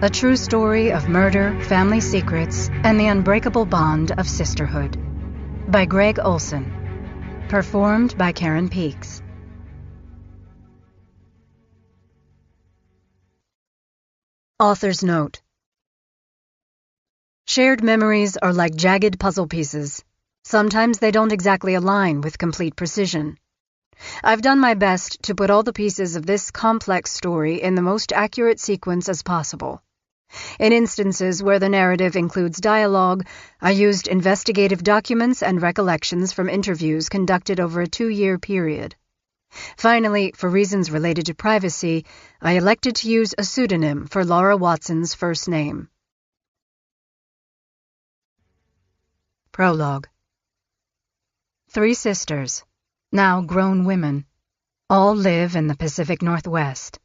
A true story of murder, family secrets, and the unbreakable bond of sisterhood. By Greg Olson. Performed by Karen Peaks. Author's note. Shared memories are like jagged puzzle pieces. Sometimes they don't exactly align with complete precision. I've done my best to put all the pieces of this complex story in the most accurate sequence as possible. In instances where the narrative includes dialogue, I used investigative documents and recollections from interviews conducted over a 2-year period. Finally, for reasons related to privacy, I elected to use a pseudonym for Laura Watson's first name. Prologue. 3 sisters, now grown women, all live in the Pacific Northwest.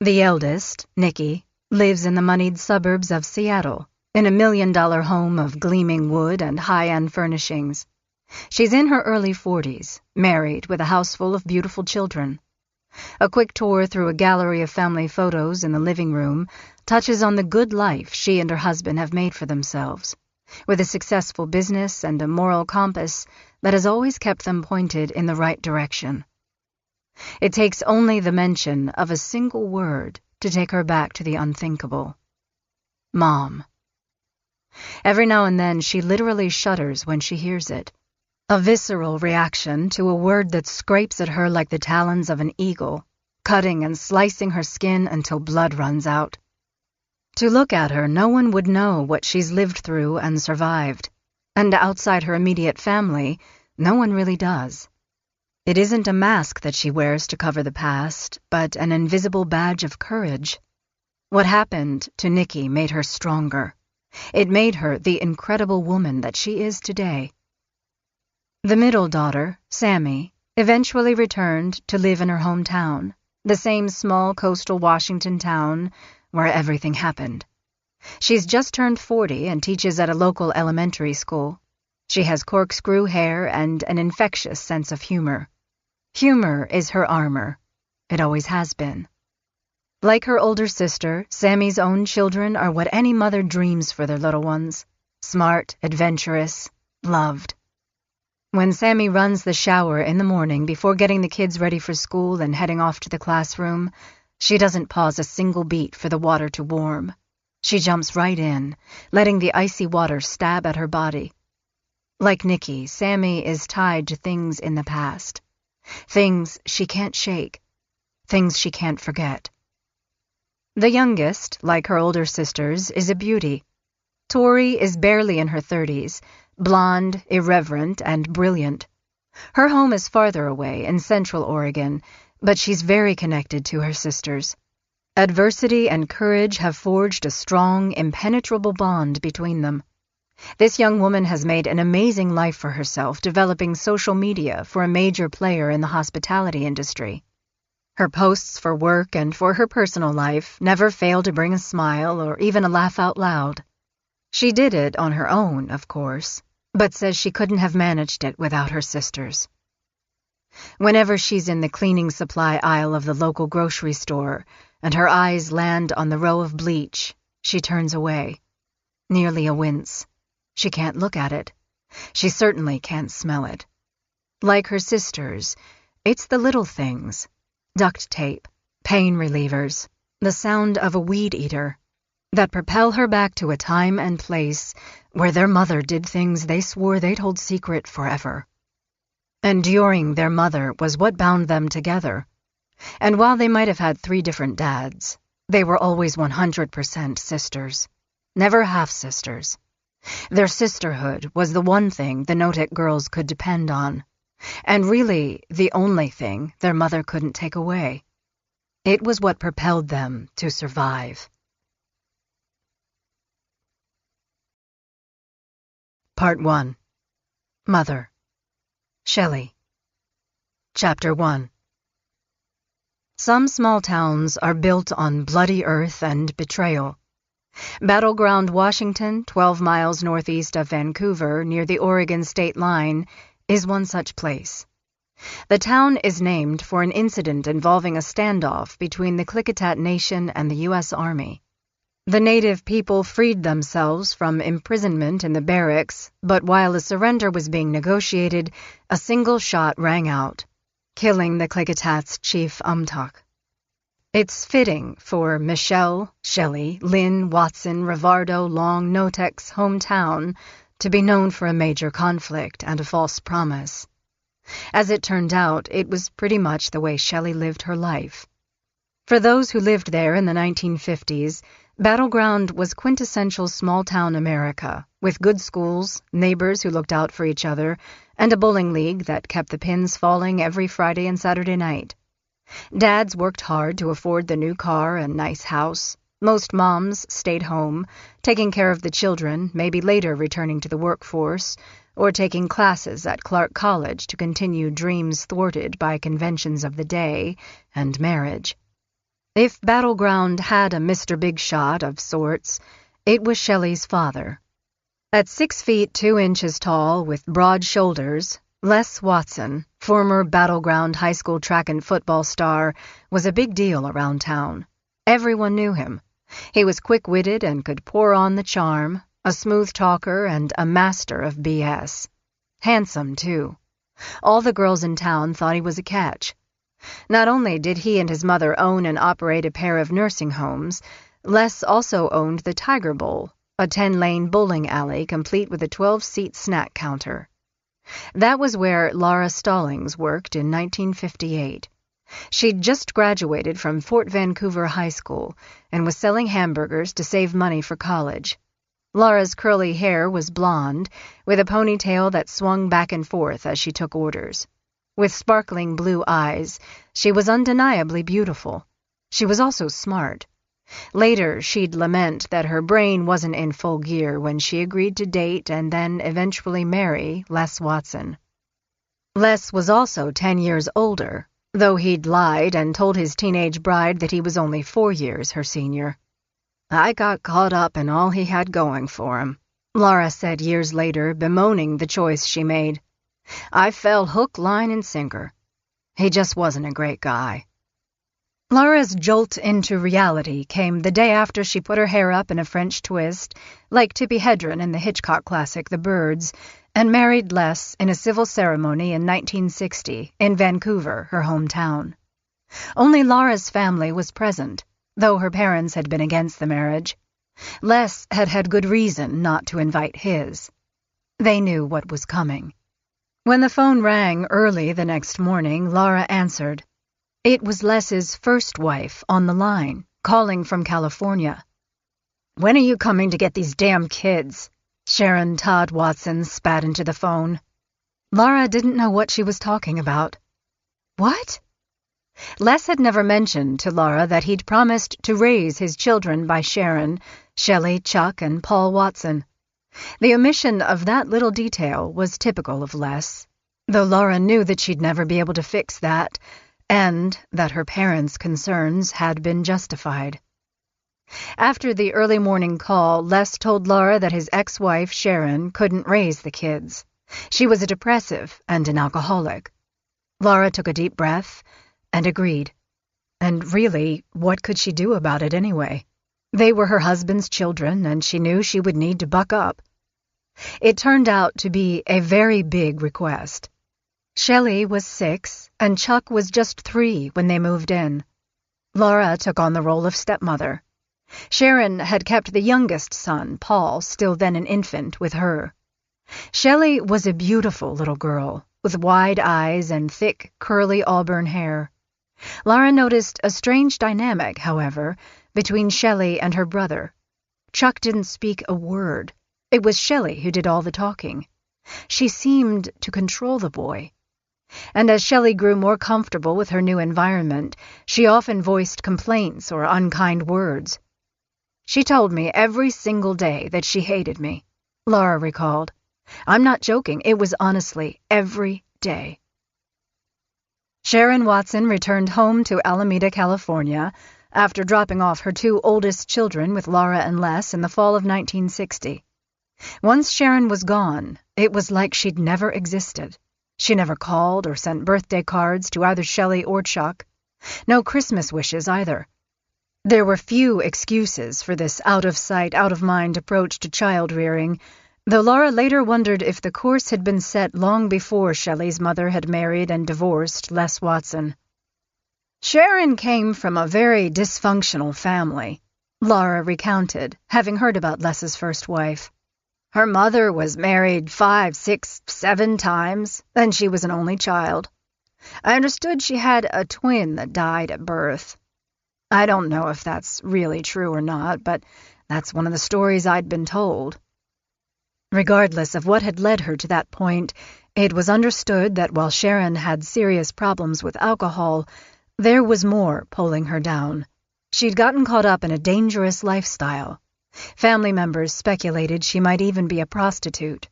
The eldest, Nikki, lives in the moneyed suburbs of Seattle, in a $1 million home of gleaming wood and high-end furnishings. She's in her early 40s, married with a house full of beautiful children. A quick tour through a gallery of family photos in the living room touches on the good life she and her husband have made for themselves, with a successful business and a moral compass that has always kept them pointed in the right direction. It takes only the mention of a single word to take her back to the unthinkable. Mom. Every now and then she literally shudders when she hears it, a visceral reaction to a word that scrapes at her like the talons of an eagle, cutting and slicing her skin until blood runs out. To look at her, no one would know what she's lived through and survived, and outside her immediate family, no one really does. It isn't a mask that she wears to cover the past, but an invisible badge of courage. What happened to Nikki made her stronger. It made her the incredible woman that she is today. The middle daughter, Sammy, eventually returned to live in her hometown, the same small coastal Washington town where everything happened. She's just turned 40 and teaches at a local elementary school. She has corkscrew hair and an infectious sense of humor. Humor is her armor. It always has been. Like her older sister, Sammy's own children are what any mother dreams for their little ones. Smart, adventurous, loved. When Sammy runs the shower in the morning before getting the kids ready for school and heading off to the classroom, she doesn't pause a single beat for the water to warm. She jumps right in, letting the icy water stab at her body. Like Nikki, Sammy is tied to things in the past. Things she can't shake. Things she can't forget. The youngest, like her older sisters, is a beauty. Tori is barely in her 30s, blonde, irreverent, and brilliant. Her home is farther away in Central Oregon, but she's very connected to her sisters. Adversity and courage have forged a strong, impenetrable bond between them. This young woman has made an amazing life for herself developing social media for a major player in the hospitality industry. Her posts for work and for her personal life never fail to bring a smile or even a laugh out loud. She did it on her own, of course, but says she couldn't have managed it without her sisters. Whenever she's in the cleaning supply aisle of the local grocery store and her eyes land on the row of bleach, she turns away, nearly a wince. She can't look at it. She certainly can't smell it. Like her sisters, it's the little things. Duct tape, pain relievers, the sound of a weed eater, that propel her back to a time and place where their mother did things they swore they'd hold secret forever. Enduring their mother was what bound them together. And while they might have had 3 different dads, they were always 100% sisters, never half-sisters. Their sisterhood was the one thing the Notek girls could depend on, and really the only thing their mother couldn't take away. It was what propelled them to survive. Part 1. Mother. Shelley. Chapter 1. Some small towns are built on bloody earth and betrayal. Battleground Washington, 12 miles northeast of Vancouver, near the Oregon state line, is one such place. The town is named for an incident involving a standoff between the Klickitat Nation and the U.S. Army. The native people freed themselves from imprisonment in the barracks, but while a surrender was being negotiated, a single shot rang out, killing the Klickitats' chief Umtuk. It's fitting for Michelle, Shelley, Lynn, Watson, Rivardo, Long, Notek's hometown to be known for a major conflict and a false promise. As it turned out, it was pretty much the way Shelley lived her life. For those who lived there in the 1950s, Battleground was quintessential small-town America, with good schools, neighbors who looked out for each other, and a bowling league that kept the pins falling every Friday and Saturday night. Dads worked hard to afford the new car and nice house. Most moms stayed home, taking care of the children, maybe later returning to the workforce, or taking classes at Clark College to continue dreams thwarted by conventions of the day and marriage. If Battleground had a Mr. Big Shot of sorts, it was Shelley's father. At 6 feet 2 inches tall with broad shoulders, Les Watson, former Battleground high school track and football star, was a big deal around town. Everyone knew him. He was quick-witted and could pour on the charm, a smooth talker and a master of BS. Handsome, too. All the girls in town thought he was a catch. Not only did he and his mother own and operate a pair of nursing homes, Les also owned the Tiger Bowl, a 10-lane bowling alley complete with a 12-seat snack counter. That was where Laura Stallings worked in 1958. She'd just graduated from Fort Vancouver High School and was selling hamburgers to save money for college. Laura's curly hair was blonde, with a ponytail that swung back and forth as she took orders. With sparkling blue eyes, she was undeniably beautiful. She was also smart. Later, she'd lament that her brain wasn't in full gear when she agreed to date and then eventually marry Les Watson. Les was also 10 years older, though he'd lied and told his teenage bride that he was only 4 years her senior. "I got caught up in all he had going for him," Laura said years later, bemoaning the choice she made. "I fell hook, line, and sinker. He just wasn't a great guy." Laura's jolt into reality came the day after she put her hair up in a French twist, like Tippi Hedren in the Hitchcock classic The Birds, and married Les in a civil ceremony in 1960 in Vancouver, her hometown. Only Laura's family was present, though her parents had been against the marriage. Les had had good reason not to invite his. They knew what was coming. When the phone rang early the next morning, Laura answered. It was Les's first wife on the line, calling from California. "When are you coming to get these damn kids?" Sharon Todd Watson spat into the phone. Laura didn't know what she was talking about. What? Les had never mentioned to Laura that he'd promised to raise his children by Sharon, Shelley, Chuck, and Paul Watson. The omission of that little detail was typical of Les, though Laura knew that she'd never be able to fix that, and that her parents' concerns had been justified. After the early morning call, Les told Laura that his ex-wife, Sharon, couldn't raise the kids. She was a depressive and an alcoholic. Laura took a deep breath and agreed. And really, what could she do about it anyway? They were her husband's children, and she knew she would need to buck up. It turned out to be a very big request. Shelley was 6, and Chuck was just 3 when they moved in. Laura took on the role of stepmother. Sharon had kept the youngest son, Paul, still then an infant, with her. Shelley was a beautiful little girl, with wide eyes and thick, curly auburn hair. Laura noticed a strange dynamic, however, between Shelley and her brother. Chuck didn't speak a word. It was Shelley who did all the talking. She seemed to control the boy. And as Shelley grew more comfortable with her new environment, she often voiced complaints or unkind words. "She told me every single day that she hated me," Laura recalled. "I'm not joking, it was honestly every day." Sharon Watson returned home to Alameda, California, after dropping off her 2 oldest children with Laura and Les in the fall of 1960. Once Sharon was gone, it was like she'd never existed. She never called or sent birthday cards to either Shelley or Chuck. No Christmas wishes either. There were few excuses for this out-of-sight, out-of-mind approach to child-rearing, though Laura later wondered if the course had been set long before Shelley's mother had married and divorced Les Watson. Sharon came from a very dysfunctional family, Laura recounted, having heard about Les's first wife. Her mother was married 5, 6, 7 times, and she was an only child. I understood she had a twin that died at birth. I don't know if that's really true or not, but that's one of the stories I'd been told. Regardless of what had led her to that point, it was understood that while Sharon had serious problems with alcohol, there was more pulling her down. She'd gotten caught up in a dangerous lifestyle. Family members speculated she might even be a prostitute.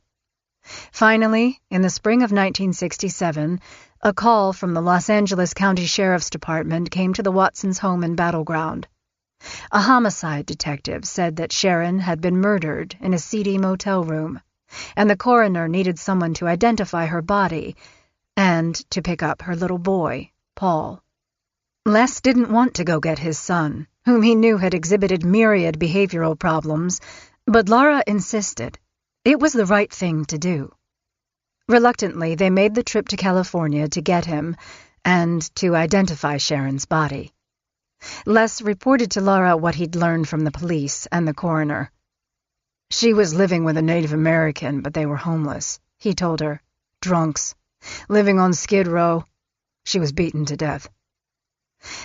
Finally, in the spring of 1967, a call from the Los Angeles County Sheriff's Department came to the Watsons' home in Battle Ground. A homicide detective said that Sharon had been murdered in a seedy motel room, and the coroner needed someone to identify her body and to pick up her little boy, Paul. Les didn't want to go get his son, whom he knew had exhibited myriad behavioral problems, but Laura insisted. It was the right thing to do. Reluctantly, they made the trip to California to get him and to identify Sharon's body. Les reported to Laura what he'd learned from the police and the coroner. She was living with a Native American, but they were homeless, he told her. Drunks. Living on Skid Row. She was beaten to death.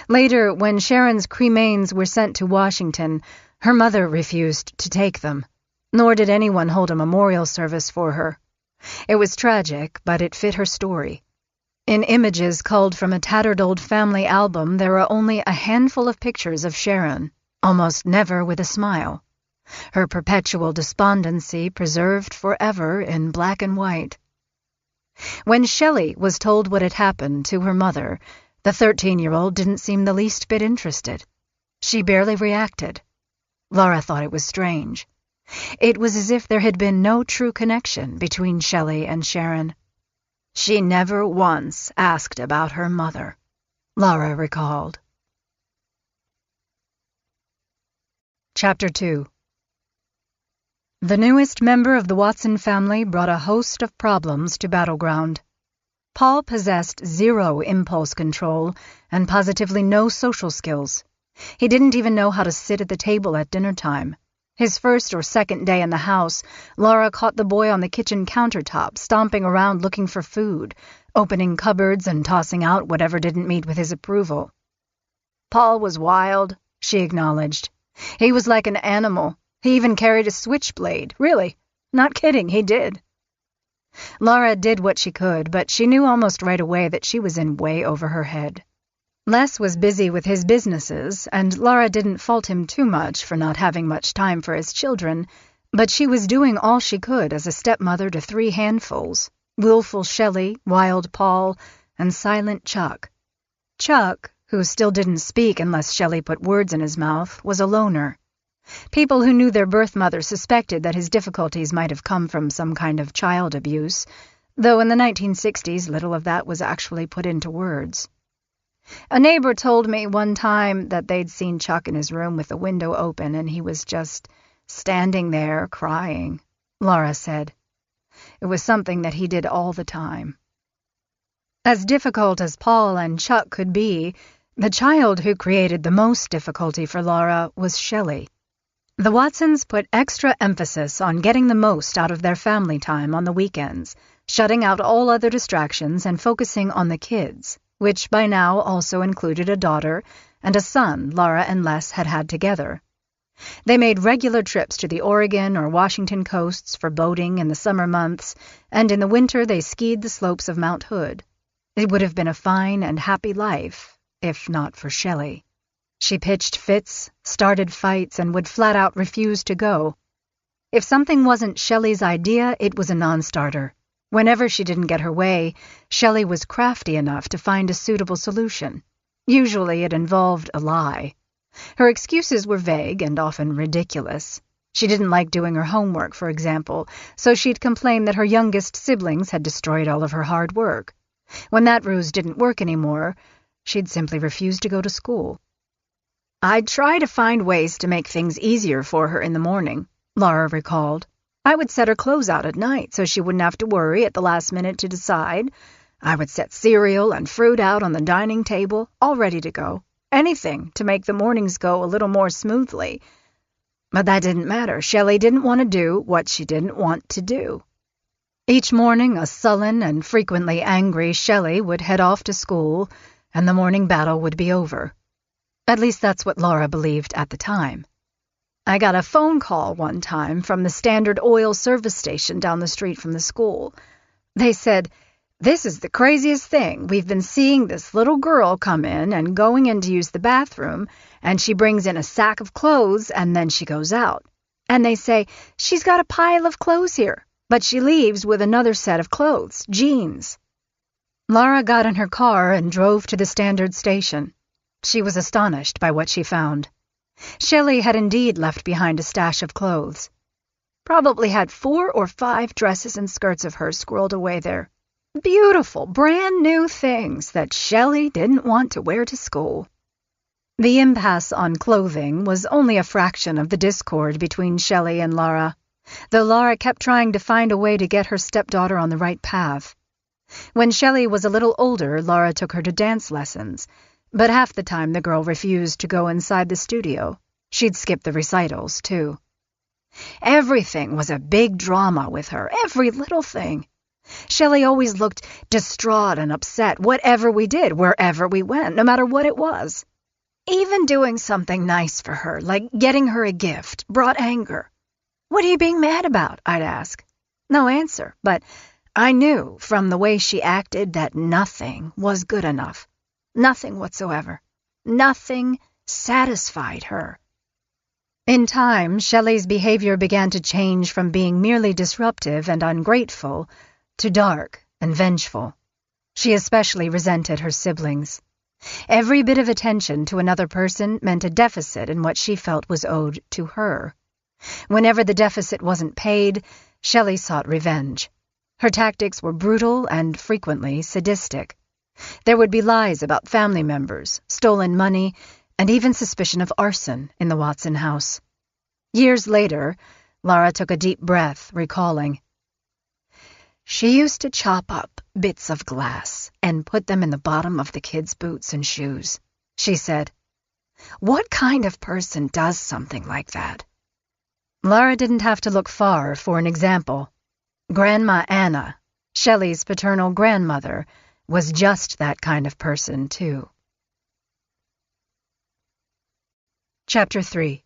Later, when Sharon's cremains were sent to Washington, her mother refused to take them, nor did anyone hold a memorial service for her. It was tragic, but it fit her story. In images culled from a tattered old family album, there are only a handful of pictures of Sharon, almost never with a smile. Her perpetual despondency preserved forever in black and white. When Shelley was told what had happened to her mother, the 13-year-old didn't seem the least bit interested. She barely reacted. Laura thought it was strange. It was as if there had been no true connection between Shelley and Sharon. She never once asked about her mother, Laura recalled. Chapter 2. The newest member of the Watson family brought a host of problems to Battle Ground. Paul possessed zero impulse control and positively no social skills. He didn't even know how to sit at the table at dinner time. His first or second day in the house, Laura caught the boy on the kitchen countertop, stomping around looking for food, opening cupboards and tossing out whatever didn't meet with his approval. Paul was wild, she acknowledged. He was like an animal. He even carried a switchblade. Really. Not kidding, he did. Laura did what she could, but she knew almost right away that she was in way over her head. Les was busy with his businesses, and Laura didn't fault him too much for not having much time for his children, but she was doing all she could as a stepmother to 3 handfuls: willful Shelley, wild Paul, and silent Chuck. Chuck, who still didn't speak unless Shelley put words in his mouth, was a loner. People who knew their birth mother suspected that his difficulties might have come from some kind of child abuse, though in the 1960s little of that was actually put into words. A neighbor told me one time that they'd seen Chuck in his room with the window open and he was just standing there crying, Laura said. It was something that he did all the time. As difficult as Paul and Chuck could be, the child who created the most difficulty for Laura was Shelley. The Watsons put extra emphasis on getting the most out of their family time on the weekends, shutting out all other distractions and focusing on the kids, which by now also included a daughter and a son Laura and Les had had together. They made regular trips to the Oregon or Washington coasts for boating in the summer months, and in the winter they skied the slopes of Mount Hood. It would have been a fine and happy life, if not for Shelley. She pitched fits, started fights, and would flat out refuse to go. If something wasn't Shelley's idea, it was a non-starter. Whenever she didn't get her way, Shelley was crafty enough to find a suitable solution. Usually it involved a lie. Her excuses were vague and often ridiculous. She didn't like doing her homework, for example, so she'd complain that her youngest siblings had destroyed all of her hard work. When that ruse didn't work anymore, she'd simply refuse to go to school. "I'd try to find ways to make things easier for her in the morning," Laura recalled. "I would set her clothes out at night so she wouldn't have to worry at the last minute to decide. I would set cereal and fruit out on the dining table, all ready to go. Anything to make the mornings go a little more smoothly. But that didn't matter. Shelley didn't want to do what she didn't want to do." Each morning, a sullen and frequently angry Shelley would head off to school, and the morning battle would be over. At least that's what Laura believed at the time. "I got a phone call one time from the Standard Oil service station down the street from the school. They said, 'This is the craziest thing. We've been seeing this little girl come in and going in to use the bathroom, and she brings in a sack of clothes and then she goes out. And they say, she's got a pile of clothes here, but she leaves with another set of clothes, jeans.'" Laura got in her car and drove to the Standard station. She was astonished by what she found. Shelley had indeed left behind a stash of clothes. Probably had 4 or 5 dresses and skirts of hers squirreled away there. Beautiful, brand new things that Shelley didn't want to wear to school. The impasse on clothing was only a fraction of the discord between Shelley and Laura, though Laura kept trying to find a way to get her stepdaughter on the right path. When Shelley was a little older, Laura took her to dance lessons, but half the time the girl refused to go inside the studio. She'd skip the recitals, too. Everything was a big drama with her, every little thing. Shelley always looked distraught and upset, whatever we did, wherever we went, no matter what it was. Even doing something nice for her, like getting her a gift, brought anger. "What are you being mad about?" I'd ask. No answer, but I knew from the way she acted that nothing was good enough. Nothing whatsoever. Nothing satisfied her. In time, Shelley's behavior began to change from being merely disruptive and ungrateful to dark and vengeful. She especially resented her siblings. Every bit of attention to another person meant a deficit in what she felt was owed to her. Whenever the deficit wasn't paid, Shelley sought revenge. Her tactics were brutal and frequently sadistic. There would be lies about family members, stolen money, and even suspicion of arson in the Watson house. Years later, Laura took a deep breath, recalling, "She used to chop up bits of glass and put them in the bottom of the kids' boots and shoes," she said. "What kind of person does something like that?" Laura didn't have to look far for an example. Grandma Anna, Shelley's paternal grandmother, was just that kind of person, too. Chapter 3.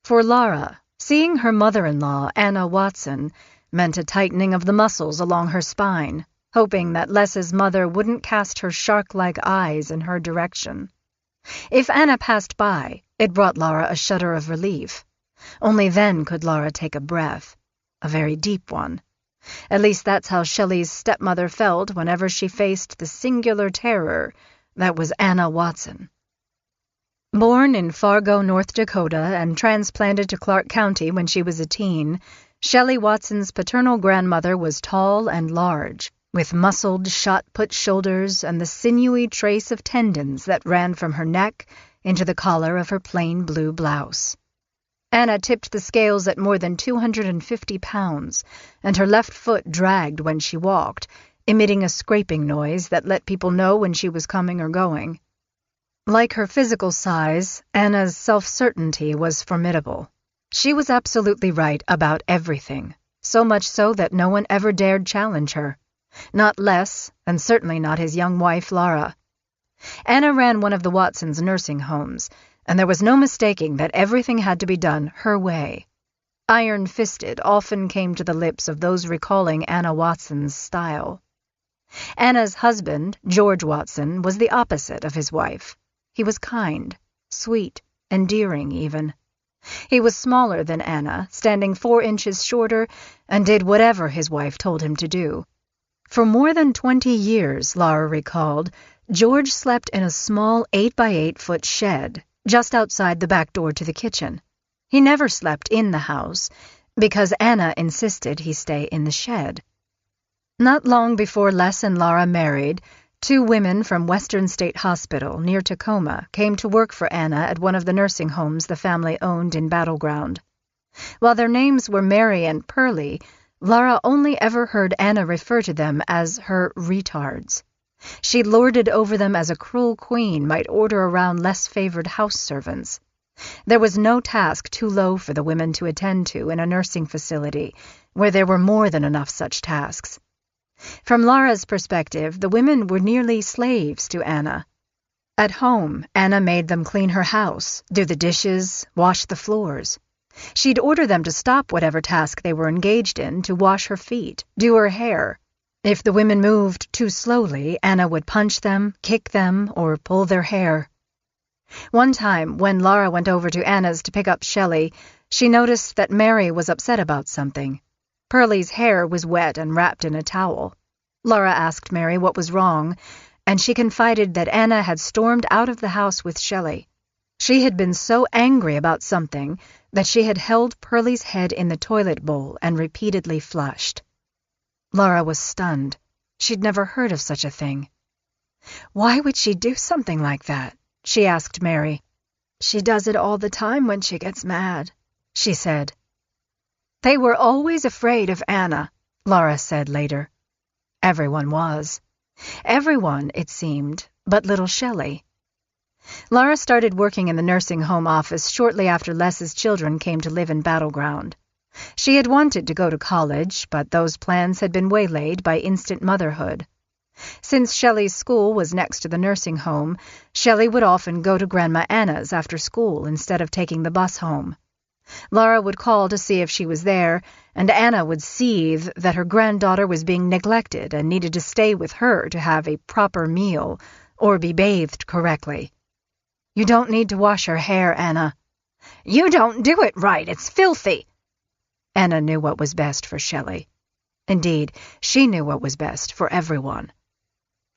For Laura, seeing her mother-in-law, Anna Watson, meant a tightening of the muscles along her spine, hoping that Les's mother wouldn't cast her shark-like eyes in her direction. If Anna passed by, it brought Laura a shudder of relief. Only then could Laura take a breath, a very deep one. At least that's how Shelley's stepmother felt whenever she faced the singular terror that was Anna Watson. Born in Fargo, North Dakota, and transplanted to Clark County when she was a teen, Shelley Watson's paternal grandmother was tall and large, with muscled, shot-put shoulders and the sinewy trace of tendons that ran from her neck into the collar of her plain blue blouse. Anna tipped the scales at more than 250 pounds, and her left foot dragged when she walked, emitting a scraping noise that let people know when she was coming or going. Like her physical size, Anna's self-certainty was formidable. She was absolutely right about everything, so much so that no one ever dared challenge her. Not Les, and certainly not his young wife, Laura. Anna ran one of the Watsons' nursing homes, and there was no mistaking that everything had to be done her way. Iron-fisted often came to the lips of those recalling Anna Watson's style. Anna's husband, George Watson, was the opposite of his wife. He was kind, sweet, endearing even. He was smaller than Anna, standing 4 inches shorter, and did whatever his wife told him to do. For more than 20 years, Laura recalled, George slept in a small 8-by-8-foot shed just outside the back door to the kitchen. He never slept in the house, because Anna insisted he stay in the shed. Not long before Les and Laura married, 2 women from Western State Hospital near Tacoma came to work for Anna at one of the nursing homes the family owned in Battleground. While their names were Mary and Pearlie, Laura only ever heard Anna refer to them as her retards. She lorded over them as a cruel queen might order around less favored house servants. There was no task too low for the women to attend to in a nursing facility, where there were more than enough such tasks. From Laura's perspective, the women were nearly slaves to Anna. At home, Anna made them clean her house, do the dishes, wash the floors. She'd order them to stop whatever task they were engaged in to wash her feet, do her hair. If the women moved too slowly, Anna would punch them, kick them, or pull their hair. One time, when Laura went over to Anna's to pick up Shelley, she noticed that Mary was upset about something. Pearlie's hair was wet and wrapped in a towel. Laura asked Mary what was wrong, and she confided that Anna had stormed out of the house with Shelley. She had been so angry about something that she had held Pearlie's head in the toilet bowl and repeatedly flushed. Laura was stunned. She'd never heard of such a thing. "Why would she do something like that?" she asked Mary. "She does it all the time when she gets mad," she said. "They were always afraid of Anna," Laura said later. Everyone was. Everyone, it seemed, but little Shelley. Laura started working in the nursing home office shortly after Les's children came to live in Battleground. She had wanted to go to college, but those plans had been waylaid by instant motherhood. Since Shelley's school was next to the nursing home, Shelley would often go to Grandma Anna's after school instead of taking the bus home. Laura would call to see if she was there, and Anna would seethe that her granddaughter was being neglected and needed to stay with her to have a proper meal or be bathed correctly. "You don't need to wash her hair, Anna." "You don't do it right. It's filthy." Anna knew what was best for Shelley. Indeed, she knew what was best for everyone.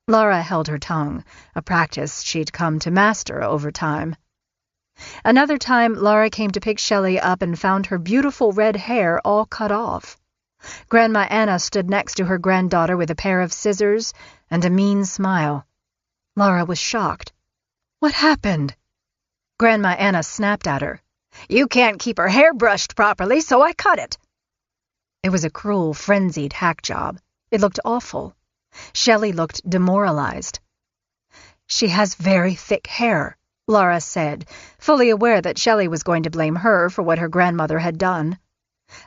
Laura held her tongue, a practice she'd come to master over time. Another time, Laura came to pick Shelley up and found her beautiful red hair all cut off. Grandma Anna stood next to her granddaughter with a pair of scissors and a mean smile. Laura was shocked. "What happened?" Grandma Anna snapped at her. "You can't keep her hair brushed properly, so I cut it." It was a cruel, frenzied hack job. It looked awful. Shelley looked demoralized. "She has very thick hair," Laura said, fully aware that Shelley was going to blame her for what her grandmother had done.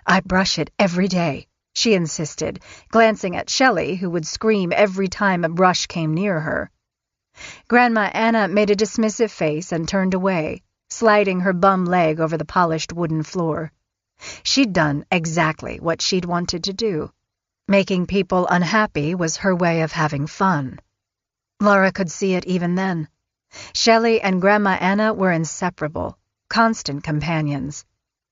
"I brush it every day," she insisted, glancing at Shelley, who would scream every time a brush came near her. Grandma Anna made a dismissive face and turned away, sliding her bum leg over the polished wooden floor. She'd done exactly what she'd wanted to do. Making people unhappy was her way of having fun. Laura could see it even then. Shelley and Grandma Anna were inseparable, constant companions.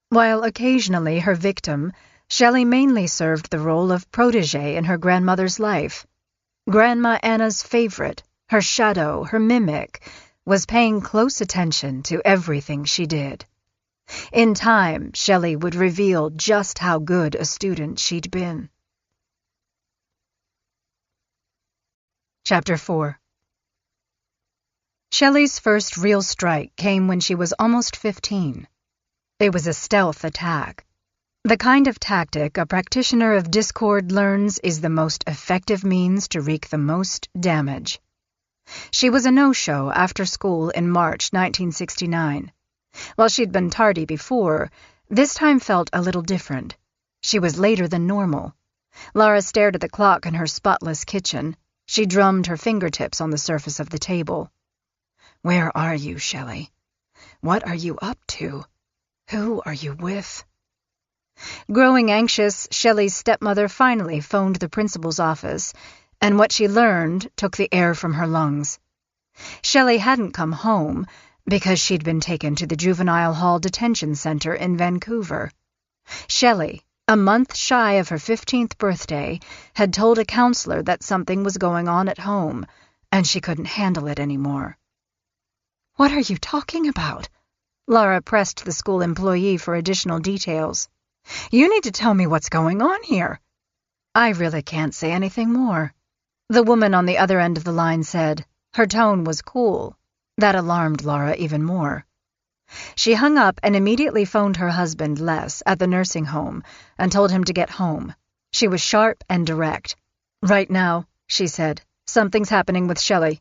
While occasionally her victim, Shelley mainly served the role of protégé in her grandmother's life. Grandma Anna's favorite, her shadow, her mimic, was paying close attention to everything she did. In time, Shelley would reveal just how good a student she'd been. Chapter 4. Shelley's first real strike came when she was almost 15. It was a stealth attack. The kind of tactic a practitioner of discord learns is the most effective means to wreak the most damage. She was a no-show after school in March 1969. While she'd been tardy before, this time felt a little different. She was later than normal. Laura stared at the clock in her spotless kitchen. She drummed her fingertips on the surface of the table. "Where are you, Shelley? What are you up to? Who are you with?" Growing anxious, Shelley's stepmother finally phoned the principal's office, and what she learned took the air from her lungs. Shelley hadn't come home because she'd been taken to the Juvenile Hall Detention Center in Vancouver. Shelley, a month shy of her 15th birthday, had told a counselor that something was going on at home, and she couldn't handle it anymore. "What are you talking about?" Laura pressed the school employee for additional details. "You need to tell me what's going on here." "I really can't say anything more." the woman on the other end of the line said. Her tone was cool. That alarmed Laura even more. She hung up and immediately phoned her husband, Les, at the nursing home and told him to get home. She was sharp and direct. "Right now," she said. "Something's happening with Shelley."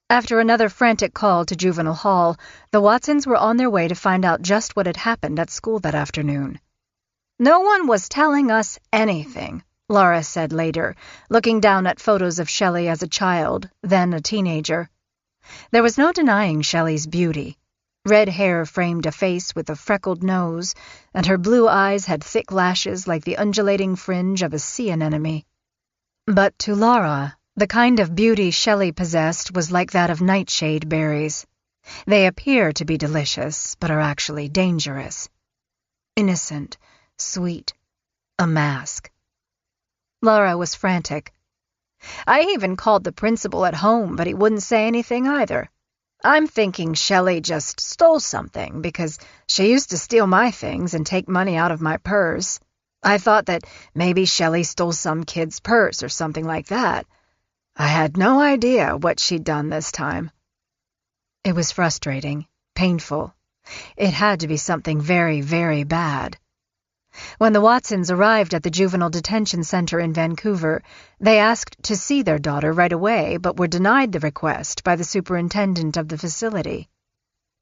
After another frantic call to Juvenile Hall, the Watsons were on their way to find out just what had happened at school that afternoon. "No one was telling us anything," Laura said later, looking down at photos of Shelley as a child, then a teenager. There was no denying Shelley's beauty. Red hair framed a face with a freckled nose, and her blue eyes had thick lashes like the undulating fringe of a sea anemone. But to Laura, the kind of beauty Shelley possessed was like that of nightshade berries. They appear to be delicious, but are actually dangerous. Innocent, sweet, a mask. Laura was frantic. "I even called the principal at home, but he wouldn't say anything either. I'm thinking Shelley just stole something, because she used to steal my things and take money out of my purse. I thought that maybe Shelley stole some kid's purse or something like that. I had no idea what she'd done this time." It was frustrating, painful. It had to be something very, very bad. When the Watsons arrived at the juvenile detention center in Vancouver, they asked to see their daughter right away, but were denied the request by the superintendent of the facility.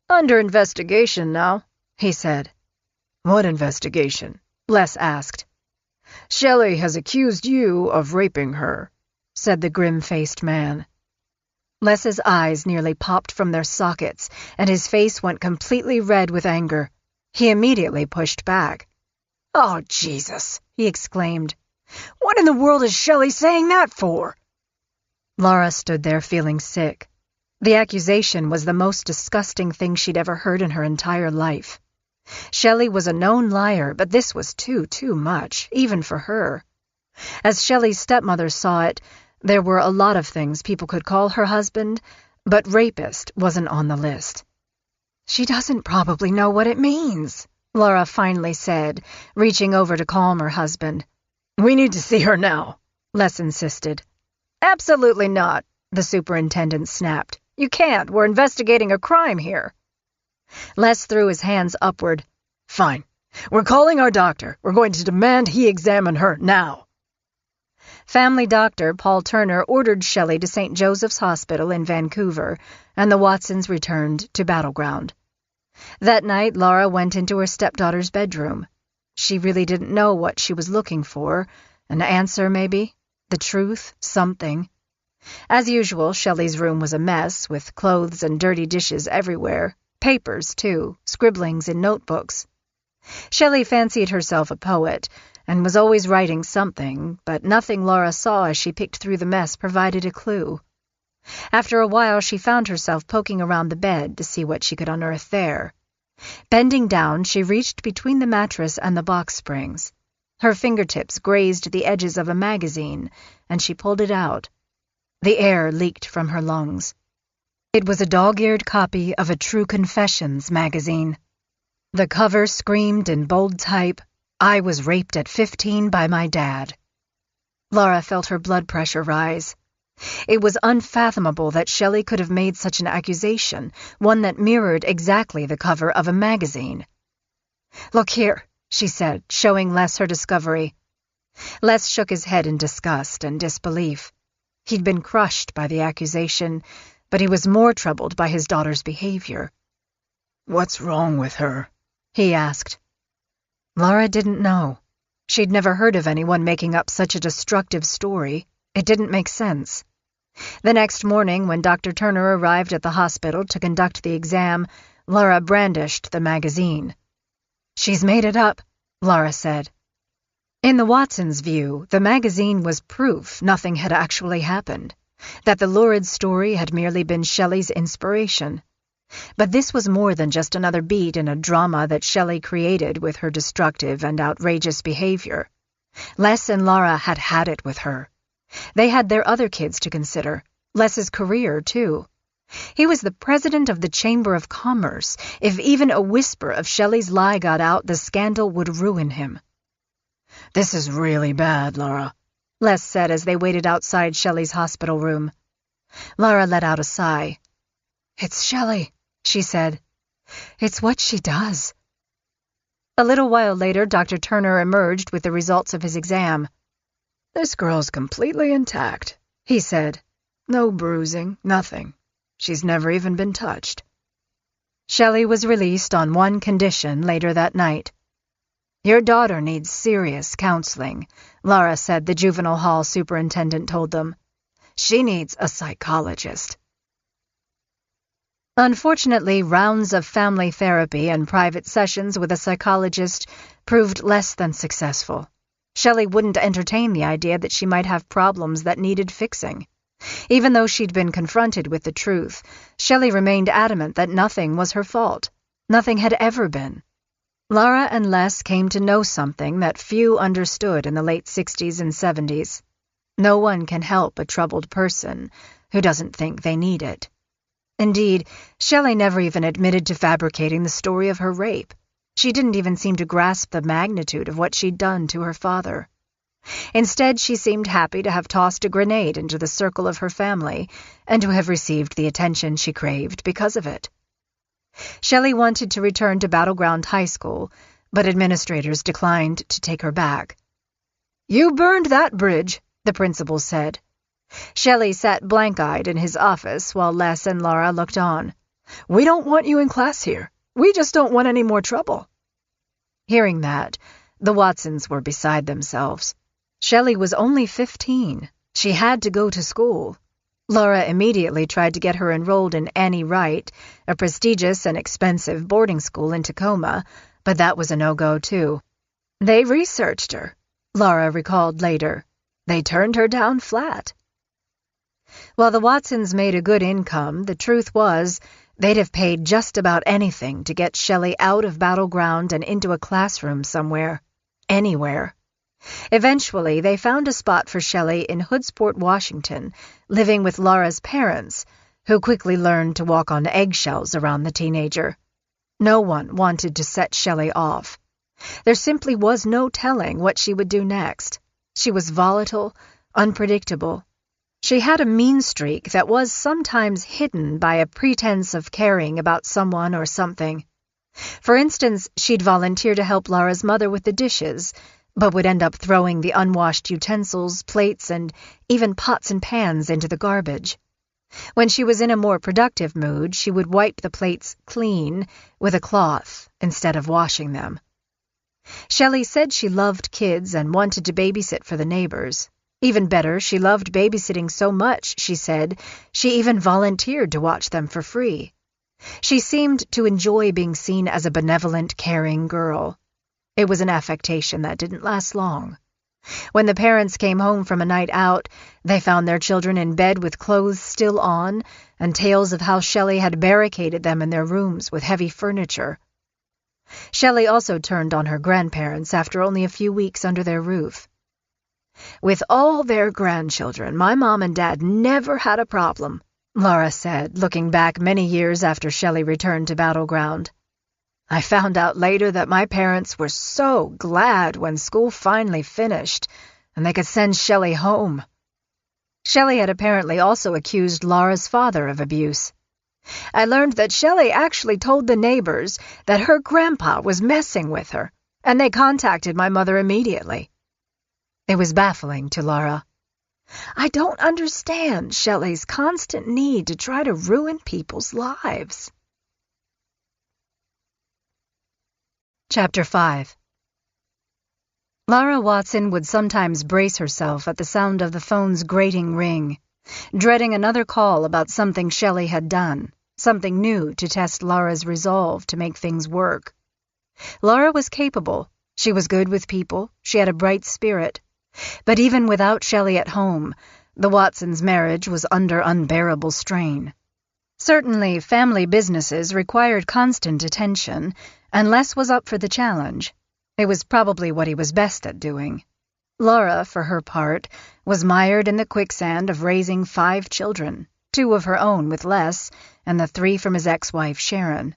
"Under investigation now," he said. "What investigation?" Les asked. "Shelley has accused you of raping her," said the grim-faced man. Les's eyes nearly popped from their sockets, and his face went completely red with anger. He immediately pushed back. "Oh, Jesus," he exclaimed. "What in the world is Shelley saying that for?" Laura stood there feeling sick. The accusation was the most disgusting thing she'd ever heard in her entire life. Shelley was a known liar, but this was too much, even for her. As Shelley's stepmother saw it, there were a lot of things people could call her husband, but rapist wasn't on the list. "She doesn't probably know what it means," Laura finally said, reaching over to calm her husband. "We need to see her now," Les insisted. "Absolutely not," the superintendent snapped. "You can't. We're investigating a crime here." Les threw his hands upward. "Fine. We're calling our doctor. We're going to demand he examine her now." Family doctor Paul Turner ordered Shelley to St. Joseph's Hospital in Vancouver, and the Watsons returned to Battleground. That night, Laura went into her stepdaughter's bedroom. She really didn't know what she was looking for. An answer, maybe? The truth? Something. As usual, Shelley's room was a mess, with clothes and dirty dishes everywhere. Papers, too, scribblings in notebooks. Shelley fancied herself a poet, and was always writing something, but nothing Laura saw as she picked through the mess provided a clue. After a while, she found herself poking around the bed to see what she could unearth there. Bending down, she reached between the mattress and the box springs. Her fingertips grazed the edges of a magazine, and she pulled it out. The air leaked from her lungs. It was a dog-eared copy of a True Confessions magazine. The cover screamed in bold type, "I was raped at 15 by my dad." Laura felt her blood pressure rise. It was unfathomable that Shelley could have made such an accusation, one that mirrored exactly the cover of a magazine. "Look here," she said, showing Les her discovery. Les shook his head in disgust and disbelief. He'd been crushed by the accusation, but he was more troubled by his daughter's behavior. "What's wrong with her?" he asked. Laura didn't know. She'd never heard of anyone making up such a destructive story. It didn't make sense. The next morning, when Dr. Turner arrived at the hospital to conduct the exam, Laura brandished the magazine. "She's made it up," Laura said. In the Watsons' view, the magazine was proof nothing had actually happened, that the lurid story had merely been Shelley's inspiration. But this was more than just another beat in a drama that Shelley created with her destructive and outrageous behavior. Les and Laura had had it with her. They had their other kids to consider, Les's career, too. He was the president of the Chamber of Commerce. If even a whisper of Shelley's lie got out, the scandal would ruin him. "This is really bad, Laura," Les said as they waited outside Shelley's hospital room. Lara let out a sigh. "It's Shelley," she said. "It's what she does." A little while later, Dr. Turner emerged with the results of his exam. "This girl's completely intact," he said. "No bruising, nothing. She's never even been touched." Shelley was released on one condition later that night. "Your daughter needs serious counseling," Lara said the juvenile hall superintendent told them. "She needs a psychologist." Unfortunately, rounds of family therapy and private sessions with a psychologist proved less than successful. Shelley wouldn't entertain the idea that she might have problems that needed fixing. Even though she'd been confronted with the truth, Shelley remained adamant that nothing was her fault. Nothing had ever been. Lara and Les came to know something that few understood in the late 60s and 70s. No one can help a troubled person who doesn't think they need it. Indeed, Shelley never even admitted to fabricating the story of her rape. She didn't even seem to grasp the magnitude of what she'd done to her father. Instead, she seemed happy to have tossed a grenade into the circle of her family and to have received the attention she craved because of it. Shelley wanted to return to Battleground High School, but administrators declined to take her back. "You burned that bridge," the principal said. Shelley sat blank-eyed in his office while Les and Lara looked on. "We don't want you in class here. We just don't want any more trouble." Hearing that, the Watsons were beside themselves. Shelley was only 15. She had to go to school. Lara immediately tried to get her enrolled in Annie Wright, a prestigious and expensive boarding school in Tacoma, but that was a no-go too. "They researched her," Lara recalled later. "They turned her down flat." While the Watsons made a good income, the truth was they'd have paid just about anything to get Shelley out of Battleground and into a classroom somewhere. Anywhere. Eventually, they found a spot for Shelley in Hoodsport, Washington, living with Lara's parents, who quickly learned to walk on eggshells around the teenager. No one wanted to set Shelley off. There simply was no telling what she would do next. She was volatile, unpredictable. She had a mean streak that was sometimes hidden by a pretense of caring about someone or something. For instance, she'd volunteer to help Lara's mother with the dishes, but would end up throwing the unwashed utensils, plates, and even pots and pans into the garbage. When she was in a more productive mood, she would wipe the plates clean with a cloth instead of washing them. Shelley said she loved kids and wanted to babysit for the neighbors. Even better, she loved babysitting so much, she said, she even volunteered to watch them for free. She seemed to enjoy being seen as a benevolent, caring girl. It was an affectation that didn't last long. When the parents came home from a night out, they found their children in bed with clothes still on and tales of how Shelley had barricaded them in their rooms with heavy furniture. Shelley also turned on her grandparents after only a few weeks under their roof. "With all their grandchildren, my mom and dad never had a problem," Lara said, looking back many years after Shelley returned to Battleground. "I found out later that my parents were so glad when school finally finished and they could send Shelley home." Shelley had apparently also accused Lara's father of abuse. "I learned that Shelley actually told the neighbors that her grandpa was messing with her, and they contacted my mother immediately." It was baffling to Lara. "I don't understand Shelley's constant need to try to ruin people's lives." Chapter 5. Lara Watson would sometimes brace herself at the sound of the phone's grating ring, dreading another call about something Shelley had done, something new to test Lara's resolve to make things work. Lara was capable, she was good with people, she had a bright spirit. But even without Shelley at home, the Watsons' marriage was under unbearable strain. Certainly, family businesses required constant attention, and Les was up for the challenge. It was probably what he was best at doing. Lara, for her part, was mired in the quicksand of raising 5 children, 2 of her own with Les, and the 3 from his ex-wife Sharon.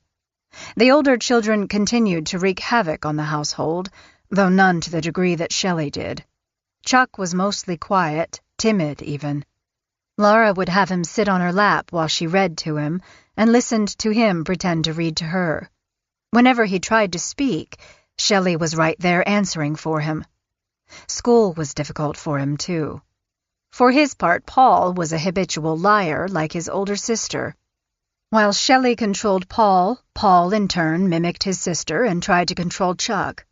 The older children continued to wreak havoc on the household, though none to the degree that Shelley did. Chuck was mostly quiet, timid even. Laura would have him sit on her lap while she read to him, and listened to him pretend to read to her. Whenever he tried to speak, Shelley was right there answering for him. School was difficult for him, too. For his part, Paul was a habitual liar like his older sister. While Shelley controlled Paul, Paul in turn mimicked his sister and tried to control Chuck.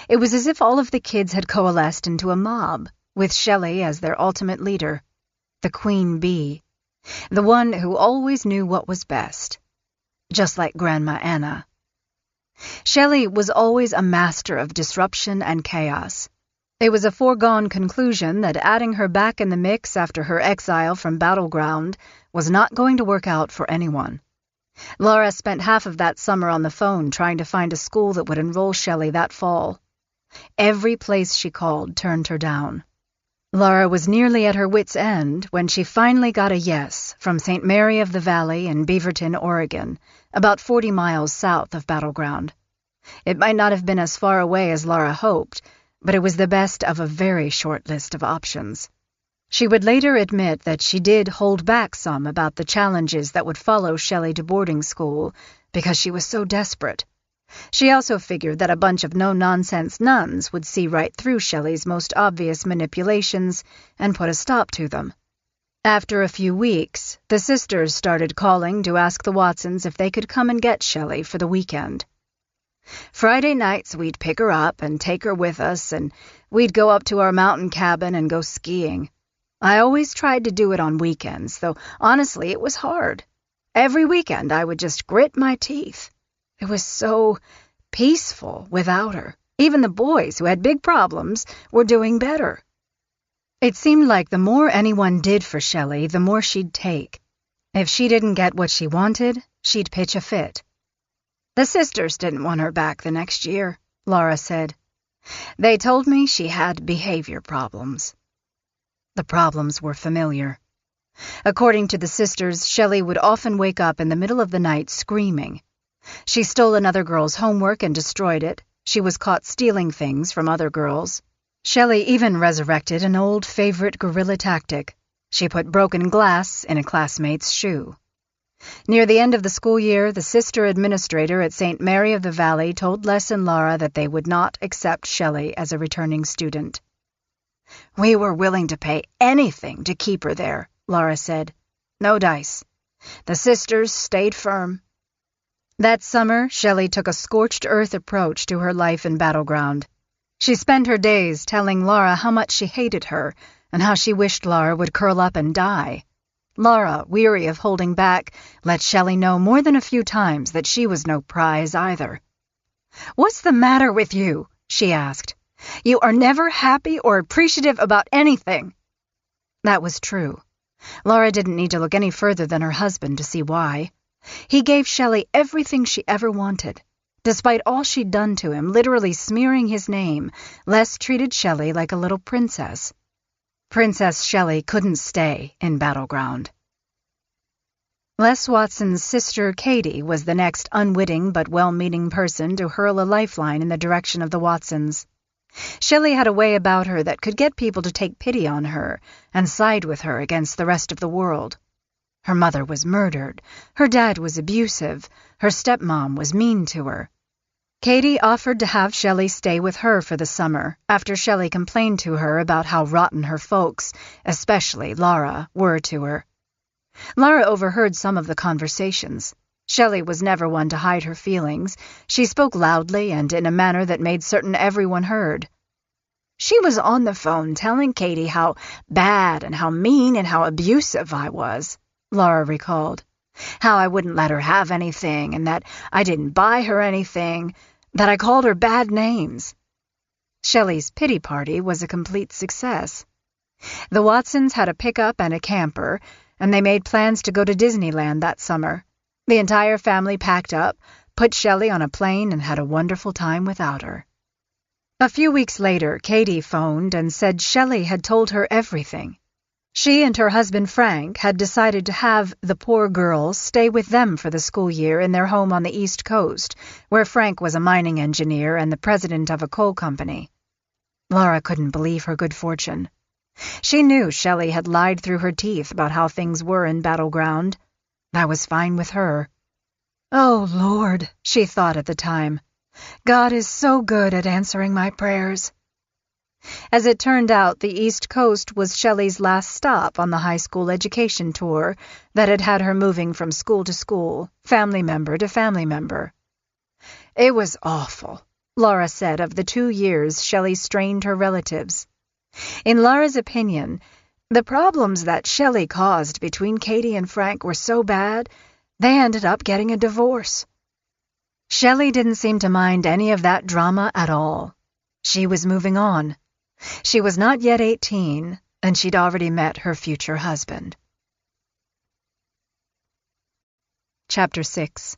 It was as if all of the kids had coalesced into a mob, with Shelley as their ultimate leader, the queen bee, the one who always knew what was best, just like Grandma Anna. Shelley was always a master of disruption and chaos. It was a foregone conclusion that adding her back in the mix after her exile from Battleground was not going to work out for anyone. Laura spent half of that summer on the phone trying to find a school that would enroll Shelley that fall. Every place she called turned her down. Laura was nearly at her wit's end when she finally got a yes from St. Mary of the Valley in Beaverton, Oregon, about 40 miles south of Battleground. It might not have been as far away as Laura hoped, but it was the best of a very short list of options. She would later admit that she did hold back some about the challenges that would follow Shelley to boarding school because she was so desperate. She also figured that a bunch of no-nonsense nuns would see right through Shelley's most obvious manipulations and put a stop to them. After a few weeks, the sisters started calling to ask the Watsons if they could come and get Shelley for the weekend. Friday nights we'd pick her up and take her with us, and we'd go up to our mountain cabin and go skiing. I always tried to do it on weekends, though honestly it was hard. Every weekend I would just grit my teeth. It was so peaceful without her. Even the boys, who had big problems, were doing better. It seemed like the more anyone did for Shelley, the more she'd take. If she didn't get what she wanted, she'd pitch a fit. The sisters didn't want her back the next year, Laura said. They told me she had behavior problems. The problems were familiar. According to the sisters, Shelley would often wake up in the middle of the night screaming. She stole another girl's homework and destroyed it. She was caught stealing things from other girls. Shelley even resurrected an old favorite guerrilla tactic. She put broken glass in a classmate's shoe. Near the end of the school year, the sister administrator at St. Mary of the Valley told Les and Laura that they would not accept Shelley as a returning student. We were willing to pay anything to keep her there, Laura said. No dice. The sisters stayed firm. That summer, Shelley took a scorched earth approach to her life in Battleground. She spent her days telling Laura how much she hated her and how she wished Laura would curl up and die. Laura, weary of holding back, let Shelley know more than a few times that she was no prize either. "What's the matter with you?" she asked. "You are never happy or appreciative about anything." That was true. Laura didn't need to look any further than her husband to see why. He gave Shelley everything she ever wanted. Despite all she'd done to him, literally smearing his name, Les treated Shelley like a little princess. Princess Shelley couldn't stay in Battleground. Les Watson's sister, Katie, was the next unwitting but well-meaning person to hurl a lifeline in the direction of the Watsons. Shelley had a way about her that could get people to take pity on her and side with her against the rest of the world. Her mother was murdered, her dad was abusive, her stepmom was mean to her. Katie offered to have Shelley stay with her for the summer after Shelley complained to her about how rotten her folks, especially Laura, were to her. Laura overheard some of the conversations. Shelley was never one to hide her feelings. She spoke loudly and in a manner that made certain everyone heard. She was on the phone telling Katie how bad and how mean and how abusive I was, Laura recalled. How I wouldn't let her have anything and that I didn't buy her anything, that I called her bad names. Shelley's pity party was a complete success. The Watsons had a pickup and a camper, and they made plans to go to Disneyland that summer. The entire family packed up, put Shelley on a plane, and had a wonderful time without her. A few weeks later, Katie phoned and said Shelley had told her everything. She and her husband Frank had decided to have the poor girl stay with them for the school year in their home on the East Coast, where Frank was a mining engineer and the president of a coal company. Laura couldn't believe her good fortune. She knew Shelley had lied through her teeth about how things were in Battleground. That was fine with her. "Oh, Lord," she thought at the time. "God is so good at answering my prayers." As it turned out, the East Coast was Shelley's last stop on the high school education tour that had her moving from school to school, family member to family member. "It was awful," Laura said of the 2 years Shelley strained her relatives. In Laura's opinion, the problems that Shelley caused between Katie and Frank were so bad, they ended up getting a divorce. Shelley didn't seem to mind any of that drama at all. She was moving on. She was not yet 18, and she'd already met her future husband. Chapter 6.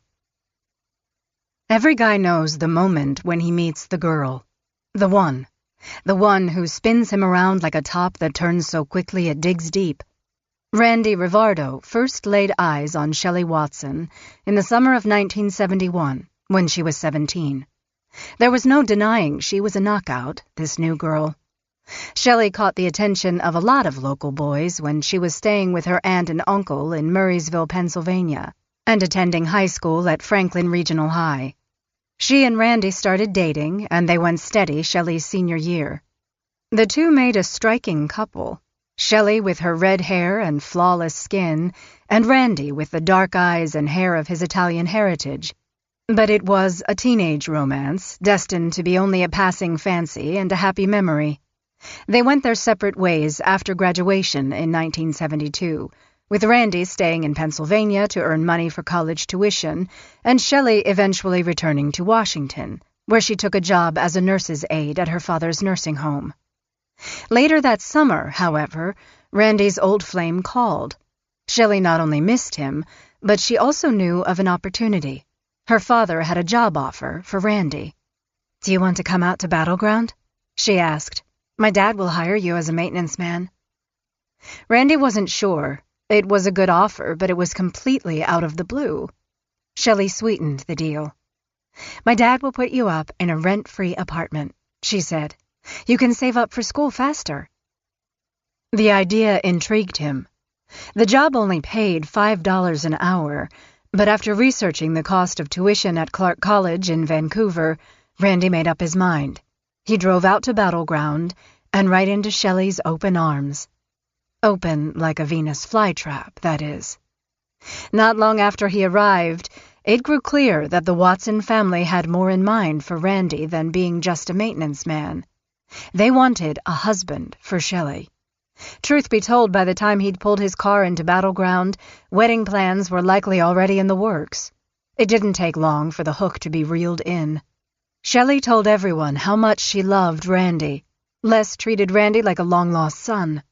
Every guy knows the moment when he meets the girl. The one who spins him around like a top that turns so quickly it digs deep. Randy Rivardo first laid eyes on Shelley Watson in the summer of 1971, when she was 17. There was no denying she was a knockout, this new girl. Shelley caught the attention of a lot of local boys when she was staying with her aunt and uncle in Murraysville, Pennsylvania, and attending high school at Franklin Regional High. She and Randy started dating, and they went steady Shelley's senior year. The two made a striking couple, Shelley with her red hair and flawless skin, and Randy with the dark eyes and hair of his Italian heritage. But it was a teenage romance, destined to be only a passing fancy and a happy memory. They went their separate ways after graduation in 1972, with Randy staying in Pennsylvania to earn money for college tuition, and Shelley eventually returning to Washington, where she took a job as a nurse's aide at her father's nursing home. Later that summer, however, Randy's old flame called. Shelley not only missed him, but she also knew of an opportunity. Her father had a job offer for Randy. "Do you want to come out to Battleground?" she asked. "My dad will hire you as a maintenance man." Randy wasn't sure. It was a good offer, but it was completely out of the blue. Shelley sweetened the deal. "My dad will put you up in a rent-free apartment," she said. "You can save up for school faster." The idea intrigued him. The job only paid $5 an hour, but after researching the cost of tuition at Clark College in Vancouver, Randy made up his mind. He drove out to Battleground and right into Shelley's open arms. Open like a Venus flytrap, that is. Not long after he arrived, it grew clear that the Watson family had more in mind for Randy than being just a maintenance man. They wanted a husband for Shelley. Truth be told, by the time he'd pulled his car into Battleground, wedding plans were likely already in the works. It didn't take long for the hook to be reeled in. Shelley told everyone how much she loved Randy. Les treated Randy like a long-lost son.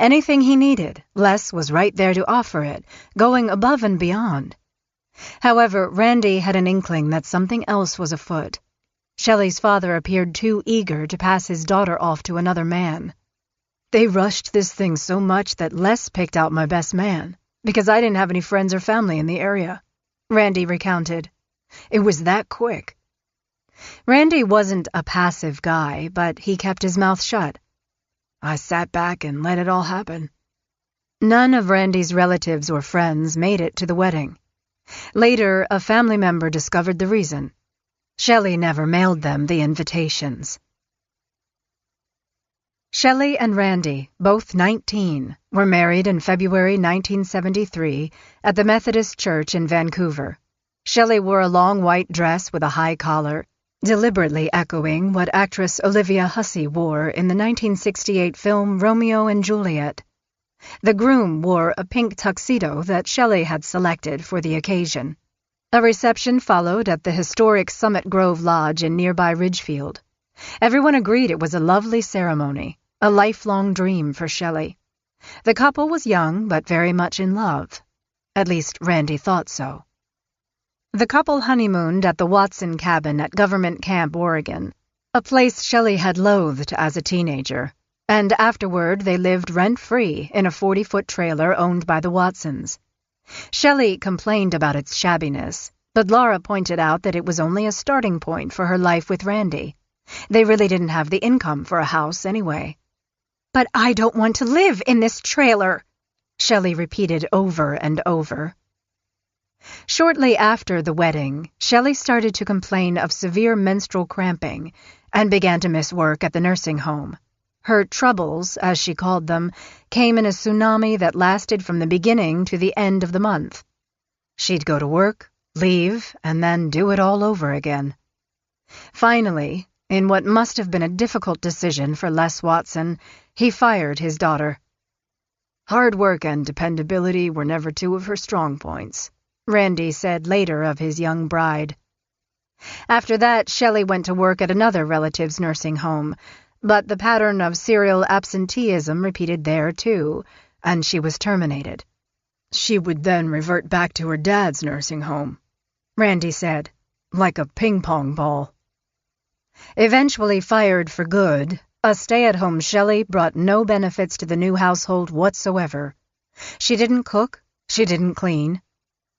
Anything he needed, Les was right there to offer it, going above and beyond. However, Randy had an inkling that something else was afoot. Shelley's father appeared too eager to pass his daughter off to another man. "They rushed this thing so much that Les picked out my best man, because I didn't have any friends or family in the area," Randy recounted. "It was that quick." Randy wasn't a passive guy, but he kept his mouth shut. "I sat back and let it all happen." None of Randy's relatives or friends made it to the wedding. Later, a family member discovered the reason. Shelley never mailed them the invitations. Shelley and Randy, both 19, were married in February 1973 at the Methodist Church in Vancouver. Shelley wore a long white dress with a high collar, deliberately echoing what actress Olivia Hussey wore in the 1968 film Romeo and Juliet. The groom wore a pink tuxedo that Shelley had selected for the occasion. A reception followed at the historic Summit Grove Lodge in nearby Ridgefield. Everyone agreed it was a lovely ceremony, a lifelong dream for Shelley. The couple was young but very much in love. At least Randy thought so. The couple honeymooned at the Watson cabin at Government Camp, Oregon, a place Shelley had loathed as a teenager, and afterward they lived rent-free in a 40-foot trailer owned by the Watsons. Shelley complained about its shabbiness, but Laura pointed out that it was only a starting point for her life with Randy. They really didn't have the income for a house anyway. "But I don't want to live in this trailer," Shelley repeated over and over. Shortly after the wedding, Shelley started to complain of severe menstrual cramping and began to miss work at the nursing home. Her troubles, as she called them, came in a tsunami that lasted from the beginning to the end of the month. She'd go to work, leave, and then do it all over again. Finally, in what must have been a difficult decision for Les Watson, he fired his daughter. "Hard work and dependability were never two of her strong points," Randy said later of his young bride. After that, Shelley went to work at another relative's nursing home, but the pattern of serial absenteeism repeated there, too, and she was terminated. "She would then revert back to her dad's nursing home," Randy said, "like a ping-pong ball." Eventually fired for good, a stay-at-home Shelley brought no benefits to the new household whatsoever. She didn't cook, she didn't clean.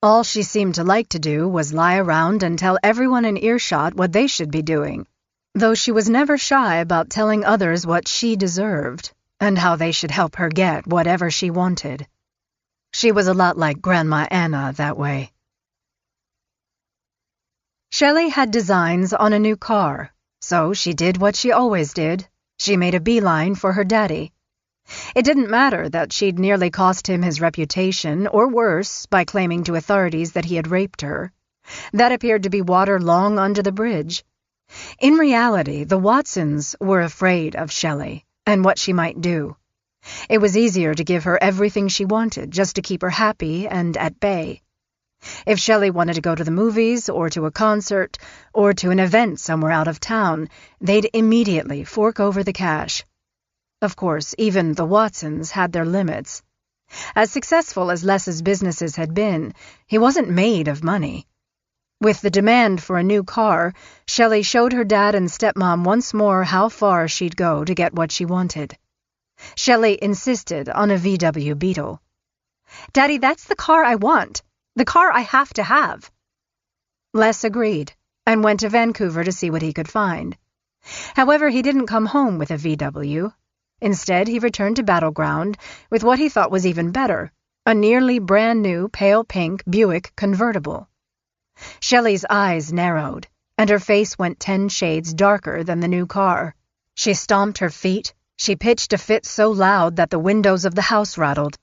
All she seemed to like to do was lie around and tell everyone in earshot what they should be doing, though she was never shy about telling others what she deserved and how they should help her get whatever she wanted. She was a lot like Grandma Anna that way. Shelley had designs on a new car, so she did what she always did. She made a beeline for her daddy. It didn't matter that she'd nearly cost him his reputation, or worse, by claiming to authorities that he had raped her. That appeared to be water long under the bridge. In reality, the Watsons were afraid of Shelley and what she might do. It was easier to give her everything she wanted just to keep her happy and at bay. If Shelley wanted to go to the movies, or to a concert, or to an event somewhere out of town, they'd immediately fork over the cash. Of course, even the Watsons had their limits. As successful as Les's businesses had been, he wasn't made of money. With the demand for a new car, Shelley showed her dad and stepmom once more how far she'd go to get what she wanted. Shelley insisted on a VW Beetle. "Daddy, that's the car I want. The car I have to have." Les agreed and went to Vancouver to see what he could find. However, he didn't come home with a VW. Instead, he returned to Battleground with what he thought was even better, a nearly brand-new pale pink Buick convertible. Shelley's eyes narrowed, and her face went 10 shades darker than the new car. She stomped her feet. She pitched a fit so loud that the windows of the house rattled.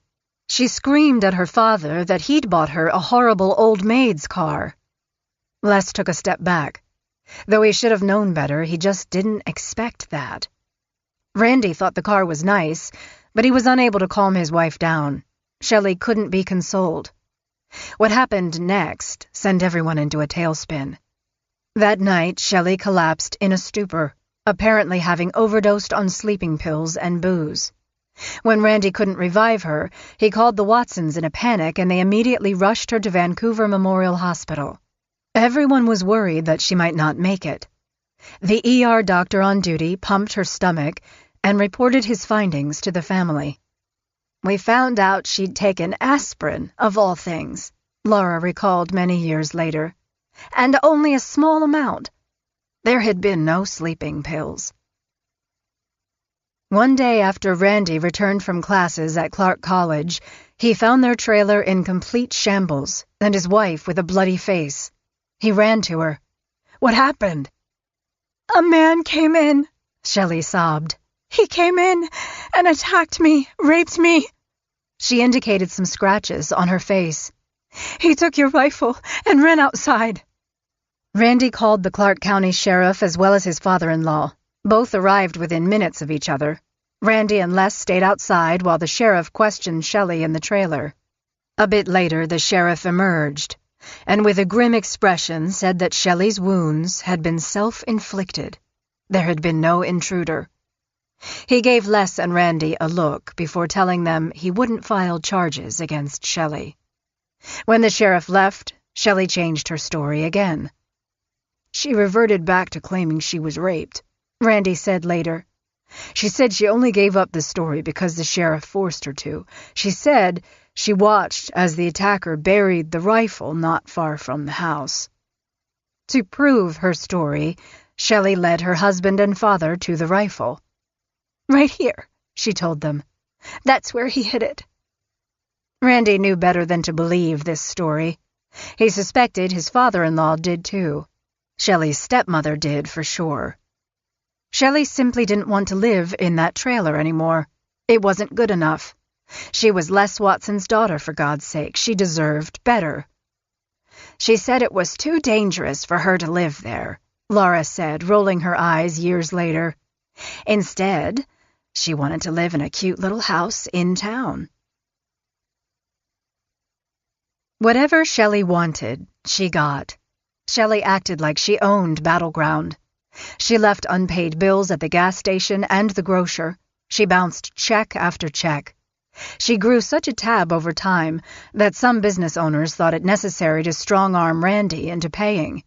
She screamed at her father that he'd bought her a horrible old maid's car. Les took a step back. Though he should have known better, he just didn't expect that. Randy thought the car was nice, but he was unable to calm his wife down. Shelley couldn't be consoled. What happened next sent everyone into a tailspin. That night, Shelley collapsed in a stupor, apparently having overdosed on sleeping pills and booze. When Randy couldn't revive her, he called the Watsons in a panic, and they immediately rushed her to Vancouver Memorial Hospital. Everyone was worried that she might not make it. The ER doctor on duty pumped her stomach and reported his findings to the family. "We found out she'd taken aspirin, of all things," Laura recalled many years later, "and only a small amount. There had been no sleeping pills." One day after Randy returned from classes at Clark College, he found their trailer in complete shambles and his wife with a bloody face. He ran to her. "What happened?" "A man came in," Shelley sobbed. "He came in and attacked me, raped me." She indicated some scratches on her face. "He took your rifle and ran outside." Randy called the Clark County Sheriff as well as his father-in-law. Both arrived within minutes of each other. Randy and Les stayed outside while the sheriff questioned Shelley in the trailer. A bit later, the sheriff emerged, and with a grim expression said that Shelley's wounds had been self-inflicted. There had been no intruder. He gave Les and Randy a look before telling them he wouldn't file charges against Shelley. When the sheriff left, Shelley changed her story again. "She reverted back to claiming she was raped," Randy said later. "She said she only gave up the story because the sheriff forced her to. She said she watched as the attacker buried the rifle not far from the house." To prove her story, Shelley led her husband and father to the rifle. "Right here," she told them. "That's where he hid it." Randy knew better than to believe this story. He suspected his father-in-law did too. Shelley's stepmother did for sure. Shelley simply didn't want to live in that trailer anymore. It wasn't good enough. She was Les Watson's daughter, for God's sake. She deserved better. She said it was too dangerous for her to live there, Laura said, rolling her eyes years later. Instead, she wanted to live in a cute little house in town. Whatever Shelley wanted, she got. Shelley acted like she owned Battleground. She left unpaid bills at the gas station and the grocer. She bounced check after check. She grew such a tab over time that some business owners thought it necessary to strong-arm Randy into paying.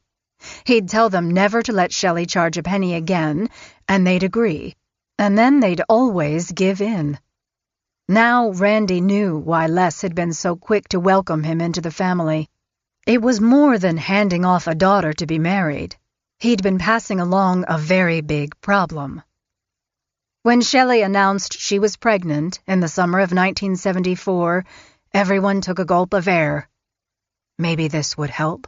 He'd tell them never to let Shelley charge a penny again, and they'd agree. And then they'd always give in. Now Randy knew why Les had been so quick to welcome him into the family. It was more than handing off a daughter to be married. He'd been passing along a very big problem. When Shelley announced she was pregnant in the summer of 1974, everyone took a gulp of air. Maybe this would help.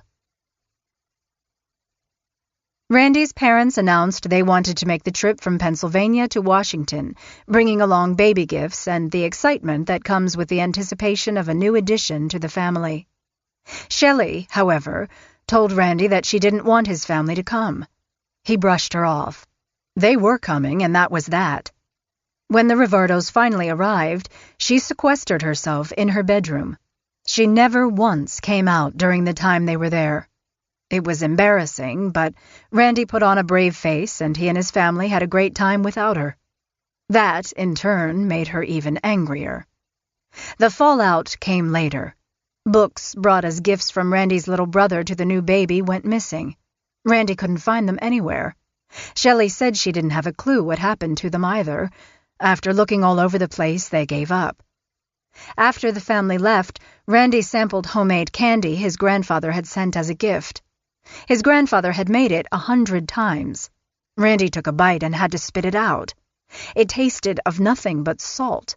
Randy's parents announced they wanted to make the trip from Pennsylvania to Washington, bringing along baby gifts and the excitement that comes with the anticipation of a new addition to the family. Shelley, however, told Randy that she didn't want his family to come. He brushed her off. They were coming, and that was that. When the Rivardos finally arrived, she sequestered herself in her bedroom. She never once came out during the time they were there. It was embarrassing, but Randy put on a brave face, and he and his family had a great time without her. That, in turn, made her even angrier. The fallout came later. Books brought as gifts from Randy's little brother to the new baby went missing. Randy couldn't find them anywhere. Shelley said she didn't have a clue what happened to them either. After looking all over the place, they gave up. After the family left, Randy sampled homemade candy his grandfather had sent as a gift. His grandfather had made it 100 times. Randy took a bite and had to spit it out. It tasted of nothing but salt.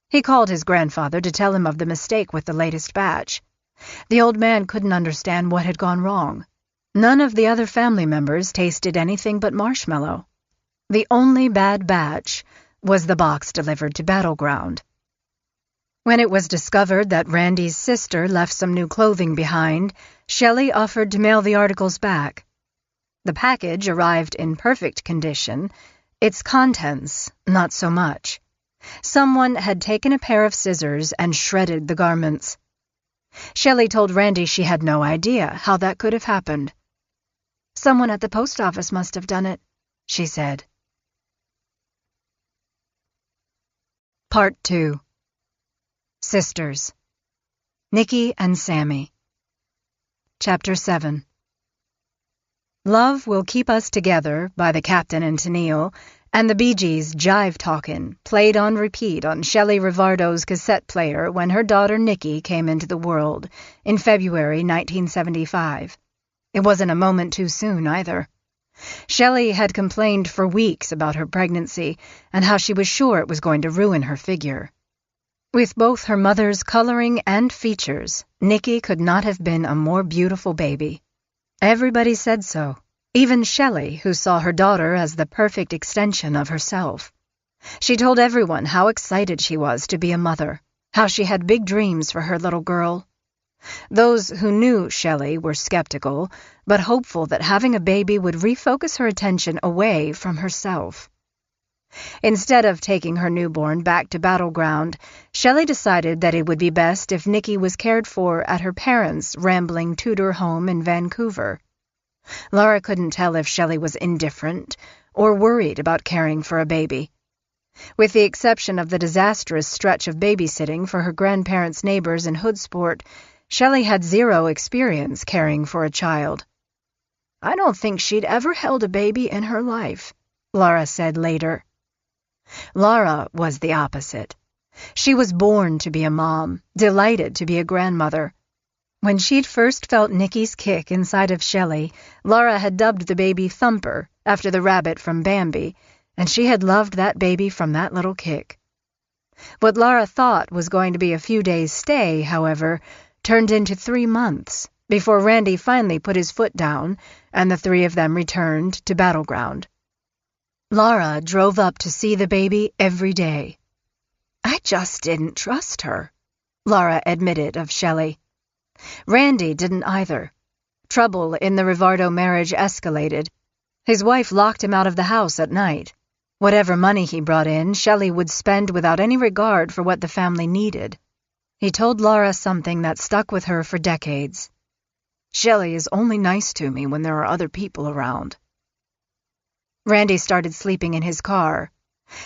He called his grandfather to tell him of the mistake with the latest batch. The old man couldn't understand what had gone wrong. None of the other family members tasted anything but marshmallow. The only bad batch was the box delivered to Battleground. When it was discovered that Randy's sister left some new clothing behind, Shelley offered to mail the articles back. The package arrived in perfect condition, its contents not so much. Someone had taken a pair of scissors and shredded the garments. Shelley told Randy she had no idea how that could have happened. "Someone at the post office must have done it," she said. Part 2. Sisters. Nikki and Sammy. Chapter 7. Love Will Keep Us Together by the Captain and Tennille, and the Bee Gees' Jive Talkin' played on repeat on Shelley Rivardo's cassette player when her daughter Nikki came into the world in February 1975. It wasn't a moment too soon, either. Shelley had complained for weeks about her pregnancy and how she was sure it was going to ruin her figure. With both her mother's coloring and features, Nikki could not have been a more beautiful baby. Everybody said so, even Shelley, who saw her daughter as the perfect extension of herself. She told everyone how excited she was to be a mother, how she had big dreams for her little girl. Those who knew Shelley were skeptical, but hopeful that having a baby would refocus her attention away from herself. Instead of taking her newborn back to Battleground, Shelley decided that it would be best if Nikki was cared for at her parents' rambling Tudor home in Vancouver. Laura couldn't tell if Shelley was indifferent or worried about caring for a baby. With the exception of the disastrous stretch of babysitting for her grandparents' neighbors in Hoodsport, Shelley had zero experience caring for a child. "I don't think she'd ever held a baby in her life," Laura said later. Laura was the opposite. She was born to be a mom, delighted to be a grandmother. When she'd first felt Nikki's kick inside of Shelley, Laura had dubbed the baby Thumper, after the rabbit from Bambi, and she had loved that baby from that little kick. What Laura thought was going to be a few days' stay, however, turned into 3 months before Randy finally put his foot down and the three of them returned to Battleground. Laura drove up to see the baby every day. "I just didn't trust her," Laura admitted of Shelley. Randy didn't either. Trouble in the Rivardo marriage escalated. His wife locked him out of the house at night. Whatever money he brought in, Shelley would spend without any regard for what the family needed. He told Laura something that stuck with her for decades. "Shelley is only nice to me when there are other people around." Randy started sleeping in his car,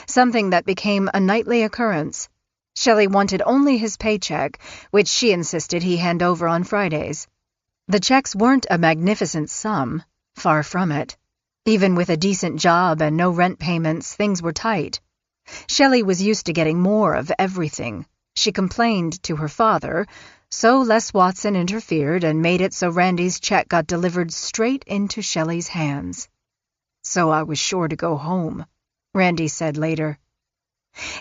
something that became a nightly occurrence. Shelley wanted only his paycheck, which she insisted he hand over on Fridays. The checks weren't a magnificent sum, far from it. Even with a decent job and no rent payments, things were tight. Shelley was used to getting more of everything. She complained to her father, so Les Watson interfered and made it so Randy's check got delivered straight into Shelley's hands. "So I was sure to go home," Randy said later.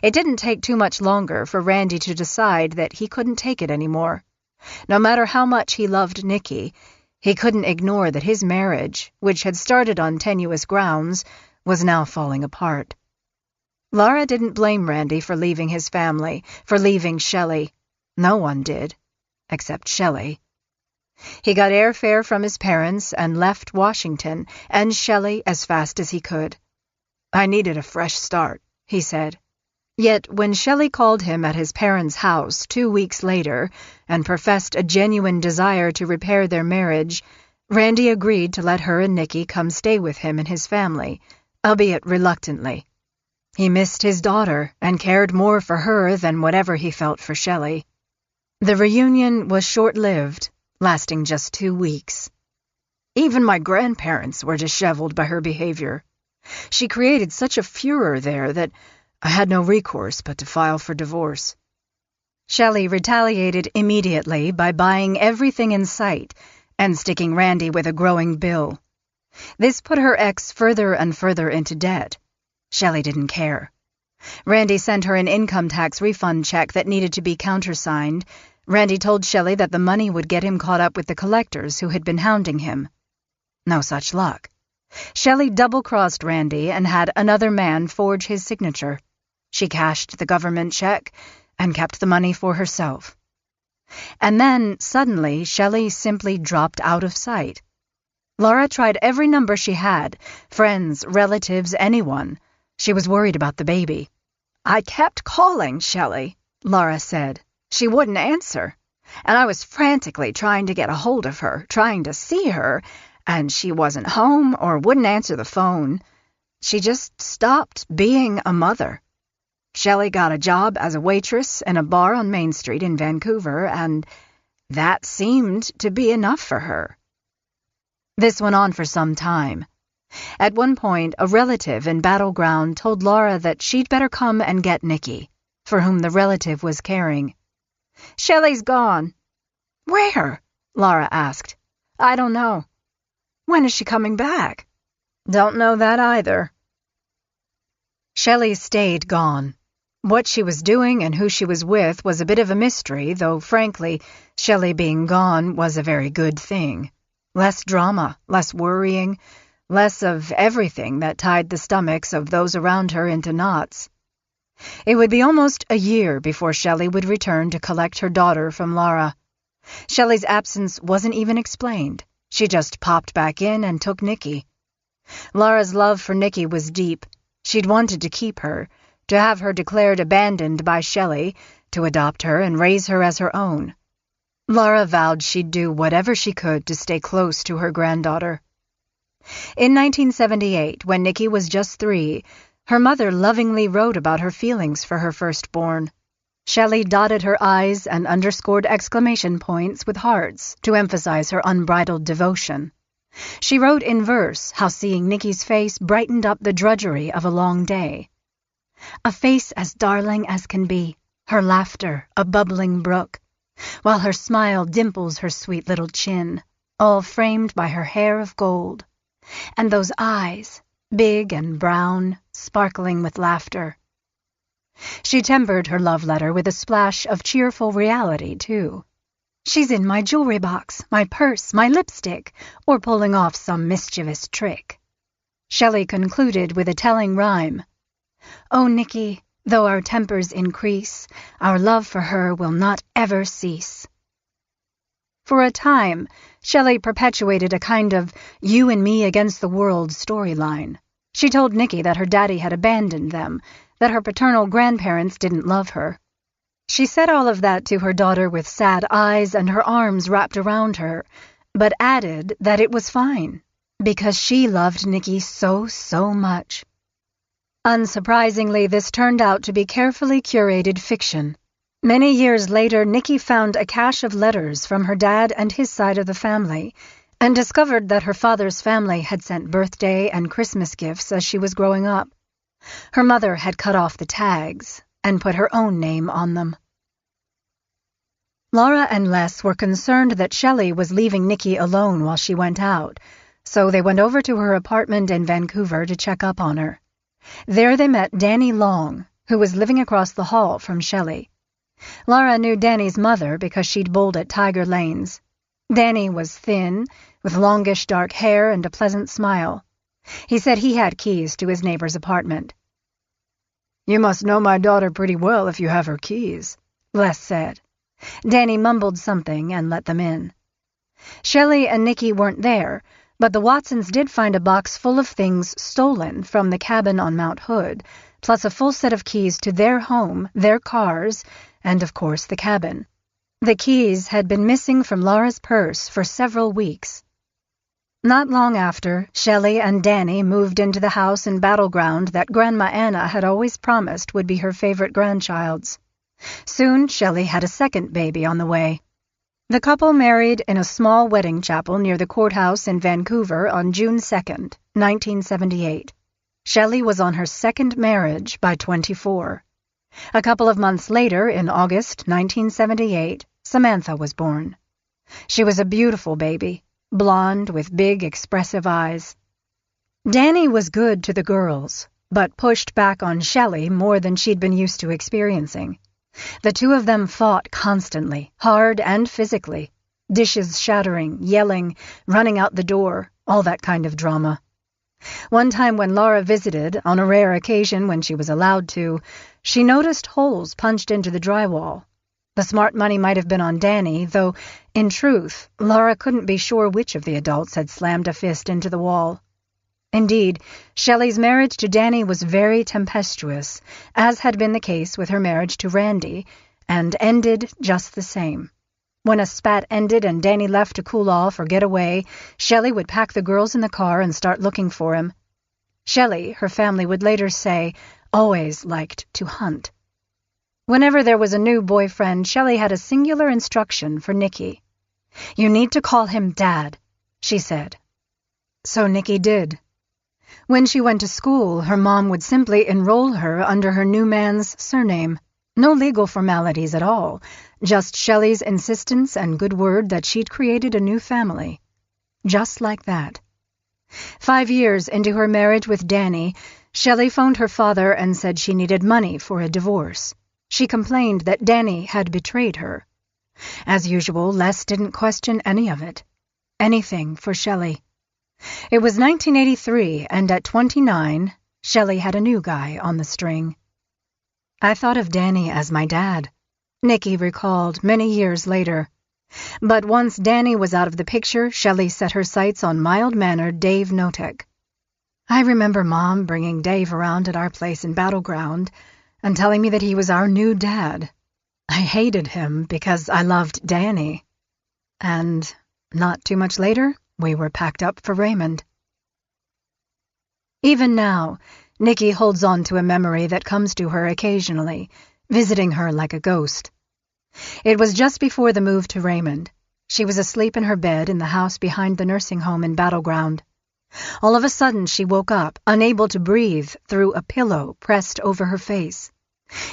It didn't take too much longer for Randy to decide that he couldn't take it anymore. No matter how much he loved Nikki, he couldn't ignore that his marriage, which had started on tenuous grounds, was now falling apart. Laura didn't blame Randy for leaving his family, for leaving Shelley. No one did, except Shelley. He got airfare from his parents and left Washington and Shelley as fast as he could. "I needed a fresh start," he said. Yet when Shelley called him at his parents' house 2 weeks later and professed a genuine desire to repair their marriage, Randy agreed to let her and Nikki come stay with him and his family, albeit reluctantly. He missed his daughter and cared more for her than whatever he felt for Shelley. The reunion was short-lived, lasting just 2 weeks. Even my grandparents were disheveled by her behavior. She created such a furor there that I had no recourse but to file for divorce. Shelley retaliated immediately by buying everything in sight and sticking Randy with a growing bill. This put her ex further and further into debt. Shelley didn't care. Randy sent her an income tax refund check that needed to be countersigned. Randy told Shelley that the money would get him caught up with the collectors who had been hounding him. No such luck. Shelley double-crossed Randy and had another man forge his signature. She cashed the government check and kept the money for herself. And then, suddenly, Shelley simply dropped out of sight. Laura tried every number she had, friends, relatives, anyone. She was worried about the baby. "I kept calling Shelley," Laura said. "She wouldn't answer, and I was frantically trying to get a hold of her, trying to see her, and she wasn't home or wouldn't answer the phone. She just stopped being a mother. Shelley got a job as a waitress in a bar on Main Street in Vancouver, and that seemed to be enough for her." This went on for some time. At one point, a relative in Battleground told Laura that she'd better come and get Nikki, for whom the relative was caring. "Shelley's gone." "Where?" Laura asked. "I don't know." "When is she coming back?" "Don't know that either." Shelley stayed gone. What she was doing and who she was with was a bit of a mystery, though, frankly, Shelley being gone was a very good thing. Less drama, less worrying, less of everything that tied the stomachs of those around her into knots. It would be almost a year before Shelley would return to collect her daughter from Laura. Shelley's absence wasn't even explained. She just popped back in and took Nikki. Laura's love for Nikki was deep. She'd wanted to keep her, to have her declared abandoned by Shelley, to adopt her and raise her as her own. Laura vowed she'd do whatever she could to stay close to her granddaughter. In 1978, when Nikki was just 3, her mother lovingly wrote about her feelings for her firstborn. Shelley dotted her I's and underscored exclamation points with hearts to emphasize her unbridled devotion. She wrote in verse how seeing Nikki's face brightened up the drudgery of a long day. "A face as darling as can be, her laughter a bubbling brook, while her smile dimples her sweet little chin, all framed by her hair of gold. And those eyes, big and brown, sparkling with laughter. She tempered her love letter with a splash of cheerful reality, too. She's in my jewelry box, my purse, my lipstick, or pulling off some mischievous trick. Shelley concluded with a telling rhyme. Oh, Nicky, though our tempers increase, our love for her will not ever cease. For a time, Shelley perpetuated a kind of you and me against the world storyline. She told Nicky that her daddy had abandoned them, that her paternal grandparents didn't love her. She said all of that to her daughter with sad eyes and her arms wrapped around her, but added that it was fine, because she loved Nicky so much. Unsurprisingly, this turned out to be carefully curated fiction. Many years later, Nicky found a cache of letters from her dad and his side of the family, and discovered that her father's family had sent birthday and Christmas gifts as she was growing up. Her mother had cut off the tags and put her own name on them. Laura and Les were concerned that Shelley was leaving Nicky alone while she went out, so they went over to her apartment in Vancouver to check up on her. There they met Danny Long, who was living across the hall from Shelley. Laura knew Danny's mother because she'd bowled at Tiger Lanes. Danny was thin, with longish dark hair and a pleasant smile. He said he had keys to his neighbor's apartment. "You must know my daughter pretty well if you have her keys," Les said. Danny mumbled something and let them in. Shelley and Nicky weren't there, but the Watsons did find a box full of things stolen from the cabin on Mount Hood, plus a full set of keys to their home, their cars, and, of course, the cabin. The keys had been missing from Laura's purse for several weeks. Not long after, Shelley and Danny moved into the house in Battleground that Grandma Anna had always promised would be her favorite grandchild's. Soon, Shelley had a second baby on the way. The couple married in a small wedding chapel near the courthouse in Vancouver on June 2nd, 1978. Shelley was on her second marriage by 24. A couple of months later, in August 1978, Samantha was born. She was a beautiful baby, blonde with big, expressive eyes. Danny was good to the girls, but pushed back on Shelley more than she'd been used to experiencing. The two of them fought constantly, hard and physically. Dishes shattering, yelling, running out the door, all that kind of drama. One time when Laura visited, on a rare occasion when she was allowed to, she noticed holes punched into the drywall. The smart money might have been on Danny, though, in truth, Laura couldn't be sure which of the adults had slammed a fist into the wall. Indeed, Shelley's marriage to Danny was very tempestuous, as had been the case with her marriage to Randy, and ended just the same. When a spat ended and Danny left to cool off or get away, Shelley would pack the girls in the car and start looking for him. Shelley, her family would later say, always liked to hunt. Whenever there was a new boyfriend, Shelley had a singular instruction for Nicky. "You need to call him Dad," she said. So Nicky did. When she went to school, her mom would simply enroll her under her new man's surname. No legal formalities at all, just Shelley's insistence and good word that she'd created a new family. Just like that. 5 years into her marriage with Danny, Shelley phoned her father and said she needed money for a divorce. She complained that Danny had betrayed her. As usual, Les didn't question any of it. Anything for Shelley. It was 1983, and at 29, Shelley had a new guy on the string. "I thought of Danny as my dad," Nicky recalled many years later. But once Danny was out of the picture, Shelley set her sights on mild-mannered Dave Notek. "I remember Mom bringing Dave around at our place in Battleground and telling me that he was our new dad. I hated him because I loved Danny. And not too much later, we were packed up for Raymond." Even now, Nicky holds on to a memory that comes to her occasionally, visiting her like a ghost. It was just before the move to Raymond. She was asleep in her bed in the house behind the nursing home in Battleground. All of a sudden, she woke up, unable to breathe, through a pillow pressed over her face.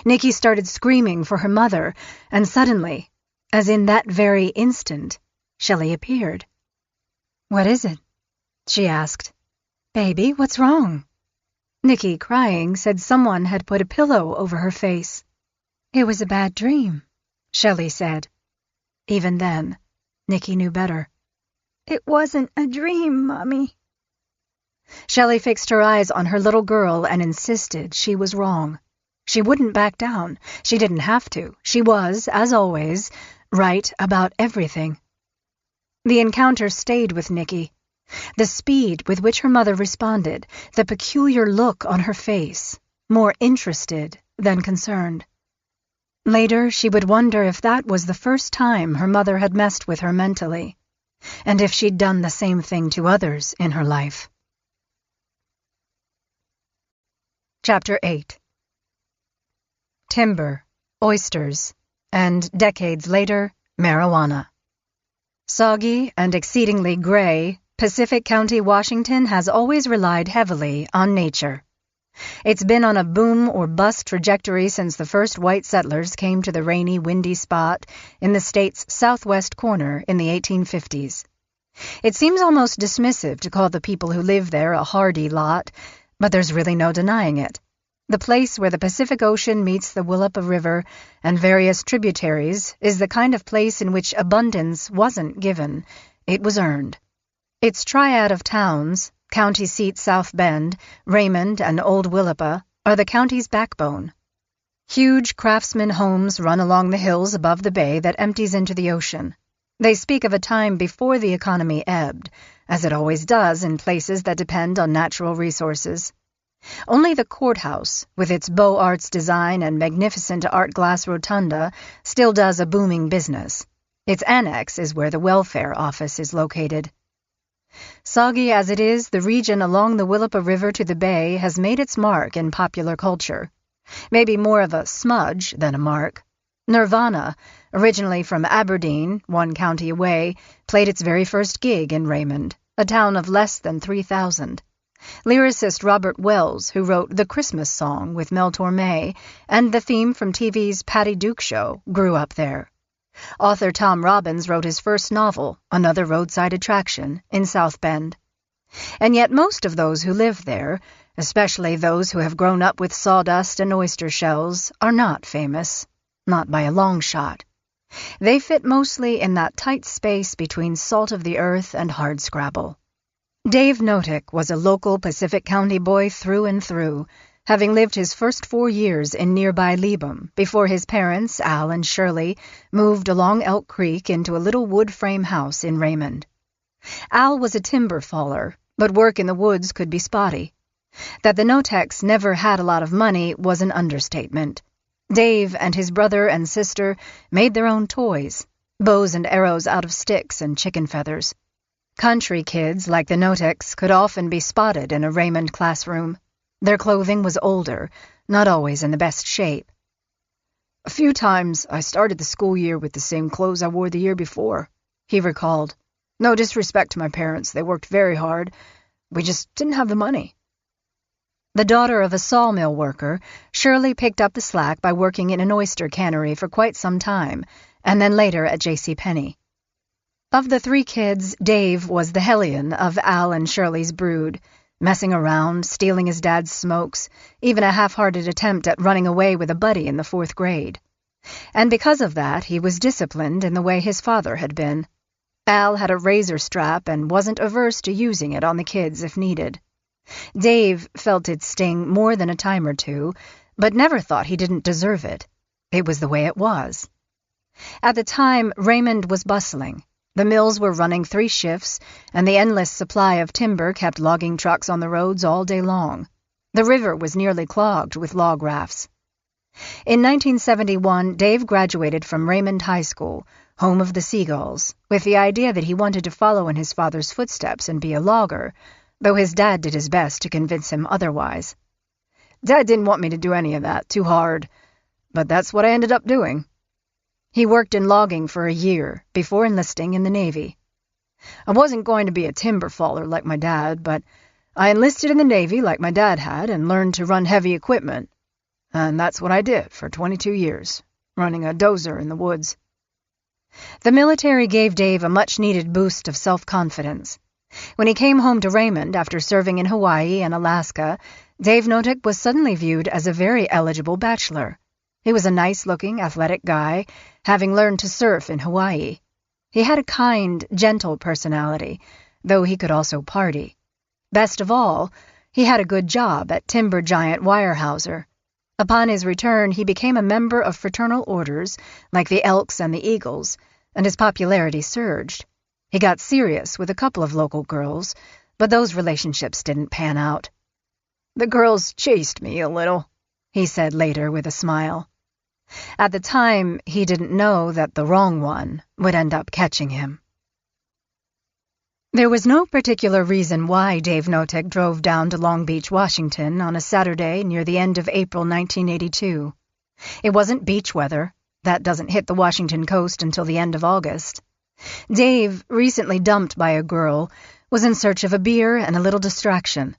Nicky started screaming for her mother, and suddenly, as in that very instant, Shelley appeared. "What is it?" she asked. "Baby, what's wrong?" Nicky, crying, said someone had put a pillow over her face. It was a bad dream, Shelley said. Even then, Nicky knew better. It wasn't a dream, Mommy. Shelley fixed her eyes on her little girl and insisted she was wrong. She wouldn't back down. She didn't have to. She was, as always, right about everything. The encounter stayed with Nicky. The speed with which her mother responded, the peculiar look on her face, more interested than concerned. Later, she would wonder if that was the first time her mother had messed with her mentally, and if she'd done the same thing to others in her life. Chapter 8. Timber, oysters, and, decades later, marijuana. Soggy and exceedingly gray, Pacific County, Washington has always relied heavily on nature. It's been on a boom-or-bust trajectory since the first white settlers came to the rainy, windy spot in the state's southwest corner in the 1850s. It seems almost dismissive to call the people who live there a hardy lot, but there's really no denying it. The place where the Pacific Ocean meets the Willapa River and various tributaries is the kind of place in which abundance wasn't given, it was earned. Its triad of towns, county seat South Bend, Raymond, and Old Willapa, are the county's backbone. Huge craftsman homes run along the hills above the bay that empties into the ocean. They speak of a time before the economy ebbed, as it always does in places that depend on natural resources. Only the courthouse, with its Beaux Arts design and magnificent art glass rotunda, still does a booming business. Its annex is where the welfare office is located. Soggy as it is, the region along the Willapa River to the bay has made its mark in popular culture. Maybe more of a smudge than a mark. Nirvana, originally from Aberdeen, one county away, played its very first gig in Raymond, a town of less than 3,000. Lyricist Robert Wells, who wrote The Christmas Song with Mel Torme and the theme from TV's Patty Duke Show, grew up there. Author Tom Robbins wrote his first novel, Another Roadside Attraction, in South Bend. And yet most of those who live there, especially those who have grown up with sawdust and oyster shells, are not famous, not by a long shot. They fit mostly in that tight space between salt of the earth and hardscrabble. Dave Notick was a local Pacific County boy through and through, having lived his first 4 years in nearby Lebum before his parents, Al and Shirley, moved along Elk Creek into a little wood frame house in Raymond. Al was a timber faller, but work in the woods could be spotty. That the Notecks never had a lot of money was an understatement. Dave and his brother and sister made their own toys, bows and arrows out of sticks and chicken feathers. Country kids like the Notecks could often be spotted in a Raymond classroom. Their clothing was older, not always in the best shape. "A few times I started the school year with the same clothes I wore the year before," he recalled. "No disrespect to my parents, they worked very hard. We just didn't have the money." The daughter of a sawmill worker, Shirley picked up the slack by working in an oyster cannery for quite some time, and then later at J.C. Penney. Of the 3 kids, Dave was the hellion of Al and Shirley's brood, messing around, stealing his dad's smokes, even a half-hearted attempt at running away with a buddy in the 4th grade. And because of that, he was disciplined in the way his father had been. Al had a razor strap and wasn't averse to using it on the kids if needed. Dave felt its sting more than a time or two, but never thought he didn't deserve it. It was the way it was. At the time, Raymond was bustling. The mills were running 3 shifts, and the endless supply of timber kept logging trucks on the roads all day long. The river was nearly clogged with log rafts. In 1971, Dave graduated from Raymond High School, home of the Seagulls, with the idea that he wanted to follow in his father's footsteps and be a logger, though his dad did his best to convince him otherwise. "Dad didn't want me to do any of that, too hard, but that's what I ended up doing." He worked in logging for a year before enlisting in the Navy. "I wasn't going to be a timber faller like my dad, but I enlisted in the Navy like my dad had and learned to run heavy equipment. And that's what I did for 22 years, running a dozer in the woods." The military gave Dave a much-needed boost of self-confidence. When he came home to Raymond after serving in Hawaii and Alaska, Dave Notick was suddenly viewed as a very eligible bachelor. He was a nice-looking, athletic guy, having learned to surf in Hawaii. He had a kind, gentle personality, though he could also party. Best of all, he had a good job at timber giant Weyerhaeuser. Upon his return, he became a member of fraternal orders, like the Elks and the Eagles, and his popularity surged. He got serious with a couple of local girls, but those relationships didn't pan out. "The girls chased me a little," he said later with a smile. At the time, he didn't know that the wrong one would end up catching him. There was no particular reason why Dave Notick drove down to Long Beach, Washington on a Saturday near the end of April 1982. It wasn't beach weather. That doesn't hit the Washington coast until the end of August. Dave, recently dumped by a girl, was in search of a beer and a little distraction.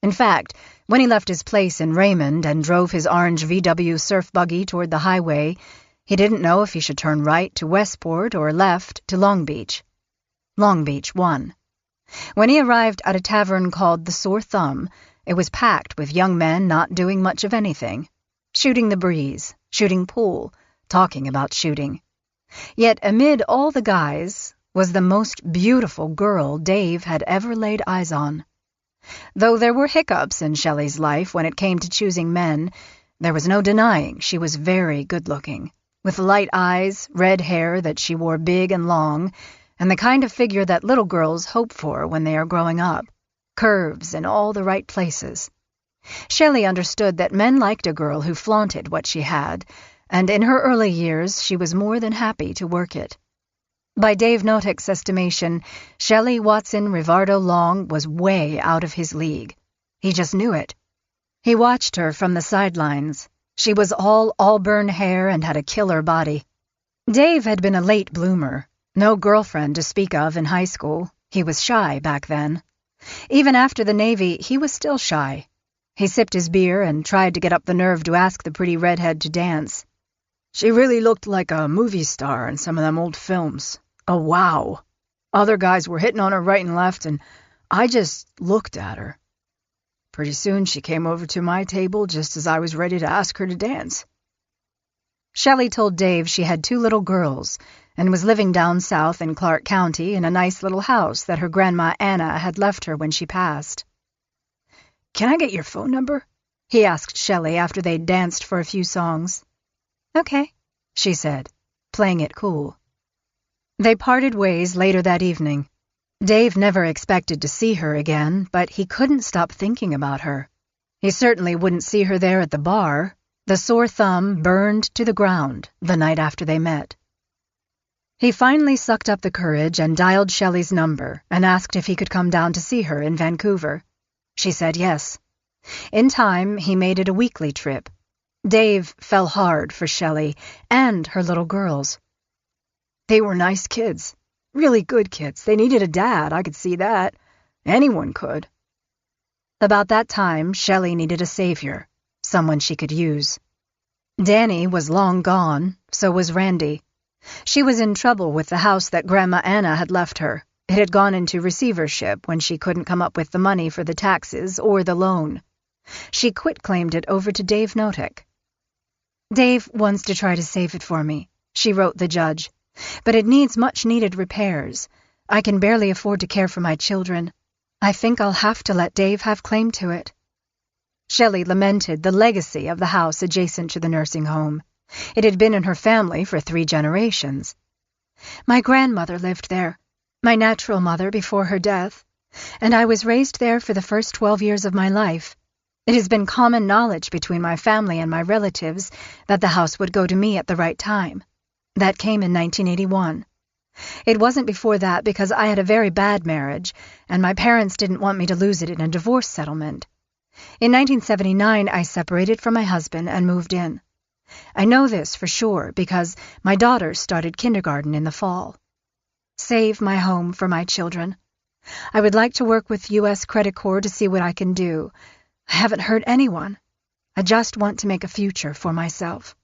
In fact, when he left his place in Raymond and drove his orange VW surf buggy toward the highway, he didn't know if he should turn right to Westport or left to Long Beach. Long Beach won. When he arrived at a tavern called the Sore Thumb, it was packed with young men not doing much of anything. Shooting the breeze, shooting pool, talking about shooting. Yet amid all the guys was the most beautiful girl Dave had ever laid eyes on. Though there were hiccups in Shelley's life when it came to choosing men, there was no denying she was very good-looking, with light eyes, red hair that she wore big and long, and the kind of figure that little girls hope for when they are growing up, curves in all the right places. Shelley understood that men liked a girl who flaunted what she had, and in her early years she was more than happy to work it. By Dave Notick's estimation, Shelley Watson Rivardo Long was way out of his league. He just knew it. He watched her from the sidelines. She was all auburn hair and had a killer body. Dave had been a late bloomer. No girlfriend to speak of in high school. He was shy back then. Even after the Navy, he was still shy. He sipped his beer and tried to get up the nerve to ask the pretty redhead to dance. "She really looked like a movie star in some of them old films. Oh, wow. Other guys were hitting on her right and left, and I just looked at her. Pretty soon she came over to my table just as I was ready to ask her to dance." Shelley told Dave she had 2 little girls and was living down south in Clark County in a nice little house that her grandma Anna had left her when she passed. "Can I get your phone number?" he asked Shelley after they'd danced for a few songs. "Okay," she said, playing it cool. They parted ways later that evening. Dave never expected to see her again, but he couldn't stop thinking about her. He certainly wouldn't see her there at the bar. The Sore Thumb burned to the ground the night after they met. He finally sucked up the courage and dialed Shelley's number and asked if he could come down to see her in Vancouver. She said yes. In time, he made it a weekly trip. Dave fell hard for Shelley and her little girls. They were nice kids. Really good kids. They needed a dad, I could see that. Anyone could. About that time, Shelley needed a savior, someone she could use. Danny was long gone, so was Randy. She was in trouble with the house that Grandma Anna had left her. It had gone into receivership when she couldn't come up with the money for the taxes or the loan. She quit-claimed it over to Dave Notick. "Dave wants to try to save it for me," she wrote the judge. "But it needs much-needed repairs. I can barely afford to care for my children. I think I'll have to let Dave have claim to it." Shelley lamented the legacy of the house adjacent to the nursing home. It had been in her family for 3 generations. "My grandmother lived there, my natural mother before her death, and I was raised there for the first 12 years of my life. It has been common knowledge between my family and my relatives that the house would go to me at the right time. That came in 1981. It wasn't before that because I had a very bad marriage, and my parents didn't want me to lose it in a divorce settlement. In 1979, I separated from my husband and moved in. I know this for sure because my daughters started kindergarten in the fall. Save my home for my children. I would like to work with U.S. Credit Corps to see what I can do. I haven't hurt anyone. I just want to make a future for myself."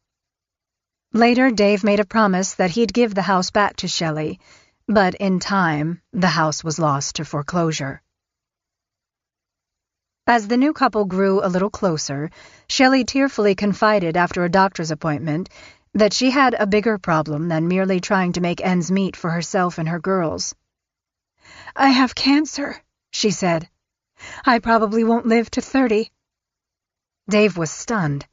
Later, Dave made a promise that he'd give the house back to Shelley, but in time, the house was lost to foreclosure. As the new couple grew a little closer, Shelley tearfully confided after a doctor's appointment that she had a bigger problem than merely trying to make ends meet for herself and her girls. "I have cancer," she said. "I probably won't live to 30. Dave was stunned.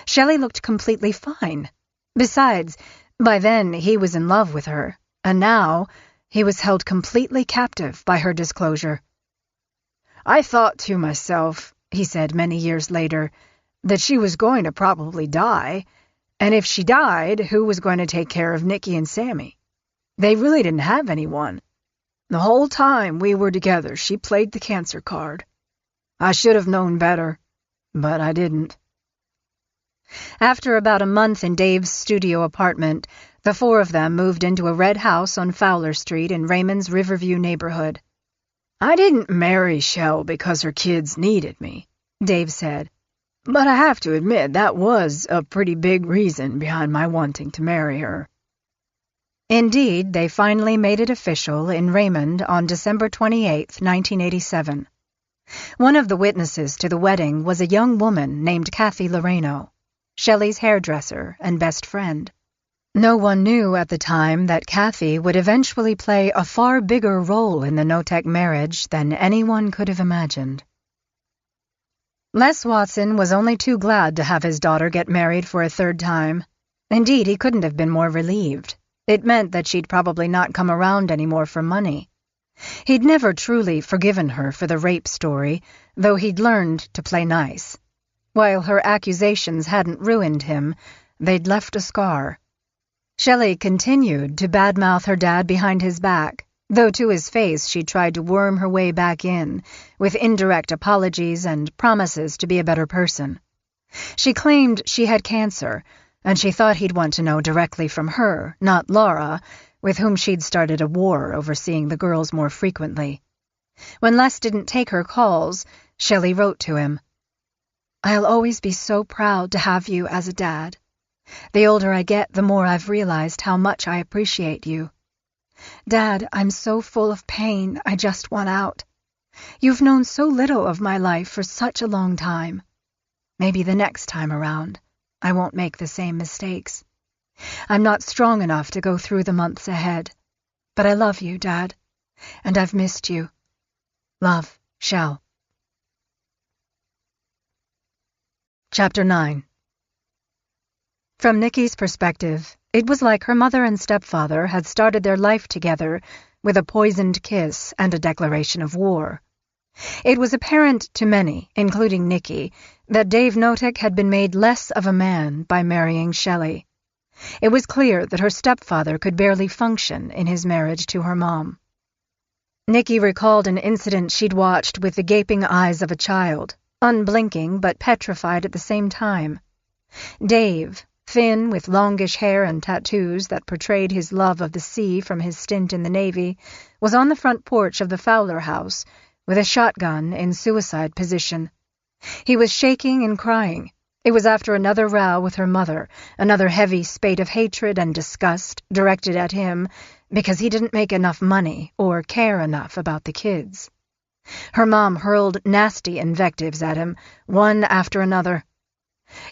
Shelley looked completely fine. Besides, by then he was in love with her, and now he was held completely captive by her disclosure. "I thought to myself," he said many years later, "that she was going to probably die, and if she died, who was going to take care of Nicky and Sammy? They really didn't have anyone. The whole time we were together, she played the cancer card. I should have known better, but I didn't." After about a month in Dave's studio apartment, the four of them moved into a red house on Fowler Street in Raymond's Riverview neighborhood. "I didn't marry Shell because her kids needed me," Dave said, "but I have to admit that was a pretty big reason behind my wanting to marry her." Indeed, they finally made it official in Raymond on December 28, 1987. One of the witnesses to the wedding was a young woman named Kathy Loreno, Shelley's hairdresser and best friend. No one knew at the time that Kathy would eventually play a far bigger role in the Notek marriage than anyone could have imagined. Les Watson was only too glad to have his daughter get married for a third time. Indeed, he couldn't have been more relieved. It meant that she'd probably not come around anymore for money. He'd never truly forgiven her for the rape story, though he'd learned to play nice. While her accusations hadn't ruined him, they'd left a scar. Shelley continued to badmouth her dad behind his back, though to his face she tried to worm her way back in, with indirect apologies and promises to be a better person. She claimed she had cancer, and she thought he'd want to know directly from her, not Laura, with whom she'd started a war over seeing the girls more frequently. When Les didn't take her calls, Shelley wrote to him, "I'll always be so proud to have you as a dad. The older I get, the more I've realized how much I appreciate you. Dad, I'm so full of pain, I just want out. You've known so little of my life for such a long time. Maybe the next time around, I won't make the same mistakes. I'm not strong enough to go through the months ahead. But I love you, Dad, and I've missed you. Love, Shell." Chapter 9. From Nicky's perspective, it was like her mother and stepfather had started their life together with a poisoned kiss and a declaration of war. It was apparent to many, including Nicky, that Dave Notek had been made less of a man by marrying Shelley. It was clear that her stepfather could barely function in his marriage to her mom. Nicky recalled an incident she'd watched with the gaping eyes of a child, unblinking but petrified at the same time. Dave, thin with longish hair and tattoos that portrayed his love of the sea from his stint in the Navy, was on the front porch of the Fowler house with a shotgun in suicide position. He was shaking and crying. It was after another row with her mother, another heavy spate of hatred and disgust directed at him because he didn't make enough money or care enough about the kids. Her mom hurled nasty invectives at him, one after another.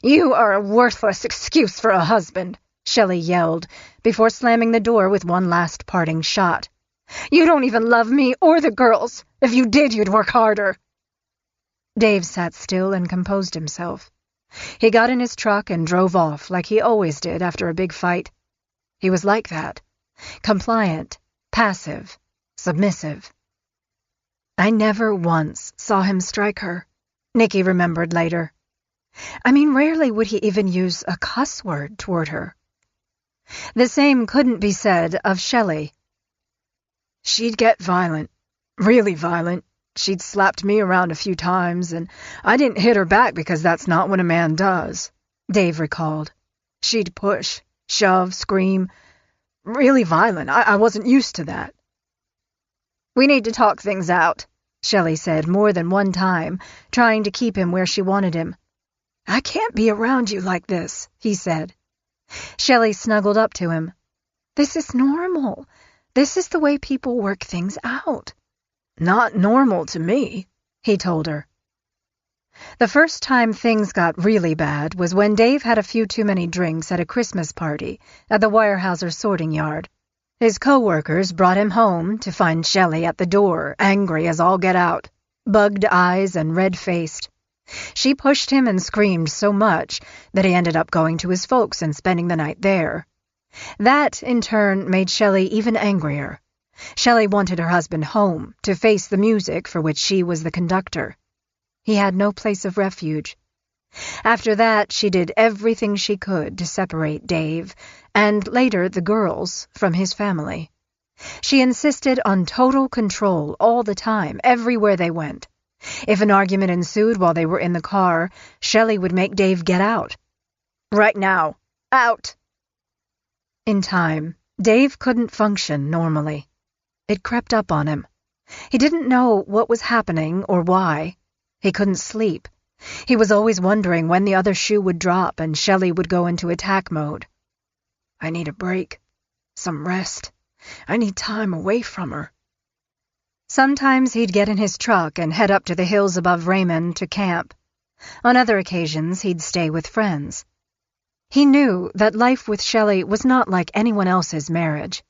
"You are a worthless excuse for a husband," Shelley yelled, before slamming the door with one last parting shot. "You don't even love me or the girls. If you did, you'd work harder." Dave sat still and composed himself. He got in his truck and drove off like he always did after a big fight. He was like that. Compliant, passive, submissive. "I never once saw him strike her," Nicky remembered later. I mean, rarely would he even use a cuss word toward her. The same couldn't be said of Shelley. "She'd get violent, really violent. She'd slapped me around a few times, and I didn't hit her back because that's not what a man does," Dave recalled. "She'd push, shove, scream. Really violent. I wasn't used to that." "We need to talk things out," Shelley said more than one time, trying to keep him where she wanted him. "I can't be around you like this," he said. Shelley snuggled up to him. "This is normal. This is the way people work things out." "Not normal to me," he told her. The first time things got really bad was when Dave had a few too many drinks at a Christmas party at the Weyerhaeuser sorting yard. His co-workers brought him home to find Shelley at the door, angry as all get out, bugged eyes and red-faced. She pushed him and screamed so much that he ended up going to his folks and spending the night there. That, in turn, made Shelley even angrier. Shelley wanted her husband home to face the music for which she was the conductor. He had no place of refuge. After that, she did everything she could to separate Dave, and later the girls, from his family. She insisted on total control all the time, everywhere they went. If an argument ensued while they were in the car, Shelley would make Dave get out. "Right now. Out!" In time, Dave couldn't function normally. It crept up on him. He didn't know what was happening or why. He couldn't sleep. He was always wondering when the other shoe would drop and Shelley would go into attack mode. "I need a break. Some rest. I need time away from her." Sometimes he'd get in his truck and head up to the hills above Raymond to camp. On other occasions, he'd stay with friends. He knew that life with Shelley was not like anyone else's marriage.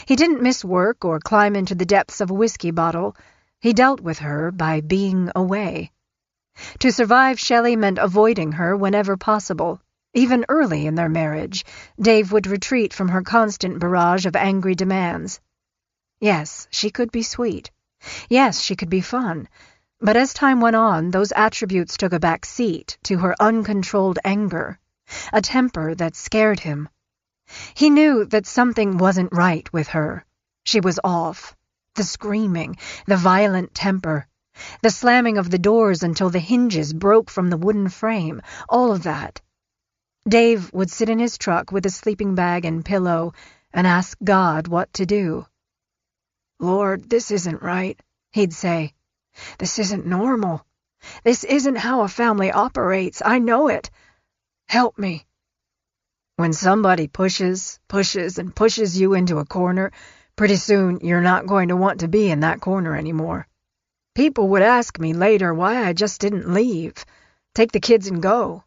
He didn't miss work or climb into the depths of a whiskey bottle. He dealt with her by being away. To survive Shelley meant avoiding her whenever possible. Even early in their marriage, Dave would retreat from her constant barrage of angry demands. Yes, she could be sweet. Yes, she could be fun. But as time went on, those attributes took a back seat to her uncontrolled anger, a temper that scared him. He knew that something wasn't right with her. She was off. The screaming, the violent temper, the slamming of the doors until the hinges broke from the wooden frame, all of that. Dave would sit in his truck with a sleeping bag and pillow and ask God what to do. "Lord, this isn't right," he'd say. "This isn't normal. This isn't how a family operates. I know it. Help me." When somebody pushes you into a corner, pretty soon you're not going to want to be in that corner anymore. People would ask me later why I just didn't leave, take the kids and go.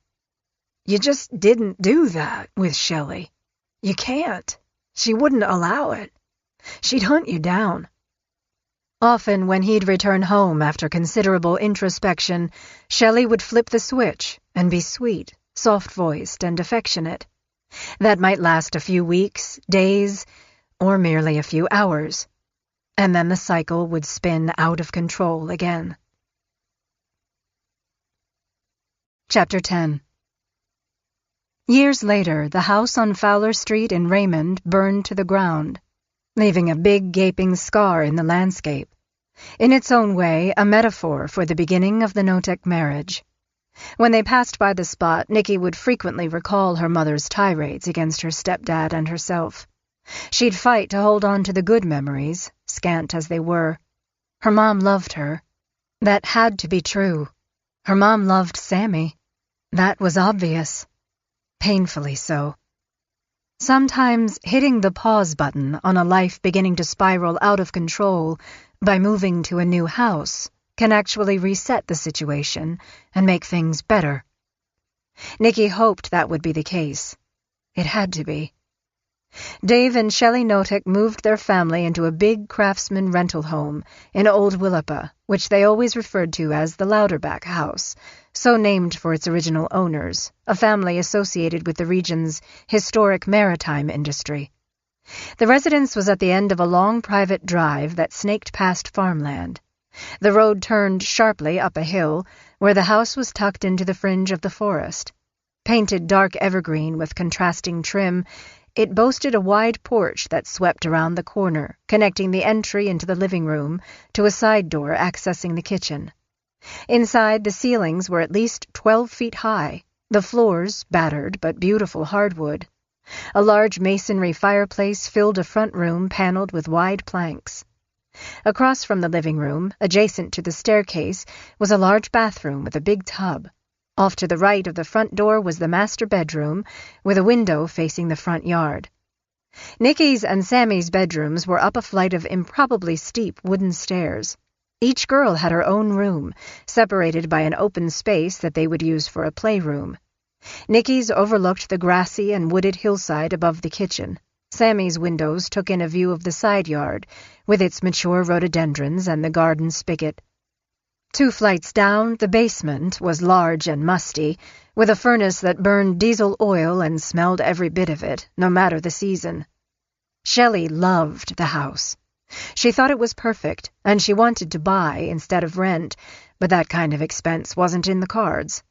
You just didn't do that with Shelley. You can't. She wouldn't allow it. She'd hunt you down. Often when he'd return home after considerable introspection, Shelley would flip the switch and be sweet, soft-voiced, and affectionate. That might last a few weeks, days, or merely a few hours. And then the cycle would spin out of control again. Chapter 10. Years later, the house on Fowler Street in Raymond burned to the ground, leaving a big gaping scar in the landscape, in its own way a metaphor for the beginning of the Notek marriage. When they passed by the spot, Nikki would frequently recall her mother's tirades against her stepdad and herself. She'd fight to hold on to the good memories, scant as they were. Her mom loved her. That had to be true. Her mom loved Sammy. That was obvious. Painfully so. Sometimes hitting the pause button on a life beginning to spiral out of control by moving to a new house can actually reset the situation and make things better. Nikki hoped that would be the case. It had to be. Dave and Shelley Notek moved their family into a big craftsman rental home in Old Willapa, which they always referred to as the Louderback House, so named for its original owners, a family associated with the region's historic maritime industry. The residence was at the end of a long private drive that snaked past farmland. The road turned sharply up a hill, where the house was tucked into the fringe of the forest. Painted dark evergreen with contrasting trim, it boasted a wide porch that swept around the corner, connecting the entry into the living room to a side door accessing the kitchen. Inside, the ceilings were at least 12 feet high, the floors battered but beautiful hardwood. A large masonry fireplace filled a front room paneled with wide planks. Across from the living room, adjacent to the staircase, was a large bathroom with a big tub. Off to the right of the front door was the master bedroom, with a window facing the front yard. Nikki's and Sammy's bedrooms were up a flight of improbably steep wooden stairs. Each girl had her own room, separated by an open space that they would use for a playroom. Nikki's overlooked the grassy and wooded hillside above the kitchen. Sammy's windows took in a view of the side yard, with its mature rhododendrons and the garden spigot. 2 flights down, the basement was large and musty, with a furnace that burned diesel oil and smelled every bit of it, no matter the season. Shelley loved the house. She thought it was perfect, and she wanted to buy instead of rent, but that kind of expense wasn't in the cards.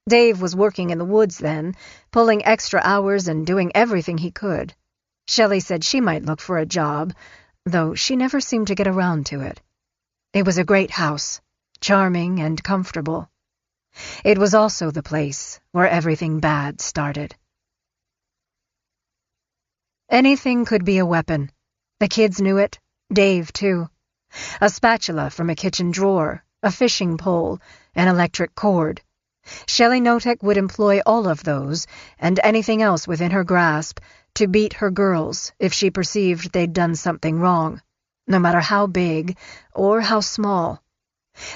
Dave was working in the woods then, pulling extra hours and doing everything he could. Shelley said she might look for a job, though she never seemed to get around to it. It was a great house, charming and comfortable. It was also the place where everything bad started. Anything could be a weapon. The kids knew it, Dave too. A spatula from a kitchen drawer, a fishing pole, an electric cord. Shelley Notek would employ all of those, and anything else within her grasp, to beat her girls if she perceived they'd done something wrong, no matter how big or how small.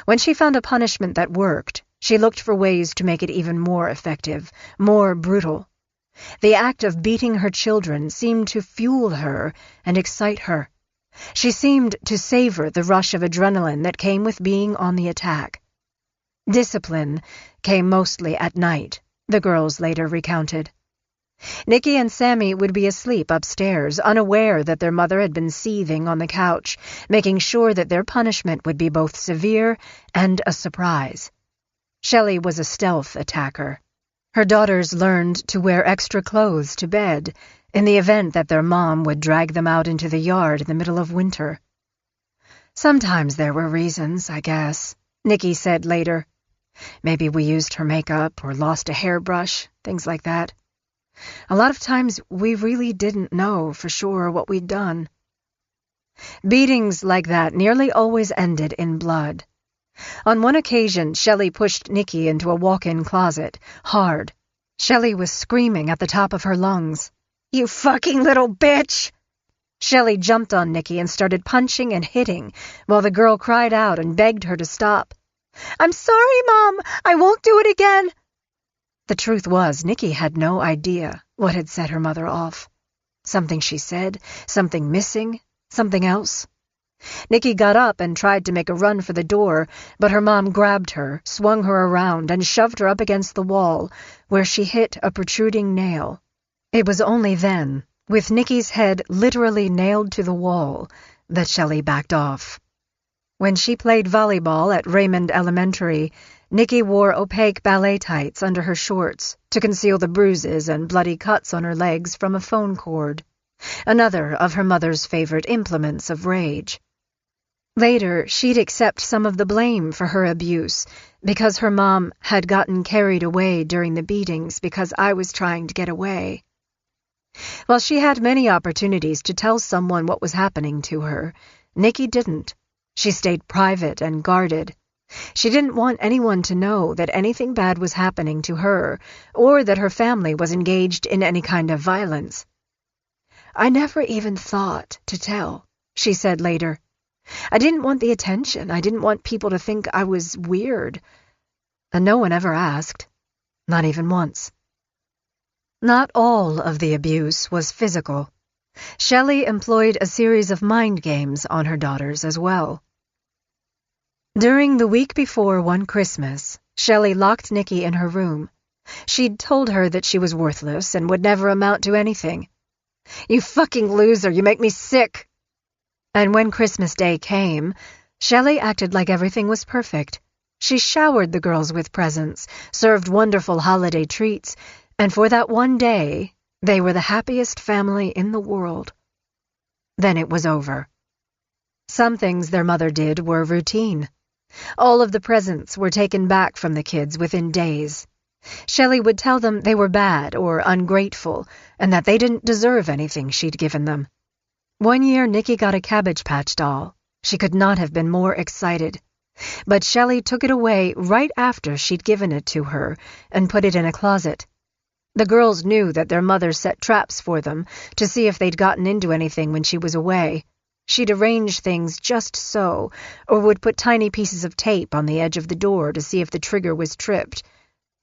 When she found a punishment that worked, she looked for ways to make it even more effective, more brutal. The act of beating her children seemed to fuel her and excite her. She seemed to savor the rush of adrenaline that came with being on the attack. Discipline came mostly at night, the girls later recounted. Nikki and Sammy would be asleep upstairs, unaware that their mother had been seething on the couch, making sure that their punishment would be both severe and a surprise. Shelley was a stealth attacker. Her daughters learned to wear extra clothes to bed, in the event that their mom would drag them out into the yard in the middle of winter. Sometimes there were reasons, I guess, Nikki said later. Maybe we used her makeup or lost a hairbrush, things like that. A lot of times we really didn't know for sure what we'd done. Beatings like that nearly always ended in blood. On one occasion, Shelley pushed Nikki into a walk-in closet, hard. Shelley was screaming at the top of her lungs. "You fucking little bitch!" Shelley jumped on Nikki and started punching and hitting, while the girl cried out and begged her to stop. "I'm sorry, Mom! I won't do it again!" The truth was, Nikki had no idea what had set her mother off. Something she said, something missing, something else. Nikki got up and tried to make a run for the door, but her mom grabbed her, swung her around, and shoved her up against the wall, where she hit a protruding nail. It was only then, with Nikki's head literally nailed to the wall, that Shelley backed off. When she played volleyball at Raymond Elementary, Nikki wore opaque ballet tights under her shorts to conceal the bruises and bloody cuts on her legs from a phone cord, another of her mother's favorite implements of rage. Later, she'd accept some of the blame for her abuse because her mom had gotten carried away during the beatings because I was trying to get away. While she had many opportunities to tell someone what was happening to her, Nikki didn't. She stayed private and guarded. She didn't want anyone to know that anything bad was happening to her or that her family was engaged in any kind of violence. "I never even thought to tell," she said later. "I didn't want the attention. I didn't want people to think I was weird. And no one ever asked. Not even once." Not all of the abuse was physical. Shelley employed a series of mind games on her daughters as well. During the week before one Christmas, Shelley locked Nikki in her room. She'd told her that she was worthless and would never amount to anything. "You fucking loser, you make me sick." And when Christmas Day came, Shelley acted like everything was perfect. She showered the girls with presents, served wonderful holiday treats, and for that one day, they were the happiest family in the world. Then it was over. Some things their mother did were routine. All of the presents were taken back from the kids within days. Shelley would tell them they were bad or ungrateful, and that they didn't deserve anything she'd given them. One year, Nikki got a Cabbage Patch doll. She could not have been more excited. But Shelley took it away right after she'd given it to her and put it in a closet. The girls knew that their mother set traps for them to see if they'd gotten into anything when she was away. She'd arrange things just so, or would put tiny pieces of tape on the edge of the door to see if the trigger was tripped.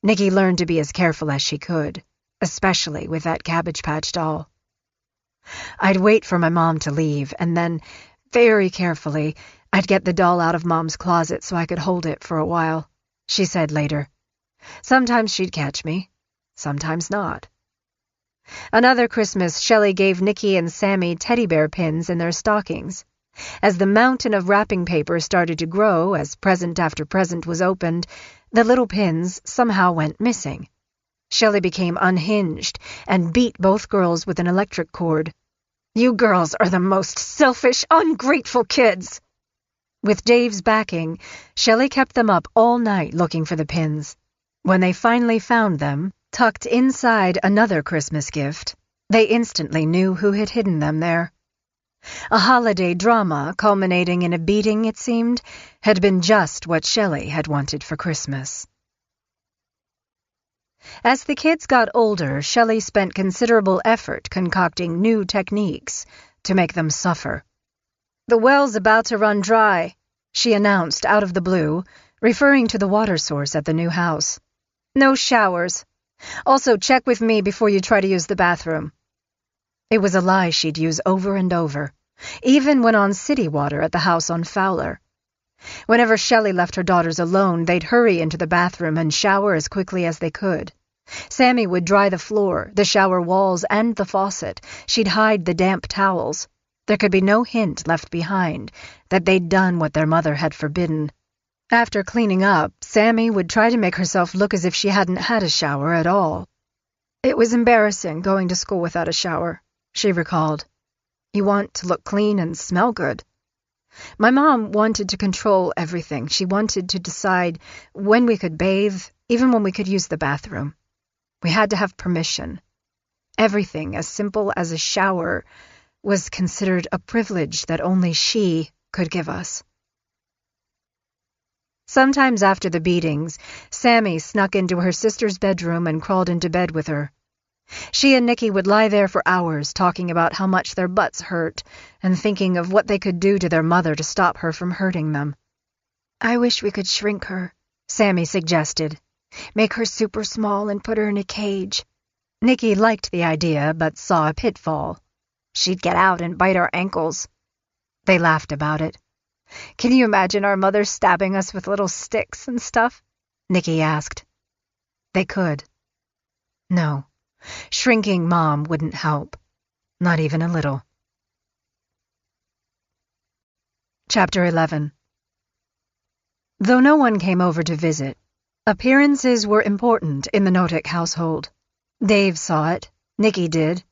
Nikki learned to be as careful as she could, especially with that Cabbage Patch doll. I'd wait for my mom to leave, and then, very carefully, I'd get the doll out of Mom's closet so I could hold it for a while, she said later. Sometimes she'd catch me, sometimes not. Another Christmas, Shelley gave Nikki and Sammy teddy bear pins in their stockings. As the mountain of wrapping paper started to grow, as present after present was opened, the little pins somehow went missing. Shelley became unhinged and beat both girls with an electric cord. "You girls are the most selfish, ungrateful kids!" With Dave's backing, Shelley kept them up all night looking for the pins. When they finally found them, tucked inside another Christmas gift, they instantly knew who had hidden them there. A holiday drama, culminating in a beating, it seemed, had been just what Shelley had wanted for Christmas. As the kids got older, Shelley spent considerable effort concocting new techniques to make them suffer. "The well's about to run dry," she announced out of the blue, referring to the water source at the new house. "No showers. Also, check with me before you try to use the bathroom." It was a lie she'd use over and over, even when on city water at the house on Fowler. Whenever Shelley left her daughters alone, they'd hurry into the bathroom and shower as quickly as they could. Sammy would dry the floor, the shower walls, and the faucet. She'd hide the damp towels. There could be no hint left behind that they'd done what their mother had forbidden. After cleaning up, Sammy would try to make herself look as if she hadn't had a shower at all. "It was embarrassing going to school without a shower," she recalled. "You want to look clean and smell good." My mom wanted to control everything. She wanted to decide when we could bathe, even when we could use the bathroom. We had to have permission. Everything as simple as a shower was considered a privilege that only she could give us. Sometimes after the beatings, Sammy snuck into her sister's bedroom and crawled into bed with her. She and Nikki would lie there for hours talking about how much their butts hurt and thinking of what they could do to their mother to stop her from hurting them. "I wish we could shrink her," Sammy suggested. "Make her super small and put her in a cage." Nikki liked the idea but saw a pitfall. "She'd get out and bite our ankles." They laughed about it. "Can you imagine our mother stabbing us with little sticks and stuff?" Nikki asked. They could. No. Shrinking Mom wouldn't help. Not even a little. Chapter 11. Though no one came over to visit, appearances were important in the Notick household. Dave saw it. Nikki did.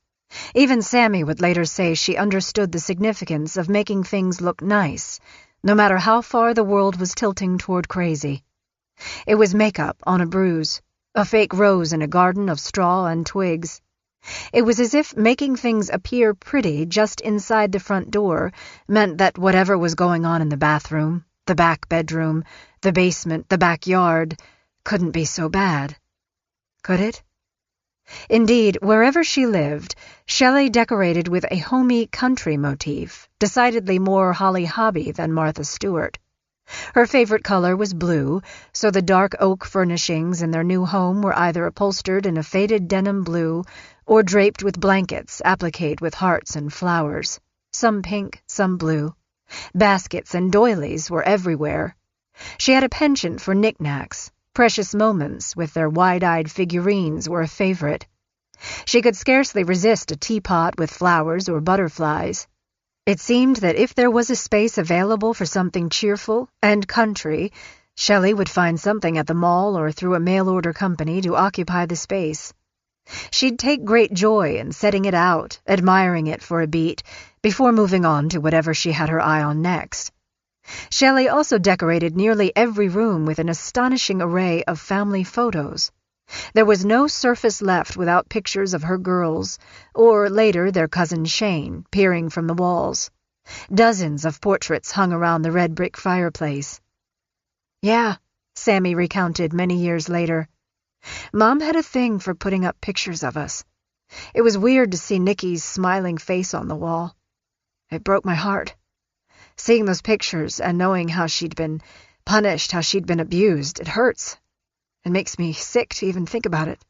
Even Sammy would later say she understood the significance of making things look nice, no matter how far the world was tilting toward crazy. It was makeup on a bruise, a fake rose in a garden of straw and twigs. It was as if making things appear pretty just inside the front door meant that whatever was going on in the bathroom, the back bedroom, the basement, the backyard, couldn't be so bad. Could it? Indeed, wherever she lived, Shelley decorated with a homey country motif, decidedly more Holly Hobbie than Martha Stewart. Her favorite color was blue, so the dark oak furnishings in their new home were either upholstered in a faded denim blue or draped with blankets appliqued with hearts and flowers, some pink, some blue. Baskets and doilies were everywhere. She had a penchant for knickknacks. Precious moments with their wide-eyed figurines were a favorite. She could scarcely resist a teapot with flowers or butterflies. It seemed that if there was a space available for something cheerful and country, Shelley would find something at the mall or through a mail-order company to occupy the space. She'd take great joy in setting it out, admiring it for a beat, before moving on to whatever she had her eye on next. Shelley also decorated nearly every room with an astonishing array of family photos. There was no surface left without pictures of her girls, or later their cousin Shane, peering from the walls. Dozens of portraits hung around the red brick fireplace. "Yeah," Sammy recounted many years later. "Mom had a thing for putting up pictures of us. It was weird to see Nikki's smiling face on the wall. It broke my heart. Seeing those pictures and knowing how she'd been punished, how she'd been abused, it hurts. It makes me sick to even think about it.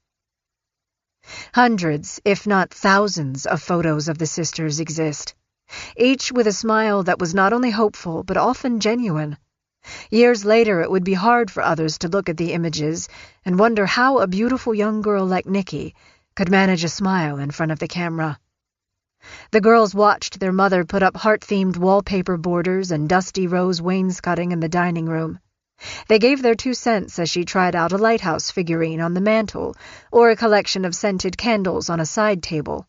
Hundreds, if not thousands, of photos of the sisters exist, each with a smile that was not only hopeful but often genuine. Years later, it would be hard for others to look at the images and wonder how a beautiful young girl like Nikki could manage a smile in front of the camera. The girls watched their mother put up heart-themed wallpaper borders and dusty rose wainscoting in the dining room. They gave their 2 cents as she tried out a lighthouse figurine on the mantel or a collection of scented candles on a side table.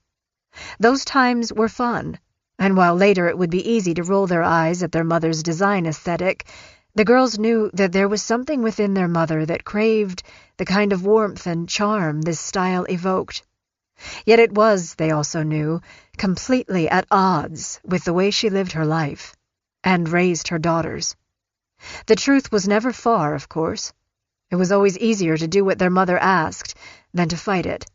Those times were fun, and while later it would be easy to roll their eyes at their mother's design aesthetic, the girls knew that there was something within their mother that craved the kind of warmth and charm this style evoked. Yet it was, they also knew, completely at odds with the way she lived her life and raised her daughters. The truth was never far, of course. It was always easier to do what their mother asked than to fight it.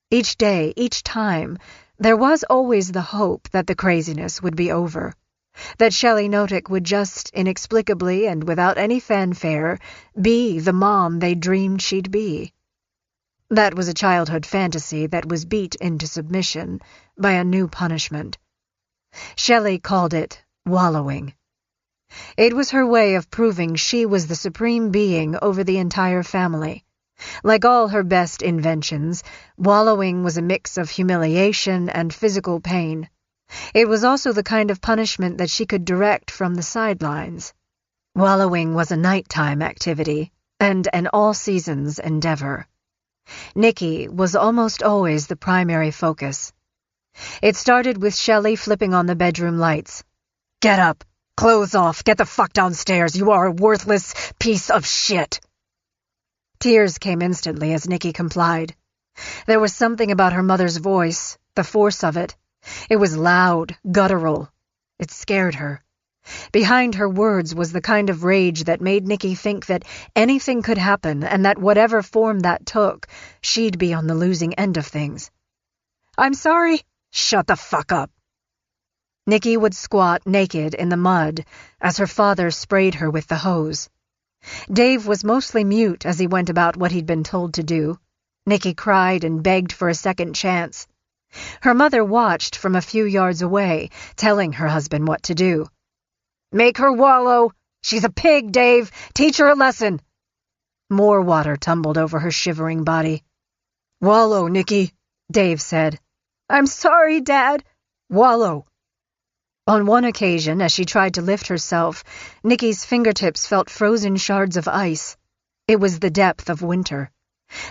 Each day, each time, there was always the hope that the craziness would be over, that Shelley Notick would just inexplicably and without any fanfare be the mom they dreamed she'd be. That was a childhood fantasy that was beat into submission by a new punishment. Shelley called it wallowing. It was her way of proving she was the supreme being over the entire family. Like all her best inventions, wallowing was a mix of humiliation and physical pain. It was also the kind of punishment that she could direct from the sidelines. Wallowing was a nighttime activity and an all-seasons endeavor. Nikki was almost always the primary focus. It started with Shelley flipping on the bedroom lights. "Get up! Clothes off! Get the fuck downstairs! You are a worthless piece of shit!" Tears came instantly as Nikki complied. There was something about her mother's voice, the force of it. It was loud, guttural. It scared her. Behind her words was the kind of rage that made Nikki think that anything could happen and that whatever form that took, she'd be on the losing end of things. "I'm sorry." "Shut the fuck up." Nikki would squat naked in the mud as her father sprayed her with the hose. Dave was mostly mute as he went about what he'd been told to do. Nikki cried and begged for a second chance. Her mother watched from a few yards away, telling her husband what to do. "Make her wallow! She's a pig, Dave! Teach her a lesson!" More water tumbled over her shivering body. "Wallow, Nikki," Dave said. "I'm sorry, Dad." "Wallow." On one occasion, as she tried to lift herself, Nikki's fingertips felt frozen shards of ice. It was the depth of winter.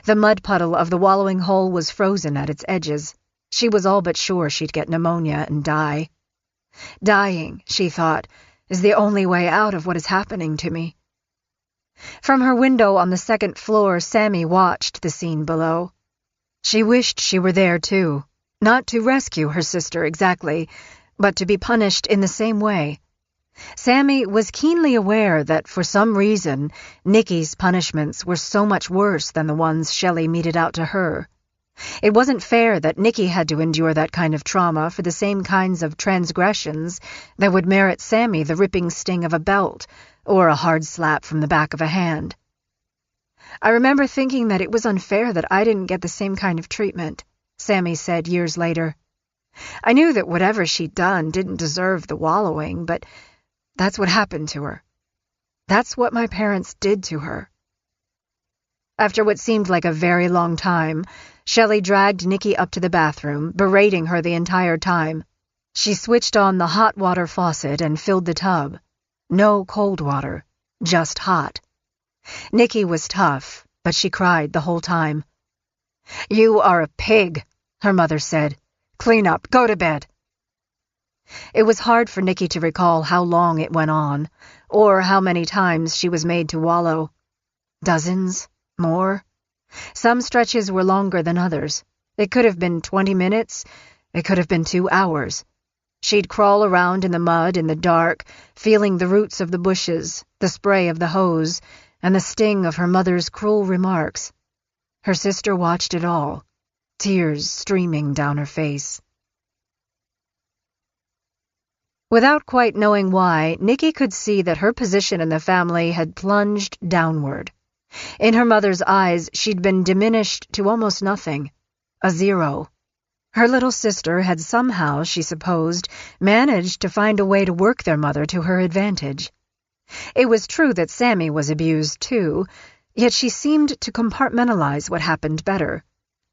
The mud puddle of the wallowing hole was frozen at its edges. She was all but sure she'd get pneumonia and die. Dying, she thought, is the only way out of what is happening to me. From her window on the 2nd floor, Sammy watched the scene below. She wished she were there, too. Not to rescue her sister exactly, but to be punished in the same way. Sammy was keenly aware that, for some reason, Nikki's punishments were so much worse than the ones Shelley meted out to her. It wasn't fair that Nikki had to endure that kind of trauma for the same kinds of transgressions that would merit Sammy the ripping sting of a belt or a hard slap from the back of a hand. "I remember thinking that it was unfair that I didn't get the same kind of treatment," Sammy said years later. "I knew that whatever she'd done didn't deserve the wallowing, but that's what happened to her. That's what my parents did to her." After what seemed like a very long time, Shelley dragged Nikki up to the bathroom, berating her the entire time. She switched on the hot water faucet and filled the tub. No cold water, just hot. Nikki was tough, but she cried the whole time. "You are a pig," her mother said. "Clean up, go to bed." It was hard for Nikki to recall how long it went on, or how many times she was made to wallow. Dozens? More? Some stretches were longer than others. It could have been 20 minutes. It could have been 2 hours. She'd crawl around in the mud in the dark, feeling the roots of the bushes, the spray of the hose, and the sting of her mother's cruel remarks. Her sister watched it all, tears streaming down her face. Without quite knowing why, Nikki could see that her position in the family had plunged downward. In her mother's eyes, she'd been diminished to almost nothing, a zero. Her little sister had somehow, she supposed, managed to find a way to work their mother to her advantage. It was true that Sammy was abused, too, yet she seemed to compartmentalize what happened better.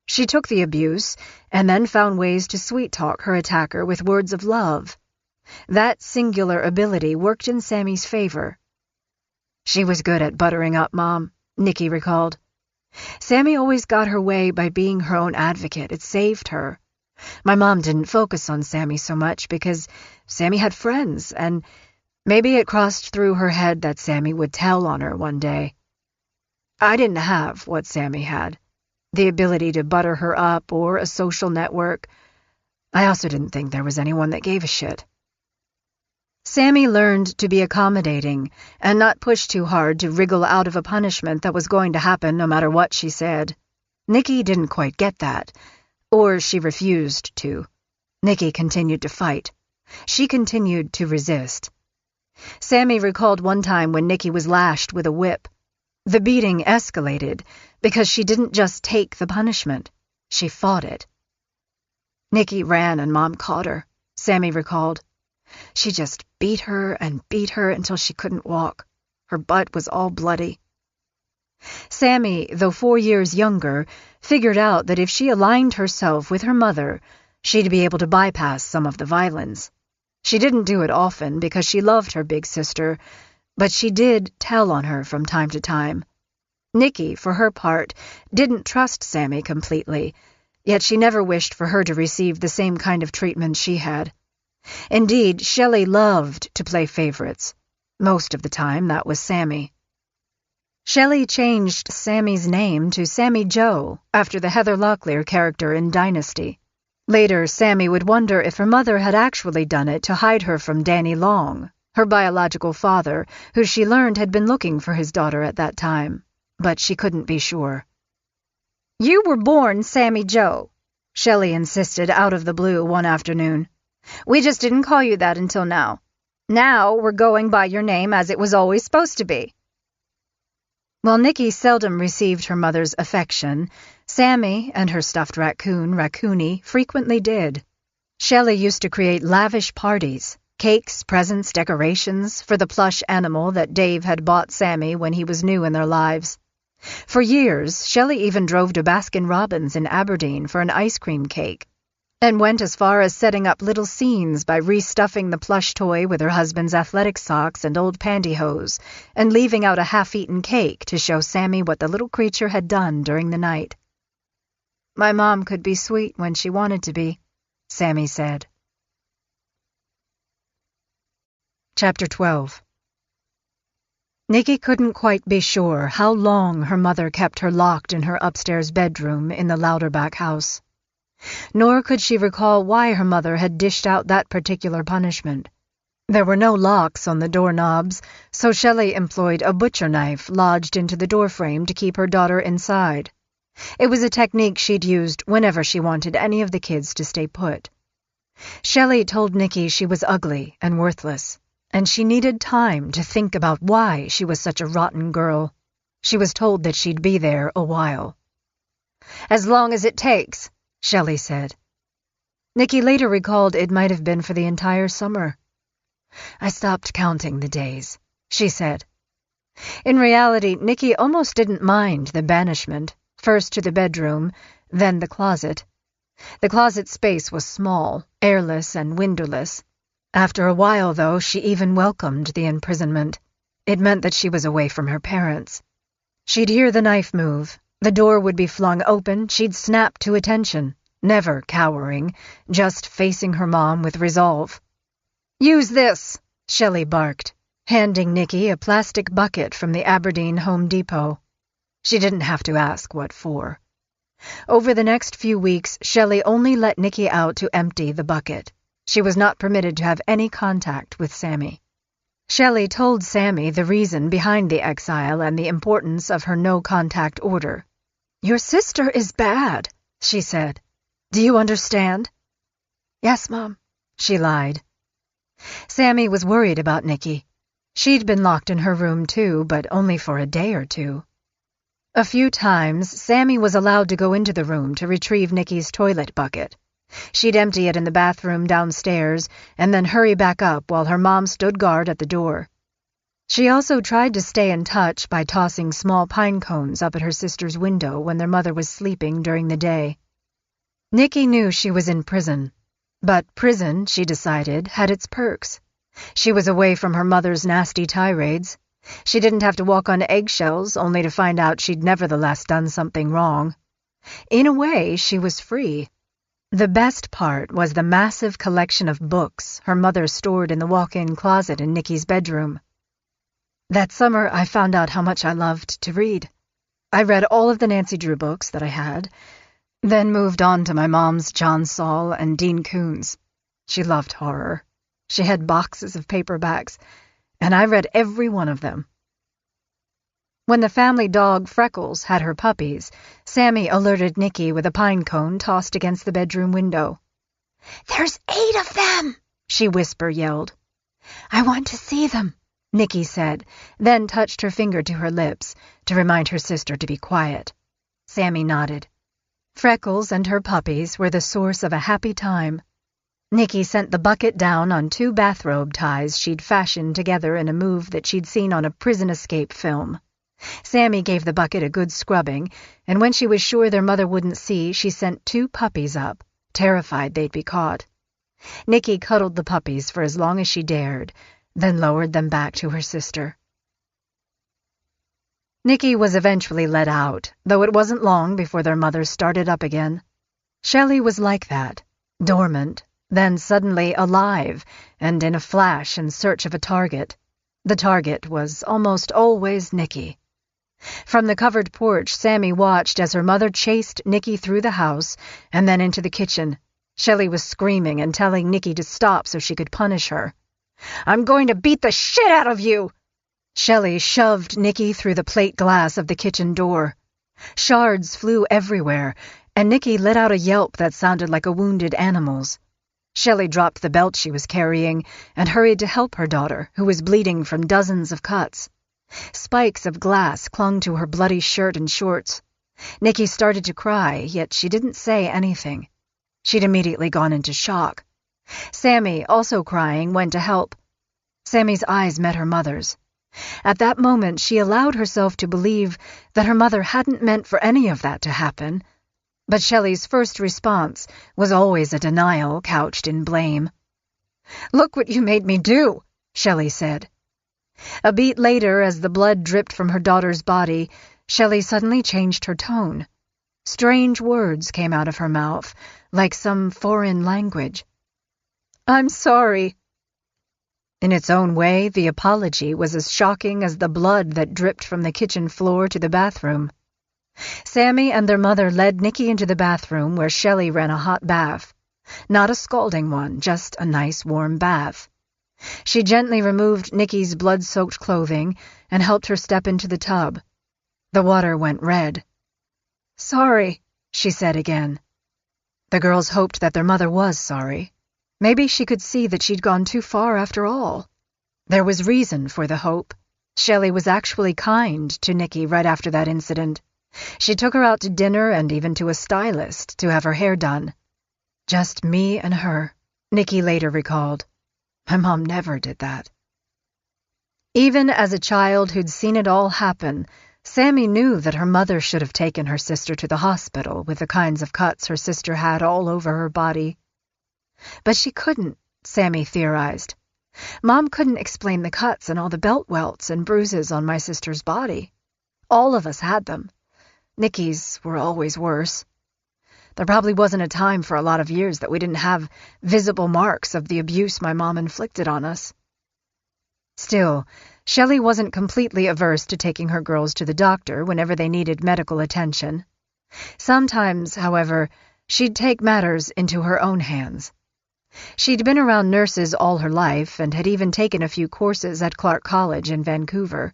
She took the abuse and then found ways to sweet-talk her attacker with words of love. That singular ability worked in Sammy's favor. She was good at buttering up Mom, Nikki recalled. Sammy always got her way by being her own advocate. It saved her. My mom didn't focus on Sammy so much because Sammy had friends, and maybe it crossed through her head that Sammy would tell on her one day. I didn't have what Sammy had, the ability to butter her up or a social network. I also didn't think there was anyone that gave a shit. Sammy learned to be accommodating and not push too hard to wriggle out of a punishment that was going to happen no matter what she said. Nikki didn't quite get that, or she refused to. Nikki continued to fight. She continued to resist. Sammy recalled one time when Nikki was lashed with a whip. The beating escalated because she didn't just take the punishment. She fought it. Nikki ran and Mom caught her, Sammy recalled. She just beat her until she couldn't walk. Her butt was all bloody. Sammy, though 4 years younger, figured out that if she aligned herself with her mother, she'd be able to bypass some of the violence. She didn't do it often because she loved her big sister, but she did tell on her from time to time. Nikki, for her part, didn't trust Sammy completely, yet she never wished for her to receive the same kind of treatment she had. Indeed, Shelley loved to play favorites. Most of the time, that was Sammy. Shelley changed Sammy's name to Sammy Joe after the Heather Locklear character in Dynasty. Later, Sammy would wonder if her mother had actually done it to hide her from Danny Long, her biological father, who she learned had been looking for his daughter at that time. But she couldn't be sure. "You were born Sammy Joe," Shelley insisted out of the blue one afternoon. "We just didn't call you that until now. Now we're going by your name as it was always supposed to be." While Nikki seldom received her mother's affection, Sammy and her stuffed raccoon, Raccoony, frequently did. Shelley used to create lavish parties, cakes, presents, decorations, for the plush animal that Dave had bought Sammy when he was new in their lives. For years, Shelley even drove to Baskin-Robbins in Aberdeen for an ice cream cake, and went as far as setting up little scenes by restuffing the plush toy with her husband's athletic socks and old pantyhose, and leaving out a half-eaten cake to show Sammy what the little creature had done during the night. "My mom could be sweet when she wanted to be," Sammy said. Chapter 12. Nikki couldn't quite be sure how long her mother kept her locked in her upstairs bedroom in the Louderback house. Nor could she recall why her mother had dished out that particular punishment. There were no locks on the doorknobs, so Shelley employed a butcher knife lodged into the doorframe to keep her daughter inside. It was a technique she'd used whenever she wanted any of the kids to stay put. Shelley told Nikki she was ugly and worthless, and she needed time to think about why she was such a rotten girl. She was told that she'd be there a while. "As long as it takes," Shelley said. Nikki later recalled it might have been for the entire summer. "I stopped counting the days," she said. In reality, Nikki almost didn't mind the banishment, first to the bedroom, then the closet. The closet space was small, airless, and windowless. After a while, though, she even welcomed the imprisonment. It meant that she was away from her parents. She'd hear the knife move. The door would be flung open, she'd snap to attention, never cowering, just facing her mom with resolve. "Use this," Shelley barked, handing Nikki a plastic bucket from the Aberdeen Home Depot. She didn't have to ask what for. Over the next few weeks, Shelley only let Nikki out to empty the bucket. She was not permitted to have any contact with Sammy. Shelley told Sammy the reason behind the exile and the importance of her no-contact order. "Your sister is bad," she said. "Do you understand?" "Yes, Mom," she lied. Sammy was worried about Nikki. She'd been locked in her room too, but only for a day or two. A few times, Sammy was allowed to go into the room to retrieve Nikki's toilet bucket. She'd empty it in the bathroom downstairs and then hurry back up while her mom stood guard at the door. She also tried to stay in touch by tossing small pine cones up at her sister's window when their mother was sleeping during the day. Nikki knew she was in prison, but prison, she decided, had its perks. She was away from her mother's nasty tirades. She didn't have to walk on eggshells only to find out she'd nevertheless done something wrong. In a way, she was free. The best part was the massive collection of books her mother stored in the walk-in closet in Nikki's bedroom. That summer, I found out how much I loved to read. I read all of the Nancy Drew books that I had, then moved on to my mom's John Saul and Dean Koontz. She loved horror. She had boxes of paperbacks, and I read every one of them. When the family dog Freckles had her puppies, Sammy alerted Nikki with a pine cone tossed against the bedroom window. "There's 8 of them!" she whisper-yelled. "I want to see them," Nikki said, then touched her finger to her lips to remind her sister to be quiet. Sammy nodded. Freckles and her puppies were the source of a happy time. Nikki sent the bucket down on 2 bathrobe ties she'd fashioned together in a move that she'd seen on a prison escape film. Sammy gave the bucket a good scrubbing, and when she was sure their mother wouldn't see, she sent 2 puppies up, terrified they'd be caught. Nikki cuddled the puppies for as long as she dared, then lowered them back to her sister. Nikki was eventually let out, though it wasn't long before their mother started up again. Shelley was like that, dormant, then suddenly alive, and in a flash in search of a target. The target was almost always Nikki. From the covered porch, Sammy watched as her mother chased Nikki through the house and then into the kitchen. Shelley was screaming and telling Nikki to stop so she could punish her. "I'm going to beat the shit out of you!" Shelley shoved Nikki through the plate glass of the kitchen door. Shards flew everywhere, and Nikki let out a yelp that sounded like a wounded animal's. Shelley dropped the belt she was carrying and hurried to help her daughter, who was bleeding from dozens of cuts. Spikes of glass clung to her bloody shirt and shorts. Nikki started to cry, yet she didn't say anything. She'd immediately gone into shock. Sammy, also crying, went to help. Sammy's eyes met her mother's. At that moment, she allowed herself to believe that her mother hadn't meant for any of that to happen. But Shelley's first response was always a denial couched in blame. "Look what you made me do," Shelley said. A beat later, as the blood dripped from her daughter's body, Shelley suddenly changed her tone. Strange words came out of her mouth, like some foreign language. "I'm sorry." In its own way, the apology was as shocking as the blood that dripped from the kitchen floor to the bathroom. Sammy and their mother led Nikki into the bathroom where Shelley ran a hot bath. Not a scalding one, just a nice warm bath. She gently removed Nikki's blood-soaked clothing and helped her step into the tub. The water went red. "Sorry," she said again. The girls hoped that their mother was sorry. Maybe she could see that she'd gone too far after all. There was reason for the hope. Shelley was actually kind to Nikki right after that incident. She took her out to dinner and even to a stylist to have her hair done. "Just me and her," Nikki later recalled. "My mom never did that." Even as a child who'd seen it all happen, Sammy knew that her mother should have taken her sister to the hospital with the kinds of cuts her sister had all over her body. But she couldn't, Sammy theorized. Mom couldn't explain the cuts and all the belt welts and bruises on my sister's body. All of us had them. Nikki's were always worse. There probably wasn't a time for a lot of years that we didn't have visible marks of the abuse my mom inflicted on us. Still, Shelley wasn't completely averse to taking her girls to the doctor whenever they needed medical attention. Sometimes, however, she'd take matters into her own hands. She'd been around nurses all her life and had even taken a few courses at Clark College in Vancouver.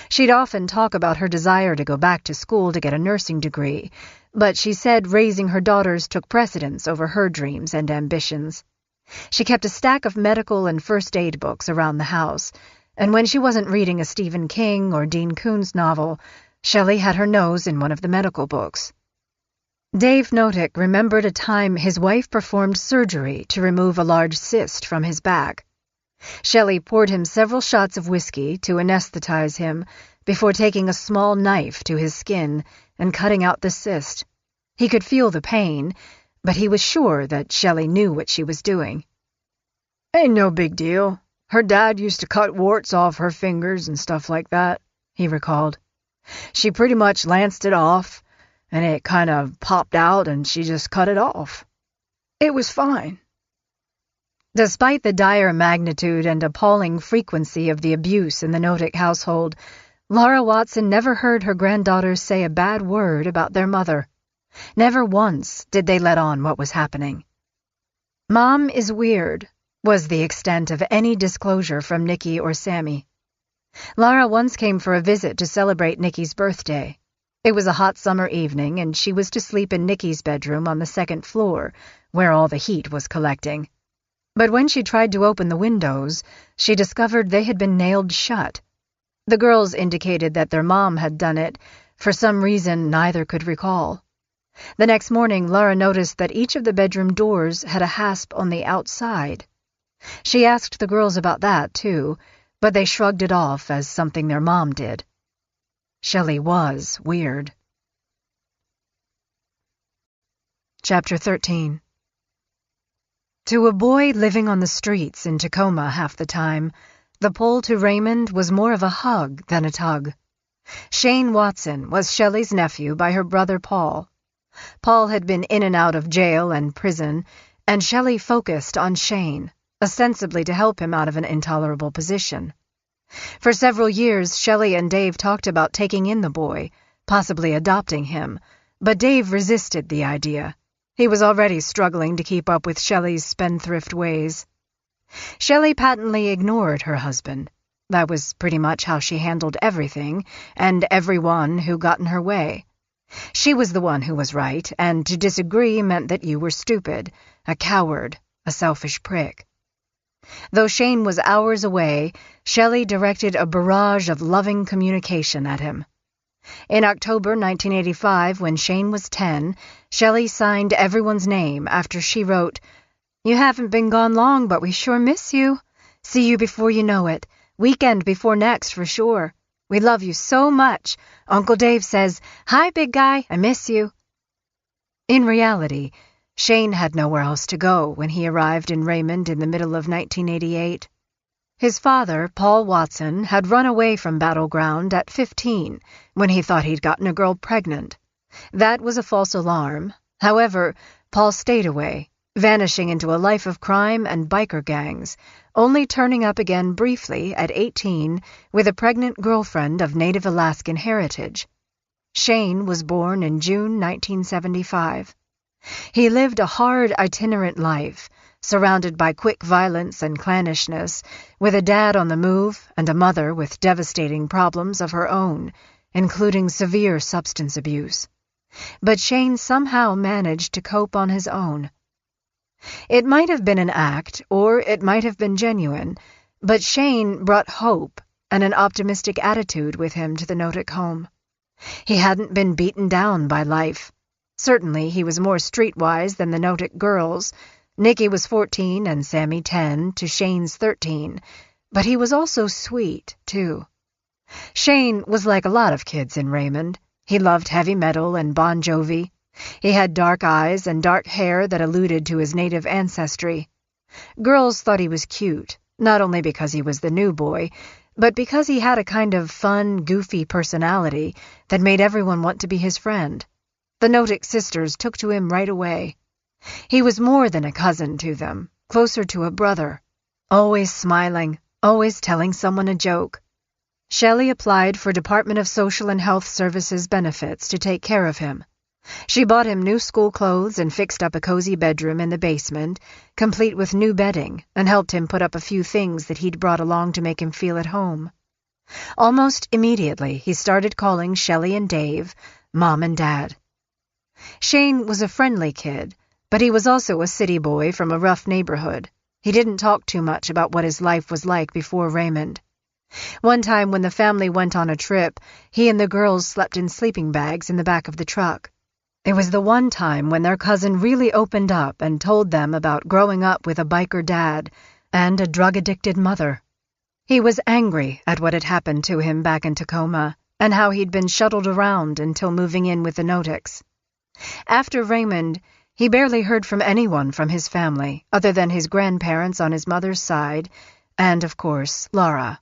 She'd often talk about her desire to go back to school to get a nursing degree, but she said raising her daughters took precedence over her dreams and ambitions. She kept a stack of medical and first aid books around the house, and when she wasn't reading a Stephen King or Dean Koontz novel, Shelley had her nose in one of the medical books. Dave Notick remembered a time his wife performed surgery to remove a large cyst from his back. Shelley poured him several shots of whiskey to anesthetize him before taking a small knife to his skin and cutting out the cyst. He could feel the pain, but he was sure that Shelley knew what she was doing. "Ain't no big deal. Her dad used to cut warts off her fingers and stuff like that," he recalled. "She pretty much lanced it off, and it kind of popped out and she just cut it off. It was fine." Despite the dire magnitude and appalling frequency of the abuse in the Notick household, Laura Watson never heard her granddaughters say a bad word about their mother. Never once did they let on what was happening. "Mom is weird," was the extent of any disclosure from Nikki or Sammy. Laura once came for a visit to celebrate Nikki's birthday. It was a hot summer evening, and she was to sleep in Nikki's bedroom on the second floor, where all the heat was collecting. But when she tried to open the windows, she discovered they had been nailed shut. The girls indicated that their mom had done it, for some reason neither could recall. The next morning, Laura noticed that each of the bedroom doors had a hasp on the outside. She asked the girls about that, too, but they shrugged it off as something their mom did. Shelley was weird. Chapter 13. To a boy living on the streets in Tacoma half the time, the pull to Raymond was more of a hug than a tug. Shane Watson was Shelley's nephew by her brother Paul. Paul had been in and out of jail and prison, and Shelley focused on Shane, ostensibly to help him out of an intolerable position. For several years, Shelley and Dave talked about taking in the boy, possibly adopting him, but Dave resisted the idea. He was already struggling to keep up with Shelley's spendthrift ways. Shelley patently ignored her husband. That was pretty much how she handled everything and everyone who got in her way. She was the one who was right, and to disagree meant that you were stupid, a coward, a selfish prick. Though Shane was hours away, Shelley directed a barrage of loving communication at him. In October 1985, when Shane was 10, Shelley signed everyone's name after she wrote, "You haven't been gone long, but we sure miss you. See you before you know it. Weekend before next for sure. We love you so much. Uncle Dave says, 'Hi, big guy, I miss you.'" In reality, Shane had nowhere else to go when he arrived in Raymond in the middle of 1988. His father, Paul Watson, had run away from Battleground at 15 when he thought he'd gotten a girl pregnant. That was a false alarm. However, Paul stayed away, vanishing into a life of crime and biker gangs, only turning up again briefly at 18 with a pregnant girlfriend of Native Alaskan heritage. Shane was born in June 1975. He lived a hard, itinerant life, surrounded by quick violence and clannishness, with a dad on the move and a mother with devastating problems of her own, including severe substance abuse. But Shane somehow managed to cope on his own. It might have been an act, or it might have been genuine, but Shane brought hope and an optimistic attitude with him to the Notick home. He hadn't been beaten down by life. Certainly he was more streetwise than the Notick girls. Nikki was 14 and Sammy 10 to Shane's 13, but he was also sweet, too. Shane was like a lot of kids in Raymond. He loved heavy metal and Bon Jovi. He had dark eyes and dark hair that alluded to his native ancestry. Girls thought he was cute, not only because he was the new boy, but because he had a kind of fun, goofy personality that made everyone want to be his friend. The Notick sisters took to him right away. He was more than a cousin to them, closer to a brother. Always smiling, always telling someone a joke. Shelley applied for Department of Social and Health Services benefits to take care of him. She bought him new school clothes and fixed up a cozy bedroom in the basement, complete with new bedding, and helped him put up a few things that he'd brought along to make him feel at home. Almost immediately, he started calling Shelley and Dave Mom and Dad. Shane was a friendly kid, but he was also a city boy from a rough neighborhood. He didn't talk too much about what his life was like before Raymond. One time when the family went on a trip, he and the girls slept in sleeping bags in the back of the truck. It was the one time when their cousin really opened up and told them about growing up with a biker dad and a drug-addicted mother. He was angry at what had happened to him back in Tacoma and how he'd been shuttled around until moving in with the Notics. After Raymond, he barely heard from anyone from his family other than his grandparents on his mother's side and, of course, Laura.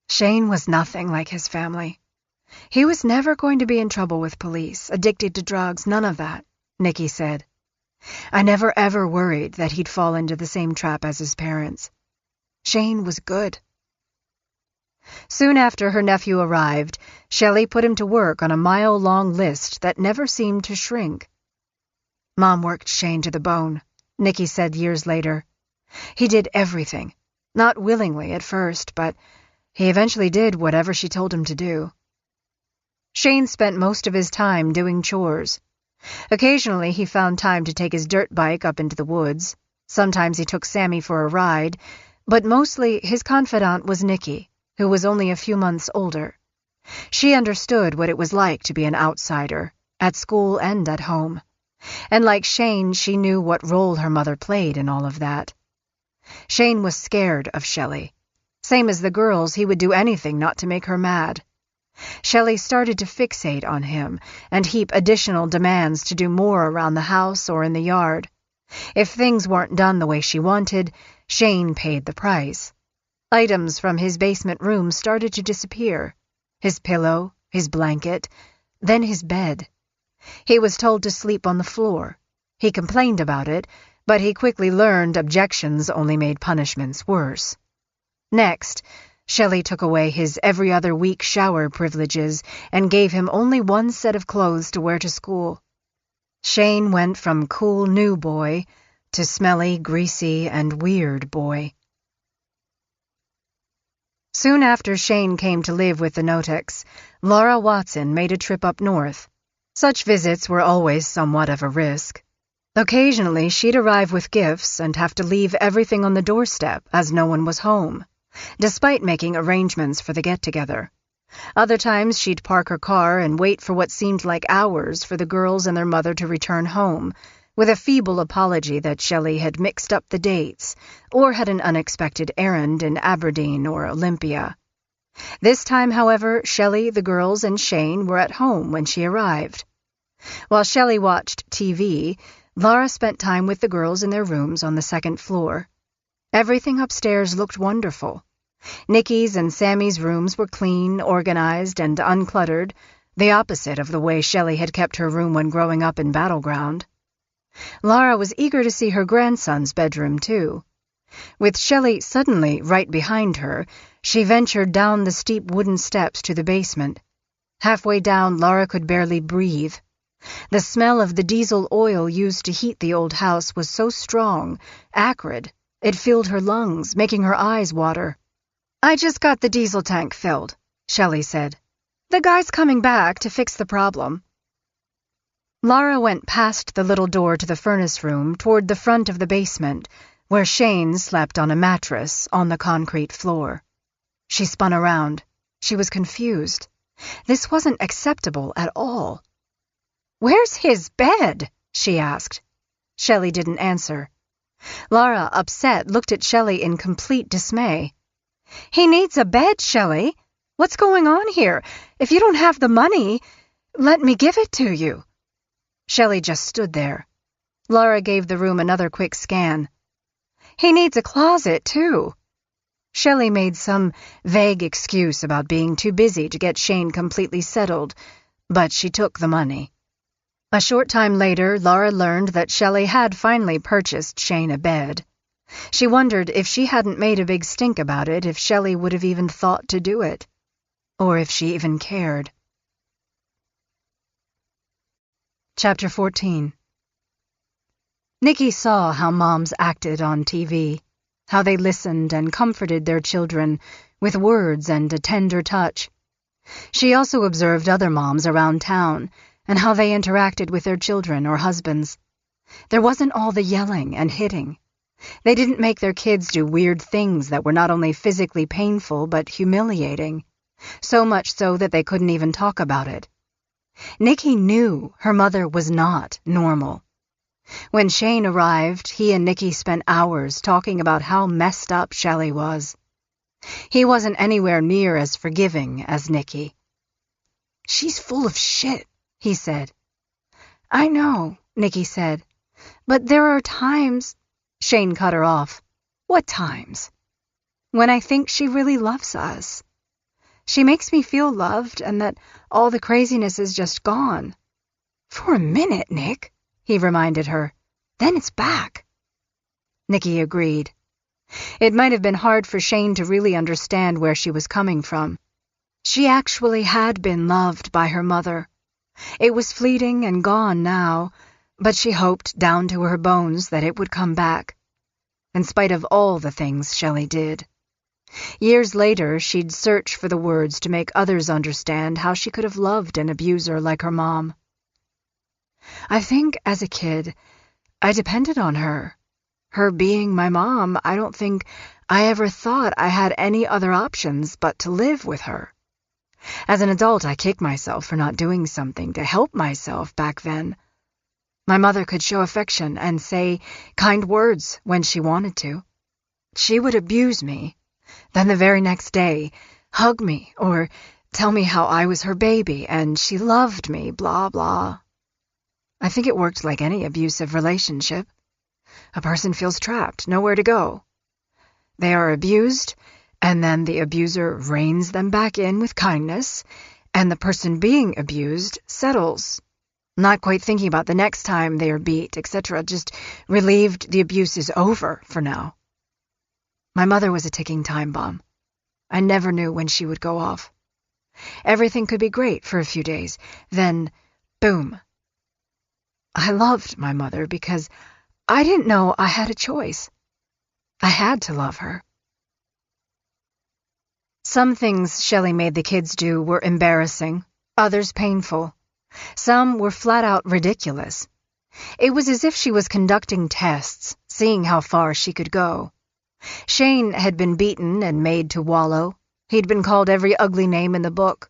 Shane was nothing like his family. He was never going to be in trouble with police, addicted to drugs, none of that, Nikki said. I never ever worried that he'd fall into the same trap as his parents. Shane was good. Soon after her nephew arrived, Shelley put him to work on a mile-long list that never seemed to shrink. Mom worked Shane to the bone, Nikki said years later. He did everything, not willingly at first, but he eventually did whatever she told him to do. Shane spent most of his time doing chores. Occasionally he found time to take his dirt bike up into the woods. Sometimes he took Sammy for a ride, but mostly his confidant was Nikki, who was only a few months older. She understood what it was like to be an outsider, at school and at home. And like Shane, she knew what role her mother played in all of that. Shane was scared of Shelley. Same as the girls, he would do anything not to make her mad. Shelley started to fixate on him and heap additional demands to do more around the house or in the yard. If things weren't done the way she wanted, Shane paid the price. Items from his basement room started to disappear. His pillow, his blanket, then his bed. He was told to sleep on the floor. He complained about it, but he quickly learned objections only made punishments worse. Next, Shelley took away his every other week shower privileges and gave him only one set of clothes to wear to school. Shane went from cool new boy to smelly, greasy, and weird boy. Soon after Shane came to live with the Notics, Laura Watson made a trip up north. Such visits were always somewhat of a risk. Occasionally she'd arrive with gifts and have to leave everything on the doorstep as no one was home, despite making arrangements for the get-together. Other times she'd park her car and wait for what seemed like hours for the girls and their mother to return home, with a feeble apology that Shelley had mixed up the dates or had an unexpected errand in Aberdeen or Olympia. This time, however, Shelley, the girls, and Shane were at home when she arrived. While Shelley watched TV, Laura spent time with the girls in their rooms on the second floor. Everything upstairs looked wonderful. Nikki's and Sammy's rooms were clean, organized, and uncluttered, the opposite of the way Shelley had kept her room when growing up in Battleground. Laura was eager to see her grandson's bedroom, too. With Shelley suddenly right behind her, she ventured down the steep wooden steps to the basement. Halfway down, Laura could barely breathe. The smell of the diesel oil used to heat the old house was so strong, acrid, it filled her lungs, making her eyes water. "I just got the diesel tank filled," Shelley said. "The guy's coming back to fix the problem." Laura went past the little door to the furnace room toward the front of the basement, where Shane slept on a mattress on the concrete floor. She spun around. She was confused. This wasn't acceptable at all. "Where's his bed?" she asked. Shelley didn't answer. Laura, upset, looked at Shelley in complete dismay. "He needs a bed, Shelley. What's going on here? If you don't have the money, let me give it to you." Shelley just stood there. Laura gave the room another quick scan. "He needs a closet, too." Shelley made some vague excuse about being too busy to get Shane completely settled, but she took the money. A short time later, Laura learned that Shelley had finally purchased Shane a bed. She wondered if she hadn't made a big stink about it, if Shelley would have even thought to do it, or if she even cared. Chapter 14. Nikki saw how moms acted on TV, how they listened and comforted their children with words and a tender touch. She also observed other moms around town and how they interacted with their children or husbands. There wasn't all the yelling and hitting. They didn't make their kids do weird things that were not only physically painful but humiliating, so much so that they couldn't even talk about it. Nikki knew her mother was not normal. When Shane arrived, he and Nikki spent hours talking about how messed up Shelley was. He wasn't anywhere near as forgiving as Nikki. "She's full of shit," he said. "I know," Nikki said, "but there are times—" Shane cut her off. "What times?" "When I think she really loves us. She makes me feel loved and that all the craziness is just gone." "For a minute, Nick," he reminded her. "Then it's back." Nikki agreed. It might have been hard for Shane to really understand where she was coming from. She actually had been loved by her mother. It was fleeting and gone now, but she hoped down to her bones that it would come back, in spite of all the things Shelley did. Years later, she'd search for the words to make others understand how she could have loved an abuser like her mom. "I think, as a kid, I depended on her. Her being my mom, I don't think I ever thought I had any other options but to live with her. As an adult, I kick myself for not doing something to help myself back then. My mother could show affection and say kind words when she wanted to. She would abuse me, then the very next day hug me or tell me how I was her baby and she loved me, blah, blah. I think it worked like any abusive relationship. A person feels trapped, nowhere to go. They are abused, and then the abuser reins them back in with kindness, and the person being abused settles, not quite thinking about the next time they are beat, etc., just relieved the abuse is over for now. My mother was a ticking time bomb. I never knew when she would go off. Everything could be great for a few days, then, boom. I loved my mother because I didn't know I had a choice. I had to love her." Some things Shelley made the kids do were embarrassing, others painful. Some were flat-out ridiculous. It was as if she was conducting tests, seeing how far she could go. Shane had been beaten and made to wallow. He'd been called every ugly name in the book.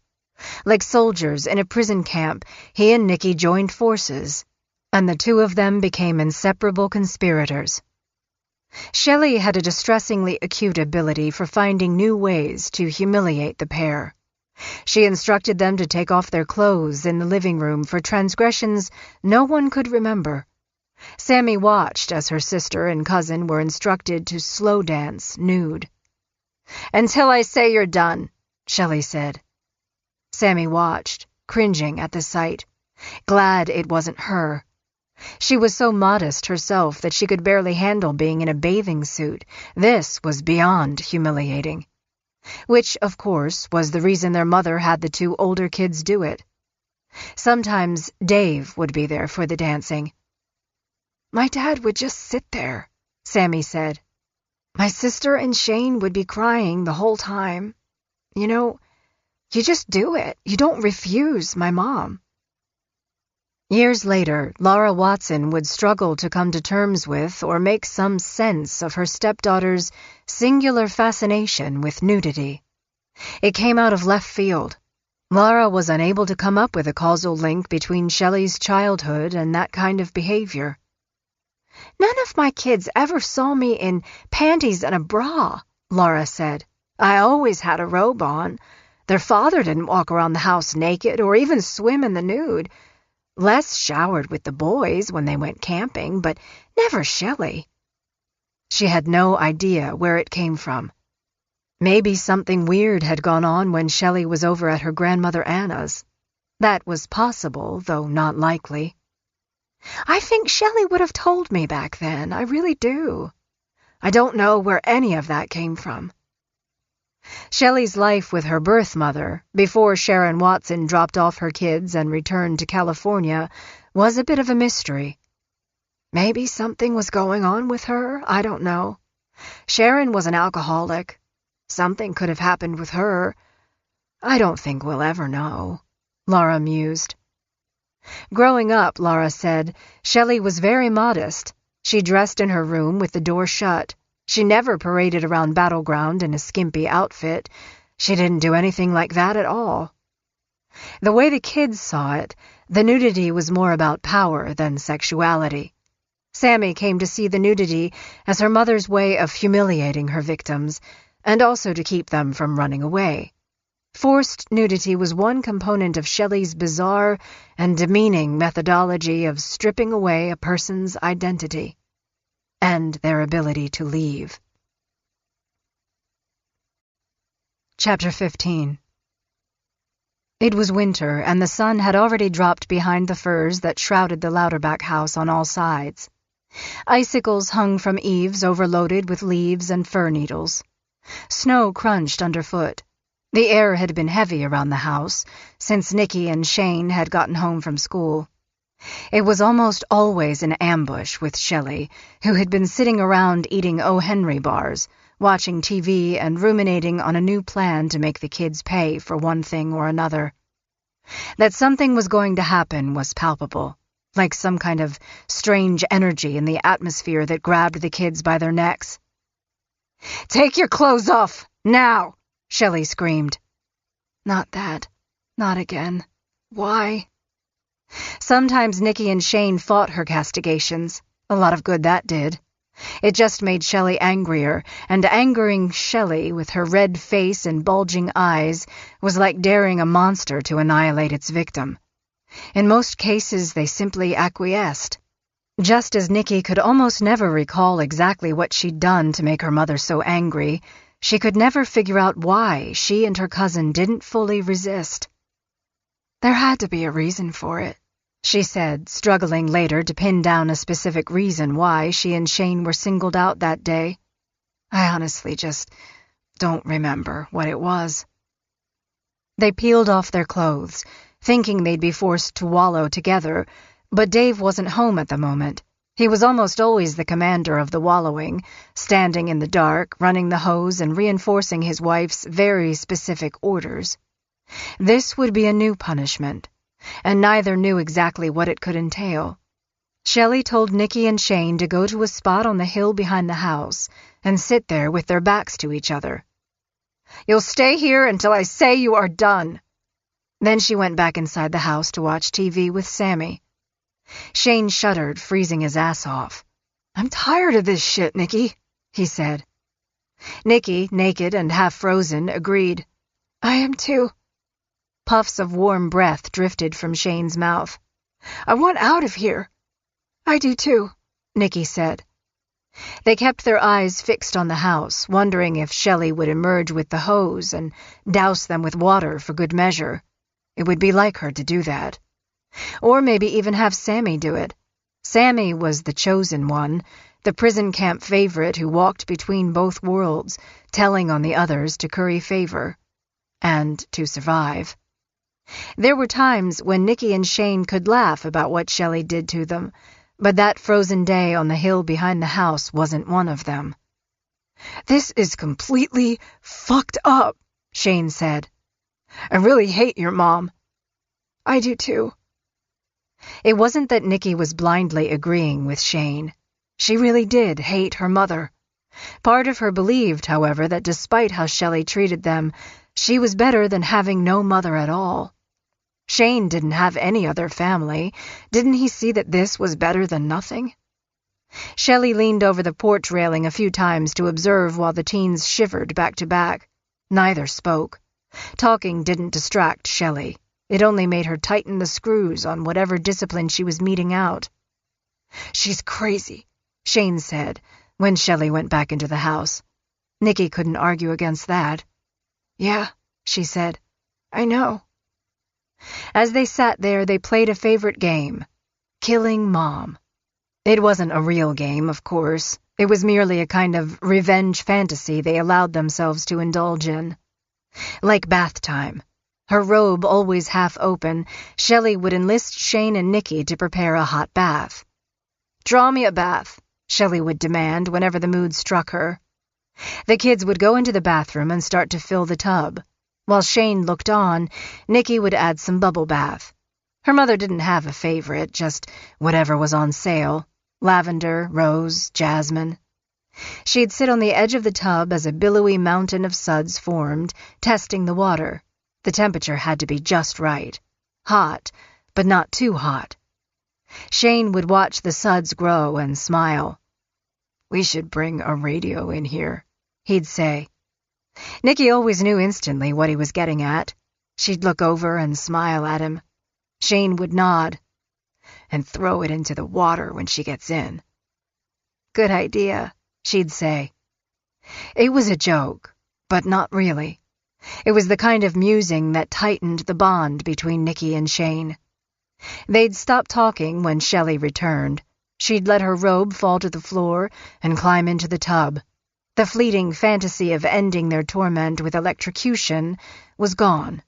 Like soldiers in a prison camp, he and Nikki joined forces, and the two of them became inseparable conspirators. Shelley had a distressingly acute ability for finding new ways to humiliate the pair. She instructed them to take off their clothes in the living room for transgressions no one could remember. Sammy watched as her sister and cousin were instructed to slow dance nude. "Until I say you're done," Shelley said. Sammy watched, cringing at the sight, glad it wasn't her. She was so modest herself that she could barely handle being in a bathing suit. This was beyond humiliating. Which, of course, was the reason their mother had the two older kids do it. Sometimes Dave would be there for the dancing. "My dad would just sit there," Sammy said. "My sister and Shane would be crying the whole time. You know, you just do it. You don't refuse my mom." Years later, Laura Watson would struggle to come to terms with or make some sense of her stepdaughter's singular fascination with nudity. It came out of left field. Laura was unable to come up with a causal link between Shelley's childhood and that kind of behavior. "None of my kids ever saw me in panties and a bra," Laura said. "I always had a robe on. Their father didn't walk around the house naked or even swim in the nude. Les showered with the boys when they went camping, but never Shelley." She had no idea where it came from. Maybe something weird had gone on when Shelley was over at her grandmother Anna's. That was possible, though not likely. "I think Shelley would have told me back then, I really do. I don't know where any of that came from." Shelley's life with her birth mother, before Sharon Watson dropped off her kids and returned to California, was a bit of a mystery. Maybe something was going on with her, I don't know. Sharon was an alcoholic. Something could have happened with her. I don't think we'll ever know, Laura mused. Growing up, Laura said, Shelley was very modest. She dressed in her room with the door shut. She never paraded around Battleground in a skimpy outfit. She didn't do anything like that at all. The way the kids saw it, the nudity was more about power than sexuality. Sammy came to see the nudity as her mother's way of humiliating her victims, and also to keep them from running away. Forced nudity was one component of Shelley's bizarre and demeaning methodology of stripping away a person's identity and their ability to leave. Chapter 15. It was winter, and the sun had already dropped behind the firs that shrouded the Louderback house on all sides. Icicles hung from eaves overloaded with leaves and fir needles. Snow crunched underfoot. The air had been heavy around the house since Nicky and Shane had gotten home from school. It was almost always an ambush with Shelley, who had been sitting around eating O. Henry bars, watching TV and ruminating on a new plan to make the kids pay for one thing or another. That something was going to happen was palpable, like some kind of strange energy in the atmosphere that grabbed the kids by their necks. "Take your clothes off, now!" Shelley screamed. "Not that. Not again. Why?" Sometimes Nicky and Shane fought her castigations. A lot of good that did. It just made Shelley angrier, and angering Shelley with her red face and bulging eyes was like daring a monster to annihilate its victim. In most cases, they simply acquiesced. Just as Nicky could almost never recall exactly what she'd done to make her mother so angry, she could never figure out why she and her cousin didn't fully resist. "There had to be a reason for it," she said, struggling later to pin down a specific reason why she and Shane were singled out that day. "I honestly just don't remember what it was." They peeled off their clothes, thinking they'd be forced to wallow together, but Dave wasn't home at the moment. He was almost always the commander of the wallowing, standing in the dark, running the hose and reinforcing his wife's very specific orders. This would be a new punishment, and neither knew exactly what it could entail. Shelley told Nicky and Shane to go to a spot on the hill behind the house and sit there with their backs to each other. "You'll stay here until I say you are done." Then she went back inside the house to watch TV with Sammy. Shane shuddered, freezing his ass off. "I'm tired of this shit, Nicky," he said. Nicky, naked and half-frozen, agreed. "I am too." Puffs of warm breath drifted from Shane's mouth. "I want out of here." "I do too," Nicky said. They kept their eyes fixed on the house, wondering if Shelley would emerge with the hose and douse them with water for good measure. It would be like her to do that. Or maybe even have Sammy do it. Sammy was the chosen one, the prison camp favorite who walked between both worlds, telling on the others to curry favor. And to survive. There were times when Nicky and Shane could laugh about what Shelley did to them, but that frozen day on the hill behind the house wasn't one of them. "This is completely fucked up," Shane said. "I really hate your mom." "I do too." It wasn't that Nicky was blindly agreeing with Shane. She really did hate her mother. Part of her believed, however, that despite how Shelley treated them, she was better than having no mother at all. Shane didn't have any other family. Didn't he see that this was better than nothing? Shelley leaned over the porch railing a few times to observe while the teens shivered back to back. Neither spoke. Talking didn't distract Shelley. It only made her tighten the screws on whatever discipline she was meting out. "She's crazy," Shane said, when Shelley went back into the house. Nicky couldn't argue against that. "Yeah," she said. "I know." As they sat there, they played a favorite game, Killing Mom. It wasn't a real game, of course. It was merely a kind of revenge fantasy they allowed themselves to indulge in. Like bath time. Her robe always half open, Shelley would enlist Shane and Nicky to prepare a hot bath. "Draw me a bath," Shelley would demand whenever the mood struck her. The kids would go into the bathroom and start to fill the tub. While Shane looked on, Nicky would add some bubble bath. Her mother didn't have a favorite, just whatever was on sale. lavender, rose, jasmine. She'd sit on the edge of the tub as a billowy mountain of suds formed, testing the water. The temperature had to be just right. Hot, but not too hot. Shane would watch the suds grow and smile. "We should bring a radio in here," he'd say. Nikki always knew instantly what he was getting at. She'd look over and smile at him. Shane would nod. "And throw it into the water when she gets in." "Good idea," she'd say. It was a joke, but not really. It was the kind of musing that tightened the bond between Nikki and Shane. They'd stop talking when Shelley returned. She'd let her robe fall to the floor and climb into the tub. The fleeting fantasy of ending their torment with electrocution was gone.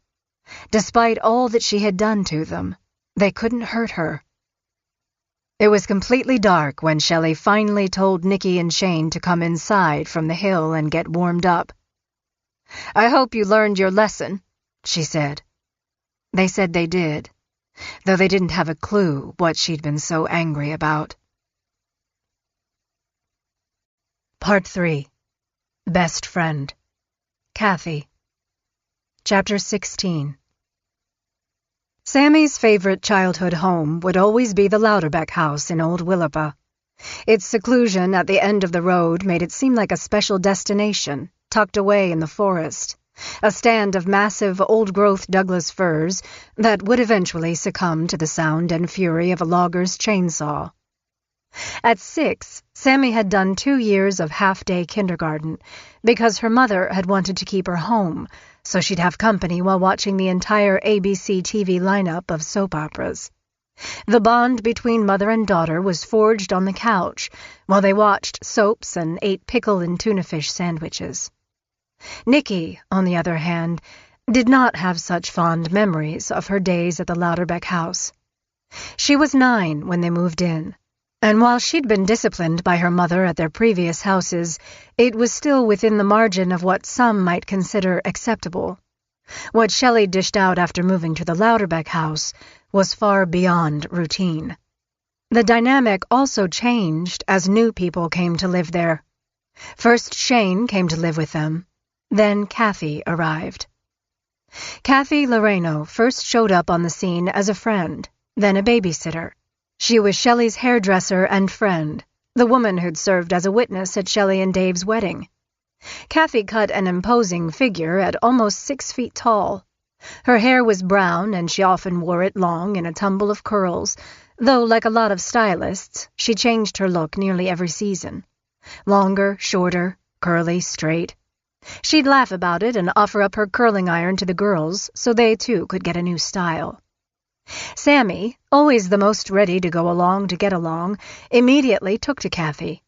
Despite all that she had done to them, they couldn't hurt her. It was completely dark when Shelley finally told Nikki and Shane to come inside from the hill and get warmed up. "I hope you learned your lesson," she said. They said they did, though they didn't have a clue what she'd been so angry about. Part 3. Best Friend. Kathy. Chapter 16. Sammy's favorite childhood home would always be the Louderbeck house in Old Willapa. Its seclusion at the end of the road made it seem like a special destination, tucked away in the forest, a stand of massive old-growth Douglas firs that would eventually succumb to the sound and fury of a logger's chainsaw. At 6, Sammy had done 2 years of half-day kindergarten because her mother had wanted to keep her home so she'd have company while watching the entire ABC TV lineup of soap operas. The bond between mother and daughter was forged on the couch while they watched soaps and ate pickle and tuna fish sandwiches. Nikki, on the other hand, did not have such fond memories of her days at the Louderbeck house. She was 9 when they moved in, and while she'd been disciplined by her mother at their previous houses, it was still within the margin of what some might consider acceptable. What Shelley dished out after moving to the Louderbeck house was far beyond routine. The dynamic also changed as new people came to live there. First Shane came to live with them, then Kathy arrived. Kathy Loreno first showed up on the scene as a friend, then a babysitter. She was Shelley's hairdresser and friend, the woman who'd served as a witness at Shelley and Dave's wedding. Kathy cut an imposing figure at almost 6 feet tall. Her hair was brown, and she often wore it long in a tumble of curls, though, like a lot of stylists, she changed her look nearly every season. Longer, shorter, curly, straight. She'd laugh about it and offer up her curling iron to the girls so they, too, could get a new style. Sammy, always the most ready to go along to get along, immediately took to Kathy.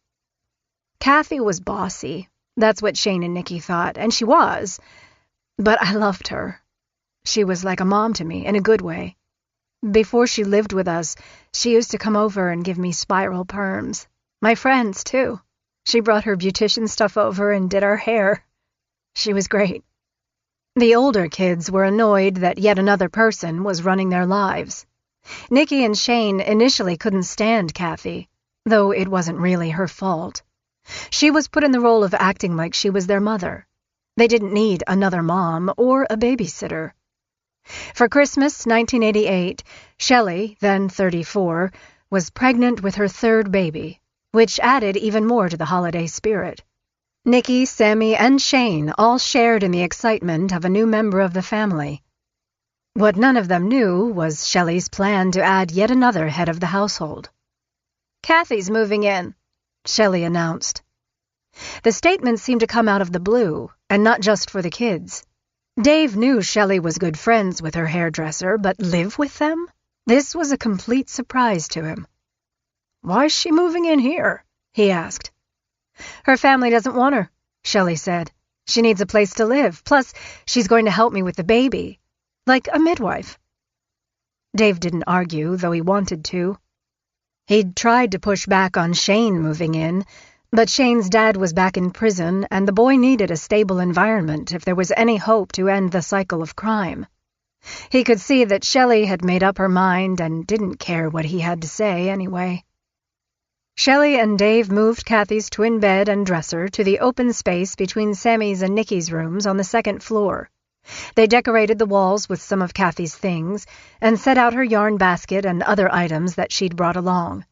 Kathy was bossy. That's what Shane and Nikki thought, and she was. But I loved her. She was like a mom to me, in a good way. Before she lived with us, she used to come over and give me spiral perms. My friends, too. She brought her beautician stuff over and did our hair. She was great. The older kids were annoyed that yet another person was running their lives. Nikki and Shane initially couldn't stand Kathy, though it wasn't really her fault. She was put in the role of acting like she was their mother. They didn't need another mom or a babysitter. For Christmas 1988, Shelley, then 34, was pregnant with her 3rd baby, which added even more to the holiday spirit. Nikki, Sammy, and Shane all shared in the excitement of a new member of the family. What none of them knew was Shelley's plan to add yet another head of the household. "Kathy's moving in," Shelley announced. The statement seemed to come out of the blue, and not just for the kids. Dave knew Shelley was good friends with her hairdresser, but live with them? This was a complete surprise to him. "Why's she moving in here?" he asked. "Her family doesn't want her," Shelley said. "She needs a place to live. Plus, she's going to help me with the baby. Like a midwife." Dave didn't argue, though he wanted to. He'd tried to push back on Shane moving in, but Shane's dad was back in prison, and the boy needed a stable environment if there was any hope to end the cycle of crime. He could see that Shelley had made up her mind and didn't care what he had to say anyway. Shelley and Dave moved Kathy's twin bed and dresser to the open space between Sammy's and Nikki's rooms on the second floor. They decorated the walls with some of Kathy's things and set out her yarn basket and other items that she'd brought along.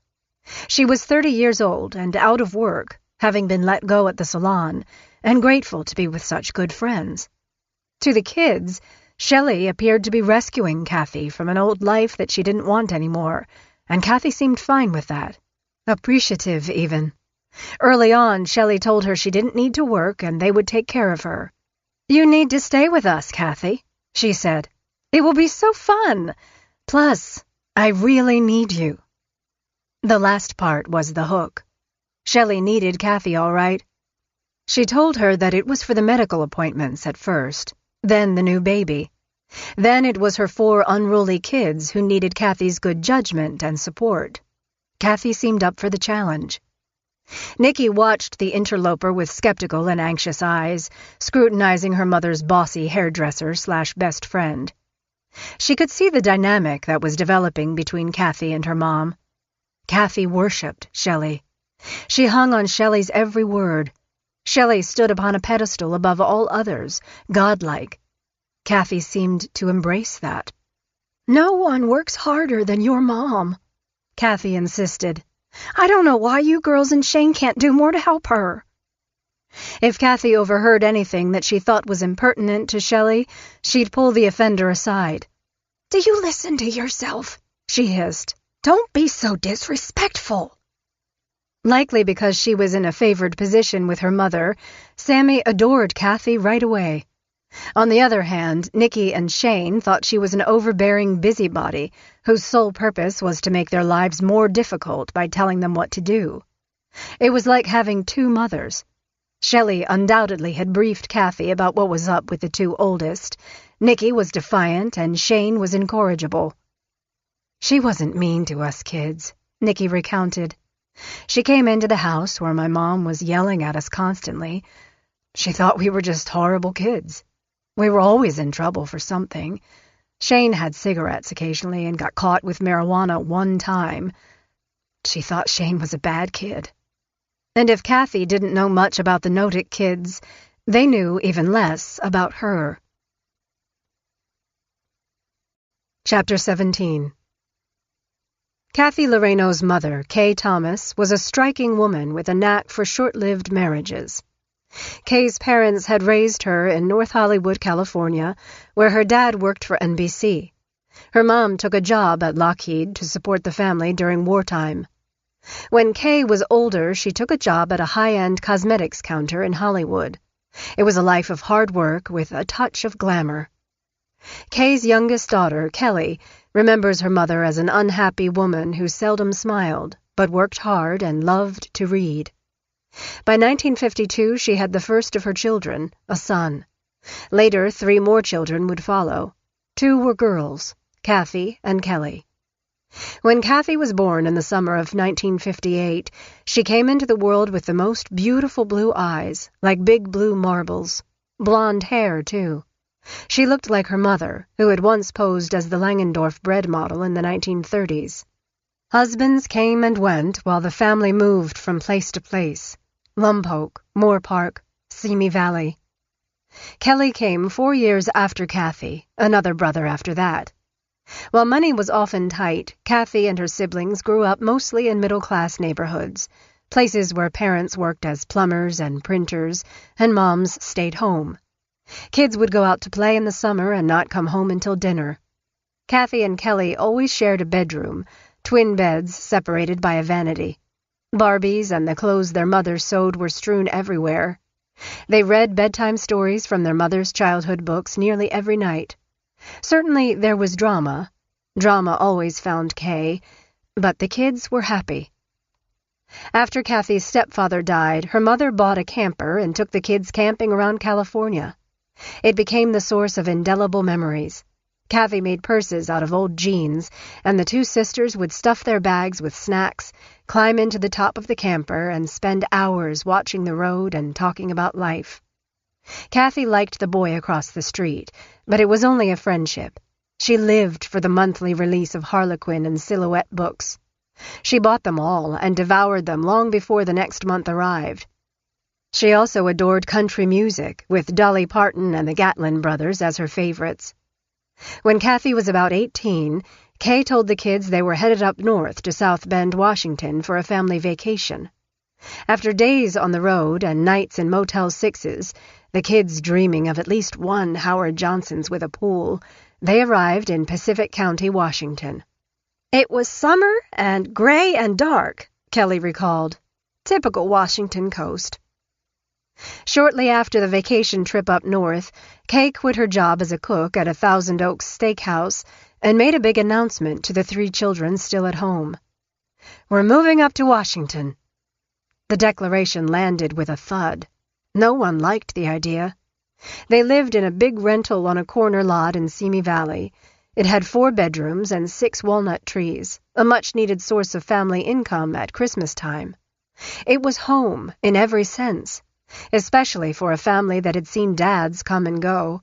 She was 30 years old and out of work, having been let go at the salon, and grateful to be with such good friends. To the kids, Shelley appeared to be rescuing Kathy from an old life that she didn't want anymore, and Kathy seemed fine with that. Appreciative, even. Early on, Shelley told her she didn't need to work and they would take care of her. "You need to stay with us, Kathy," she said. "It will be so fun. Plus, I really need you." The last part was the hook. Shelley needed Kathy all right. She told her that it was for the medical appointments at first, then the new baby. Then it was her 4 unruly kids who needed Kathy's good judgment and support. Kathy seemed up for the challenge. Nikki watched the interloper with skeptical and anxious eyes, scrutinizing her mother's bossy hairdresser/best friend. She could see the dynamic that was developing between Kathy and her mom. Kathy worshipped Shelley. She hung on Shelley's every word. Shelley stood upon a pedestal above all others, godlike. Kathy seemed to embrace that. "No one works harder than your mom," Kathy insisted. "I don't know why you girls and Shane can't do more to help her." If Kathy overheard anything that she thought was impertinent to Shelley, she'd pull the offender aside. "Do you listen to yourself?" she hissed. "Don't be so disrespectful." Likely because she was in a favored position with her mother, Sammy adored Kathy right away. On the other hand, Nikki and Shane thought she was an overbearing busybody whose sole purpose was to make their lives more difficult by telling them what to do. It was like having 2 mothers. Shelley undoubtedly had briefed Kathy about what was up with the 2 oldest. Nikki was defiant and Shane was incorrigible. "She wasn't mean to us kids," Nikki recounted. "She came into the house where my mom was yelling at us constantly. She thought we were just horrible kids. We were always in trouble for something. Shane had cigarettes occasionally and got caught with marijuana one time. She thought Shane was a bad kid." And if Kathy didn't know much about the Notick kids, they knew even less about her. Chapter 17. Kathy Loreno's mother, Kay Thomas, was a striking woman with a knack for short-lived marriages. Kay's parents had raised her in North Hollywood, California, where her dad worked for NBC. Her mom took a job at Lockheed to support the family during wartime. When Kay was older, she took a job at a high-end cosmetics counter in Hollywood. It was a life of hard work with a touch of glamour. Kay's youngest daughter, Kelly, remembers her mother as an unhappy woman who seldom smiled, but worked hard and loved to read. By 1952, she had the first of her children, a son. Later, 3 more children would follow. 2 were girls, Kathy and Kelly. When Kathy was born in the summer of 1958, she came into the world with the most beautiful blue eyes, like big blue marbles. Blonde hair, too. She looked like her mother, who had once posed as the Langendorf bread model in the 1930s. Husbands came and went while the family moved from place to place. Lompoc, Moore Park, Simi Valley. Kelly came 4 years after Kathy, another brother after that. While money was often tight, Kathy and her siblings grew up mostly in middle-class neighborhoods, places where parents worked as plumbers and printers, and moms stayed home. Kids would go out to play in the summer and not come home until dinner. Kathy and Kelly always shared a bedroom, twin beds separated by a vanity. Barbies and the clothes their mother sewed were strewn everywhere. They read bedtime stories from their mother's childhood books nearly every night. Certainly there was drama. Drama always found Kay, but the kids were happy. After Kathy's stepfather died, her mother bought a camper and took the kids camping around California. It became the source of indelible memories. Kathy made purses out of old jeans, and the 2 sisters would stuff their bags with snacks, climb into the top of the camper, and spend hours watching the road and talking about life. Kathy liked the boy across the street, but it was only a friendship. She lived for the monthly release of Harlequin and Silhouette books. She bought them all and devoured them long before the next month arrived. She also adored country music, with Dolly Parton and the Gatlin brothers as her favorites. When Kathy was about 18, Kay told the kids they were headed up north to South Bend, Washington for a family vacation. After days on the road and nights in Motel 6s, the kids dreaming of at least one Howard Johnson's with a pool, they arrived in Pacific County, Washington. It was summer and gray and dark, Kelly recalled. Typical Washington coast. Shortly after the vacation trip up north, Kay quit her job as a cook at a Thousand Oaks steakhouse and made a big announcement to the 3 children still at home. "We're moving up to Washington." The declaration landed with a thud. No one liked the idea. They lived in a big rental on a corner lot in Simi Valley. It had 4 bedrooms and 6 walnut trees, a much-needed source of family income at Christmas time. It was home in every sense, especially for a family that had seen dads come and go.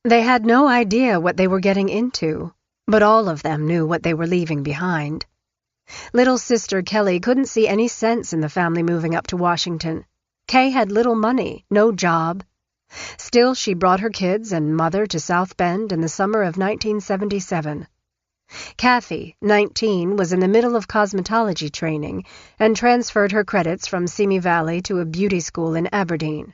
They had no idea what they were getting into, but all of them knew what they were leaving behind. Little sister Kelly couldn't see any sense in the family moving up to Washington. Kay had little money, no job. Still, she brought her kids and mother to South Bend in the summer of 1977. Kathy, 19, was in the middle of cosmetology training and transferred her credits from Simi Valley to a beauty school in Aberdeen.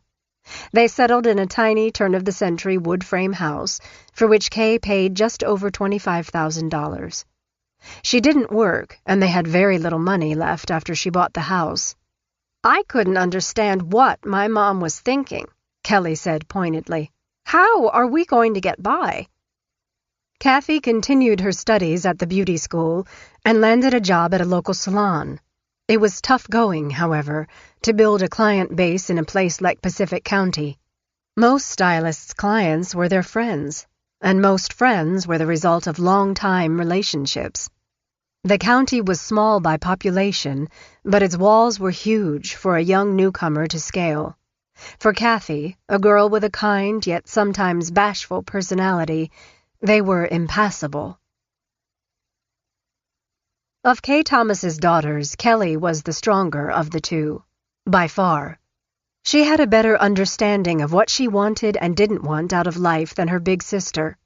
They settled in a tiny turn-of-the-century wood-frame house, for which Kay paid just over $25,000. She didn't work, and they had very little money left after she bought the house. "I couldn't understand what my mom was thinking," Kelly said pointedly. "How are we going to get by?" Kathy continued her studies at the beauty school and landed a job at a local salon. It was tough going, however, to build a client base in a place like Pacific County. Most stylists' clients were their friends, and most friends were the result of long-time relationships. The county was small by population, but its walls were huge for a young newcomer to scale. For Kathy, a girl with a kind yet sometimes bashful personality, they were impassable. Of Kay Thomas's daughters, Kelly was the stronger of the 2, by far. She had a better understanding of what she wanted and didn't want out of life than her big sister.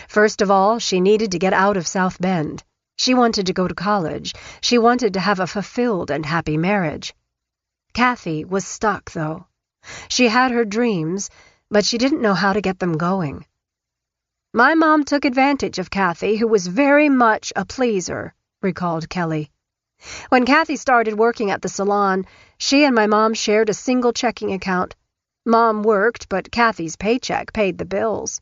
First of all, she needed to get out of South Bend. She wanted to go to college. She wanted to have a fulfilled and happy marriage. Kathy was stuck, though. She had her dreams, but she didn't know how to get them going. "My mom took advantage of Kathy, who was very much a pleaser," recalled Kelly. "When Kathy started working at the salon, she and my mom shared a single checking account. Mom worked, but Kathy's paycheck paid the bills."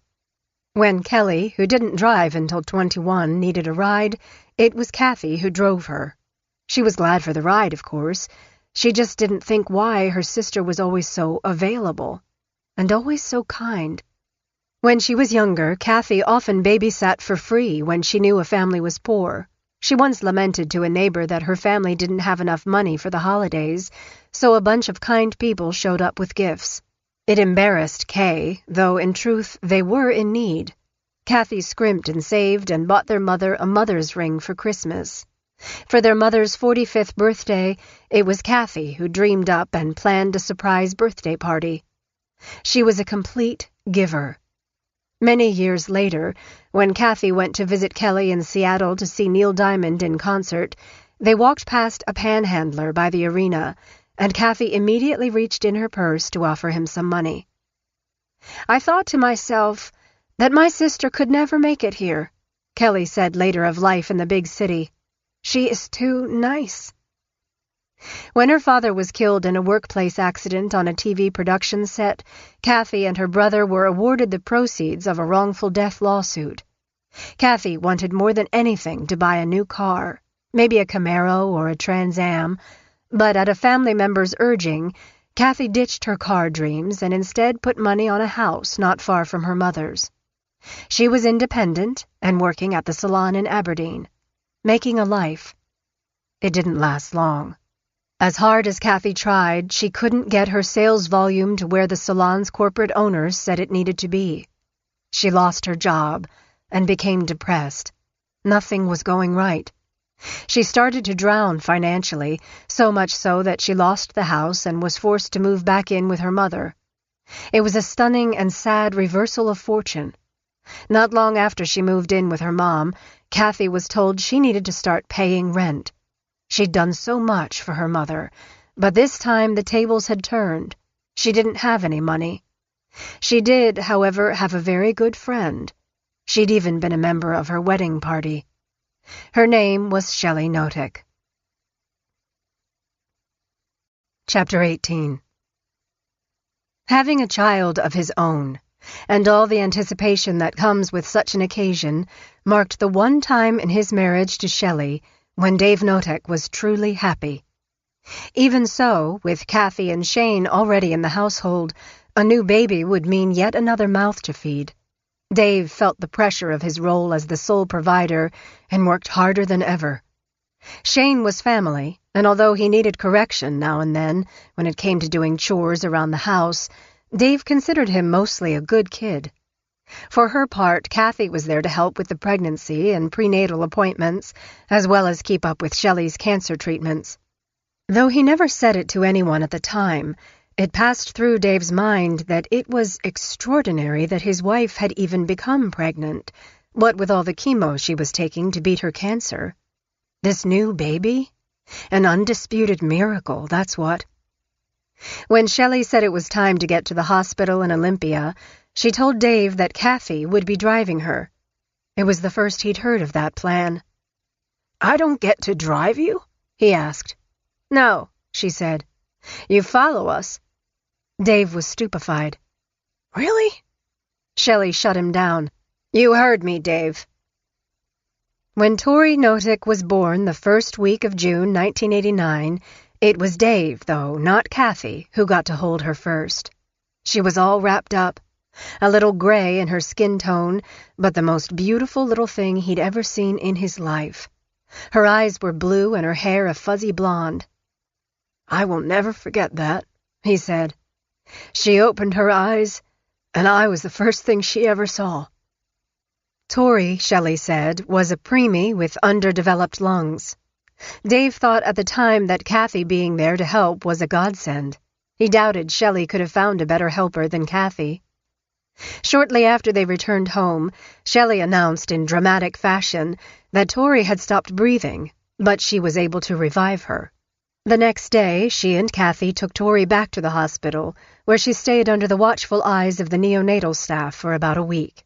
When Kelly, who didn't drive until 21, needed a ride, it was Kathy who drove her. She was glad for the ride, of course. She just didn't think why her sister was always so available, and always so kind. When she was younger, Kathy often babysat for free when she knew a family was poor. She once lamented to a neighbor that her family didn't have enough money for the holidays, so a bunch of kind people showed up with gifts. It embarrassed Kay, though in truth they were in need. Kathy scrimped and saved and bought their mother a mother's ring for Christmas. For their mother's 45th birthday, it was Kathy who dreamed up and planned a surprise birthday party. She was a complete giver. Many years later, when Kathy went to visit Kelly in Seattle to see Neil Diamond in concert, they walked past a panhandler by the arena, and Kathy immediately reached in her purse to offer him some money. "I thought to myself that my sister could never make it here," Kelly said later of life in the big city. "She is too nice." When her father was killed in a workplace accident on a TV production set, Kathy and her brother were awarded the proceeds of a wrongful death lawsuit. Kathy wanted more than anything to buy a new car, maybe a Camaro or a Trans Am, but at a family member's urging, Kathy ditched her car dreams and instead put money on a house not far from her mother's. She was independent and working at the salon in Aberdeen, making a life. It didn't last long. As hard as Kathy tried, she couldn't get her sales volume to where the salon's corporate owners said it needed to be. She lost her job and became depressed. Nothing was going right. She started to drown financially, so much so that she lost the house and was forced to move back in with her mother. It was a stunning and sad reversal of fortune. Not long after she moved in with her mom, Kathy was told she needed to start paying rent. She'd done so much for her mother, but this time the tables had turned. She didn't have any money. She did, however, have a very good friend. She'd even been a member of her wedding party. Her name was Shelley Notick. Chapter 18. Having a child of his own, and all the anticipation that comes with such an occasion, marked the one time in his marriage to Shelley when Dave Notick was truly happy. Even so, with Kathy and Shane already in the household, a new baby would mean yet another mouth to feed. Dave felt the pressure of his role as the sole provider and worked harder than ever. Shane was family, and although he needed correction now and then when it came to doing chores around the house, Dave considered him mostly a good kid. For her part, Kathy was there to help with the pregnancy and prenatal appointments, as well as keep up with Shelley's cancer treatments. Though he never said it to anyone at the time, it passed through Dave's mind that it was extraordinary that his wife had even become pregnant, what with all the chemo she was taking to beat her cancer. This new baby? An undisputed miracle, that's what. When Shelley said it was time to get to the hospital in Olympia, she told Dave that Kathy would be driving her. It was the first he'd heard of that plan. "I don't get to drive you?" he asked. "No," she said. "You follow us." Dave was stupefied. "Really?" Shelley shut him down. "You heard me, Dave." When Tori Notick was born the first week of June 1989, it was Dave, though, not Kathy, who got to hold her first. She was all wrapped up, a little gray in her skin tone, but the most beautiful little thing he'd ever seen in his life. Her eyes were blue and her hair a fuzzy blonde. "I will never forget that," he said. "She opened her eyes, and I was the first thing she ever saw." Tori, Shelley said, was a preemie with underdeveloped lungs. Dave thought at the time that Kathy being there to help was a godsend. He doubted Shelley could have found a better helper than Kathy. Shortly after they returned home, Shelley announced in dramatic fashion that Tori had stopped breathing, but she was able to revive her. The next day, she and Kathy took Tori back to the hospital, where she stayed under the watchful eyes of the neonatal staff for about a week.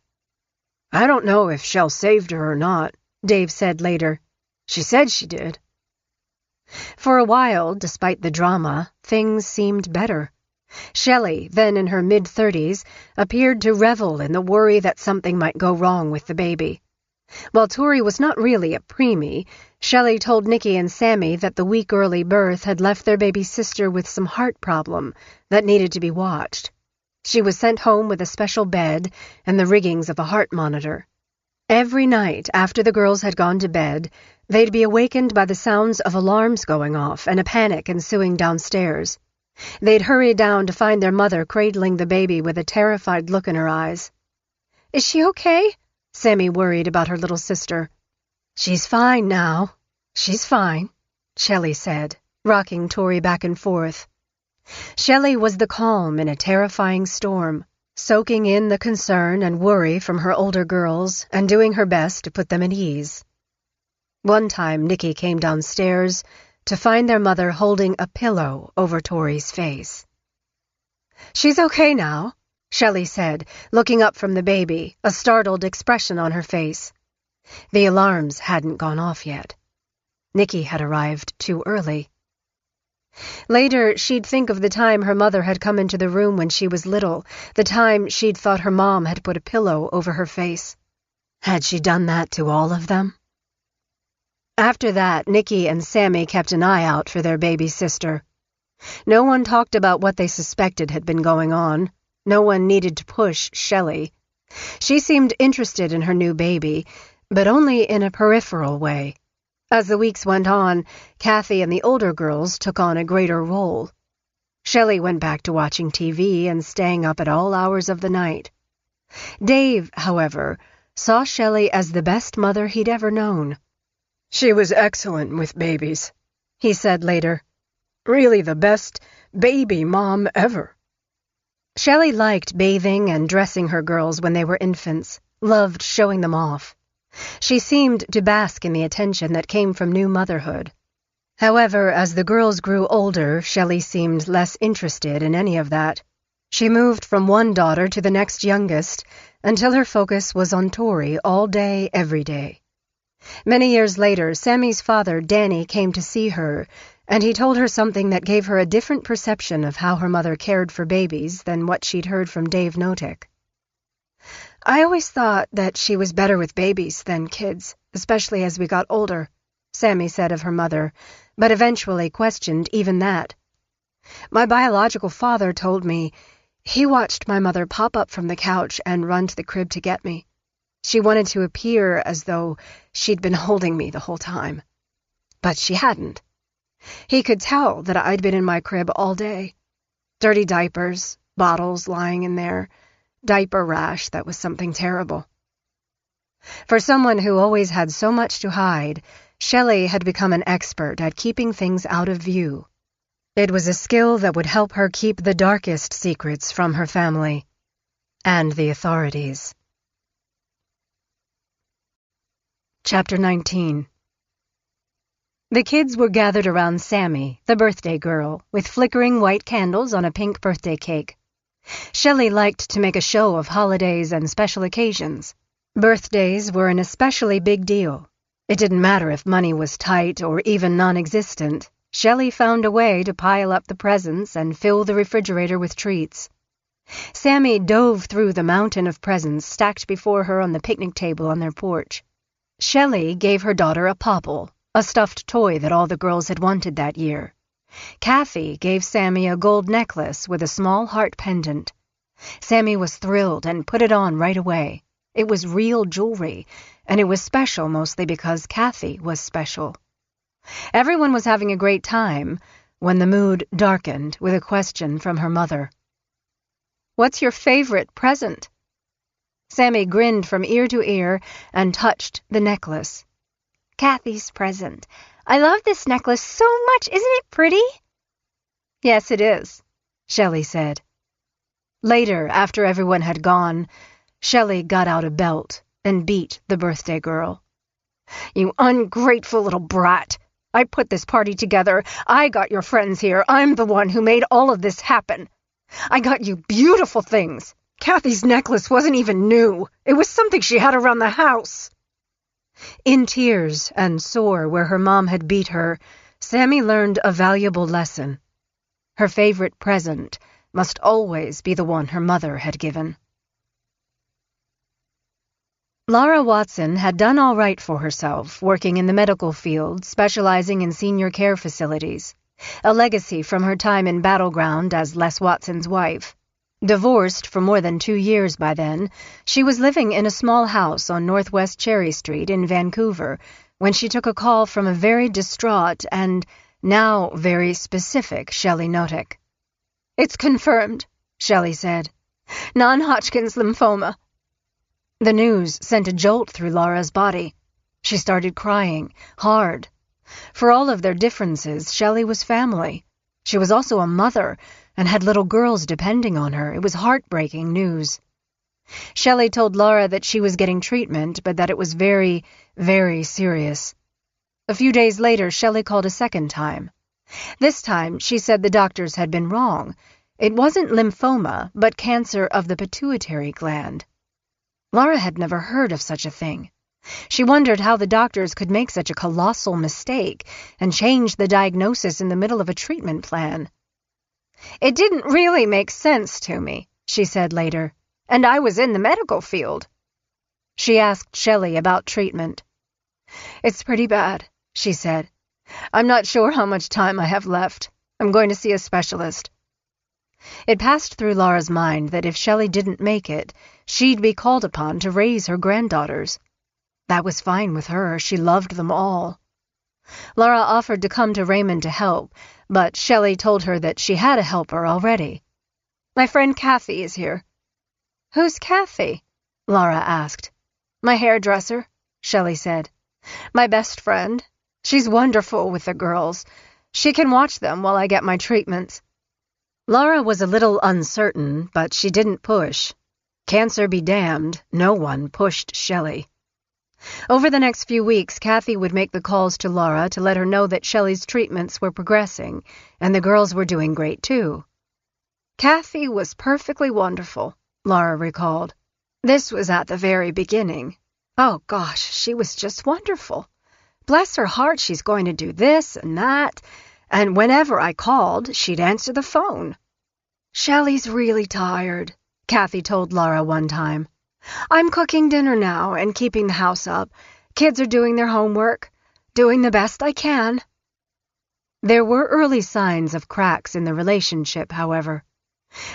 "I don't know if Shell saved her or not," Dave said later. "She said she did." For a while, despite the drama, things seemed better. Shelley, then in her mid-30s, appeared to revel in the worry that something might go wrong with the baby. While Tori was not really a preemie, Shelley told Nikki and Sammy that the week-early birth had left their baby sister with some heart problem that needed to be watched. She was sent home with a special bed and the riggings of a heart monitor. Every night after the girls had gone to bed, they'd be awakened by the sounds of alarms going off and a panic ensuing downstairs. They'd hurry down to find their mother cradling the baby with a terrified look in her eyes. "Is she okay?" Sammy worried about her little sister. "She's fine now. She's fine," Shelley said, rocking Tori back and forth. Shelley was the calm in a terrifying storm, soaking in the concern and worry from her older girls and doing her best to put them at ease. One time Nikki came downstairs to find their mother holding a pillow over Tori's face. "She's okay now," Shelley said, looking up from the baby, a startled expression on her face. The alarms hadn't gone off yet. Nikki had arrived too early. Later, she'd think of the time her mother had come into the room when she was little, the time she'd thought her mom had put a pillow over her face. Had she done that to all of them? After that, Nikki and Sammy kept an eye out for their baby sister. No one talked about what they suspected had been going on. No one needed to push Shelley. She seemed interested in her new baby, but only in a peripheral way. As the weeks went on, Kathy and the older girls took on a greater role. Shelley went back to watching TV and staying up at all hours of the night. Dave, however, saw Shelley as the best mother he'd ever known. "She was excellent with babies," he said later. "Really the best baby mom ever." Shelley liked bathing and dressing her girls when they were infants, loved showing them off. She seemed to bask in the attention that came from new motherhood. However, as the girls grew older, Shelley seemed less interested in any of that. She moved from one daughter to the next youngest until her focus was on Tori all day, every day. Many years later, Sammy's father, Danny, came to see her, and he told her something that gave her a different perception of how her mother cared for babies than what she'd heard from Dave Notick. "I always thought that she was better with babies than kids, especially as we got older," Sammy said of her mother, but eventually questioned even that. "My biological father told me he watched my mother pop up from the couch and run to the crib to get me. She wanted to appear as though she'd been holding me the whole time. But she hadn't. He could tell that I'd been in my crib all day. Dirty diapers, bottles lying in there, diaper rash that was something terrible." For someone who always had so much to hide, Shelley had become an expert at keeping things out of view. It was a skill that would help her keep the darkest secrets from her family and the authorities. Chapter 19. The kids were gathered around Sammy, the birthday girl, with flickering white candles on a pink birthday cake. Shelley liked to make a show of holidays and special occasions. Birthdays were an especially big deal. It didn't matter if money was tight or even non-existent. Shelley found a way to pile up the presents and fill the refrigerator with treats. Sammy dove through the mountain of presents stacked before her on the picnic table on their porch. Shelley gave her daughter a popple, a stuffed toy that all the girls had wanted that year. Kathy gave Sammy a gold necklace with a small heart pendant. Sammy was thrilled and put it on right away. It was real jewelry, and it was special mostly because Kathy was special. Everyone was having a great time when the mood darkened with a question from her mother. "What's your favorite present?" Sammy grinned from ear to ear and touched the necklace. "Kathy's present. I love this necklace so much. Isn't it pretty?" "Yes, it is," Shelley said. Later, after everyone had gone, Shelley got out a belt and beat the birthday girl. "You ungrateful little brat. I put this party together. I got your friends here. I'm the one who made all of this happen. I got you beautiful things. Kathy's necklace wasn't even new. It was something she had around the house." In tears and sore where her mom had beat her, Sammy learned a valuable lesson. Her favorite present must always be the one her mother had given. Laura Watson had done all right for herself, working in the medical field, specializing in senior care facilities, a legacy from her time in Battleground as Les Watson's wife. Divorced for more than 2 years by then, she was living in a small house on Northwest Cherry Street in Vancouver when she took a call from a very distraught and now very specific Shelley Notick. "It's confirmed," Shelley said. "Non-Hodgkin's lymphoma." The news sent a jolt through Laura's body. She started crying, hard. For all of their differences, Shelley was family. She was also a mother and had little girls depending on her. It was heartbreaking news. Shelley told Laura that she was getting treatment, but that it was very, very serious. A few days later, Shelley called a second time. This time, she said the doctors had been wrong. It wasn't lymphoma, but cancer of the pituitary gland. Laura had never heard of such a thing. She wondered how the doctors could make such a colossal mistake and change the diagnosis in the middle of a treatment plan. "It didn't really make sense to me," she said later, "and I was in the medical field." She asked Shelley about treatment. "It's pretty bad," she said. "I'm not sure how much time I have left. I'm going to see a specialist." It passed through Laura's mind that if Shelley didn't make it, she'd be called upon to raise her granddaughters. That was fine with her. She loved them all. Laura offered to come to Raymond to help, but Shelley told her that she had a helper already. "My friend Kathy is here." "Who's Kathy?" Laura asked. "My hairdresser," Shelley said. My best friend. She's wonderful with the girls. She can watch them while I get my treatments. Laura was a little uncertain, but she didn't push. Cancer be damned, no one pushed Shelley. Over the next few weeks, Kathy would make the calls to Laura to let her know that Shelley's treatments were progressing, and the girls were doing great too. Kathy was perfectly wonderful, Laura recalled. This was at the very beginning. Oh gosh, she was just wonderful. Bless her heart, she's going to do this and that, and whenever I called, she'd answer the phone. Shelley's really tired, Kathy told Laura one time. I'm cooking dinner now and keeping the house up. Kids are doing their homework, doing the best I can. There were early signs of cracks in the relationship, however.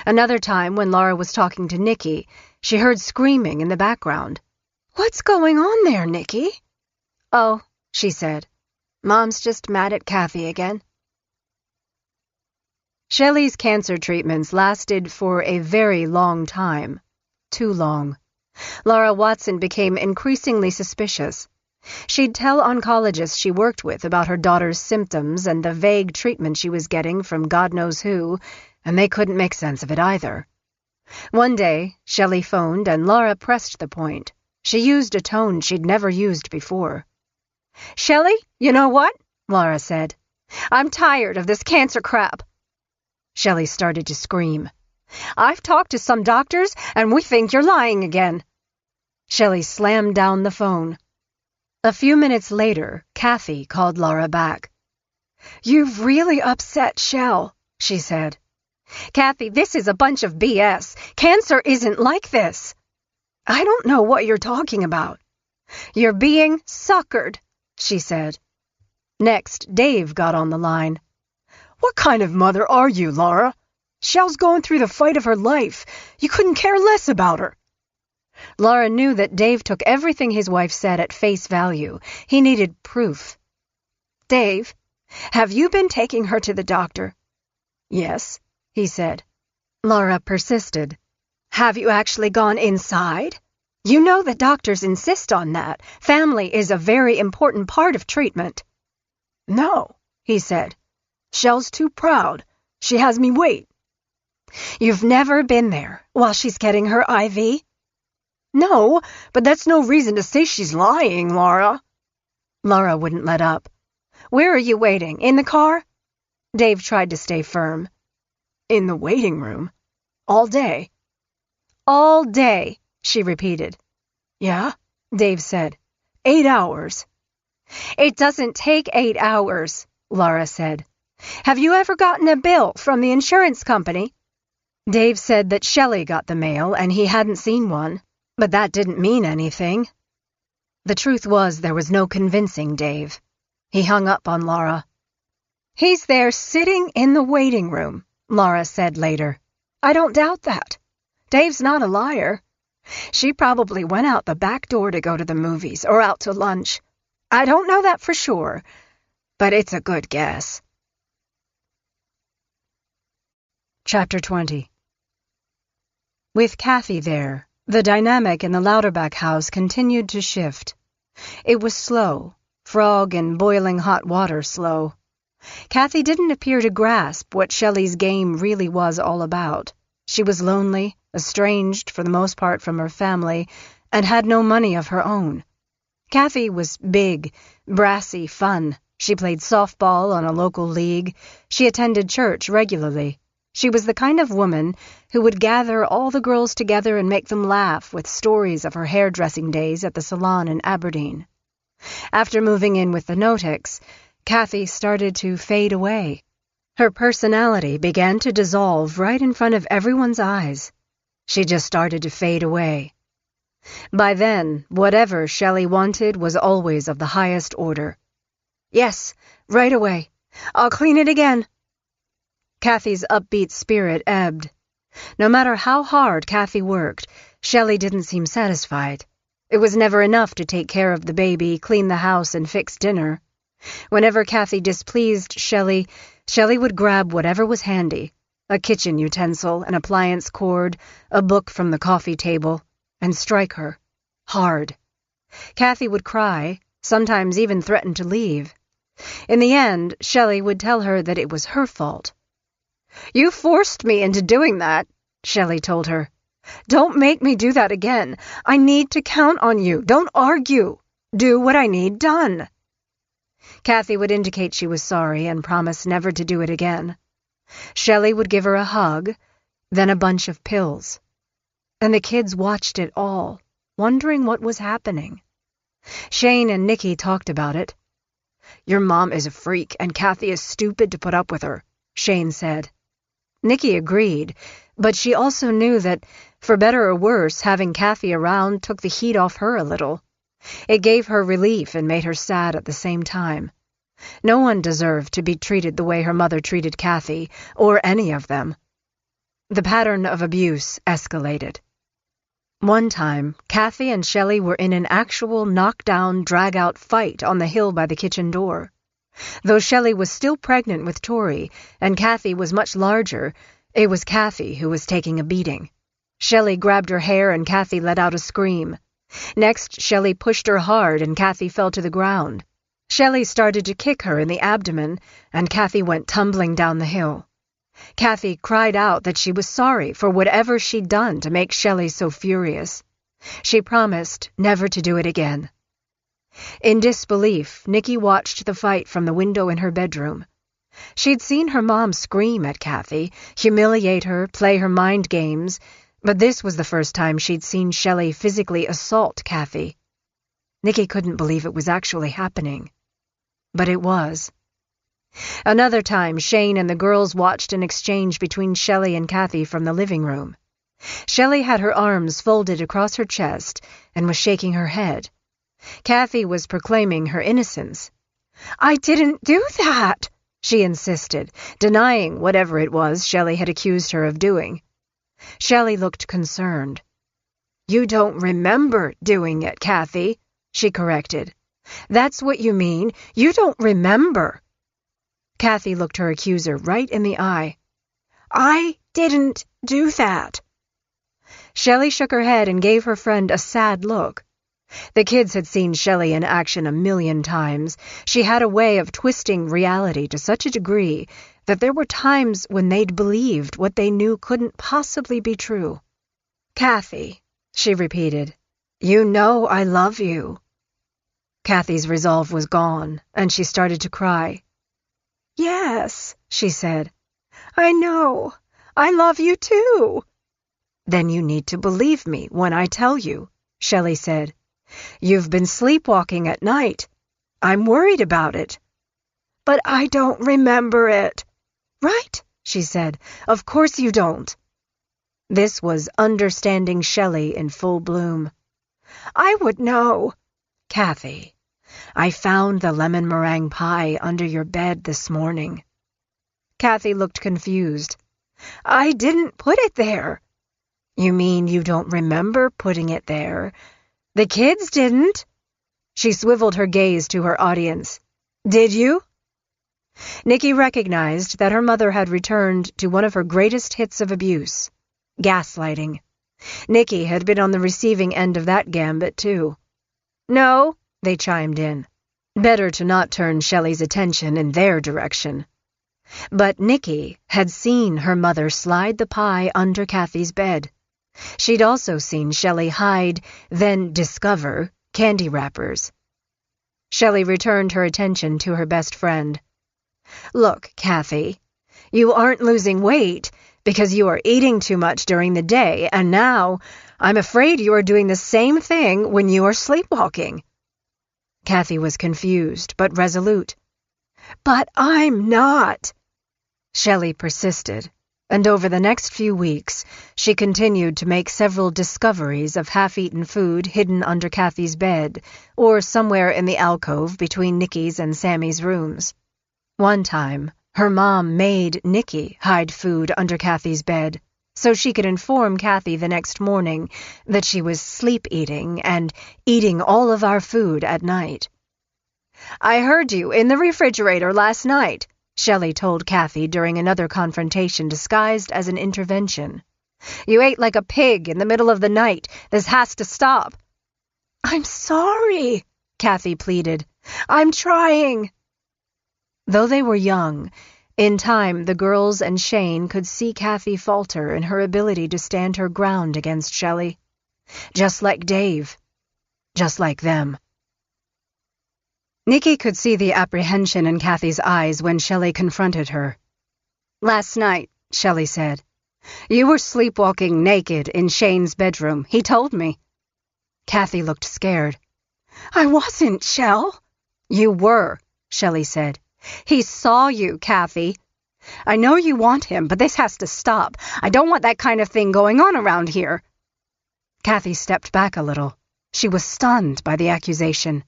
Another time, when Laura was talking to Nikki, she heard screaming in the background. "What's going on there, Nikki?" "Oh," she said. "Mom's just mad at Kathy again." Shelley's cancer treatments lasted for a very long time. Too long. Laura Watson became increasingly suspicious. She'd tell oncologists she worked with about her daughter's symptoms and the vague treatment she was getting from God knows who, and they couldn't make sense of it either. One day, Shelley phoned and Laura pressed the point. She used a tone she'd never used before. "Shelley, you know what?" Laura said. "I'm tired of this cancer crap." Shelley started to scream. "I've talked to some doctors, and we think you're lying again." Shelley slammed down the phone. A few minutes later, Kathy called Laura back. "You've really upset Shell," she said. "Kathy, this is a bunch of BS. Cancer isn't like this." "I don't know what you're talking about." "You're being suckered," she said. Next, Dave got on the line. "What kind of mother are you, Laura? Shell's going through the fight of her life. You couldn't care less about her." Laura knew that Dave took everything his wife said at face value. He needed proof. "Dave, have you been taking her to the doctor?" "Yes," he said. Laura persisted. "Have you actually gone inside? You know that doctors insist on that. Family is a very important part of treatment." "No," he said. "Shell's too proud. She has me wait." "You've never been there while she's getting her IV?" "No, but that's no reason to say she's lying, Laura." Laura wouldn't let up. "Where are you waiting? In the car?" Dave tried to stay firm. "In the waiting room. All day." "All day," she repeated. "Yeah," Dave said. 8 hours. "It doesn't take 8 hours," Laura said. "Have you ever gotten a bill from the insurance company?" Dave said that Shelley got the mail and he hadn't seen one, but that didn't mean anything. The truth was there was no convincing Dave. He hung up on Laura. "He's there sitting in the waiting room," Laura said later. "I don't doubt that. Dave's not a liar. She probably went out the back door to go to the movies or out to lunch. I don't know that for sure, but it's a good guess." Chapter 20. With Kathy there, the dynamic in the Louderback house continued to shift. It was slow, frog in boiling hot water slow. Kathy didn't appear to grasp what Shelley's game really was all about. She was lonely, estranged for the most part from her family, and had no money of her own. Kathy was big, brassy fun. She played softball on a local league. She attended church regularly. She was the kind of woman who would gather all the girls together and make them laugh with stories of her hairdressing days at the salon in Aberdeen. After moving in with the Noticks, Kathy started to fade away. Her personality began to dissolve right in front of everyone's eyes. She just started to fade away. By then, whatever Shelley wanted was always of the highest order. "Yes, right away. I'll clean it again." Kathy's upbeat spirit ebbed. No matter how hard Kathy worked, Shelley didn't seem satisfied. It was never enough to take care of the baby, clean the house, and fix dinner. Whenever Kathy displeased Shelley, Shelley would grab whatever was handy, a kitchen utensil, an appliance cord, a book from the coffee table, and strike her. Hard. Kathy would cry, sometimes even threatened to leave. In the end, Shelley would tell her that it was her fault. "You forced me into doing that," Shelley told her. "Don't make me do that again. I need to count on you. Don't argue. Do what I need done." Kathy would indicate she was sorry and promise never to do it again. Shelley would give her a hug, then a bunch of pills. And the kids watched it all, wondering what was happening. Shane and Nikki talked about it. "Your mom is a freak, and Kathy is stupid to put up with her," Shane said. Nikki agreed, but she also knew that, for better or worse, having Kathy around took the heat off her a little. It gave her relief and made her sad at the same time. No one deserved to be treated the way her mother treated Kathy, or any of them. The pattern of abuse escalated. One time, Kathy and Shelley were in an actual knockdown, drag-out fight on the hill by the kitchen door. Though Shelley was still pregnant with Tori, and Kathy was much larger, it was Kathy who was taking a beating. Shelley grabbed her hair and Kathy let out a scream. Next, Shelley pushed her hard and Kathy fell to the ground. Shelley started to kick her in the abdomen, and Kathy went tumbling down the hill. Kathy cried out that she was sorry for whatever she'd done to make Shelley so furious. She promised never to do it again. In disbelief, Nikki watched the fight from the window in her bedroom. She'd seen her mom scream at Kathy, humiliate her, play her mind games, but this was the first time she'd seen Shelley physically assault Kathy. Nikki couldn't believe it was actually happening. But it was. Another time, Shane and the girls watched an exchange between Shelley and Kathy from the living room. Shelley had her arms folded across her chest and was shaking her head. Kathy was proclaiming her innocence. "I didn't do that," she insisted, denying whatever it was Shelley had accused her of doing. Shelley looked concerned. "You don't remember doing it, Kathy," she corrected. "That's what you mean. You don't remember." Kathy looked her accuser right in the eye. "I didn't do that." Shelley shook her head and gave her friend a sad look. The kids had seen Shelley in action a million times. She had a way of twisting reality to such a degree that there were times when they'd believed what they knew couldn't possibly be true. "Kathy," she repeated, "you know I love you." Kathy's resolve was gone, and she started to cry. "Yes," she said, "I know. I love you too." "Then you need to believe me when I tell you," Shelley said. "You've been sleepwalking at night. I'm worried about it." "But I don't remember it." "Right," she said. "Of course you don't." This was understanding Shelley in full bloom. "I would know." "Kathy, I found the lemon meringue pie under your bed this morning." Kathy looked confused. "I didn't put it there." "You mean you don't remember putting it there? The kids didn't." She swiveled her gaze to her audience. "Did you?" Nikki recognized that her mother had returned to one of her greatest hits of abuse, gaslighting. Nikki had been on the receiving end of that gambit, too. "No," they chimed in. Better to not turn Shelley's attention in their direction. But Nikki had seen her mother slide the pie under Kathy's bed. She'd also seen Shelley hide, then discover, candy wrappers. Shelley returned her attention to her best friend. "Look, Kathy, you aren't losing weight because you are eating too much during the day, and now I'm afraid you are doing the same thing when you are sleepwalking." Kathy was confused but resolute. "But I'm not." Shelley persisted, and over the next few weeks, she continued to make several discoveries of half-eaten food hidden under Kathy's bed or somewhere in the alcove between Nikki's and Sammy's rooms. One time, her mom made Nikki hide food under Kathy's bed so she could inform Kathy the next morning that she was sleep-eating and eating all of our food at night. "I heard you in the refrigerator last night," Shelley told Kathy during another confrontation disguised as an intervention. "You ate like a pig in the middle of the night. This has to stop." "I'm sorry," Kathy pleaded. "I'm trying." Though they were young, in time the girls and Shane could see Kathy falter in her ability to stand her ground against Shelley. Just like Dave. Just like them. Nikki could see the apprehension in Kathy's eyes when Shelley confronted her. "Last night," Shelley said, "you were sleepwalking naked in Shane's bedroom. He told me." Kathy looked scared. "I wasn't, Shell." "You were," Shelley said. "He saw you, Kathy. I know you want him, but this has to stop. I don't want that kind of thing going on around here." Kathy stepped back a little. She was stunned by the accusation.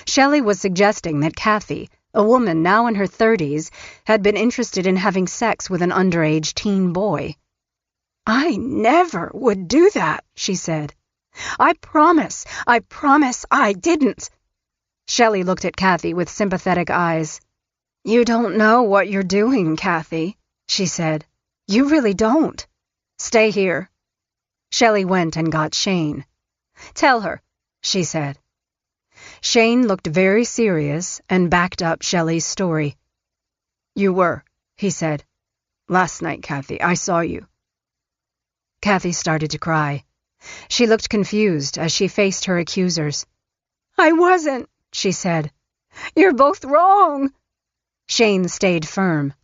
Shelley was suggesting that Kathy, a woman now in her 30s, had been interested in having sex with an underage teen boy. "I never would do that," she said. I promise I didn't." Shelley looked at Kathy with sympathetic eyes. "You don't know what you're doing, Kathy," she said. "You really don't. Stay here." Shelley went and got Shane. "Tell her," she said. Shane looked very serious and backed up Shelley's story. "You were," he said. "Last night, Kathy, I saw you." Kathy started to cry. She looked confused as she faced her accusers. "I wasn't," she said. "You're both wrong." Shane stayed firm.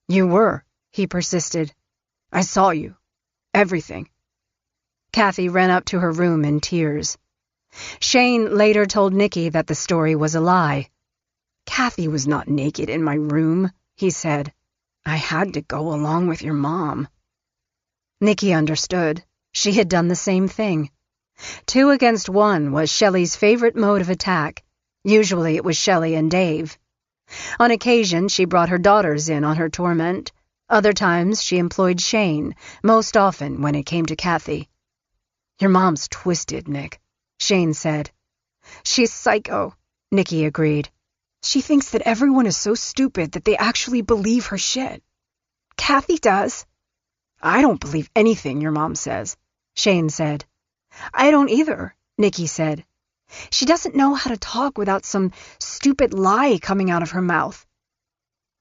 "You were," he persisted. "I saw you. Everything." Kathy ran up to her room in tears. Shane later told Nikki that the story was a lie. "Kathy was not naked in my room," he said. "I had to go along with your mom." Nikki understood. She had done the same thing. 2 against 1 was Shelley's favorite mode of attack. Usually it was Shelley and Dave. On occasion she brought her daughters in on her torment. Other times she employed Shane, most often when it came to Kathy. "Your mom's twisted, Nick," Shane said. "She's psycho," Nikki agreed. "She thinks that everyone is so stupid that they actually believe her shit. Kathy does." "I don't believe anything your mom says," Shane said. "I don't either," Nikki said. "She doesn't know how to talk without some stupid lie coming out of her mouth."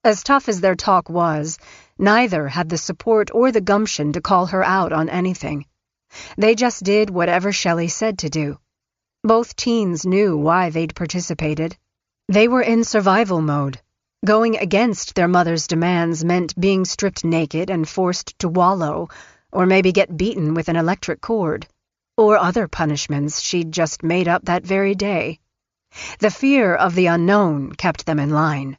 As tough as their talk was, neither had the support or the gumption to call her out on anything. They just did whatever Shelley said to do. Both teens knew why they'd participated. They were in survival mode. Going against their mother's demands meant being stripped naked and forced to wallow, or maybe get beaten with an electric cord, or other punishments she'd just made up that very day. The fear of the unknown kept them in line.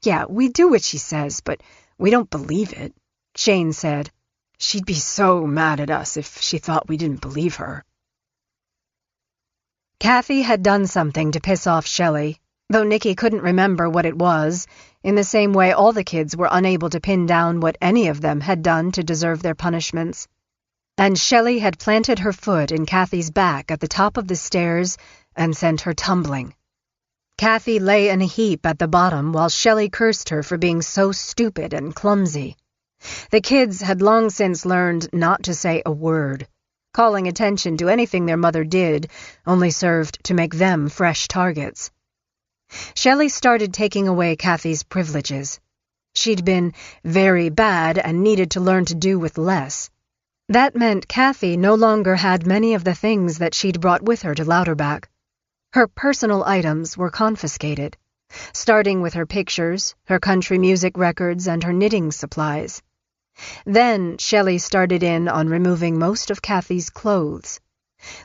"Yeah, we do what she says, but we don't believe it," Shane said. "She'd be so mad at us if she thought we didn't believe her." Kathy had done something to piss off Shelley, though Nikki couldn't remember what it was, in the same way all the kids were unable to pin down what any of them had done to deserve their punishments. And Shelley had planted her foot in Kathy's back at the top of the stairs and sent her tumbling. Kathy lay in a heap at the bottom while Shelley cursed her for being so stupid and clumsy. The kids had long since learned not to say a word. Calling attention to anything their mother did only served to make them fresh targets. Shelley started taking away Kathy's privileges. She'd been very bad and needed to learn to do with less. That meant Kathy no longer had many of the things that she'd brought with her to Louderback. Her personal items were confiscated, starting with her pictures, her country music records, and her knitting supplies. Then Shelley started in on removing most of Kathy's clothes,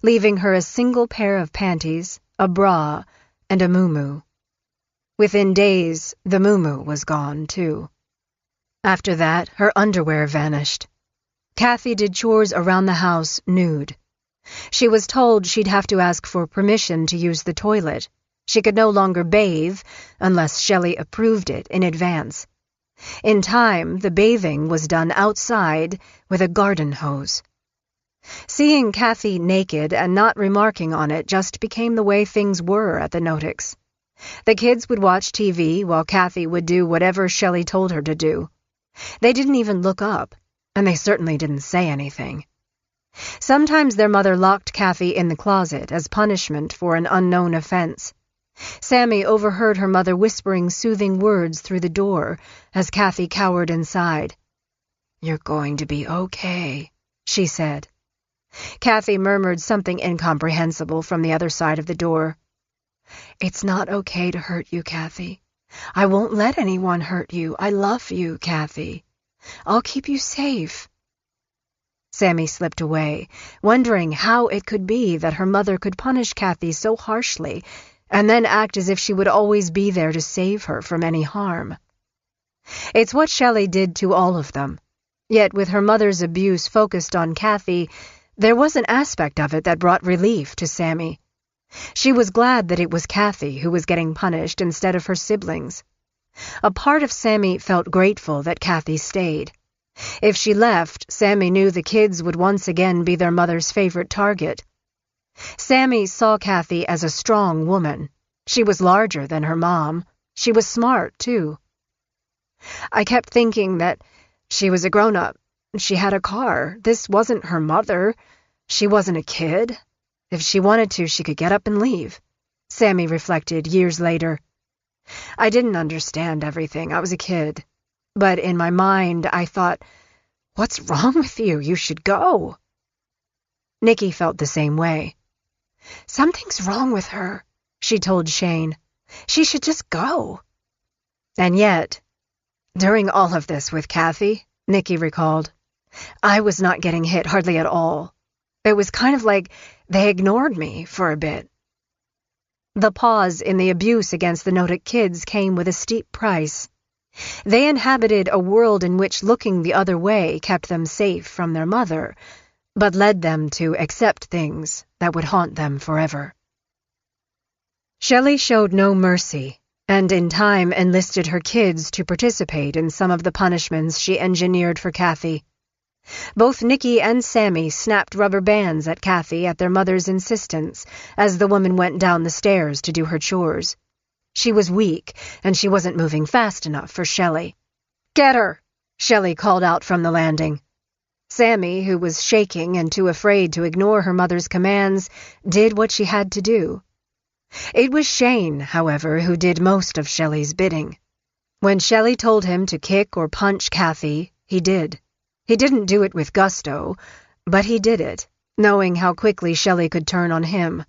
leaving her a single pair of panties, a bra, and a muumuu. Within days, the muumuu was gone, too. After that, her underwear vanished. Kathy did chores around the house nude. She was told she'd have to ask for permission to use the toilet. She could no longer bathe unless Shelley approved it in advance. In time, the bathing was done outside with a garden hose. Seeing Kathy naked and not remarking on it just became the way things were at the Notics. The kids would watch TV while Kathy would do whatever Shelley told her to do. They didn't even look up, and they certainly didn't say anything. Sometimes their mother locked Kathy in the closet as punishment for an unknown offense. Sammy overheard her mother whispering soothing words through the door as Kathy cowered inside. "You're going to be okay," she said. Kathy murmured something incomprehensible from the other side of the door. "It's not okay to hurt you, Kathy. I won't let anyone hurt you. I love you, Kathy. I'll keep you safe." Sammy slipped away, wondering how it could be that her mother could punish Kathy so harshly and then act as if she would always be there to save her from any harm. It's what Shelley did to all of them. Yet with her mother's abuse focused on Kathy, there was an aspect of it that brought relief to Sammy. She was glad that it was Kathy who was getting punished instead of her siblings. A part of Sammy felt grateful that Kathy stayed. If she left, Sammy knew the kids would once again be their mother's favorite target. Sammy saw Kathy as a strong woman. She was larger than her mom. She was smart, too. "I kept thinking that she was a grown-up. She had a car. This wasn't her mother. She wasn't a kid. If she wanted to, she could get up and leave," Sammy reflected years later. "I didn't understand everything. I was a kid. But in my mind, I thought, what's wrong with you? You should go." Nikki felt the same way. "Something's wrong with her," she told Shane. "She should just go." And yet, during all of this with Kathy, Nikki recalled, I was not getting hit hardly at all. It was kind of like they ignored me for a bit. The pause in the abuse against the Nodak kids came with a steep price. They inhabited a world in which looking the other way kept them safe from their mother, but led them to accept things that would haunt them forever. Shelley showed no mercy, and in time enlisted her kids to participate in some of the punishments she engineered for Kathy. Both Nikki and Sammy snapped rubber bands at Kathy at their mother's insistence as the woman went down the stairs to do her chores. She was weak, and she wasn't moving fast enough for Shelley. "Get her!" Shelley called out from the landing. Sammy, who was shaking and too afraid to ignore her mother's commands, did what she had to do. It was Shane, however, who did most of Shelley's bidding. When Shelley told him to kick or punch Kathy, he did. He didn't do it with gusto, but he did it, knowing how quickly Shelley could turn on him.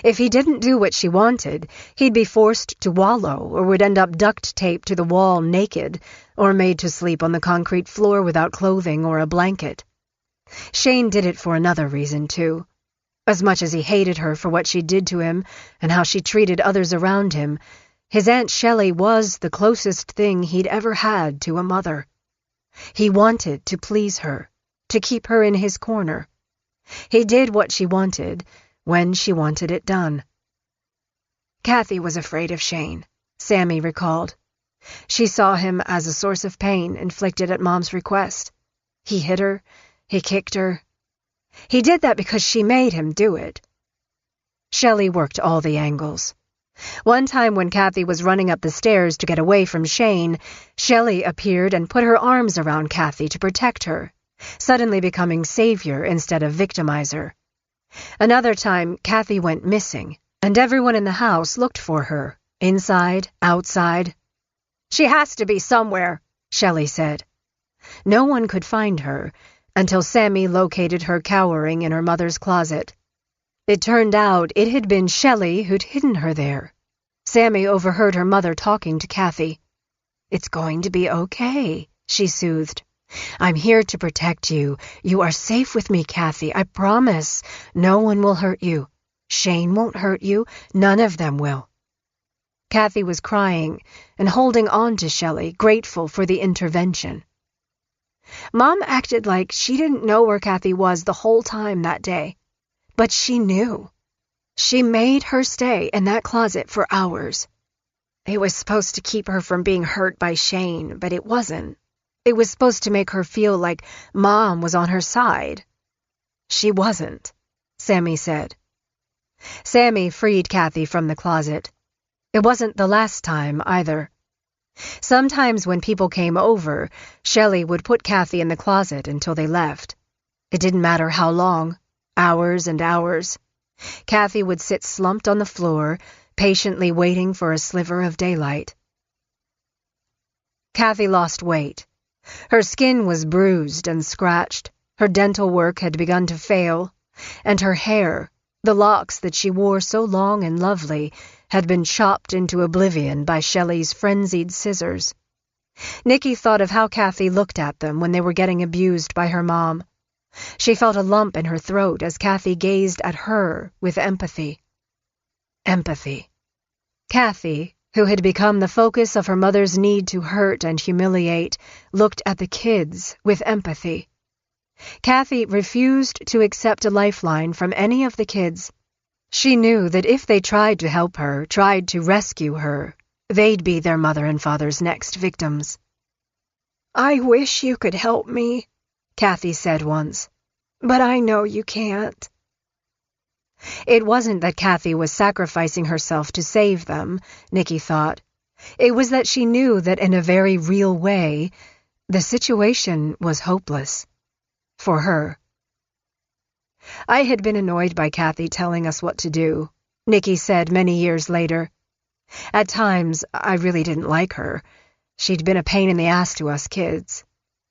If he didn't do what she wanted, he'd be forced to wallow or would end up duct-taped to the wall naked or made to sleep on the concrete floor without clothing or a blanket. Shane did it for another reason, too. As much as he hated her for what she did to him and how she treated others around him, his Aunt Shelley was the closest thing he'd ever had to a mother. He wanted to please her, to keep her in his corner. He did what she wanted, when she wanted it done. Kathy was afraid of Shane, Sammy recalled. She saw him as a source of pain inflicted at Mom's request. He hit her, he kicked her. He did that because she made him do it. Shelley worked all the angles. One time when Kathy was running up the stairs to get away from Shane, Shelley appeared and put her arms around Kathy to protect her, suddenly becoming savior instead of victimizer. Another time, Kathy went missing, and everyone in the house looked for her, inside, outside. "She has to be somewhere," Shelley said. No one could find her, until Sammy located her cowering in her mother's closet. It turned out it had been Shelley who'd hidden her there. Sammy overheard her mother talking to Kathy. "It's going to be okay," she soothed. "I'm here to protect you. You are safe with me, Kathy, I promise. No one will hurt you. Shane won't hurt you. None of them will." Kathy was crying and holding on to Shelley, grateful for the intervention. Mom acted like she didn't know where Kathy was the whole time that day. But she knew. She made her stay in that closet for hours. It was supposed to keep her from being hurt by Shane, but it wasn't. It was supposed to make her feel like Mom was on her side. She wasn't, Sammy said. Sammy freed Kathy from the closet. It wasn't the last time, either. Sometimes when people came over, Shelley would put Kathy in the closet until they left. It didn't matter how long, hours and hours. Kathy would sit slumped on the floor, patiently waiting for a sliver of daylight. Kathy lost weight. Her skin was bruised and scratched, her dental work had begun to fail, and her hair, the locks that she wore so long and lovely, had been chopped into oblivion by Shelley's frenzied scissors. Nikki thought of how Kathy looked at them when they were getting abused by her mom. She felt a lump in her throat as Kathy gazed at her with empathy. Empathy. Kathy, who had become the focus of her mother's need to hurt and humiliate, looked at the kids with empathy. Kathy refused to accept a lifeline from any of the kids. She knew that if they tried to help her, tried to rescue her, they'd be their mother and father's next victims. "I wish you could help me," Kathy said once, "but I know you can't." It wasn't that Kathy was sacrificing herself to save them, Nikki thought. It was that she knew that in a very real way, the situation was hopeless. For her. "I had been annoyed by Kathy telling us what to do," Nikki said many years later. "At times, I really didn't like her. She'd been a pain in the ass to us kids.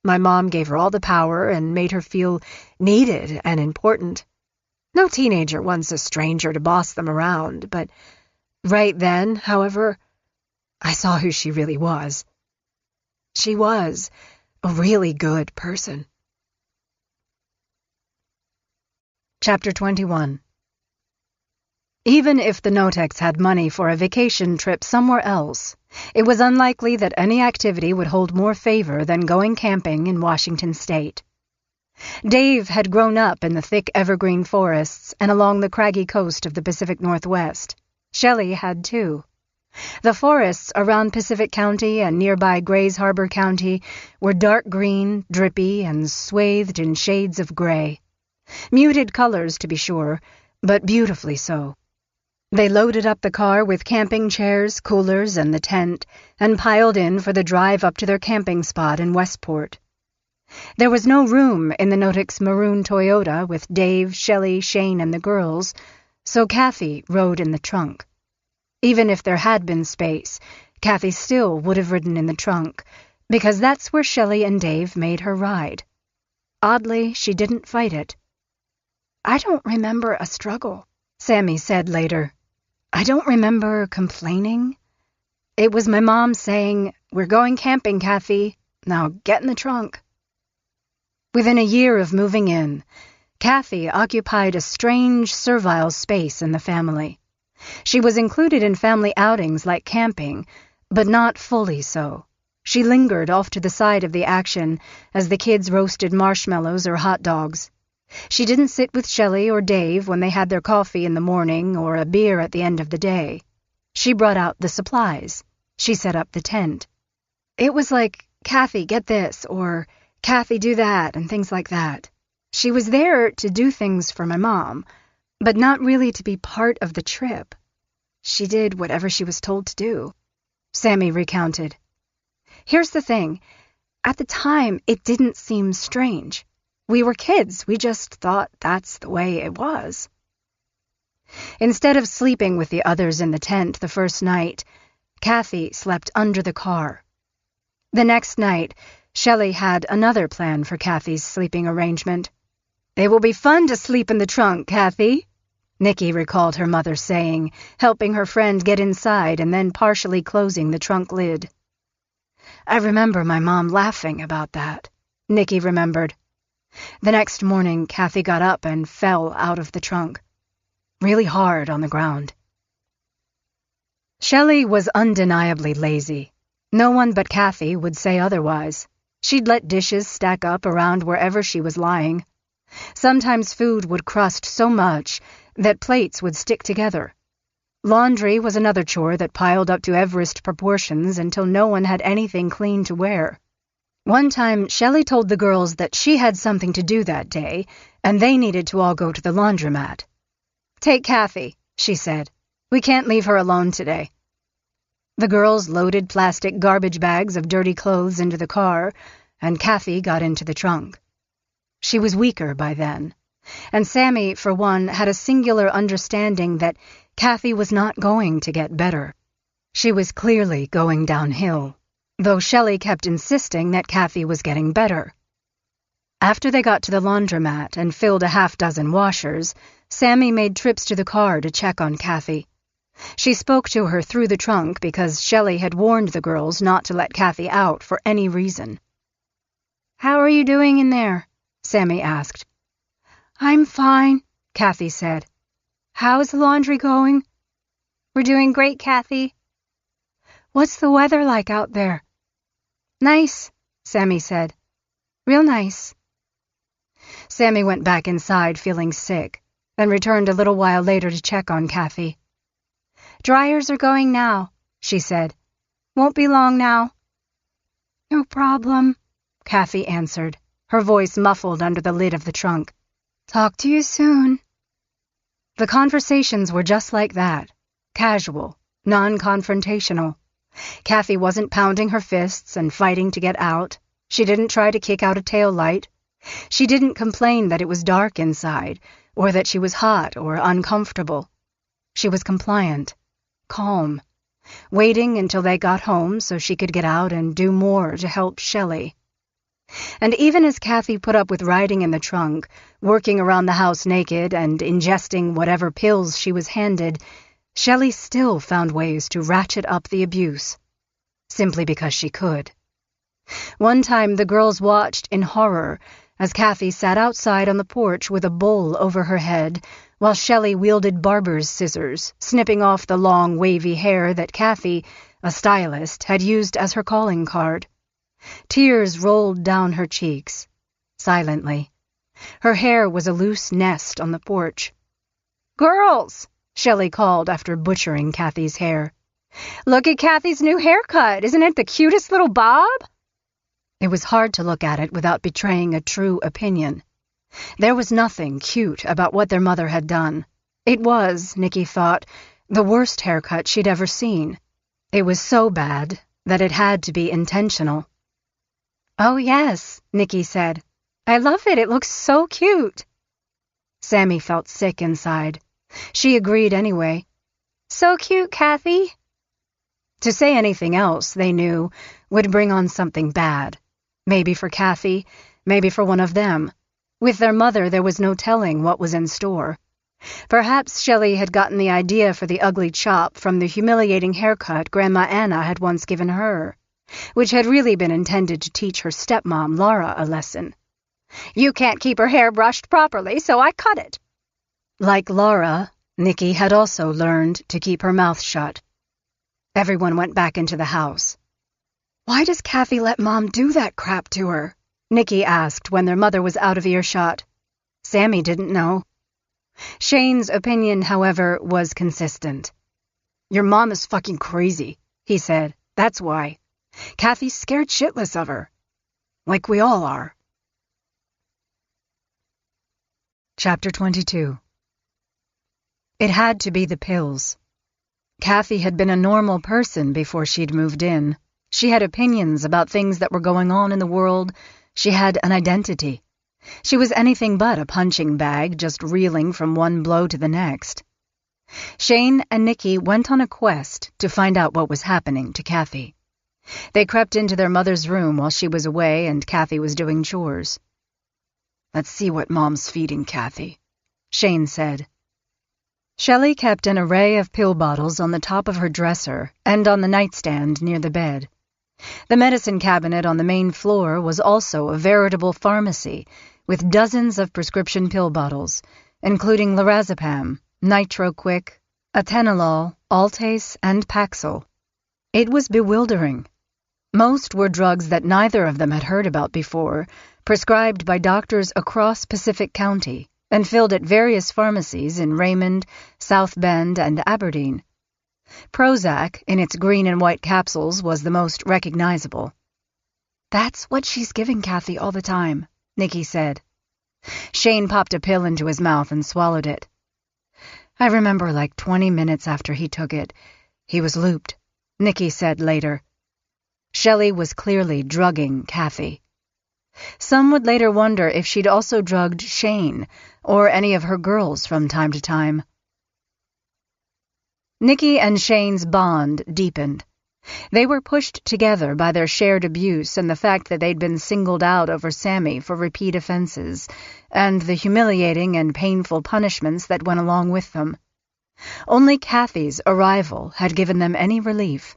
My mom gave her all the power and made her feel needed and important. No teenager wants a stranger to boss them around, but right then, however, I saw who she really was. She was a really good person." Chapter 21. Even if the Notex had money for a vacation trip somewhere else, it was unlikely that any activity would hold more favor than going camping in Washington State. Dave had grown up in the thick evergreen forests and along the craggy coast of the Pacific Northwest. Shelley had too. The forests around Pacific County and nearby Grays Harbor County were dark green, drippy, and swathed in shades of gray. Muted colors, to be sure, but beautifully so. They loaded up the car with camping chairs, coolers, and the tent, and piled in for the drive up to their camping spot in Westport. There was no room in the Notex maroon Toyota with Dave, Shelley, Shane, and the girls, so Kathy rode in the trunk. Even if there had been space, Kathy still would have ridden in the trunk, because that's where Shelley and Dave made her ride. Oddly, she didn't fight it. "I don't remember a struggle," Sammy said later. "I don't remember complaining. It was my mom saying, 'We're going camping, Kathy. Now get in the trunk.'" Within a year of moving in, Kathy occupied a strange, servile space in the family. She was included in family outings like camping, but not fully so. She lingered off to the side of the action as the kids roasted marshmallows or hot dogs. She didn't sit with Shelley or Dave when they had their coffee in the morning or a beer at the end of the day. She brought out the supplies. She set up the tent. It was like, "Kathy, get this," or "Kathy, do that," and things like that. She was there to do things for my mom, but not really to be part of the trip. She did whatever she was told to do, Sammy recounted. Here's the thing. At the time, it didn't seem strange. We were kids. We just thought that's the way it was. Instead of sleeping with the others in the tent the first night, Kathy slept under the car. The next night, Shelley had another plan for Kathy's sleeping arrangement. "It will be fun to sleep in the trunk, Kathy," Nikki recalled her mother saying, helping her friend get inside and then partially closing the trunk lid. "I remember my mom laughing about that," Nikki remembered. The next morning, Kathy got up and fell out of the trunk. Really hard on the ground. Shelley was undeniably lazy. No one but Kathy would say otherwise. She'd let dishes stack up around wherever she was lying. Sometimes food would crust so much that plates would stick together. Laundry was another chore that piled up to Everest proportions until no one had anything clean to wear. One time, Shelley told the girls that she had something to do that day, and they needed to all go to the laundromat. "Take Kathy," she said. "We can't leave her alone today." The girls loaded plastic garbage bags of dirty clothes into the car, and Kathy got into the trunk. She was weaker by then, and Sammy, for one, had a singular understanding that Kathy was not going to get better. She was clearly going downhill, though Shelley kept insisting that Kathy was getting better. After they got to the laundromat and filled a half-dozen washers, Sammy made trips to the car to check on Kathy. She spoke to her through the trunk because Shelley had warned the girls not to let Kathy out for any reason. "How are you doing in there?" Sammy asked. "I'm fine," Kathy said. "How's the laundry going?" "We're doing great, Kathy." "What's the weather like out there?" "Nice," Sammy said. "Real nice." Sammy went back inside feeling sick, and returned a little while later to check on Kathy. "Dryers are going now," she said. "Won't be long now." "No problem," Kathy answered, her voice muffled under the lid of the trunk. "Talk to you soon." The conversations were just like that, casual, non-confrontational. Kathy wasn't pounding her fists and fighting to get out. She didn't try to kick out a tail light. She didn't complain that it was dark inside, or that she was hot or uncomfortable. She was compliant, calm, waiting until they got home so she could get out and do more to help Shelley. And even as Kathy put up with riding in the trunk, working around the house naked and ingesting whatever pills she was handed, Shelley still found ways to ratchet up the abuse, simply because she could. One time the girls watched in horror as Kathy sat outside on the porch with a bowl over her head, while Shelley wielded barber's scissors, snipping off the long, wavy hair that Kathy, a stylist, had used as her calling card. Tears rolled down her cheeks, silently. Her hair was a loose nest on the porch. "Girls!" Shelley called after butchering Kathy's hair. "Look at Kathy's new haircut! Isn't it the cutest little bob?" It was hard to look at it without betraying a true opinion. There was nothing cute about what their mother had done. It was, Nikki thought, the worst haircut she'd ever seen. It was so bad that it had to be intentional. "Oh, yes," Nikki said. "I love it. It looks so cute." Sammy felt sick inside. She agreed anyway. "So cute, Kathy." To say anything else, they knew, would bring on something bad. Maybe for Kathy, maybe for one of them. With their mother, there was no telling what was in store. Perhaps Shelley had gotten the idea for the ugly chop from the humiliating haircut Grandma Anna had once given her, which had really been intended to teach her stepmom, Laura, a lesson. "You can't keep her hair brushed properly, so I cut it." Like Laura, Nikki had also learned to keep her mouth shut. Everyone went back into the house. "Why does Kathy let Mom do that crap to her?" Nikki asked when their mother was out of earshot. Sammy didn't know. Shane's opinion, however, was consistent. "Your mom is fucking crazy," he said. "That's why. Kathy's scared shitless of her. Like we all are." Chapter 22. It had to be the pills. Kathy had been a normal person before she'd moved in. She had opinions about things that were going on in the world. She had an identity. She was anything but a punching bag, just reeling from one blow to the next. Shane and Nikki went on a quest to find out what was happening to Kathy. They crept into their mother's room while she was away and Kathy was doing chores. "Let's see what Mom's feeding Kathy," Shane said. Shelley kept an array of pill bottles on the top of her dresser and on the nightstand near the bed. The medicine cabinet on the main floor was also a veritable pharmacy with dozens of prescription pill bottles, including lorazepam, Nitro-Quick, atenolol, Altace, and Paxil. It was bewildering. Most were drugs that neither of them had heard about before, prescribed by doctors across Pacific County and filled at various pharmacies in Raymond, South Bend, and Aberdeen. Prozac, in its green and white capsules, was the most recognizable. "That's what she's giving Kathy all the time," Nikki said. Shane popped a pill into his mouth and swallowed it. "I remember like 20 minutes after he took it, he was looped," Nikki said later. Shelley was clearly drugging Kathy. Some would later wonder if she'd also drugged Shane or any of her girls from time to time. Nikki and Shane's bond deepened. They were pushed together by their shared abuse and the fact that they'd been singled out over Sammy for repeat offenses, and the humiliating and painful punishments that went along with them. Only Kathy's arrival had given them any relief.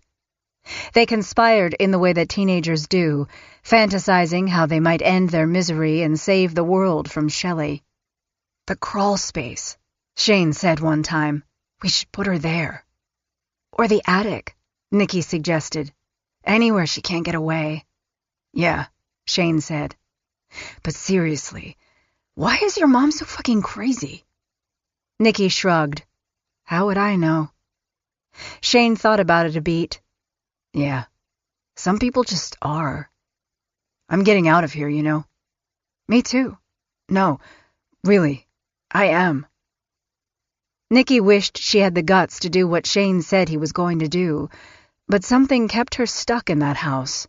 They conspired in the way that teenagers do, fantasizing how they might end their misery and save the world from Shelley. "The crawl space," Shane said one time. "We should put her there." "Or the attic," Nikki suggested. "Anywhere she can't get away." "Yeah," Shane said. "But seriously, why is your mom so fucking crazy?" Nikki shrugged. "How would I know?" Shane thought about it a beat. "Yeah, some people just are. I'm getting out of here, you know." "Me too." "No, really, I am." Nikki wished she had the guts to do what Shane said he was going to do, but something kept her stuck in that house.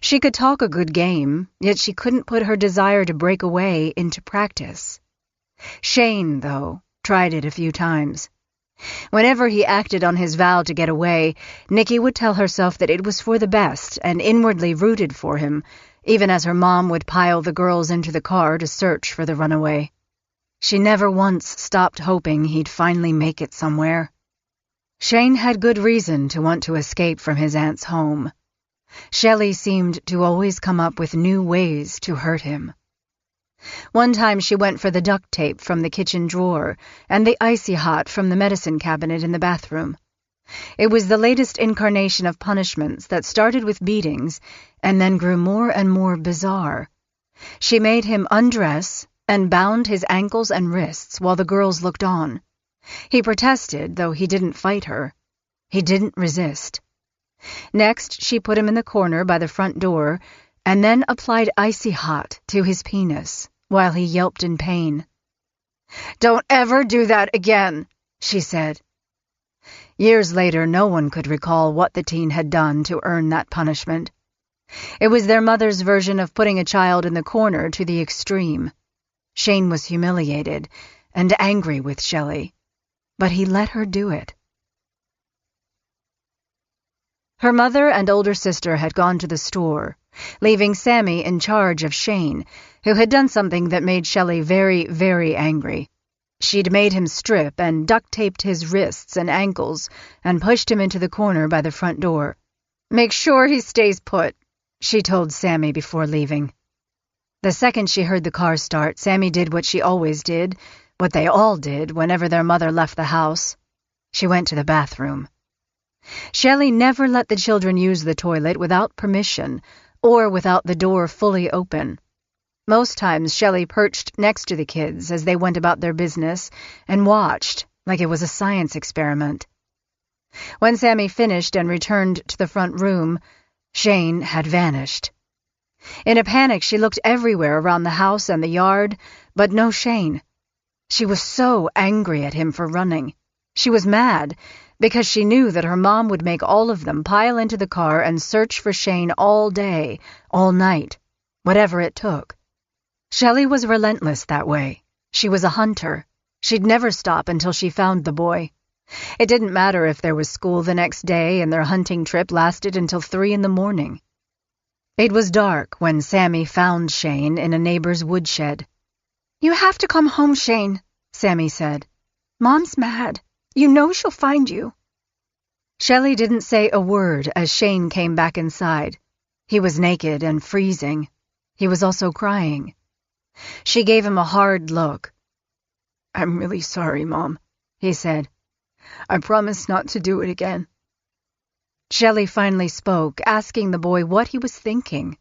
She could talk a good game, yet she couldn't put her desire to break away into practice. Shane, though, tried it a few times. Whenever he acted on his vow to get away, Nikki would tell herself that it was for the best and inwardly rooted for him, even as her mom would pile the girls into the car to search for the runaway. She never once stopped hoping he'd finally make it somewhere. Shane had good reason to want to escape from his aunt's home. Shelley seemed to always come up with new ways to hurt him. One time she went for the duct tape from the kitchen drawer and the icy hot from the medicine cabinet in the bathroom. It was the latest incarnation of punishments that started with beatings and then grew more and more bizarre. She made him undress and bound his ankles and wrists while the girls looked on. He protested, though he didn't fight her. He didn't resist. Next, she put him in the corner by the front door and then applied icy hot to his penis while he yelped in pain. "Don't ever do that again," she said. Years later, no one could recall what the teen had done to earn that punishment. It was their mother's version of putting a child in the corner to the extreme. Shane was humiliated and angry with Shelley, but he let her do it. Her mother and older sister had gone to the store, leaving Sammy in charge of Shane, who had done something that made Shelley very, very angry. She'd made him strip and duct-taped his wrists and ankles and pushed him into the corner by the front door. "Make sure he stays put," she told Sammy before leaving. The second she heard the car start, Sammy did what she always did, what they all did whenever their mother left the house. She went to the bathroom. Shelley never let the children use the toilet without permission or without the door fully open. Most times Shelley perched next to the kids as they went about their business and watched like it was a science experiment. When Sammy finished and returned to the front room, Shane had vanished. In a panic, she looked everywhere around the house and the yard, but no Shane. She was so angry at him for running. She was mad because she knew that her mom would make all of them pile into the car and search for Shane all day, all night, whatever it took. Shelley was relentless that way. She was a hunter. She'd never stop until she found the boy. It didn't matter if there was school the next day and their hunting trip lasted until 3 a.m. It was dark when Sammy found Shane in a neighbor's woodshed. "You have to come home, Shane," Sammy said. "Mom's mad. You know she'll find you." Shelley didn't say a word as Shane came back inside. He was naked and freezing. He was also crying. She gave him a hard look. "I'm really sorry, Mom," he said. "I promise not to do it again." Shelley finally spoke, asking the boy what he was thinking.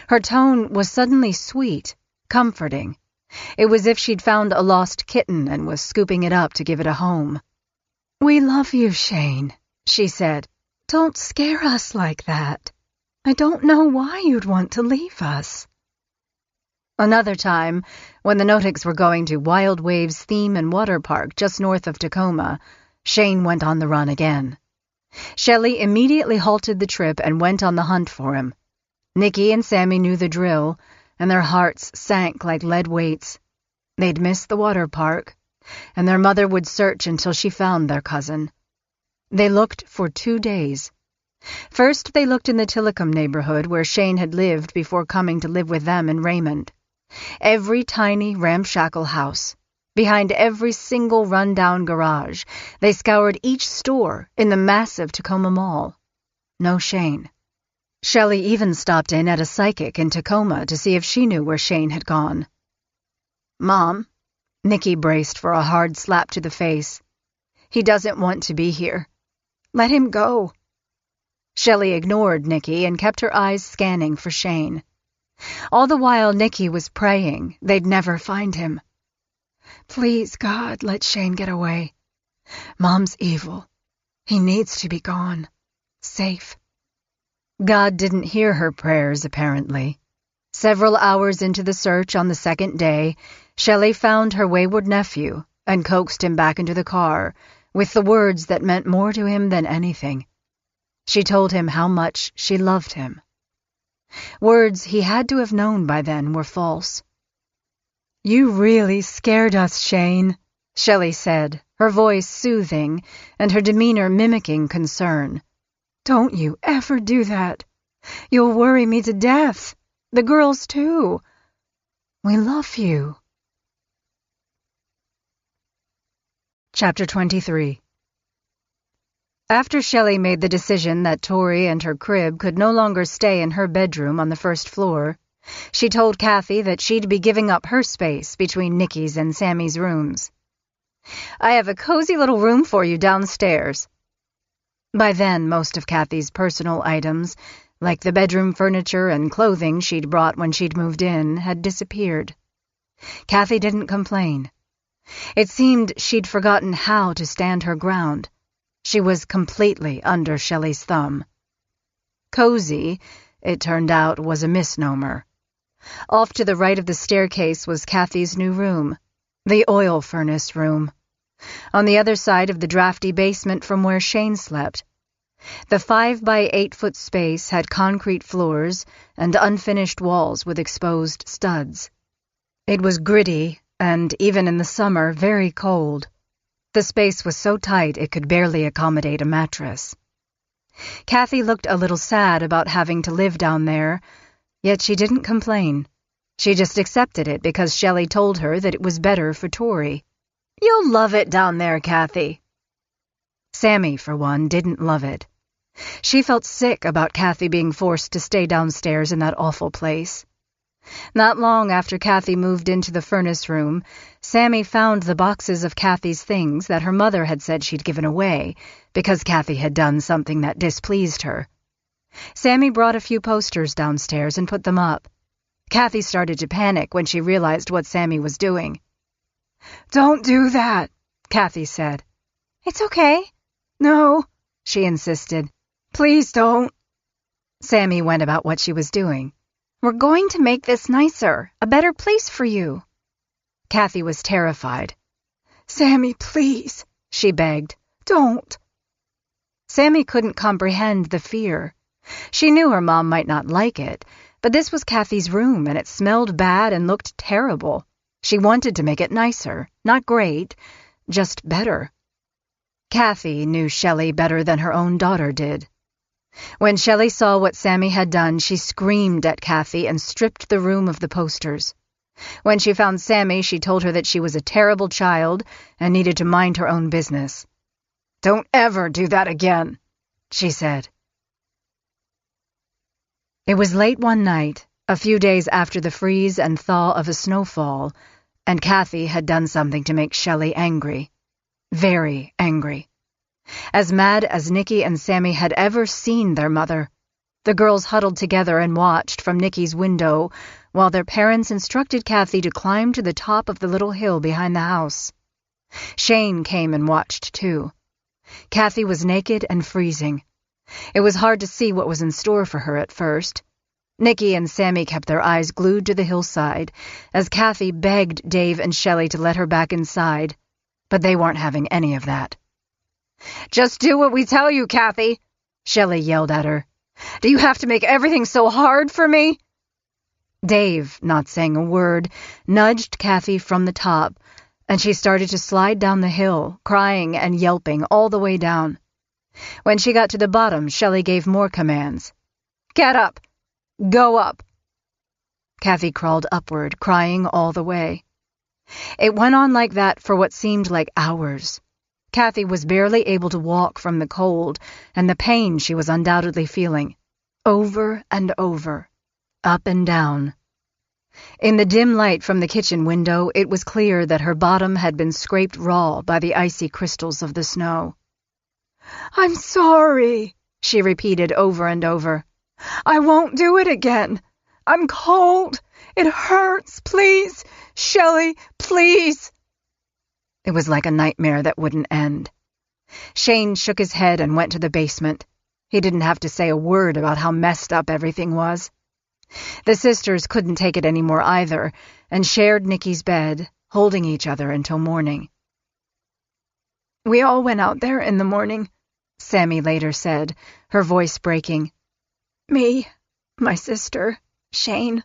Her tone was suddenly sweet, comforting. It was as if she'd found a lost kitten and was scooping it up to give it a home. "We love you, Shane," she said. "Don't scare us like that. I don't know why you'd want to leave us." Another time, when the Notics were going to Wild Waves Theme and Water Park just north of Tacoma, Shane went on the run again. Shelley immediately halted the trip and went on the hunt for him. Nicky and Sammy knew the drill, and their hearts sank like lead weights. They'd missed the water park, and their mother would search until she found their cousin. They looked for 2 days. First, they looked in the Tillicum neighborhood where Shane had lived before coming to live with them in Raymond. Every tiny, ramshackle house, behind every single run-down garage, they scoured each store in the massive Tacoma Mall. No Shane. Shelley even stopped in at a psychic in Tacoma to see if she knew where Shane had gone. "Mom," Nicky braced for a hard slap to the face. "He doesn't want to be here. Let him go." Shelley ignored Nicky and kept her eyes scanning for Shane. All the while Nicky was praying they'd never find him. "Please, God, let Shane get away. Mom's evil. He needs to be gone. Safe." God didn't hear her prayers, apparently. Several hours into the search on the second day, Shelley found her wayward nephew and coaxed him back into the car with the words that meant more to him than anything. She told him how much she loved him. Words he had to have known by then were false. "You really scared us, Shane," Shelley said, her voice soothing and her demeanor mimicking concern. "Don't you ever do that. You'll worry me to death. The girls, too. We love you." Chapter 23. After Shelley made the decision that Tori and her crib could no longer stay in her bedroom on the first floor, she told Kathy that she'd be giving up her space between Nicky's and Sammy's rooms. "I have a cozy little room for you downstairs." By then, most of Kathy's personal items, like the bedroom furniture and clothing she'd brought when she'd moved in, had disappeared. Kathy didn't complain. It seemed she'd forgotten how to stand her ground. She was completely under Shelley's thumb. Cozy, it turned out, was a misnomer. Off to the right of the staircase was Kathy's new room, the oil furnace room. On the other side of the drafty basement from where Shane slept. The 5-by-8-foot space had concrete floors and unfinished walls with exposed studs. It was gritty and, even in the summer, very cold. The space was so tight it could barely accommodate a mattress. Kathy looked a little sad about having to live down there, yet she didn't complain. She just accepted it because Shelley told her that it was better for Tori. "You'll love it down there, Kathy." Sammy, for one, didn't love it. She felt sick about Kathy being forced to stay downstairs in that awful place. Not long after Kathy moved into the furnace room, Sammy found the boxes of Kathy's things that her mother had said she'd given away because Kathy had done something that displeased her. Sammy brought a few posters downstairs and put them up. Kathy started to panic when she realized what Sammy was doing. "Don't do that," Kathy said. "It's okay." "No," she insisted. "Please don't." Sammy went about what she was doing. "We're going to make this nicer, a better place for you." Kathy was terrified. "Sammy, please," she begged. "Don't." Sammy couldn't comprehend the fear. She knew her mom might not like it, but this was Kathy's room and it smelled bad and looked terrible. She wanted to make it nicer, not great, just better. Kathy knew Shelley better than her own daughter did. When Shelley saw what Sammy had done, she screamed at Kathy and stripped the room of the posters. When she found Sammy, she told her that she was a terrible child and needed to mind her own business. "Don't ever do that again," she said. It was late one night, a few days after the freeze and thaw of a snowfall, and Kathy had done something to make Shelley angry. Very angry. As mad as Nicky and Sammy had ever seen their mother. The girls huddled together and watched from Nicky's window while their parents instructed Kathy to climb to the top of the little hill behind the house. Shane came and watched, too. Kathy was naked and freezing. It was hard to see what was in store for her at first. Nicky and Sammy kept their eyes glued to the hillside as Kathy begged Dave and Shelley to let her back inside, but they weren't having any of that. "Just do what we tell you, Kathy," Shelley yelled at her. Do you have to make everything so hard for me?" Dave, not saying a word, nudged Kathy from the top, and she started to slide down the hill, crying and yelping all the way down. When she got to the bottom, Shelley gave more commands. "Get up! Go up!" Kathy crawled upward, crying all the way. It went on like that for what seemed like hours. Kathy was barely able to walk from the cold and the pain she was undoubtedly feeling. Over and over, up and down. In the dim light from the kitchen window, it was clear that her bottom had been scraped raw by the icy crystals of the snow. "I'm sorry," she repeated over and over. "I won't do it again. I'm cold. It hurts. Please, Shelley, please." It was like a nightmare that wouldn't end. Shane shook his head and went to the basement. He didn't have to say a word about how messed up everything was. The sisters couldn't take it anymore either, and shared Nicky's bed, holding each other until morning. "We all went out there in the morning," Sammy later said, her voice breaking. "Me, my sister, Shane.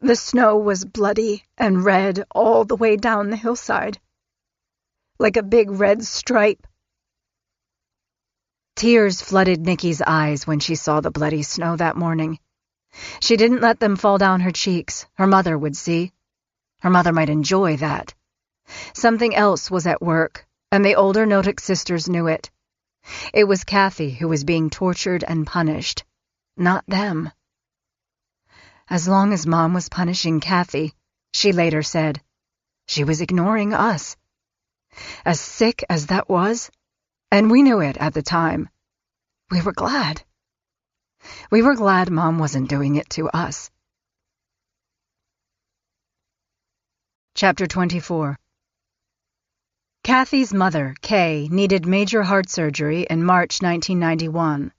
The snow was bloody and red all the way down the hillside, like a big red stripe." Tears flooded Nicky's eyes when she saw the bloody snow that morning. She didn't let them fall down her cheeks. Her mother would see. Her mother might enjoy that. Something else was at work, and the older Notick sisters knew it. It was Kathy who was being tortured and punished, not them. As long as Mom was punishing Kathy, she later said, she was ignoring us. As sick as that was, and we knew it at the time, we were glad. We were glad Mom wasn't doing it to us. Chapter 24. Kathy's mother, Kay, needed major heart surgery in March 1991,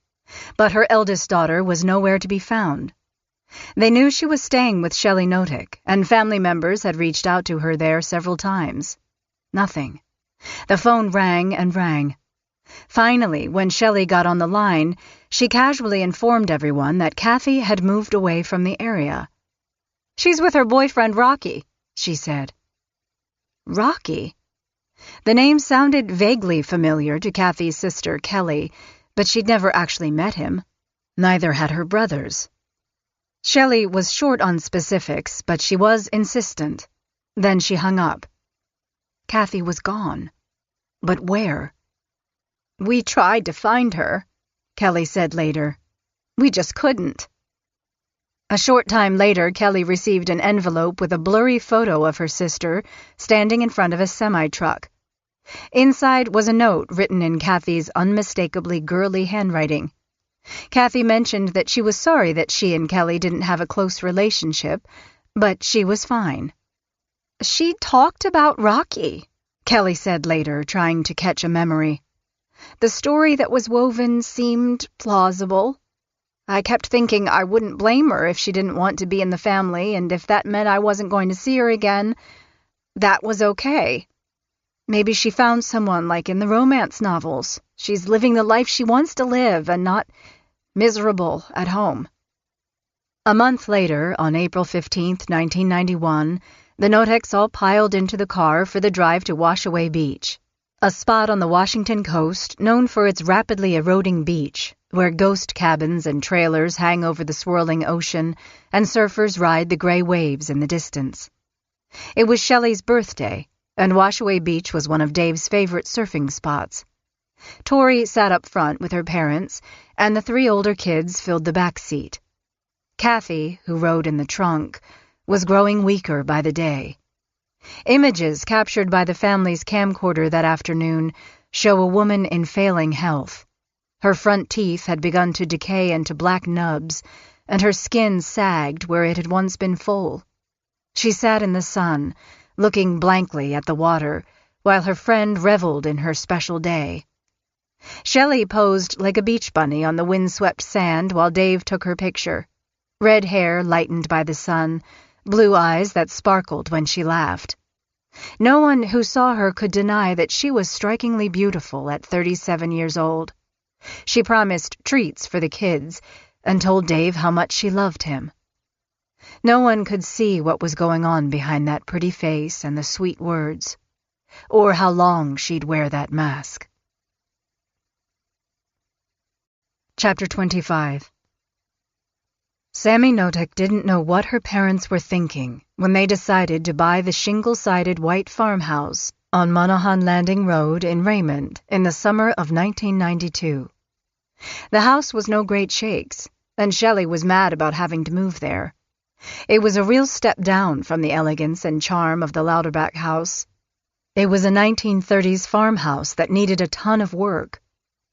but her eldest daughter was nowhere to be found. They knew she was staying with Shelley Notick, and family members had reached out to her there several times. Nothing. The phone rang and rang. Finally, when Shelley got on the line, she casually informed everyone that Kathy had moved away from the area. "She's with her boyfriend Rocky," she said. Rocky? The name sounded vaguely familiar to Kathy's sister Kelly, but she'd never actually met him. Neither had her brothers. Shelley was short on specifics, but she was insistent. Then she hung up. Kathy was gone. But where? "We tried to find her," Kelly said later. "We just couldn't." A short time later, Kelly received an envelope with a blurry photo of her sister standing in front of a semi-truck. Inside was a note written in Kathy's unmistakably girly handwriting. Kathy mentioned that she was sorry that she and Kelly didn't have a close relationship, but she was fine. "She talked about Rocky," Kelly said later, trying to catch a memory. "The story that was woven seemed plausible. I kept thinking I wouldn't blame her if she didn't want to be in the family, and if that meant I wasn't going to see her again, that was okay. Maybe she found someone like in the romance novels. She's living the life she wants to live and not miserable at home." A month later, on April 15th, 1991, the Noticks all piled into the car for the drive to Washaway Beach, a spot on the Washington coast known for its rapidly eroding beach, where ghost cabins and trailers hang over the swirling ocean and surfers ride the gray waves in the distance. It was Shelley's birthday, and Washaway Beach was one of Dave's favorite surfing spots. Tori sat up front with her parents, and the three older kids filled the back seat. Kathy, who rode in the trunk, was growing weaker by the day. Images captured by the family's camcorder that afternoon show a woman in failing health. Her front teeth had begun to decay into black nubs, and her skin sagged where it had once been full. She sat in the sun, looking blankly at the water, while her friend reveled in her special day. Shelley posed like a beach bunny on the windswept sand while Dave took her picture. Red hair lightened by the sun, blue eyes that sparkled when she laughed. No one who saw her could deny that she was strikingly beautiful at 37 years old. She promised treats for the kids and told Dave how much she loved him. No one could see what was going on behind that pretty face and the sweet words, or how long she'd wear that mask. Chapter 25. Sammy Notek didn't know what her parents were thinking when they decided to buy the shingle-sided white farmhouse on Monaghan Landing Road in Raymond in the summer of 1992. The house was no great shakes, and Shelley was mad about having to move there. It was a real step down from the elegance and charm of the Louderback house. It was a 1930s farmhouse that needed a ton of work.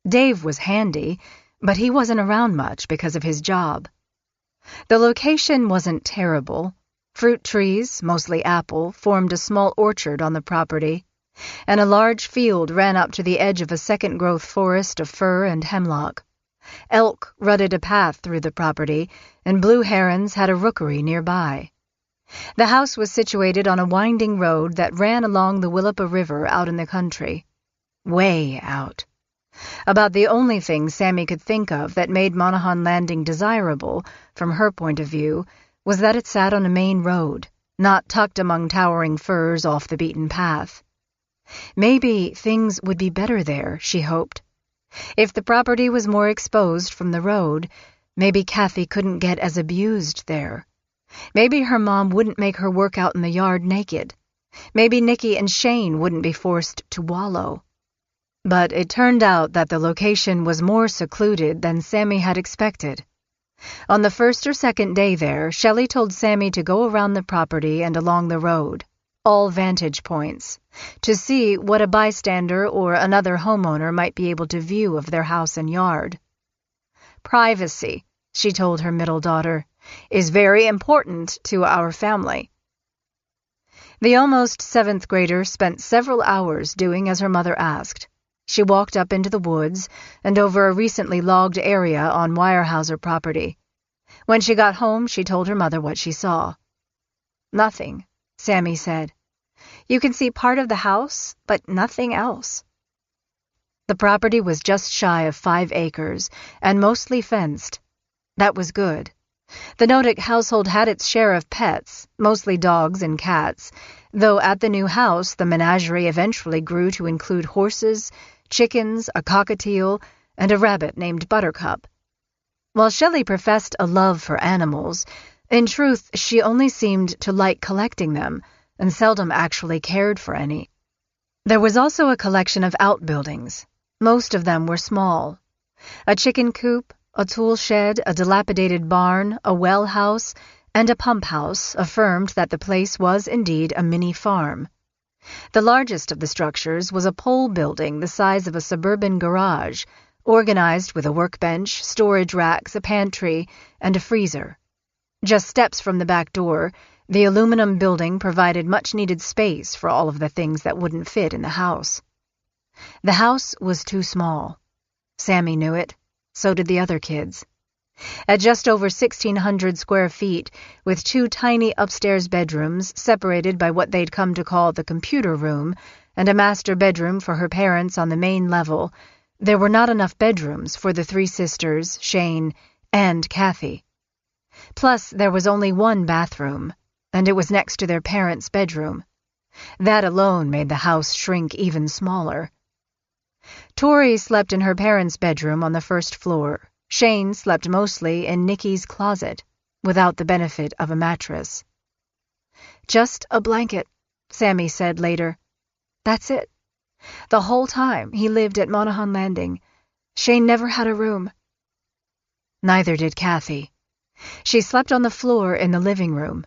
Dave was handy, but he wasn't around much because of his job. The location wasn't terrible. Fruit trees, mostly apple, formed a small orchard on the property, and a large field ran up to the edge of a second-growth forest of fir and hemlock. Elk rutted a path through the property, and blue herons had a rookery nearby. The house was situated on a winding road that ran along the Willapa River out in the country. Way out. About the only thing Sammy could think of that made Monaghan Landing desirable, from her point of view, was that it sat on a main road, not tucked among towering firs off the beaten path. Maybe things would be better there, she hoped. If the property was more exposed from the road, maybe Kathy couldn't get as abused there. Maybe her mom wouldn't make her work out in the yard naked. Maybe Nicky and Shane wouldn't be forced to wallow. But it turned out that the location was more secluded than Sammy had expected. On the first or second day there, Shelley told Sammy to go around the property and along the road, all vantage points, to see what a bystander or another homeowner might be able to view of their house and yard. Privacy, she told her middle daughter, is very important to our family. The almost seventh grader spent several hours doing as her mother asked. She walked up into the woods and over a recently logged area on Weyerhaeuser property. When she got home, she told her mother what she saw. Nothing, Sammy said. You can see part of the house, but nothing else. The property was just shy of 5 acres and mostly fenced. That was good. The Notek household had its share of pets, mostly dogs and cats, though at the new house the menagerie eventually grew to include horses, chickens, a cockatiel, and a rabbit named Buttercup. While Shelley professed a love for animals, in truth she only seemed to like collecting them and seldom actually cared for any. There was also a collection of outbuildings. Most of them were small. A chicken coop, a tool shed, a dilapidated barn, a well house, and a pump house affirmed that the place was indeed a mini farm. The largest of the structures was a pole building the size of a suburban garage, organized with a workbench, storage racks, a pantry, and a freezer. Just steps from the back door, the aluminum building provided much-needed space for all of the things that wouldn't fit in the house. The house was too small. Sammy knew it. So did the other kids. At just over 1,600 square feet, with 2 tiny upstairs bedrooms separated by what they'd come to call the computer room, and a master bedroom for her parents on the main level, there were not enough bedrooms for the 3 sisters, Shane, and Kathy. Plus, there was only 1 bathroom, and it was next to their parents' bedroom. That alone made the house shrink even smaller. Tori slept in her parents' bedroom on the first floor. Shane slept mostly in Nicky's closet, without the benefit of a mattress. Just a blanket, Sammy said later. That's it. The whole time he lived at Monaghan Landing, Shane never had a room. Neither did Kathy. She slept on the floor in the living room.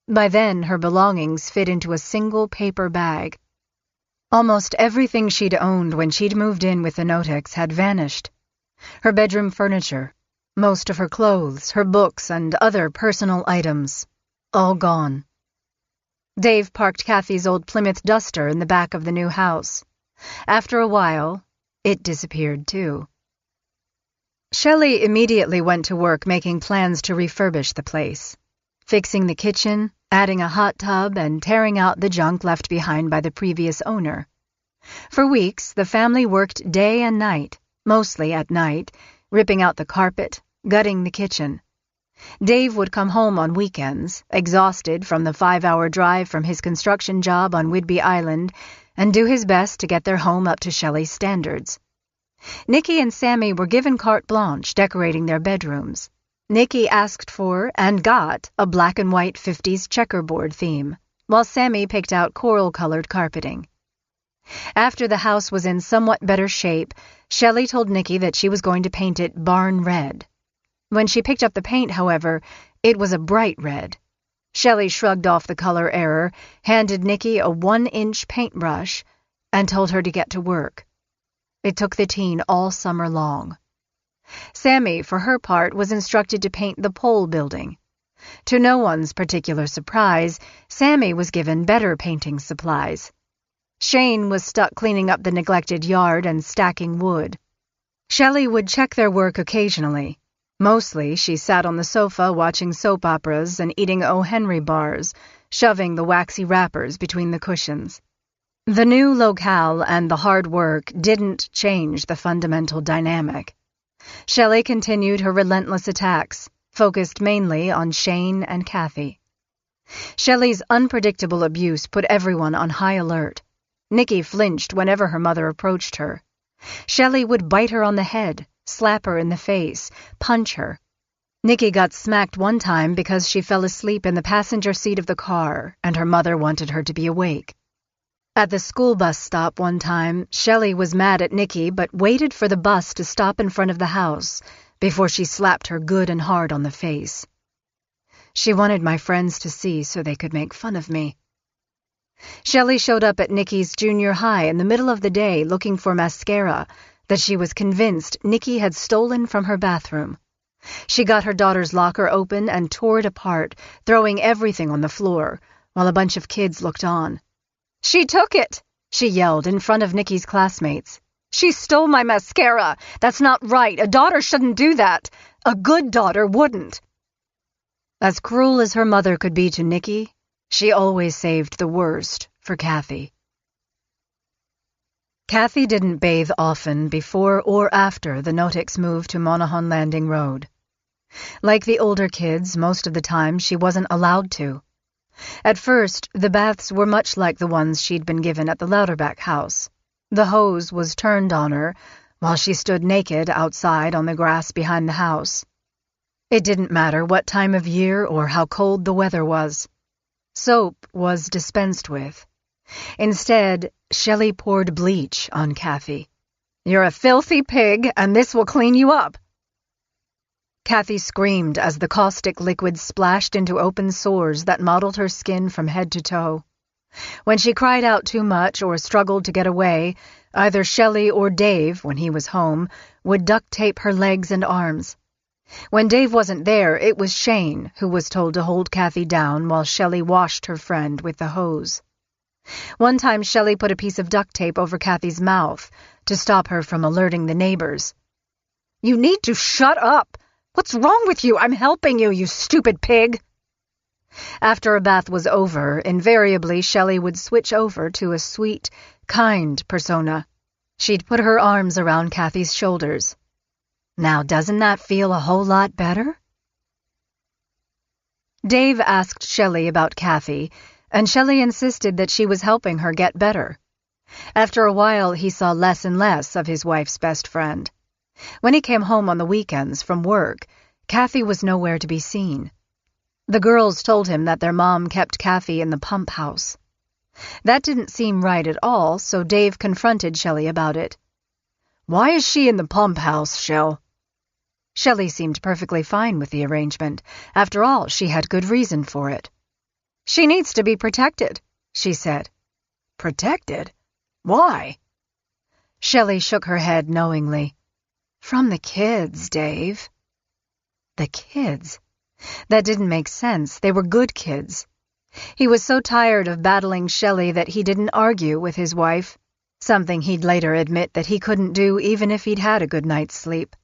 By then, her belongings fit into a single paper bag. Almost everything she'd owned when she'd moved in with the Noteks had vanished. Her bedroom furniture, most of her clothes, her books, and other personal items, all gone. Dave parked Kathy's old Plymouth Duster in the back of the new house. After a while, it disappeared too. Shelley immediately went to work making plans to refurbish the place, fixing the kitchen, adding a hot tub, and tearing out the junk left behind by the previous owner. For weeks, the family worked day and night, mostly at night, ripping out the carpet, gutting the kitchen. Dave would come home on weekends, exhausted from the 5-hour drive from his construction job on Whidbey Island, and do his best to get their home up to Shelley's standards. Nikki and Sammy were given carte blanche decorating their bedrooms. Nikki asked for and got a black and white 50s checkerboard theme, while Sammy picked out coral-colored carpeting. After the house was in somewhat better shape, Shelley told Nikki that she was going to paint it barn red. When she picked up the paint, however, it was a bright red. Shelley shrugged off the color error, handed Nikki a 1-inch paintbrush, and told her to get to work. It took the teen all summer long. Sammy, for her part, was instructed to paint the pole building. To no one's particular surprise, Sammy was given better painting supplies. Shane was stuck cleaning up the neglected yard and stacking wood. Shelley would check their work occasionally. Mostly, she sat on the sofa watching soap operas and eating O. Henry bars, shoving the waxy wrappers between the cushions. The new locale and the hard work didn't change the fundamental dynamic. Shelley continued her relentless attacks, focused mainly on Shane and Kathy. Shelley's unpredictable abuse put everyone on high alert. Nikki flinched whenever her mother approached her. Shelley would bite her on the head, slap her in the face, punch her. Nikki got smacked one time because she fell asleep in the passenger seat of the car, and her mother wanted her to be awake. At the school bus stop one time, Shelley was mad at Nikki but waited for the bus to stop in front of the house before she slapped her good and hard on the face. She wanted my friends to see so they could make fun of me. Shelley showed up at Nikki's junior high in the middle of the day looking for mascara that she was convinced Nikki had stolen from her bathroom. She got her daughter's locker open and tore it apart, throwing everything on the floor, while a bunch of kids looked on. "She took it!" she yelled in front of Nikki's classmates. "She stole my mascara! That's not right! A daughter shouldn't do that! A good daughter wouldn't!" As cruel as her mother could be to Nikki, she always saved the worst for Kathy. Kathy didn't bathe often before or after the Notics moved to Monaghan Landing Road. Like the older kids, most of the time she wasn't allowed to. At first, the baths were much like the ones she'd been given at the Louderback house. The hose was turned on her while she stood naked outside on the grass behind the house. It didn't matter what time of year or how cold the weather was. Soap was dispensed with. Instead, Shelley poured bleach on Kathy. "You're a filthy pig, and this will clean you up." Kathy screamed as the caustic liquid splashed into open sores that mottled her skin from head to toe. When she cried out too much or struggled to get away, either Shelley or Dave, when he was home, would duct tape her legs and arms. When Dave wasn't there, it was Shane who was told to hold Kathy down while Shelley washed her friend with the hose. One time Shelley put a piece of duct tape over Kathy's mouth to stop her from alerting the neighbors. "You need to shut up! What's wrong with you? I'm helping you, you stupid pig!" After a bath was over, invariably Shelley would switch over to a sweet, kind persona. She'd put her arms around Kathy's shoulders. "Now, doesn't that feel a whole lot better?" Dave asked Shelley about Kathy, and Shelley insisted that she was helping her get better. After a while, he saw less and less of his wife's best friend. When he came home on the weekends from work, Kathy was nowhere to be seen. The girls told him that their mom kept Kathy in the pump house. That didn't seem right at all, so Dave confronted Shelley about it. "Why is she in the pump house, Shell?" Shelley seemed perfectly fine with the arrangement. After all, she had good reason for it. "She needs to be protected," she said. "Protected? Why?" Shelley shook her head knowingly. "From the kids, Dave." The kids? That didn't make sense. They were good kids. He was so tired of battling Shelley that he didn't argue with his wife, something he'd later admit that he couldn't do even if he'd had a good night's sleep.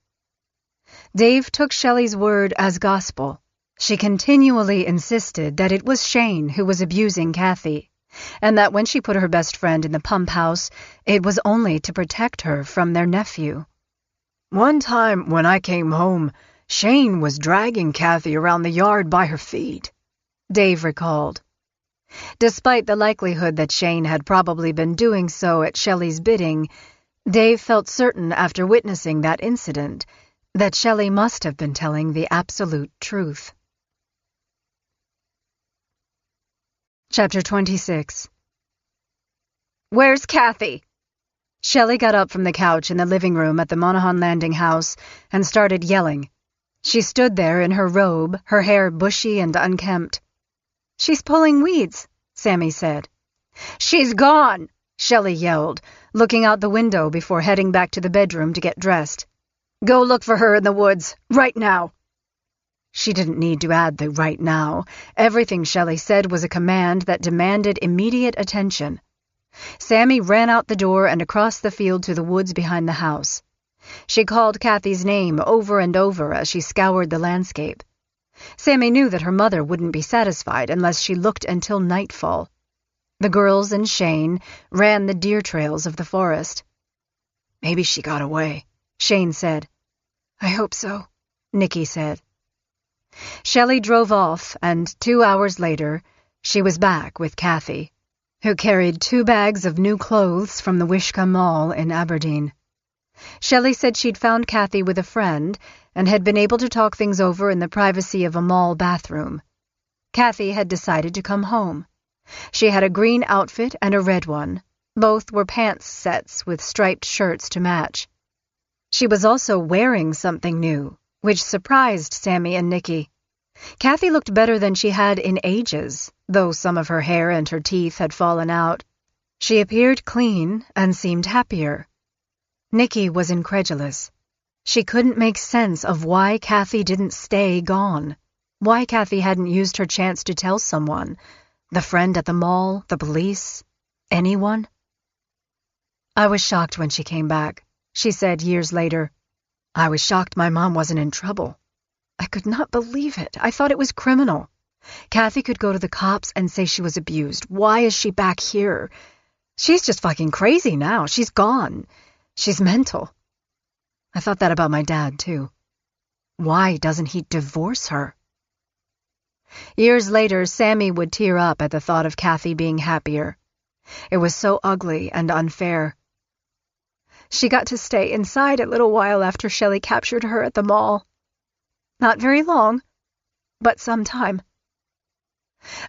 Dave took Shelley's word as gospel. She continually insisted that it was Shane who was abusing Kathy, and that when she put her best friend in the pump house, it was only to protect her from their nephew. One time when I came home, Shane was dragging Kathy around the yard by her feet," Dave recalled. Despite the likelihood that Shane had probably been doing so at Shelley's bidding, Dave felt certain after witnessing that incident that Shelley must have been telling the absolute truth. Chapter 26. "Where's Kathy?" Shelley got up from the couch in the living room at the Monaghan Landing house and started yelling. She stood there in her robe, her hair bushy and unkempt. "She's pulling weeds," Sammy said. "She's gone!" Shelley yelled, looking out the window before heading back to the bedroom to get dressed. "Go look for her in the woods, right now." She didn't need to add the right now. Everything Shelley said was a command that demanded immediate attention. Sammy ran out the door and across the field to the woods behind the house. She called Kathy's name over and over as she scoured the landscape. Sammy knew that her mother wouldn't be satisfied unless she looked until nightfall. The girls and Shane ran the deer trails of the forest. "Maybe she got away," Shane said. "I hope so," Nikki said. Shelley drove off, and 2 hours later, she was back with Kathy, who carried 2 bags of new clothes from the Wishka Mall in Aberdeen. Shelley said she'd found Kathy with a friend and had been able to talk things over in the privacy of a mall bathroom. Kathy had decided to come home. She had a green outfit and a red one. Both were pants sets with striped shirts to match. She was also wearing something new, which surprised Sammy and Nikki. Kathy looked better than she had in ages, though some of her hair and her teeth had fallen out. She appeared clean and seemed happier. Nikki was incredulous. She couldn't make sense of why Kathy didn't stay gone, why Kathy hadn't used her chance to tell someone, the friend at the mall, the police, anyone. "I was shocked when she came back," she said years later. "I was shocked my mom wasn't in trouble. I could not believe it. I thought it was criminal. Kathy could go to the cops and say she was abused. Why is she back here? She's just fucking crazy now. She's gone. She's mental." I thought that about my dad, too. Why doesn't he divorce her? Years later, Sammy would tear up at the thought of Kathy being happier. It was so ugly and unfair. "She got to stay inside a little while after Shelley captured her at the mall. Not very long, but some time."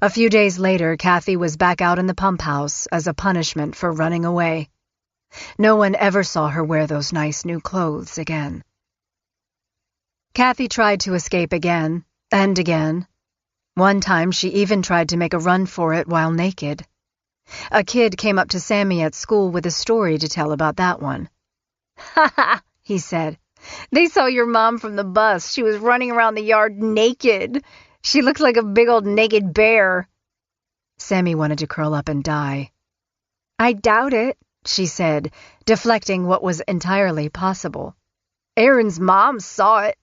A few days later, Kathy was back out in the pump house as a punishment for running away. No one ever saw her wear those nice new clothes again. Kathy tried to escape again and again. One time she even tried to make a run for it while naked. A kid came up to Sammy at school with a story to tell about that one. "Ha ha," he said. "They saw your mom from the bus. She was running around the yard naked. She looked like a big old naked bear." Sammy wanted to curl up and die. "I doubt it," she said, deflecting what was entirely possible. "Aaron's mom saw it."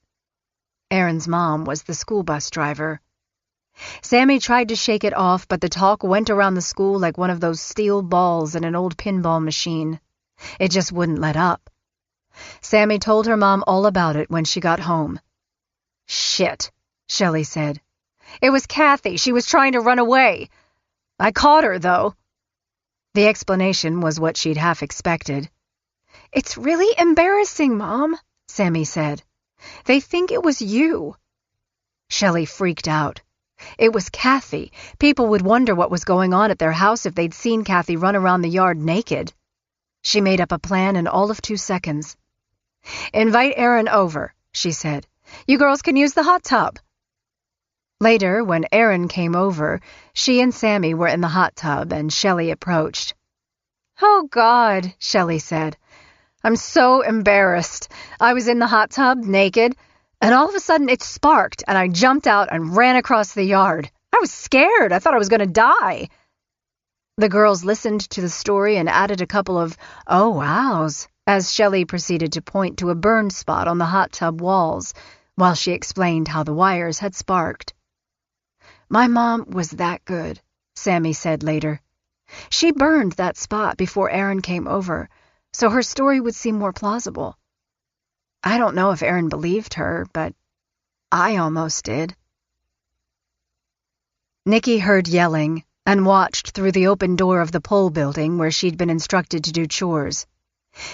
Aaron's mom was the school bus driver. Sammy tried to shake it off, but the talk went around the school like one of those steel balls in an old pinball machine. It just wouldn't let up. Sammy told her mom all about it when she got home. "Shit," Shelley said. "It was Kathy. She was trying to run away. I caught her, though." The explanation was what she'd half expected. "It's really embarrassing, Mom," Sammy said. "They think it was you." Shelley freaked out. It was Kathy. People would wonder what was going on at their house if they'd seen Kathy run around the yard naked. She made up a plan in all of 2 seconds. "Invite Aaron over," she said. "You girls can use the hot tub." Later, when Aaron came over, she and Sammy were in the hot tub and Shelley approached. "Oh, God," Shelley said. "I'm so embarrassed. I was in the hot tub, naked, and all of a sudden it sparked, and I jumped out and ran across the yard. I was scared. I thought I was going to die." The girls listened to the story and added a couple of "oh, wows" as Shelley proceeded to point to a burned spot on the hot tub walls, while she explained how the wires had sparked. "My mom was that good," Sammy said later. "She burned that spot before Aaron came over, so her story would seem more plausible." I don't know if Aaron believed her, but I almost did. Nikki heard yelling and watched through the open door of the pole building where she'd been instructed to do chores.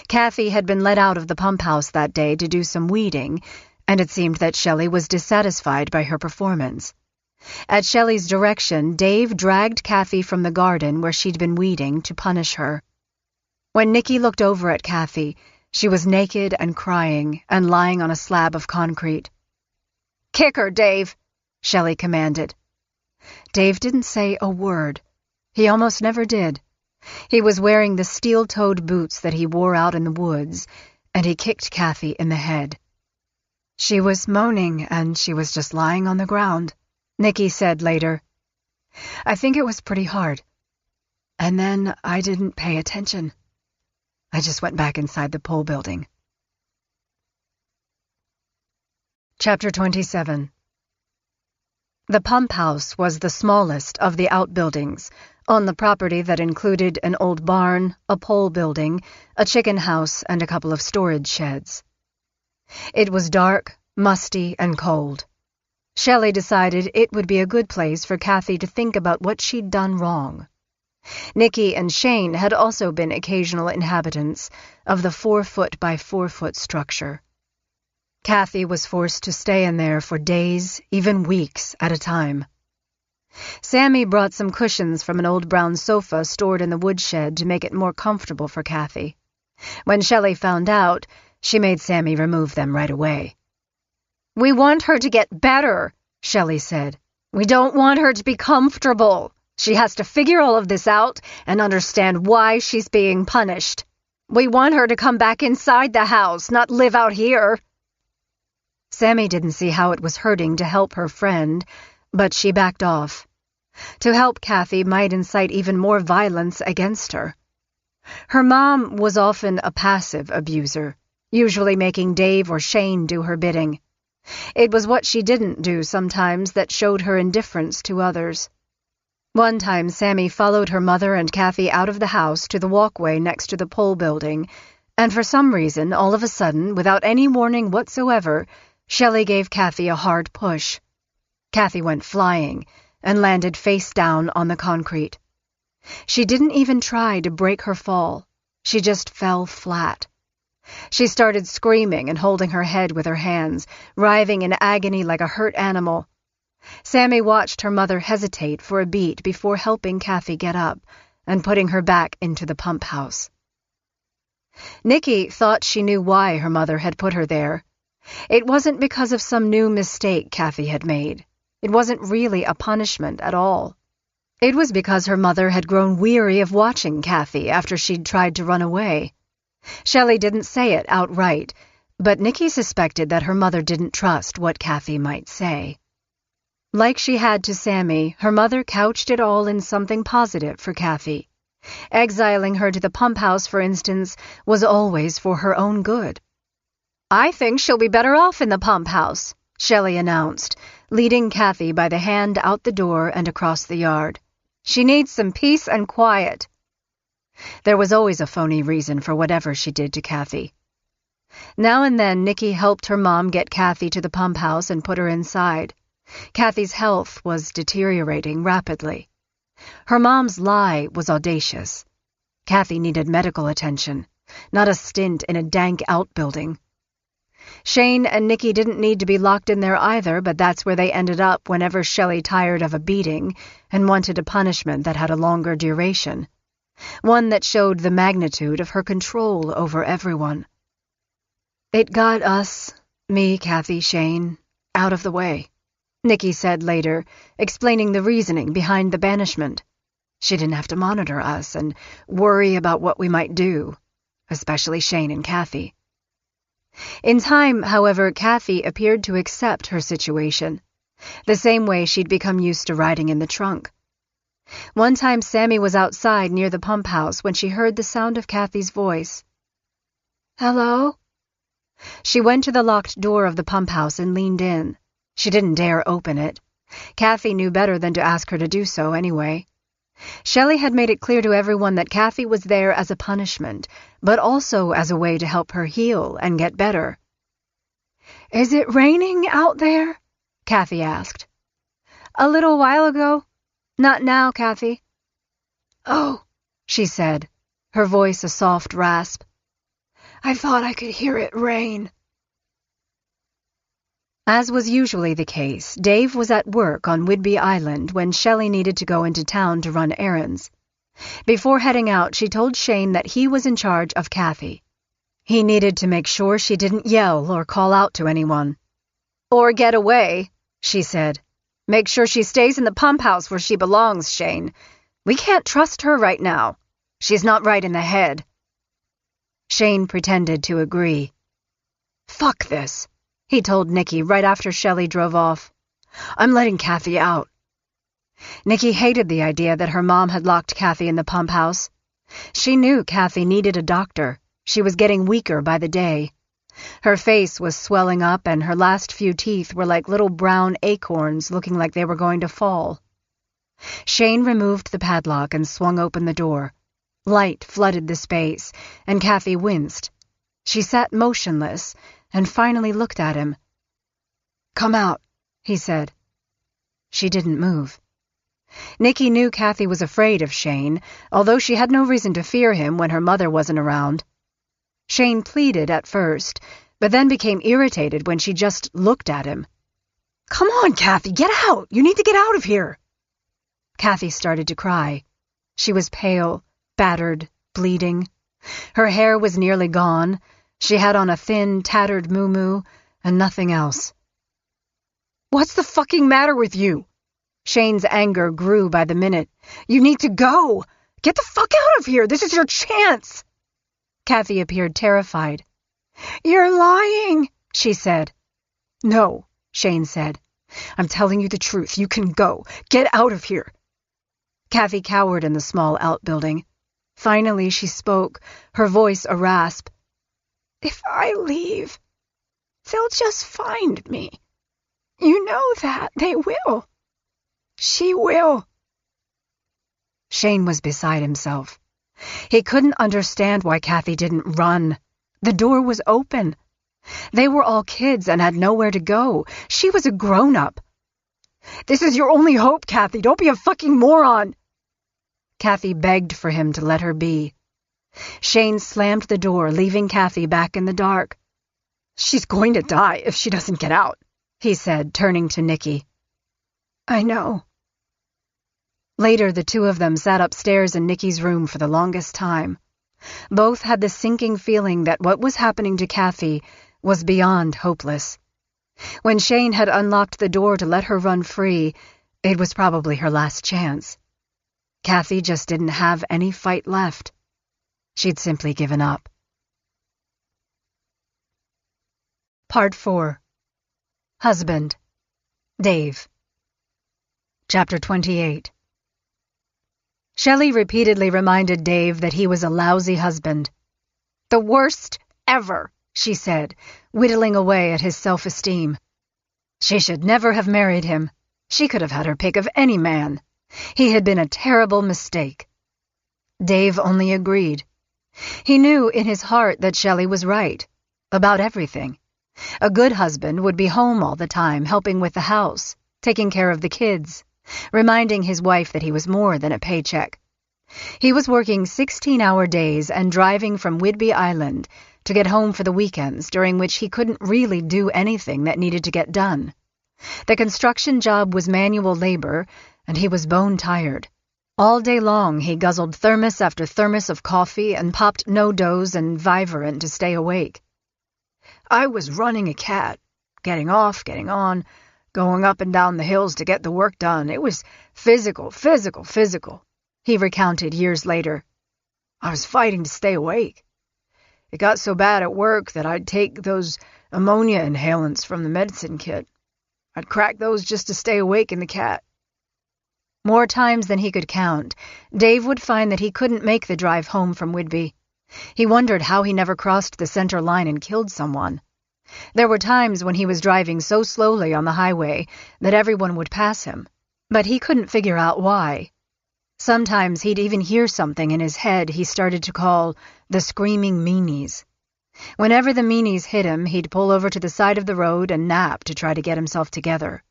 Kathy had been let out of the pump house that day to do some weeding, and it seemed that Shelley was dissatisfied by her performance. At Shelley's direction, Dave dragged Kathy from the garden where she'd been weeding to punish her. When Nikki looked over at Kathy, she was naked and crying and lying on a slab of concrete. "Kick her, Dave," Shelley commanded. Dave didn't say a word. He almost never did. He was wearing the steel-toed boots that he wore out in the woods, and he kicked Kathy in the head. "She was moaning, and she was just lying on the ground," Nikki said later. "I think it was pretty hard. And then I didn't pay attention. I just went back inside the pole building." Chapter 27. The pump house was the smallest of the outbuildings, on the property that included an old barn, a pole building, a chicken house, and a couple of storage sheds. It was dark, musty, and cold. Shelley decided it would be a good place for Kathy to think about what she'd done wrong. Nikki and Shane had also been occasional inhabitants of the 4-foot by 4-foot structure. Kathy was forced to stay in there for days, even weeks at a time. Sammy brought some cushions from an old brown sofa stored in the woodshed to make it more comfortable for Kathy. When Shelley found out, she made Sammy remove them right away. "We want her to get better," Shelley said. "We don't want her to be comfortable. She has to figure all of this out and understand why she's being punished. We want her to come back inside the house, not live out here." Sammy didn't see how it was hurting to help her friend, but she backed off. To help Kathy might incite even more violence against her. Her mom was often a passive abuser, usually making Dave or Shane do her bidding. It was what she didn't do sometimes that showed her indifference to others. One time Sammy followed her mother and Kathy out of the house to the walkway next to the pole building, and for some reason, all of a sudden, without any warning whatsoever, Shelley gave Kathy a hard push. Kathy went flying and landed face down on the concrete. She didn't even try to break her fall. She just fell flat. She started screaming and holding her head with her hands, writhing in agony like a hurt animal. Sammy watched her mother hesitate for a beat before helping Kathy get up and putting her back into the pump house. Nikki thought she knew why her mother had put her there. It wasn't because of some new mistake Kathy had made. It wasn't really a punishment at all. It was because her mother had grown weary of watching Kathy after she'd tried to run away. Shelley didn't say it outright, but Nikki suspected that her mother didn't trust what Kathy might say. Like she had to Sammy, her mother couched it all in something positive for Kathy. Exiling her to the pump house, for instance, was always for her own good. "I think she'll be better off in the pump house," Shelley announced, leading Kathy by the hand out the door and across the yard. "She needs some peace and quiet." There was always a phony reason for whatever she did to Kathy. Now and then Nikki helped her mom get Kathy to the pump house and put her inside. Kathy's health was deteriorating rapidly. Her mom's lie was audacious. Kathy needed medical attention, not a stint in a dank outbuilding. Shane and Nikki didn't need to be locked in there either, but that's where they ended up whenever Shelley tired of a beating and wanted a punishment that had a longer duration, one that showed the magnitude of her control over everyone. "It got us, me, Kathy, Shane, out of the way," Nikki said later, explaining the reasoning behind the banishment. "She didn't have to monitor us and worry about what we might do, especially Shane and Kathy." In time, however, Kathy appeared to accept her situation, the same way she'd become used to riding in the trunk. One time Sammy was outside near the pump house when she heard the sound of Kathy's voice. "Hello?" She went to the locked door of the pump house and leaned in. She didn't dare open it. Kathy knew better than to ask her to do so anyway. Shelley had made it clear to everyone that Kathy was there as a punishment, but also as a way to help her heal and get better. "Is it raining out there?" Kathy asked. "A little while ago. Not now, Kathy." "Oh," she said, her voice a soft rasp. "I thought I could hear it rain." As was usually the case, Dave was at work on Whidbey Island when Shelley needed to go into town to run errands. Before heading out, she told Shane that he was in charge of Kathy. He needed to make sure she didn't yell or call out to anyone. "Or get away," she said. "Make sure she stays in the pump house where she belongs, Shane. We can't trust her right now. She's not right in the head." Shane pretended to agree. "Fuck this," he told Nikki right after Shelley drove off. "I'm letting Kathy out." Nikki hated the idea that her mom had locked Kathy in the pump house. She knew Kathy needed a doctor. She was getting weaker by the day. Her face was swelling up and her last few teeth were like little brown acorns looking like they were going to fall. Shane removed the padlock and swung open the door. Light flooded the space, and Kathy winced. She sat motionless and finally looked at him. "Come out," he said. She didn't move. Nikki knew Kathy was afraid of Shane, although she had no reason to fear him when her mother wasn't around. Shane pleaded at first, but then became irritated when she just looked at him. "Come on, Kathy, get out! You need to get out of here!" Kathy started to cry. She was pale, battered, bleeding. Her hair was nearly gone. She had on a thin, tattered muumuu and nothing else. "What's the fucking matter with you?" Shane's anger grew by the minute. "You need to go! Get the fuck out of here! This is your chance!" Kathy appeared terrified. "You're lying," she said. "No," Shane said. "I'm telling you the truth. You can go. Get out of here." Kathy cowered in the small outbuilding. Finally she spoke, her voice a rasp. "If I leave, they'll just find me. You know that. They will. She will." Shane was beside himself. He couldn't understand why Kathy didn't run. The door was open. They were all kids and had nowhere to go. She was a grown-up. "This is your only hope, Kathy. Don't be a fucking moron." Kathy begged for him to let her be. Shane slammed the door, leaving Kathy back in the dark. "She's going to die if she doesn't get out," he said, turning to Nikki. "I know." Later, the two of them sat upstairs in Nikki's room for the longest time. Both had the sinking feeling that what was happening to Kathy was beyond hopeless. When Shane had unlocked the door to let her run free, it was probably her last chance. Kathy just didn't have any fight left. She'd simply given up. Part 4. Husband. Dave. Chapter 28. Shelley repeatedly reminded Dave that he was a lousy husband. "The worst ever," she said, whittling away at his self-esteem. She should never have married him. She could have had her pick of any man. He had been a terrible mistake. Dave only agreed. He knew in his heart that Shelley was right, about everything. A good husband would be home all the time, helping with the house, taking care of the kids, reminding his wife that he was more than a paycheck. He was working 16-hour days and driving from Whidbey Island to get home for the weekends, during which he couldn't really do anything that needed to get done. The construction job was manual labor, and he was bone-tired. All day long he guzzled thermos after thermos of coffee and popped no-dose and Vivarin to stay awake. "I was running a cat, getting off, getting on, going up and down the hills to get the work done. It was physical, he recounted years later. I was fighting to stay awake. It got so bad at work that I'd take those ammonia inhalants from the medicine kit. I'd crack those just to stay awake in the cat." More times than he could count, Dave would find that he couldn't make the drive home from Whidbey. He wondered how he never crossed the center line and killed someone. There were times when he was driving so slowly on the highway that everyone would pass him, but he couldn't figure out why. Sometimes he'd even hear something in his head he started to call the screaming meanies. Whenever the meanies hit him, he'd pull over to the side of the road and nap to try to get himself together.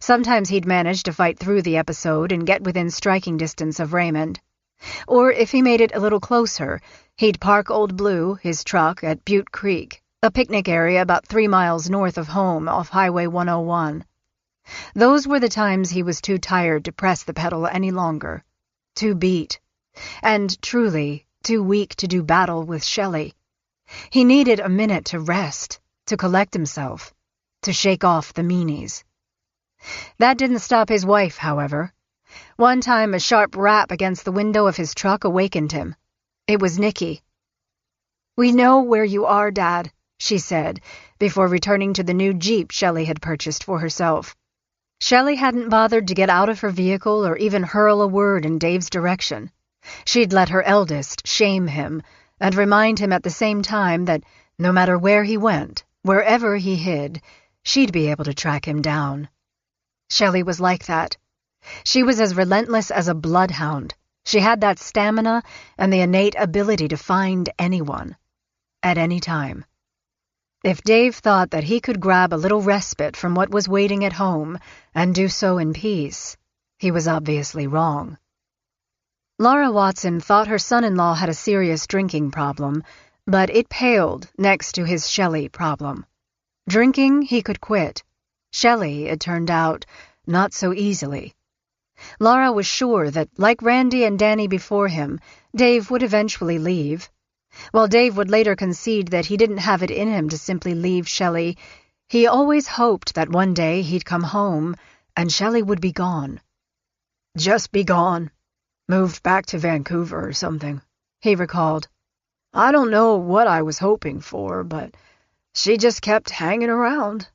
Sometimes he'd manage to fight through the episode and get within striking distance of Raymond. Or if he made it a little closer, he'd park Old Blue, his truck, at Butte Creek, a picnic area about 3 miles north of home off Highway 101. Those were the times he was too tired to press the pedal any longer, too beat, and truly too weak to do battle with Shelley. He needed a minute to rest, to collect himself, to shake off the meanies. That didn't stop his wife, however. One time a sharp rap against the window of his truck awakened him. It was Nicky. "We know where you are, Dad," she said, before returning to the new Jeep Shelley had purchased for herself. Shelley hadn't bothered to get out of her vehicle or even hurl a word in Dave's direction. She'd let her eldest shame him and remind him at the same time that no matter where he went, wherever he hid, she'd be able to track him down. Shelley was like that. She was as relentless as a bloodhound. She had that stamina and the innate ability to find anyone, at any time. If Dave thought that he could grab a little respite from what was waiting at home and do so in peace, he was obviously wrong. Laura Watson thought her son-in-law had a serious drinking problem, but it paled next to his Shelley problem. Drinking he could quit. Shelley, it turned out, not so easily. Laura was sure that, like Randy and Danny before him, Dave would eventually leave. While Dave would later concede that he didn't have it in him to simply leave Shelley, he always hoped that one day he'd come home and Shelley would be gone. "Just be gone. Moved back to Vancouver or something," he recalled. "I don't know what I was hoping for, but she just kept hanging around."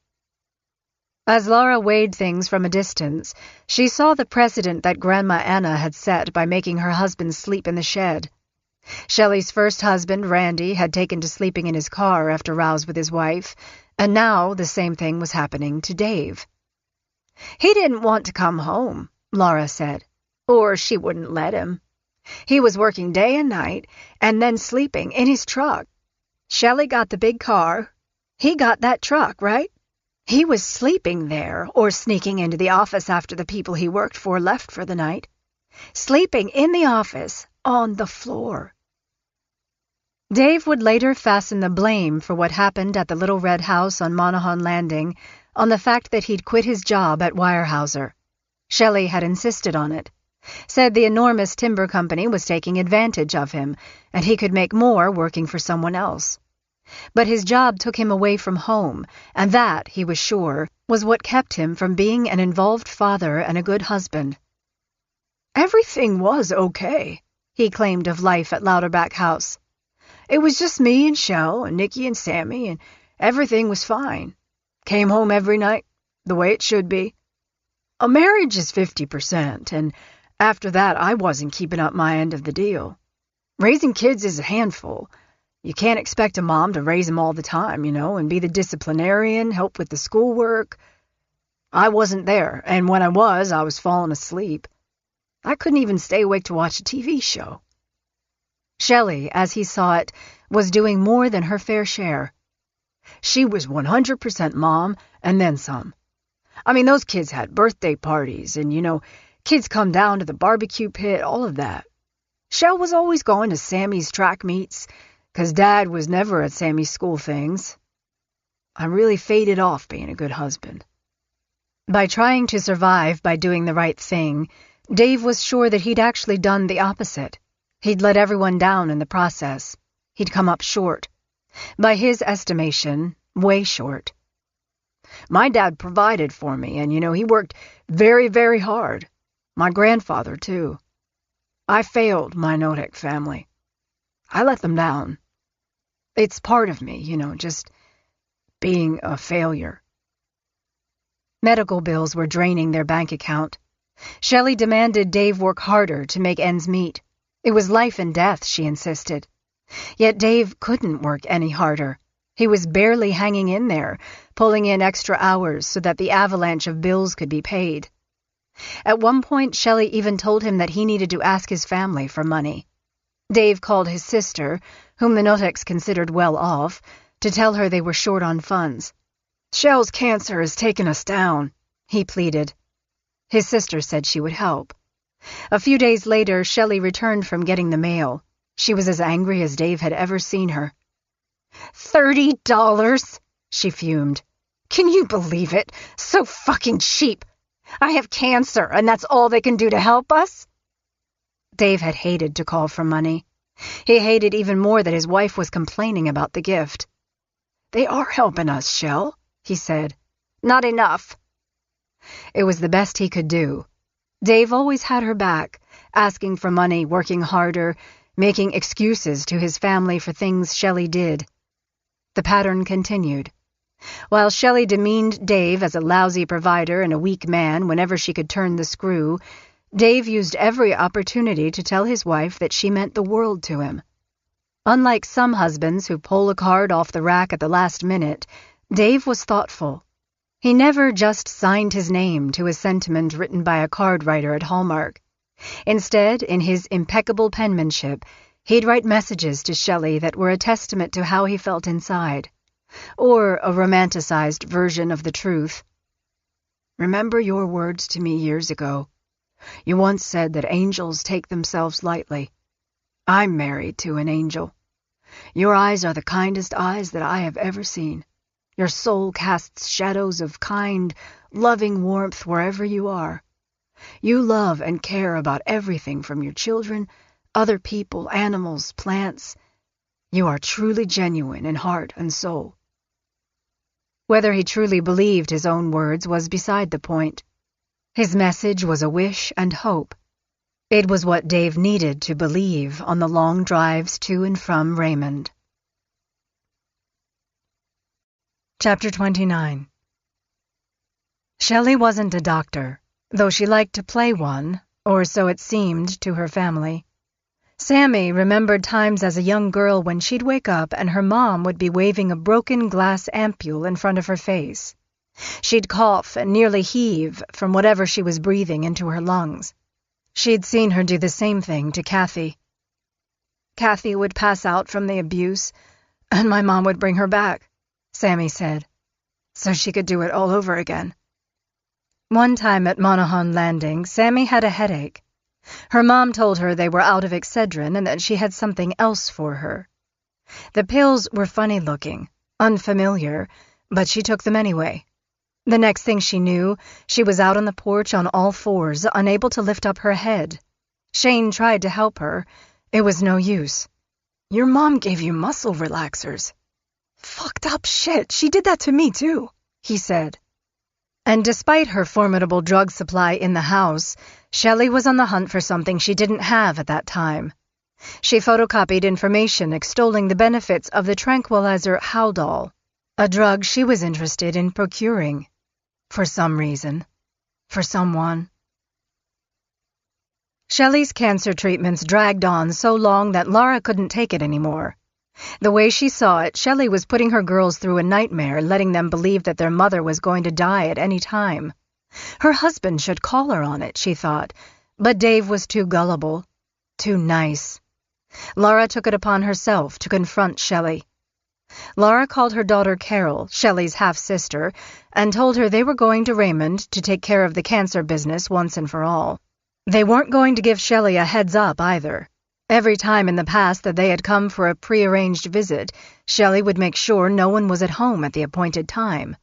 As Laura weighed things from a distance, she saw the precedent that Grandma Anna had set by making her husband sleep in the shed. Shelley's first husband, Randy, had taken to sleeping in his car after rows with his wife, and now the same thing was happening to Dave. "He didn't want to come home," Laura said, "or she wouldn't let him. He was working day and night, and then sleeping in his truck. Shelley got the big car. He got that truck, right? He was sleeping there, or sneaking into the office after the people he worked for left for the night. Sleeping in the office, on the floor." Dave would later fasten the blame for what happened at the Little Red House on Monaghan Landing on the fact that he'd quit his job at Weyerhaeuser. Shelley had insisted on it, said the enormous timber company was taking advantage of him, and he could make more working for someone else. But his job took him away from home, and that, he was sure, was what kept him from being an involved father and a good husband. "Everything was okay," he claimed of life at Louderback House. "It was just me and Shell and Nicky and Sammy, and everything was fine. Came home every night, the way it should be. A marriage is 50%, and after that I wasn't keeping up my end of the deal. Raising kids is a handful. You can't expect a mom to raise them all the time, and be the disciplinarian, help with the schoolwork. I wasn't there, and when I was falling asleep. I couldn't even stay awake to watch a TV show." Shelley, as he saw it, was doing more than her fair share. She was 100% mom, and then some. I mean, those kids had birthday parties, and, kids come down to the barbecue pit, all of that. Shell was always going to Sammy's track meets, 'cause Dad was never at Sammy's school things. I really faded off being a good husband. By trying to survive by doing the right thing, Dave was sure that he'd actually done the opposite. He'd let everyone down in the process. He'd come up short. By his estimation, way short. "My dad provided for me, and, he worked very, very hard. My grandfather, too. I failed my Nodek family. I let them down. It's part of me, just being a failure." Medical bills were draining their bank account. Shelley demanded Dave work harder to make ends meet. It was life and death, she insisted. Yet Dave couldn't work any harder. He was barely hanging in there, pulling in extra hours so that the avalanche of bills could be paid. At one point, Shelley even told him that he needed to ask his family for money. Dave called his sister, whom the Notex considered well off, to tell her they were short on funds. "Shell's cancer has taken us down," he pleaded. His sister said she would help. A few days later, Shelley returned from getting the mail. She was as angry as Dave had ever seen her. $30, she fumed. "Can you believe it? So fucking cheap. I have cancer, and that's all they can do to help us?" Dave had hated to call for money. He hated even more that his wife was complaining about the gift. "They are helping us, Shell," he said. "Not enough." It was the best he could do. Dave always had her back, asking for money, working harder, making excuses to his family for things Shelley did. The pattern continued. While Shelley demeaned Dave as a lousy provider and a weak man whenever she could turn the screw, Dave used every opportunity to tell his wife that she meant the world to him. Unlike some husbands who pull a card off the rack at the last minute, Dave was thoughtful. He never just signed his name to a sentiment written by a card writer at Hallmark. Instead, in his impeccable penmanship, he'd write messages to Shelley that were a testament to how he felt inside, or a romanticized version of the truth. "Remember your words to me years ago. You once said that angels take themselves lightly. I'm married to an angel. Your eyes are the kindest eyes that I have ever seen. Your soul casts shadows of kind, loving warmth wherever you are. You love and care about everything from your children, other people, animals, plants. You are truly genuine in heart and soul." Whether he truly believed his own words was beside the point. His message was a wish and hope. It was what Dave needed to believe on the long drives to and from Raymond. Chapter 29. Shelley wasn't a doctor, though she liked to play one, or so it seemed to her family. Sammy remembered times as a young girl when she'd wake up and her mom would be waving a broken glass ampule in front of her face. She'd cough and nearly heave from whatever she was breathing into her lungs. She'd seen her do the same thing to Kathy. "Kathy would pass out from the abuse, and my mom would bring her back," Sammy said, "so she could do it all over again." One time at Monaghan Landing, Sammy had a headache. Her mom told her they were out of Excedrin and that she had something else for her. The pills were funny-looking, unfamiliar, but she took them anyway. The next thing she knew, she was out on the porch on all fours, unable to lift up her head. Shane tried to help her. It was no use. "Your mom gave you muscle relaxers." "Fucked up shit. She did that to me, too," he said. And despite her formidable drug supply in the house, Shelley was on the hunt for something she didn't have at that time. She photocopied information extolling the benefits of the tranquilizer Haldol, a drug she was interested in procuring. For some reason. For someone. Shelley's cancer treatments dragged on so long that Laura couldn't take it anymore. The way she saw it, Shelley was putting her girls through a nightmare, letting them believe that their mother was going to die at any time. Her husband should call her on it, she thought, but Dave was too gullible, too nice. Laura took it upon herself to confront Shelley. Laura called her daughter Carol, Shelley's half-sister, and told her they were going to Raymond to take care of the cancer business once and for all. They weren't going to give Shelley a heads-up either. Every time in the past that they had come for a prearranged visit, Shelley would make sure no one was at home at the appointed time.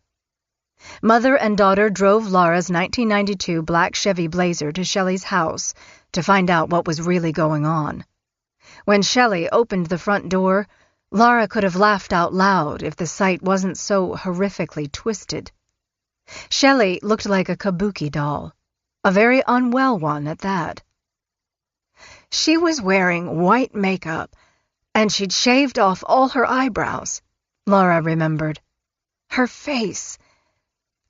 Mother and daughter drove Laura's 1992 black Chevy Blazer to Shelley's house to find out what was really going on. When Shelley opened the front door, Laura could have laughed out loud if the sight wasn't so horrifically twisted. Shelley looked like a kabuki doll, a very unwell one at that. She was wearing white makeup, and she'd shaved off all her eyebrows, Laura remembered. Her face.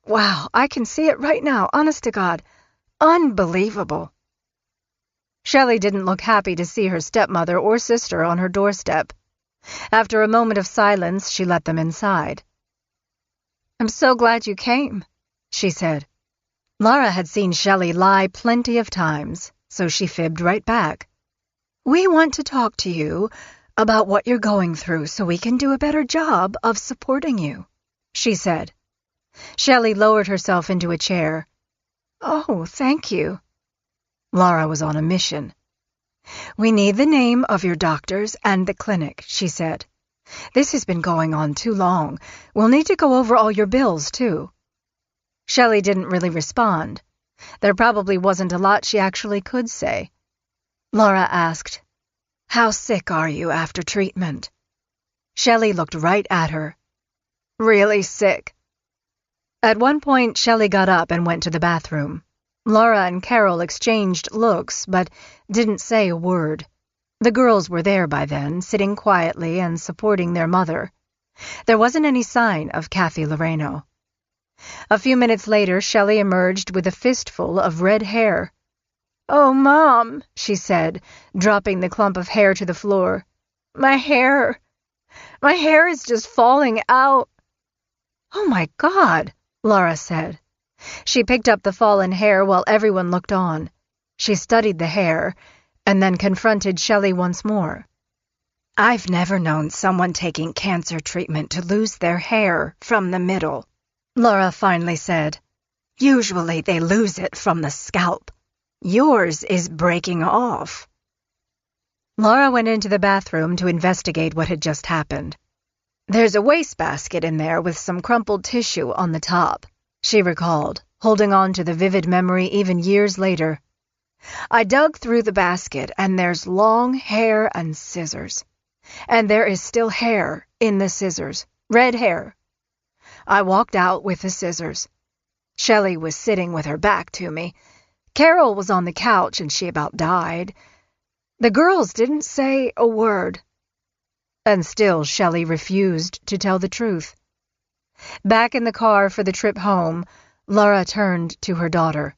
Wow, I can see it right now, honest to God. Unbelievable. Shelley didn't look happy to see her stepmother or sister on her doorstep. After a moment of silence, she let them inside. "I'm so glad you came," she said. Laura had seen Shelley lie plenty of times, so she fibbed right back. We want to talk to you about what you're going through so we can do a better job of supporting you," she said. Shelley lowered herself into a chair. "Oh, thank you." Laura was on a mission. "We need the name of your doctors and the clinic," she said. "This has been going on too long. We'll need to go over all your bills, too." Shelley didn't really respond. There probably wasn't a lot she actually could say. Laura asked, "How sick are you after treatment?" Shelley looked right at her. "Really sick." At one point, Shelley got up and went to the bathroom. Laura and Carol exchanged looks, but didn't say a word. The girls were there by then, sitting quietly and supporting their mother. There wasn't any sign of Kathy Loreno. A few minutes later, Shelley emerged with a fistful of red hair. "Oh, Mom," she said, dropping the clump of hair to the floor. My hair is just falling out." "Oh, my God," Laura said. She picked up the fallen hair while everyone looked on. She studied the hair, and then confronted Shelley once more. "I've never known someone taking cancer treatment to lose their hair from the middle," Laura finally said. "Usually they lose it from the scalp. Yours is breaking off." Laura went into the bathroom to investigate what had just happened. "There's a wastebasket in there with some crumpled tissue on the top," she recalled, holding on to the vivid memory even years later. "I dug through the basket, and there's long hair and scissors. And there is still hair in the scissors, red hair. I walked out with the scissors. Shelley was sitting with her back to me. Carol was on the couch, and she about died. The girls didn't say a word." And still Shelley refused to tell the truth. Back in the car for the trip home, Laura turned to her daughter.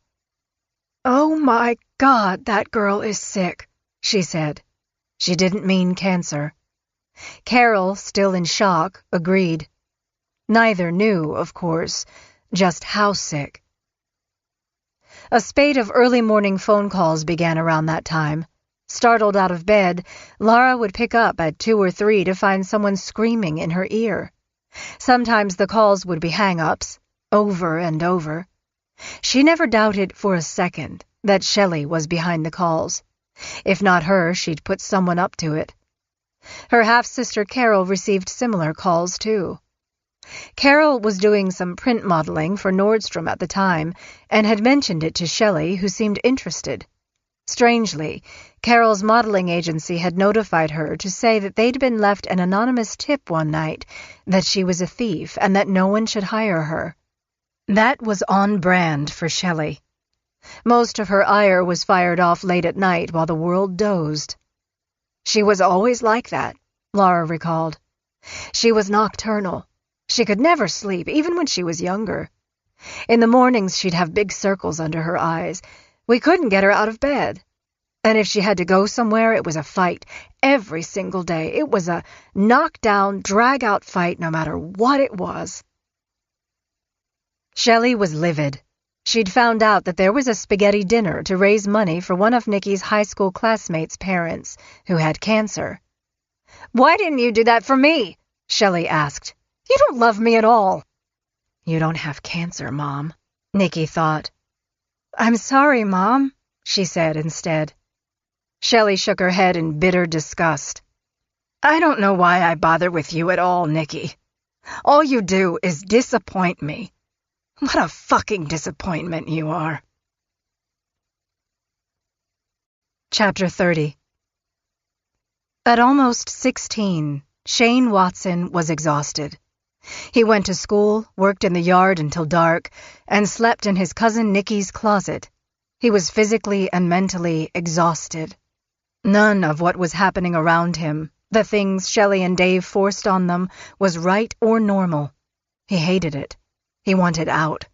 "Oh, my God, that girl is sick," she said. She didn't mean cancer. Carol, still in shock, agreed. Neither knew, of course, just how sick. A spate of early morning phone calls began around that time. Startled out of bed, Laura would pick up at 2 or 3 to find someone screaming in her ear. Sometimes the calls would be hang-ups, over and over. She never doubted for a second that Shelley was behind the calls. If not her, she'd put someone up to it. Her half-sister Carol received similar calls, too. Carol was doing some print modeling for Nordstrom at the time and had mentioned it to Shelley, who seemed interested. Strangely, Carol's modeling agency had notified her to say that they'd been left an anonymous tip one night that she was a thief and that no one should hire her. That was on brand for Shelley. Most of her ire was fired off late at night while the world dozed. She was always like that, Laura recalled. She was nocturnal. She could never sleep, even when she was younger. In the mornings, she'd have big circles under her eyes. We couldn't get her out of bed. And if she had to go somewhere, it was a fight every single day. It was a knock-down, drag-out fight no matter what it was. Shelley was livid. She'd found out that there was a spaghetti dinner to raise money for one of Nikki's high school classmates' parents who had cancer. "Why didn't you do that for me?" Shelley asked. "You don't love me at all." "You don't have cancer, Mom," Nikki thought. "I'm sorry, Mom," she said instead. Shelley shook her head in bitter disgust. "I don't know why I bother with you at all, Nikki. All you do is disappoint me. What a fucking disappointment you are." Chapter 30. At almost 16, Shane Watson was exhausted. He went to school, worked in the yard until dark, and slept in his cousin Nikki's closet. He was physically and mentally exhausted. None of what was happening around him, the things Shelley and Dave forced on them, was right or normal. He hated it. He wanted out.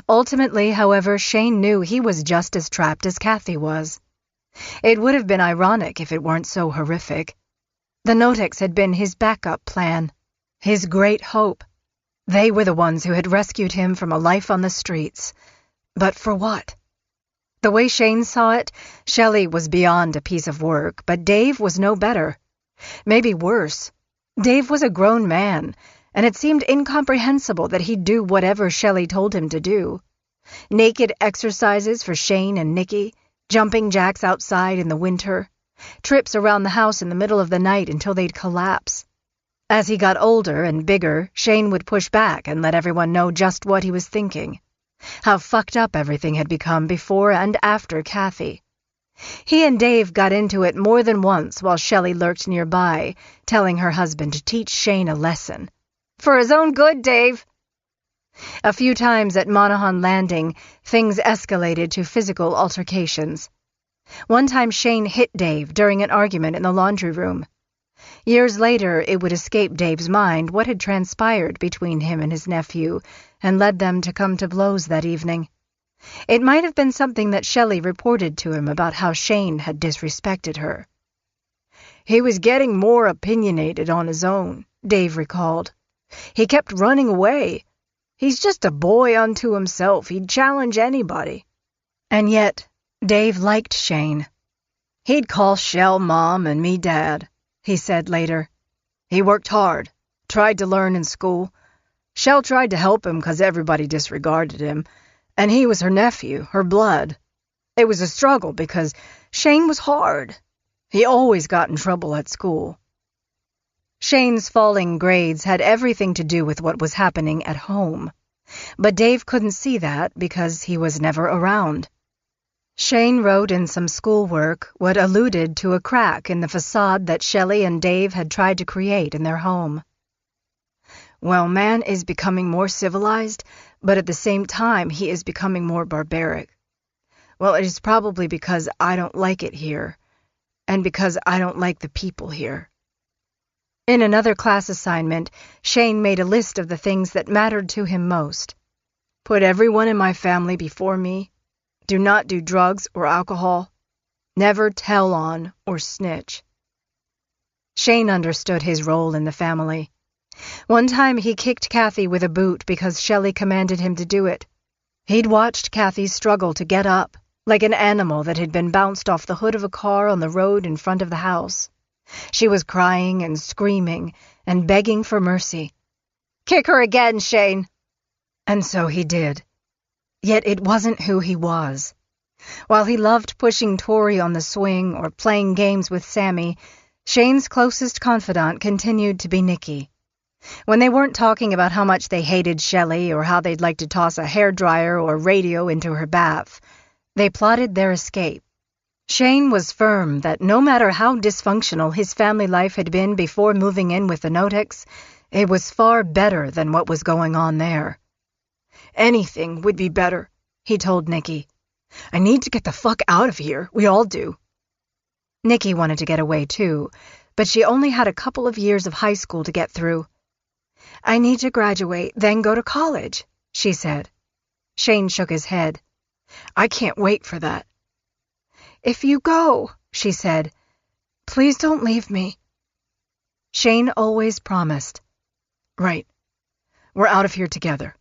Ultimately, however, Shane knew he was just as trapped as Kathy was. It would have been ironic if it weren't so horrific. The Notics had been his backup plan, his great hope. They were the ones who had rescued him from a life on the streets. But for what? The way Shane saw it, Shelley was beyond a piece of work, but Dave was no better. Maybe worse. Dave was a grown man, and it seemed incomprehensible that he'd do whatever Shelley told him to do. Naked exercises for Shane and Nikki, jumping jacks outside in the winter, trips around the house in the middle of the night until they'd collapse. As he got older and bigger, Shane would push back and let everyone know just what he was thinking. How fucked up everything had become before and after Kathy. He and Dave got into it more than once while Shelley lurked nearby, telling her husband to teach Shane a lesson. For his own good, Dave! A few times at Monaghan Landing, things escalated to physical altercations. One time Shane hit Dave during an argument in the laundry room. Years later, it would escape Dave's mind what had transpired between him and his nephew and led them to come to blows that evening. It might have been something that Shelley reported to him about how Shane had disrespected her. He was getting more opinionated on his own, Dave recalled. He kept running away. He's just a boy unto himself. He'd challenge anybody. And yet, Dave liked Shane. He'd call Shell Mom and me Dad, he said later. He worked hard, tried to learn in school. Shell tried to help him because everybody disregarded him, and he was her nephew, her blood. It was a struggle because Shane was hard. He always got in trouble at school. Shane's falling grades had everything to do with what was happening at home, but Dave couldn't see that because he was never around. Shane wrote in some schoolwork what alluded to a crack in the facade that Shelley and Dave had tried to create in their home. Well, man is becoming more civilized, but at the same time he is becoming more barbaric. Well, it is probably because I don't like it here, and because I don't like the people here. In another class assignment, Shane made a list of the things that mattered to him most. Put everyone in my family before me. Do not do drugs or alcohol. Never tell on or snitch. Shane understood his role in the family. One time he kicked Kathy with a boot because Shelley commanded him to do it. He'd watched Kathy struggle to get up, like an animal that had been bounced off the hood of a car on the road in front of the house. She was crying and screaming and begging for mercy. "Kick her again, Shane!" And so he did. Yet it wasn't who he was. While he loved pushing Tori on the swing or playing games with Sammy, Shane's closest confidant continued to be Nikki. When they weren't talking about how much they hated Shelley or how they'd like to toss a hairdryer or radio into her bath, they plotted their escape. Shane was firm that no matter how dysfunctional his family life had been before moving in with the Notics, it was far better than what was going on there. "Anything would be better," he told Nikki. "I need to get the fuck out of here. We all do." Nikki wanted to get away too, but she only had a couple of years of high school to get through. "I need to graduate, then go to college," she said. Shane shook his head. "I can't wait for that." "If you go," she said, "please don't leave me." Shane always promised. "Right. We're out of here together.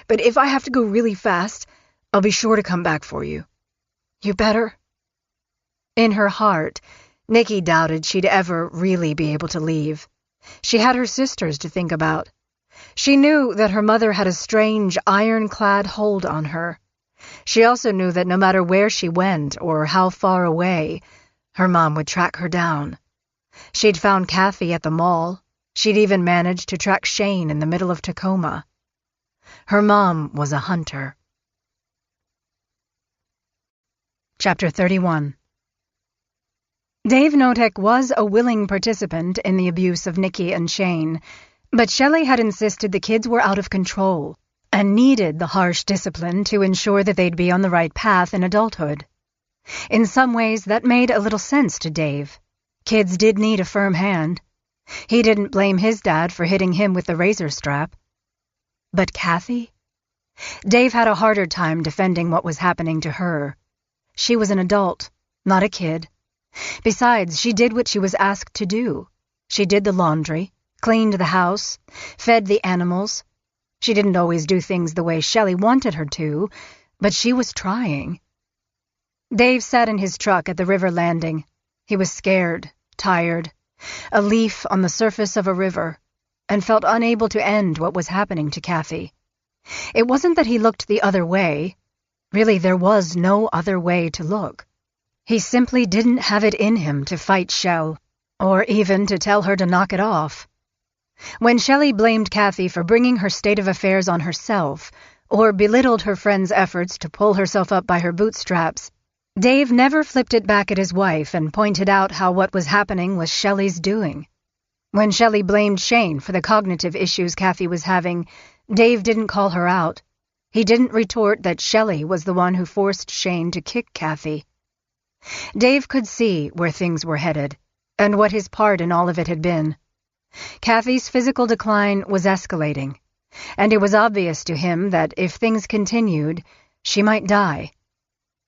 But if I have to go really fast, I'll be sure to come back for you. You better." In her heart, Nikki doubted she'd ever really be able to leave. She had her sisters to think about. She knew that her mother had a strange, ironclad hold on her. She also knew that no matter where she went or how far away, her mom would track her down. She'd found Kathy at the mall. She'd even managed to track Shane in the middle of Tacoma. Her mom was a hunter. Chapter 31. Dave Notek was a willing participant in the abuse of Nikki and Shane, but Shelley had insisted the kids were out of control and needed the harsh discipline to ensure that they'd be on the right path in adulthood. In some ways, that made a little sense to Dave. Kids did need a firm hand. He didn't blame his dad for hitting him with the razor strap. But Kathy? Dave had a harder time defending what was happening to her. She was an adult, not a kid. Besides, she did what she was asked to do. She did the laundry, cleaned the house, fed the animals. She didn't always do things the way Shelley wanted her to, but she was trying. Dave sat in his truck at the river landing. He was scared, tired, a leaf on the surface of a river, and felt unable to end what was happening to Kathy. It wasn't that he looked the other way. Really, there was no other way to look. He simply didn't have it in him to fight Shell, or even to tell her to knock it off. When Shelley blamed Kathy for bringing her state of affairs on herself, or belittled her friend's efforts to pull herself up by her bootstraps, Dave never flipped it back at his wife and pointed out how what was happening was Shelley's doing. When Shelley blamed Shane for the cognitive issues Kathy was having, Dave didn't call her out. He didn't retort that Shelley was the one who forced Shane to kick Kathy. Dave could see where things were headed, and what his part in all of it had been. Kathy's physical decline was escalating, and it was obvious to him that if things continued, she might die.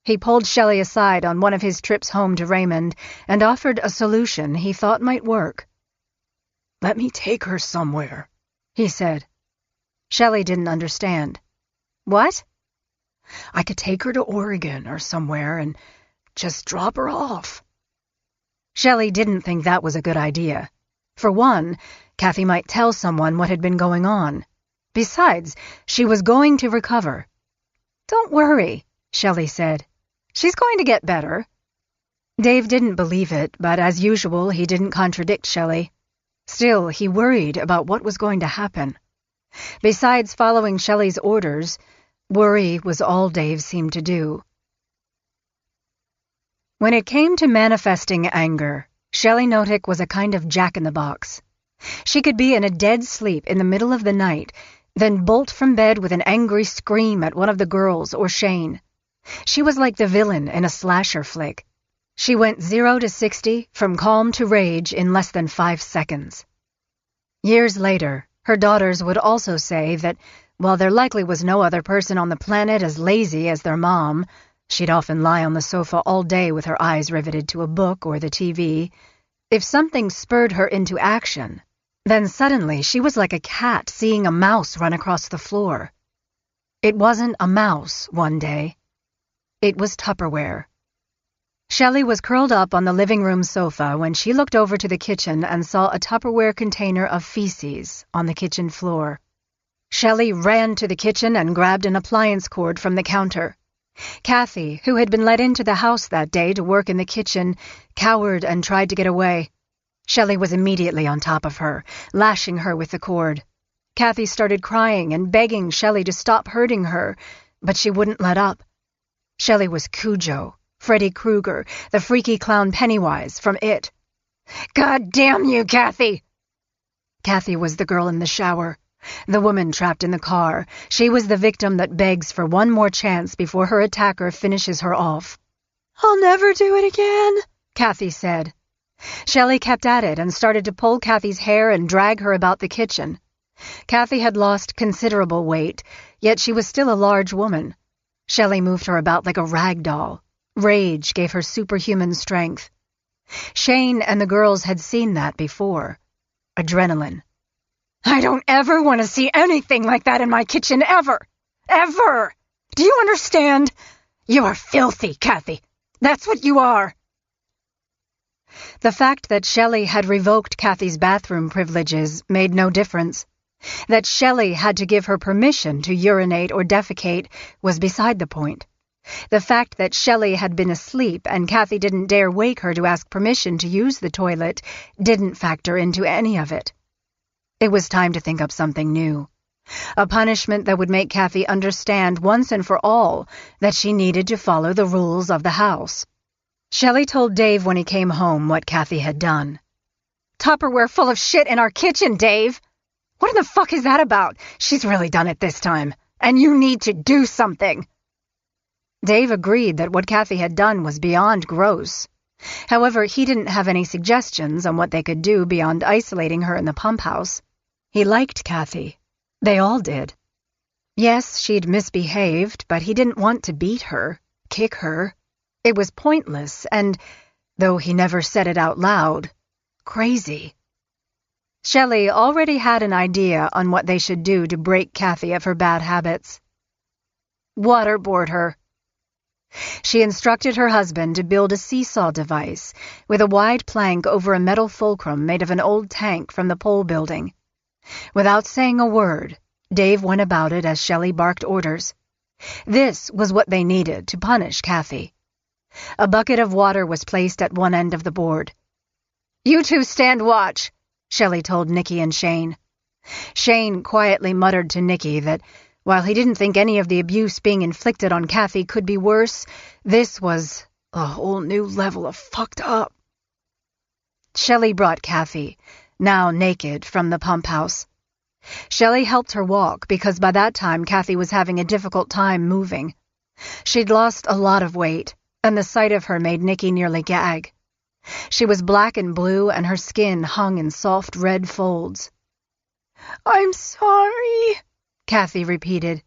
He pulled Shelley aside on one of his trips home to Raymond and offered a solution he thought might work. "Let me take her somewhere," he said. Shelley didn't understand. What? "I could take her to Oregon or somewhere and just drop her off." Shelley didn't think that was a good idea. For one, Kathy might tell someone what had been going on. Besides, she was going to recover. "Don't worry," Shelley said. "She's going to get better." Dave didn't believe it, but as usual, he didn't contradict Shelley. Still, he worried about what was going to happen. Besides following Shelley's orders, worry was all Dave seemed to do. When it came to manifesting anger, Shelley Notick was a kind of jack-in-the-box. She could be in a dead sleep in the middle of the night, then bolt from bed with an angry scream at one of the girls or Shane. She was like the villain in a slasher flick. She went 0 to 60, from calm to rage, in less than 5 seconds. Years later, her daughters would also say that, while there likely was no other person on the planet as lazy as their mom, she'd often lie on the sofa all day with her eyes riveted to a book or the TV, if something spurred her into action, then suddenly she was like a cat seeing a mouse run across the floor. It wasn't a mouse one day. It was Tupperware. Shelley was curled up on the living room sofa when she looked over to the kitchen and saw a Tupperware container of feces on the kitchen floor. Shelley ran to the kitchen and grabbed an appliance cord from the counter. Kathy, who had been let into the house that day to work in the kitchen, cowered and tried to get away. Shelley was immediately on top of her, lashing her with the cord. Kathy started crying and begging Shelley to stop hurting her, but she wouldn't let up. Shelley was Cujo, Freddy Krueger, the freaky clown Pennywise from It. "God damn you, Kathy!" Kathy was the girl in the shower, the woman trapped in the car. She was the victim that begs for one more chance before her attacker finishes her off. "I'll never do it again," Kathy said. Shelley kept at it and started to pull Kathy's hair and drag her about the kitchen. Kathy had lost considerable weight, yet she was still a large woman. Shelley moved her about like a rag doll. Rage gave her superhuman strength. Shane and the girls had seen that before. Adrenaline. "I don't ever want to see anything like that in my kitchen, ever! Ever! Do you understand? You are filthy, Kathy. That's what you are." The fact that Shelley had revoked Kathy's bathroom privileges made no difference. That Shelley had to give her permission to urinate or defecate was beside the point. The fact that Shelley had been asleep and Kathy didn't dare wake her to ask permission to use the toilet didn't factor into any of it. It was time to think up something new. A punishment that would make Kathy understand once and for all that she needed to follow the rules of the house. Shelley told Dave when he came home what Kathy had done. "Tupperware full of shit in our kitchen, Dave! What in the fuck is that about? She's really done it this time, and you need to do something." Dave agreed that what Kathy had done was beyond gross. However, he didn't have any suggestions on what they could do beyond isolating her in the pump house. He liked Kathy. They all did. Yes, she'd misbehaved, but he didn't want to beat her, kick her. It was pointless and, though he never said it out loud, crazy. Shelley already had an idea on what they should do to break Kathy of her bad habits. Waterboard her. She instructed her husband to build a seesaw device with a wide plank over a metal fulcrum made of an old tank from the pole building. Without saying a word, Dave went about it as Shelley barked orders. This was what they needed to punish Kathy. A bucket of water was placed at one end of the board. "You two stand watch," Shelley told Nicky and Shane. Shane quietly muttered to Nicky that while he didn't think any of the abuse being inflicted on Kathy could be worse, this was a whole new level of fucked up. Shelley brought Kathy, now naked, from the pump house. Shelley helped her walk because by that time Kathy was having a difficult time moving. She'd lost a lot of weight, and the sight of her made Nicky nearly gag. She was black and blue, and her skin hung in soft red folds. "I'm sorry," Kathy repeated.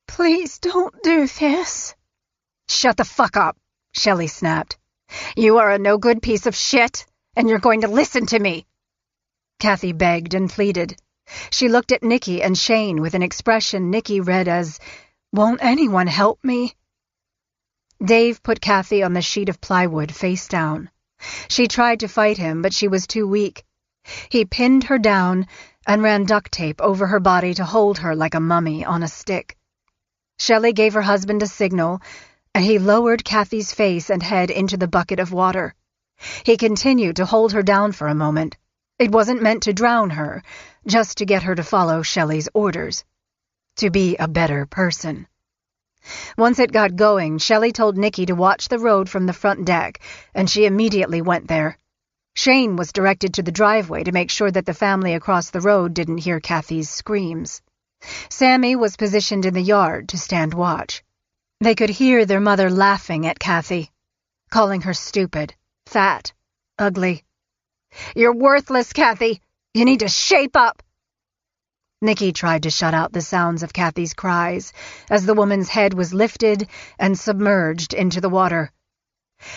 "Please don't do this." "Shut the fuck up," Shelley snapped. "You are a no-good piece of shit, and you're going to listen to me." Kathy begged and pleaded. She looked at Nicky and Shane with an expression Nicky read as, "Won't anyone help me?" Dave put Kathy on the sheet of plywood face down. She tried to fight him, but she was too weak. He pinned her down and ran duct tape over her body to hold her like a mummy on a stick. Shelley gave her husband a signal, and he lowered Kathy's face and head into the bucket of water. He continued to hold her down for a moment. It wasn't meant to drown her, just to get her to follow Shelley's orders. To be a better person. Once it got going, Shelley told Nicky to watch the road from the front deck, and she immediately went there. Shane was directed to the driveway to make sure that the family across the road didn't hear Kathy's screams. Sammy was positioned in the yard to stand watch. They could hear their mother laughing at Kathy, calling her stupid, fat, ugly. "You're worthless, Kathy. You need to shape up." Nicky tried to shut out the sounds of Kathy's cries as the woman's head was lifted and submerged into the water.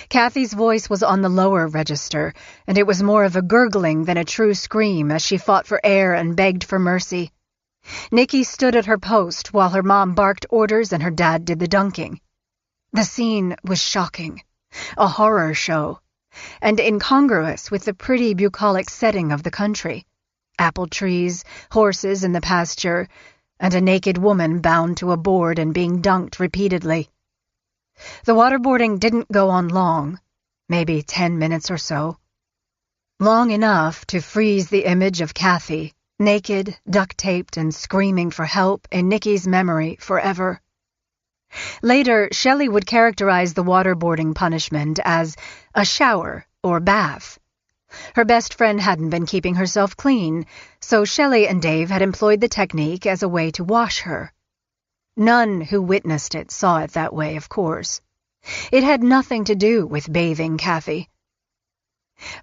Kathy's voice was on the lower register, and it was more of a gurgling than a true scream as she fought for air and begged for mercy. Nicky stood at her post while her mom barked orders and her dad did the dunking. The scene was shocking, a horror show, and incongruous with the pretty bucolic setting of the country. Apple trees, horses in the pasture, and a naked woman bound to a board and being dunked repeatedly. The waterboarding didn't go on long, maybe 10 minutes or so. Long enough to freeze the image of Kathy, naked, duct-taped, and screaming for help in Nicky's memory forever. Later, Shelley would characterize the waterboarding punishment as a shower or bath. Her best friend hadn't been keeping herself clean, so Shelley and Dave had employed the technique as a way to wash her. None who witnessed it saw it that way, of course. It had nothing to do with bathing Kathy.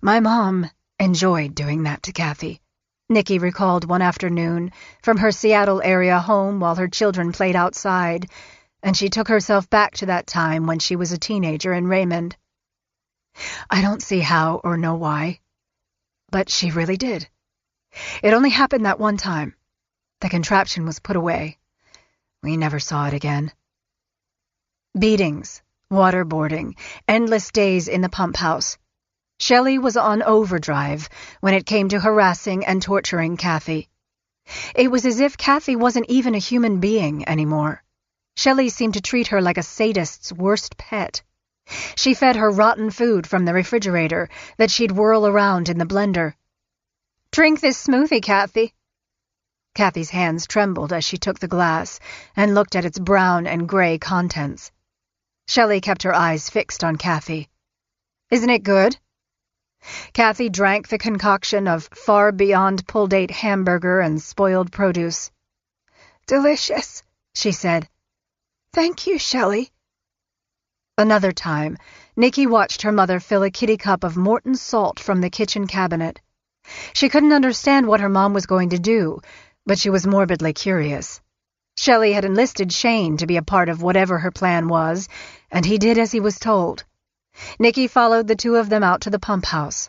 "My mom enjoyed doing that to Kathy," Nicky recalled one afternoon from her Seattle area home while her children played outside, and she took herself back to that time when she was a teenager in Raymond. "I don't see how or know why, but she really did. It only happened that one time. The contraption was put away. We never saw it again." Beatings, waterboarding, endless days in the pump house. Shelley was on overdrive when it came to harassing and torturing Kathy. It was as if Kathy wasn't even a human being anymore. Shelley seemed to treat her like a sadist's worst pet. She fed her rotten food from the refrigerator that she'd whirl around in the blender. "Drink this smoothie, Kathy." Kathy's hands trembled as she took the glass and looked at its brown and gray contents. Shelley kept her eyes fixed on Kathy. "Isn't it good?" Kathy drank the concoction of far beyond pull-date hamburger and spoiled produce. "Delicious," she said. "Thank you, Shelley." Another time, Nicky watched her mother fill a kitty cup of Morton salt from the kitchen cabinet. She couldn't understand what her mom was going to do, but she was morbidly curious. Shelley had enlisted Shane to be a part of whatever her plan was, and he did as he was told. Nicky followed the two of them out to the pump house.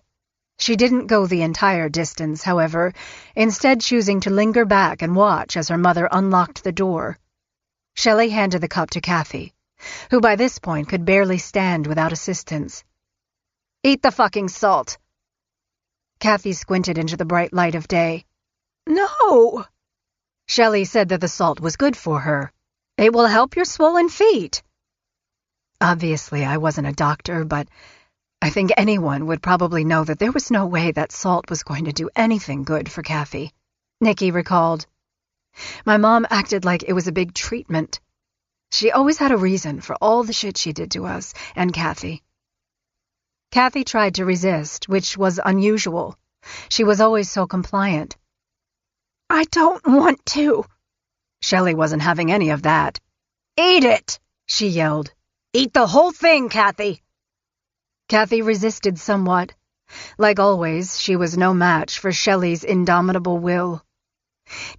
She didn't go the entire distance, however, instead choosing to linger back and watch as her mother unlocked the door. Shelley handed the cup to Kathy, who by this point could barely stand without assistance. "Eat the fucking salt." Kathy squinted into the bright light of day. "No!" Shelley said that the salt was good for her. "It will help your swollen feet." Obviously, I wasn't a doctor, but I think anyone would probably know that there was no way that salt was going to do anything good for Kathy, Nikki recalled. My mom acted like it was a big treatment. She always had a reason for all the shit she did to us and Kathy. Kathy tried to resist, which was unusual. She was always so compliant. "I don't want to." Shelley wasn't having any of that. "Eat it!" she yelled. "Eat the whole thing, Kathy!" Kathy resisted somewhat. Like always, she was no match for Shelley's indomitable will.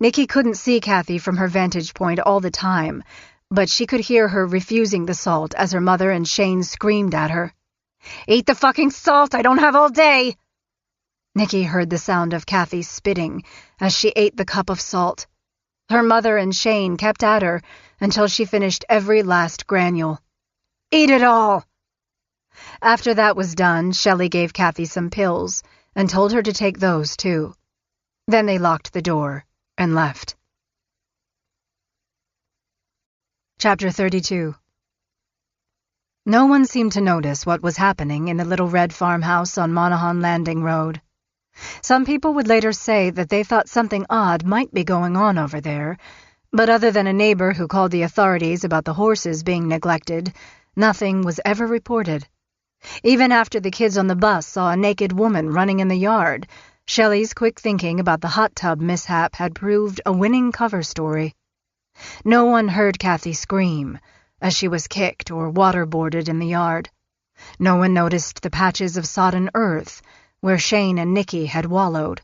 Nikki couldn't see Kathy from her vantage point all the time, but she could hear her refusing the salt as her mother and Shane screamed at her. "Eat the fucking salt! I don't have all day!" Nikki heard the sound of Kathy spitting as she ate the cup of salt. Her mother and Shane kept at her until she finished every last granule. "Eat it all!" After that was done, Shelley gave Kathy some pills and told her to take those too. Then they locked the door and left. Chapter 32. No one seemed to notice what was happening in the little red farmhouse on Monaghan Landing Road. Some people would later say that they thought something odd might be going on over there, but other than a neighbor who called the authorities about the horses being neglected, nothing was ever reported. Even after the kids on the bus saw a naked woman running in the yard, Shelley's quick thinking about the hot tub mishap had proved a winning cover story. No one heard Kathy scream as she was kicked or waterboarded in the yard. No one noticed the patches of sodden earth where Shane and Nikki had wallowed.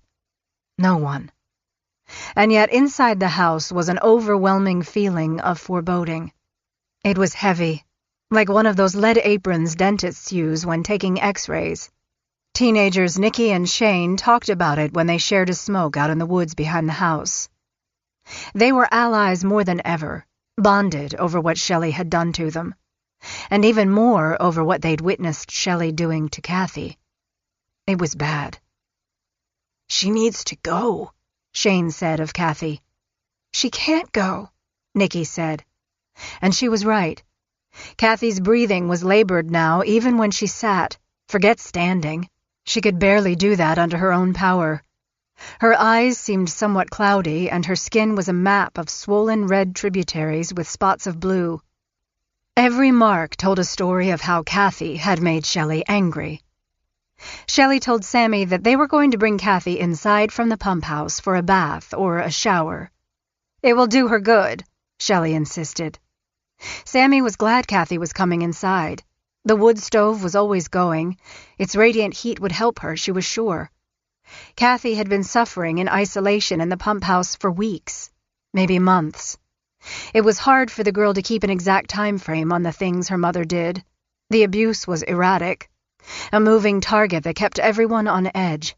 No one. And yet inside the house was an overwhelming feeling of foreboding. It was heavy, like one of those lead aprons dentists use when taking x-rays. Teenagers Nikki and Shane talked about it when they shared a smoke out in the woods behind the house. They were allies more than ever, bonded over what Shelley had done to them, and even more over what they'd witnessed Shelley doing to Kathy. It was bad. "She needs to go," Shane said of Kathy. "She can't go," Nikki said. And she was right. Kathy's breathing was labored now even when she sat. Forget standing. She could barely do that under her own power. Her eyes seemed somewhat cloudy, and her skin was a map of swollen red tributaries with spots of blue. Every mark told a story of how Kathy had made Shelley angry. Shelley told Sammy that they were going to bring Kathy inside from the pump house for a bath or a shower. "It will do her good," Shelley insisted. Sammy was glad Kathy was coming inside. The wood stove was always going. Its radiant heat would help her, she was sure. Kathy had been suffering in isolation in the pump house for weeks, maybe months. It was hard for the girl to keep an exact time frame on the things her mother did. The abuse was erratic, a moving target that kept everyone on edge.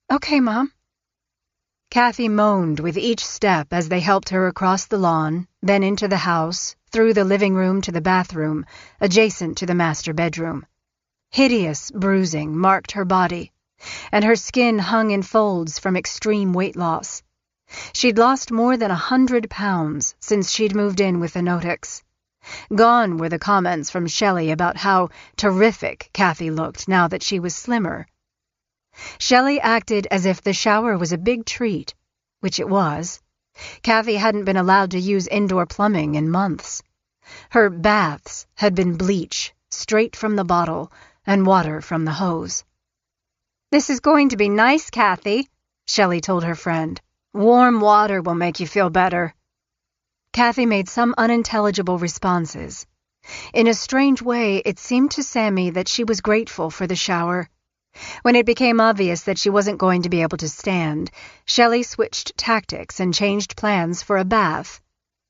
"Okay, Mom." Kathy moaned with each step as they helped her across the lawn, then into the house, through the living room to the bathroom, adjacent to the master bedroom. Hideous bruising marked her body, and her skin hung in folds from extreme weight loss. She'd lost more than 100 pounds since she'd moved in with the Notics. Gone were the comments from Shelley about how terrific Kathy looked now that she was slimmer. Shelley acted as if the shower was a big treat, which it was. Kathy hadn't been allowed to use indoor plumbing in months. Her baths had been bleach, straight from the bottle, and water from the hose. "This is going to be nice, Kathy," Shelley told her friend. "Warm water will make you feel better." Kathy made some unintelligible responses. In a strange way, it seemed to Sammy that she was grateful for the shower. When it became obvious that she wasn't going to be able to stand, Shelley switched tactics and changed plans for a bath.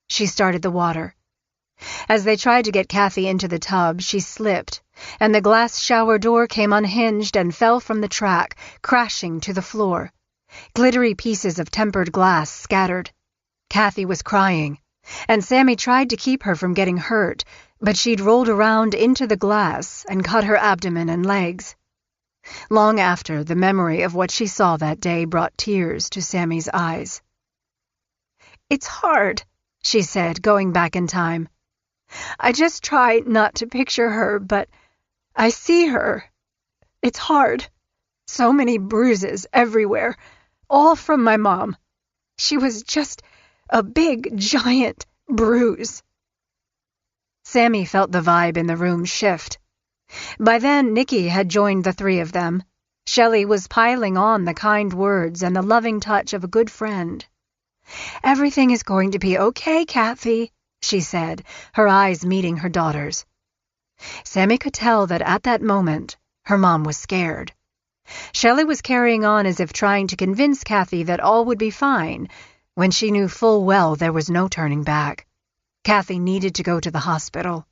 She started the water. As they tried to get Kathy into the tub, she slipped, and the glass shower door came unhinged and fell from the track, crashing to the floor. Glittery pieces of tempered glass scattered. Kathy was crying. and Sammy tried to keep her from getting hurt, but she'd rolled around into the glass and cut her abdomen and legs. Long after, the memory of what she saw that day brought tears to Sammy's eyes. "It's hard," she said, going back in time. "I just try not to picture her, but I see her. It's hard. So many bruises everywhere, all from my mom. She was just a big, giant bruise." Sammy felt the vibe in the room shift. By then, Nikki had joined the three of them. Shelley was piling on the kind words and the loving touch of a good friend. "Everything is going to be okay, Kathy," she said, her eyes meeting her daughter's. Sammy could tell that at that moment, her mom was scared. Shelley was carrying on as if trying to convince Kathy that all would be fine, when she knew full well there was no turning back. Kathy needed to go to the hospital,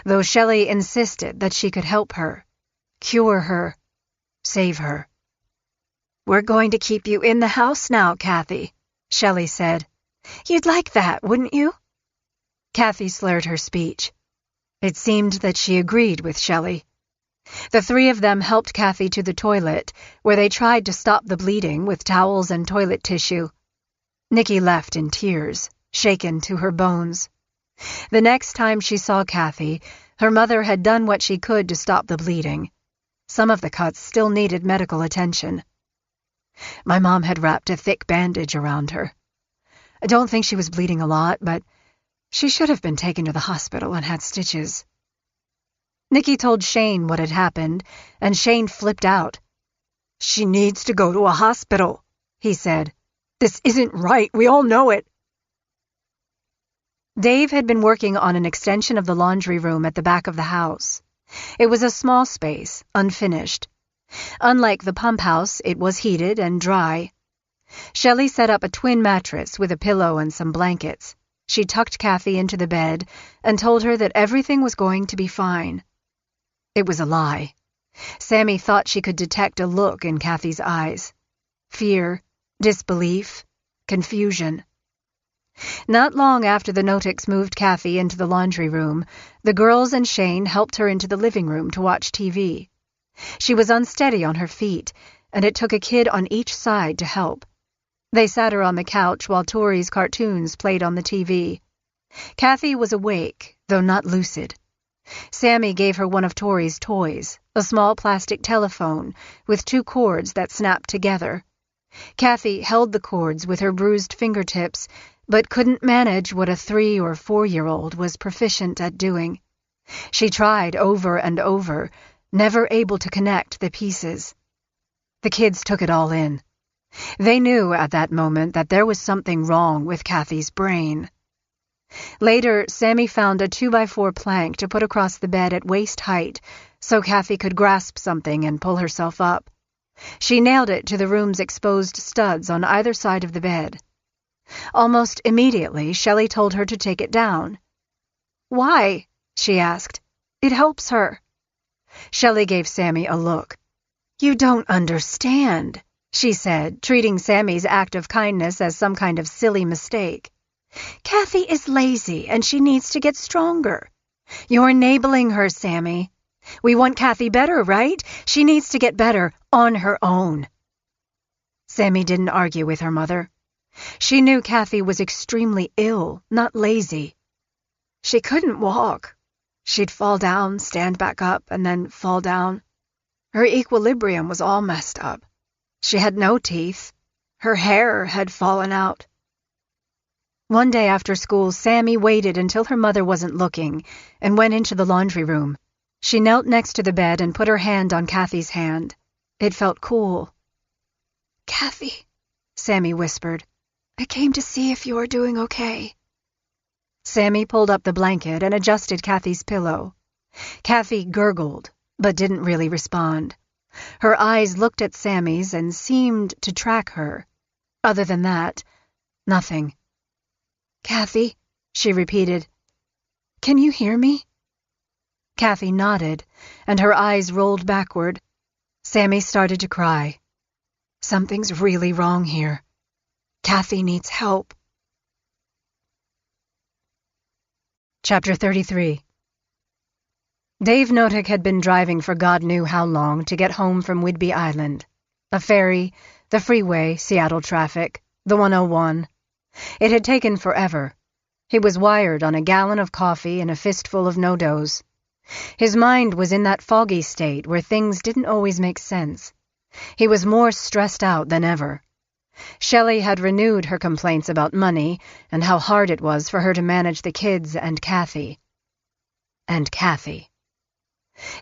though Shelley insisted that she could help her, cure her, save her. "We're going to keep you in the house now, Kathy," Shelley said. "You'd like that, wouldn't you?" Kathy slurred her speech. It seemed that she agreed with Shelley. The three of them helped Kathy to the toilet, where they tried to stop the bleeding with towels and toilet tissue. Nikki left in tears, shaken to her bones. The next time she saw Kathy, her mother had done what she could to stop the bleeding. Some of the cuts still needed medical attention. My mom had wrapped a thick bandage around her. I don't think she was bleeding a lot, but she should have been taken to the hospital and had stitches. Nikki told Shane what had happened, and Shane flipped out. "She needs to go to a hospital," he said. "This isn't right. We all know it." Dave had been working on an extension of the laundry room at the back of the house. It was a small space, unfinished. Unlike the pump house, it was heated and dry. Shelley set up a twin mattress with a pillow and some blankets. She tucked Kathy into the bed and told her that everything was going to be fine. It was a lie. Sammy thought she could detect a look in Kathy's eyes. Fear, disbelief, confusion. Not long after the Notics moved Kathy into the laundry room, the girls and Shane helped her into the living room to watch TV. She was unsteady on her feet, and it took a kid on each side to help. They sat her on the couch while Tori's cartoons played on the TV. Kathy was awake, though not lucid. Sammy gave her one of Tori's toys, a small plastic telephone with two cords that snapped together. Kathy held the cords with her bruised fingertips, but couldn't manage what a 3- or 4-year-old was proficient at doing. She tried over and over, never able to connect the pieces. The kids took it all in. They knew at that moment that there was something wrong with Kathy's brain. Later, Sammy found a 2x4 plank to put across the bed at waist height so Kathy could grasp something and pull herself up. She nailed it to the room's exposed studs on either side of the bed. Almost immediately, Shelley told her to take it down. "Why?" she asked. "It helps her." Shelley gave Sammy a look. "You don't understand," she said, treating Sammy's act of kindness as some kind of silly mistake. "Kathy is lazy, and she needs to get stronger. You're enabling her, Sammy. We want Kathy better, right? She needs to get better on her own." Sammy didn't argue with her mother. She knew Kathy was extremely ill, not lazy. She couldn't walk. She'd fall down, stand back up, and then fall down. Her equilibrium was all messed up. She had no teeth. Her hair had fallen out. One day after school, Sammy waited until her mother wasn't looking and went into the laundry room. She knelt next to the bed and put her hand on Kathy's hand. It felt cool. "Kathy," Sammy whispered, "I came to see if you were doing okay." Sammy pulled up the blanket and adjusted Kathy's pillow. Kathy gurgled, but didn't really respond. Her eyes looked at Sammy's and seemed to track her. Other than that, nothing. "Kathy," she repeated, "can you hear me?" Kathy nodded, and her eyes rolled backward. Sammy started to cry. Something's really wrong here. Kathy needs help. Chapter 33. Dave Notick had been driving for God knew how long to get home from Whidbey Island. A ferry, the freeway, Seattle traffic, the 101. It had taken forever. He was wired on a gallon of coffee and a fistful of no-dos. His mind was in that foggy state where things didn't always make sense. He was more stressed out than ever. Shelley had renewed her complaints about money and how hard it was for her to manage the kids and Kathy.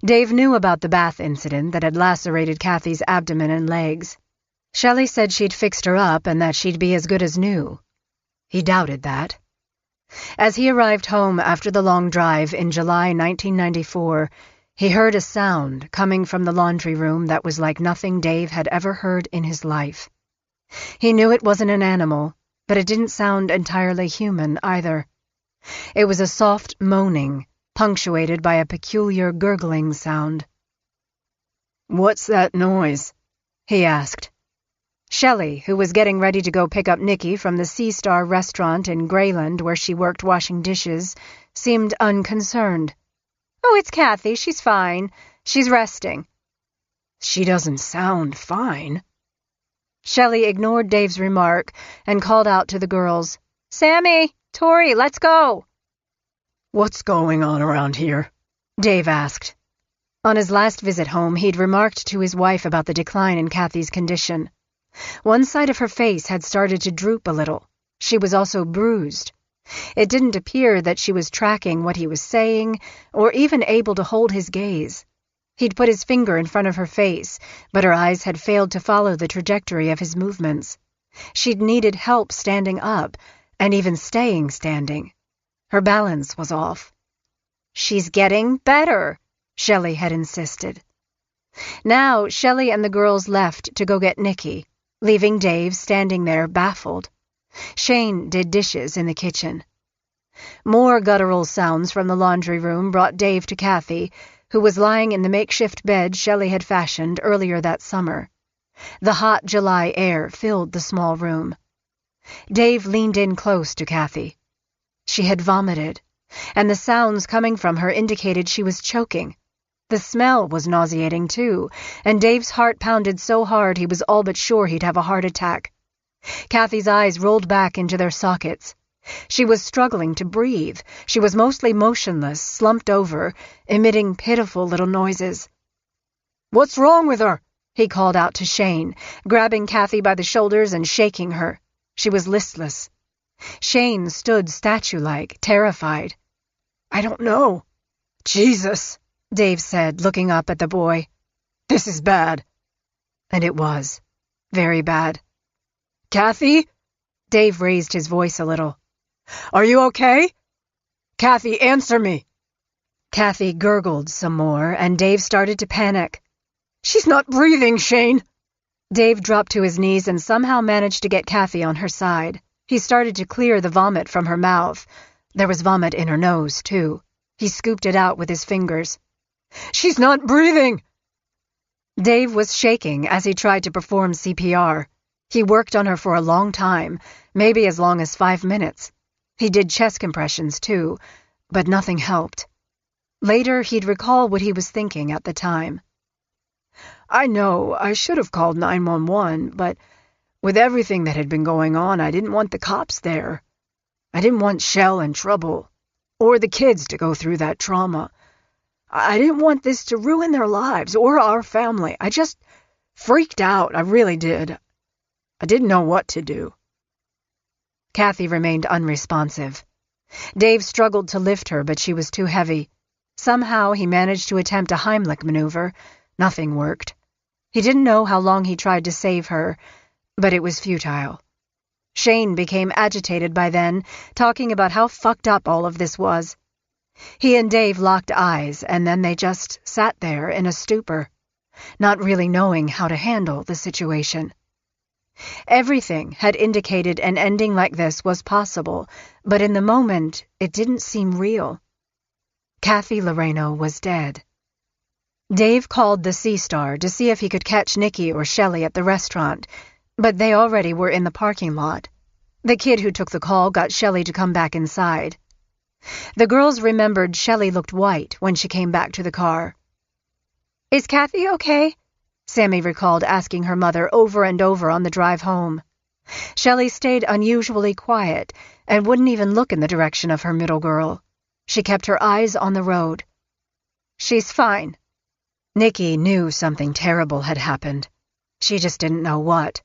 Dave knew about the bath incident that had lacerated Kathy's abdomen and legs. Shelley said she'd fixed her up and that she'd be as good as new. He doubted that. As he arrived home after the long drive in July 1994, he heard a sound coming from the laundry room that was like nothing Dave had ever heard in his life. He knew it wasn't an animal, but it didn't sound entirely human either. It was a soft moaning, punctuated by a peculiar gurgling sound. "What's that noise?" he asked. Shelley, who was getting ready to go pick up Nikki from the Sea Star restaurant in Grayland where she worked washing dishes, seemed unconcerned. "Oh, it's Kathy. She's fine. She's resting." "She doesn't sound fine." Shelley ignored Dave's remark and called out to the girls, "Sammy, Tori, let's go." "What's going on around here?" Dave asked. On his last visit home, he'd remarked to his wife about the decline in Kathy's condition. One side of her face had started to droop a little. She was also bruised. It didn't appear that she was tracking what he was saying or even able to hold his gaze. He'd put his finger in front of her face, but her eyes had failed to follow the trajectory of his movements. She'd needed help standing up, and even staying standing. Her balance was off. "She's getting better," Shelley had insisted. Now, Shelley and the girls left to go get Nikki, leaving Dave standing there baffled. Shane did dishes in the kitchen. More guttural sounds from the laundry room brought Dave to Kathy, who was lying in the makeshift bed Shelley had fashioned earlier that summer. The hot July air filled the small room. Dave leaned in close to Kathy. She had vomited, and the sounds coming from her indicated she was choking. The smell was nauseating, too, and Dave's heart pounded so hard he was all but sure he'd have a heart attack. Kathy's eyes rolled back into their sockets. She was struggling to breathe. She was mostly motionless, slumped over, emitting pitiful little noises. "What's wrong with her?" he called out to Shane, grabbing Kathy by the shoulders and shaking her. She was listless. Shane stood statue-like, terrified. "I don't know." "Jesus," Dave said, looking up at the boy. "This is bad." And it was. Very bad. "Kathy?" Dave raised his voice a little. "Are you okay? Kathy, answer me." Kathy gurgled some more, and Dave started to panic. "She's not breathing, Shane." Dave dropped to his knees and somehow managed to get Kathy on her side. He started to clear the vomit from her mouth. There was vomit in her nose, too. He scooped it out with his fingers. "She's not breathing." Dave was shaking as he tried to perform CPR. He worked on her for a long time, maybe as long as 5 minutes. He did chest compressions, too, but nothing helped. Later, he'd recall what he was thinking at the time. "I know, I should have called 911, but with everything that had been going on, I didn't want the cops there. I didn't want Shell in trouble, or the kids to go through that trauma. I didn't want this to ruin their lives or our family. I just freaked out, I really did. I didn't know what to do." Kathy remained unresponsive. Dave struggled to lift her, but she was too heavy. Somehow he managed to attempt a Heimlich maneuver. Nothing worked. He didn't know how long he tried to save her, but it was futile. Shane became agitated by then, talking about how fucked up all of this was. He and Dave locked eyes, and then they just sat there in a stupor, not really knowing how to handle the situation. Everything had indicated an ending like this was possible, but in the moment, it didn't seem real. Kathy Loreno was dead. Dave called the Sea Star to see if he could catch Nikki or Shelley at the restaurant, but they already were in the parking lot. The kid who took the call got Shelley to come back inside. The girls remembered Shelley looked white when she came back to the car. "Is Kathy okay?" Sammy recalled asking her mother over and over on the drive home. Shelley stayed unusually quiet and wouldn't even look in the direction of her middle girl. She kept her eyes on the road. "She's fine." Nikki knew something terrible had happened. She just didn't know what.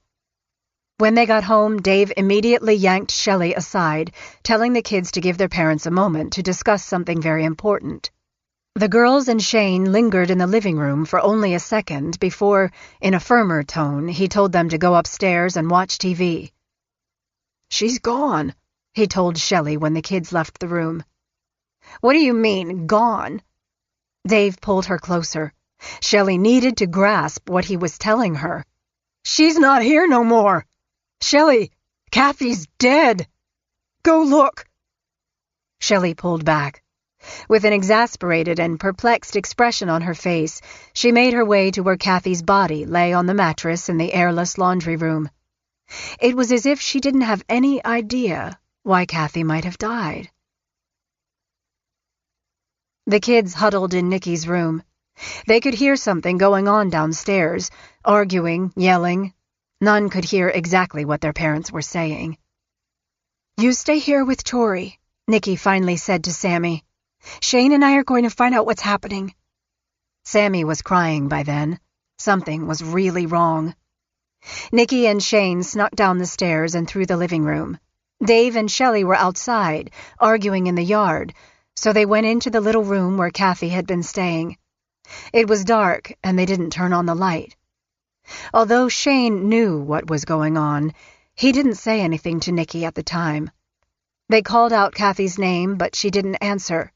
When they got home, Dave immediately yanked Shelley aside, telling the kids to give their parents a moment to discuss something very important. The girls and Shane lingered in the living room for only a second before, in a firmer tone, he told them to go upstairs and watch TV. "She's gone," he told Shelley when the kids left the room. "What do you mean, gone?" Dave pulled her closer. Shelley needed to grasp what he was telling her. "She's not here no more. Shelley, Kathy's dead. Go look." Shelley pulled back. With an exasperated and perplexed expression on her face, she made her way to where Kathy's body lay on the mattress in the airless laundry room. It was as if she didn't have any idea why Kathy might have died. The kids huddled in Nikki's room. They could hear something going on downstairs, arguing, yelling. None could hear exactly what their parents were saying. "You stay here with Tori," Nikki finally said to Sammy. "Shane and I are going to find out what's happening." Sammy was crying by then. Something was really wrong. Nikki and Shane snuck down the stairs and through the living room. Dave and Shelley were outside, arguing in the yard, so they went into the little room where Kathy had been staying. It was dark, and they didn't turn on the light. Although Shane knew what was going on, he didn't say anything to Nikki at the time. They called out Kathy's name, but she didn't answer.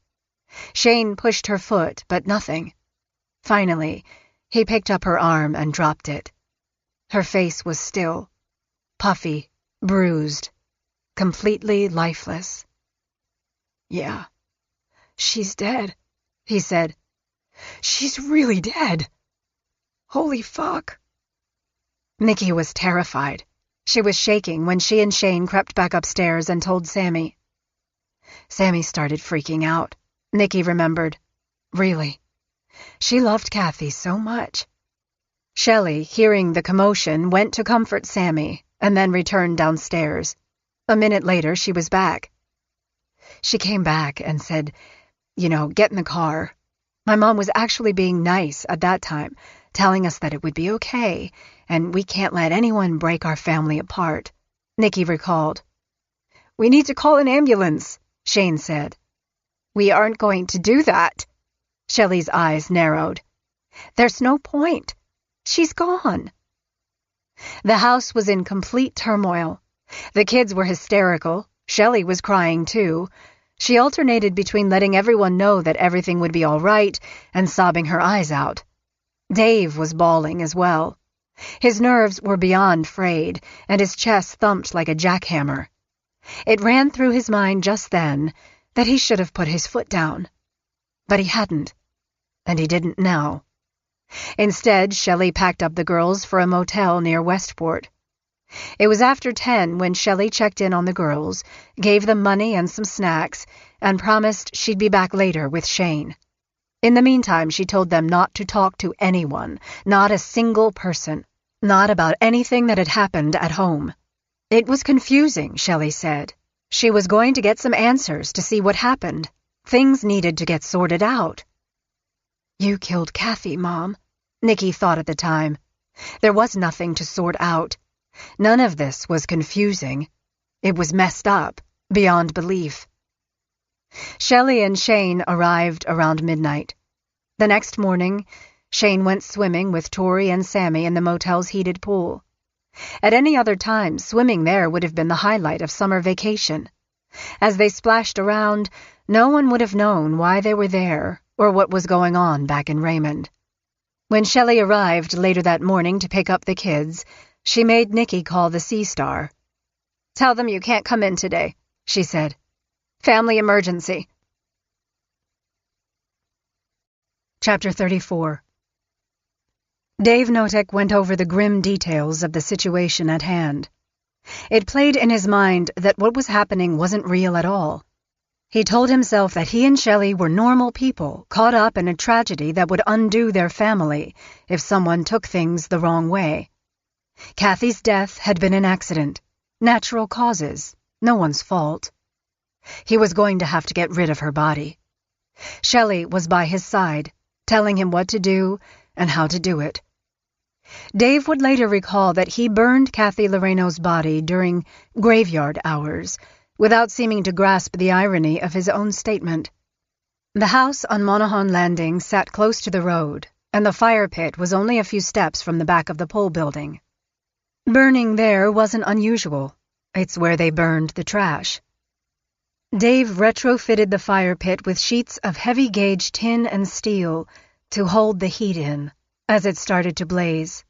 Shane pushed her foot, but nothing. Finally, he picked up her arm and dropped it. Her face was still, puffy, bruised, completely lifeless. "Yeah, she's dead," he said. "She's really dead. Holy fuck." Nikki was terrified. She was shaking when she and Shane crept back upstairs and told Sammy. Sammy started freaking out. Nikki remembered. Really. She loved Kathy so much. Shelley, hearing the commotion, went to comfort Sammy and then returned downstairs. A minute later, she was back. She came back and said, "Get in the car." My mom was actually being nice at that time, telling us that it would be okay, and we can't let anyone break our family apart, Nikki recalled. "We need to call an ambulance," Shane said. "We aren't going to do that." Shelley's eyes narrowed. "There's no point. She's gone." The house was in complete turmoil. The kids were hysterical. Shelley was crying too. She alternated between letting everyone know that everything would be all right and sobbing her eyes out. Dave was bawling as well. His nerves were beyond frayed, and his chest thumped like a jackhammer. It ran through his mind just then that he should have put his foot down. But he hadn't, and he didn't now. Instead, Shelley packed up the girls for a motel near Westport. It was after 10 when Shelley checked in on the girls, gave them money and some snacks, and promised she'd be back later with Shane. In the meantime, she told them not to talk to anyone, not a single person, not about anything that had happened at home. It was confusing, Shelley said. She was going to get some answers to see what happened. Things needed to get sorted out. "You killed Kathy, Mom," Nikki thought at the time. There was nothing to sort out. None of this was confusing. It was messed up, beyond belief. Shelley and Shane arrived around midnight. The next morning, Shane went swimming with Tori and Sammy in the motel's heated pool. At any other time, swimming there would have been the highlight of summer vacation. As they splashed around, no one would have known why they were there or what was going on back in Raymond. When Shelley arrived later that morning to pick up the kids, she made Nikki call the Sea Star. "Tell them you can't come in today," she said. "Family emergency." Chapter 34. Dave Notek went over the grim details of the situation at hand. It played in his mind that what was happening wasn't real at all. He told himself that he and Shelley were normal people caught up in a tragedy that would undo their family if someone took things the wrong way. Kathy's death had been an accident, natural causes, no one's fault. He was going to have to get rid of her body. Shelley was by his side, telling him what to do and how to do it. Dave would later recall that he burned Kathy Loreno's body during graveyard hours, without seeming to grasp the irony of his own statement. The house on Monaghan Landing sat close to the road, and the fire pit was only a few steps from the back of the pole building. Burning there wasn't unusual. It's where they burned the trash. Dave retrofitted the fire pit with sheets of heavy-gauge tin and steel to hold the heat in as it started to blaze.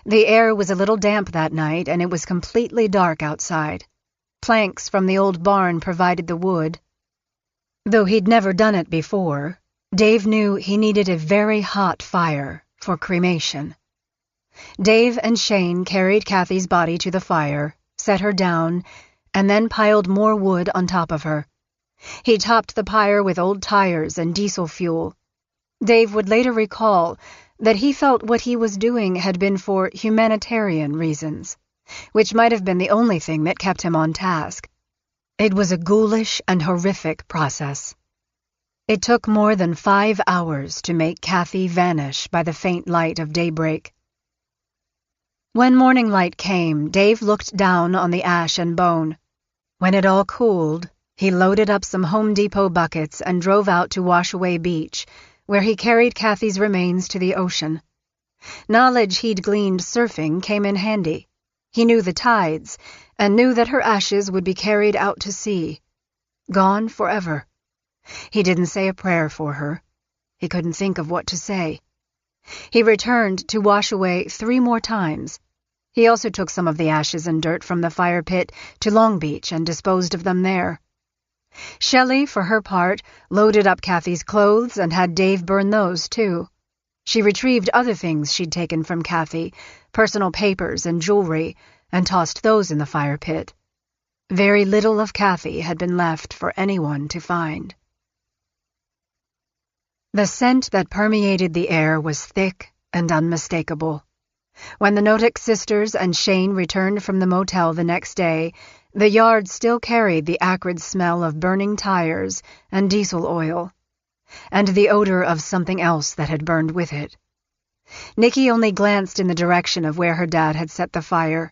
The air was a little damp that night, and it was completely dark outside. Planks from the old barn provided the wood. Though he'd never done it before, Dave knew he needed a very hot fire for cremation. Dave and Shane carried Kathy's body to the fire, set her down, and then piled more wood on top of her. He topped the pyre with old tires and diesel fuel. Dave would later recall that he felt what he was doing had been for humanitarian reasons, which might have been the only thing that kept him on task. It was a ghoulish and horrific process. It took more than 5 hours to make Kathy vanish by the faint light of daybreak. When morning light came, Dave looked down on the ash and bone. When it all cooled, he loaded up some Home Depot buckets and drove out to Washaway Beach, where he carried Kathy's remains to the ocean. Knowledge he'd gleaned surfing came in handy. He knew the tides, and knew that her ashes would be carried out to sea. Gone forever. He didn't say a prayer for her. He couldn't think of what to say. He returned to Washaway 3 more times. He also took some of the ashes and dirt from the fire pit to Long Beach and disposed of them there. Shelley, for her part, loaded up Kathy's clothes and had Dave burn those, too. She retrieved other things she'd taken from Kathy, personal papers and jewelry, and tossed those in the fire pit. Very little of Kathy had been left for anyone to find. The scent that permeated the air was thick and unmistakable. When the Notick sisters and Shane returned from the motel the next day, the yard still carried the acrid smell of burning tires and diesel oil, and the odor of something else that had burned with it. Nikki only glanced in the direction of where her dad had set the fire.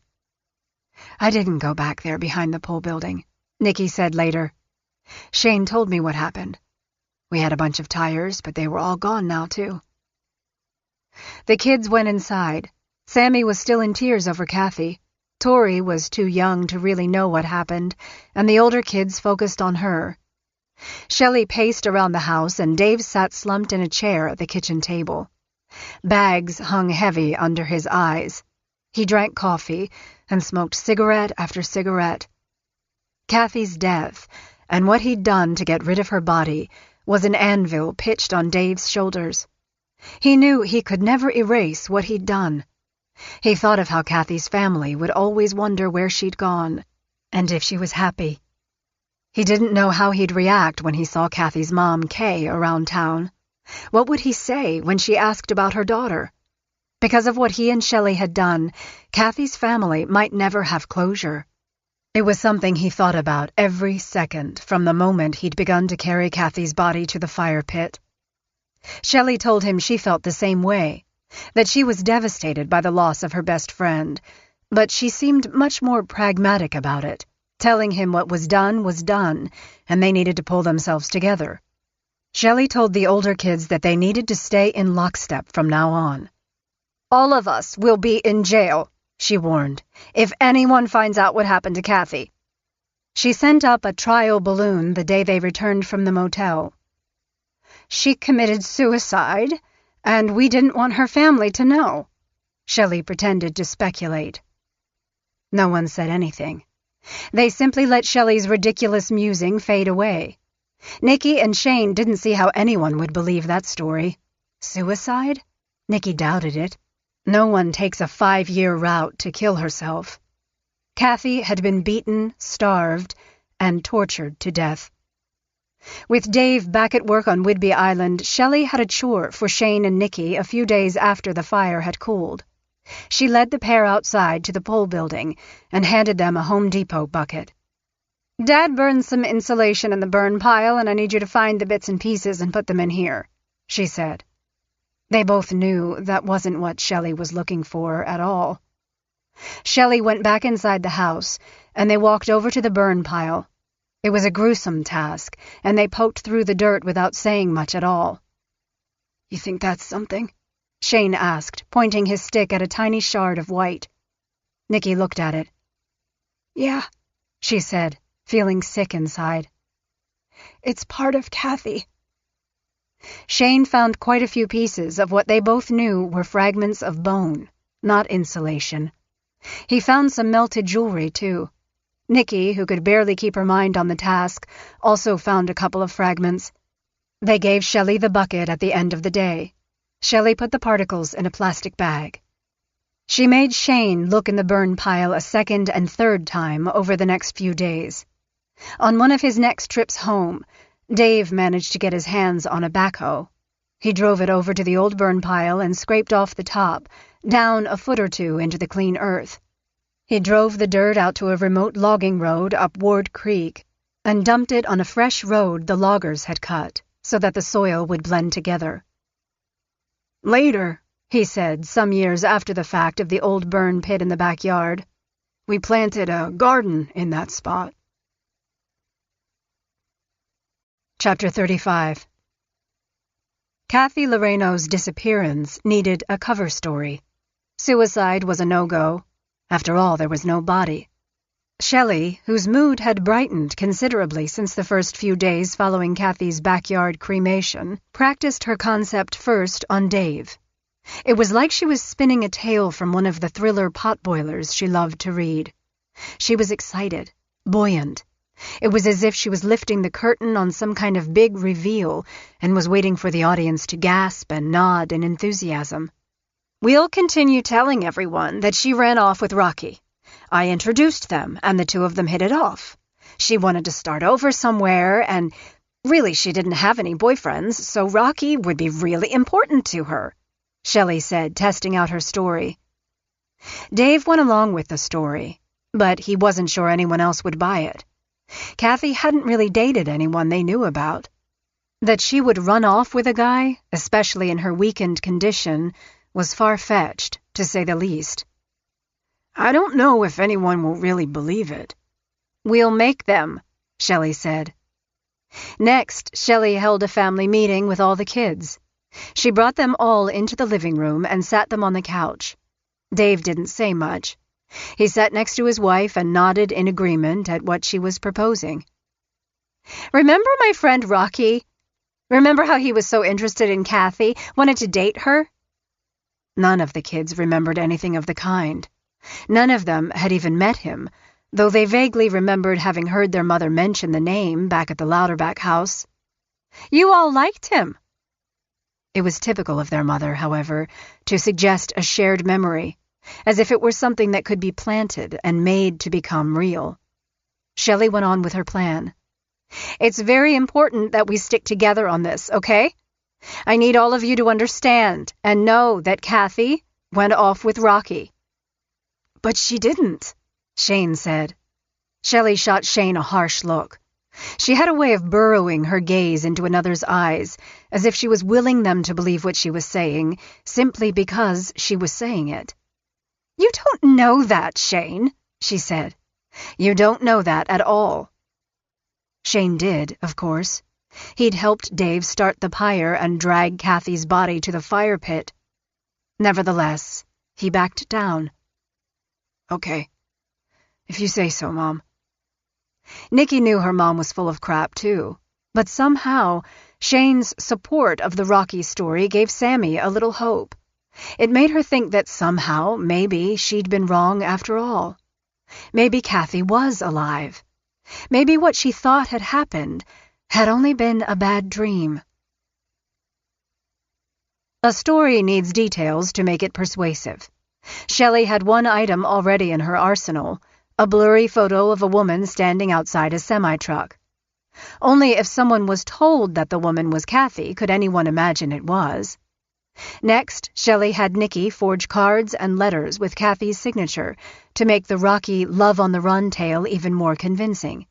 "I didn't go back there behind the pole building," Nikki said later. "Shane told me what happened. We had a bunch of tires, but they were all gone now, too." The kids went inside. Sammy was still in tears over Kathy. Tori was too young to really know what happened, and the older kids focused on her. Shelley paced around the house, and Dave sat slumped in a chair at the kitchen table. Bags hung heavy under his eyes. He drank coffee and smoked cigarette after cigarette. Kathy's death, and what he'd done to get rid of her body, was an anvil pitched on Dave's shoulders. He knew he could never erase what he'd done. He thought of how Kathy's family would always wonder where she'd gone, and if she was happy. He didn't know how he'd react when he saw Kathy's mom, Kay, around town. What would he say when she asked about her daughter? Because of what he and Shelley had done, Kathy's family might never have closure. It was something he thought about every second from the moment he'd begun to carry Kathy's body to the fire pit. Shelley told him she felt the same way, that she was devastated by the loss of her best friend, but she seemed much more pragmatic about it, telling him what was done, and they needed to pull themselves together. Shelley told the older kids that they needed to stay in lockstep from now on. "All of us will be in jail," she warned, "if anyone finds out what happened to Kathy." She sent up a trial balloon the day they returned from the motel. "She committed suicide, and we didn't want her family to know," Shelley pretended to speculate. No one said anything. They simply let Shelley's ridiculous musing fade away. Nikki and Shane didn't see how anyone would believe that story. Suicide? Nikki doubted it. No one takes a 5-year route to kill herself. Kathy had been beaten, starved, and tortured to death. With Dave back at work on Whidbey Island, Shelley had a chore for Shane and Nikki a few days after the fire had cooled. She led the pair outside to the pole building and handed them a Home Depot bucket. "Dad burned some insulation in the burn pile, and I need you to find the bits and pieces and put them in here," she said. They both knew that wasn't what Shelley was looking for at all. Shelley went back inside the house, and they walked over to the burn pile. It was a gruesome task, and they poked through the dirt without saying much at all. "You think that's something?" Shane asked, pointing his stick at a tiny shard of white. Nikki looked at it. "Yeah," she said, feeling sick inside. "It's part of Kathy." Shane found quite a few pieces of what they both knew were fragments of bone, not insulation. He found some melted jewelry, too. Nikki, who could barely keep her mind on the task, also found a couple of fragments. They gave Shelley the bucket at the end of the day. Shelley put the particles in a plastic bag. She made Shane look in the burn pile a second and third time over the next few days. On one of his next trips home, Dave managed to get his hands on a backhoe. He drove it over to the old burn pile and scraped off the top, down a foot or two into the clean earth. He drove the dirt out to a remote logging road up Ward Creek and dumped it on a fresh road the loggers had cut so that the soil would blend together. "Later," he said, some years after the fact of the old burn pit in the backyard, "we planted a garden in that spot." Chapter 35. Kathy Loreno's disappearance needed a cover story. Suicide was a no-go. After all, there was no body. Shelley, whose mood had brightened considerably since the first few days following Kathy's backyard cremation, practiced her concept first on Dave. It was like she was spinning a tale from one of the thriller potboilers she loved to read. She was excited, buoyant. It was as if she was lifting the curtain on some kind of big reveal and was waiting for the audience to gasp and nod in enthusiasm. "We'll continue telling everyone that she ran off with Rocky. I introduced them, and the two of them hit it off. She wanted to start over somewhere, and really she didn't have any boyfriends, so Rocky would be really important to her," Shelley said, testing out her story. Dave went along with the story, but he wasn't sure anyone else would buy it. Kathy hadn't really dated anyone they knew about. That she would run off with a guy, especially in her weakened condition, was far-fetched, to say the least. "I don't know if anyone will really believe it." "We'll make them," Shelley said. Next, Shelley held a family meeting with all the kids. She brought them all into the living room and sat them on the couch. Dave didn't say much. He sat next to his wife and nodded in agreement at what she was proposing. "Remember my friend Rocky? Remember how he was so interested in Kathy, wanted to date her?" None of the kids remembered anything of the kind. None of them had even met him, though they vaguely remembered having heard their mother mention the name back at the Louderback house. "You all liked him." It was typical of their mother, however, to suggest a shared memory, as if it were something that could be planted and made to become real. Shelley went on with her plan. "It's very important that we stick together on this, okay? I need all of you to understand and know that Kathy went off with Rocky." "But she didn't," Shane said. Shelley shot Shane a harsh look. She had a way of burrowing her gaze into another's eyes, as if she was willing them to believe what she was saying, simply because she was saying it. "You don't know that, Shane," she said. "You don't know that at all." Shane did, of course. He'd helped Dave start the pyre and drag Kathy's body to the fire pit. Nevertheless, he backed down. "Okay, if you say so, Mom." Nikki knew her mom was full of crap, too, but somehow Shane's support of the Rocky story gave Sammy a little hope. It made her think that somehow, maybe, she'd been wrong after all. Maybe Kathy was alive. Maybe what she thought had happened had only been a bad dream. A story needs details to make it persuasive. Shelley had one item already in her arsenal, a blurry photo of a woman standing outside a semi-truck. Only if someone was told that the woman was Kathy could anyone imagine it was. Next, Shelley had Nikki forge cards and letters with Kathy's signature to make the rocky Love on the Run tale even more convincing.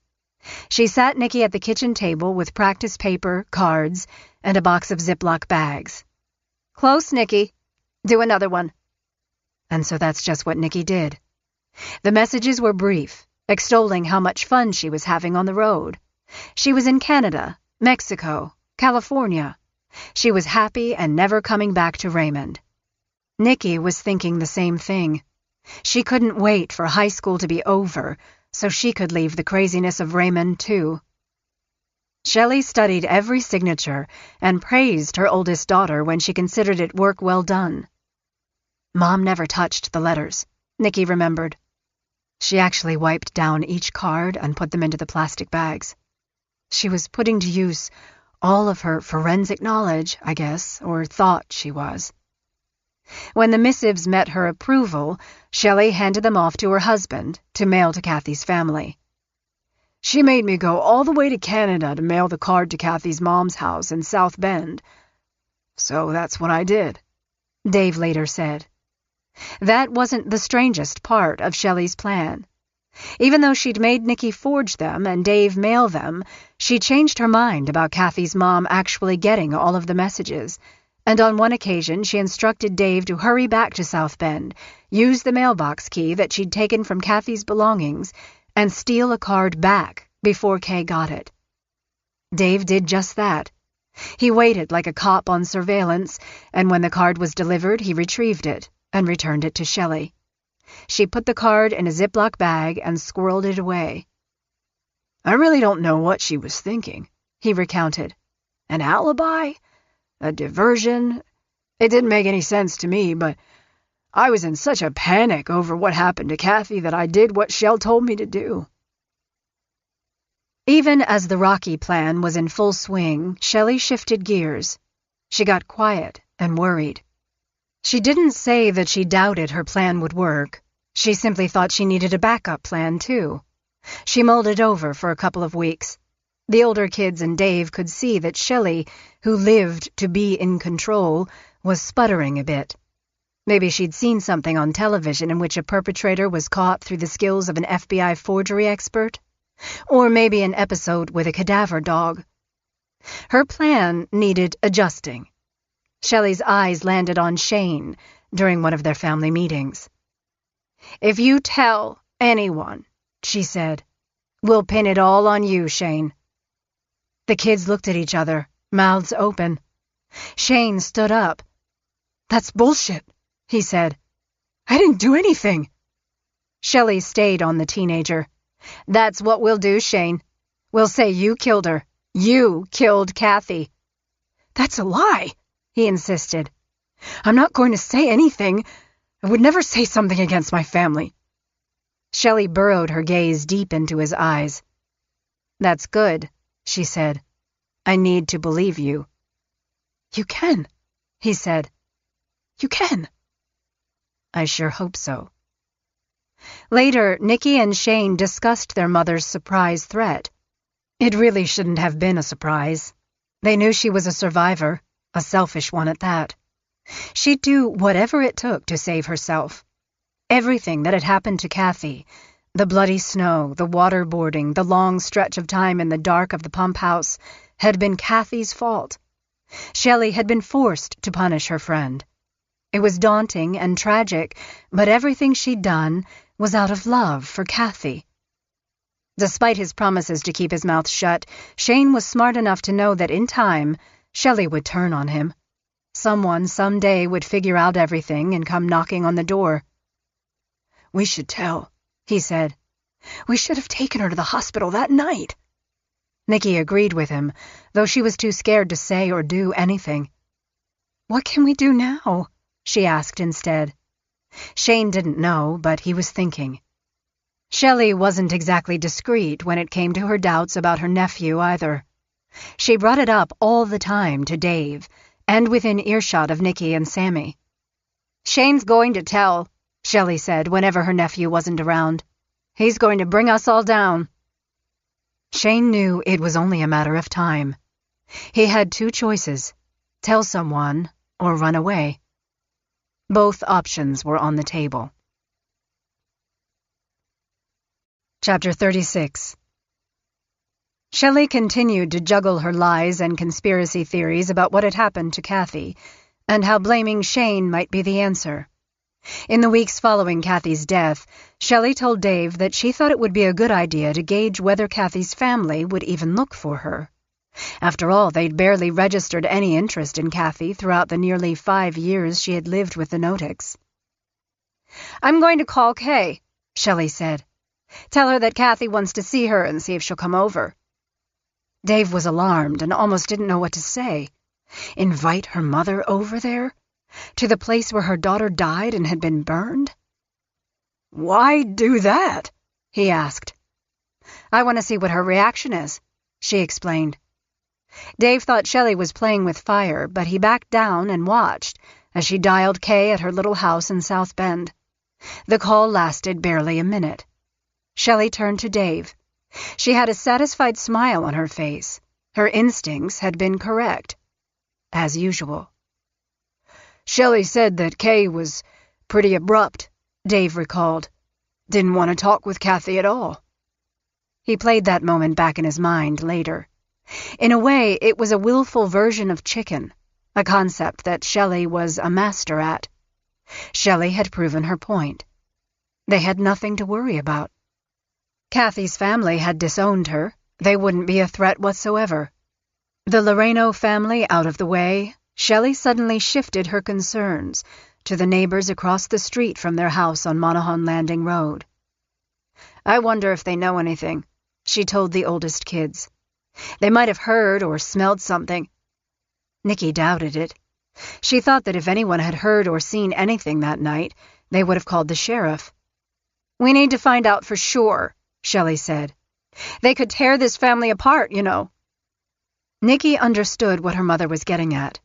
She sat Nikki at the kitchen table with practice paper, cards, and a box of Ziploc bags. "Close, Nikki. Do another one." And so that's just what Nikki did. The messages were brief, extolling how much fun she was having on the road. She was in Canada, Mexico, California. She was happy and never coming back to Raymond. Nikki was thinking the same thing. She couldn't wait for high school to be over so she could leave the craziness of Raymond, too. Shelley studied every signature and praised her oldest daughter when she considered it work well done. Mom never touched the letters, Nikki remembered. She actually wiped down each card and put them into the plastic bags. She was putting to use all of her forensic knowledge, I guess, or thought she was. When the missives met her approval, Shelley handed them off to her husband to mail to Kathy's family. "She made me go all the way to Canada to mail the card to Kathy's mom's house in South Bend. So that's what I did," Dave later said. That wasn't the strangest part of Shelley's plan. Even though she'd made Nikki forge them and Dave mail them, she changed her mind about Kathy's mom actually getting all of the messages, and on one occasion she instructed Dave to hurry back to South Bend, use the mailbox key that she'd taken from Kathy's belongings, and steal a card back before Kay got it. Dave did just that. He waited like a cop on surveillance, and when the card was delivered, he retrieved it and returned it to Shelley. She put the card in a Ziploc bag and squirreled it away. "I really don't know what she was thinking," he recounted. "An alibi? A diversion? It didn't make any sense to me, but I was in such a panic over what happened to Kathy that I did what Shell told me to do." Even as the Rocky plan was in full swing, Shelley shifted gears. She got quiet and worried. She didn't say that she doubted her plan would work. She simply thought she needed a backup plan, too. She mulled it over for a couple of weeks. The older kids and Dave could see that Shelley, who lived to be in control, was sputtering a bit. Maybe she'd seen something on television in which a perpetrator was caught through the skills of an FBI forgery expert. Or maybe an episode with a cadaver dog. Her plan needed adjusting. Shelley's eyes landed on Shane during one of their family meetings. "If you tell anyone," she said, "we'll pin it all on you, Shane." The kids looked at each other, mouths open. Shane stood up. "That's bullshit," he said. "I didn't do anything." Shelley stayed on the teenager. "That's what we'll do, Shane. We'll say you killed her. You killed Kathy." "That's a lie," he insisted. "I'm not going to say anything. I would never say something against my family." Shelley burrowed her gaze deep into his eyes. "That's good," she said. "I need to believe you." "You can," he said. "You can." "I sure hope so." Later, Nikki and Shane discussed their mother's surprise threat. It really shouldn't have been a surprise. They knew she was a survivor, a selfish one at that. She'd do whatever it took to save herself. Everything that had happened to Kathy, the bloody snow, the waterboarding, the long stretch of time in the dark of the pump house, had been Kathy's fault. Shelley had been forced to punish her friend. It was daunting and tragic, but everything she'd done was out of love for Kathy. Despite his promises to keep his mouth shut, Shane was smart enough to know that in time, Shelley would turn on him. Someone someday would figure out everything and come knocking on the door. "We should tell," he said. "We should have taken her to the hospital that night." Nikki agreed with him, though she was too scared to say or do anything. "What can we do now?" she asked instead. Shane didn't know, but he was thinking. Shelley wasn't exactly discreet when it came to her doubts about her nephew either. She brought it up all the time to Dave, and within earshot of Nikki and Sammy. "Shane's going to tell," Shelley said whenever her nephew wasn't around. "He's going to bring us all down." Shane knew it was only a matter of time. He had two choices: tell someone or run away. Both options were on the table. Chapter 36. Shelley continued to juggle her lies and conspiracy theories about what had happened to Kathy, and how blaming Shane might be the answer. In the weeks following Kathy's death, Shelley told Dave that she thought it would be a good idea to gauge whether Kathy's family would even look for her. After all, they'd barely registered any interest in Kathy throughout the nearly 5 years she had lived with the Noticks. "I'm going to call Kay," Shelley said. "Tell her that Kathy wants to see her and see if she'll come over." Dave was alarmed and almost didn't know what to say. Invite her mother over there? To the place where her daughter died and had been burned? "Why do that?" he asked. "I want to see what her reaction is," she explained. Dave thought Shelley was playing with fire, but he backed down and watched as she dialed Kay at her little house in South Bend. The call lasted barely a minute. Shelley turned to Dave. She had a satisfied smile on her face. Her instincts had been correct, as usual. "Shelley said that Kay was pretty abrupt," Dave recalled. "Didn't want to talk with Kathy at all." He played that moment back in his mind later. In a way, it was a willful version of chicken, a concept that Shelley was a master at. Shelley had proven her point. They had nothing to worry about. Kathy's family had disowned her. They wouldn't be a threat whatsoever. The Loreno family out of the way, Shelley suddenly shifted her concerns to the neighbors across the street from their house on Monaghan Landing Road. "I wonder if they know anything," she told the oldest kids. "They might have heard or smelled something." Nikki doubted it. She thought that if anyone had heard or seen anything that night, they would have called the sheriff. "We need to find out for sure," Shelley said. "They could tear this family apart, you know." Nikki understood what her mother was getting at.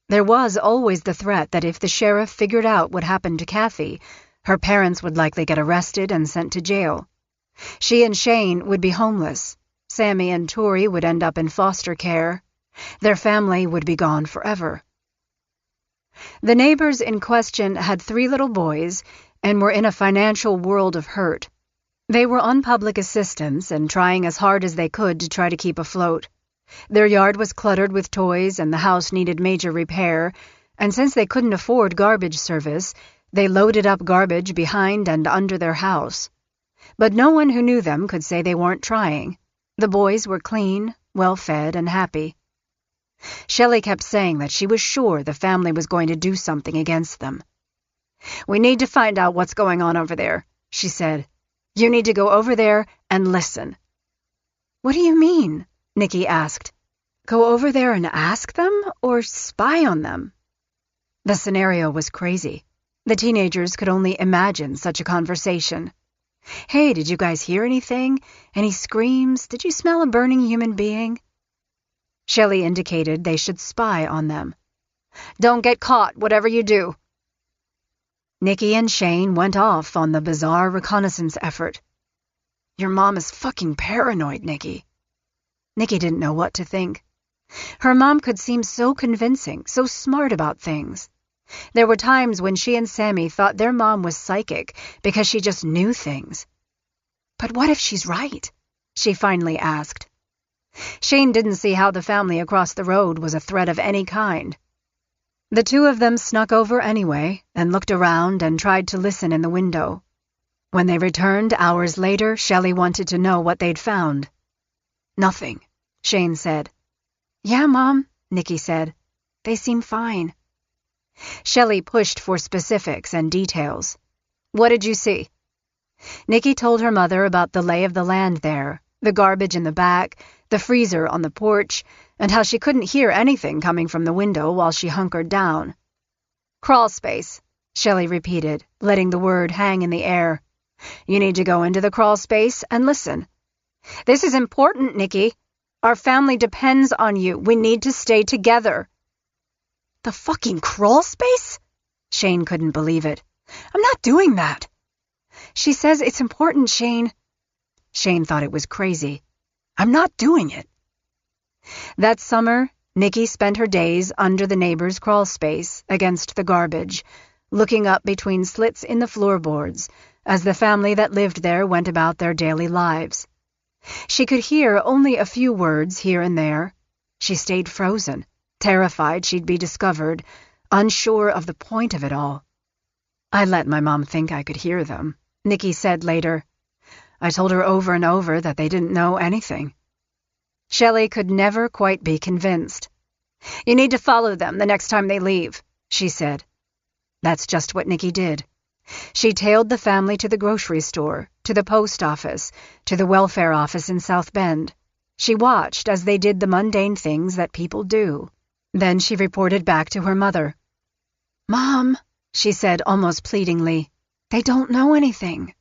There was always the threat that if the sheriff figured out what happened to Kathy, her parents would likely get arrested and sent to jail. She and Shane would be homeless. Sammy and Tori would end up in foster care. Their family would be gone forever. The neighbors in question had 3 little boys and were in a financial world of hurt. They were on public assistance and trying as hard as they could to try to keep afloat. Their yard was cluttered with toys and the house needed major repair, and since they couldn't afford garbage service, they loaded up garbage behind and under their house. But no one who knew them could say they weren't trying. The boys were clean, well-fed, and happy. Shelley kept saying that she was sure the family was going to do something against them. "We need to find out what's going on over there," she said. "You need to go over there and listen." "What do you mean?" Nikki asked. "Go over there and ask them, or spy on them?" The scenario was crazy. The teenagers could only imagine such a conversation. "Hey, did you guys hear anything? Any screams? Did you smell a burning human being?" Shelley indicated they should spy on them. "Don't get caught, whatever you do." Nikki and Shane went off on the bizarre reconnaissance effort. "Your mom is fucking paranoid, Nikki." Nikki didn't know what to think. Her mom could seem so convincing, so smart about things. There were times when she and Sammy thought their mom was psychic because she just knew things. "But what if she's right?" she finally asked. Shane didn't see how the family across the road was a threat of any kind. The two of them snuck over anyway and looked around and tried to listen in the window. When they returned hours later, Shelley wanted to know what they'd found. "Nothing," Shane said. "Yeah, Mom," Nikki said. "They seem fine." Shelley pushed for specifics and details. "What did you see?" Nikki told her mother about the lay of the land there, the garbage in the back, the freezer on the porch, and how she couldn't hear anything coming from the window while she hunkered down. "Crawl space," Shelley repeated, letting the word hang in the air. "You need to go into the crawl space and listen. This is important, Nikki. Our family depends on you. We need to stay together." "The fucking crawl space?" Shane couldn't believe it. "I'm not doing that." "She says it's important, Shane." Shane thought it was crazy. I'm not doing it." That summer, Nikki spent her days under the neighbor's crawl space against the garbage, looking up between slits in the floorboards as the family that lived there went about their daily lives. She could hear only a few words here and there. She stayed frozen, terrified she'd be discovered, unsure of the point of it all. "I let my mom think I could hear them," Nikki said later. "I told her over and over that they didn't know anything." Shelley could never quite be convinced. "You need to follow them the next time they leave," she said. That's just what Nikki did. She tailed the family to the grocery store, to the post office, to the welfare office in South Bend. She watched as they did the mundane things that people do. Then she reported back to her mother. "Mom," she said almost pleadingly, "they don't know anything."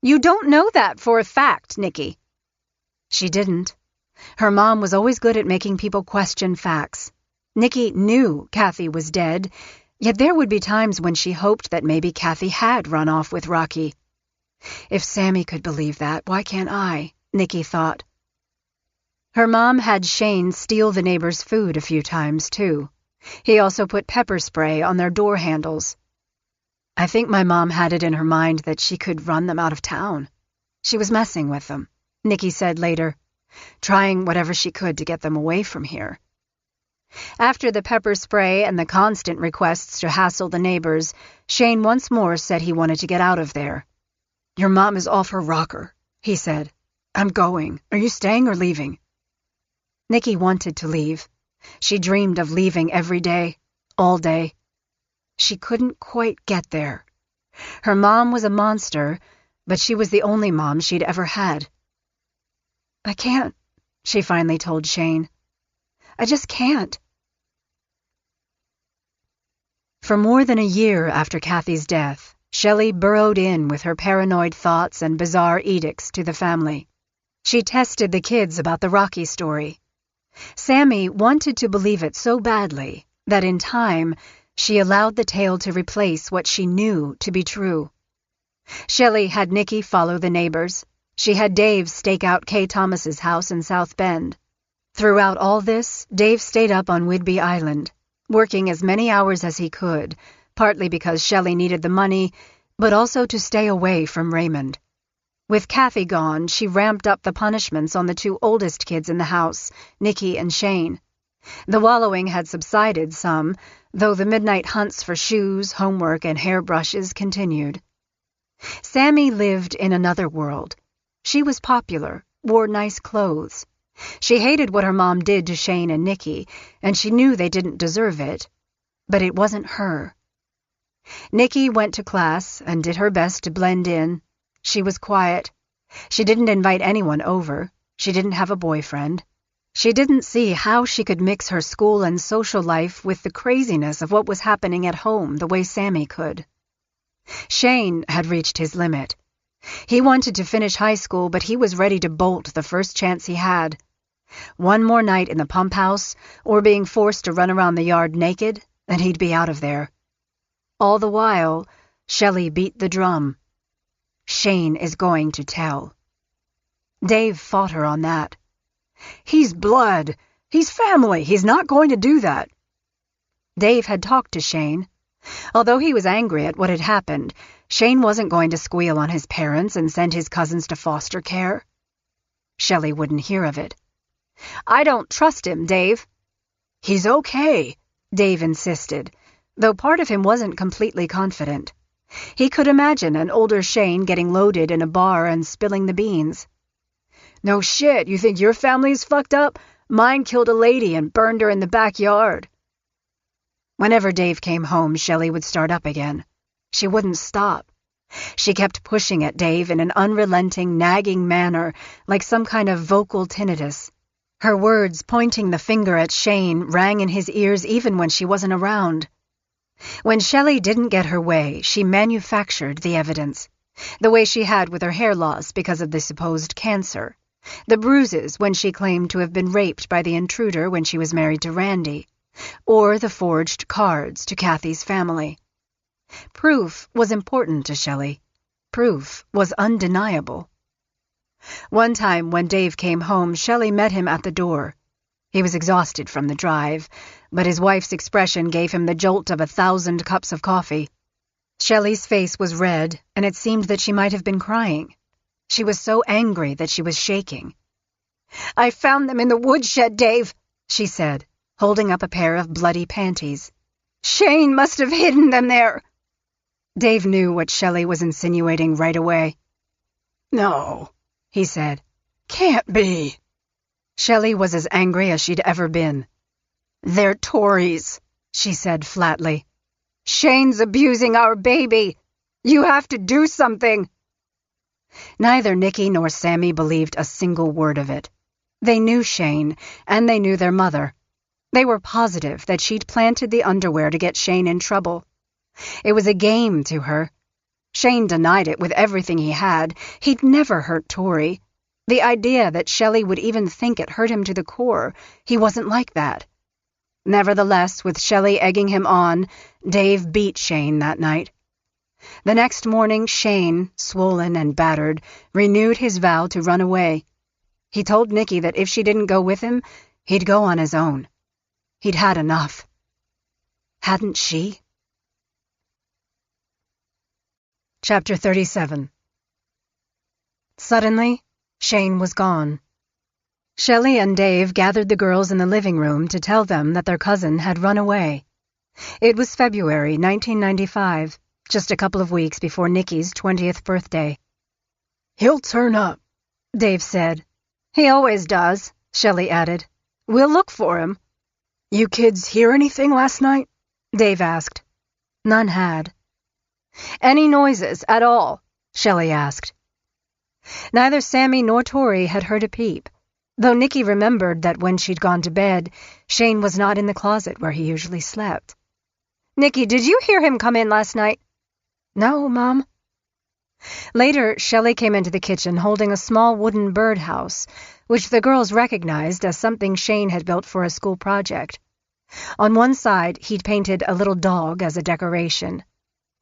"You don't know that for a fact, Nikki." She didn't. Her mom was always good at making people question facts. Nikki knew Kathy was dead, yet there would be times when she hoped that maybe Kathy had run off with Rocky. If Sammy could believe that, why can't I? Nikki thought. Her mom had Shane steal the neighbor's food a few times, too. He also put pepper spray on their door handles. I think my mom had it in her mind that she could run them out of town. She was messing with them, Nikki said later, trying whatever she could to get them away from here. After the pepper spray and the constant requests to hassle the neighbors, Shane once more said he wanted to get out of there. "Your mom is off her rocker," he said. "I'm going. Are you staying or leaving?" Nikki wanted to leave. She dreamed of leaving every day, all day. She couldn't quite get there. Her mom was a monster, but she was the only mom she'd ever had. "I can't," she finally told Shane. "I just can't." For more than a year after Kathy's death, Shelley burrowed in with her paranoid thoughts and bizarre edicts to the family. She tested the kids about the Rocky story. Sammy wanted to believe it so badly that in time she allowed the tale to replace what she knew to be true. Shelley had Nikki follow the neighbors. She had Dave stake out Kay Thomas's house in South Bend. Throughout all this, Dave stayed up on Whidbey Island, working as many hours as he could, partly because Shelley needed the money, but also to stay away from Raymond. With Kathy gone, she ramped up the punishments on the two oldest kids in the house, Nikki and Shane. The wallowing had subsided some, though the midnight hunts for shoes, homework, and hairbrushes continued. Sammy lived in another world. She was popular, wore nice clothes. She hated what her mom did to Shane and Nikki, and she knew they didn't deserve it. But it wasn't her. Nikki went to class and did her best to blend in. She was quiet. She didn't invite anyone over. She didn't have a boyfriend. She didn't see how she could mix her school and social life with the craziness of what was happening at home the way Sammy could. Shane had reached his limit. He wanted to finish high school, but he was ready to bolt the first chance he had. One more night in the pump house, or being forced to run around the yard naked, and he'd be out of there. All the while, Shelley beat the drum. Shane is going to tell. Dave fought her on that. "He's blood. He's family. He's not going to do that." Dave had talked to Shane. Although he was angry at what had happened, Shane wasn't going to squeal on his parents and send his cousins to foster care. Shelley wouldn't hear of it. "I don't trust him, Dave." "He's okay," Dave insisted, though part of him wasn't completely confident. He could imagine an older Shane getting loaded in a bar and spilling the beans. "No shit, you think your family is fucked up? Mine killed a lady and burned her in the backyard." Whenever Dave came home, Shelley would start up again. She wouldn't stop. She kept pushing at Dave in an unrelenting, nagging manner, like some kind of vocal tinnitus. Her words pointing the finger at Shane rang in his ears even when she wasn't around. When Shelley didn't get her way, she manufactured the evidence. The way she had with her hair loss because of the supposed cancer. The bruises when she claimed to have been raped by the intruder when she was married to Randy. Or the forged cards to Kathy's family. Proof was important to Shelley. Proof was undeniable. One time when Dave came home, Shelley met him at the door. He was exhausted from the drive, but his wife's expression gave him the jolt of 1,000 cups of coffee. Shelley's face was red, and it seemed that she might have been crying. She was so angry that she was shaking. "I found them in the woodshed, Dave," she said, holding up a pair of bloody panties. "Shane must have hidden them there." Dave knew what Shelley was insinuating right away. "No," he said. "Can't be." Shelley was as angry as she'd ever been. "They're Tories," she said flatly. "Shane's abusing our baby. You have to do something." Neither Nikki nor Sammy believed a single word of it. They knew Shane, and they knew their mother. They were positive that she'd planted the underwear to get Shane in trouble. It was a game to her. Shane denied it with everything he had. He'd never hurt Tori. The idea that Shelley would even think it hurt him to the core, he wasn't like that. Nevertheless, with Shelley egging him on, Dave beat Shane that night. The next morning, Shane, swollen and battered, renewed his vow to run away. He told Nikki that if she didn't go with him, he'd go on his own. He'd had enough. Hadn't she? Chapter 37. Suddenly, Shane was gone. Shelley and Dave gathered the girls in the living room to tell them that their cousin had run away. It was February 1995, just a couple of weeks before Nikki's 20th birthday. "He'll turn up," Dave said. "He always does," Shelley added. "We'll look for him." "You kids hear anything last night?" Dave asked. None had. "Any noises at all?" Shelley asked. Neither Sammy nor Tori had heard a peep, though Nikki remembered that when she'd gone to bed, Shane was not in the closet where he usually slept. "Nikki, did you hear him come in last night?" "No, Mom." Later, Shelley came into the kitchen holding a small wooden birdhouse, which the girls recognized as something Shane had built for a school project. On one side, he'd painted a little dog as a decoration.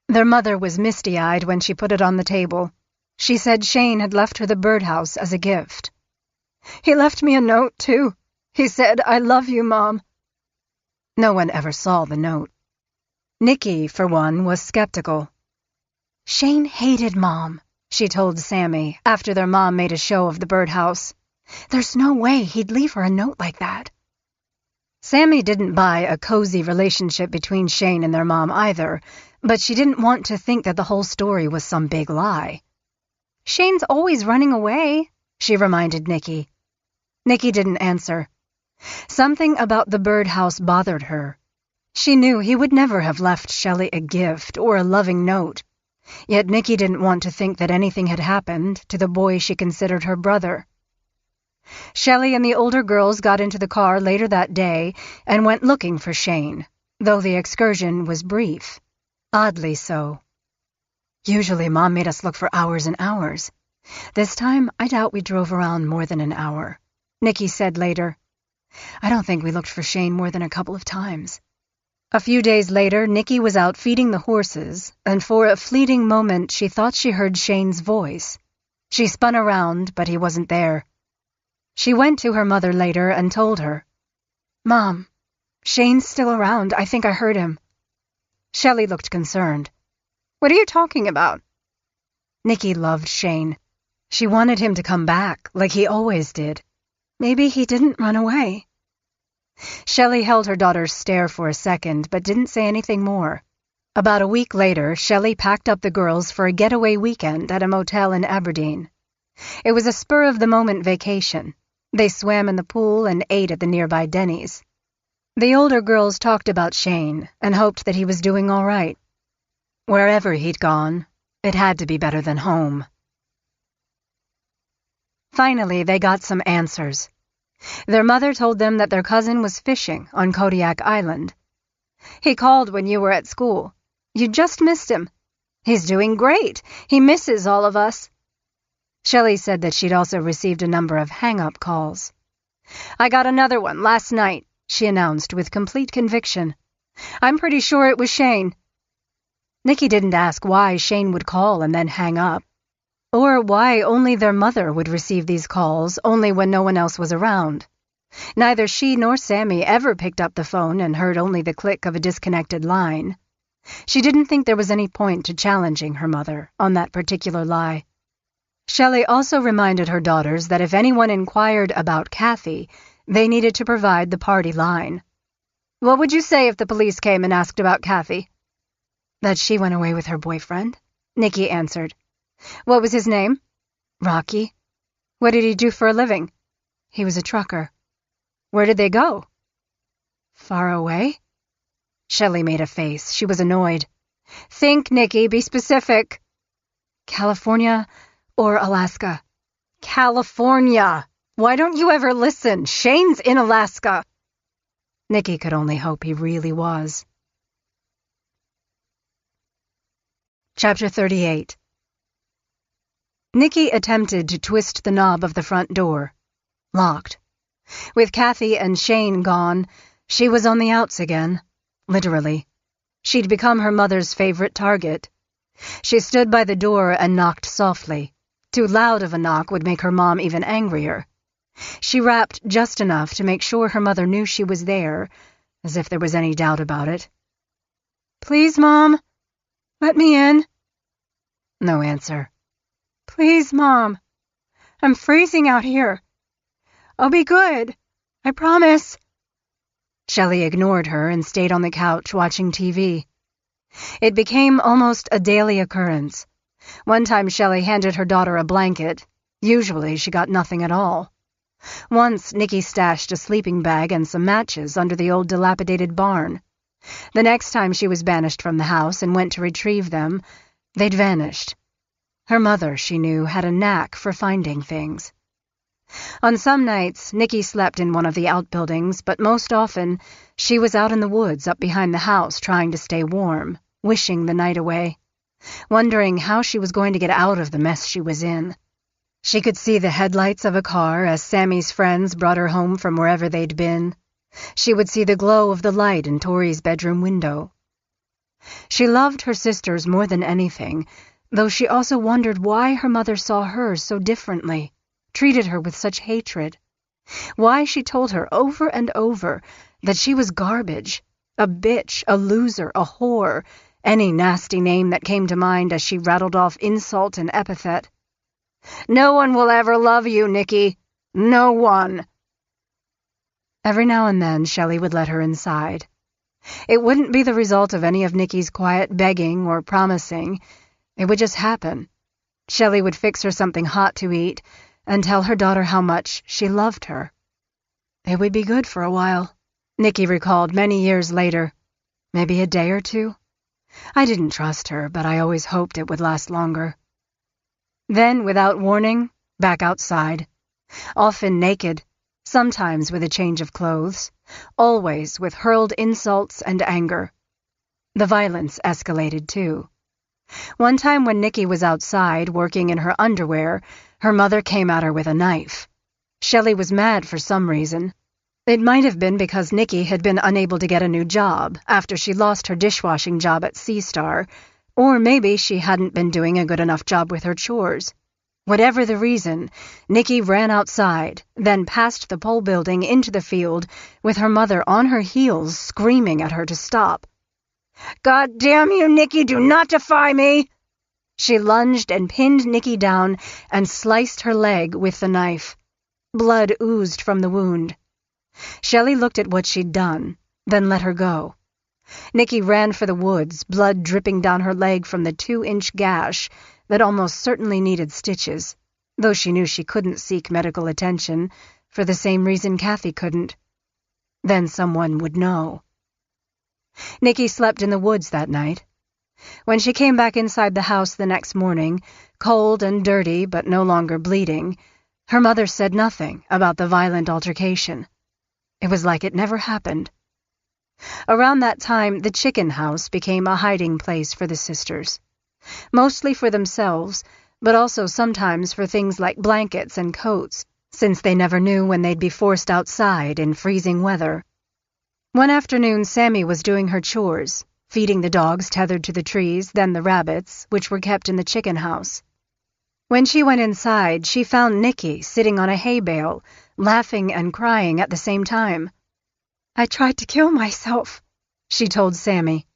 Their mother was misty-eyed when she put it on the table. She said Shane had left her the birdhouse as a gift. "He left me a note, too. He said, 'I love you, Mom.'" No one ever saw the note. Nikki, for one, was skeptical. "Shane hated Mom," she told Sammy after their mom made a show of the birdhouse. "There's no way he'd leave her a note like that." Sammy didn't buy a cozy relationship between Shane and their mom either, but she didn't want to think that the whole story was some big lie. "Shane's always running away," she reminded Nikki. Nikki didn't answer. Something about the birdhouse bothered her. She knew he would never have left Shelley a gift or a loving note, yet Nikki didn't want to think that anything had happened to the boy she considered her brother. Shelley and the older girls got into the car later that day and went looking for Shane, though the excursion was brief. Oddly so. Usually Mom made us look for hours and hours. This time, I doubt we drove around more than an hour, Nikki said later. I don't think we looked for Shane more than a couple of times. A few days later, Nikki was out feeding the horses, and for a fleeting moment she thought she heard Shane's voice. She spun around, but he wasn't there. She went to her mother later and told her, "Mom, Shane's still around. I think I heard him." Shelley looked concerned. "What are you talking about?" Nikki loved Shane. She wanted him to come back, like he always did. Maybe he didn't run away. Shelley held her daughter's stare for a second, but didn't say anything more. About a week later, Shelley packed up the girls for a getaway weekend at a motel in Aberdeen. It was a spur-of-the-moment vacation. They swam in the pool and ate at the nearby Denny's. The older girls talked about Shane and hoped that he was doing all right. Wherever he'd gone, it had to be better than home. Finally, they got some answers. Their mother told them that their cousin was fishing on Kodiak Island. "He called when you were at school. You just missed him. He's doing great. He misses all of us." Shelley said that she'd also received a number of hang-up calls. "I got another one last night," she announced with complete conviction. "I'm pretty sure it was Shane." Nikki didn't ask why Shane would call and then hang up. Or why only their mother would receive these calls only when no one else was around. Neither she nor Sammy ever picked up the phone and heard only the click of a disconnected line. She didn't think there was any point to challenging her mother on that particular lie. Shelley also reminded her daughters that if anyone inquired about Kathy, they needed to provide the party line. "What would you say if the police came and asked about Kathy?" "That she went away with her boyfriend," Nikki answered. "What was his name?" "Rocky." "What did he do for a living?" "He was a trucker." "Where did they go?" "Far away?" Shelley made a face. She was annoyed. "Think, Nikki, be specific." "California or Alaska." "California! Why don't you ever listen? Shane's in Alaska." Nikki could only hope he really was. Chapter 38. Nikki attempted to twist the knob of the front door. Locked. With Kathy and Shane gone, she was on the outs again. Literally. She'd become her mother's favorite target. She stood by the door and knocked softly. Too loud of a knock would make her mom even angrier. She rapped just enough to make sure her mother knew she was there, as if there was any doubt about it. "Please, Mom. Let me in." No answer. "Please, Mom. I'm freezing out here. I'll be good. I promise." Shelley ignored her and stayed on the couch watching TV. It became almost a daily occurrence. One time Shelley handed her daughter a blanket. Usually she got nothing at all. Once Nikki stashed a sleeping bag and some matches under the old dilapidated barn. The next time she was banished from the house and went to retrieve them, they'd vanished. Her mother, she knew, had a knack for finding things. On some nights, Nikki slept in one of the outbuildings, but most often, she was out in the woods up behind the house trying to stay warm, wishing the night away, wondering how she was going to get out of the mess she was in. She could see the headlights of a car as Sammy's friends brought her home from wherever they'd been. She would see the glow of the light in Tori's bedroom window. She loved her sisters more than anything, though she also wondered why her mother saw her so differently, treated her with such hatred. Why she told her over and over that she was garbage, a bitch, a loser, a whore, any nasty name that came to mind as she rattled off insult and epithet. "No one will ever love you, Nikki. No one." Every now and then Shelley would let her inside. It wouldn't be the result of any of Nikki's quiet begging or promising. It would just happen. Shelley would fix her something hot to eat and tell her daughter how much she loved her. It would be good for a while, Nikki recalled many years later. Maybe a day or two. I didn't trust her, but I always hoped it would last longer. Then, without warning, back outside. Often naked, sometimes with a change of clothes, always with hurled insults and anger. The violence escalated, too. One time when Nikki was outside, working in her underwear, her mother came at her with a knife. Shelley was mad for some reason. It might have been because Nikki had been unable to get a new job after she lost her dishwashing job at Sea Star, or maybe she hadn't been doing a good enough job with her chores. Whatever the reason, Nikki ran outside, then past the pole building into the field, with her mother on her heels screaming at her to stop. "God damn you, Nikki, do not defy me!" She lunged and pinned Nikki down and sliced her leg with the knife. Blood oozed from the wound. Shelley looked at what she'd done, then let her go. Nikki ran for the woods, blood dripping down her leg from the 2-inch gash that almost certainly needed stitches, though she knew she couldn't seek medical attention for the same reason Kathy couldn't. Then someone would know. Nikki slept in the woods that night. When she came back inside the house the next morning, cold and dirty but no longer bleeding, her mother said nothing about the violent altercation. It was like it never happened. Around that time, the chicken house became a hiding place for the sisters. Mostly for themselves, but also sometimes for things like blankets and coats, since they never knew when they'd be forced outside in freezing weather. One afternoon, Sammy was doing her chores, feeding the dogs tethered to the trees, then the rabbits, which were kept in the chicken house. When she went inside, she found Nikki sitting on a hay bale, laughing and crying at the same time. "I tried to kill myself," she told Sammy.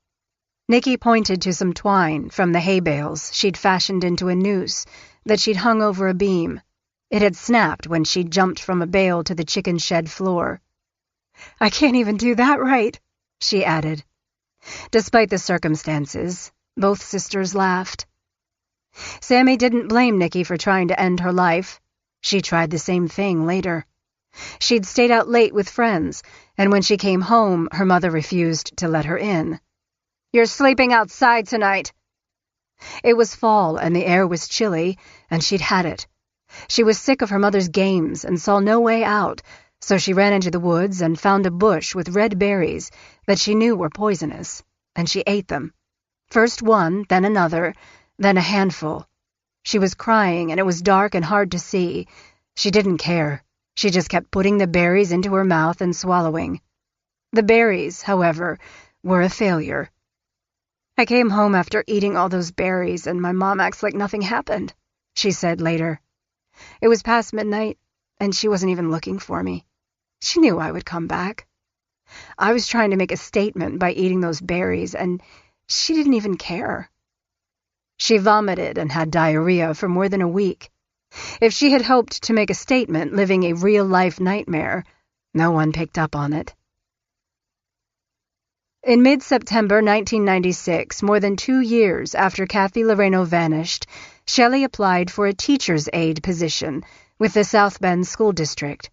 Nikki pointed to some twine from the hay bales she'd fashioned into a noose that she'd hung over a beam. It had snapped when she'd jumped from a bale to the chicken shed floor. "I can't even do that right," she added. Despite the circumstances, both sisters laughed. Sammy didn't blame Nikki for trying to end her life. She tried the same thing later. She'd stayed out late with friends, and when she came home, her mother refused to let her in. "You're sleeping outside tonight." It was fall, and the air was chilly, and she'd had it. She was sick of her mother's games and saw no way out, so she ran into the woods and found a bush with red berries that she knew were poisonous, and she ate them. First one, then another, then a handful. She was crying, and it was dark and hard to see. She didn't care. She just kept putting the berries into her mouth and swallowing. The berries, however, were a failure. "I came home after eating all those berries, and my mom acts like nothing happened," she said later. "It was past midnight, and she wasn't even looking for me. She knew I would come back. I was trying to make a statement by eating those berries, and she didn't even care." She vomited and had diarrhea for more than a week. If she had hoped to make a statement living a real-life nightmare, no one picked up on it. In mid-September 1996, more than 2 years after Kathy Loreno vanished, Shelley applied for a teacher's aide position with the South Bend School District.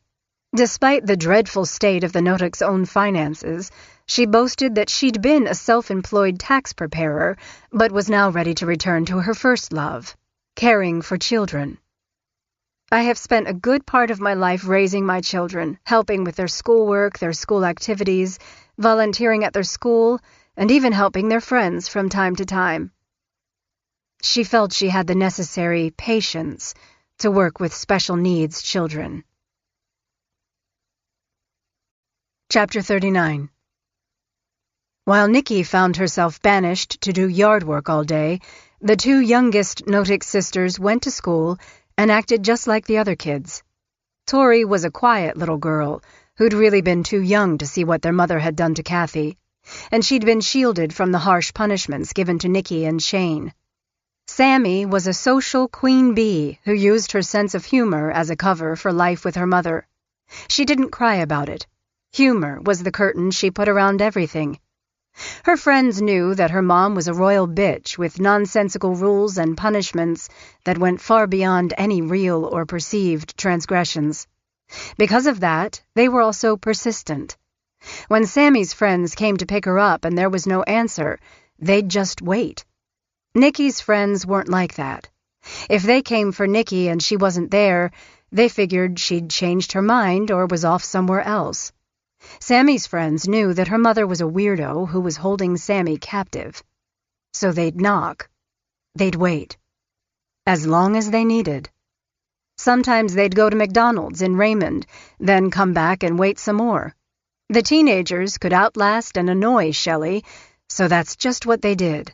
Despite the dreadful state of the Notic's own finances, she boasted that she'd been a self-employed tax preparer, but was now ready to return to her first love, caring for children. "I have spent a good part of my life raising my children, helping with their schoolwork, their school activities, volunteering at their school, and even helping their friends from time to time." She felt she had the necessary patience to work with special needs children. Chapter 39. While Nikki found herself banished to do yard work all day, the 2 youngest Notic sisters went to school and acted just like the other kids. Tori was a quiet little girl who'd really been too young to see what their mother had done to Kathy, and she'd been shielded from the harsh punishments given to Nikki and Shane. Sammy was a social queen bee who used her sense of humor as a cover for life with her mother. She didn't cry about it. Humor was the curtain she put around everything. Her friends knew that her mom was a royal bitch with nonsensical rules and punishments that went far beyond any real or perceived transgressions. Because of that, they were also persistent. When Sammy's friends came to pick her up and there was no answer, they'd just wait. Nikki's friends weren't like that. If they came for Nikki and she wasn't there, they figured she'd changed her mind or was off somewhere else. Sammy's friends knew that her mother was a weirdo who was holding Sammy captive. So they'd knock. They'd wait. As long as they needed. Sometimes they'd go to McDonald's in Raymond, then come back and wait some more. The teenagers could outlast and annoy Shelley, so that's just what they did.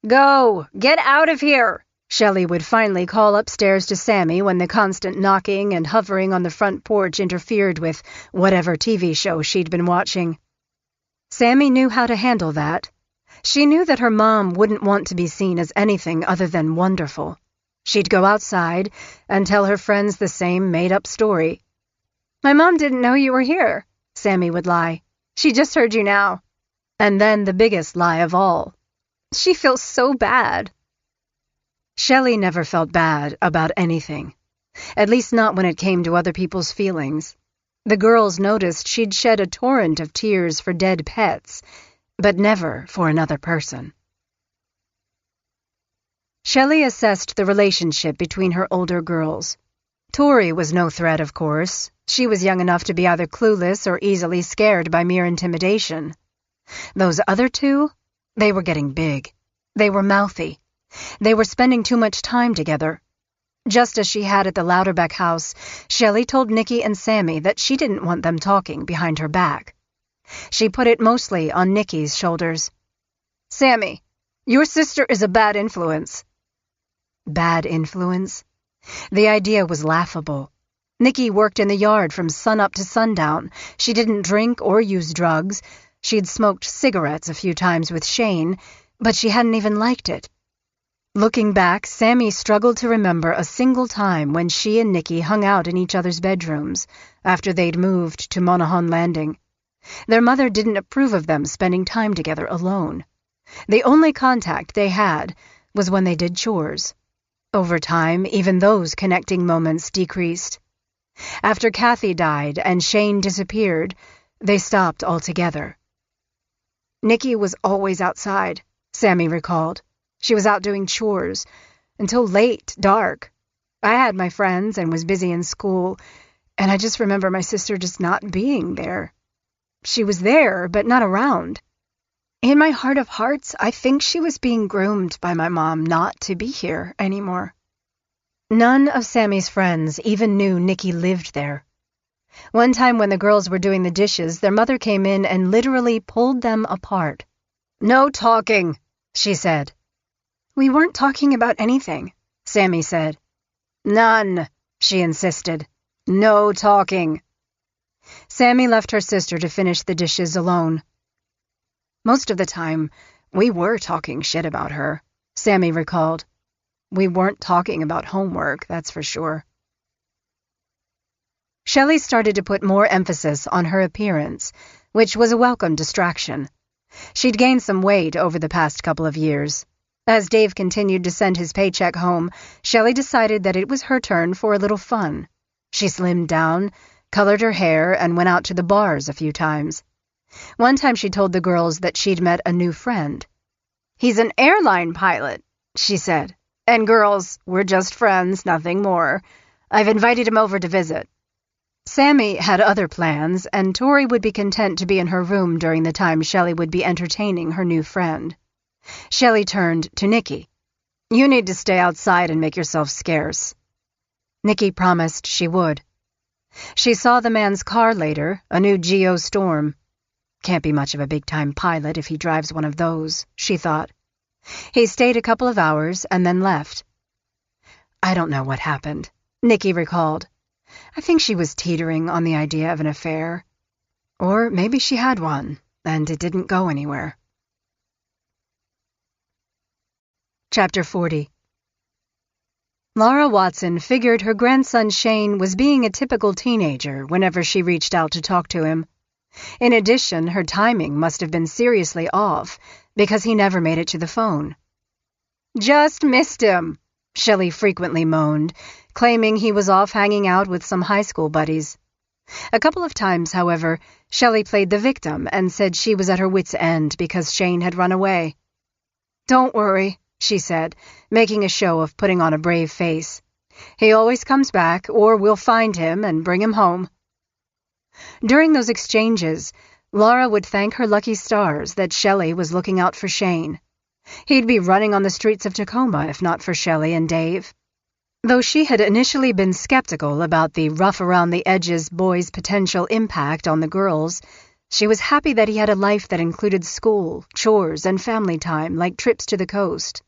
"Go! Get out of here!" Shelley would finally call upstairs to Sammy when the constant knocking and hovering on the front porch interfered with whatever TV show she'd been watching. Sammy knew how to handle that. She knew that her mom wouldn't want to be seen as anything other than wonderful. She'd go outside and tell her friends the same made-up story. "My mom didn't know you were here," Sammy would lie. "She just heard you now." And then the biggest lie of all. "She feels so bad." Shelley never felt bad about anything, at least not when it came to other people's feelings. The girls noticed she'd shed a torrent of tears for dead pets, but never for another person. Shelley assessed the relationship between her older girls. Tori was no threat, of course. She was young enough to be either clueless or easily scared by mere intimidation. Those other 2, they were getting big. They were mouthy. They were spending too much time together. Just as she had at the Louderbeck house, Shelley told Nikki and Sammy that she didn't want them talking behind her back. She put it mostly on Nikki's shoulders. "Sammy, your sister is a bad influence." bad influence. The idea was laughable. Nikki worked in the yard from sunup to sundown. She didn't drink or use drugs. She'd smoked cigarettes a few times with Shane, but she hadn't even liked it. Looking back, Sammy struggled to remember a single time when she and Nikki hung out in each other's bedrooms after they'd moved to Monaghan Landing. Their mother didn't approve of them spending time together alone. The only contact they had was when they did chores. Over time, even those connecting moments decreased. After Kathy died and Shane disappeared, they stopped altogether. Nikki was always outside, Sammy recalled. She was out doing chores until late, dark. I had my friends and was busy in school, and I just remember my sister just not being there. She was there, but not around. In my heart of hearts, I think she was being groomed by my mom not to be here anymore. None of Sammy's friends even knew Nikki lived there. One time when the girls were doing the dishes, their mother came in and literally pulled them apart. "No talking," she said. "We weren't talking about anything," Sammy said. "None," she insisted. "No talking." Sammy left her sister to finish the dishes alone. Most of the time, we were talking shit about her, Sammy recalled. We weren't talking about homework, that's for sure. Shelley started to put more emphasis on her appearance, which was a welcome distraction. She'd gained some weight over the past couple of years. As Dave continued to send his paycheck home, Shelley decided that it was her turn for a little fun. She slimmed down, colored her hair, and went out to the bars a few times. One time she told the girls that she'd met a new friend. "He's an airline pilot," she said. "And girls, we're just friends, nothing more. I've invited him over to visit." Sammy had other plans, and Tori would be content to be in her room during the time Shelley would be entertaining her new friend. Shelley turned to Nikki. "You need to stay outside and make yourself scarce." Nikki promised she would. She saw the man's car later, a new Geo Storm. Can't be much of a big-time pilot if he drives one of those, she thought. He stayed a couple of hours and then left. I don't know what happened, Nikki recalled. I think she was teetering on the idea of an affair. Or maybe she had one, and it didn't go anywhere. Chapter 40. Laura Watson figured her grandson Shane was being a typical teenager whenever she reached out to talk to him. In addition, her timing must have been seriously off, because he never made it to the phone. "Just missed him," Shelley frequently moaned, claiming he was off hanging out with some high school buddies. A couple of times, however, Shelley played the victim and said she was at her wit's end because Shane had run away. "Don't worry," she said, making a show of putting on a brave face. "He always comes back, or we'll find him and bring him home." During those exchanges, Laura would thank her lucky stars that Shelley was looking out for Shane. He'd be running on the streets of Tacoma if not for Shelley and Dave. Though she had initially been skeptical about the rough-around-the-edges boy's potential impact on the girls, she was happy that he had a life that included school, chores, and family time, like trips to the coast.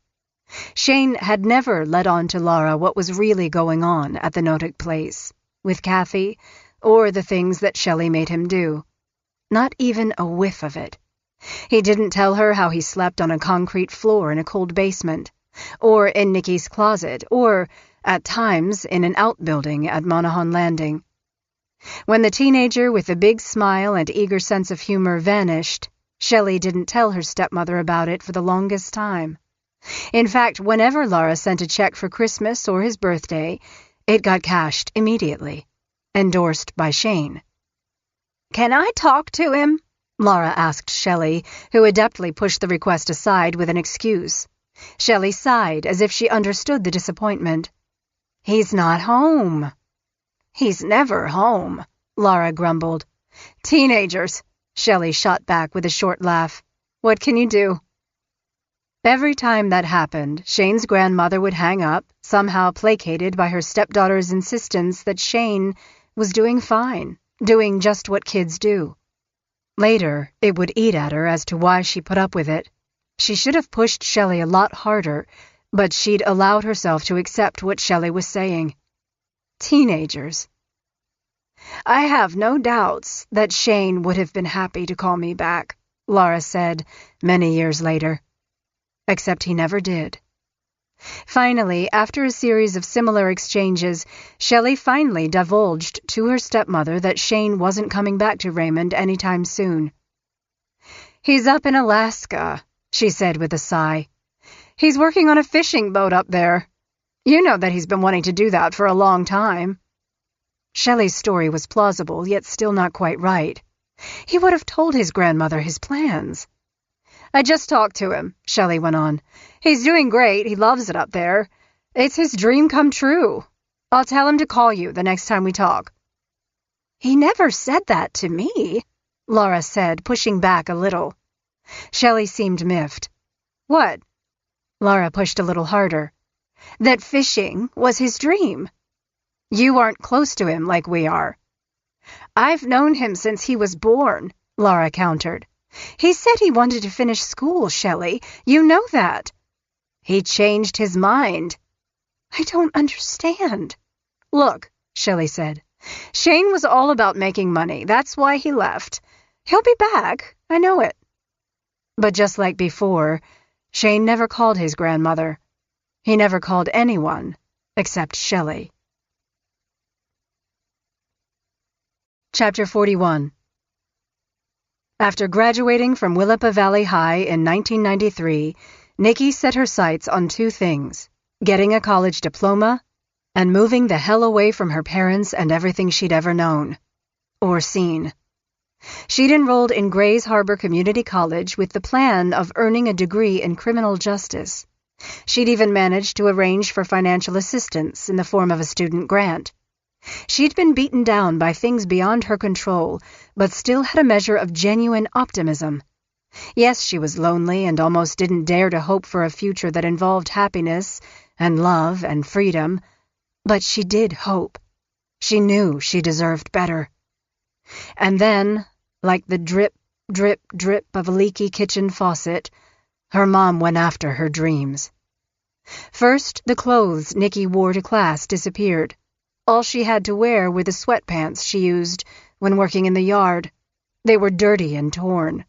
Shane had never let on to Laura what was really going on at the Notic place, with Kathy, or the things that Shelley made him do. Not even a whiff of it. He didn't tell her how he slept on a concrete floor in a cold basement, or in Nikki's closet, or, at times, in an outbuilding at Monaghan Landing. When the teenager with a big smile and eager sense of humor vanished, Shelley didn't tell her stepmother about it for the longest time. In fact, whenever Laura sent a check for Christmas or his birthday, it got cashed immediately. Endorsed by Shane. "Can I talk to him?" Laura asked Shelley, who adeptly pushed the request aside with an excuse. Shelley sighed as if she understood the disappointment. "He's not home." "He's never home," Laura grumbled. "Teenagers," Shelley shot back with a short laugh. "What can you do?" Every time that happened, Shane's grandmother would hang up, somehow placated by her stepdaughter's insistence that Shane was doing fine, doing just what kids do. Later, it would eat at her as to why she put up with it. She should have pushed Shelley a lot harder, but she'd allowed herself to accept what Shelley was saying. Teenagers. "I have no doubts that Shane would have been happy to call me back," Laura said many years later. Except he never did. Finally, after a series of similar exchanges, Shelley finally divulged to her stepmother that Shane wasn't coming back to Raymond anytime soon. "He's up in Alaska," she said with a sigh. "He's working on a fishing boat up there. You know that he's been wanting to do that for a long time." Shelley's story was plausible, yet still not quite right. He would have told his grandmother his plans. "I just talked to him," Shelley went on. "He's doing great. He loves it up there. It's his dream come true. I'll tell him to call you the next time we talk." "He never said that to me," Laura said, pushing back a little. Shelley seemed miffed. "What?" Laura pushed a little harder. "That fishing was his dream. You aren't close to him like we are." "I've known him since he was born," Laura countered. "He said he wanted to finish school, Shelley. You know that." "He changed his mind." "I don't understand." "Look," Shelley said, "Shane was all about making money. That's why he left. He'll be back. I know it." But just like before, Shane never called his grandmother. He never called anyone except Shelley. Chapter 41. After graduating from Willapa Valley High in 1993, Nikki set her sights on two things: getting a college diploma and moving the hell away from her parents and everything she'd ever known. Or seen. She'd enrolled in Grays Harbor Community College with the plan of earning a degree in criminal justice. She'd even managed to arrange for financial assistance in the form of a student grant. She'd been beaten down by things beyond her control, but still had a measure of genuine optimism. Yes, she was lonely and almost didn't dare to hope for a future that involved happiness and love and freedom, but she did hope. She knew she deserved better. And then, like the drip, drip, drip of a leaky kitchen faucet, her mom went after her dreams. First, the clothes Nikki wore to class disappeared. All she had to wear were the sweatpants she used when working in the yard. They were dirty and torn.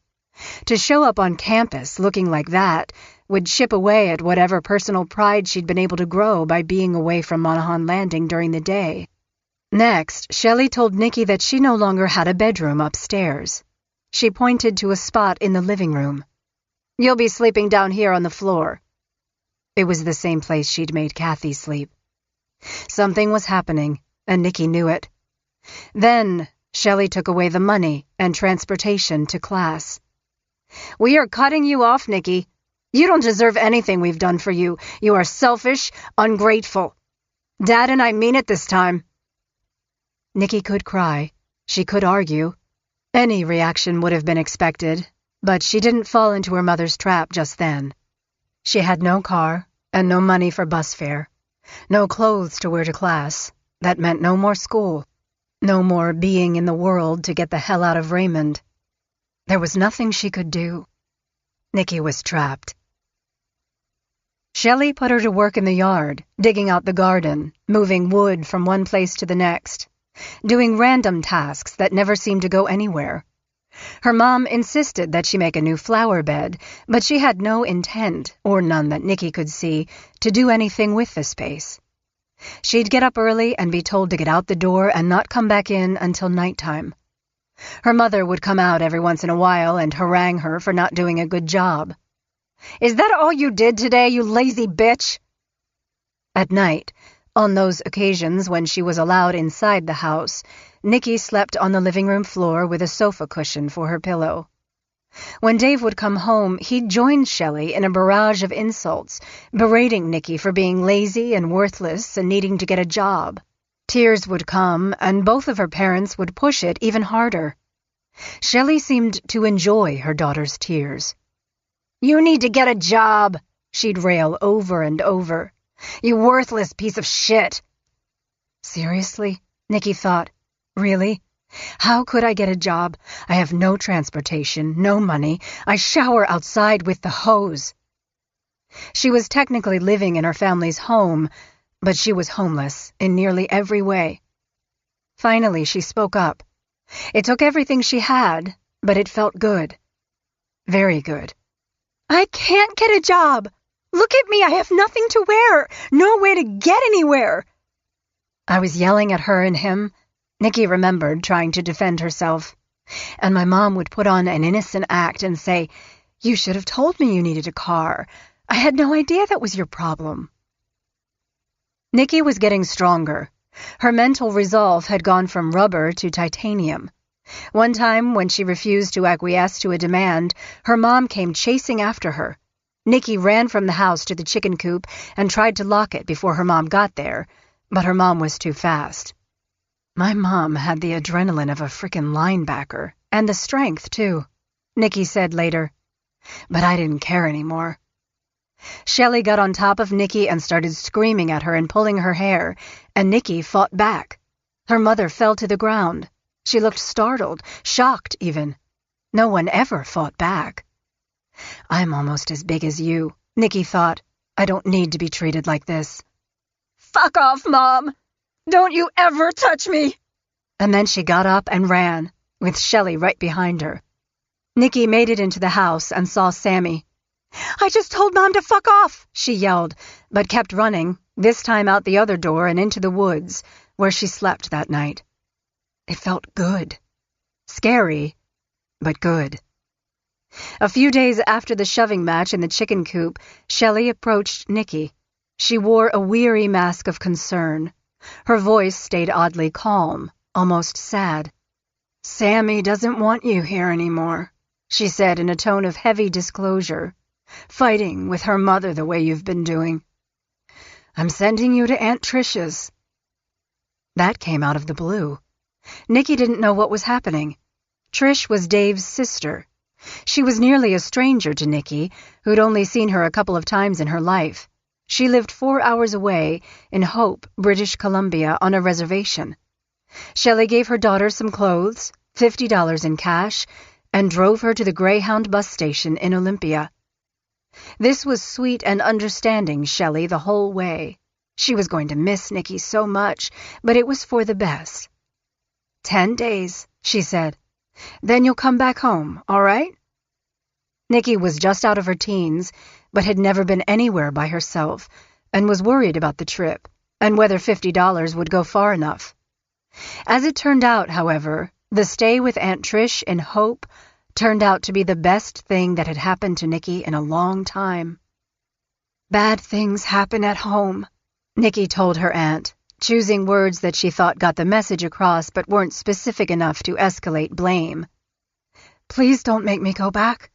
To show up on campus looking like that would chip away at whatever personal pride she'd been able to grow by being away from Monaghan Landing during the day. Next, Shelley told Nikki that she no longer had a bedroom upstairs. She pointed to a spot in the living room. "You'll be sleeping down here on the floor." It was the same place she'd made Kathy sleep. Something was happening, and Nikki knew it. Then, Shelley took away the money and transportation to class. "We are cutting you off, Nikki. You don't deserve anything we've done for you. You are selfish, ungrateful. Dad and I mean it this time." Nikki could cry. She could argue. Any reaction would have been expected, but she didn't fall into her mother's trap just then. She had no car and no money for bus fare. No clothes to wear to class. That meant no more school. No more being in the world to get the hell out of Raymond. There was nothing she could do. Nikki was trapped. Shelley put her to work in the yard, digging out the garden, moving wood from one place to the next, doing random tasks that never seemed to go anywhere. Her mom insisted that she make a new flower bed, but she had no intent, or none that Nikki could see, to do anything with the space. She'd get up early and be told to get out the door and not come back in until nighttime. Her mother would come out every once in a while and harangue her for not doing a good job. "Is that all you did today, you lazy bitch?" At night, on those occasions when she was allowed inside the house, Nikki slept on the living room floor with a sofa cushion for her pillow. When Dave would come home, he'd join Shelley in a barrage of insults, berating Nikki for being lazy and worthless and needing to get a job. Tears would come, and both of her parents would push it even harder. Shelley seemed to enjoy her daughter's tears. "You need to get a job," she'd rail over and over. "You worthless piece of shit." Seriously? Nikki thought. Really? How could I get a job? I have no transportation, no money. I shower outside with the hose. She was technically living in her family's home, but she was homeless in nearly every way. Finally, she spoke up. It took everything she had, but it felt good. Very good. I can't get a job. Look at me, I have nothing to wear, no way to get anywhere. I was yelling at her and him, Nikki remembered, trying to defend herself. And my mom would put on an innocent act and say, "You should have told me you needed a car. I had no idea that was your problem." Nikki was getting stronger. Her mental resolve had gone from rubber to titanium. One time, when she refused to acquiesce to a demand, her mom came chasing after her. Nikki ran from the house to the chicken coop and tried to lock it before her mom got there, but her mom was too fast. My mom had the adrenaline of a frickin' linebacker, and the strength, too, Nikki said later. But I didn't care anymore. Shelley got on top of Nikki and started screaming at her and pulling her hair, and Nikki fought back. Her mother fell to the ground. She looked startled, shocked even. No one ever fought back. I'm almost as big as you, Nikki thought. I don't need to be treated like this. Fuck off, Mom! Don't you ever touch me! And then she got up and ran, with Shelley right behind her. Nikki made it into the house and saw Sammy. I just told Mom to fuck off, she yelled, but kept running, this time out the other door and into the woods, where she slept that night. It felt good. Scary, but good. A few days after the shoving match in the chicken coop, Shelley approached Nikki. She wore a weary mask of concern. Her voice stayed oddly calm, almost sad. "Sammy doesn't want you here anymore," she said in a tone of heavy disclosure. "Fighting with her mother the way you've been doing. I'm sending you to Aunt Tricia's." That came out of the blue. Nikki didn't know what was happening. Trish was Dave's sister. She was nearly a stranger to Nikki, who'd only seen her a couple of times in her life. She lived 4 hours away in Hope, British Columbia, on a reservation. Shelley gave her daughter some clothes, $50 in cash, and drove her to the Greyhound bus station in Olympia. This was sweet and understanding Shelley the whole way. She was going to miss Nikki so much, but it was for the best. 10 days, she said. Then you'll come back home, all right? Nikki was just out of her teens, but had never been anywhere by herself, and was worried about the trip, and whether $50 would go far enough. As it turned out, however, the stay with Aunt Trish in Hope turned out to be the best thing that had happened to Nikki in a long time. "Bad things happen at home," Nikki told her aunt, choosing words that she thought got the message across but weren't specific enough to escalate blame. "Please don't make me go back."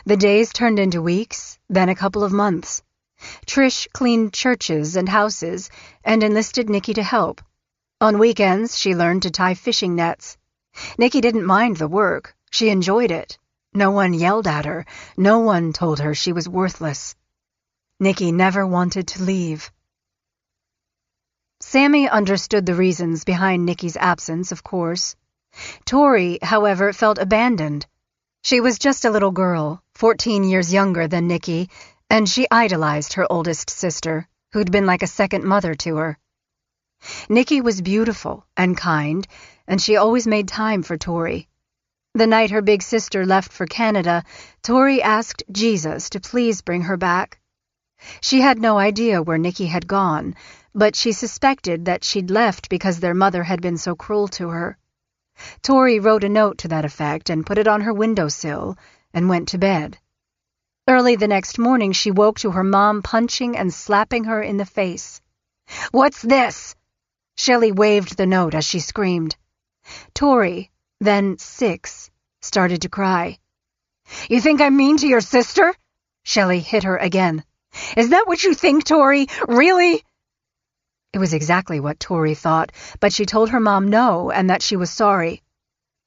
The days turned into weeks, then a couple of months. Trish cleaned churches and houses and enlisted Nikki to help. On weekends, she learned to tie fishing nets. Nikki didn't mind the work. She enjoyed it. No one yelled at her. No one told her she was worthless. Nikki never wanted to leave. Sammy understood the reasons behind Nikki's absence, of course. Tori, however, felt abandoned. She was just a little girl, 14 years younger than Nikki, and she idolized her oldest sister, who'd been like a second mother to her. Nikki was beautiful and kind, and she always made time for Tori. The night her big sister left for Canada, Tori asked Jesus to please bring her back. She had no idea where Nikki had gone, but she suspected that she'd left because their mother had been so cruel to her. Tori wrote a note to that effect and put it on her windowsill and went to bed. Early the next morning, she woke to her mom punching and slapping her in the face. "What's this?" Shelley waved the note as she screamed. Tori, then 6, started to cry. "You think I'm mean to your sister?" Shelley hit her again. "Is that what you think, Tori? Really?" It was exactly what Tori thought, but she told her mom no and that she was sorry.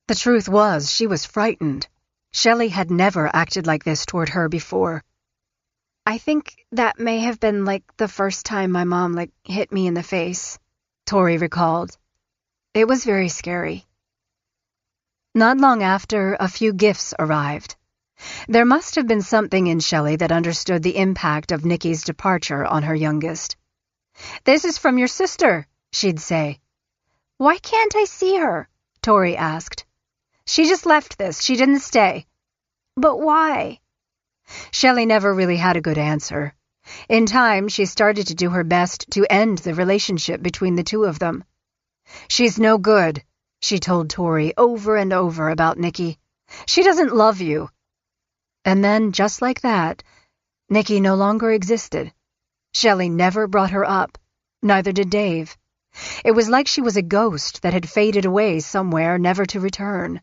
The truth was, she was frightened. Shelley had never acted like this toward her before. "I think that may have been the first time my mom hit me in the face," Tori recalled. "It was very scary." Not long after, a few gifts arrived. There must have been something in Shelley that understood the impact of Nicky's departure on her youngest. "This is from your sister," she'd say. "Why can't I see her?" Tori asked. "She just left this. She didn't stay." "But why?" Shelley never really had a good answer. In time, she started to do her best to end the relationship between the two of them. "She's no good," she told Tori over and over about Nicky. "She doesn't love you." And then, just like that, Nicky no longer existed. Shelley never brought her up. Neither did Dave. It was like she was a ghost that had faded away somewhere, never to return.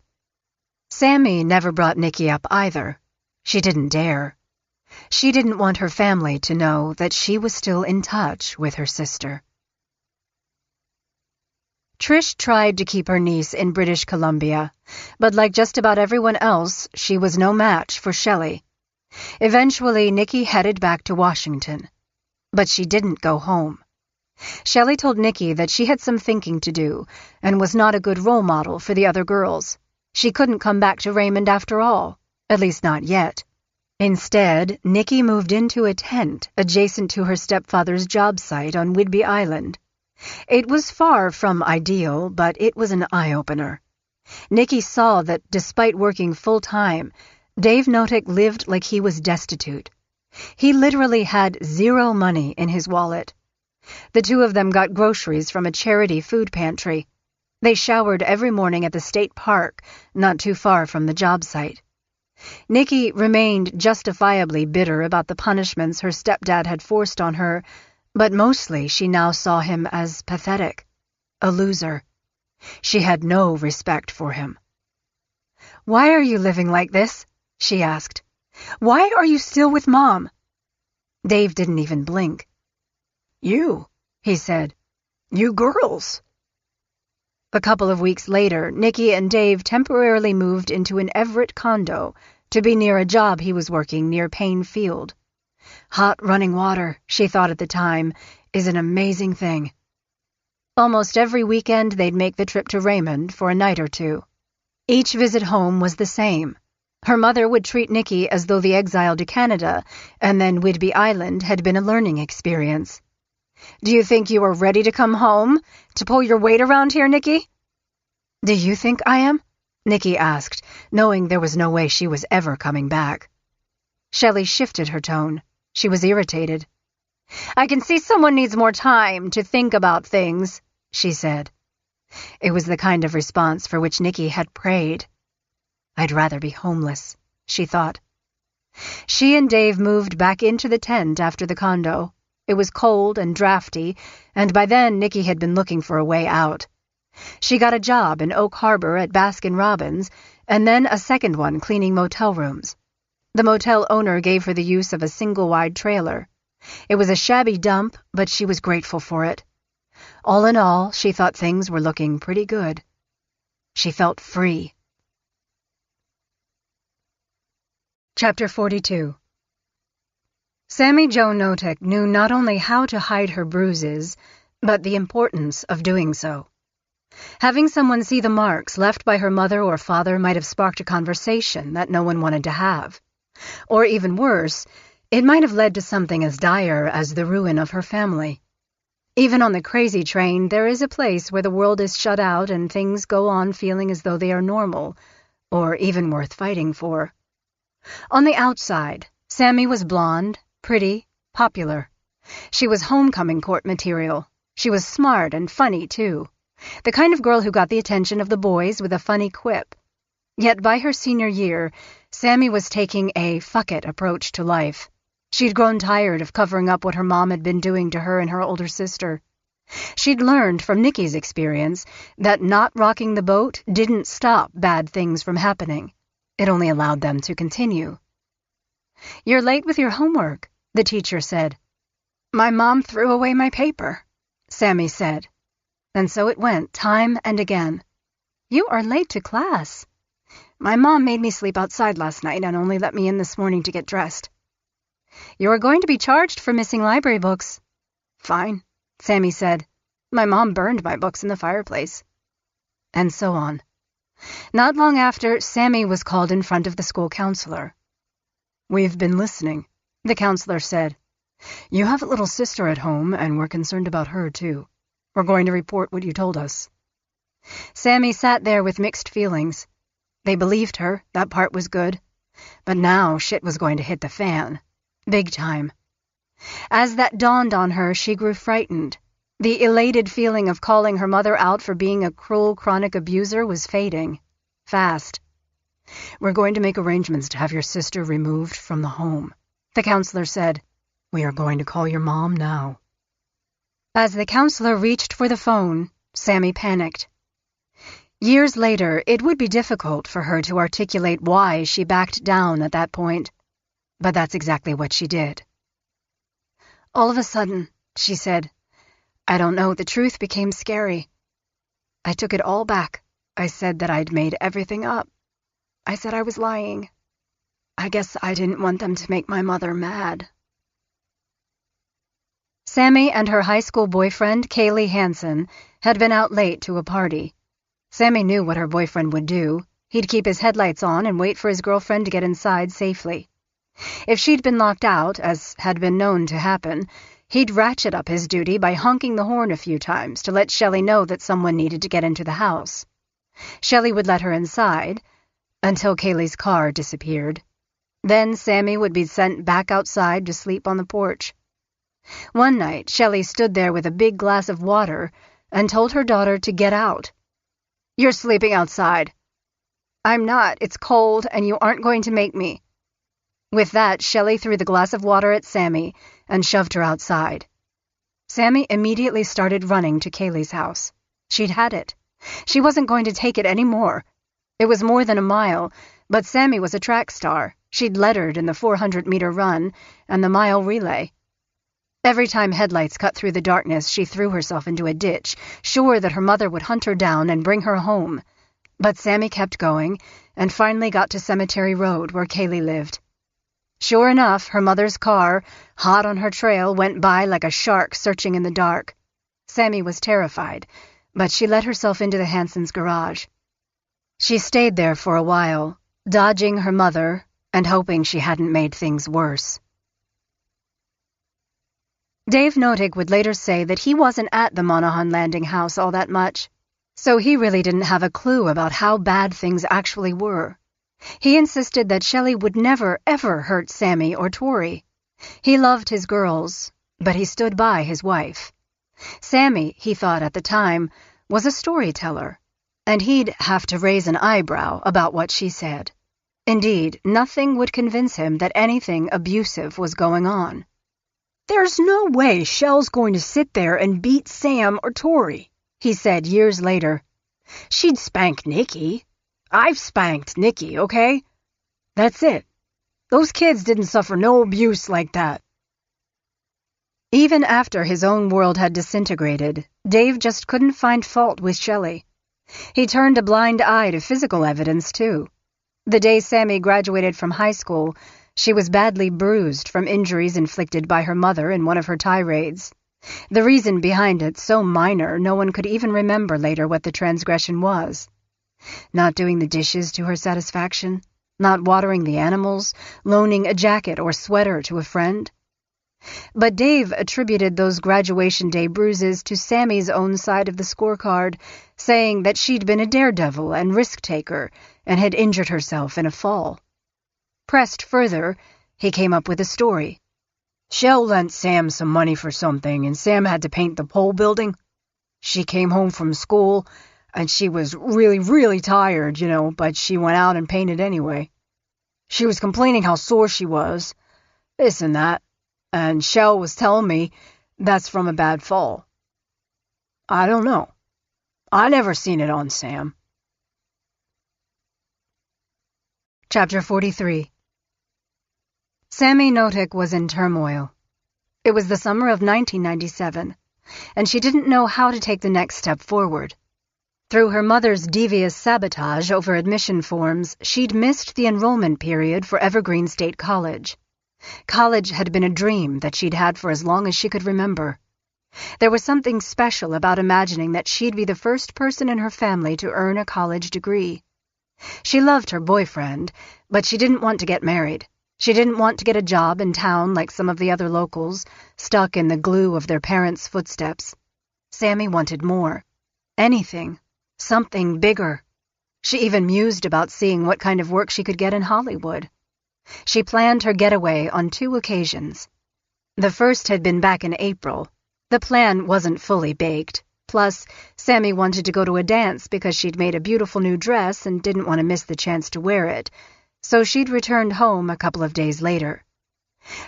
Sammy never brought Nicky up either. She didn't dare. She didn't want her family to know that she was still in touch with her sister. Trish tried to keep her niece in British Columbia, but like just about everyone else, she was no match for Shelley. Eventually, Nicky headed back to Washington. But she didn't go home. Shelley told Nicky that she had some thinking to do and was not a good role model for the other girls. She couldn't come back to Raymond after all, at least not yet. Instead, Nicky moved into a tent adjacent to her stepfather's job site on Whidbey Island. It was far from ideal, but it was an eye-opener. Nicky saw that despite working full-time, Dave Notick lived like he was destitute. He literally had zero money in his wallet. The two of them got groceries from a charity food pantry. They showered every morning at the state park, not too far from the job site. Nicky remained justifiably bitter about the punishments her stepdad had forced on her, but mostly she now saw him as pathetic, a loser. She had no respect for him. "Why are you living like this?" she asked. "Why are you still with Mom?" Dave didn't even blink. "You," he said. "You girls." A couple of weeks later, Nicky and Dave temporarily moved into an Everett condo to be near a job he was working near Payne Field. Hot running water, she thought at the time, is an amazing thing. Almost every weekend they'd make the trip to Raymond for a night or two. Each visit home was the same. Her mother would treat Nicky as though the exile to Canada and then Whidbey Island had been a learning experience. "Do you think you are ready to come home? To pull your weight around here, Nicky?" "Do you think I am?" Nicky asked, knowing there was no way she was ever coming back. Shelley shifted her tone. She was irritated. "I can see someone needs more time to think about things," she said. It was the kind of response for which Nicky had prayed. "I'd rather be homeless," she thought. She and Dave moved back into the tent after the condo. It was cold and drafty, and by then Nicky had been looking for a way out. She got a job in Oak Harbor at Baskin-Robbins, and then a second one cleaning motel rooms. The motel owner gave her the use of a single-wide trailer. It was a shabby dump, but she was grateful for it. All in all, she thought things were looking pretty good. She felt free. Chapter 42. Sammy Jo Notick knew not only how to hide her bruises, but the importance of doing so. Having someone see the marks left by her mother or father might have sparked a conversation that no one wanted to have. Or even worse, it might have led to something as dire as the ruin of her family. Even on the crazy train, there is a place where the world is shut out and things go on feeling as though they are normal, or even worth fighting for. On the outside, Sammy was blonde, pretty, popular. She was homecoming court material. She was smart and funny, too. The kind of girl who got the attention of the boys with a funny quip. Yet by her senior year, Sammy was taking a fuck-it approach to life. She'd grown tired of covering up what her mom had been doing to her and her older sister. She'd learned from Nicky's experience that not rocking the boat didn't stop bad things from happening. It only allowed them to continue. "You're late with your homework," the teacher said. "My mom threw away my paper," Sammy said. And so it went, time and again. "You are late to class." "My mom made me sleep outside last night and only let me in this morning to get dressed." "You're going to be charged for missing library books." "Fine," Sammy said. "My mom burned my books in the fireplace." And so on. Not long after, Sammy was called in front of the school counselor. "We've been listening," the counselor said. "You have a little sister at home, and we're concerned about her, too. We're going to report what you told us." Sammy sat there with mixed feelings. They believed her, that part was good. But now shit was going to hit the fan. Big time. As that dawned on her, she grew frightened. The elated feeling of calling her mother out for being a cruel, chronic abuser was fading. Fast. "We're going to make arrangements to have your sister removed from the home," the counselor said. "We are going to call your mom now." As the counselor reached for the phone, Sammy panicked. Years later, it would be difficult for her to articulate why she backed down at that point. But that's exactly what she did. "All of a sudden," she said, "I don't know, the truth became scary. I took it all back. I said that I'd made everything up. I said I was lying. I guess I didn't want them to make my mother mad." Sammy and her high school boyfriend, Kaylee Hansen, had been out late to a party. Sammy knew what her boyfriend would do. He'd keep his headlights on and wait for his girlfriend to get inside safely. If she'd been locked out, as had been known to happen, he'd ratchet up his duty by honking the horn a few times to let Shelley know that someone needed to get into the house. Shelley would let her inside, until Kaylee's car disappeared. Then Sammy would be sent back outside to sleep on the porch. One night, Shelley stood there with a big glass of water and told her daughter to get out. "You're sleeping outside." "I'm not. It's cold, and you aren't going to make me." With that, Shelley threw the glass of water at Sammy and shoved her outside. Sammy immediately started running to Kaylee's house. She'd had it. She wasn't going to take it any more. It was more than a mile, but Sammy was a track star. She'd lettered in the 400-meter run and the mile relay. Every time headlights cut through the darkness, she threw herself into a ditch, sure that her mother would hunt her down and bring her home. But Sammy kept going, and finally got to Cemetery Road, where Kaylee lived. Sure enough, her mother's car, hot on her trail, went by like a shark searching in the dark. Sammy was terrified, but she let herself into the Hansens' garage. She stayed there for a while, dodging her mother and hoping she hadn't made things worse. Dave Notig would later say that he wasn't at the Monahan Landing house all that much, so he really didn't have a clue about how bad things actually were. He insisted that Shelley would never, ever hurt Sammy or Tori. He loved his girls, but he stood by his wife. Sammy, he thought at the time, was a storyteller, and he'd have to raise an eyebrow about what she said. Indeed, nothing would convince him that anything abusive was going on. "There's no way Shell's going to sit there and beat Sam or Tori," he said years later. "She'd spank Nikki. I've spanked Nikki, okay? That's it. Those kids didn't suffer no abuse like that." Even after his own world had disintegrated, Dave just couldn't find fault with Shelley. He turned a blind eye to physical evidence, too. The day Sammy graduated from high school, she was badly bruised from injuries inflicted by her mother in one of her tirades. The reason behind it so minor no one could even remember later what the transgression was. Not doing the dishes to her satisfaction, not watering the animals, loaning a jacket or sweater to a friend. But Dave attributed those graduation day bruises to Sammy's own side of the scorecard, saying that she'd been a daredevil and risk-taker and had injured herself in a fall. Pressed further, he came up with a story. Shell lent Sam some money for something, and Sam had to paint the pole building. She came home from school, and she was really, really tired, but she went out and painted anyway. She was complaining how sore she was, this and that, and Shell was telling me that's from a bad fall. I don't know. I never seen it on Sam. Chapter 43. Sammy Notig was in turmoil. It was the summer of 1997, and she didn't know how to take the next step forward. Through her mother's devious sabotage over admission forms, she'd missed the enrollment period for Evergreen State College. College had been a dream that she'd had for as long as she could remember. There was something special about imagining that she'd be the first person in her family to earn a college degree. She loved her boyfriend, but she didn't want to get married. She didn't want to get a job in town like some of the other locals, stuck in the glue of their parents' footsteps. Sammy wanted more. Anything. Something bigger. She even mused about seeing what kind of work she could get in Hollywood. She planned her getaway on 2 occasions. The first had been back in April. The plan wasn't fully baked. Plus, Sammy wanted to go to a dance because she'd made a beautiful new dress and didn't want to miss the chance to wear it, so she'd returned home a couple of days later.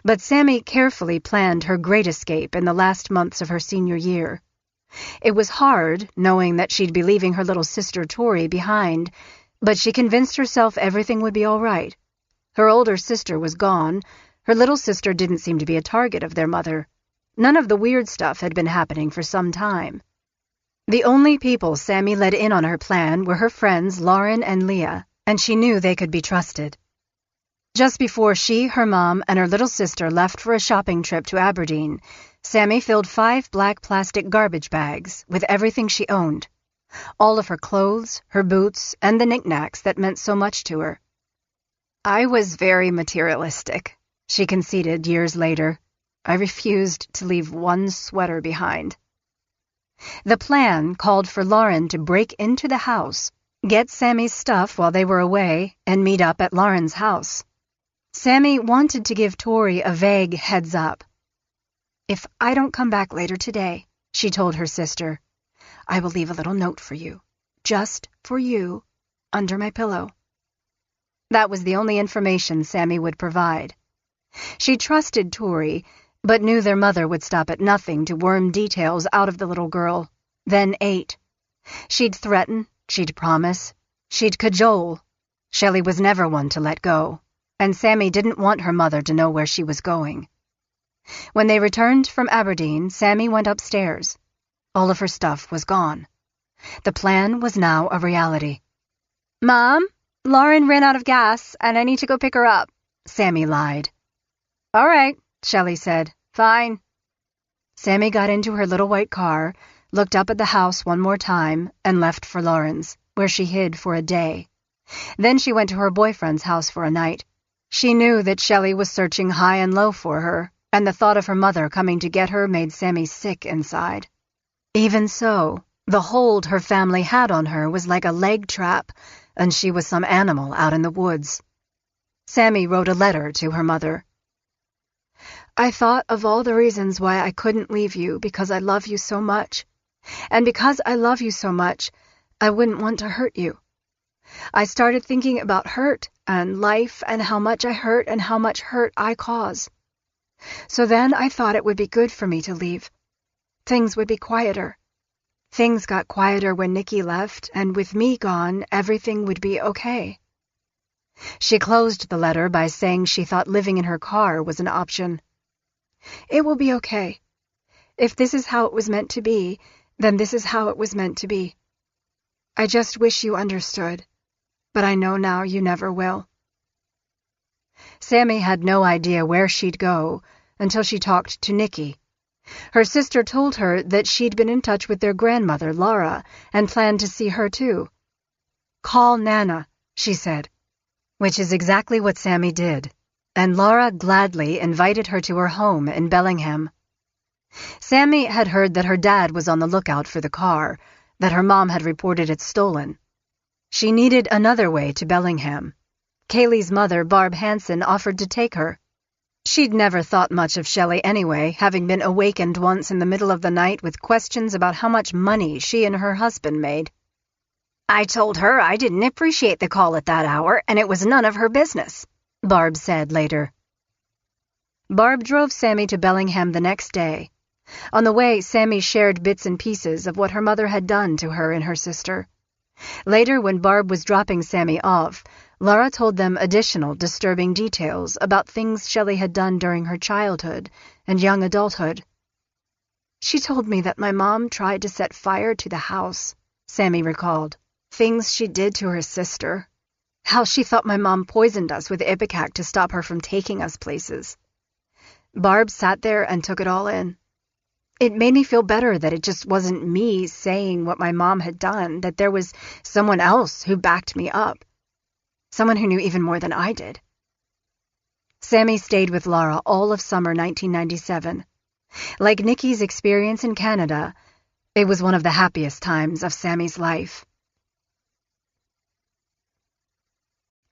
But Sammy carefully planned her great escape in the last months of her senior year. It was hard, knowing that she'd be leaving her little sister Tori behind, but she convinced herself everything would be all right. Her older sister was gone. Her little sister didn't seem to be a target of their mother. None of the weird stuff had been happening for some time. The only people Sammy let in on her plan were her friends Lauren and Leah, and she knew they could be trusted. Just before she, her mom, and her little sister left for a shopping trip to Aberdeen, Sammy filled 5 black plastic garbage bags with everything she owned. All of her clothes, her boots, and the knickknacks that meant so much to her. "I was very materialistic," she conceded years later. "I refused to leave one sweater behind." The plan called for Lauren to break into the house, get Sammy's stuff while they were away, and meet up at Lauren's house. Sammy wanted to give Tori a vague heads up. "If I don't come back later today," she told her sister, "I will leave a little note for you, just for you, under my pillow." That was the only information Sammy would provide. She trusted Tori, but knew their mother would stop at nothing to worm details out of the little girl, then 8. She'd threaten, she'd promise, she'd cajole. Shelley was never one to let go, and Sammy didn't want her mother to know where she was going. When they returned from Aberdeen, Sammy went upstairs. All of her stuff was gone. The plan was now a reality. "Mom, Lauren ran out of gas, and I need to go pick her up," Sammy lied. "All right," Shelley said. "Fine." Sammy got into her little white car, looked up at the house one more time, and left for Lauren's, where she hid for a day. Then she went to her boyfriend's house for a night. She knew that Shelley was searching high and low for her, and the thought of her mother coming to get her made Sammy sick inside. Even so, the hold her family had on her was like a leg trap, and she was some animal out in the woods. Sammy wrote a letter to her mother. "I thought of all the reasons why I couldn't leave you because I love you so much. And because I love you so much, I wouldn't want to hurt you. I started thinking about hurt and life and how much I hurt and how much hurt I cause. So then I thought it would be good for me to leave. Things would be quieter. Things got quieter when Nikki left, and with me gone, everything would be okay." She closed the letter by saying she thought living in her car was an option. "It will be okay. If this is how it was meant to be, then this is how it was meant to be. I just wish you understood, but I know now you never will." Sammy had no idea where she'd go until she talked to Nikki. Her sister told her that she'd been in touch with their grandmother, Laura, and planned to see her too. "Call Nana," she said. Which is exactly what Sammy did, and Laura gladly invited her to her home in Bellingham. Sammy had heard that her dad was on the lookout for the car, that her mom had reported it stolen. She needed another way to Bellingham. Kaylee's mother, Barb Hansen, offered to take her. She'd never thought much of Shelley anyway, having been awakened once in the middle of the night with questions about how much money she and her husband made. "I told her I didn't appreciate the call at that hour, and it was none of her business," Barb said later. Barb drove Sammy to Bellingham the next day. On the way, Sammy shared bits and pieces of what her mother had done to her and her sister. Later, when Barb was dropping Sammy off, Laura told them additional disturbing details about things Shelley had done during her childhood and young adulthood. "She told me that my mom tried to set fire to the house," Sammy recalled. "Things she did to her sister. How she thought my mom poisoned us with Ipecac to stop her from taking us places." Barb sat there and took it all in. "It made me feel better that it just wasn't me saying what my mom had done, that there was someone else who backed me up. Someone who knew even more than I did." Sammy stayed with Laura all of summer 1997. Like Nikki's experience in Canada, it was one of the happiest times of Sammy's life.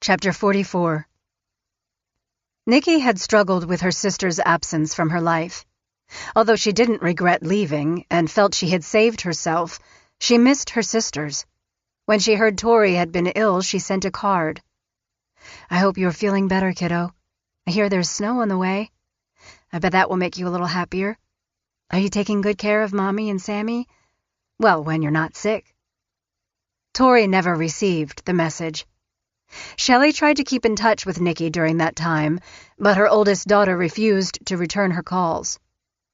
Chapter 44. Nikki had struggled with her sister's absence from her life. Although she didn't regret leaving and felt she had saved herself, she missed her sisters. When she heard Tori had been ill, she sent a card. "I hope you're feeling better, kiddo. I hear there's snow on the way. I bet that will make you a little happier. Are you taking good care of Mommy and Sammy? Well, when you're not sick." Tori never received the message. Shelley tried to keep in touch with Nikki during that time, but her oldest daughter refused to return her calls.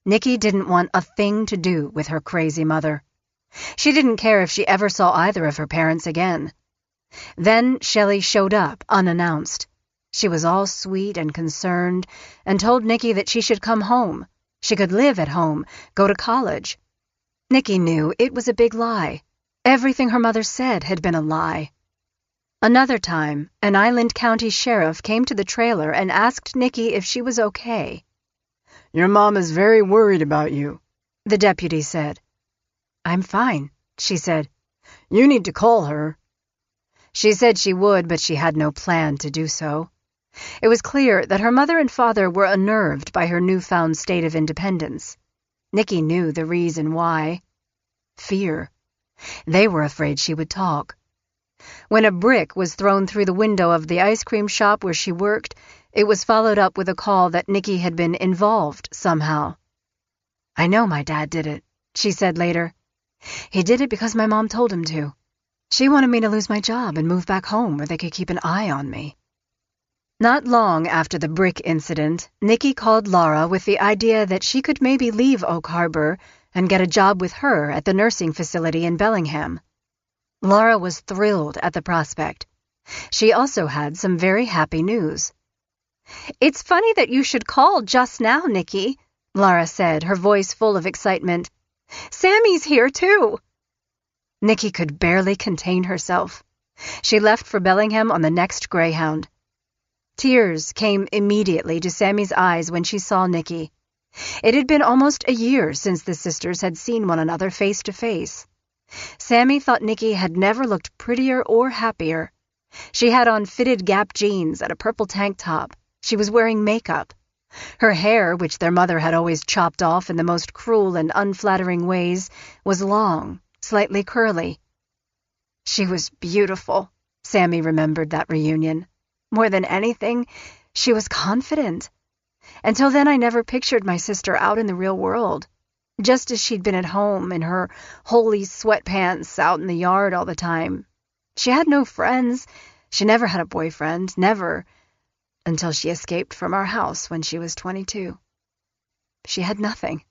Nikki didn't want a thing to do with her crazy mother. She didn't care if she ever saw either of her parents again. Then Shelley showed up unannounced. She was all sweet and concerned and told Nikki that she should come home. She could live at home, go to college. Nikki knew it was a big lie. Everything her mother said had been a lie. Another time, an Island County sheriff came to the trailer and asked Nikki if she was okay. "Your mom is very worried about you," the deputy said. "I'm fine," she said. "You need to call her." She said she would, but she had no plan to do so. It was clear that her mother and father were unnerved by her newfound state of independence. Nikki knew the reason why. Fear. They were afraid she would talk. When a brick was thrown through the window of the ice cream shop where she worked, it was followed up with a call that Nikki had been involved somehow. "I know my dad did it," she said later. "He did it because my mom told him to. She wanted me to lose my job and move back home where they could keep an eye on me." Not long after the brick incident, Nikki called Laura with the idea that she could maybe leave Oak Harbor and get a job with her at the nursing facility in Bellingham. Laura was thrilled at the prospect. She also had some very happy news. "It's funny that you should call just now, Nikki," Laura said, her voice full of excitement. "Sammy's here, too." Nikki could barely contain herself. She left for Bellingham on the next Greyhound. Tears came immediately to Sammy's eyes when she saw Nikki. It had been almost a year since the sisters had seen one another face to face. Sammy thought Nikki had never looked prettier or happier. She had on fitted Gap jeans and a purple tank top. She was wearing makeup. Her hair, which their mother had always chopped off in the most cruel and unflattering ways, was long, slightly curly. She was beautiful, Sammy remembered that reunion. More than anything, she was confident. Until then, I never pictured my sister out in the real world, just as she'd been at home in her holey sweatpants out in the yard all the time. She had no friends. She never had a boyfriend, never, until she escaped from our house when she was 22. She had nothing.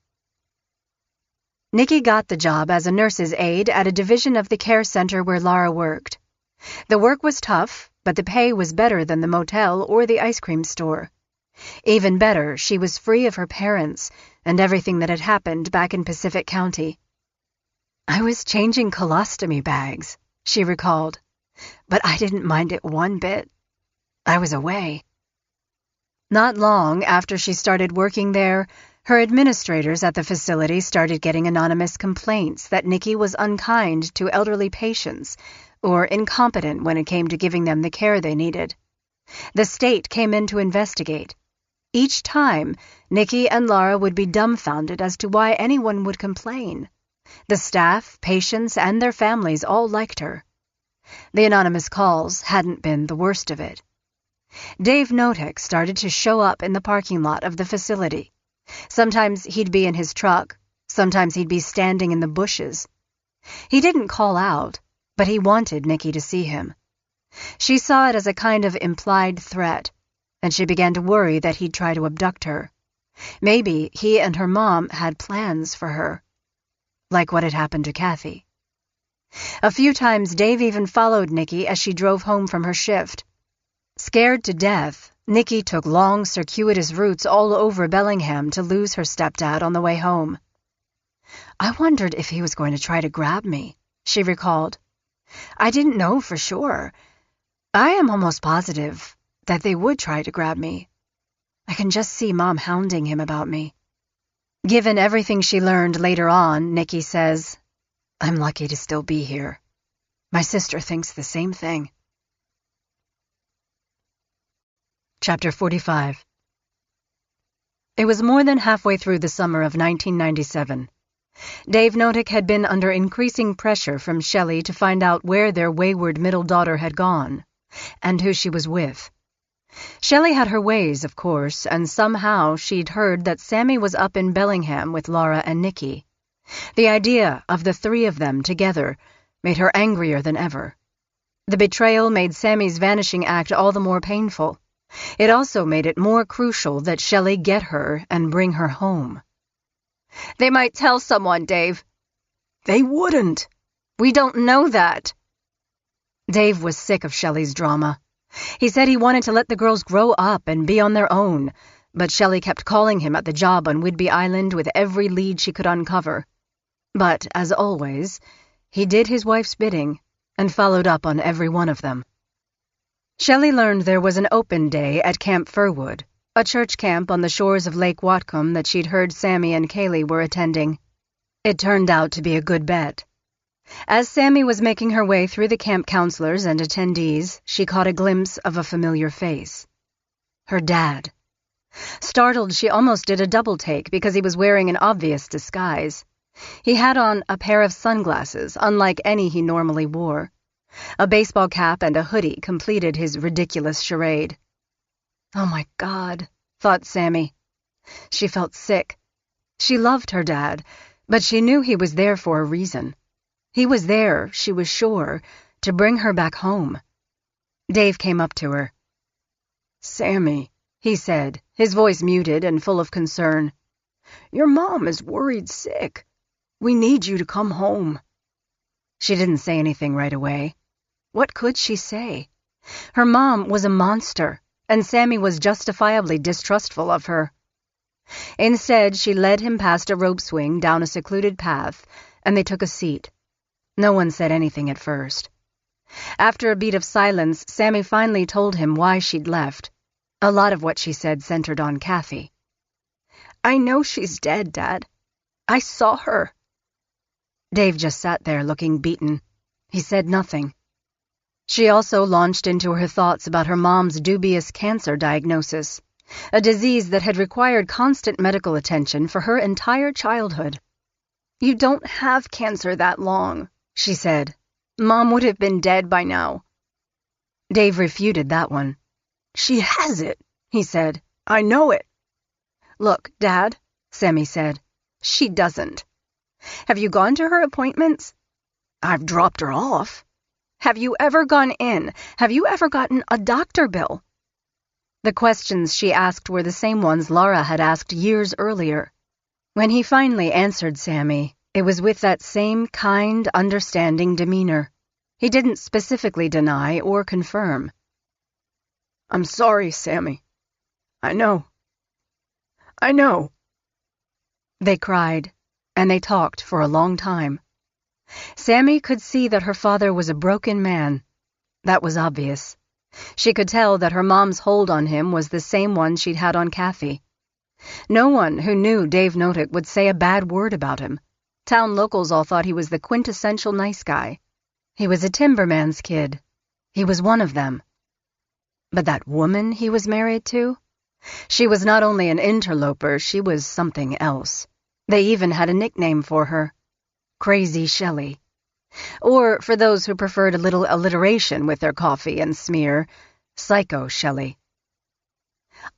Nikki got the job as a nurse's aide at a division of the care center where Laura worked. The work was tough, but the pay was better than the motel or the ice cream store. Even better, she was free of her parents and everything that had happened back in Pacific County. "I was changing colostomy bags," she recalled, "but I didn't mind it one bit. I was away." Not long after she started working there, her administrators at the facility started getting anonymous complaints that Nikki was unkind to elderly patients or incompetent when it came to giving them the care they needed. The state came in to investigate. Each time, Nikki and Laura would be dumbfounded as to why anyone would complain. The staff, patients, and their families all liked her. The anonymous calls hadn't been the worst of it. Dave Notek started to show up in the parking lot of the facility. Sometimes he'd be in his truck, sometimes he'd be standing in the bushes. He didn't call out, but he wanted Nikki to see him. She saw it as a kind of implied threat, and she began to worry that he'd try to abduct her. Maybe he and her mom had plans for her, like what had happened to Kathy. A few times Dave even followed Nikki as she drove home from her shift. Scared to death, Nikki took long, circuitous routes all over Bellingham to lose her stepdad on the way home. "I wondered if he was going to try to grab me," she recalled. "I didn't know for sure. I am almost positive that they would try to grab me. I can just see Mom hounding him about me. Given everything she learned later on, Nikki says, I'm lucky to still be here. My sister thinks the same thing. Chapter 45. It was more than halfway through the summer of 1997. Dave Notick had been under increasing pressure from Shelley to find out where their wayward middle daughter had gone, and who she was with. Shelley had her ways, of course, and somehow she'd heard that Sammy was up in Bellingham with Laura and Nikki. The idea of the three of them together made her angrier than ever. The betrayal made Sammy's vanishing act all the more painful. It also made it more crucial that Shelley get her and bring her home. They might tell someone, Dave. They wouldn't. We don't know that. Dave was sick of Shelley's drama. He said he wanted to let the girls grow up and be on their own, but Shelley kept calling him at the job on Whidbey Island with every lead she could uncover. But, as always, he did his wife's bidding and followed up on every one of them. Shelley learned there was an open day at Camp Firwood, a church camp on the shores of Lake Whatcom that she'd heard Sammy and Kaylee were attending. It turned out to be a good bet. As Sammy was making her way through the camp counselors and attendees, she caught a glimpse of a familiar face. Her dad. Startled, she almost did a double take because he was wearing an obvious disguise. He had on a pair of sunglasses, unlike any he normally wore. A baseball cap and a hoodie completed his ridiculous charade. Oh my God, thought Sammy. She felt sick. She loved her dad, but she knew he was there for a reason. He was there, she was sure, to bring her back home. Dave came up to her. Sammy, he said, his voice muted and full of concern. Your mom is worried sick. We need you to come home. She didn't say anything right away. What could she say? Her mom was a monster, and Sammy was justifiably distrustful of her. Instead, she led him past a rope swing down a secluded path, and they took a seat. No one said anything at first. After a beat of silence, Sammy finally told him why she'd left. A lot of what she said centered on Kathy. I know she's dead, Dad. I saw her. Dave just sat there looking beaten. He said nothing. She also launched into her thoughts about her mom's dubious cancer diagnosis, a disease that had required constant medical attention for her entire childhood. You don't have cancer that long, she said. Mom would have been dead by now. Dave refuted that one. She has it, he said. I know it. Look, Dad, Sammy said. She doesn't. Have you gone to her appointments? I've dropped her off. Have you ever gone in? Have you ever gotten a doctor bill? The questions she asked were the same ones Laura had asked years earlier. When he finally answered Sammy, it was with that same kind, understanding demeanor. He didn't specifically deny or confirm. I'm sorry, Sammy. I know. I know. They cried, and they talked for a long time. Sammy could see that her father was a broken man. That was obvious. She could tell that her mom's hold on him was the same one she'd had on Kathy. No one who knew Dave Notick would say a bad word about him. Town locals all thought he was the quintessential nice guy. He was a timberman's kid. He was one of them. But that woman he was married to? She was not only an interloper, she was something else. They even had a nickname for her. Crazy Shelley. Or, for those who preferred a little alliteration with their coffee and smear, Psycho Shelley.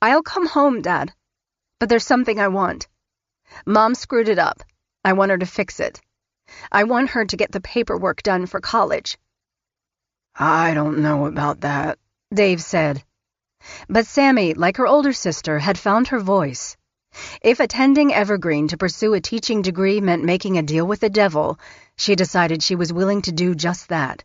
I'll come home, Dad. But there's something I want. Mom screwed it up. I want her to fix it. I want her to get the paperwork done for college. I don't know about that, Dave said. But Sammy, like her older sister, had found her voice. If attending Evergreen to pursue a teaching degree meant making a deal with the devil, she decided she was willing to do just that.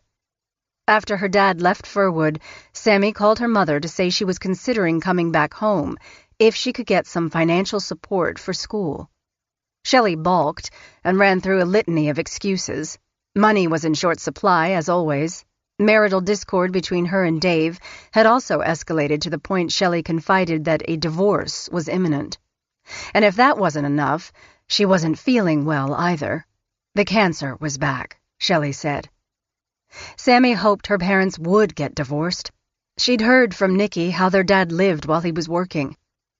After her dad left Firwood, Sammy called her mother to say she was considering coming back home if she could get some financial support for school. Shelley balked and ran through a litany of excuses. Money was in short supply, as always. Marital discord between her and Dave had also escalated to the point Shelley confided that a divorce was imminent. And if that wasn't enough, she wasn't feeling well either. The cancer was back, Shelley said. Sammy hoped her parents would get divorced. She'd heard from Nicky how their dad lived while he was working.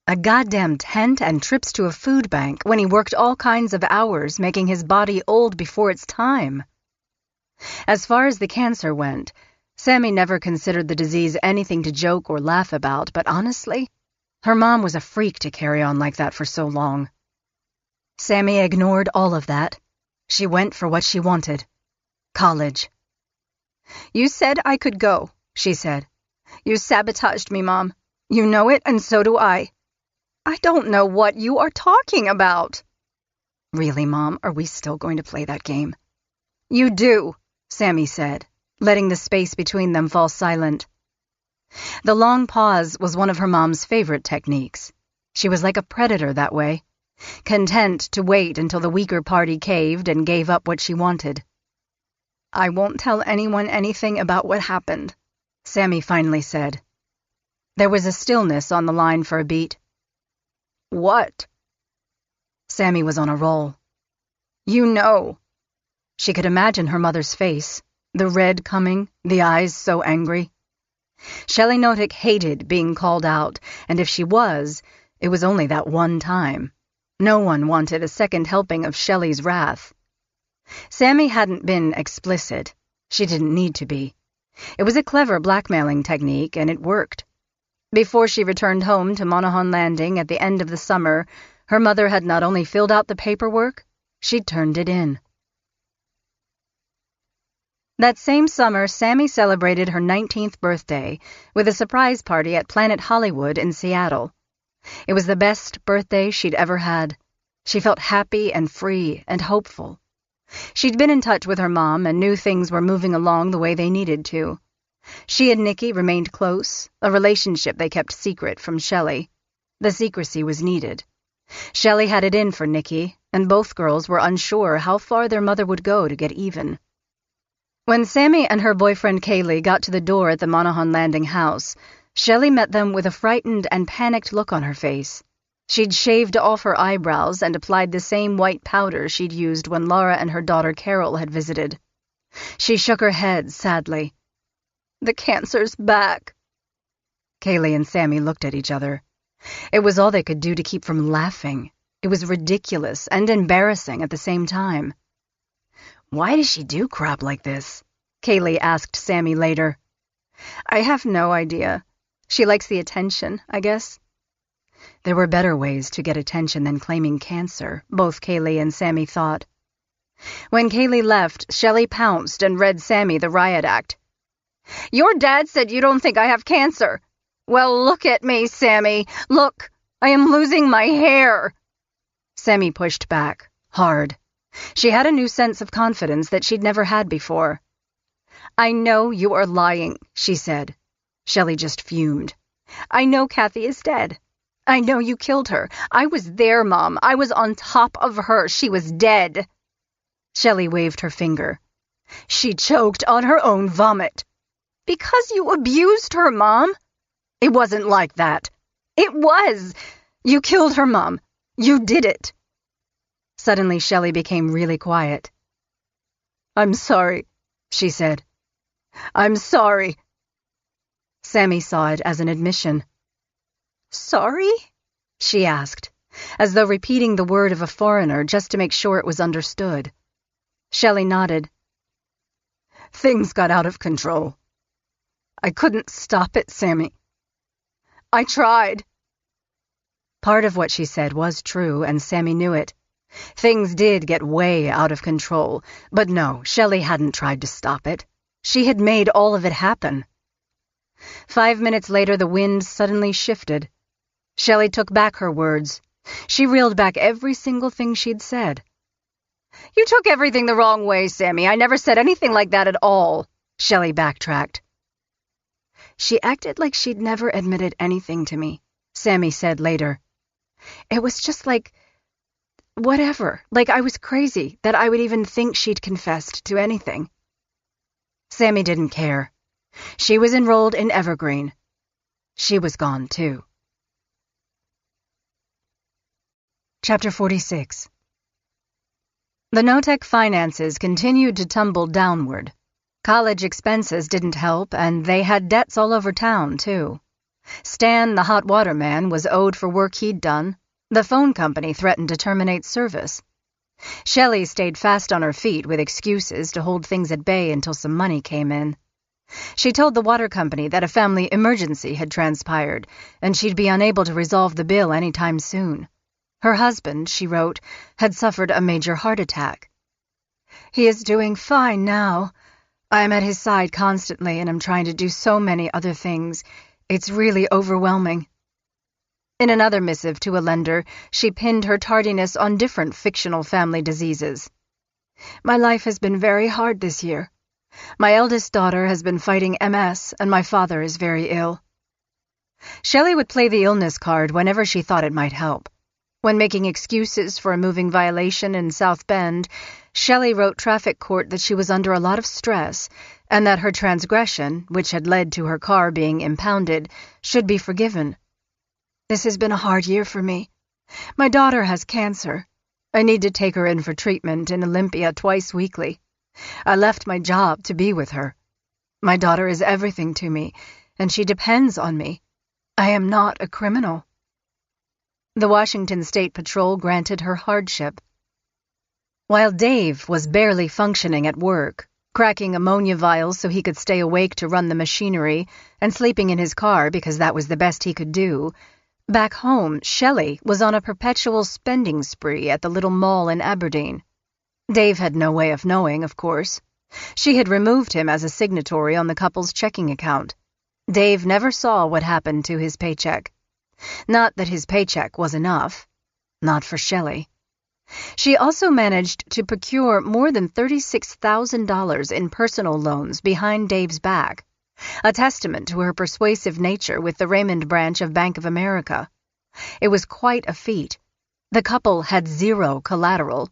A goddamn tent and trips to a food bank when he worked all kinds of hours, making his body old before its time. As far as the cancer went, Sammy never considered the disease anything to joke or laugh about, but honestly, her mom was a freak to carry on like that for so long. Sammy ignored all of that. She went for what she wanted. College. "You said I could go," she said. "You sabotaged me, Mom. You know it, and so do I." "I don't know what you are talking about." "Really, Mom, are we still going to play that game?" "You do," Sammy said, letting the space between them fall silent. The long pause was one of her mom's favorite techniques. She was like a predator that way, content to wait until the weaker party caved and gave up what she wanted. "I won't tell anyone anything about what happened," Sammy finally said. There was a stillness on the line for a beat. "What?" Sammy was on a roll. "You know." She could imagine her mother's face, the red coming, the eyes so angry. Shelley Notick hated being called out, and if she was, it was only that one time. No one wanted a second helping of Shelley's wrath. Sammy hadn't been explicit. She didn't need to be. It was a clever blackmailing technique, and it worked. Before she returned home to Monaghan Landing at the end of the summer, her mother had not only filled out the paperwork, she'd turned it in. That same summer, Sammy celebrated her 19th birthday with a surprise party at Planet Hollywood in Seattle. It was the best birthday she'd ever had. She felt happy and free and hopeful. She'd been in touch with her mom and knew things were moving along the way they needed to. She and Nicky remained close, a relationship they kept secret from Shelley. The secrecy was needed. Shelley had it in for Nicky, and both girls were unsure how far their mother would go to get even. When Sammy and her boyfriend Kaylee got to the door at the Monaghan Landing house, Shelley met them with a frightened and panicked look on her face. She'd shaved off her eyebrows and applied the same white powder she'd used when Laura and her daughter Carol had visited. She shook her head sadly. "The cancer's back." Kaylee and Sammy looked at each other. It was all they could do to keep from laughing. It was ridiculous and embarrassing at the same time. "Why does she do crap like this?" Kaylee asked Sammy later. "I have no idea. She likes the attention, I guess." There were better ways to get attention than claiming cancer, both Kaylee and Sammy thought. When Kaylee left, Shelley pounced and read Sammy the riot act. "Your dad said you don't think I have cancer. Well, look at me, Sammy. Look, I am losing my hair." Sammy pushed back, hard. She had a new sense of confidence that she'd never had before. "I know you are lying," she said. Shelley just fumed. "I know Kathy is dead. I know you killed her. I was there, Mom. I was on top of her. She was dead." Shelley waved her finger. "She choked on her own vomit." "Because you abused her, Mom." "It wasn't like that." "It was. You killed her, Mom. You did it." Suddenly, Shelley became really quiet. "I'm sorry," she said. "I'm sorry." Sammy saw it as an admission. "Sorry?" she asked, as though repeating the word of a foreigner just to make sure it was understood. Shelley nodded. "Things got out of control. I couldn't stop it, Sammy. I tried." Part of what she said was true, and Sammy knew it. Things did get way out of control, but no, Shelley hadn't tried to stop it. She had made all of it happen. 5 minutes later, the wind suddenly shifted. Shelley took back her words. She reeled back every single thing she'd said. "You took everything the wrong way, Sammy. I never said anything like that at all," Shelley backtracked. "She acted like she'd never admitted anything to me," Sammy said later. "It was just like, whatever, like I was crazy, that I would even think she'd confessed to anything." Sammy didn't care. She was enrolled in Evergreen. She was gone, too. Chapter 46. The no-tech finances continued to tumble downward. College expenses didn't help, and they had debts all over town, too. Stan, the hot water man, was owed for work he'd done. The phone company threatened to terminate service. Shelley stayed fast on her feet with excuses to hold things at bay until some money came in. She told the water company that a family emergency had transpired, and she'd be unable to resolve the bill any time soon. Her husband, she wrote, had suffered a major heart attack. "He is doing fine now. I am at his side constantly and am trying to do so many other things. It's really overwhelming." In another missive to a lender, she pinned her tardiness on different fictional family diseases. "My life has been very hard this year. My eldest daughter has been fighting MS, and my father is very ill." Shelley would play the illness card whenever she thought it might help. When making excuses for a moving violation in South Bend, Shelley wrote traffic court that she was under a lot of stress and that her transgression, which had led to her car being impounded, should be forgiven. "This has been a hard year for me. My daughter has cancer. I need to take her in for treatment in Olympia twice weekly. I left my job to be with her. My daughter is everything to me, and she depends on me. I am not a criminal." The Washington State Patrol granted her hardship. While Dave was barely functioning at work, cracking ammonia vials so he could stay awake to run the machinery, and sleeping in his car because that was the best he could do, back home, Shelley was on a perpetual spending spree at the little mall in Aberdeen. Dave had no way of knowing, of course. She had removed him as a signatory on the couple's checking account. Dave never saw what happened to his paycheck. Not that his paycheck was enough. Not for Shelley. She also managed to procure more than $36,000 in personal loans behind Dave's back, a testament to her persuasive nature with the Raymond branch of Bank of America. It was quite a feat. The couple had zero collateral.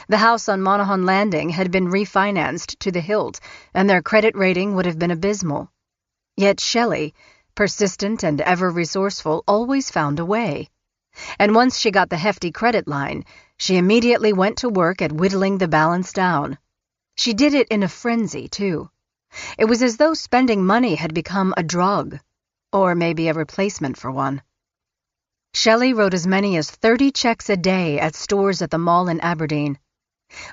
The house on Monaghan Landing had been refinanced to the hilt, and their credit rating would have been abysmal. Yet Shelley, persistent and ever resourceful, always found a way. And once she got the hefty credit line, she immediately went to work at whittling the balance down. She did it in a frenzy, too. It was as though spending money had become a drug, or maybe a replacement for one. Shelley wrote as many as 30 checks a day at stores at the mall in Aberdeen.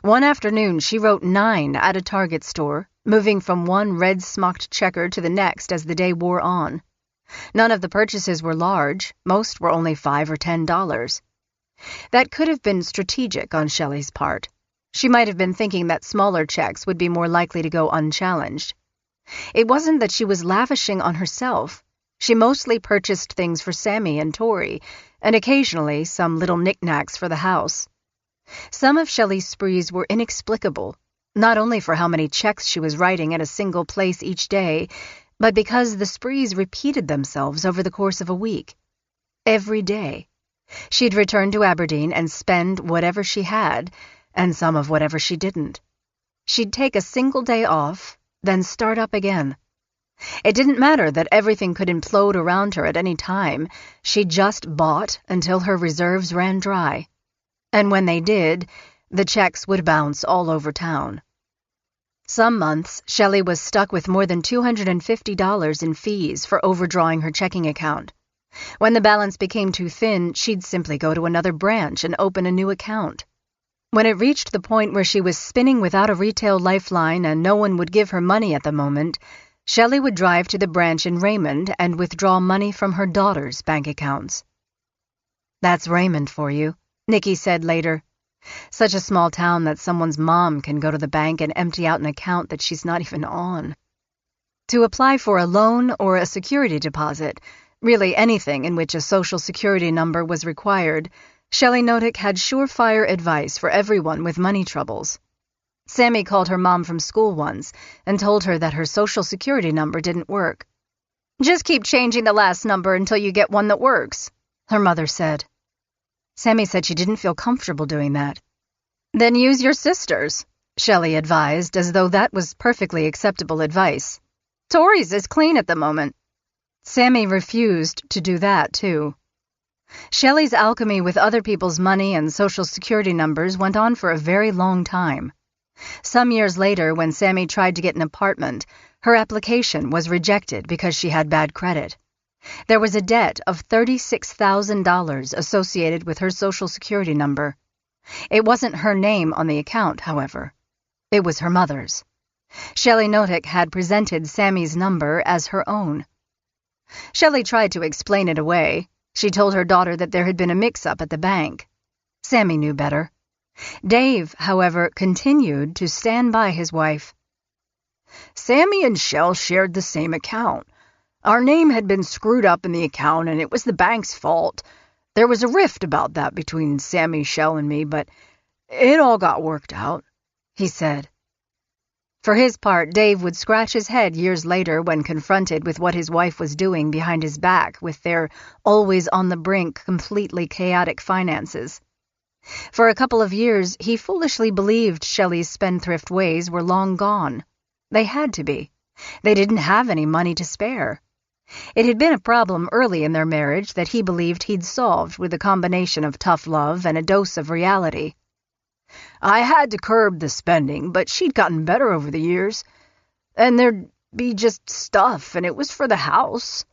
One afternoon, she wrote 9 at a Target store, moving from one red-smocked checker to the next as the day wore on. None of the purchases were large. Most were only $5 or $10. That could have been strategic on Shelley's part. She might have been thinking that smaller checks would be more likely to go unchallenged. It wasn't that she was lavishing on herself. She mostly purchased things for Sammy and Tori, and occasionally some little knickknacks for the house. Some of Shelley's sprees were inexplicable, not only for how many checks she was writing at a single place each day, but because the sprees repeated themselves over the course of a week. Every day. She'd return to Aberdeen and spend whatever she had, and some of whatever she didn't. She'd take a single day off, then start up again. It didn't matter that everything could implode around her at any time. She just bought until her reserves ran dry. And when they did, the checks would bounce all over town. Some months, Shelley was stuck with more than $250 in fees for overdrawing her checking account. When the balance became too thin, she'd simply go to another branch and open a new account. When it reached the point where she was spinning without a retail lifeline and no one would give her money at the moment, Shelley would drive to the branch in Raymond and withdraw money from her daughter's bank accounts. "That's Raymond for you," Nikki said later. "Such a small town that someone's mom can go to the bank and empty out an account that she's not even on." To apply for a loan or a security deposit, really anything in which a social security number was required, Shelley Notick had surefire advice for everyone with money troubles. Sammy called her mom from school once and told her that her social security number didn't work. "Just keep changing the last number until you get one that works," her mother said. Sammy said she didn't feel comfortable doing that. "Then use your sister's," Shelley advised, as though that was perfectly acceptable advice. Tori's is clean at the moment. Sammy refused to do that, too. Shelley's alchemy with other people's money and social security numbers went on for a very long time. Some years later, when Sammy tried to get an apartment, her application was rejected because she had bad credit. There was a debt of $36,000 associated with her social security number. It wasn't her name on the account, however. It was her mother's. Shelley Notick had presented Sammy's number as her own. Shelley tried to explain it away. She told her daughter that there had been a mix-up at the bank. Sammy knew better. Dave, however, continued to stand by his wife. Sammy and Shell shared the same account. Our name had been screwed up in the account, and it was the bank's fault. There was a rift about that between Sammy, Shell, and me, but it all got worked out, he said. For his part, Dave would scratch his head years later when confronted with what his wife was doing behind his back with their always-on-the-brink, completely chaotic finances. For a couple of years, he foolishly believed Shelley's spendthrift ways were long gone. They had to be. They didn't have any money to spare. It had been a problem early in their marriage that he believed he'd solved with a combination of tough love and a dose of reality. I had to curb the spending, but she'd gotten better over the years. And there'd be just stuff, and it was for the house.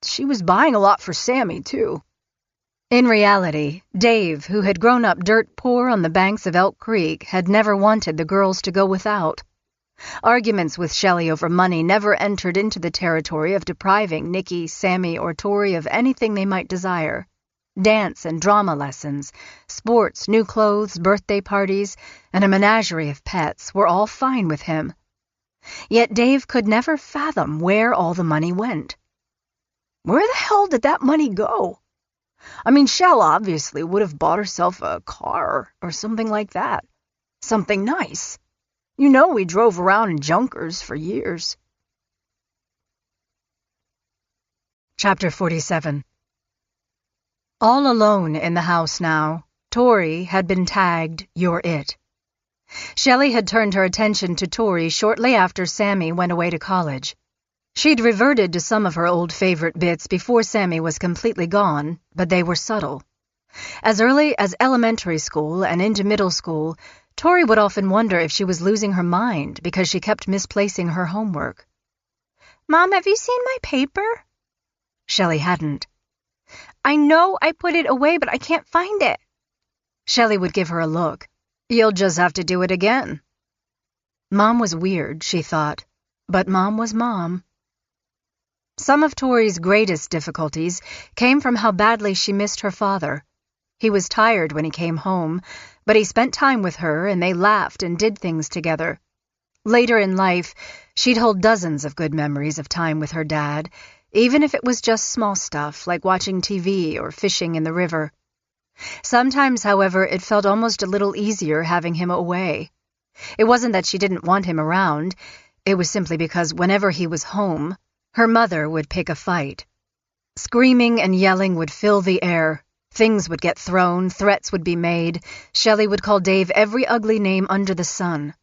She was buying a lot for Sammy, too. In reality, Dave, who had grown up dirt poor on the banks of Elk Creek, had never wanted the girls to go without. Arguments with Shelley over money never entered into the territory of depriving Nikki, Sammy, or Tori of anything they might desire. Dance and drama lessons, sports, new clothes, birthday parties, and a menagerie of pets were all fine with him. Yet Dave could never fathom where all the money went. Where the hell did that money go? I mean, Shell obviously would have bought herself a car or something like that. Something nice. You know we drove around in junkers for years. Chapter 47. All alone in the house now, Tori had been tagged, "You're it." Shelley had turned her attention to Tori shortly after Sammy went away to college. She'd reverted to some of her old favorite bits before Sammy was completely gone, but they were subtle. As early as elementary school and into middle school, Tori would often wonder if she was losing her mind because she kept misplacing her homework. "Mom, have you seen my paper?" Shelley hadn't. "I know I put it away, but I can't find it." Shelley would give her a look. "You'll just have to do it again." Mom was weird, she thought, but Mom was Mom. Some of Tori's greatest difficulties came from how badly she missed her father. He was tired when he came home, but he spent time with her and they laughed and did things together. Later in life, she'd hold dozens of good memories of time with her dad, even if it was just small stuff like watching TV or fishing in the river. Sometimes, however, it felt almost a little easier having him away. It wasn't that she didn't want him around. It was simply because whenever he was home, her mother would pick a fight. Screaming and yelling would fill the air. Things would get thrown, threats would be made. Shelley would call Dave every ugly name under the sun.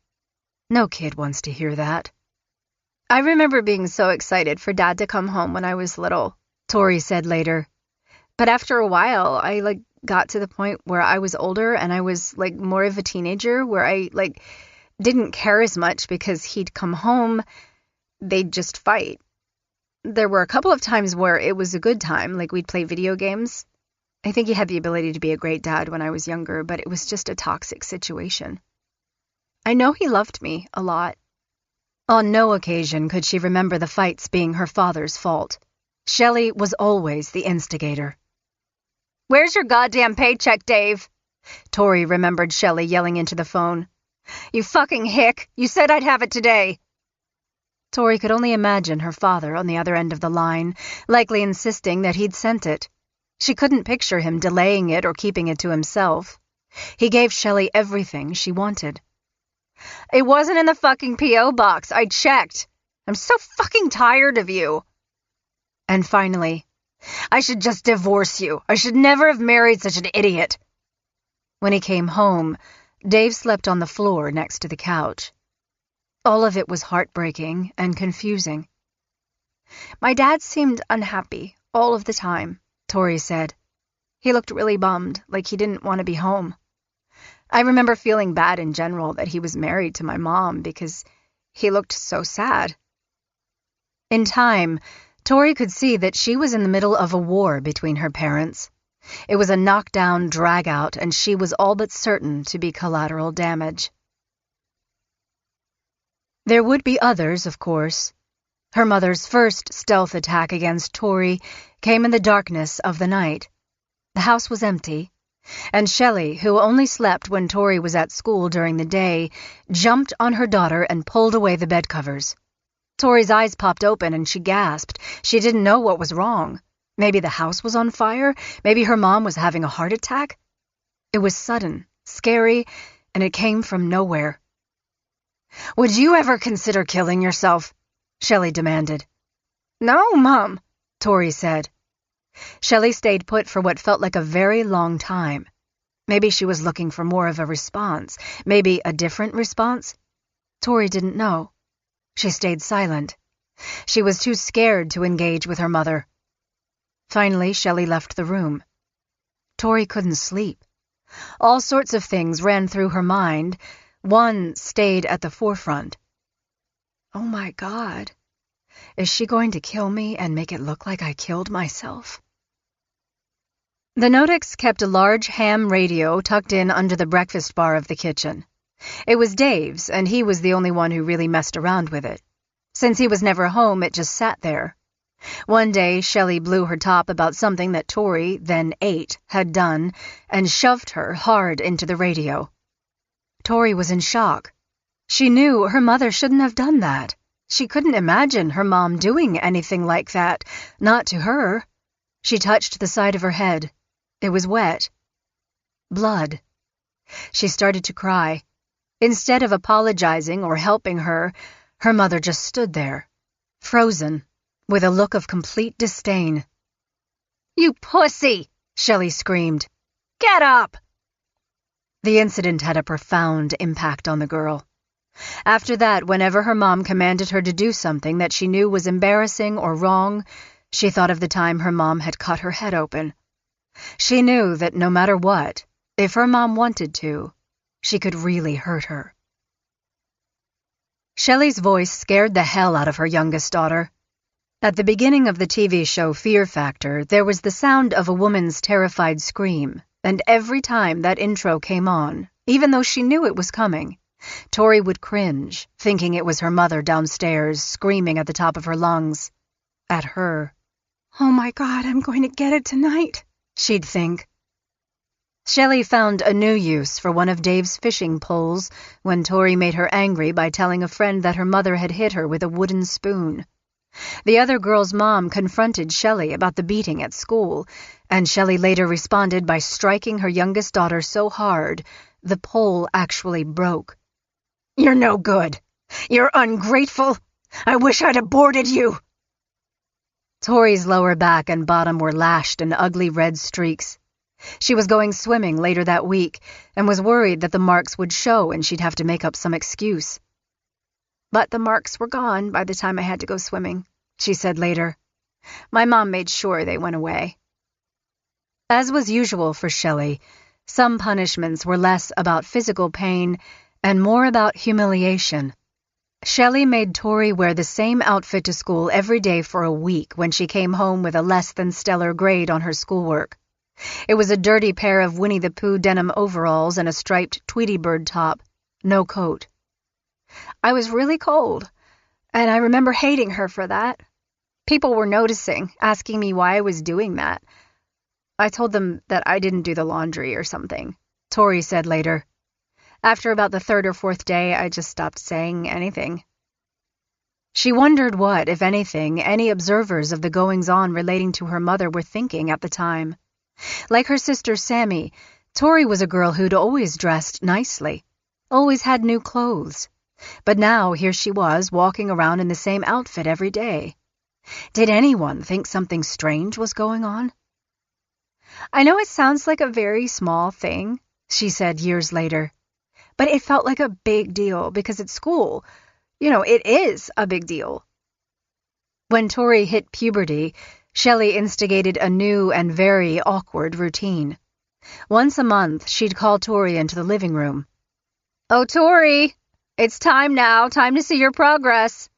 No kid wants to hear that. "I remember being so excited for Dad to come home when I was little," Tori said later. "But after a while, I got to the point where I was older and I was more of a teenager where I didn't care as much because he'd come home, they'd just fight. There were a couple of times where it was a good time, we'd play video games. I think he had the ability to be a great dad when I was younger, but it was just a toxic situation. I know he loved me a lot." On no occasion could she remember the fights being her father's fault. Shelley was always the instigator. "Where's your goddamn paycheck, Dave?" Tori remembered Shelley yelling into the phone. "You fucking hick! You said I'd have it today!" Tori could only imagine her father on the other end of the line, likely insisting that he'd sent it. She couldn't picture him delaying it or keeping it to himself. He gave Shelley everything she wanted. "It wasn't in the fucking P.O. box. I checked. I'm so fucking tired of you." And finally, "I should just divorce you. I should never have married such an idiot." When he came home, Dave slept on the floor next to the couch. All of it was heartbreaking and confusing. My dad seemed unhappy all of the time, Tori said. He looked really bummed, like he didn't want to be home. I remember feeling bad in general that he was married to my mom because he looked so sad. In time, Tori could see that she was in the middle of a war between her parents. It was a knockdown, drag-out, and she was all but certain to be collateral damage. There would be others, of course. Her mother's first stealth attack against Tori came in the darkness of the night. The house was empty, and Shelley, who only slept when Tori was at school during the day, jumped on her daughter and pulled away the bedcovers. Tori's eyes popped open and she gasped. She didn't know what was wrong. Maybe the house was on fire? Maybe her mom was having a heart attack? It was sudden, scary, and it came from nowhere. "Would you ever consider killing yourself?" Shelley demanded. "No, Mom," Tori said. Shelley stayed put for what felt like a very long time. Maybe she was looking for more of a response, maybe a different response. Tori didn't know. She stayed silent. She was too scared to engage with her mother. Finally, Shelley left the room. Tori couldn't sleep. All sorts of things ran through her mind. One stayed at the forefront. Oh my God. Is she going to kill me and make it look like I killed myself? The Nodicks kept a large ham radio tucked in under the breakfast bar of the kitchen. It was Dave's, and he was the only one who really messed around with it. Since he was never home, it just sat there. One day, Shelley blew her top about something that Tori, then 8, had done, and shoved her hard into the radio. Tori was in shock. She knew her mother shouldn't have done that. She couldn't imagine her mom doing anything like that, not to her. She touched the side of her head. It was wet. Blood. She started to cry. Instead of apologizing or helping her, her mother just stood there, frozen, with a look of complete disdain. "You pussy!" Shelley screamed. "Get up!" The incident had a profound impact on the girl. After that, whenever her mom commanded her to do something that she knew was embarrassing or wrong, she thought of the time her mom had cut her head open. She knew that no matter what, if her mom wanted to, she could really hurt her. Shelley's voice scared the hell out of her youngest daughter. At the beginning of the TV show Fear Factor, there was the sound of a woman's terrified scream, and every time that intro came on, even though she knew it was coming, Tori would cringe, thinking it was her mother downstairs screaming at the top of her lungs. At her. "Oh my God, I'm going to get it tonight," she'd think. Shelley found a new use for one of Dave's fishing poles when Tori made her angry by telling a friend that her mother had hit her with a wooden spoon. The other girl's mom confronted Shelley about the beating at school, and Shelley later responded by striking her youngest daughter so hard, the pole actually broke. "You're no good. You're ungrateful. I wish I'd aborted you." Tori's lower back and bottom were lashed in ugly red streaks. She was going swimming later that week and was worried that the marks would show and she'd have to make up some excuse. "But the marks were gone by the time I had to go swimming," she said later. "My mom made sure they went away." As was usual for Shelley, some punishments were less about physical pain and more about humiliation. Shelley made Tori wear the same outfit to school every day for a week when she came home with a less-than-stellar grade on her schoolwork. It was a dirty pair of Winnie the Pooh denim overalls and a striped Tweety Bird top, no coat. I was really cold, and I remember hating her for that. People were noticing, asking me why I was doing that. I told them that I didn't do the laundry or something, Tori said later. After about the 3rd or 4th day, I just stopped saying anything. She wondered what, if anything, any observers of the goings-on relating to her mother were thinking at the time. Like her sister Sammy, Tori was a girl who'd always dressed nicely, always had new clothes. But now here she was, walking around in the same outfit every day. Did anyone think something strange was going on? "I know it sounds like a very small thing," she said years later. But it felt like a big deal because at school, it is a big deal. When Tori hit puberty, Shelley instigated a new and very awkward routine. Once a month, she'd call Tori into the living room. "Oh, Tori, it's time now. Time to see your progress."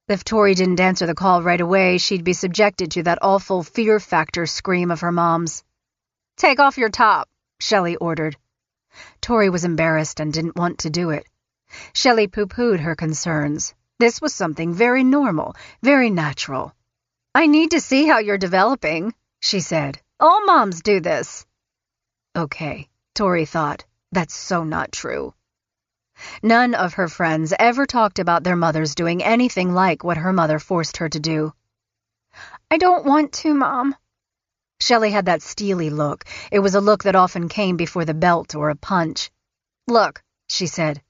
If Tori didn't answer the call right away, she'd be subjected to that awful fear factor scream of her mom's. "Take off your top," Shelley ordered. Tori was embarrassed and didn't want to do it. Shelley pooh-poohed her concerns. This was something very normal, very natural. "I need to see how you're developing," she said. "All moms do this." Okay, Tori thought, that's so not true. None of her friends ever talked about their mothers doing anything like what her mother forced her to do. "I don't want to, Mom." Shelley had that steely look. It was a look that often came before the belt or a punch. "Look," she said,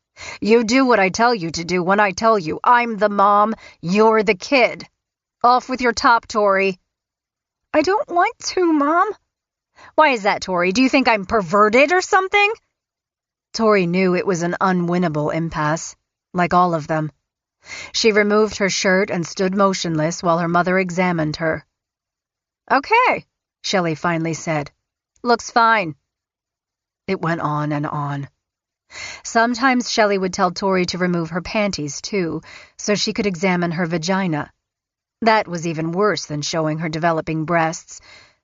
"you do what I tell you to do when I tell you. I'm the mom, you're the kid. Off with your top, Tori." "I don't want to, Mom." "Why is that, Tori? Do you think I'm perverted or something?" Tori knew it was an unwinnable impasse, like all of them. She removed her shirt and stood motionless while her mother examined her. "Okay," Shelley finally said. "Looks fine." It went on and on. Sometimes Shelley would tell Tori to remove her panties, too, so she could examine her vagina. That was even worse than showing her developing breasts,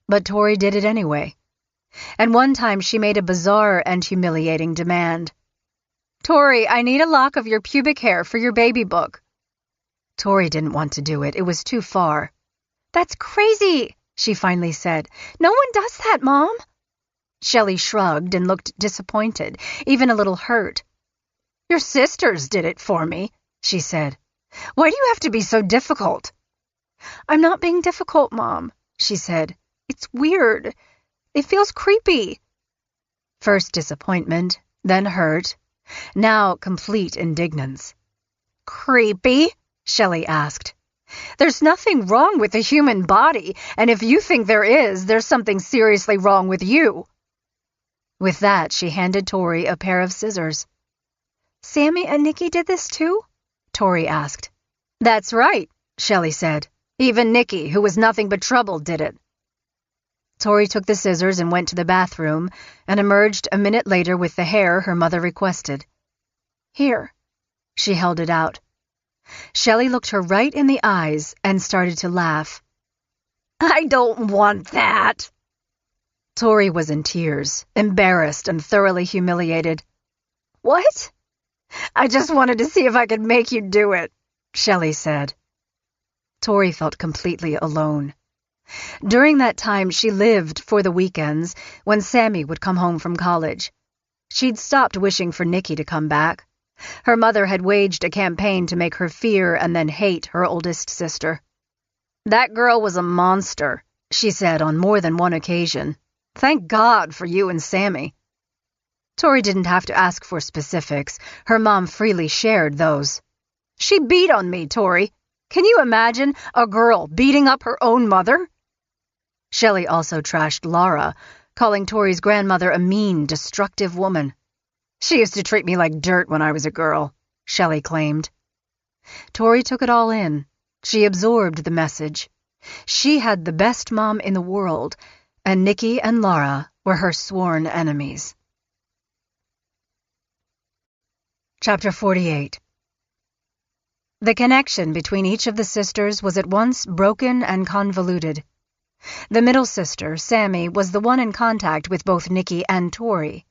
but Tori did it anyway. And one time she made a bizarre and humiliating demand. "Tori, I need a lock of your pubic hair for your baby book." Tori didn't want to do it. It was too far. "That's crazy," she finally said. "No one does that, Mom." Shelley shrugged and looked disappointed, even a little hurt. "Your sisters did it for me," she said. "Why do you have to be so difficult?" "I'm not being difficult, Mom," she said. "It's weird. It feels creepy." First disappointment, then hurt, now complete indignance. "Creepy?" Shelley asked. "There's nothing wrong with the human body, and if you think there is, there's something seriously wrong with you." With that, she handed Tori a pair of scissors. "Sammy and Nikki did this too?" Tori asked. "That's right," Shelley said. "Even Nikki, who was nothing but trouble, did it." Tori took the scissors and went to the bathroom and emerged a minute later with the hair her mother requested. "Here." She held it out. Shelley looked her right in the eyes and started to laugh. "I don't want that." Tori was in tears, embarrassed and thoroughly humiliated. "What?" "I just wanted to see if I could make you do it," Shelley said. Tori felt completely alone. During that time, she lived for the weekends when Sammy would come home from college. She'd stopped wishing for Nikki to come back. Her mother had waged a campaign to make her fear and then hate her oldest sister. "That girl was a monster," she said on more than one occasion. "Thank God for you and Sammy." Tori didn't have to ask for specifics. Her mom freely shared those. "She beat on me, Tori. Can you imagine a girl beating up her own mother?" Shelley also trashed Laura, calling Tori's grandmother a mean, destructive woman. "She used to treat me like dirt when I was a girl," Shelley claimed. Tori took it all in. She absorbed the message. She had the best mom in the world, and Nikki and Laura were her sworn enemies. Chapter 48. The connection between each of the sisters was at once broken and convoluted. The middle sister, Sammy, was the one in contact with both Nikki and Tori,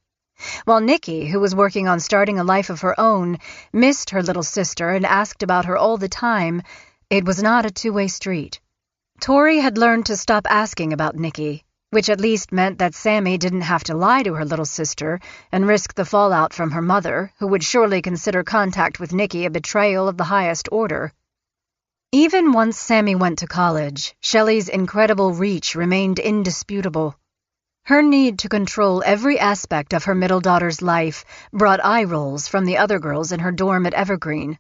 while Nikki, who was working on starting a life of her own, missed her little sister and asked about her all the time. It was not a two-way street. Tori had learned to stop asking about Nikki, which at least meant that Sammy didn't have to lie to her little sister and risk the fallout from her mother, who would surely consider contact with Nikki a betrayal of the highest order. Even once Sammy went to college, Shelley's incredible reach remained indisputable. Her need to control every aspect of her middle daughter's life brought eye rolls from the other girls in her dorm at Evergreen.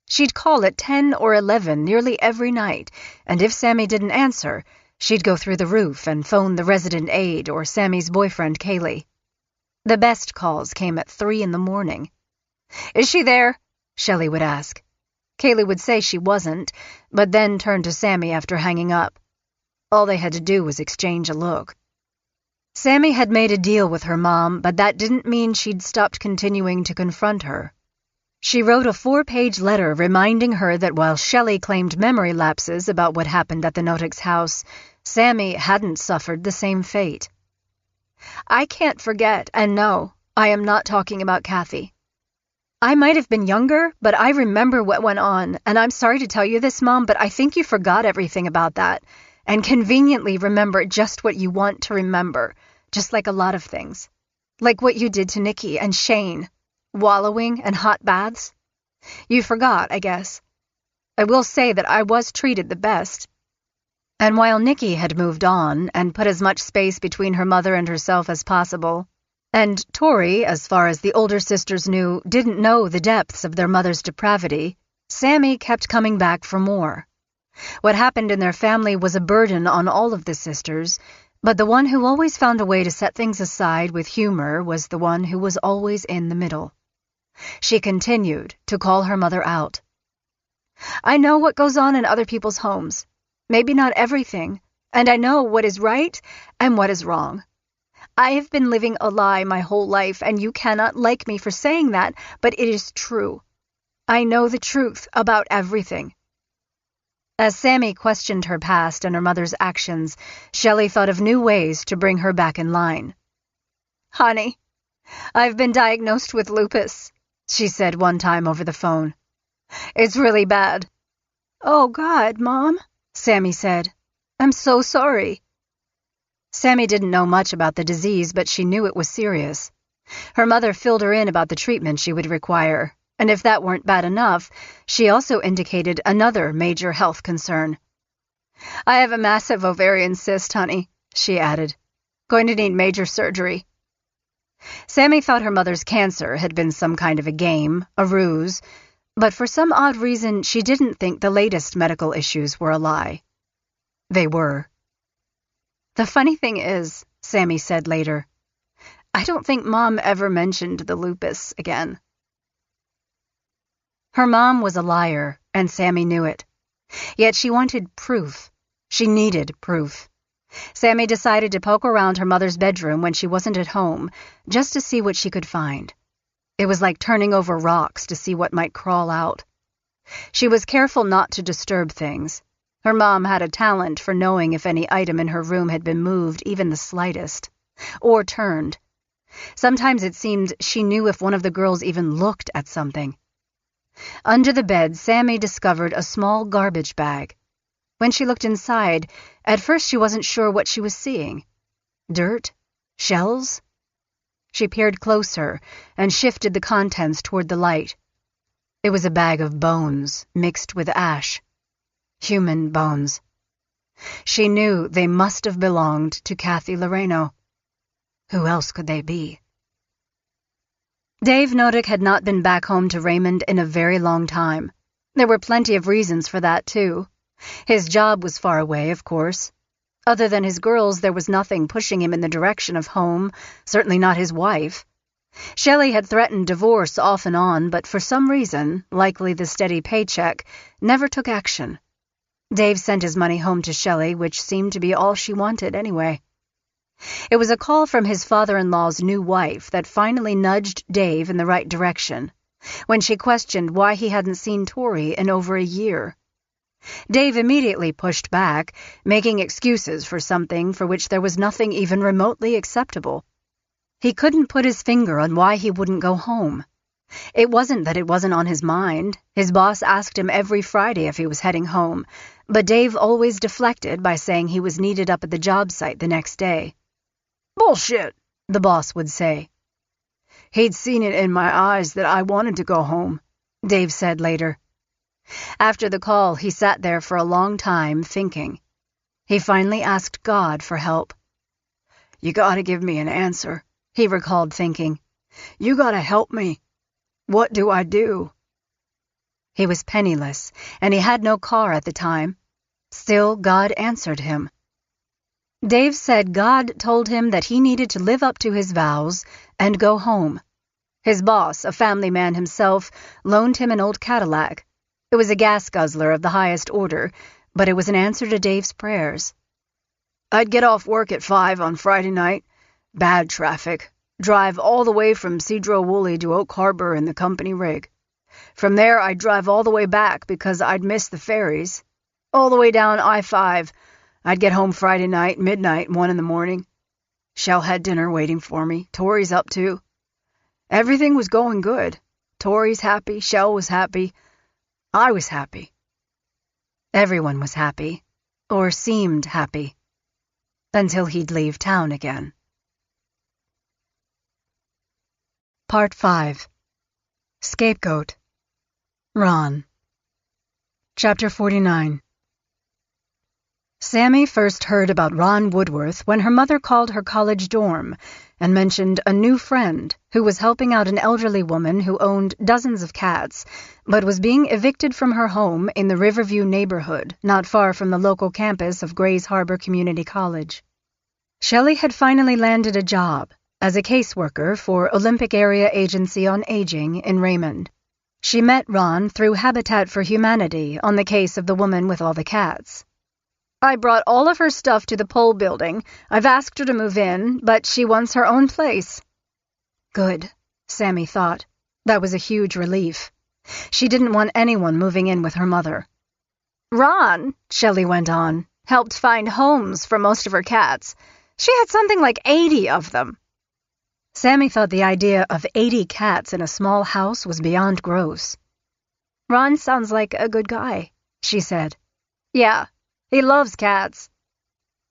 She'd call at 10 or 11 nearly every night, and if Sammy didn't answer, she'd go through the roof and phone the resident aide or Sammy's boyfriend, Kaylee. The best calls came at 3 a.m. "Is she there?" Shelley would ask. Kaylee would say she wasn't, but then turn to Sammy after hanging up. All they had to do was exchange a look. Sammy had made a deal with her mom, but that didn't mean she'd stopped continuing to confront her. She wrote a 4-page letter reminding her that while Shelley claimed memory lapses about what happened at the Notick's house, Sammy hadn't suffered the same fate. "I can't forget, and no, I am not talking about Kathy. I might have been younger, but I remember what went on, and I'm sorry to tell you this, Mom, but I think you forgot everything about that, and conveniently remember just what you want to remember, just like a lot of things. Like what you did to Nikki and Shane, wallowing and hot baths. You forgot, I guess. I will say that I was treated the best." And while Nikki had moved on and put as much space between her mother and herself as possible, and Tori, as far as the older sisters knew, didn't know the depths of their mother's depravity, Sammy kept coming back for more. What happened in their family was a burden on all of the sisters, but the one who always found a way to set things aside with humor was the one who was always in the middle. She continued to call her mother out. "I know what goes on in other people's homes. Maybe not everything, and I know what is right and what is wrong. I have been living a lie my whole life, and you cannot like me for saying that, but it is true. I know the truth about everything." As Sammy questioned her past and her mother's actions, Shelley thought of new ways to bring her back in line. "Honey, I've been diagnosed with lupus," she said one time over the phone. "It's really bad." "Oh, God, Mom," Sammy said. "I'm so sorry." Sammy didn't know much about the disease, but she knew it was serious. Her mother filled her in about the treatment she would require, and if that weren't bad enough, she also indicated another major health concern. "I have a massive ovarian cyst, honey," she added. "Going to need major surgery." Sammy thought her mother's cancer had been some kind of a game, a ruse, but for some odd reason she didn't think the latest medical issues were a lie. They were. "The funny thing is," Sammy said later, "I don't think Mom ever mentioned the lupus again." Her mom was a liar, and Sammy knew it. Yet she wanted proof. She needed proof. Sammy decided to poke around her mother's bedroom when she wasn't at home, just to see what she could find. It was like turning over rocks to see what might crawl out. She was careful not to disturb things. Her mom had a talent for knowing if any item in her room had been moved even the slightest, or turned. Sometimes it seemed she knew if one of the girls even looked at something. Under the bed, Sammy discovered a small garbage bag. When she looked inside, at first she wasn't sure what she was seeing. Dirt? Shells? She peered closer and shifted the contents toward the light. It was a bag of bones mixed with ash. Human bones. She knew they must have belonged to Kathy Loreno. Who else could they be? Dave Notick had not been back home to Raymond in a very long time. There were plenty of reasons for that, too. His job was far away, of course. Other than his girls, there was nothing pushing him in the direction of home, certainly not his wife. Shelley had threatened divorce off and on, but for some reason, likely the steady paycheck, never took action. Dave sent his money home to Shelley, which seemed to be all she wanted anyway. It was a call from his father-in-law's new wife that finally nudged Dave in the right direction, when she questioned why he hadn't seen Tori in over a year. Dave immediately pushed back, making excuses for something for which there was nothing even remotely acceptable. He couldn't put his finger on why he wouldn't go home. It wasn't that it wasn't on his mind. His boss asked him every Friday if he was heading home, but Dave always deflected by saying he was needed up at the job site the next day. "Bullshit," the boss would say. "He'd seen it in my eyes that I wanted to go home," Dave said later. After the call, he sat there for a long time, thinking. He finally asked God for help. "You gotta give me an answer," he recalled thinking. "You gotta help me. What do I do?" He was penniless, and he had no car at the time. Still, God answered him. Dave said God told him that he needed to live up to his vows and go home. His boss, a family man himself, loaned him an old Cadillac. It was a gas guzzler of the highest order, but it was an answer to Dave's prayers. I'd get off work at 5 on Friday night. Bad traffic. Drive all the way from Cedro Woolley to Oak Harbor in the company rig. From there, I'd drive all the way back because I'd miss the ferries. All the way down I-5. I'd get home Friday night, midnight, 1 in the morning. Shell had dinner waiting for me. Tori's up too. Everything was going good. Tori's happy. Shell was happy. I was happy. Everyone was happy, or seemed happy, until he'd leave town again. Part 5. Scapegoat. Ron. Chapter 49. Sammy first heard about Ron Woodworth when her mother called her college dorm and mentioned a new friend who was helping out an elderly woman who owned dozens of cats, but was being evicted from her home in the Riverview neighborhood, not far from the local campus of Grays Harbor Community College. Shelley had finally landed a job as a caseworker for Olympic Area Agency on Aging in Raymond. She met Ron through Habitat for Humanity on the case of the woman with all the cats. I brought all of her stuff to the pole building. I've asked her to move in, but she wants her own place. Good, Sammy thought. That was a huge relief. She didn't want anyone moving in with her mother. Ron, Shelley went on, helped find homes for most of her cats. She had something like 80 of them. Sammy thought the idea of 80 cats in a small house was beyond gross. Ron sounds like a good guy, she said. Yeah. He loves cats.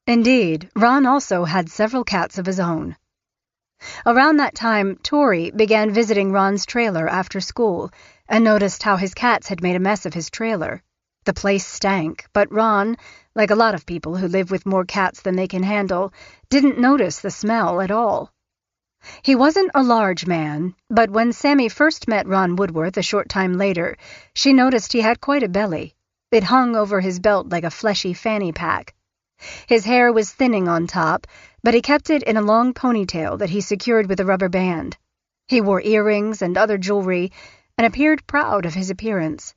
Indeed, Ron also had several cats of his own. Around that time, Tori began visiting Ron's trailer after school and noticed how his cats had made a mess of his trailer. The place stank, but Ron, like a lot of people who live with more cats than they can handle, didn't notice the smell at all. He wasn't a large man, but when Sammy first met Ron Woodworth a short time later, she noticed he had quite a belly. It hung over his belt like a fleshy fanny pack. His hair was thinning on top, but he kept it in a long ponytail that he secured with a rubber band. He wore earrings and other jewelry and appeared proud of his appearance.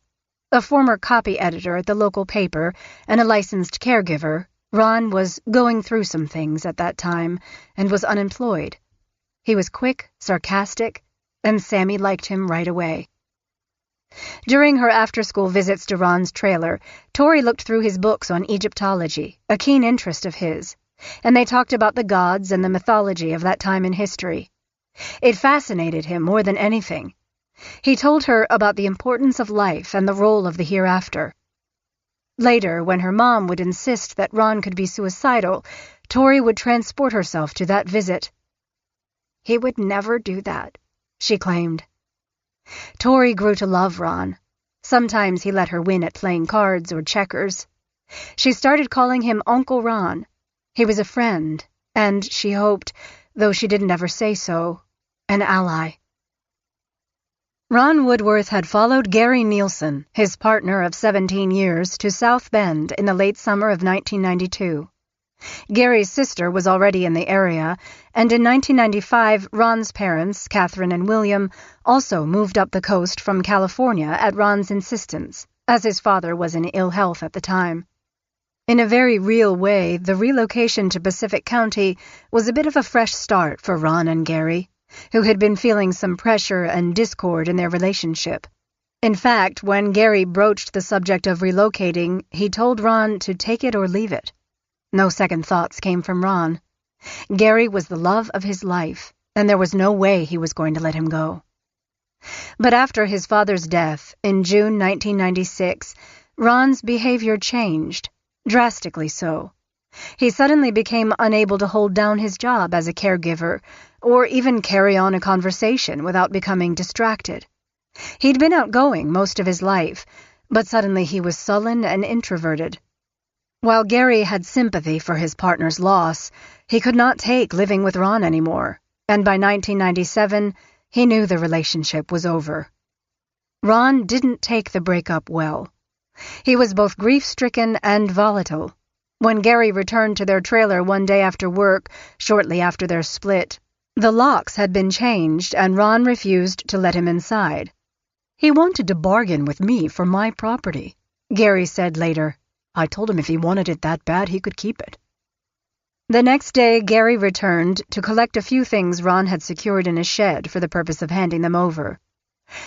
A former copy editor at the local paper and a licensed caregiver, Ron was going through some things at that time and was unemployed. He was quick, sarcastic, and Sammy liked him right away. During her after-school visits to Ron's trailer, Tori looked through his books on Egyptology, a keen interest of his, and they talked about the gods and the mythology of that time in history. It fascinated him more than anything. He told her about the importance of life and the role of the hereafter. Later, when her mom would insist that Ron could be suicidal, Tori would transport herself to that visit. He would never do that, she claimed. Tori grew to love Ron. Sometimes he let her win at playing cards or checkers. She started calling him Uncle Ron. He was a friend, and she hoped, though she didn't ever say so, an ally. Ron Woodworth had followed Gary Nielsen, his partner of 17 years, to South Bend in the late summer of 1992. Gary's sister was already in the area, and in 1995, Ron's parents, Catherine and William, also moved up the coast from California at Ron's insistence, as his father was in ill health at the time. In a very real way, the relocation to Pacific County was a bit of a fresh start for Ron and Gary, who had been feeling some pressure and discord in their relationship. In fact, when Gary broached the subject of relocating, he told Ron to take it or leave it. No second thoughts came from Ron. Gary was the love of his life, and there was no way he was going to let him go. But after his father's death, in June 1996, Ron's behavior changed, drastically so. He suddenly became unable to hold down his job as a caregiver, or even carry on a conversation without becoming distracted. He'd been outgoing most of his life, but suddenly he was sullen and introverted. While Gary had sympathy for his partner's loss, he could not take living with Ron anymore, and by 1997, he knew the relationship was over. Ron didn't take the breakup well. He was both grief-stricken and volatile. When Gary returned to their trailer one day after work, shortly after their split, the locks had been changed and Ron refused to let him inside. "He wanted to bargain with me for my property," Gary said later. "I told him if he wanted it that bad, he could keep it." The next day, Gary returned to collect a few things Ron had secured in a shed for the purpose of handing them over.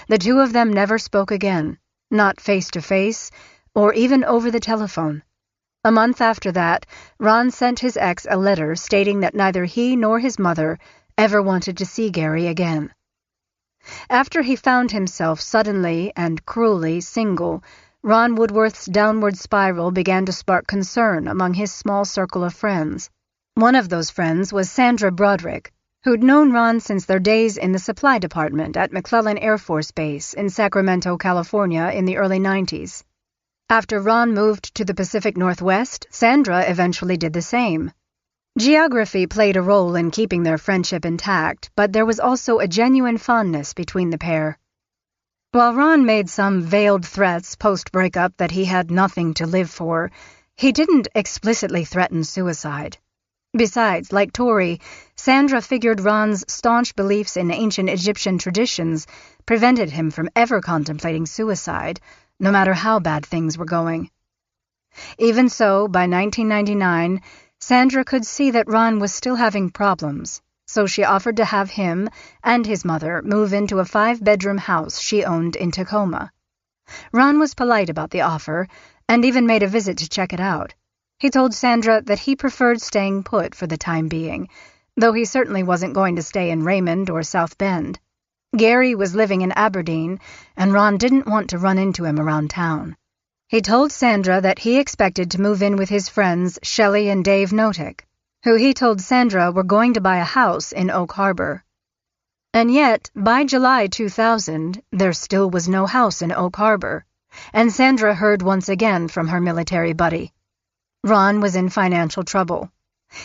The two of them never spoke again, not face-to-face, or even over the telephone. A month after that, Ron sent his ex a letter stating that neither he nor his mother ever wanted to see Gary again. After he found himself suddenly and cruelly single, Ron Woodworth's downward spiral began to spark concern among his small circle of friends. One of those friends was Sandra Broderick, who'd known Ron since their days in the supply department at McClellan Air Force Base in Sacramento, California in the early 90s. After Ron moved to the Pacific Northwest, Sandra eventually did the same. Geography played a role in keeping their friendship intact, but there was also a genuine fondness between the pair. While Ron made some veiled threats post-breakup that he had nothing to live for, he didn't explicitly threaten suicide. Besides, like Tori, Sandra figured Ron's staunch beliefs in ancient Egyptian traditions prevented him from ever contemplating suicide, no matter how bad things were going. Even so, by 1999, Sandra could see that Ron was still having problems, so she offered to have him and his mother move into a 5-bedroom house she owned in Tacoma. Ron was polite about the offer, and even made a visit to check it out. He told Sandra that he preferred staying put for the time being, though he certainly wasn't going to stay in Raymond or South Bend. Gary was living in Aberdeen, and Ron didn't want to run into him around town. He told Sandra that he expected to move in with his friends Shelley and Dave Notick, who he told Sandra were going to buy a house in Oak Harbor. And yet, by July 2000, there still was no house in Oak Harbor, and Sandra heard once again from her military buddy. Ron was in financial trouble.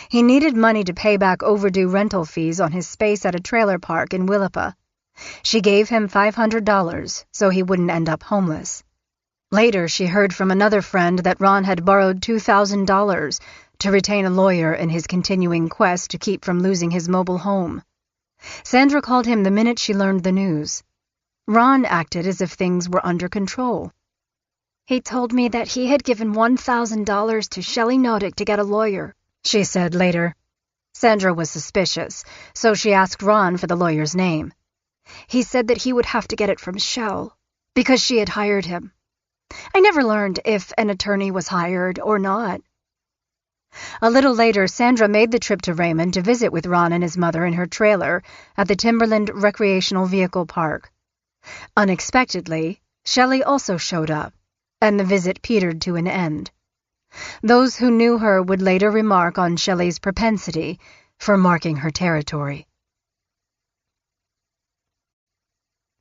He needed money to pay back overdue rental fees on his space at a trailer park in Willapa. She gave him $500 so he wouldn't end up homeless. Later, she heard from another friend that Ron had borrowed $2,000 to retain a lawyer in his continuing quest to keep from losing his mobile home. Sandra called him the minute she learned the news. Ron acted as if things were under control. "He told me that he had given $1,000 to Shelley Notick to get a lawyer," she said later. Sandra was suspicious, so she asked Ron for the lawyer's name. "He said that he would have to get it from Shell, because she had hired him. I never learned if an attorney was hired or not." A little later, Sandra made the trip to Raymond to visit with Ron and his mother in her trailer at the Timberland Recreational Vehicle Park. Unexpectedly, Shelley also showed up, and the visit petered to an end. Those who knew her would later remark on Shelley's propensity for marking her territory.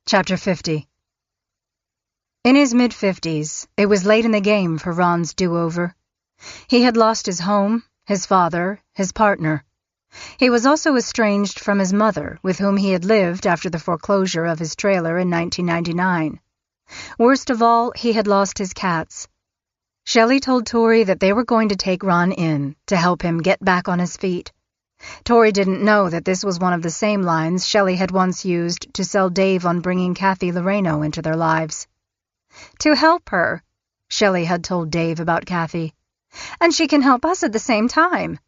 Chapter 50. In his mid-50s, it was late in the game for Ron's do-over. He had lost his home, his father, his partner. He was also estranged from his mother, with whom he had lived after the foreclosure of his trailer in 1999. Worst of all, he had lost his cats. Shelley told Tori that they were going to take Ron in to help him get back on his feet. Tori didn't know that this was one of the same lines Shelley had once used to sell Dave on bringing Kathy Loreno into their lives. "To help her," Shelley had told Dave about Kathy. "And she can help us at the same time."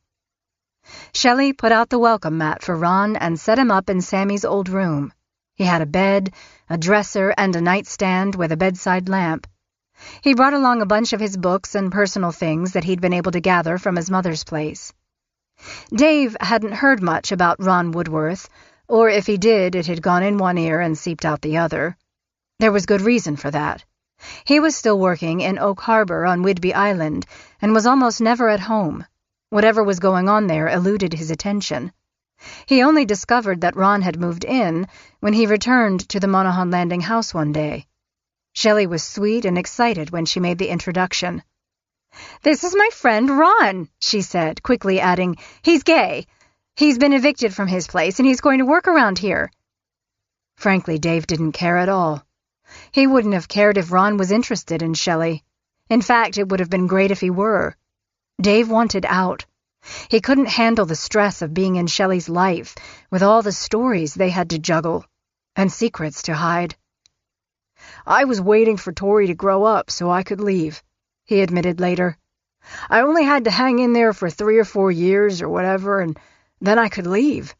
Shelley put out the welcome mat for Ron and set him up in Sammy's old room. He had a bed, a dresser, and a nightstand with a bedside lamp. He brought along a bunch of his books and personal things that he'd been able to gather from his mother's place. Dave hadn't heard much about Ron Woodworth, or if he did, it had gone in one ear and seeped out the other. There was good reason for that. He was still working in Oak Harbor on Whidbey Island and was almost never at home. Whatever was going on there eluded his attention. He only discovered that Ron had moved in when he returned to the Monahan Landing house one day. Shelley was sweet and excited when she made the introduction. "This is my friend Ron," she said, quickly adding, "He's gay. He's been evicted from his place and he's going to work around here." Frankly, Dave didn't care at all. He wouldn't have cared if Ron was interested in Shelley. In fact, it would have been great if he were. Dave wanted out. He couldn't handle the stress of being in Shelley's life with all the stories they had to juggle and secrets to hide. "I was waiting for Tori to grow up so I could leave," he admitted later. "I only had to hang in there for 3 or 4 years or whatever, and then I could leave."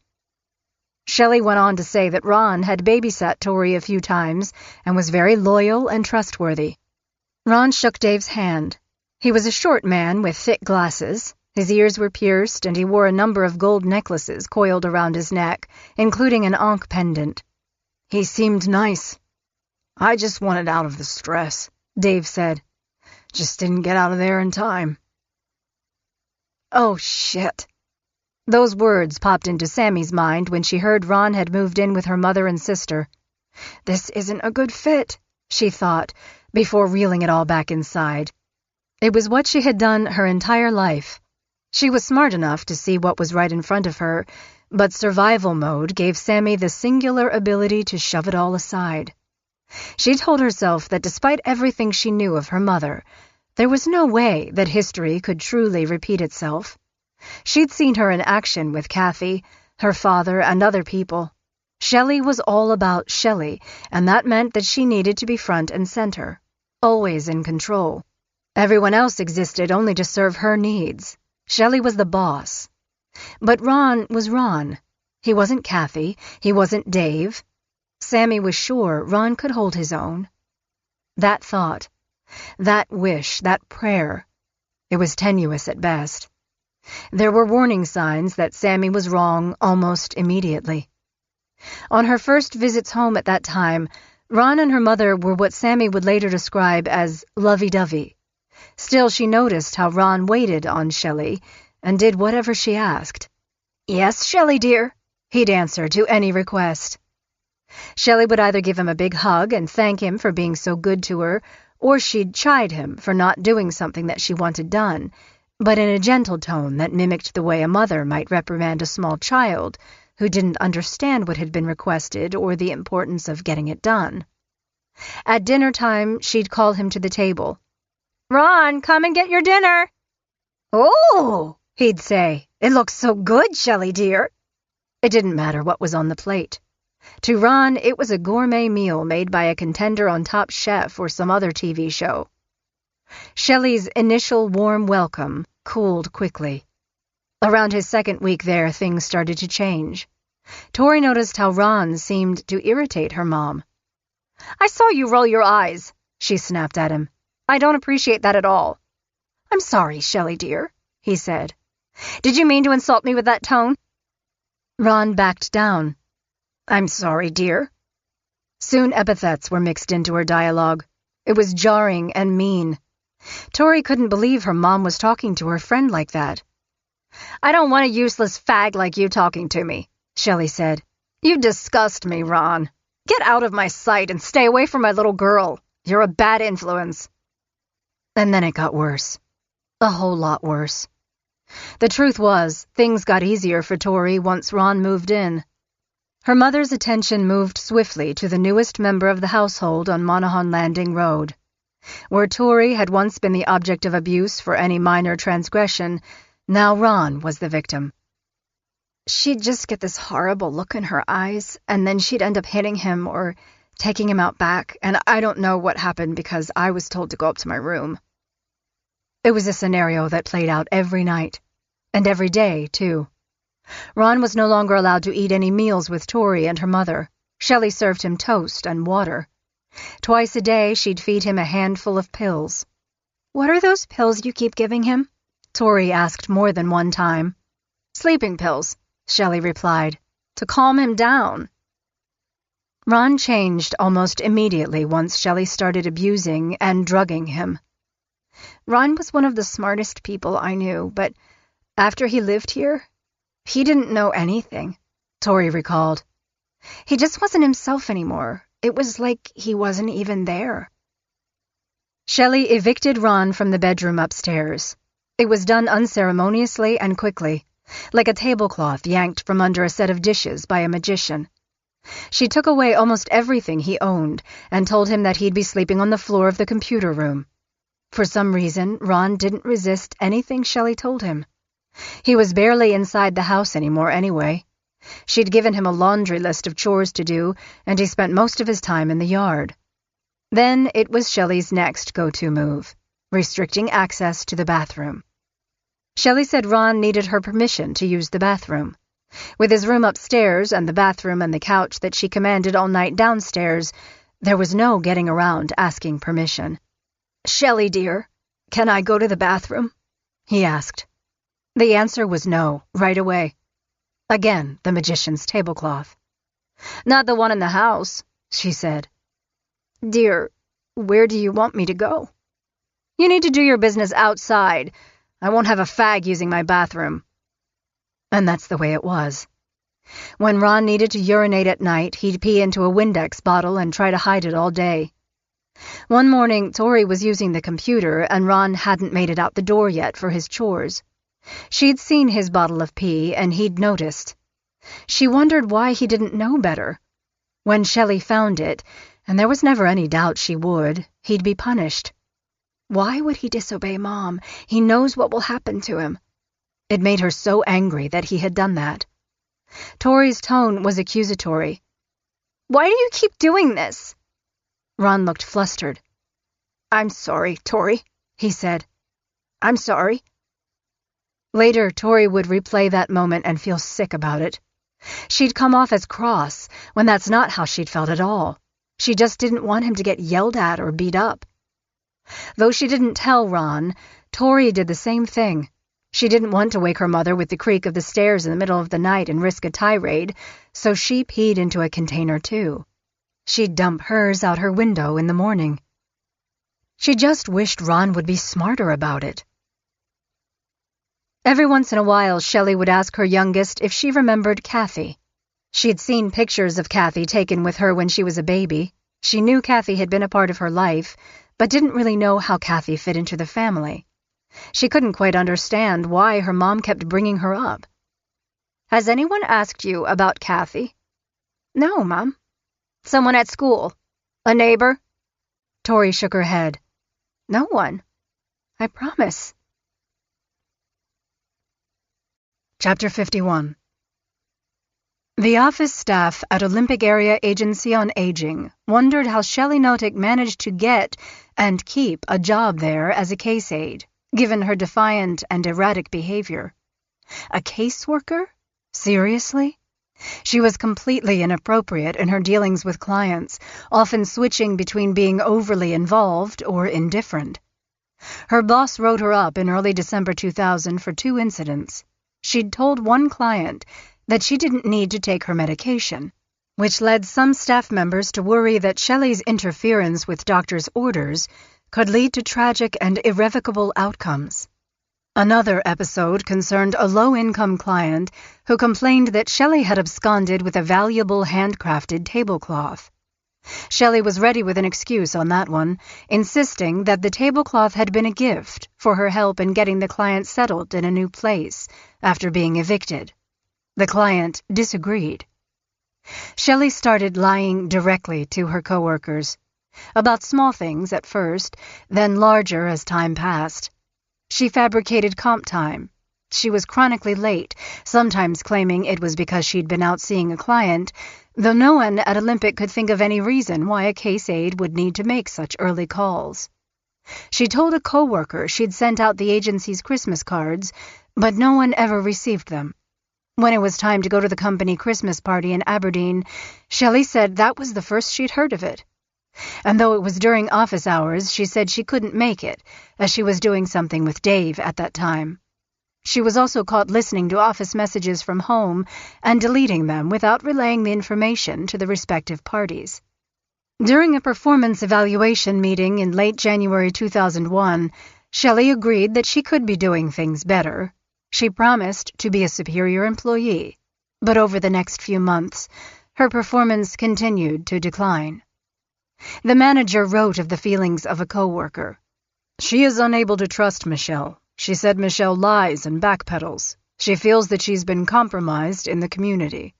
Shelley went on to say that Ron had babysat Tori a few times and was very loyal and trustworthy. Ron shook Dave's hand. He was a short man with thick glasses. His ears were pierced, and he wore a number of gold necklaces coiled around his neck, including an ankh pendant. "He seemed nice. I just wanted out of the stress," Dave said. "Just didn't get out of there in time." Oh, shit. Those words popped into Sammy's mind when she heard Ron had moved in with her mother and sister. This isn't a good fit, she thought, before reeling it all back inside. It was what she had done her entire life. She was smart enough to see what was right in front of her, but survival mode gave Sammy the singular ability to shove it all aside. She told herself that despite everything she knew of her mother, there was no way that history could truly repeat itself. She'd seen her in action with Kathy, her father, and other people. Shelley was all about Shelley, and that meant that she needed to be front and center, always in control. Everyone else existed only to serve her needs. Shelley was the boss. But Ron was Ron. He wasn't Kathy. He wasn't Dave. Sammy was sure Ron could hold his own. That thought, that wish, that prayer, it was tenuous at best. There were warning signs that Sammy was wrong almost immediately. On her first visits home at that time, Ron and her mother were what Sammy would later describe as lovey-dovey. Still, she noticed how Ron waited on Shelley and did whatever she asked. "Yes, Shelley, dear," he'd answer to any request. Shelley would either give him a big hug and thank him for being so good to her, or she'd chide him for not doing something that she wanted done, but in a gentle tone that mimicked the way a mother might reprimand a small child who didn't understand what had been requested or the importance of getting it done. At dinner time, she'd call him to the table. "Ron, come and get your dinner." "Oh," he'd say, "it looks so good, Shelley dear." It didn't matter what was on the plate. To Ron, it was a gourmet meal made by a contender on Top Chef or some other TV show. Shelley's initial warm welcome cooled quickly. Around his second week there, things started to change. Tori noticed how Ron seemed to irritate her mom. "I saw you roll your eyes," she snapped at him. "I don't appreciate that at all." "I'm sorry, Shelley dear," he said. "Did you mean to insult me with that tone?" Ron backed down. "I'm sorry, dear." Soon epithets were mixed into her dialogue. It was jarring and mean. Tori couldn't believe her mom was talking to her friend like that. "I don't want a useless fag like you talking to me," Shelley said. "You disgust me, Ron. Get out of my sight and stay away from my little girl. You're a bad influence." And then it got worse. A whole lot worse. The truth was, things got easier for Tori once Ron moved in. Her mother's attention moved swiftly to the newest member of the household on Monaghan Landing Road. Where Tori had once been the object of abuse for any minor transgression, now Ron was the victim. She'd just get this horrible look in her eyes, and then she'd end up hitting him or taking him out back, and I don't know what happened because I was told to go up to my room. It was a scenario that played out every night, and every day, too. Ron was no longer allowed to eat any meals with Tori and her mother. Shelley served him toast and water. Twice a day, she'd feed him a handful of pills. "What are those pills you keep giving him?" Tori asked more than one time. "Sleeping pills," Shelley replied, "to calm him down." Ron changed almost immediately once Shelley started abusing and drugging him. Ron was one of the smartest people I knew, but after he lived here, he didn't know anything, Tori recalled. He just wasn't himself anymore. It was like he wasn't even there. Shelley evicted Ron from the bedroom upstairs. It was done unceremoniously and quickly, like a tablecloth yanked from under a set of dishes by a magician. She took away almost everything he owned and told him that he'd be sleeping on the floor of the computer room. For some reason, Ron didn't resist anything Shelley told him. He was barely inside the house anymore anyway. She'd given him a laundry list of chores to do, and he spent most of his time in the yard. Then it was Shelley's next go-to move, restricting access to the bathroom. Shelley said Ron needed her permission to use the bathroom. With his room upstairs and the bathroom and the couch that she commanded all night downstairs, there was no getting around asking permission. "Shelley, dear, can I go to the bathroom?" he asked. The answer was no, right away. Again, the magician's tablecloth. "Not the one in the house," she said. "Dear, where do you want me to go?" "You need to do your business outside. I won't have a fag using my bathroom." And that's the way it was. When Ron needed to urinate at night, he'd pee into a Windex bottle and try to hide it all day. One morning, Tori was using the computer, and Ron hadn't made it out the door yet for his chores. She'd seen his bottle of pee, and he'd noticed. She wondered why he didn't know better. When Shelley found it, and there was never any doubt she would, he'd be punished. Why would he disobey Mom? He knows what will happen to him. It made her so angry that he had done that. Tori's tone was accusatory. "Why do you keep doing this?" Ron looked flustered. "I'm sorry, Tori," he said. "I'm sorry." Later, Tori would replay that moment and feel sick about it. She'd come off as cross, when that's not how she'd felt at all. She just didn't want him to get yelled at or beat up. Though she didn't tell Ron, Tori did the same thing. She didn't want to wake her mother with the creak of the stairs in the middle of the night and risk a tirade, so she peed into a container too. She'd dump hers out her window in the morning. She just wished Ron would be smarter about it. Every once in a while, Shelley would ask her youngest if she remembered Kathy. She'd seen pictures of Kathy taken with her when she was a baby. She knew Kathy had been a part of her life, but didn't really know how Kathy fit into the family. She couldn't quite understand why her mom kept bringing her up. "Has anyone asked you about Kathy?" "No, Mom." "Someone at school? A neighbor?" Tori shook her head. "No one. I promise." Chapter 51. The office staff at Olympic Area Agency on Aging wondered how Shelley Notick managed to get and keep a job there as a case aide, given her defiant and erratic behavior. A caseworker? Seriously? She was completely inappropriate in her dealings with clients, often switching between being overly involved or indifferent. Her boss wrote her up in early December 2000 for 2 incidents. She'd told one client that she didn't need to take her medication, which led some staff members to worry that Shelley's interference with doctors' orders could lead to tragic and irrevocable outcomes. Another episode concerned a low-income client who complained that Shelley had absconded with a valuable handcrafted tablecloth. Shelley was ready with an excuse on that one, insisting that the tablecloth had been a gift for her help in getting the client settled in a new place after being evicted. The client disagreed. Shelley started lying directly to her coworkers, about small things at first, then larger as time passed. She fabricated comp time. She was chronically late, sometimes claiming it was because she'd been out seeing a client, though no one at Olympic could think of any reason why a case aide would need to make such early calls. She told a coworker she'd sent out the agency's Christmas cards, but no one ever received them. When it was time to go to the company Christmas party in Aberdeen, Shelley said that was the first she'd heard of it. And though it was during office hours, she said she couldn't make it, as she was doing something with Dave at that time. She was also caught listening to office messages from home and deleting them without relaying the information to the respective parties. During a performance evaluation meeting in late January 2001, Shelley agreed that she could be doing things better. She promised to be a superior employee, but over the next few months, her performance continued to decline. The manager wrote of the feelings of a coworker. "She is unable to trust Michelle. She said Michelle lies and backpedals. She feels that she's been compromised in the community."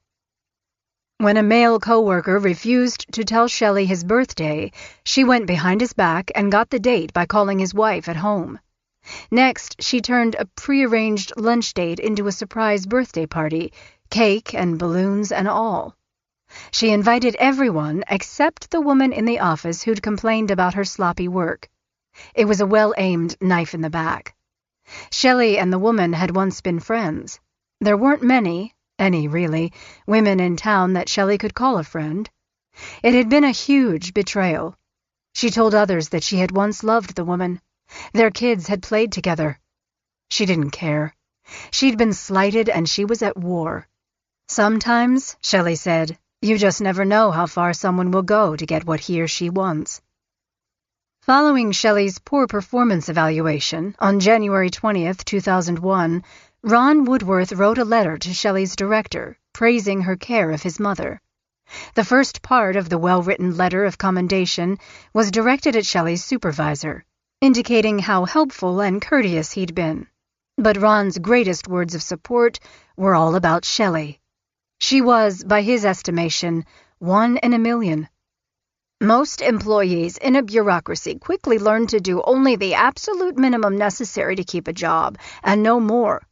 When a male coworker refused to tell Shelley his birthday, she went behind his back and got the date by calling his wife at home. Next, she turned a prearranged lunch date into a surprise birthday party, cake and balloons and all. She invited everyone except the woman in the office who'd complained about her sloppy work. It was a well-aimed knife in the back. Shelley and the woman had once been friends. There weren't any really, women in town that Shelley could call a friend. It had been a huge betrayal. She told others that she had once loved the woman. Their kids had played together. She didn't care. She'd been slighted and she was at war. Sometimes, Shelley said, you just never know how far someone will go to get what he or she wants. Following Shelley's poor performance evaluation, on January 20th, 2001, Ron Woodworth wrote a letter to Shelley's director, praising her care of his mother. The first part of the well-written letter of commendation was directed at Shelley's supervisor, indicating how helpful and courteous he'd been. But Ron's greatest words of support were all about Shelley. She was, by his estimation, 1 in a million. Most employees in a bureaucracy quickly learn to do only the absolute minimum necessary to keep a job, and no more,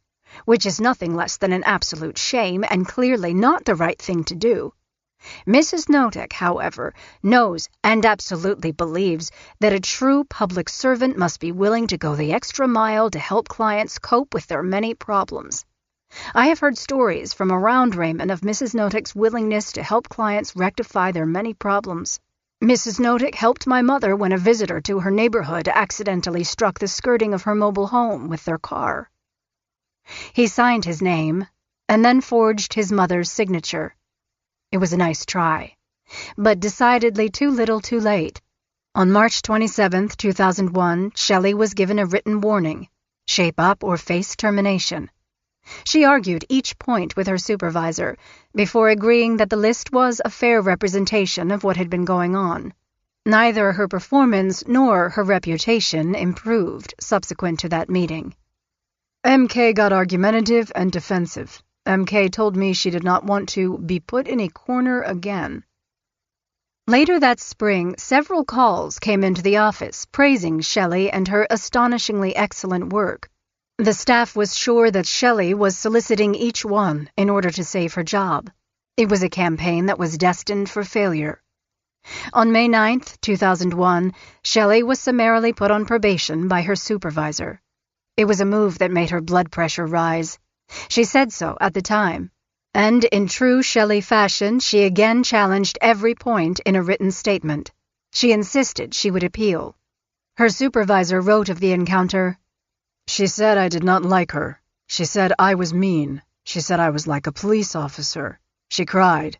which is nothing less than an absolute shame and clearly not the right thing to do. Mrs. Notek, however, knows and absolutely believes that a true public servant must be willing to go the extra mile to help clients cope with their many problems. I have heard stories from around Raymond of Mrs. Notek's willingness to help clients rectify their many problems. Mrs. Notek helped my mother when a visitor to her neighborhood accidentally struck the skirting of her mobile home with their car. He signed his name, and then forged his mother's signature. It was a nice try, but decidedly too little too late. On March 27, 2001, Shelley was given a written warning: shape up or face termination. She argued each point with her supervisor before agreeing that the list was a fair representation of what had been going on. Neither her performance nor her reputation improved subsequent to that meeting. MK got argumentative and defensive. MK told me she did not want to be put in a corner again. Later that spring, several calls came into the office praising Shelley and her astonishingly excellent work. The staff was sure that Shelley was soliciting each one in order to save her job. It was a campaign that was destined for failure. On May 9, 2001, Shelley was summarily put on probation by her supervisor. It was a move that made her blood pressure rise. She said so at the time, and in true Shelley fashion, she again challenged every point in a written statement. She insisted she would appeal. Her supervisor wrote of the encounter, "She said I did not like her. She said I was mean. She said I was like a police officer. She cried.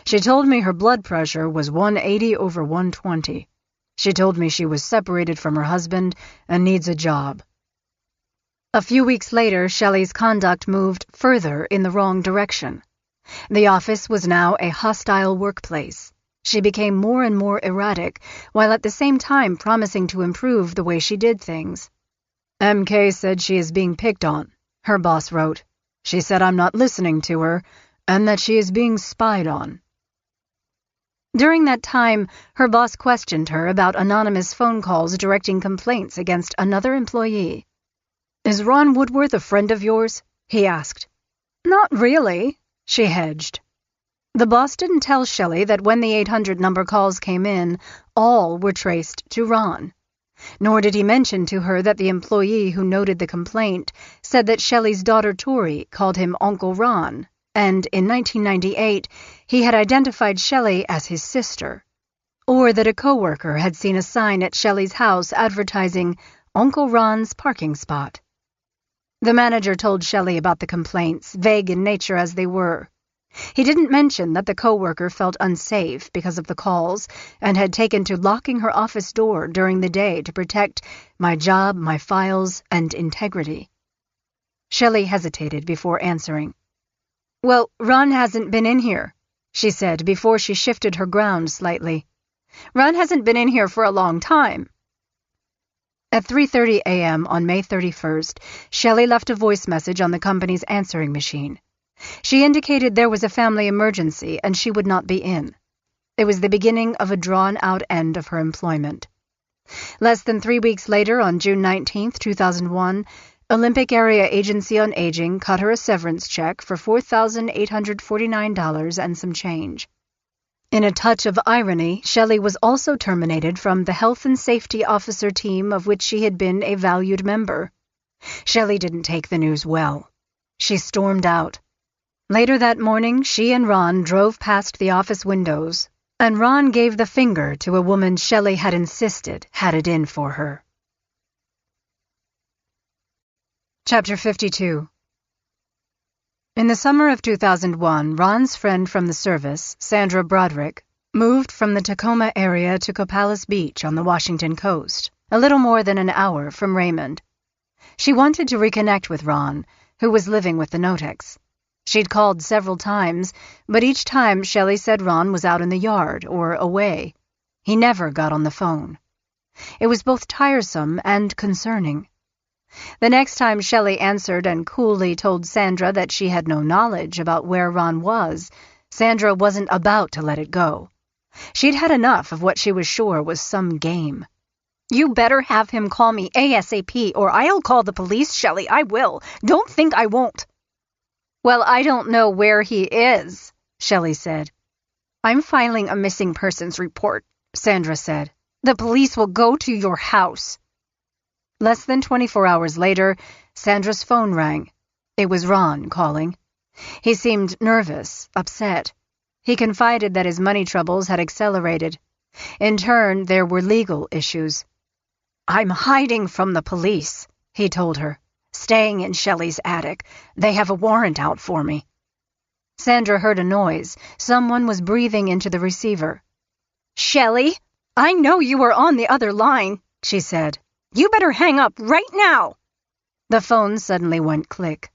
She told me her blood pressure was 180 over 120. She told me she was separated from her husband and needs a job." A few weeks later, Shelley's conduct moved further in the wrong direction. The office was now a hostile workplace. She became more and more erratic, while at the same time promising to improve the way she did things. "MK said she is being picked on," her boss wrote. "She said I'm not listening to her, and that she is being spied on." During that time, her boss questioned her about anonymous phone calls directing complaints against another employee. "Is Ron Woodworth a friend of yours?" he asked. "Not really," she hedged. The boss didn't tell Shelley that when the 800 number calls came in, all were traced to Ron. Nor did he mention to her that the employee who noted the complaint said that Shelley's daughter Tori called him Uncle Ron, and in 1998 he had identified Shelley as his sister. Or that a coworker had seen a sign at Shelley's house advertising Uncle Ron's parking spot. The manager told Shelley about the complaints, vague in nature as they were. He didn't mention that the coworker felt unsafe because of the calls and had taken to locking her office door during the day to protect my job, my files, and integrity. Shelley hesitated before answering. "Well, Ron hasn't been in here," she said before she shifted her ground slightly. "Ron hasn't been in here for a long time." At 3:30 a.m. on May 31st, Shelley left a voice message on the company's answering machine. She indicated there was a family emergency and she would not be in. It was the beginning of a drawn-out end of her employment. Less than 3 weeks later, on June 19, 2001, Olympic Area Agency on Aging cut her a severance check for $4,849 and some change. In a touch of irony, Shelley was also terminated from the Health and Safety Officer team of which she had been a valued member. Shelley didn't take the news well. She stormed out. Later that morning, she and Ron drove past the office windows, and Ron gave the finger to a woman Shelley had insisted had it in for her. Chapter 52. In the summer of 2001, Ron's friend from the service, Sandra Broderick, moved from the Tacoma area to Copalis Beach on the Washington coast, a little more than an hour from Raymond. She wanted to reconnect with Ron, who was living with the Notex. She'd called several times, but each time Shelley said Ron was out in the yard or away. He never got on the phone. It was both tiresome and concerning. The next time Shelley answered and coolly told Sandra that she had no knowledge about where Ron was, Sandra wasn't about to let it go. She'd had enough of what she was sure was some game. "You better have him call me ASAP, or I'll call the police, Shelley. I will. Don't think I won't." "Well, I don't know where he is," Shelley said. "I'm filing a missing persons report," Sandra said. "The police will go to your house." Less than 24 hours later, Sandra's phone rang. It was Ron calling. He seemed nervous, upset. He confided that his money troubles had accelerated. In turn, there were legal issues. "I'm hiding from the police," he told her. "Staying in Shelley's attic. They have a warrant out for me." Sandra heard a noise. Someone was breathing into the receiver. "Shelley, I know you are on the other line," she said. "You better hang up right now." The phone suddenly went click.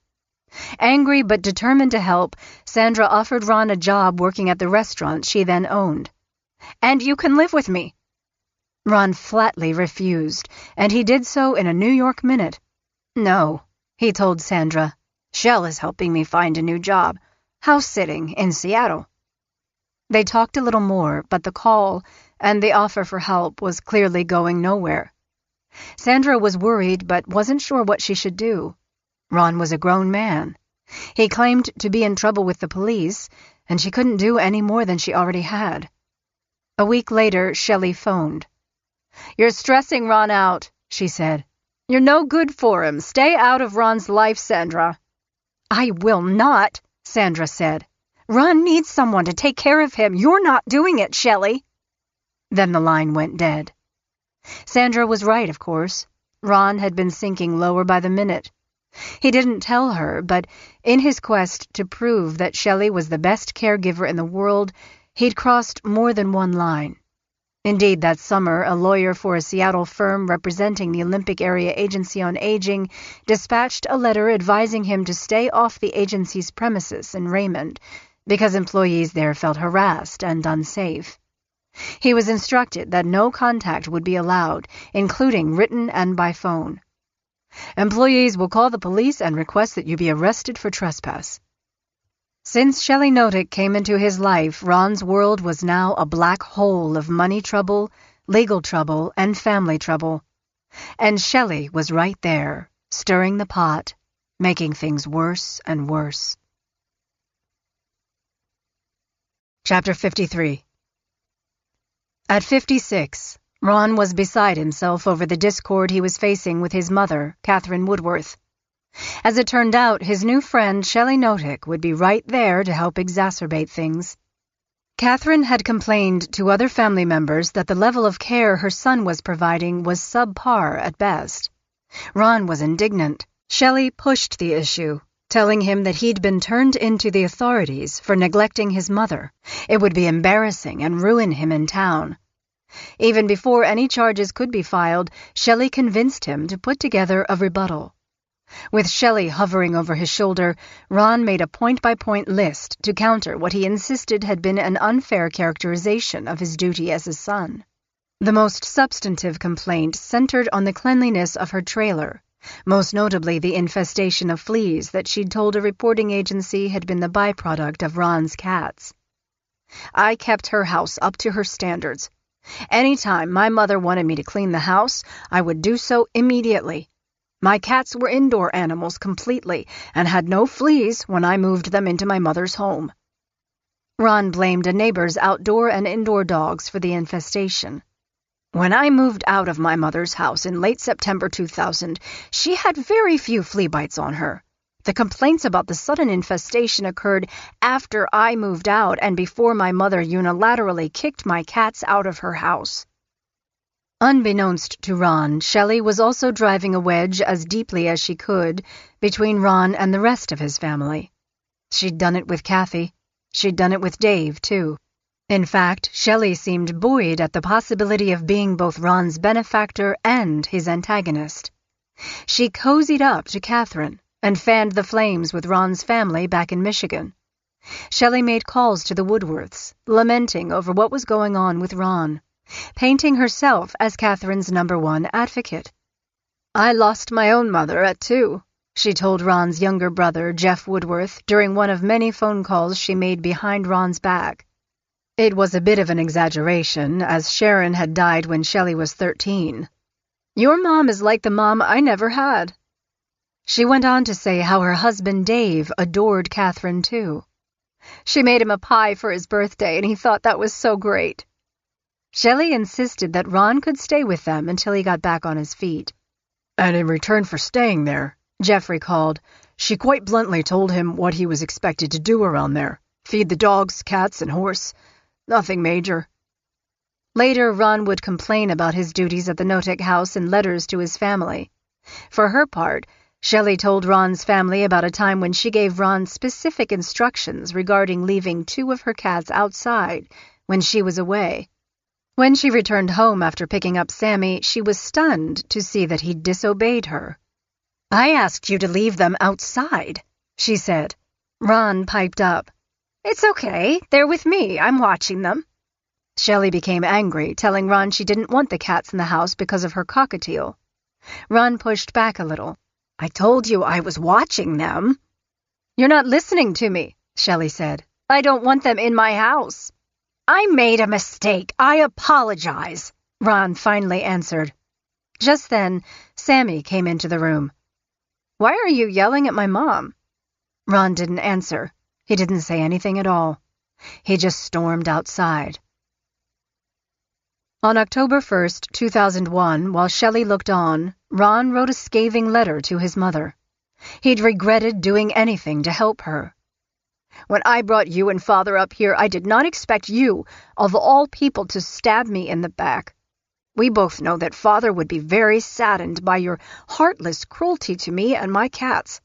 Angry but determined to help, Sandra offered Ron a job working at the restaurant she then owned. "And you can live with me." Ron flatly refused, and he did so in a New York minute. "No," he told Sandra. "Shell is helping me find a new job, house-sitting in Seattle." They talked a little more, but the call and the offer for help was clearly going nowhere. Sandra was worried but wasn't sure what she should do. Ron was a grown man. He claimed to be in trouble with the police, and she couldn't do any more than she already had. A week later, Shelley phoned. "You're stressing Ron out," she said. "You're no good for him. Stay out of Ron's life, Sandra." "I will not," Sandra said. "Ron needs someone to take care of him. You're not doing it, Shelley." Then the line went dead. Sandra was right, of course. Ron had been sinking lower by the minute. He didn't tell her, but in his quest to prove that Shelley was the best caregiver in the world, he'd crossed more than one line. Indeed, that summer, a lawyer for a Seattle firm representing the Olympic Area Agency on Aging dispatched a letter advising him to stay off the agency's premises in Raymond because employees there felt harassed and unsafe. He was instructed that no contact would be allowed, including written and by phone. "Employees will call the police and request that you be arrested for trespass." Since Shelley Notick came into his life, Ron's world was now a black hole of money trouble, legal trouble, and family trouble. And Shelley was right there, stirring the pot, making things worse and worse. Chapter 53. At 56, Ron was beside himself over the discord he was facing with his mother, Catherine Woodworth. As it turned out, his new friend, Shelley Notick, would be right there to help exacerbate things. Catherine had complained to other family members that the level of care her son was providing was subpar at best. Ron was indignant. Shelley pushed the issue, telling him that he'd been turned into the authorities for neglecting his mother. It would be embarrassing and ruin him in town. Even before any charges could be filed, Shelley convinced him to put together a rebuttal. With Shelley hovering over his shoulder, Ron made a point-by-point list to counter what he insisted had been an unfair characterization of his duty as a son. The most substantive complaint centered on the cleanliness of her trailer, most notably the infestation of fleas that she'd told a reporting agency had been the byproduct of Ron's cats. I kept her house up to her standards. Anytime my mother wanted me to clean the house, I would do so immediately. My cats were indoor animals completely and had no fleas when I moved them into my mother's home. Ron blamed a neighbor's outdoor and indoor dogs for the infestation. When I moved out of my mother's house in late September 2000, she had very few flea bites on her. The complaints about the sudden infestation occurred after I moved out and before my mother unilaterally kicked my cats out of her house. Unbeknownst to Ron, Shelley was also driving a wedge as deeply as she could between Ron and the rest of his family. She'd done it with Kathy. She'd done it with Dave, too. In fact, Shelley seemed buoyed at the possibility of being both Ron's benefactor and his antagonist. She cozied up to Catherine and fanned the flames with Ron's family back in Michigan. Shelley made calls to the Woodworths, lamenting over what was going on with Ron, painting herself as Catherine's #1 advocate. "I lost my own mother at 2, she told Ron's younger brother, Jeff Woodworth, during one of many phone calls she made behind Ron's back. It was a bit of an exaggeration, as Sharon had died when Shelley was 13. "Your mom is like the mom I never had." She went on to say how her husband Dave adored Catherine, too. "She made him a pie for his birthday, and he thought that was so great." Shelley insisted that Ron could stay with them until he got back on his feet. "And in return for staying there," Jeff recalled, "she quite bluntly told him what he was expected to do around there. Feed the dogs, cats, and horse. Nothing major." Later, Ron would complain about his duties at the Notek house in letters to his family. For her part, Shelley told Ron's family about a time when she gave Ron specific instructions regarding leaving 2 of her cats outside when she was away. When she returned home after picking up Sammy, she was stunned to see that he'd disobeyed her. "I asked you to leave them outside," she said. Ron piped up, "It's okay. They're with me. I'm watching them." Shelley became angry, telling Ron she didn't want the cats in the house because of her cockatiel. Ron pushed back a little. "I told you I was watching them." "You're not listening to me," Shelley said. "I don't want them in my house." "I made a mistake. I apologize," Ron finally answered. Just then, Sammy came into the room. "Why are you yelling at my mom?" Ron didn't answer. He didn't say anything at all. He just stormed outside. On October 1st, 2001, while Shelley looked on, Ron wrote a scathing letter to his mother. He'd regretted doing anything to help her. "When I brought you and Father up here, I did not expect you, of all people, to stab me in the back. We both know that Father would be very saddened by your heartless cruelty to me and my cats.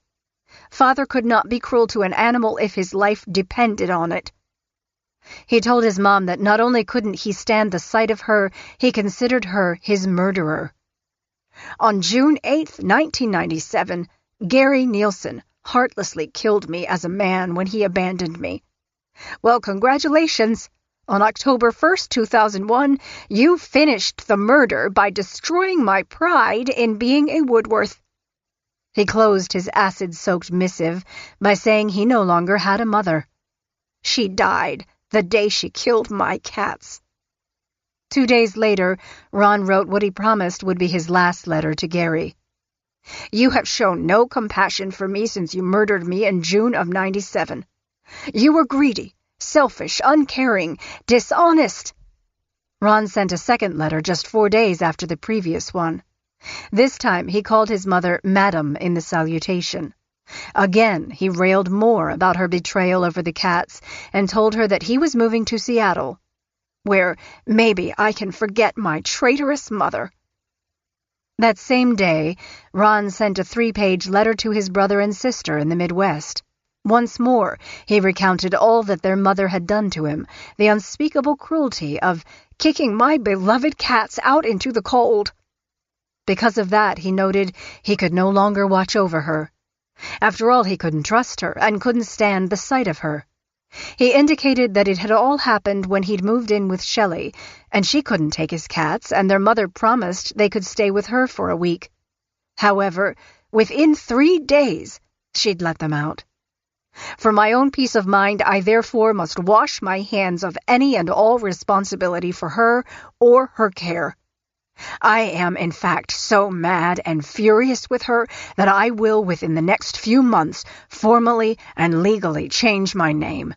Father could not be cruel to an animal if his life depended on it." He told his mom that not only couldn't he stand the sight of her, he considered her his murderer. "On June 8th, 1997, Gary Nielsen heartlessly killed me as a man when he abandoned me. Well, congratulations. On October 1st, 2001, you finished the murder by destroying my pride in being a Woodworth." He closed his acid-soaked missive by saying he no longer had a mother. "She died the day she killed my cats." 2 days later, Ron wrote what he promised would be his last letter to Gary. "You have shown no compassion for me since you murdered me in June of 97. You were greedy, selfish, uncaring, dishonest." Ron sent a second letter just 4 days after the previous one. This time he called his mother Madam in the salutation. Again, he railed more about her betrayal over the cats and told her that he was moving to Seattle, where maybe I can forget my traitorous mother. That same day, Ron sent a 3-page letter to his brother and sister in the Midwest. Once more, he recounted all that their mother had done to him, the unspeakable cruelty of kicking my beloved cats out into the cold. Because of that, he noted, he could no longer watch over her. After all, he couldn't trust her and couldn't stand the sight of her. He indicated that it had all happened when he'd moved in with Shelley, and she couldn't take his cats, and their mother promised they could stay with her for a week. However, within 3 days, she'd let them out. For my own peace of mind, I therefore must wash my hands of any and all responsibility for her or her care. I am, in fact, so mad and furious with her that I will, within the next few months, formally and legally change my name.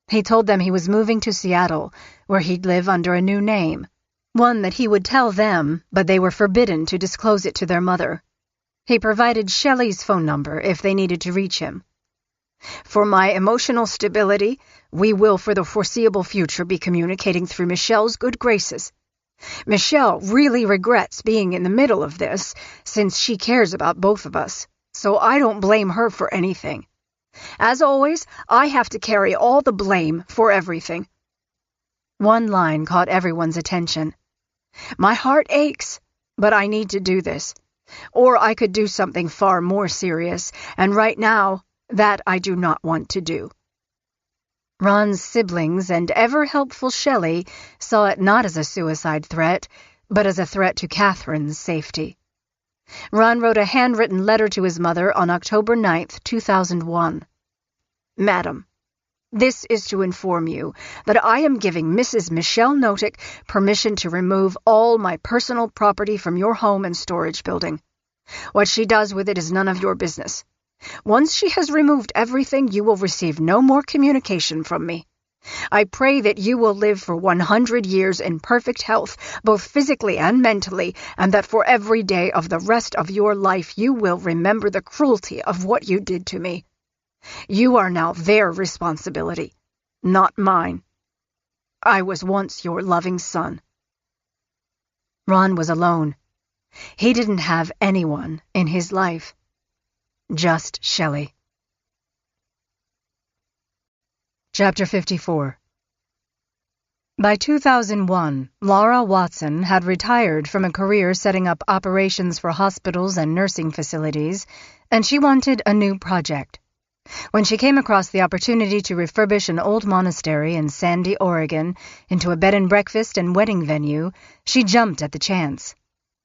He told them he was moving to Seattle, where he'd live under a new name, one that he would tell them, but they were forbidden to disclose it to their mother. He provided Shelley's phone number if they needed to reach him. For my emotional stability, we will for the foreseeable future be communicating through Michelle's good graces. Michelle really regrets being in the middle of this, since she cares about both of us, so I don't blame her for anything. As always, I have to carry all the blame for everything. One line caught everyone's attention. My heart aches, but I need to do this. Or I could do something far more serious, and right now, that I do not want to do. Ron's siblings and ever-helpful Shelley saw it not as a suicide threat, but as a threat to Catherine's safety. Ron wrote a handwritten letter to his mother on October 9th, 2001. Madam, this is to inform you that I am giving Mrs. Michelle Notick permission to remove all my personal property from your home and storage building. What she does with it is none of your business. Once she has removed everything, you will receive no more communication from me. I pray that you will live for 100 years in perfect health, both physically and mentally, and that for every day of the rest of your life you will remember the cruelty of what you did to me. You are now their responsibility, not mine. I was once your loving son. Ron was alone. He didn't have anyone in his life. Just Shelley. Chapter 54. By 2001, Laura Watson had retired from a career setting up operations for hospitals and nursing facilities, and she wanted a new project. When she came across the opportunity to refurbish an old monastery in Sandy, Oregon, into a bed and breakfast and wedding venue, she jumped at the chance.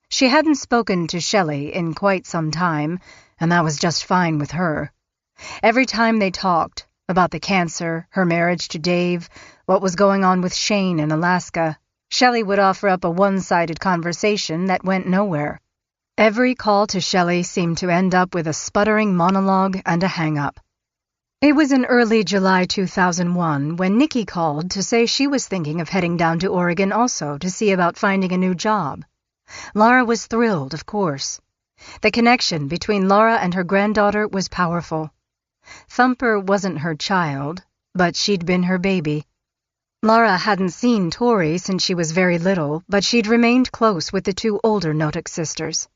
She hadn't spoken to Shelley in quite some time, and that was just fine with her. Every time they talked, about the cancer, her marriage to Dave, what was going on with Shane in Alaska, Shelley would offer up a one-sided conversation that went nowhere. Every call to Shelley seemed to end up with a sputtering monologue and a hang-up. It was in early July 2001 when Nikki called to say she was thinking of heading down to Oregon also to see about finding a new job. Laura was thrilled, of course. The connection between Laura and her granddaughter was powerful. Thumper wasn't her child, but she'd been her baby. Laura hadn't seen Tori since she was very little, but she'd remained close with the two older Notick sisters.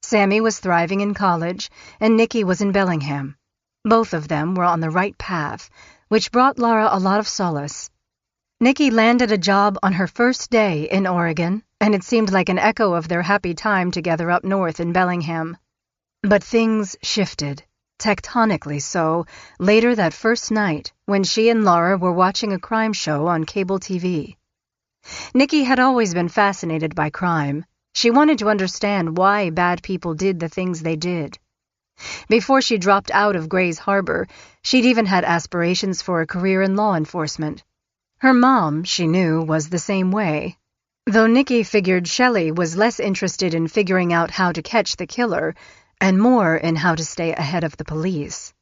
Sammy was thriving in college, and Nikki was in Bellingham. Both of them were on the right path, which brought Laura a lot of solace. Nikki landed a job on her first day in Oregon, and it seemed like an echo of their happy time together up north in Bellingham. But things shifted, tectonically so, later that first night when she and Laura were watching a crime show on cable TV. Nikki had always been fascinated by crime. She wanted to understand why bad people did the things they did. Before she dropped out of Grays Harbor, she'd even had aspirations for a career in law enforcement. Her mom, she knew, was the same way, though Nikki figured Shelley was less interested in figuring out how to catch the killer and more in how to stay ahead of the police.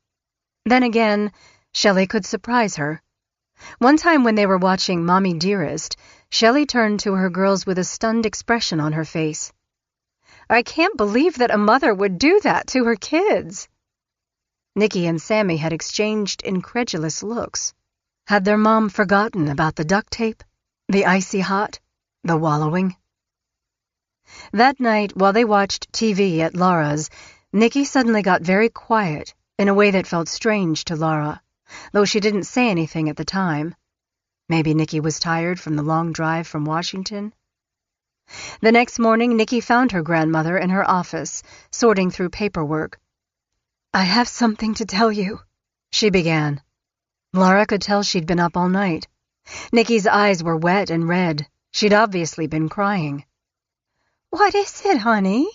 Then again, Shelley could surprise her. One time when they were watching Mommy Dearest, Shelley turned to her girls with a stunned expression on her face. "I can't believe that a mother would do that to her kids." Nikki and Sammy had exchanged incredulous looks. Had their mom forgotten about the duct tape, the icy hot, the wallowing? That night, while they watched TV at Laura's, Nikki suddenly got very quiet in a way that felt strange to Laura, though she didn't say anything at the time. Maybe Nikki was tired from the long drive from Washington? The next morning, Nikki found her grandmother in her office, sorting through paperwork. "I have something to tell you," she began. Laura could tell she'd been up all night. Nikki's eyes were wet and red. She'd obviously been crying. "What is it, honey?"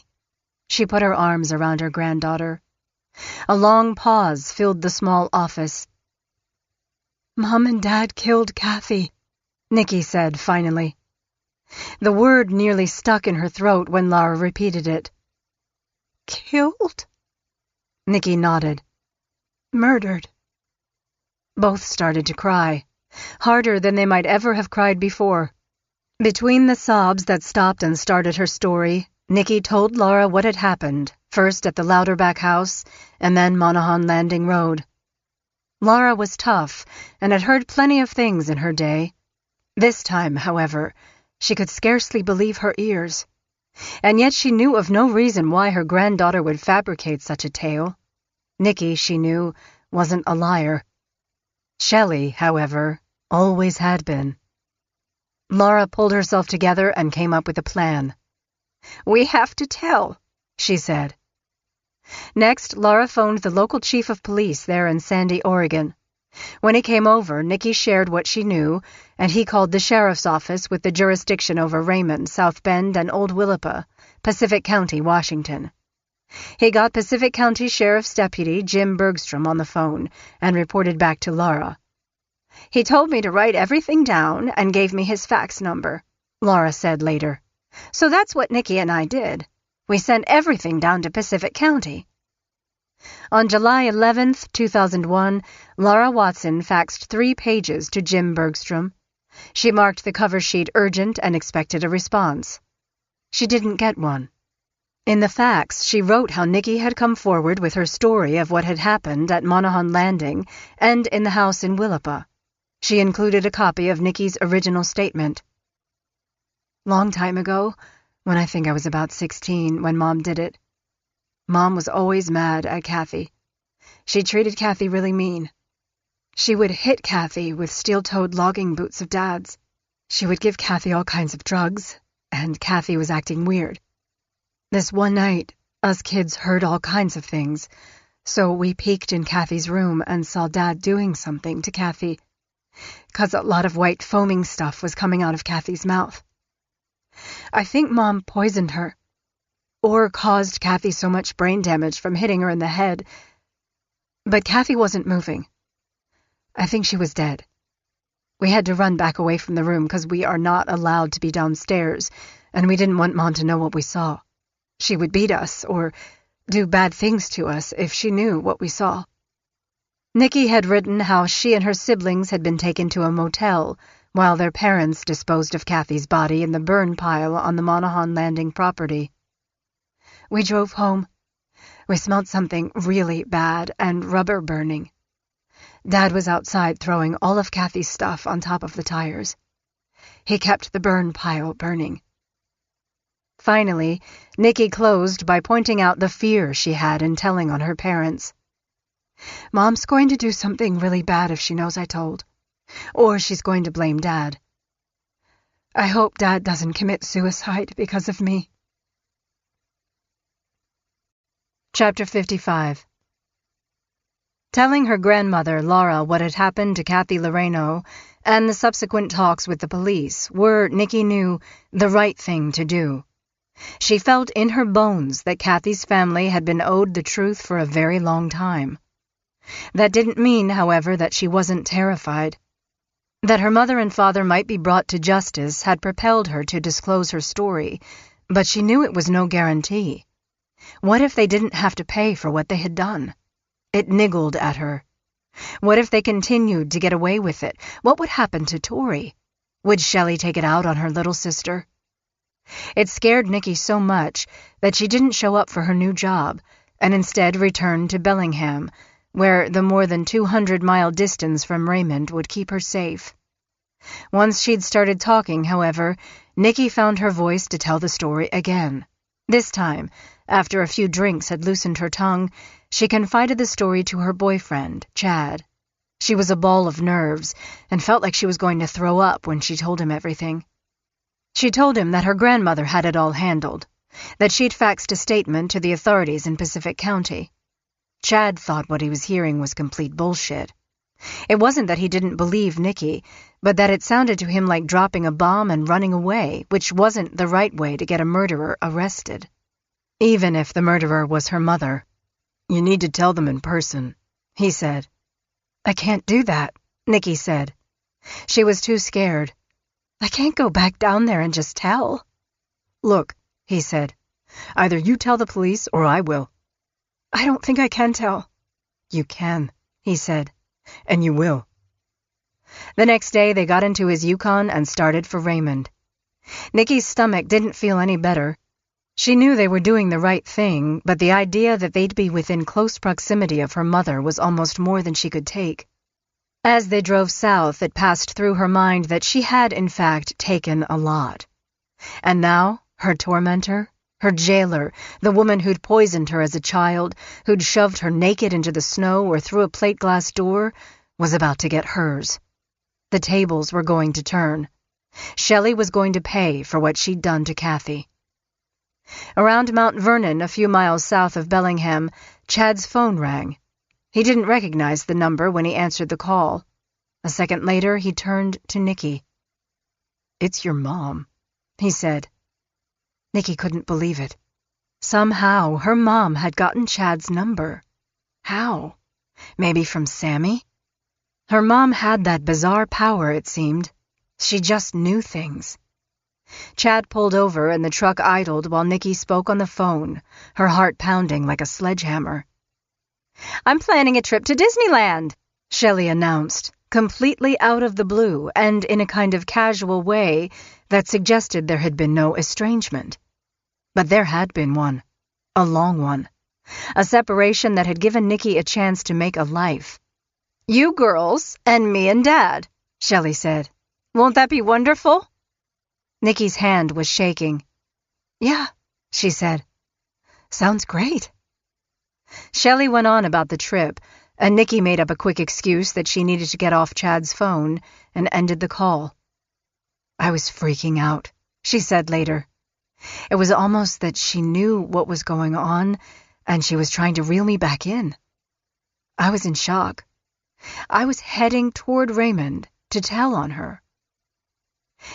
She put her arms around her granddaughter. A long pause filled the small office. "Mom and Dad killed Kathy," Nikki said finally. The word nearly stuck in her throat when Lara repeated it. "Killed?" Nikki nodded. "Murdered." Both started to cry, harder than they might ever have cried before. Between the sobs that stopped and started her story, Nikki told Lara what had happened, first at the Louderback house, and then Monaghan Landing Road. Lara was tough and had heard plenty of things in her day. This time, however, she could scarcely believe her ears. And yet she knew of no reason why her granddaughter would fabricate such a tale. Nikki, she knew, wasn't a liar. Shelley, however, always had been. Lara pulled herself together and came up with a plan. "We have to tell," she said. Next, Lara phoned the local chief of police there in Sandy, Oregon. When he came over, Nikki shared what she knew, and he called the sheriff's office with the jurisdiction over Raymond, South Bend, and Old Willapa, Pacific County, Washington. He got Pacific County Sheriff's Deputy Jim Bergstrom on the phone and reported back to Lara. "He told me to write everything down and gave me his fax number," Lara said later. "So that's what Nikki and I did. We sent everything down to Pacific County." On July 11, 2001, Lara Watson faxed 3 pages to Jim Bergstrom. She marked the cover sheet urgent and expected a response. She didn't get one. In the fax, she wrote how Nikki had come forward with her story of what had happened at Monaghan Landing and in the house in Willapa. She included a copy of Nikki's original statement. "Long time ago, when I think I was about 16, when Mom did it. Mom was always mad at Kathy. She treated Kathy really mean. She would hit Kathy with steel-toed logging boots of Dad's. She would give Kathy all kinds of drugs, and Kathy was acting weird. This one night, us kids heard all kinds of things, so we peeked in Kathy's room and saw Dad doing something to Kathy, 'cause a lot of white foaming stuff was coming out of Kathy's mouth. I think Mom poisoned her, or caused Kathy so much brain damage from hitting her in the head. But Kathy wasn't moving. I think she was dead. We had to run back away from the room because we are not allowed to be downstairs, and we didn't want Mom to know what we saw. She would beat us or do bad things to us if she knew what we saw." Nikki had written how she and her siblings had been taken to a motel while their parents disposed of Kathy's body in the burn pile on the Monaghan Landing property. "We drove home. We smelled something really bad and rubber burning. Dad was outside throwing all of Kathy's stuff on top of the tires. He kept the burn pile burning." Finally, Nikki closed by pointing out the fear she had in telling on her parents. "Mom's going to do something really bad if she knows I told. Or she's going to blame Dad. I hope Dad doesn't commit suicide because of me." Chapter 55. Telling her grandmother, Lara, what had happened to Kathy Loreno and the subsequent talks with the police were, Nikki knew, the right thing to do. She felt in her bones that Kathy's family had been owed the truth for a very long time. That didn't mean, however, that she wasn't terrified. That her mother and father might be brought to justice had propelled her to disclose her story, but she knew it was no guarantee. What if they didn't have to pay for what they had done? It niggled at her. What if they continued to get away with it? What would happen to Tori? Would Shelley take it out on her little sister? It scared Nikki so much that she didn't show up for her new job and instead returned to Bellingham, where the more than 200-mile distance from Raymond would keep her safe. Once she'd started talking, however, Nikki found her voice to tell the story again. This time, after a few drinks had loosened her tongue, she confided the story to her boyfriend, Chad. She was a ball of nerves and felt like she was going to throw up when she told him everything. She told him that her grandmother had it all handled, that she'd faxed a statement to the authorities in Pacific County. Chad thought what he was hearing was complete bullshit. It wasn't that he didn't believe Nikki, but that it sounded to him like dropping a bomb and running away, which wasn't the right way to get a murderer arrested. even if the murderer was her mother. "You need to tell them in person," he said. "I can't do that," Nikki said. She was too scared. "I can't go back down there and just tell." "Look," he said, "either you tell the police or I will." "I don't think I can tell." "You can," he said, "and you will." The next day they got into his Yukon and started for Raymond. Nikki's stomach didn't feel any better. She knew they were doing the right thing, but the idea that they'd be within close proximity of her mother was almost more than she could take. As they drove south, it passed through her mind that she had, in fact, taken a lot. And now, her tormentor, her jailer, the woman who'd poisoned her as a child, who'd shoved her naked into the snow or through a plate-glass door, was about to get hers. The tables were going to turn. Shelley was going to pay for what she'd done to Kathy. Around Mount Vernon, a few miles south of Bellingham, Chad's phone rang. He didn't recognize the number when he answered the call. A second later, he turned to Nikki. "It's your mom," he said. Nikki couldn't believe it. Somehow, her mom had gotten Chad's number. How? Maybe from Sammy? Her mom had that bizarre power, it seemed. She just knew things. Chad pulled over and the truck idled while Nikki spoke on the phone, her heart pounding like a sledgehammer. "I'm planning a trip to Disneyland," Shelley announced, completely out of the blue and in a kind of casual way that suggested there had been no estrangement. But there had been one, a long one, a separation that had given Nikki a chance to make a life. "You girls and me and Dad," Shelley said. "Won't that be wonderful?" Nikki's hand was shaking. "Yeah," she said. "Sounds great." Shelley went on about the trip, and Nikki made up a quick excuse that she needed to get off Chad's phone and ended the call. "I was freaking out," she said later. "It was almost that she knew what was going on, and she was trying to reel me back in. I was in shock. I was heading toward Raymond to tell on her."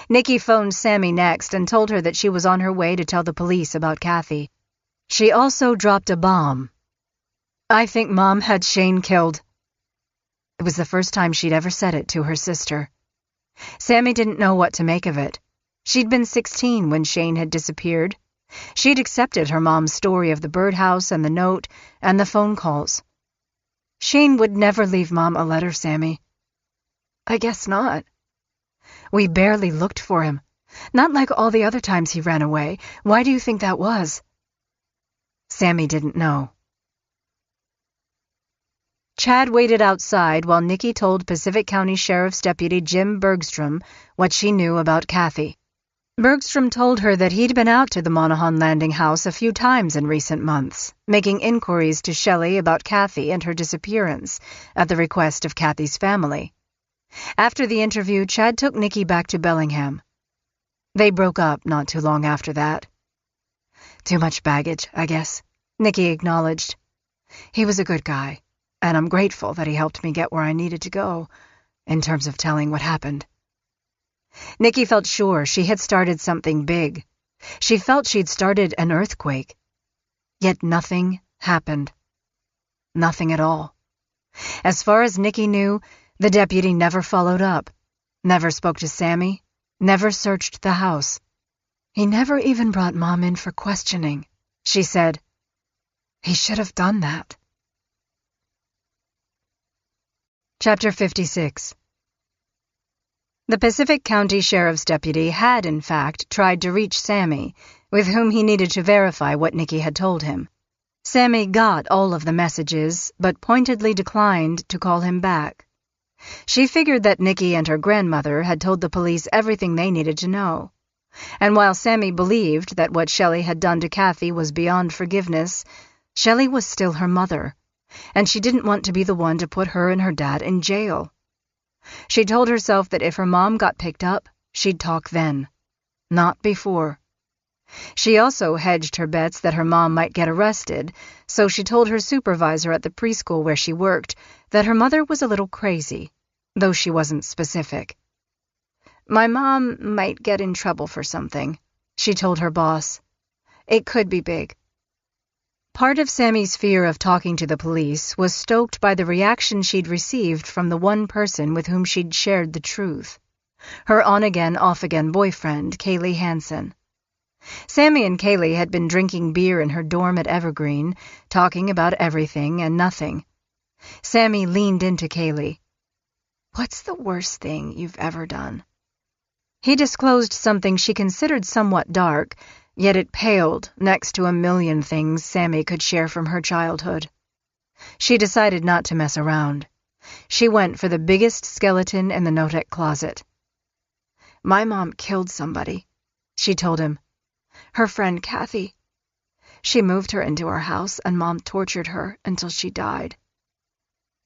Nikki phoned Sammy next and told her that she was on her way to tell the police about Kathy. She also dropped a bomb. "I think Mom had Shane killed." It was the first time she'd ever said it to her sister. Sammy didn't know what to make of it. She'd been 16 when Shane had disappeared. She'd accepted her mom's story of the birdhouse and the note and the phone calls. "Shane would never leave Mom a letter, Sammy." "I guess not." "We barely looked for him. Not like all the other times he ran away. Why do you think that was?" Sammy didn't know. Chad waited outside while Nikki told Pacific County Sheriff's Deputy Jim Bergstrom what she knew about Kathy. Bergstrom told her that he'd been out to the Monahan Landing house a few times in recent months, making inquiries to Shelley about Kathy and her disappearance, at the request of Kathy's family. After the interview, Chad took Nikki back to Bellingham. They broke up not too long after that. "Too much baggage, I guess," Nikki acknowledged. "He was a good guy, and I'm grateful that he helped me get where I needed to go, in terms of telling what happened." Nikki felt sure she had started something big. She felt she'd started an earthquake. Yet nothing happened. Nothing at all. As far as Nikki knew, the deputy never followed up, never spoke to Sammy, never searched the house. "He never even brought Mom in for questioning," she said. "He should have done that." Chapter 56. The Pacific County Sheriff's Deputy had, in fact, tried to reach Sammy, with whom he needed to verify what Nikki had told him. Sammy got all of the messages, but pointedly declined to call him back. She figured that Nikki and her grandmother had told the police everything they needed to know. And while Sammy believed that what Shelley had done to Kathy was beyond forgiveness, Shelley was still her mother, and she didn't want to be the one to put her and her dad in jail. She told herself that if her mom got picked up, she'd talk then, not before. She also hedged her bets that her mom might get arrested, so she told her supervisor at the preschool where she worked that her mother was a little crazy, though she wasn't specific. "My mom might get in trouble for something," she told her boss. "It could be big. Part of Sammy's fear of talking to the police was stoked by the reaction she'd received from the one person with whom she'd shared the truth, her on-again, off-again boyfriend, Kaylee Hansen. Sammy and Kaylee had been drinking beer in her dorm at Evergreen, talking about everything and nothing. Sammy leaned into Kaylee. "What's the worst thing you've ever done?" He disclosed something she considered somewhat dark, yet it paled next to a million things Sammy could share from her childhood. She decided not to mess around. She went for the biggest skeleton in the Notek closet. "My mom killed somebody," she told him. "Her friend Kathy. She moved her into our house and Mom tortured her until she died."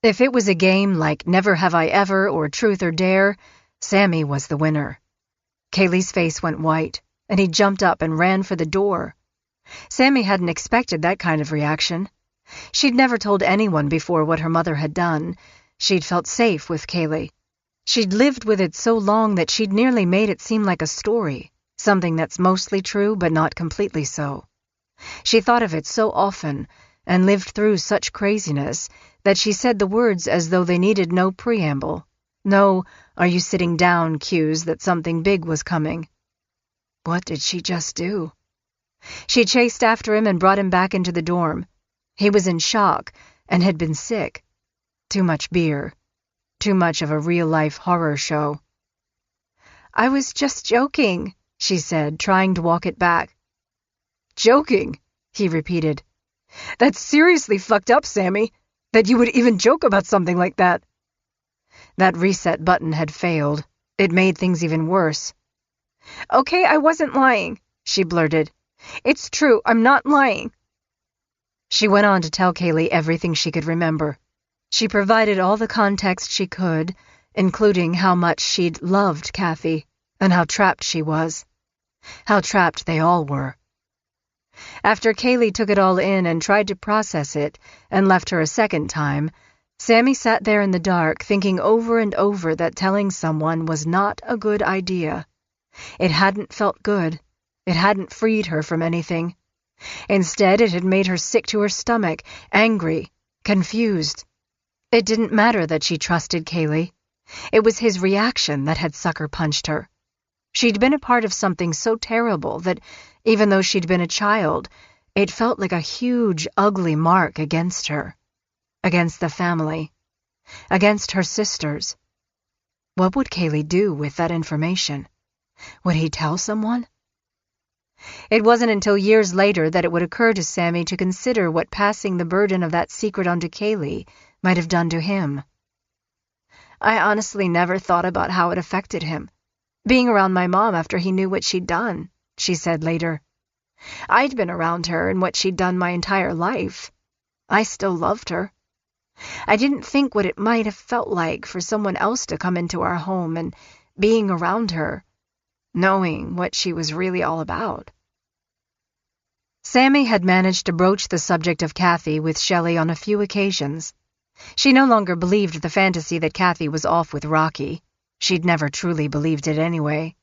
If it was a game like Never Have I Ever or Truth or Dare, Sammy was the winner. Kaylee's face went white, and he jumped up and ran for the door. Sammy hadn't expected that kind of reaction. She'd never told anyone before what her mother had done. She'd felt safe with Kaylee. She'd lived with it so long that she'd nearly made it seem like a story, something that's mostly true but not completely so. She thought of it so often and lived through such craziness that she said the words as though they needed no preamble, no "are you sitting down" cues that something big was coming. What did she just do? She chased after him and brought him back into the dorm. He was in shock and had been sick. Too much beer. Too much of a real-life horror show. "I was just joking," she said, trying to walk it back. "Joking?" he repeated. "That's seriously fucked up, Sammy, that you would even joke about something like that." That reset button had failed. It made things even worse. "Okay, I wasn't lying," she blurted. "It's true, I'm not lying." She went on to tell Kaylee everything she could remember. She provided all the context she could, including how much she'd loved Kathy and how trapped she was. How trapped they all were. After Kaylee took it all in and tried to process it and left her a second time, Sammy sat there in the dark thinking over and over that telling someone was not a good idea. It hadn't felt good. It hadn't freed her from anything. Instead, it had made her sick to her stomach, angry, confused. It didn't matter that she trusted Kaylee. It was his reaction that had sucker-punched her. She'd been a part of something so terrible that, even though she'd been a child, it felt like a huge, ugly mark against her. Against the family. Against her sisters. What would Kaylee do with that information? Would he tell someone? It wasn't until years later that it would occur to Sammy to consider what passing the burden of that secret onto Kaylee might have done to him. "I honestly never thought about how it affected him, being around my mom after he knew what she'd done," she said later. "I'd been around her and what she'd done my entire life. I still loved her. I didn't think what it might have felt like for someone else to come into our home and being around her, knowing what she was really all about." Sammy had managed to broach the subject of Kathy with Shelley on a few occasions. She no longer believed the fantasy that Kathy was off with Rocky. She'd never truly believed it anyway.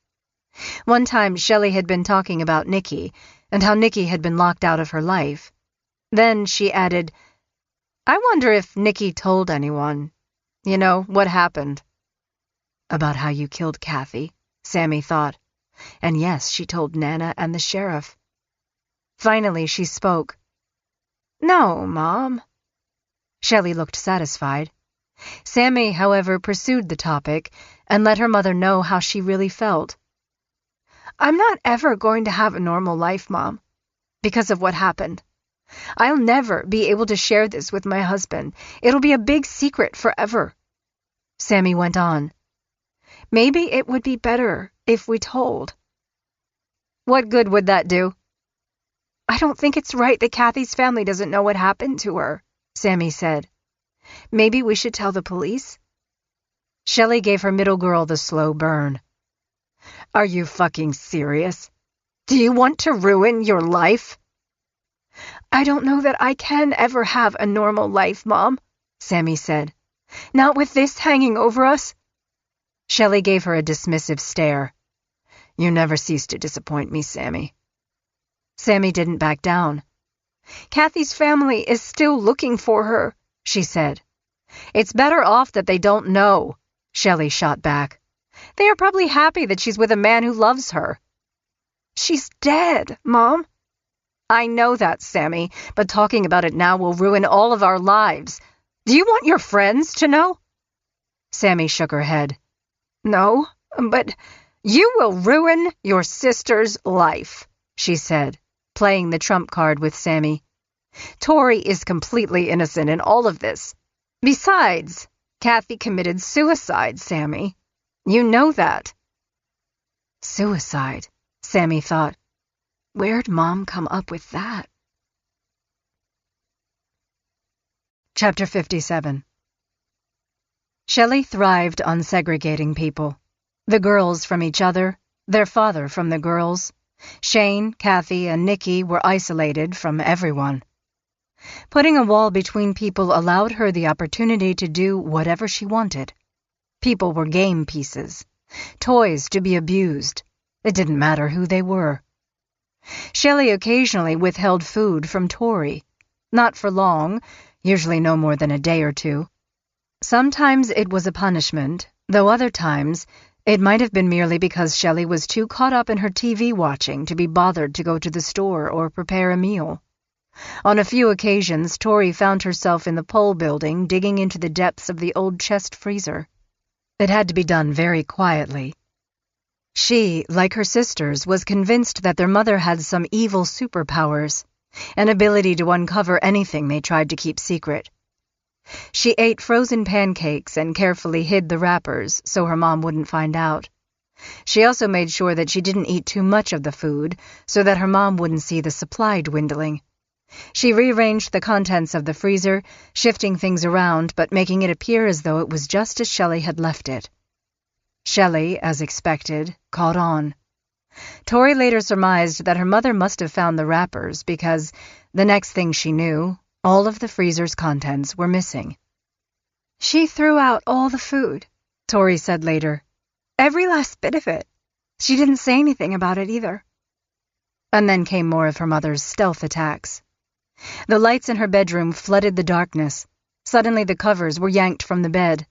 One time, Shelley had been talking about Nikki and how Nikki had been locked out of her life. Then she added, "I wonder if Nikki told anyone, what happened." About how you killed Kathy, Sammy thought. And yes, she told Nana and the sheriff. Finally, she spoke. "No, Mom." Shelley looked satisfied. Sammy, however, pursued the topic and let her mother know how she really felt. "I'm not ever going to have a normal life, Mom, because of what happened. I'll never be able to share this with my husband. It'll be a big secret forever." Sammy went on. "Maybe it would be better if we told." "What good would that do?" "I don't think it's right that Kathy's family doesn't know what happened to her," Sammy said. "Maybe we should tell the police?" Shelley gave her middle girl the slow burn. "Are you fucking serious? Do you want to ruin your life?" "I don't know that I can ever have a normal life, Mom," Sammy said. "Not with this hanging over us." Shelley gave her a dismissive stare. "You never cease to disappoint me, Sammy." Sammy didn't back down. Kathy's family is still looking for her, she said. It's better off that they don't know, Shelley shot back. They are probably happy that she's with a man who loves her. She's dead, Mom. I know that, Sammy, but talking about it now will ruin all of our lives. Do you want your friends to know? Sammy shook her head. No, but you will ruin your sister's life, she said, playing the trump card with Sammy. Tori is completely innocent in all of this. Besides, Kathy committed suicide, Sammy. You know that. Suicide, Sammy thought. Where'd Mom come up with that? Chapter 57. Shelley thrived on segregating people. The girls from each other, their father from the girls. Shane, Kathy, and Nikki were isolated from everyone. Putting a wall between people allowed her the opportunity to do whatever she wanted. People were game pieces, toys to be abused. It didn't matter who they were. Shelley occasionally withheld food from Tori. Not for long, usually no more than a day or two. Sometimes it was a punishment, though other times it might have been merely because Shelley was too caught up in her TV watching to be bothered to go to the store or prepare a meal. On a few occasions, Tori found herself in the pole building digging into the depths of the old chest freezer. It had to be done very quietly. She, like her sisters, was convinced that their mother had some evil superpowers, an ability to uncover anything they tried to keep secret. She ate frozen pancakes and carefully hid the wrappers so her mom wouldn't find out. She also made sure that she didn't eat too much of the food so that her mom wouldn't see the supply dwindling. She rearranged the contents of the freezer, shifting things around but making it appear as though it was just as Shelley had left it. Shelley, as expected, caught on. Tori later surmised that her mother must have found the wrappers because, the next thing she knew, all of the freezer's contents were missing. She threw out all the food, Tori said later. Every last bit of it. She didn't say anything about it either. And then came more of her mother's stealth attacks. The lights in her bedroom flooded the darkness. Suddenly the covers were yanked from the bed.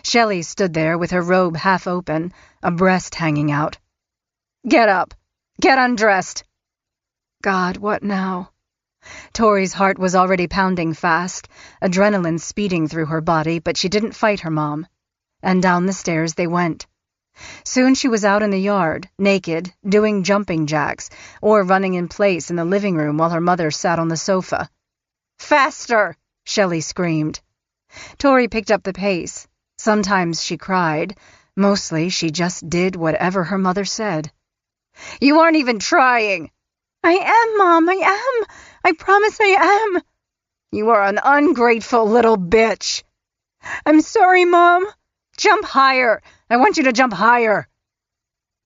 Shelley stood there with her robe half open, a breast hanging out. Get up! Get undressed! God, what now? Tori's heart was already pounding fast, adrenaline speeding through her body, but she didn't fight her mom. And down the stairs they went. Soon she was out in the yard, naked, doing jumping jacks, or running in place in the living room while her mother sat on the sofa. Faster! Shelley screamed. Tori picked up the pace. Sometimes she cried. Mostly she just did whatever her mother said. You aren't even trying! I am, Mom, I am! I promise I am! You are an ungrateful little bitch! I'm sorry, Mom! Jump higher! I want you to jump higher!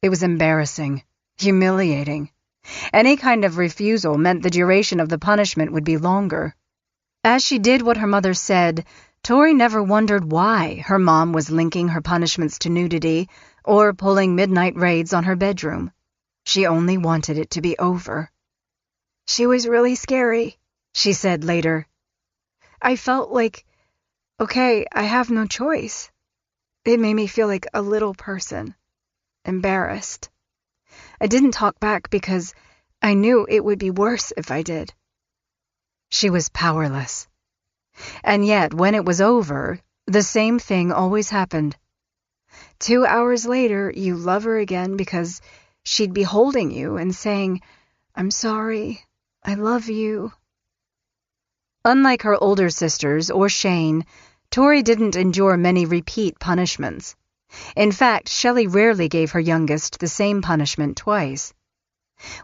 It was embarrassing, humiliating. Any kind of refusal meant the duration of the punishment would be longer. As she did what her mother said, Tori never wondered why her mom was linking her punishments to nudity or pulling midnight raids on her bedroom. She only wanted it to be over. She was really scary, she said later. I felt like, okay, I have no choice. It made me feel like a little person, embarrassed. I didn't talk back because I knew it would be worse if I did. She was powerless. And yet, when it was over, the same thing always happened. 2 hours later, you love her again because she'd be holding you and saying, I'm sorry, I love you. Unlike her older sisters or Shane, Tori didn't endure many repeat punishments. In fact, Shelley rarely gave her youngest the same punishment twice.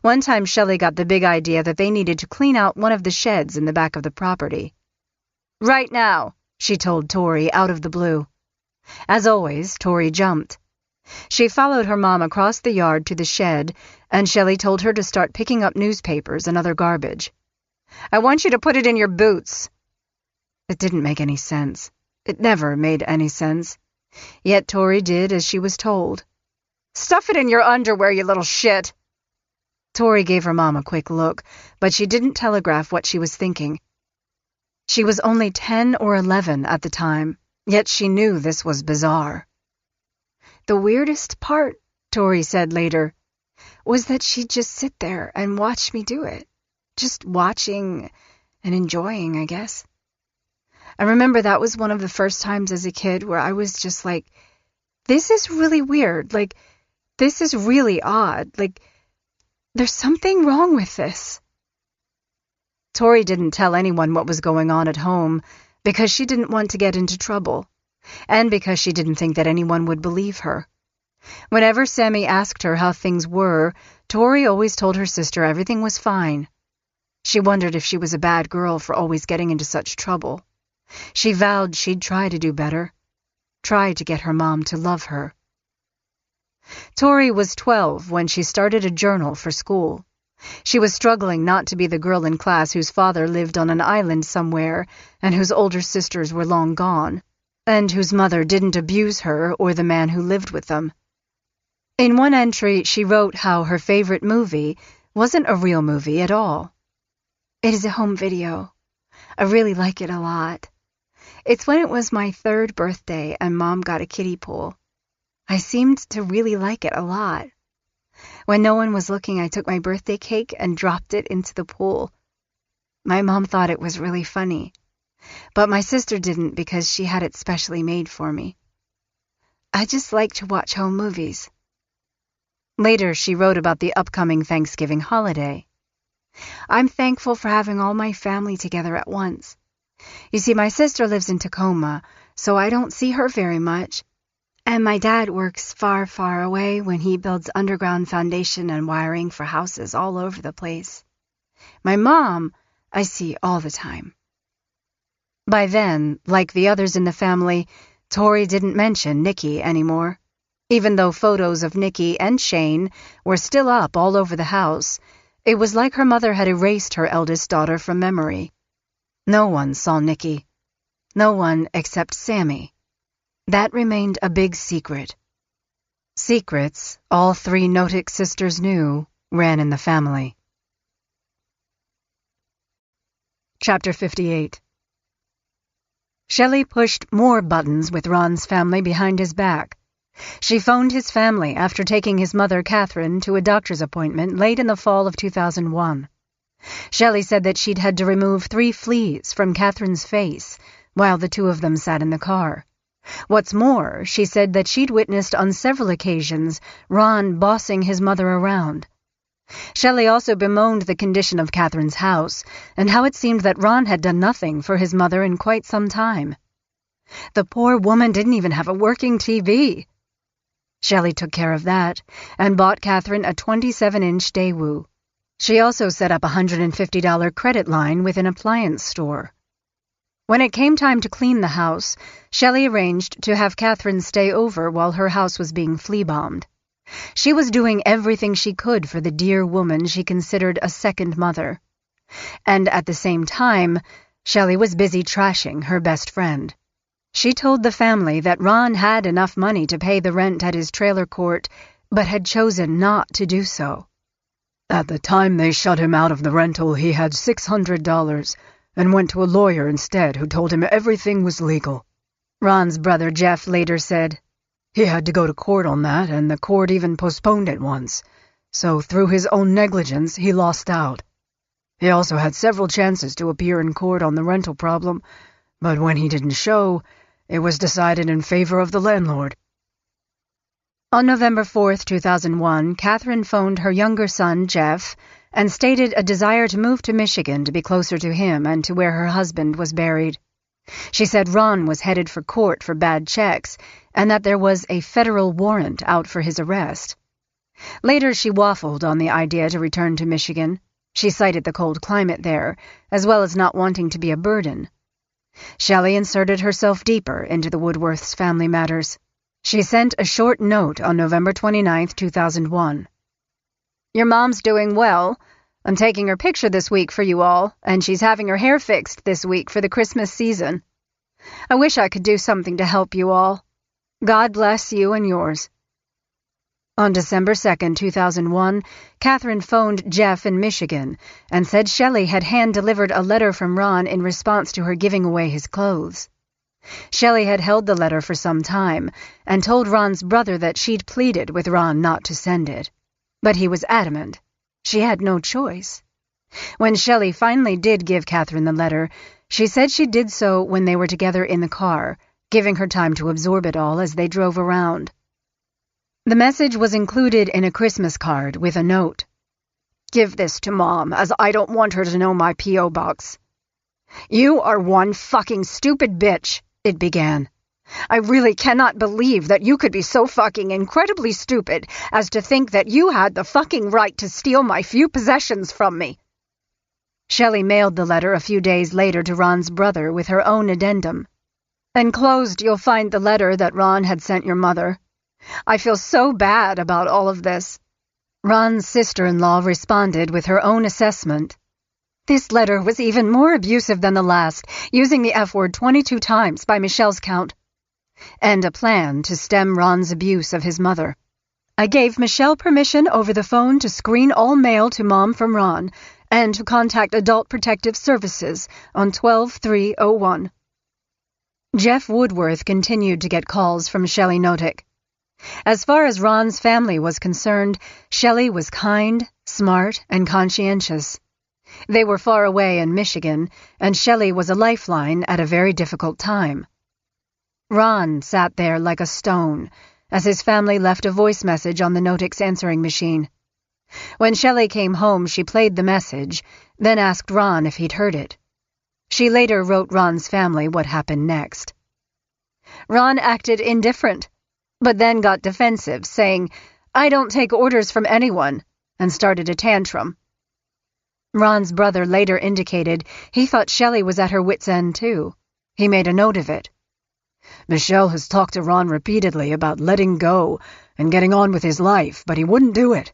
One time Shelley got the big idea that they needed to clean out one of the sheds in the back of the property. Right now, she told Tori out of the blue. As always, Tori jumped. She followed her mom across the yard to the shed, and Shelley told her to start picking up newspapers and other garbage. I want you to put it in your boots. It didn't make any sense. It never made any sense. Yet Tori did as she was told. Stuff it in your underwear, you little shit. Tori gave her mom a quick look, but she didn't telegraph what she was thinking. She was only 10 or 11 at the time, yet she knew this was bizarre. The weirdest part, Tori said later, was that she'd just sit there and watch me do it. Just watching and enjoying, I guess. I remember that was one of the first times as a kid where I was just like, this is really weird. Like, this is really odd. Like, there's something wrong with this. Tori didn't tell anyone what was going on at home because she didn't want to get into trouble, and because she didn't think that anyone would believe her. Whenever Sammy asked her how things were, Tori always told her sister everything was fine. She wondered if she was a bad girl for always getting into such trouble. She vowed she'd try to do better, try to get her mom to love her. Tori was 12 when she started a journal for school. She was struggling not to be the girl in class whose father lived on an island somewhere and whose older sisters were long gone, and whose mother didn't abuse her or the man who lived with them. In one entry, she wrote how her favorite movie wasn't a real movie at all. It is a home video. I really like it a lot. It's when it was my 3rd birthday and Mom got a kiddie pool. I seemed to really like it a lot. When no one was looking, I took my birthday cake and dropped it into the pool. My mom thought it was really funny, but my sister didn't because she had it specially made for me. I just like to watch home movies. Later, she wrote about the upcoming Thanksgiving holiday. I'm thankful for having all my family together at once. You see, my sister lives in Tacoma, so I don't see her very much. And my dad works far, far away when he builds underground foundation and wiring for houses all over the place. My mom, I see all the time. By then, like the others in the family, Tori didn't mention Nikki anymore. Even though photos of Nikki and Shane were still up all over the house, it was like her mother had erased her eldest daughter from memory. No one saw Nikki. No one except Sammy. That remained a big secret. Secrets, all 3 Notick sisters knew, ran in the family. Chapter 58. Shelley pushed more buttons with Ron's family behind his back. She phoned his family after taking his mother, Catherine, to a doctor's appointment late in the fall of 2001. Shelley said that she'd had to remove 3 fleas from Catherine's face while the 2 of them sat in the car. What's more, she said that she'd witnessed on several occasions Ron bossing his mother around. Shelley also bemoaned the condition of Catherine's house and how it seemed that Ron had done nothing for his mother in quite some time. The poor woman didn't even have a working TV. Shelley took care of that and bought Catherine a 27-inch Daewoo. She also set up a $150 credit line with an appliance store. When it came time to clean the house, Shelley arranged to have Catherine stay over while her house was being flea-bombed. She was doing everything she could for the dear woman she considered a second mother. And at the same time, Shelley was busy trashing her best friend. She told the family that Ron had enough money to pay the rent at his trailer court, but had chosen not to do so. At the time they shut him out of the rental, he had $600, and went to a lawyer instead who told him everything was legal. Ron's brother Jeff later said, "He had to go to court on that, and the court even postponed it once, so through his own negligence he lost out. He also had several chances to appear in court on the rental problem, but when he didn't show, it was decided in favor of the landlord." On November 4, 2001, Catherine phoned her younger son, Jeff, and stated a desire to move to Michigan to be closer to him and to where her husband was buried. She said Ron was headed for court for bad checks and that there was a federal warrant out for his arrest. Later, she waffled on the idea to return to Michigan. She cited the cold climate there, as well as not wanting to be a burden. Shelley inserted herself deeper into the Woodworths' family matters. She sent a short note on November 29, 2001. "Your mom's doing well. I'm taking her picture this week for you all, and she's having her hair fixed this week for the Christmas season. I wish I could do something to help you all. God bless you and yours." On December 2nd, 2001, Catherine phoned Jeff in Michigan and said Shelley had hand-delivered a letter from Ron in response to her giving away his clothes. Shelley had held the letter for some time and told Ron's brother that she'd pleaded with Ron not to send it. But he was adamant. She had no choice. When Shelley finally did give Catherine the letter, she said she did so when they were together in the car, giving her time to absorb it all as they drove around. The message was included in a Christmas card with a note. "Give this to Mom, as I don't want her to know my P.O. box. You are one fucking stupid bitch," it began. "I really cannot believe that you could be so fucking incredibly stupid as to think that you had the fucking right to steal my few possessions from me." Shelley mailed the letter a few days later to Ron's brother with her own addendum. "Enclosed, you'll find the letter that Ron had sent your mother. I feel so bad about all of this." Ron's sister-in-law responded with her own assessment. "This letter was even more abusive than the last, using the F-word 22 times by Michelle's count." And a plan to stem Ron's abuse of his mother. "I gave Michelle permission over the phone to screen all mail to Mom from Ron and to contact Adult Protective Services on 12-301. Jeff Woodworth continued to get calls from Shelley Notick. As far as Ron's family was concerned, Shelley was kind, smart, and conscientious. They were far away in Michigan, and Shelley was a lifeline at a very difficult time. Ron sat there like a stone, as his family left a voice message on the Notick's answering machine. When Shelley came home, she played the message, then asked Ron if he'd heard it. She later wrote Ron's family what happened next. Ron acted indifferent, but then got defensive, saying, "I don't take orders from anyone," and started a tantrum. Ron's brother later indicated he thought Shelley was at her wit's end too. He made a note of it. "Michelle has talked to Ron repeatedly about letting go and getting on with his life, but he wouldn't do it.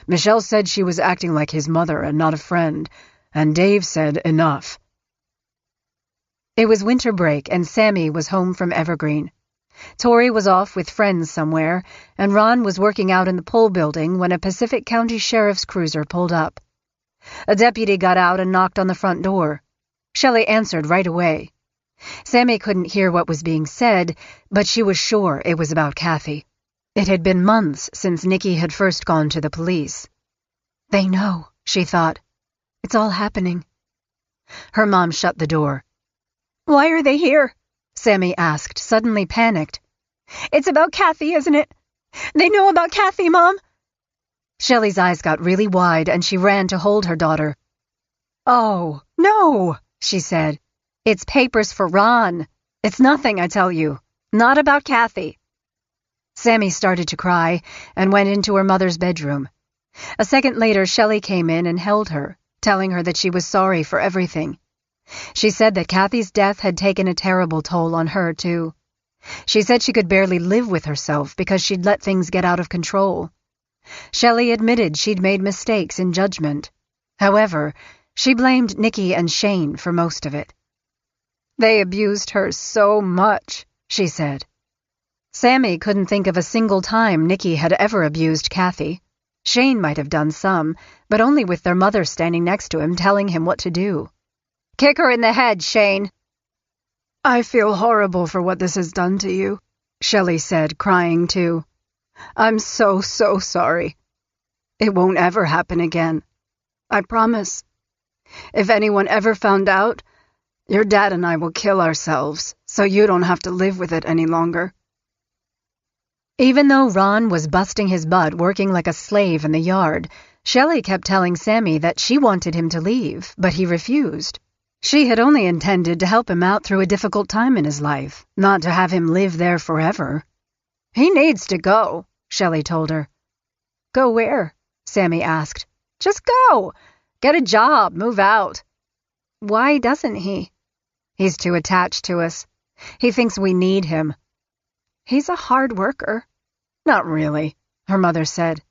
Michelle said she was acting like his mother and not a friend, and Dave said enough." It was winter break, and Sammy was home from Evergreen. Tori was off with friends somewhere, and Ron was working out in the pole building when a Pacific County Sheriff's cruiser pulled up. A deputy got out and knocked on the front door. Shelley answered right away. Sammy couldn't hear what was being said, but she was sure it was about Kathy. It had been months since Nikki had first gone to the police. They know, she thought. It's all happening. Her mom shut the door. "Why are they here?" Sammy asked, suddenly panicked. "It's about Kathy, isn't it? They know about Kathy, Mom?" Shelley's eyes got really wide, and she ran to hold her daughter. "Oh, no," she said. "It's papers for Ron. It's nothing, I tell you. Not about Kathy." Sammy started to cry and went into her mother's bedroom. A second later, Shelley came in and held her, telling her that she was sorry for everything. She said that Kathy's death had taken a terrible toll on her, too. She said she could barely live with herself because she'd let things get out of control. Shelley admitted she'd made mistakes in judgment. However, she blamed Nikki and Shane for most of it. "They abused her so much," she said. Sammy couldn't think of a single time Nikki had ever abused Kathy. Shane might have done some, but only with their mother standing next to him telling him what to do. "Kick her in the head, Shane." "I feel horrible for what this has done to you," Shelley said, crying too. "I'm so sorry. It won't ever happen again. I promise. If anyone ever found out, your dad and I will kill ourselves, so you don't have to live with it any longer." Even though Ron was busting his butt working like a slave in the yard, Shelley kept telling Sammy that she wanted him to leave, but he refused. She had only intended to help him out through a difficult time in his life, not to have him live there forever. "He needs to go," Shelley told her. "Go where?" Sammy asked. "Just go. Get a job, move out." "Why doesn't he?" "He's too attached to us. He thinks we need him." "He's a hard worker." "Not really," her mother said.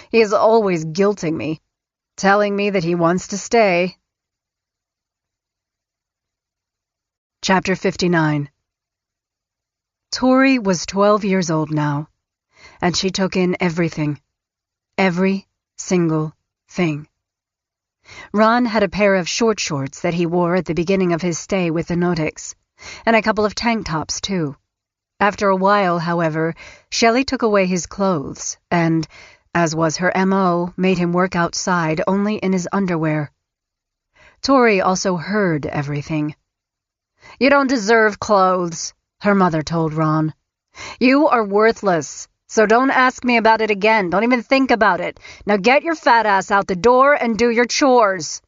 "He is always guilting me, telling me that he wants to stay." Chapter 59. Tori was 12 years old now. and she took in everything. Every single thing. Ron had a pair of short shorts that he wore at the beginning of his stay with the Notics, and a couple of tank tops, too. After a while, however, Shelley took away his clothes and, as was her M.O., made him work outside only in his underwear. Tori also heard everything. "You don't deserve clothes," her mother told Ron. "You are worthless, so don't ask me about it again. Don't even think about it. Now get your fat ass out the door and do your chores."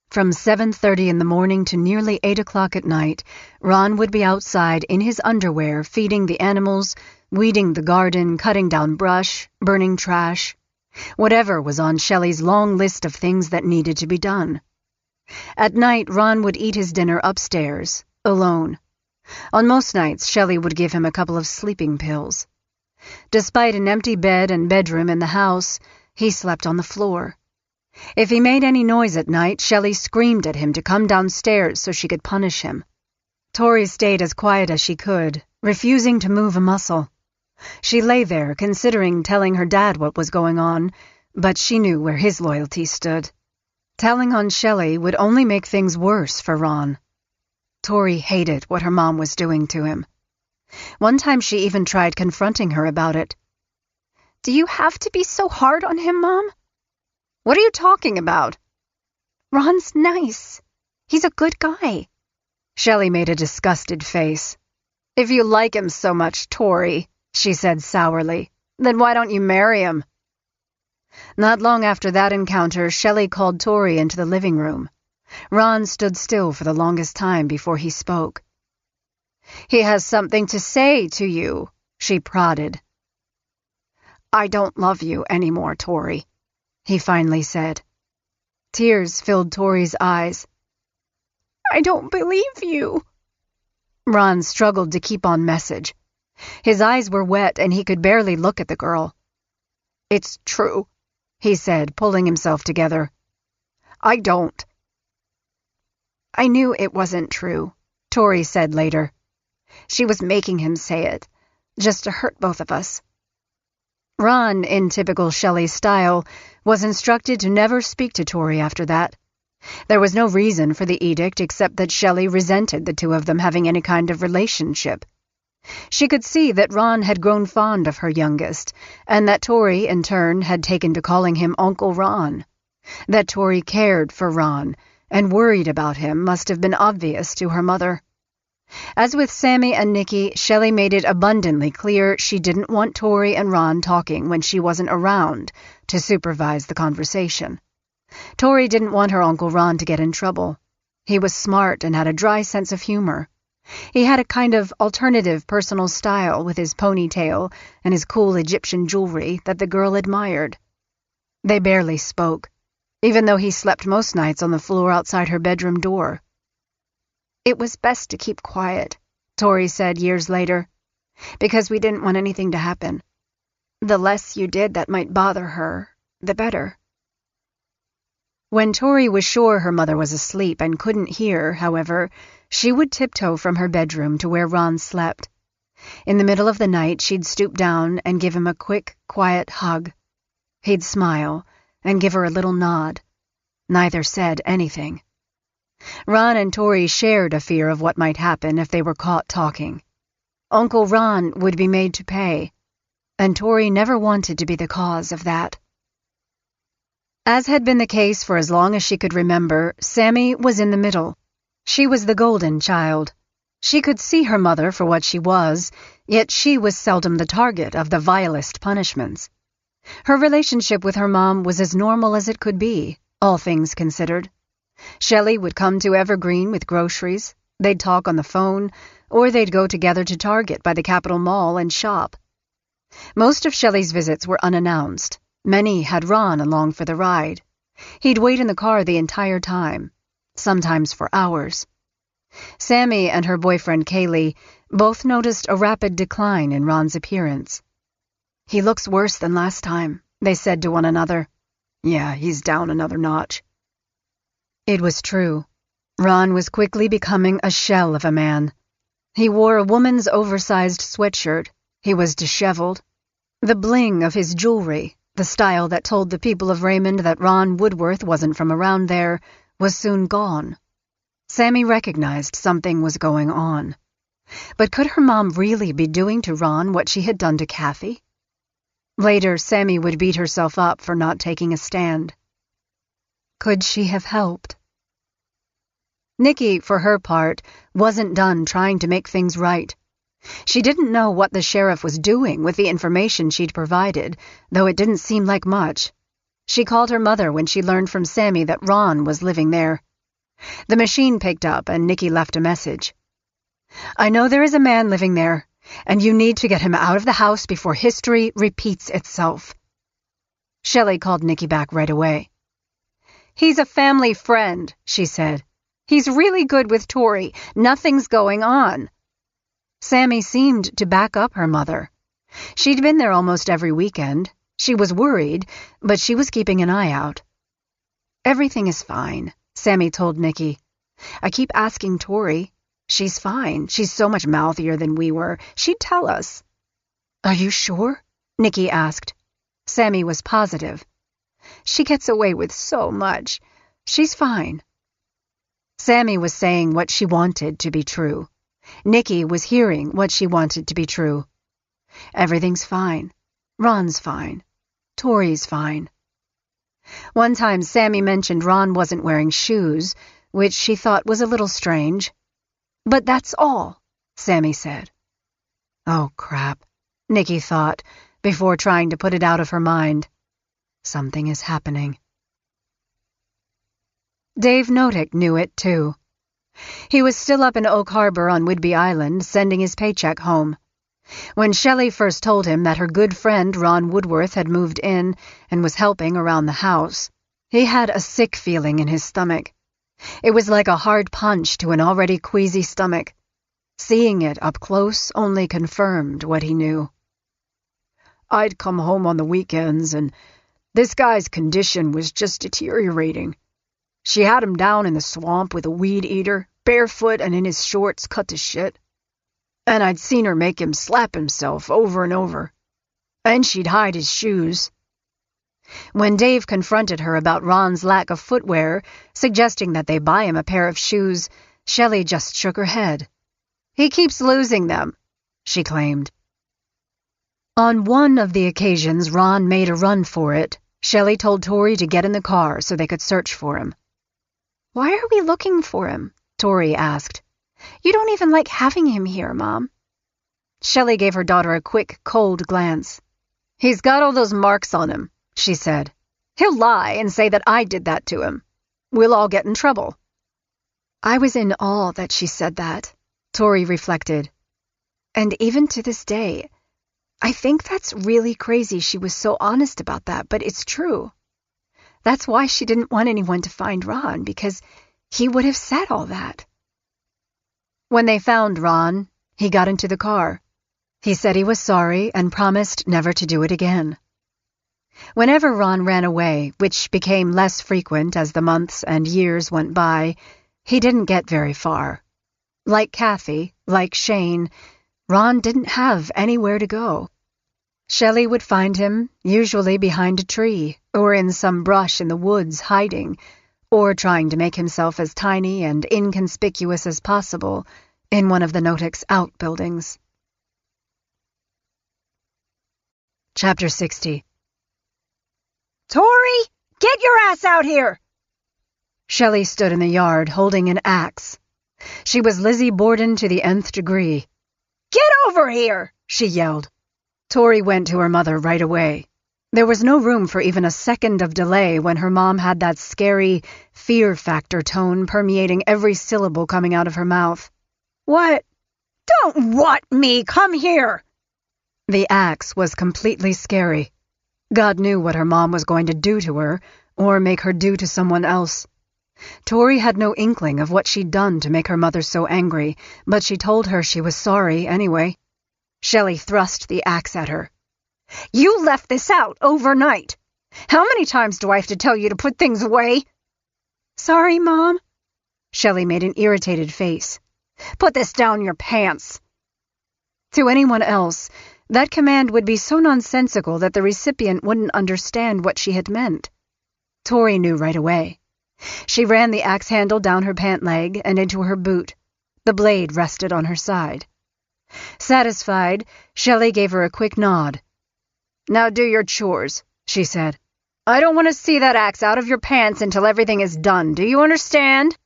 From 7:30 in the morning to nearly 8 o'clock at night, Ron would be outside in his underwear feeding the animals, weeding the garden, cutting down brush, burning trash. Whatever was on Shelley's long list of things that needed to be done. At night, Ron would eat his dinner upstairs, alone. On most nights, Shelley would give him a couple of sleeping pills. Despite an empty bed and bedroom in the house, he slept on the floor. If he made any noise at night, Shelley screamed at him to come downstairs so she could punish him. Tori stayed as quiet as she could, refusing to move a muscle. She lay there, considering telling her dad what was going on, but she knew where his loyalty stood. Telling on Shelley would only make things worse for Ron. Tori hated what her mom was doing to him. One time she even tried confronting her about it. "Do you have to be so hard on him, Mom?" "What are you talking about?" "Ron's nice. He's a good guy." Shelley made a disgusted face. "If you like him so much, Tori," she said sourly, "then why don't you marry him?" Not long after that encounter, Shelley called Tori into the living room. Ron stood still for the longest time before he spoke. "He has something to say to you," she prodded. "I don't love you anymore, Tori," he finally said. Tears filled Tori's eyes. "I don't believe you." Ron struggled to keep on message. His eyes were wet and he could barely look at the girl. "It's true," he said, pulling himself together. "I don't." "I knew it wasn't true," Tori said later. "She was making him say it, just to hurt both of us." Ron, in typical Shelley style, was instructed to never speak to Tori after that. There was no reason for the edict except that Shelley resented the two of them having any kind of relationship. She could see that Ron had grown fond of her youngest, and that Tori, in turn, had taken to calling him Uncle Ron. That Tori cared for Ron and worried about him must have been obvious to her mother. As with Sammy and Nikki, Shelley made it abundantly clear she didn't want Tori and Ron talking when she wasn't around to supervise the conversation. Tori didn't want her Uncle Ron to get in trouble. He was smart and had a dry sense of humor. He had a kind of alternative personal style with his ponytail and his cool Egyptian jewelry that the girl admired. They barely spoke, even though he slept most nights on the floor outside her bedroom door. "It was best to keep quiet," Tori said years later, "because we didn't want anything to happen. The less you did that might bother her, the better." When Tori was sure her mother was asleep and couldn't hear, however, she would tiptoe from her bedroom to where Ron slept. In the middle of the night, she'd stoop down and give him a quick, quiet hug. He'd smile and give her a little nod. Neither said anything. Ron and Tori shared a fear of what might happen if they were caught talking. Uncle Ron would be made to pay, and Tori never wanted to be the cause of that. As had been the case for as long as she could remember, Sammy was in the middle. She was the golden child. She could see her mother for what she was, yet she was seldom the target of the vilest punishments. Her relationship with her mom was as normal as it could be, all things considered. Shelley would come to Evergreen with groceries, they'd talk on the phone, or they'd go together to Target by the Capitol Mall and shop. Most of Shelley's visits were unannounced. Many had Ron along for the ride. He'd wait in the car the entire time, sometimes for hours. Sammy and her boyfriend Kaylee both noticed a rapid decline in Ron's appearance. "He looks worse than last time," they said to one another. "Yeah, he's down another notch." It was true. Ron was quickly becoming a shell of a man. He wore a woman's oversized sweatshirt. He was disheveled. The bling of his jewelry, the style that told the people of Raymond that Ron Woodworth wasn't from around there, was soon gone. Sammy recognized something was going on. But could her mom really be doing to Ron what she had done to Kathy? Later, Sammy would beat herself up for not taking a stand. Could she have helped? Nikki, for her part, wasn't done trying to make things right. She didn't know what the sheriff was doing with the information she'd provided, though it didn't seem like much. She called her mother when she learned from Sammy that Ron was living there. The machine picked up and Nikki left a message. I know there is a man living there, and you need to get him out of the house before history repeats itself. Shelley called Nikki back right away. He's a family friend, she said. He's really good with Tori. Nothing's going on. Sammy seemed to back up her mother. She'd been there almost every weekend. She was worried, but she was keeping an eye out. Everything is fine, Sammy told Nikki. I keep asking Tori. She's fine. She's so much mouthier than we were. She'd tell us. Are you sure? Nikki asked. Sammy was positive. She gets away with so much. She's fine. Sammy was saying what she wanted to be true. Nikki was hearing what she wanted to be true. Everything's fine. Ron's fine. Tori's fine. One time Sammy mentioned Ron wasn't wearing shoes, which she thought was a little strange. But that's all, Sammy said. Oh, crap, Nikki thought, before trying to put it out of her mind. Something is happening. Dave Notick knew it, too. He was still up in Oak Harbor on Whidbey Island, sending his paycheck home. When Shelley first told him that her good friend Ron Woodworth had moved in and was helping around the house, he had a sick feeling in his stomach. It was like a hard punch to an already queasy stomach. Seeing it up close only confirmed what he knew. I'd come home on the weekends, and this guy's condition was just deteriorating. She had him down in the swamp with a weed eater, barefoot and in his shorts cut to shit. And I'd seen her make him slap himself over and over. And she'd hide his shoes. When Dave confronted her about Ron's lack of footwear, suggesting that they buy him a pair of shoes, Shelley just shook her head. He keeps losing them, she claimed. On one of the occasions Ron made a run for it, Shelley told Tori to get in the car so they could search for him. Why are we looking for him? Tori asked. You don't even like having him here, Mom. Shelley gave her daughter a quick, cold glance. He's got all those marks on him, she said. He'll lie and say that I did that to him. We'll all get in trouble. I was in awe that she said that, Tori reflected. And even to this day, I think that's really crazy she was so honest about that, but it's true. That's why she didn't want anyone to find Ron, because he would have said all that. When they found Ron, he got into the car. He said he was sorry and promised never to do it again. Whenever Ron ran away, which became less frequent as the months and years went by, he didn't get very far. Like Kathy, like Shane, Ron didn't have anywhere to go. Shelley would find him, usually behind a tree, or in some brush in the woods hiding, or trying to make himself as tiny and inconspicuous as possible in one of the Notick's outbuildings. Chapter 60. Tori, get your ass out here! Shelley stood in the yard holding an axe. She was Lizzie Borden to the nth degree. Get over here, she yelled. Tori went to her mother right away. There was no room for even a second of delay when her mom had that scary, fear factor tone permeating every syllable coming out of her mouth. What? Don't what me, come here! The axe was completely scary. God knew what her mom was going to do to her, or make her do to someone else. Tori had no inkling of what she'd done to make her mother so angry, but she told her she was sorry anyway. Shelley thrust the axe at her. You left this out overnight. How many times do I have to tell you to put things away? Sorry, Mom. Shelley made an irritated face. Put this down your pants. To anyone else, That command would be so nonsensical that the recipient wouldn't understand what she had meant. Tori knew right away. She ran the axe handle down her pant leg and into her boot. The blade rested on her side. Satisfied, Shelley gave her a quick nod. "Now do your chores," she said. "I don't want to see that axe out of your pants until everything is done. Do you understand?"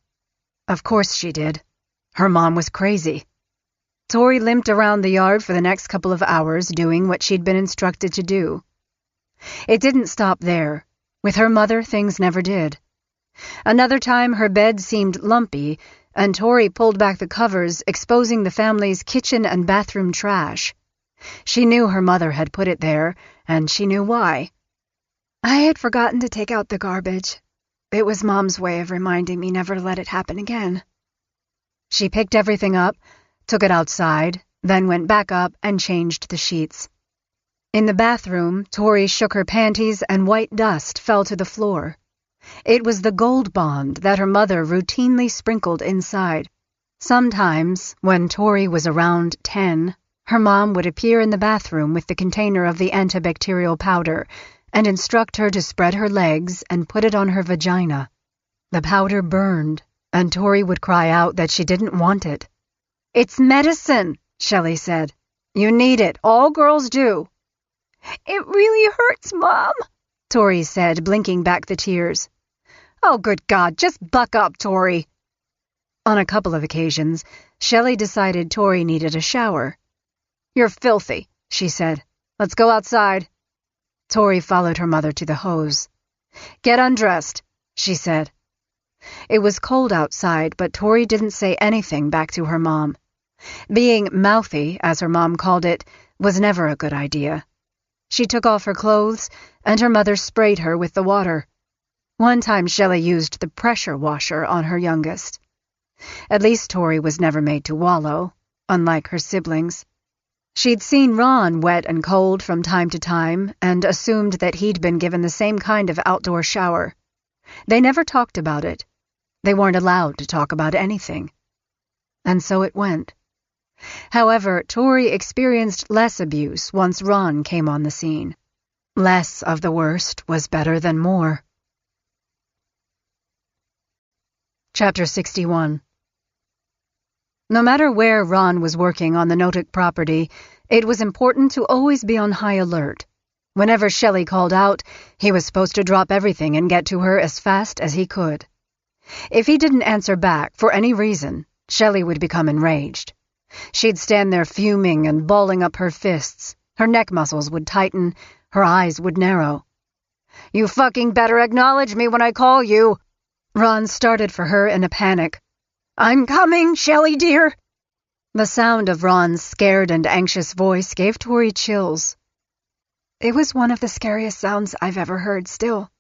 Of course she did. Her mom was crazy. Tori limped around the yard for the next couple of hours doing what she'd been instructed to do. It didn't stop there. With her mother, things never did. Another time, her bed seemed lumpy, and Tori pulled back the covers, exposing the family's kitchen and bathroom trash. She knew her mother had put it there, and she knew why. I had forgotten to take out the garbage. It was Mom's way of reminding me never to let it happen again. She picked everything up, took it outside, then went back up and changed the sheets. In the bathroom, Tori shook her panties and white dust fell to the floor. It was the gold bond that her mother routinely sprinkled inside. Sometimes, when Tori was around 10, her mom would appear in the bathroom with the container of the antibacterial powder and instruct her to spread her legs and put it on her vagina. The powder burned, and Tori would cry out that she didn't want it. "It's medicine," Shelley said. "You need it. All girls do." "It really hurts, Mom," Tori said, blinking back the tears. "Oh, good God, just buck up, Tori." On a couple of occasions, Shelley decided Tori needed a shower. "You're filthy," she said. "Let's go outside." Tori followed her mother to the hose. "Get undressed," she said. It was cold outside, but Tori didn't say anything back to her mom. Being mouthy, as her mom called it, was never a good idea. She took off her clothes, and her mother sprayed her with the water. One time Shelley used the pressure washer on her youngest. At least Tori was never made to wallow, unlike her siblings. She'd seen Ron wet and cold from time to time, and assumed that he'd been given the same kind of outdoor shower. They never talked about it. They weren't allowed to talk about anything. And so it went. However, Tori experienced less abuse once Ron came on the scene. Less of the worst was better than more. Chapter 61. No matter where Ron was working on the Notok property, it was important to always be on high alert. Whenever Shelley called out, he was supposed to drop everything and get to her as fast as he could. If he didn't answer back for any reason, Shelley would become enraged. She'd stand there fuming and balling up her fists. Her neck muscles would tighten, her eyes would narrow. "You fucking better acknowledge me when I call you!" Ron started for her in a panic. "I'm coming, Shelley dear!" The sound of Ron's scared and anxious voice gave Tori chills. It was one of the scariest sounds I've ever heard still.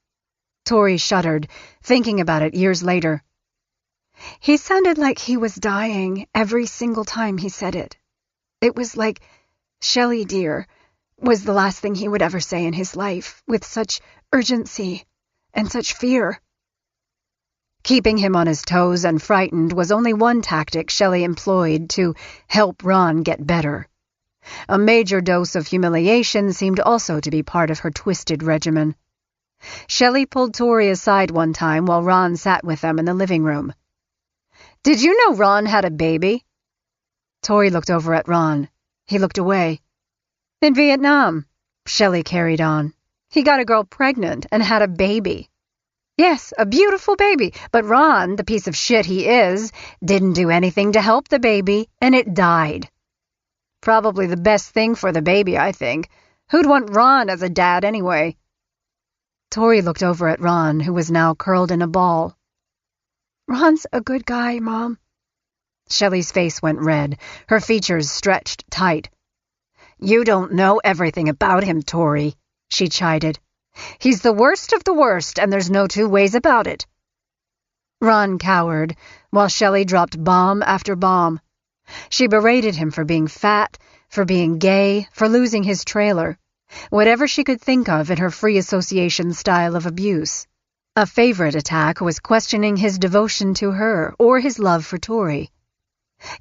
Tori shuddered, thinking about it years later. He sounded like he was dying every single time he said it. It was like, "Shelley dear," was the last thing he would ever say in his life, with such urgency and such fear. Keeping him on his toes and frightened was only one tactic Shelley employed to help Ron get better. A major dose of humiliation seemed also to be part of her twisted regimen. Shelley pulled Tori aside one time while Ron sat with them in the living room. "Did you know Ron had a baby?" Tori looked over at Ron. He looked away. "In Vietnam," Shelley carried on. "He got a girl pregnant and had a baby. Yes, a beautiful baby, but Ron, the piece of shit he is, didn't do anything to help the baby, and it died. Probably the best thing for the baby, I think. Who'd want Ron as a dad anyway?" Tori looked over at Ron, who was now curled in a ball. "Ron's a good guy, Mom." Shelley's face went red, her features stretched tight. "You don't know everything about him, Tori," she chided. "He's the worst of the worst, and there's no two ways about it." Ron cowered, while Shelley dropped bomb after bomb. She berated him for being fat, for being gay, for losing his trailer, whatever she could think of in her free association style of abuse. A favorite attack was questioning his devotion to her or his love for Tori.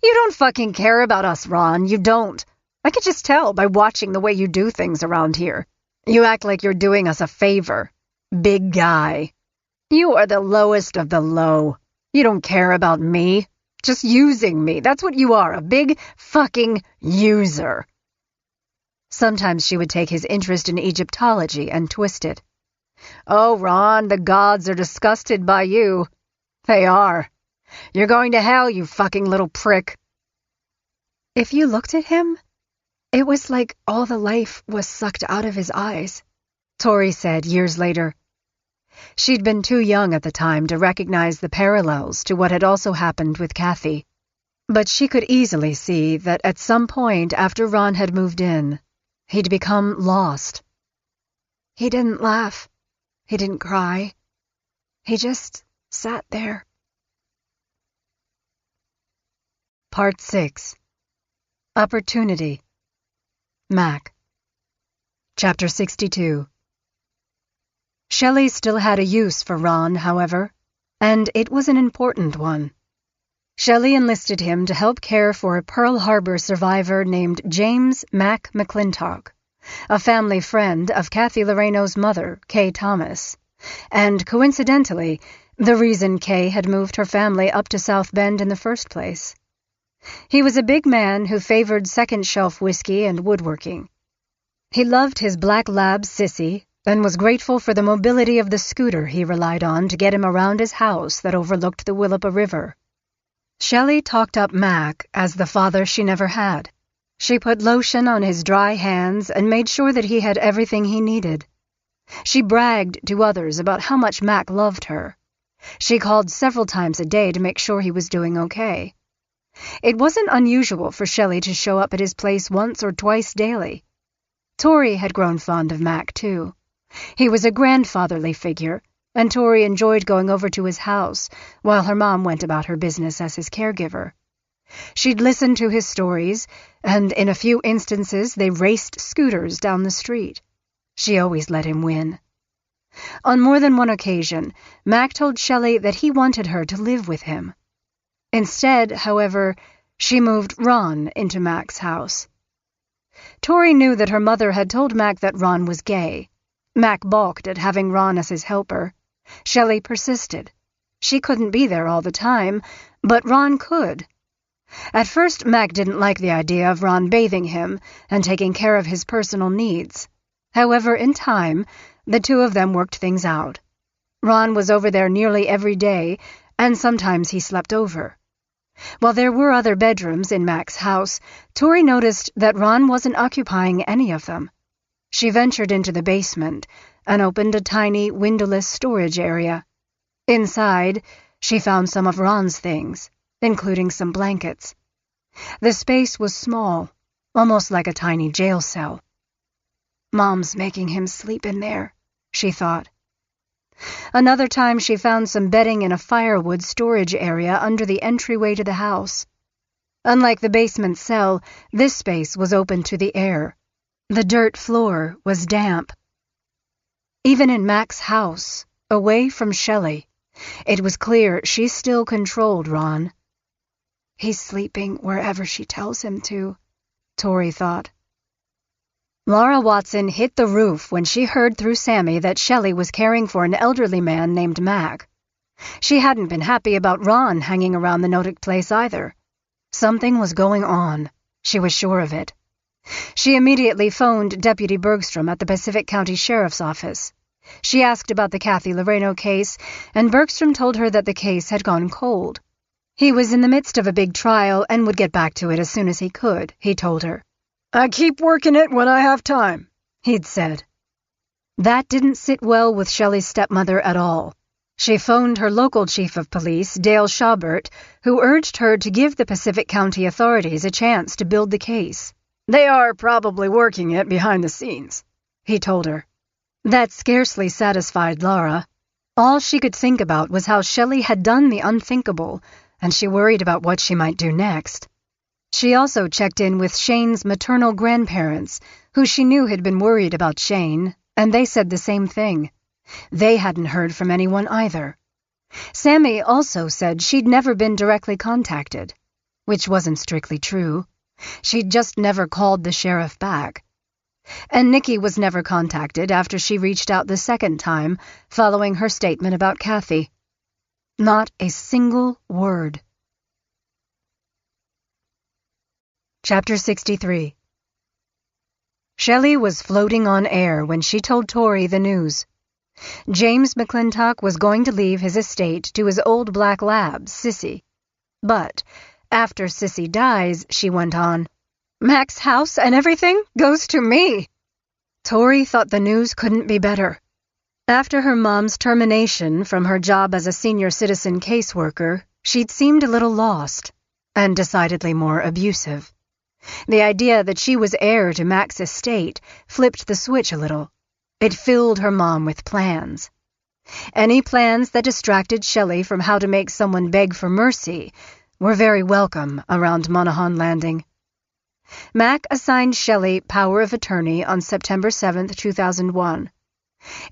"You don't fucking care about us, Ron, you don't. I could just tell by watching the way you do things around here. You act like you're doing us a favor. Big guy. You are the lowest of the low. You don't care about me. Just using me. That's what you are, a big fucking user. Sometimes she would take his interest in Egyptology and twist it. Oh, Ron, the gods are disgusted by you. They are. You're going to hell, you fucking little prick. If you looked at him, it was like all the life was sucked out of his eyes, Tori said years later. She'd been too young at the time to recognize the parallels to what had also happened with Kathy, but she could easily see that at some point after Ron had moved in, he'd become lost. He didn't laugh. He didn't cry. He just sat there. Part 6. Opportunity. Mac. Chapter 62. Shelley still had a use for Ron, however, and it was an important one. Shelley enlisted him to help care for a Pearl Harbor survivor named James Mac McClintock, a family friend of Kathy Loreno's mother, Kay Thomas, and, coincidentally, the reason Kay had moved her family up to South Bend in the first place. He was a big man who favored second-shelf whiskey and woodworking. He loved his black lab, Sissy, and was grateful for the mobility of the scooter he relied on to get him around his house that overlooked the Willapa River. Shelley talked up Mac as the father she never had. She put lotion on his dry hands and made sure that he had everything he needed. She bragged to others about how much Mac loved her. She called several times a day to make sure he was doing okay. It wasn't unusual for Shelley to show up at his place once or twice daily. Tori had grown fond of Mac, too. He was a grandfatherly figure, and Tori enjoyed going over to his house while her mom went about her business as his caregiver. She'd listen to his stories, and in a few instances they raced scooters down the street. She always let him win. On more than one occasion, Mac told Shelley that he wanted her to live with him. Instead, however, she moved Ron into Mac's house. Tori knew that her mother had told Mac that Ron was gay. Mac balked at having Ron as his helper. Shelley persisted. She couldn't be there all the time, but Ron could. At first, Mac didn't like the idea of Ron bathing him and taking care of his personal needs. However, in time, the two of them worked things out. Ron was over there nearly every day, and sometimes he slept over. While there were other bedrooms in Mac's house, Tori noticed that Ron wasn't occupying any of them. She ventured into the basement and opened a tiny, windowless storage area. Inside, she found some of Ron's things, including some blankets. The space was small, almost like a tiny jail cell. Mom's making him sleep in there, she thought. Another time she found some bedding in a firewood storage area under the entryway to the house. Unlike the basement cell, this space was open to the air. The dirt floor was damp. Even in Mac's house, away from Shelley, it was clear she still controlled Ron. He's sleeping wherever she tells him to, Tori thought. Laura Watson hit the roof when she heard through Sammy that Shelley was caring for an elderly man named Mac. She hadn't been happy about Ron hanging around the Notic place either. Something was going on. She was sure of it. She immediately phoned Deputy Bergstrom at the Pacific County Sheriff's Office. She asked about the Kathy Loreno case, and Bergstrom told her that the case had gone cold. He was in the midst of a big trial and would get back to it as soon as he could, he told her. I keep working it when I have time, he'd said. That didn't sit well with Shelley's stepmother at all. She phoned her local chief of police, Dale Schaubert, who urged her to give the Pacific County authorities a chance to build the case. They are probably working it behind the scenes, he told her. That scarcely satisfied Laura. All she could think about was how Shelley had done the unthinkable, and she worried about what she might do next. She also checked in with Shane's maternal grandparents, who she knew had been worried about Shane, and they said the same thing. They hadn't heard from anyone either. Sammy also said she'd never been directly contacted, which wasn't strictly true. She'd just never called the sheriff back. And Nikki was never contacted after she reached out the second time, following her statement about Kathy. Not a single word. Chapter 63. Shelley was floating on air when she told Tori the news. James McClintock was going to leave his estate to his old black lab, Sissy. But after Sissy dies, she went on, Mac's house and everything goes to me. Tori thought the news couldn't be better. After her mom's termination from her job as a senior citizen caseworker, she'd seemed a little lost, and decidedly more abusive. The idea that she was heir to Mac's estate flipped the switch a little. It filled her mom with plans. Any plans that distracted Shelley from how to make someone beg for mercy were very welcome around Monaghan Landing. Mac assigned Shelley power of attorney on September 7, 2001.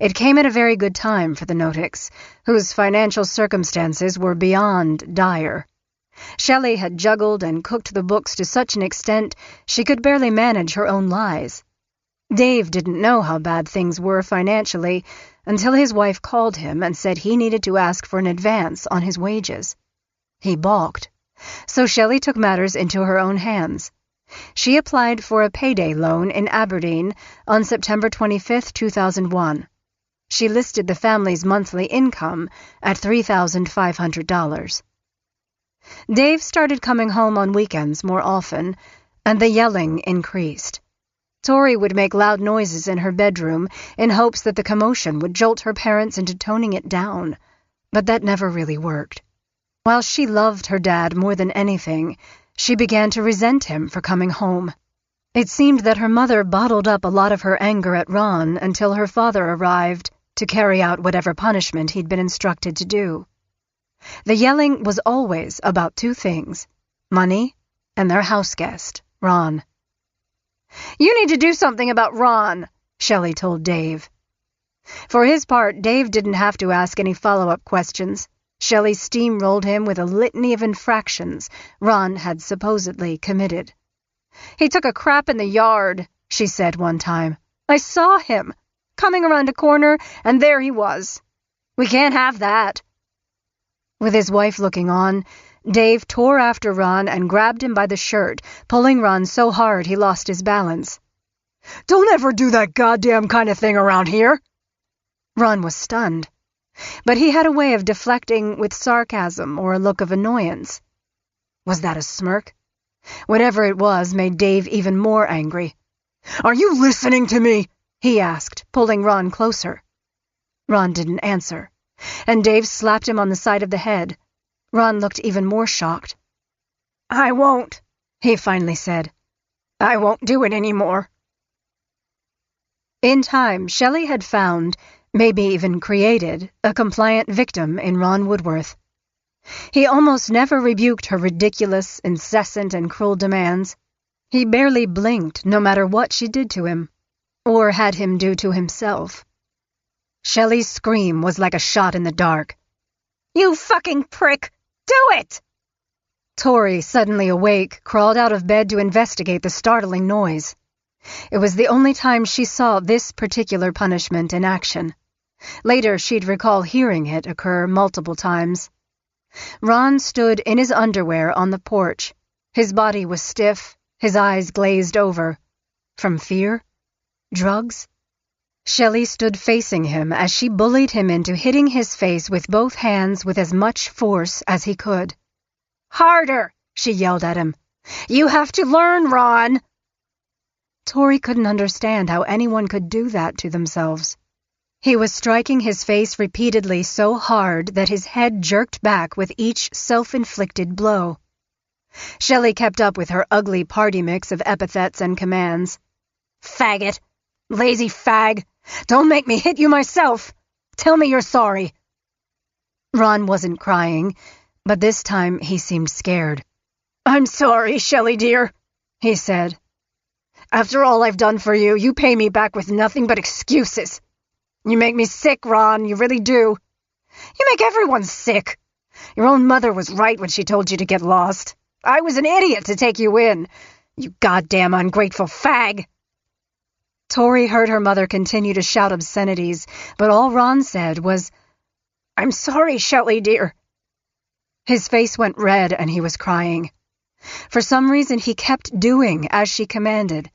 It came at a very good time for the Noticks, whose financial circumstances were beyond dire. Shelley had juggled and cooked the books to such an extent she could barely manage her own lies. Dave didn't know how bad things were financially until his wife called him and said he needed to ask for an advance on his wages. He balked, so Shelley took matters into her own hands. She applied for a payday loan in Aberdeen on September 25, 2001. She listed the family's monthly income at $3,500. Dave started coming home on weekends more often, and the yelling increased. Tori would make loud noises in her bedroom in hopes that the commotion would jolt her parents into toning it down, but that never really worked. While she loved her dad more than anything, she began to resent him for coming home. It seemed that her mother bottled up a lot of her anger at Ron until her father arrived to carry out whatever punishment he'd been instructed to do. The yelling was always about two things, money and their house guest, Ron. "You need to do something about Ron," Shelley told Dave. For his part, Dave didn't have to ask any follow-up questions. Shelley steamrolled him with a litany of infractions Ron had supposedly committed. "He took a crap in the yard," she said one time. "I saw him, coming around a corner, and there he was. We can't have that." With his wife looking on, Dave tore after Ron and grabbed him by the shirt, pulling Ron so hard he lost his balance. "Don't ever do that goddamn kind of thing around here!" Ron was stunned, but he had a way of deflecting with sarcasm or a look of annoyance. Was that a smirk? Whatever it was made Dave even more angry. "Are you listening to me?" he asked, pulling Ron closer. Ron didn't answer, and Dave slapped him on the side of the head. Ron looked even more shocked. "I won't," he finally said. "I won't do it anymore." In time, Shelley had found, maybe even created, a compliant victim in Ron Woodworth. He almost never rebuked her ridiculous, incessant, and cruel demands. He barely blinked no matter what she did to him, or had him do to himself. Shelley's scream was like a shot in the dark. "You fucking prick! Do it!" Tori, suddenly awake, crawled out of bed to investigate the startling noise. It was the only time she saw this particular punishment in action. Later, she'd recall hearing it occur multiple times. Ron stood in his underwear on the porch. His body was stiff, his eyes glazed over. From fear? Drugs? Shelley stood facing him as she bullied him into hitting his face with both hands with as much force as he could. "Harder!" she yelled at him. "You have to learn, Ron!" Tori couldn't understand how anyone could do that to themselves. He was striking his face repeatedly so hard that his head jerked back with each self-inflicted blow. Shelley kept up with her ugly party mix of epithets and commands. "Faggot! Lazy fag! Don't make me hit you myself! Tell me you're sorry!" Ron wasn't crying, but this time he seemed scared. "I'm sorry, Shelley dear," he said. "After all I've done for you, you pay me back with nothing but excuses. You make me sick, Ron, you really do. You make everyone sick. Your own mother was right when she told you to get lost. I was an idiot to take you in. You goddamn ungrateful fag! Tori heard her mother continue to shout obscenities, but all Ron said was, I'm sorry, Shelley, dear. His face went red and he was crying. For some reason, he kept doing as she commanded.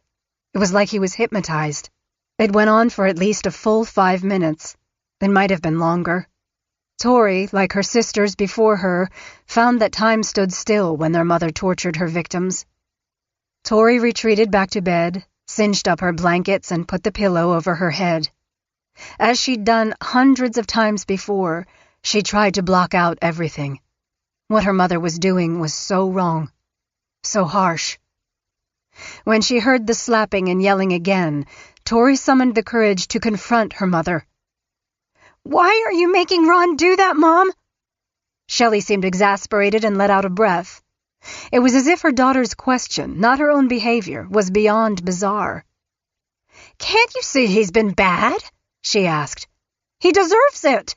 It was like he was hypnotized. It went on for at least a full 5 minutes. It might have been longer. Tori, like her sisters before her, found that time stood still when their mother tortured her victims. Tori retreated back to bed, cinched up her blankets, and put the pillow over her head. As she'd done hundreds of times before, she tried to block out everything. What her mother was doing was so wrong, so harsh. When she heard the slapping and yelling again, Tori summoned the courage to confront her mother. Why are you making Ron do that, Mom? Shelley seemed exasperated and let out a breath. It was as if her daughter's question, not her own behavior, was beyond bizarre. Can't you see he's been bad? She asked. He deserves it.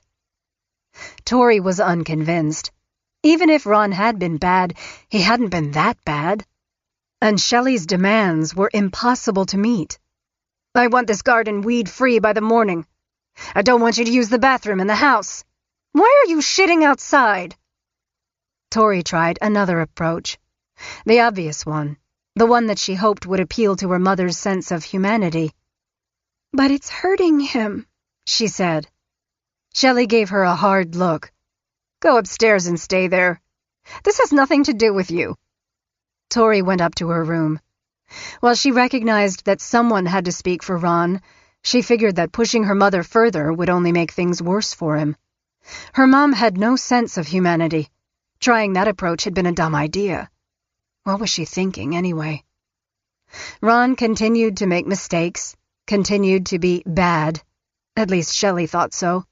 Tori was unconvinced. Even if Ron had been bad, he hadn't been that bad. And Shelley's demands were impossible to meet. I want this garden weed-free by the morning. I don't want you to use the bathroom in the house. Why are you shitting outside? Tori tried another approach. The obvious one. The one that she hoped would appeal to her mother's sense of humanity. But it's hurting him, she said. Shelley gave her a hard look. Go upstairs and stay there. This has nothing to do with you. Tori went up to her room. While she recognized that someone had to speak for Ron, she figured that pushing her mother further would only make things worse for him. Her mom had no sense of humanity. Trying that approach had been a dumb idea. What was she thinking, anyway? Ron continued to make mistakes, continued to be bad. At least Shelley thought so.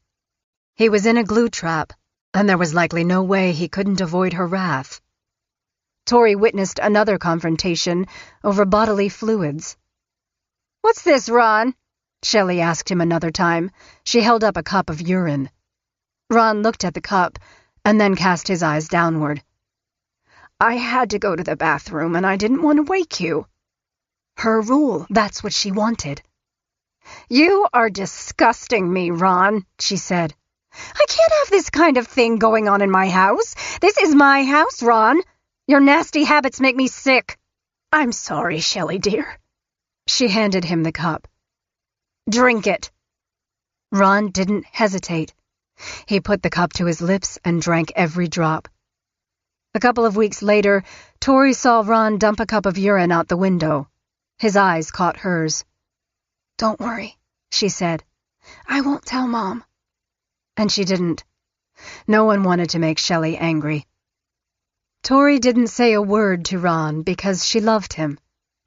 He was in a glue trap, and there was likely no way he couldn't avoid her wrath. Tori witnessed another confrontation over bodily fluids. What's this, Ron? Shelley asked him another time. She held up a cup of urine. Ron looked at the cup, and then cast his eyes downward. I had to go to the bathroom, and I didn't want to wake you. Her rule, that's what she wanted. You are disgusting me, Ron, she said. I can't have this kind of thing going on in my house. This is my house, Ron. Your nasty habits make me sick. I'm sorry, Shelley, dear. She handed him the cup. Drink it. Ron didn't hesitate. He put the cup to his lips and drank every drop. A couple of weeks later, Tori saw Ron dump a cup of urine out the window. His eyes caught hers. Don't worry, she said. I won't tell Mom. And she didn't. No one wanted to make Shelley angry. Tori didn't say a word to Ron because she loved him.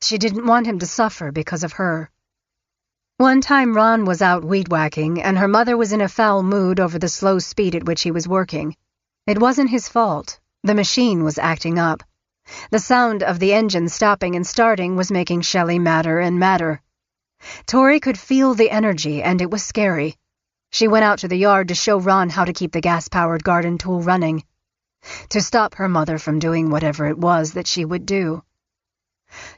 She didn't want him to suffer because of her. One time Ron was out weed-whacking, and her mother was in a foul mood over the slow speed at which he was working. It wasn't his fault. The machine was acting up. The sound of the engine stopping and starting was making Shelley madder and madder. Tori could feel the energy, and it was scary. She went out to the yard to show Ron how to keep the gas-powered garden tool running, to stop her mother from doing whatever it was that she would do.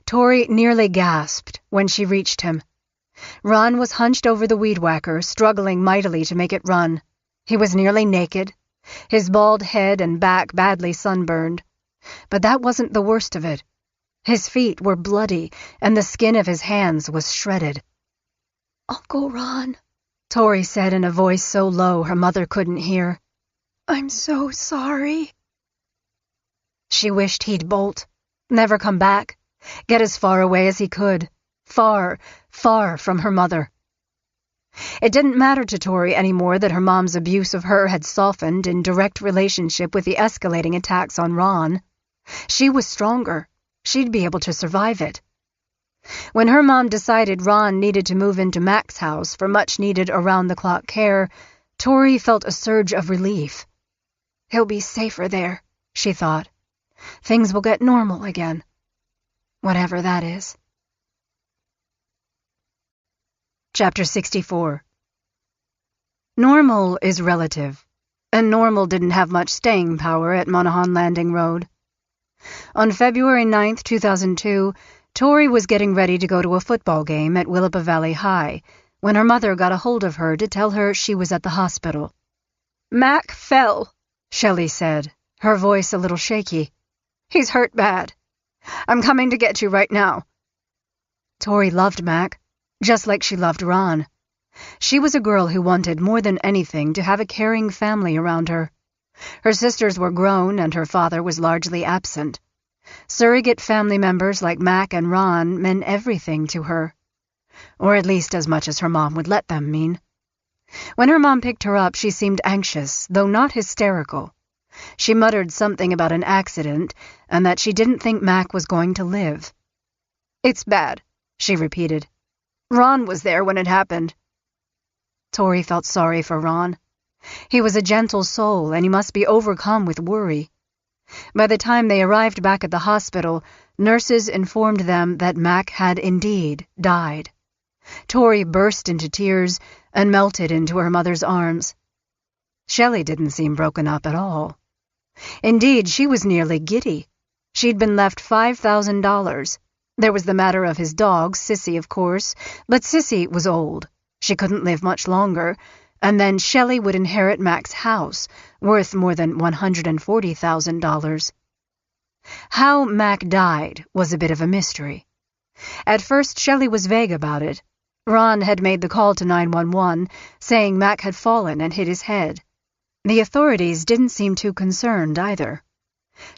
Tori nearly gasped when she reached him. Ron was hunched over the weed-whacker, struggling mightily to make it run. He was nearly naked, his bald head and back badly sunburned. But that wasn't the worst of it. His feet were bloody, and the skin of his hands was shredded. Uncle Ron, Tori said in a voice so low her mother couldn't hear. I'm so sorry. She wished he'd bolt, never come back, get as far away as he could. Far, far from her mother. It didn't matter to Tori anymore that her mom's abuse of her had softened in direct relationship with the escalating attacks on Ron. She was stronger. She'd be able to survive it. When her mom decided Ron needed to move into Mac's house for much-needed around-the-clock care, Tori felt a surge of relief. He'll be safer there, she thought. Things will get normal again. Whatever that is. Chapter 64. Normal is relative, and normal didn't have much staying power at Monaghan Landing Road. On February 9th, 2002, Tori was getting ready to go to a football game at Willapa Valley High when her mother got a hold of her to tell her she was at the hospital. "Mac fell," Shelley said, her voice a little shaky. "He's hurt bad. I'm coming to get you right now." Tori loved Mac, just like she loved Ron. She was a girl who wanted more than anything to have a caring family around her. Her sisters were grown and her father was largely absent. Surrogate family members like Mac and Ron meant everything to her. Or at least as much as her mom would let them mean. When her mom picked her up, she seemed anxious, though not hysterical. She muttered something about an accident and that she didn't think Mac was going to live. "It's bad," she repeated. "Ron was there when it happened." Tori felt sorry for Ron. He was a gentle soul, and he must be overcome with worry. By the time they arrived back at the hospital, nurses informed them that Mac had indeed died. Tori burst into tears and melted into her mother's arms. Shelley didn't seem broken up at all. Indeed, she was nearly giddy. She'd been left $5,000. There was the matter of his dog, Sissy, of course, but Sissy was old. She couldn't live much longer, and then Shelley would inherit Mac's house, worth more than $140,000. How Mac died was a bit of a mystery. At first, Shelley was vague about it. Ron had made the call to 911, saying Mac had fallen and hit his head. The authorities didn't seem too concerned either.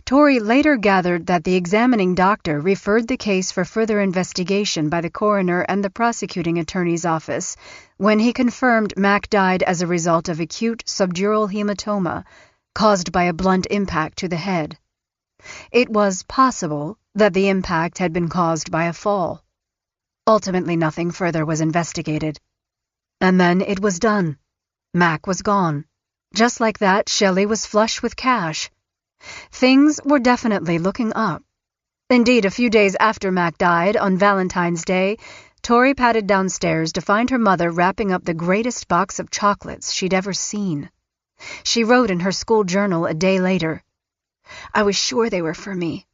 Tori later gathered that the examining doctor referred the case for further investigation by the coroner and the prosecuting attorney's office when he confirmed Mac died as a result of acute subdural hematoma caused by a blunt impact to the head. It was possible that the impact had been caused by a fall. Ultimately, nothing further was investigated. And then it was done. Mac was gone. Just like that, Shelley was flush with cash. Things were definitely looking up. Indeed, a few days after Mac died, on Valentine's Day, Tori padded downstairs to find her mother wrapping up the greatest box of chocolates she'd ever seen. She wrote in her school journal a day later, "I was sure they were for me.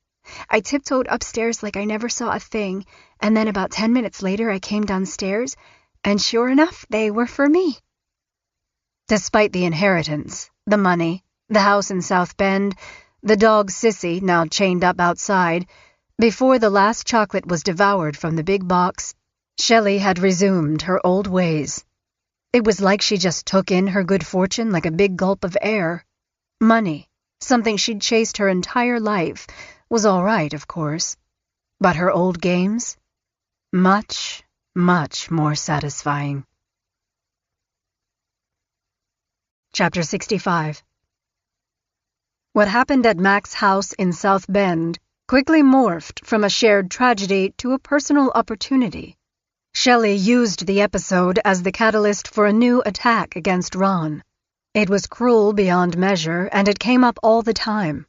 I tiptoed upstairs like I never saw a thing, and then about 10 minutes later I came downstairs, and sure enough, they were for me." Despite the inheritance, the money, the house in South Bend, the dog Sissy now chained up outside, before the last chocolate was devoured from the big box, Shelley had resumed her old ways. It was like she just took in her good fortune like a big gulp of air. Money, something she'd chased her entire life, was all right, of course. But her old games? Much, much more satisfying. Chapter 65. What happened at Mac's house in South Bend quickly morphed from a shared tragedy to a personal opportunity. Shelley used the episode as the catalyst for a new attack against Ron. It was cruel beyond measure, and it came up all the time.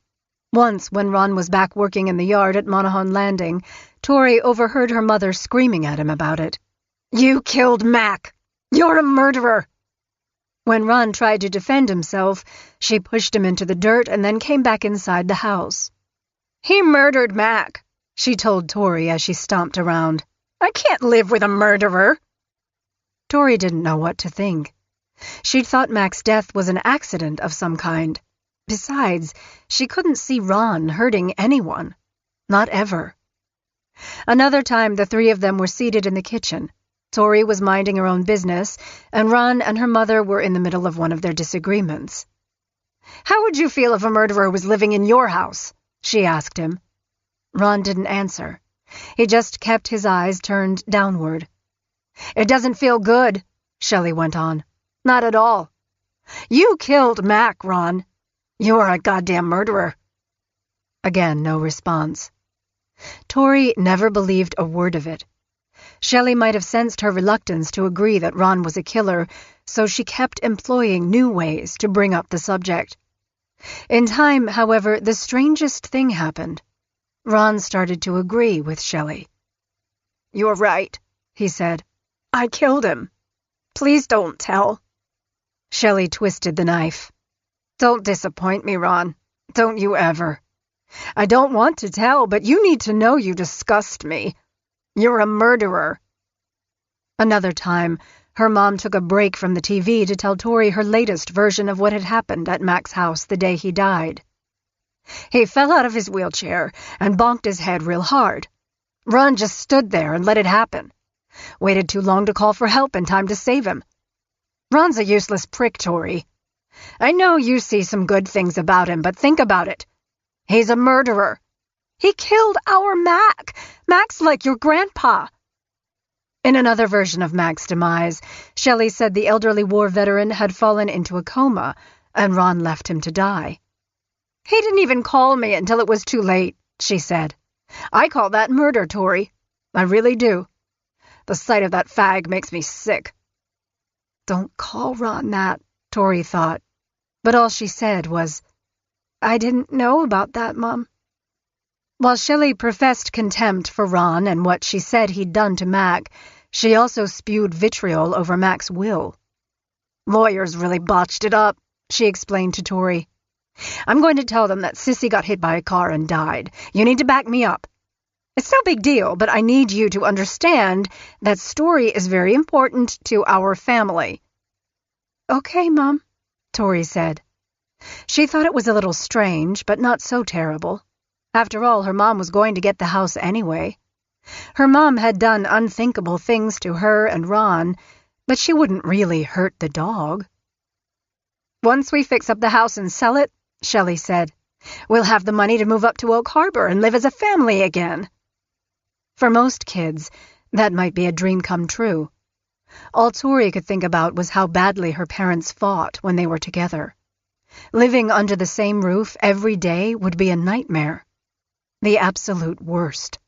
Once, when Ron was back working in the yard at Monaghan Landing, Tori overheard her mother screaming at him about it. "You killed Mac! You're a murderer!" When Ron tried to defend himself, she pushed him into the dirt and then came back inside the house. "He murdered Mac," she told Tori as she stomped around. "I can't live with a murderer." Tori didn't know what to think. She'd thought Mac's death was an accident of some kind. Besides, she couldn't see Ron hurting anyone. Not ever. Another time, the three of them were seated in the kitchen. Tori was minding her own business, and Ron and her mother were in the middle of one of their disagreements. "How would you feel if a murderer was living in your house?" she asked him. Ron didn't answer. He just kept his eyes turned downward. "It doesn't feel good," Shelley went on. "Not at all. You killed Mac, Ron. You're a goddamn murderer." Again, no response. Tori never believed a word of it. Shelley might have sensed her reluctance to agree that Ron was a killer, so she kept employing new ways to bring up the subject. In time, however, the strangest thing happened. Ron started to agree with Shelley. "You're right," he said. "I killed him. Please don't tell." Shelley twisted the knife. "Don't disappoint me, Ron. Don't you ever. I don't want to tell, but you need to know you disgust me. You're a murderer." Another time, her mom took a break from the TV to tell Tori her latest version of what had happened at Mac's house the day he died. "He fell out of his wheelchair and bonked his head real hard. Ron just stood there and let it happen. Waited too long to call for help in time to save him. Ron's a useless prick, Tori. I know you see some good things about him, but think about it. He's a murderer. He killed our Mac. Mac's like your grandpa." In another version of Mac's demise, Shelley said the elderly war veteran had fallen into a coma and Ron left him to die. "He didn't even call me until it was too late," she said. "I call that murder, Tori. I really do. The sight of that fag makes me sick." "Don't call Ron that," Tori thought, but all she said was, "I didn't know about that, Mom." While Shelley professed contempt for Ron and what she said he'd done to Mac, she also spewed vitriol over Mac's will. "Lawyers really botched it up," she explained to Tori. "I'm going to tell them that Sissy got hit by a car and died. You need to back me up. It's no big deal, but I need you to understand that story is very important to our family." "Okay, Mom," Tori said. She thought it was a little strange, but not so terrible. After all, her mom was going to get the house anyway. Her mom had done unthinkable things to her and Ron, but she wouldn't really hurt the dog. "Once we fix up the house and sell it," Shelley said, "we'll have the money to move up to Oak Harbor and live as a family again." For most kids, that might be a dream come true. All Tori could think about was how badly her parents fought when they were together. Living under the same roof every day would be a nightmare. The absolute worst.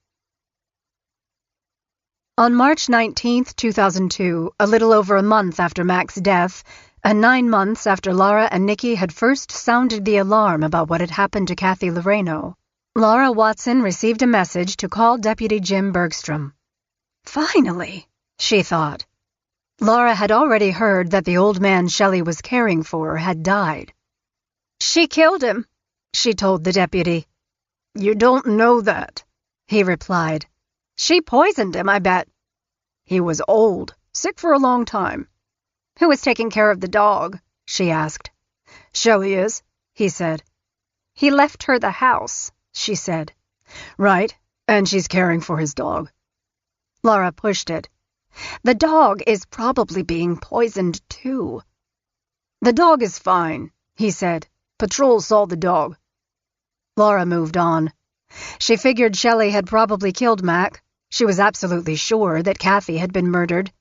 On March 19, 2002, a little over a month after Mac's death, and 9 months after Laura and Nikki had first sounded the alarm about what had happened to Kathy Loreno, Laura Watson received a message to call Deputy Jim Bergstrom. Finally, she thought. Laura had already heard that the old man Shelley was caring for had died. "She killed him," she told the deputy. "You don't know that," he replied. "She poisoned him, I bet." "He was old, sick for a long time." "Who was taking care of the dog?" she asked. "Shelley is," he said. "He left her the house," she said. "Right, and she's caring for his dog." Laura pushed it. "The dog is probably being poisoned, too." "The dog is fine," he said. "Patrol saw the dog." Laura moved on. She figured Shelley had probably killed Mac. She was absolutely sure that Kathy had been murdered.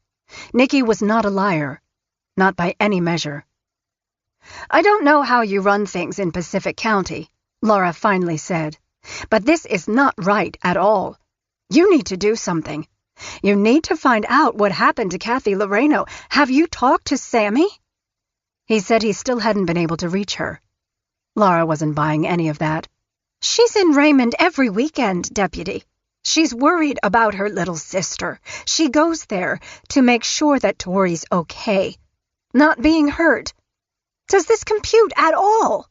Nikki was not a liar. Not by any measure. "I don't know how you run things in Pacific County," Laura finally said, "but this is not right at all. You need to do something. You need to find out what happened to Kathy Loreno. Have you talked to Sammy?" He said he still hadn't been able to reach her. Laura wasn't buying any of that. "She's in Raymond every weekend, Deputy. She's worried about her little sister. She goes there to make sure that Tori's okay, not being hurt. Does this compute at all?"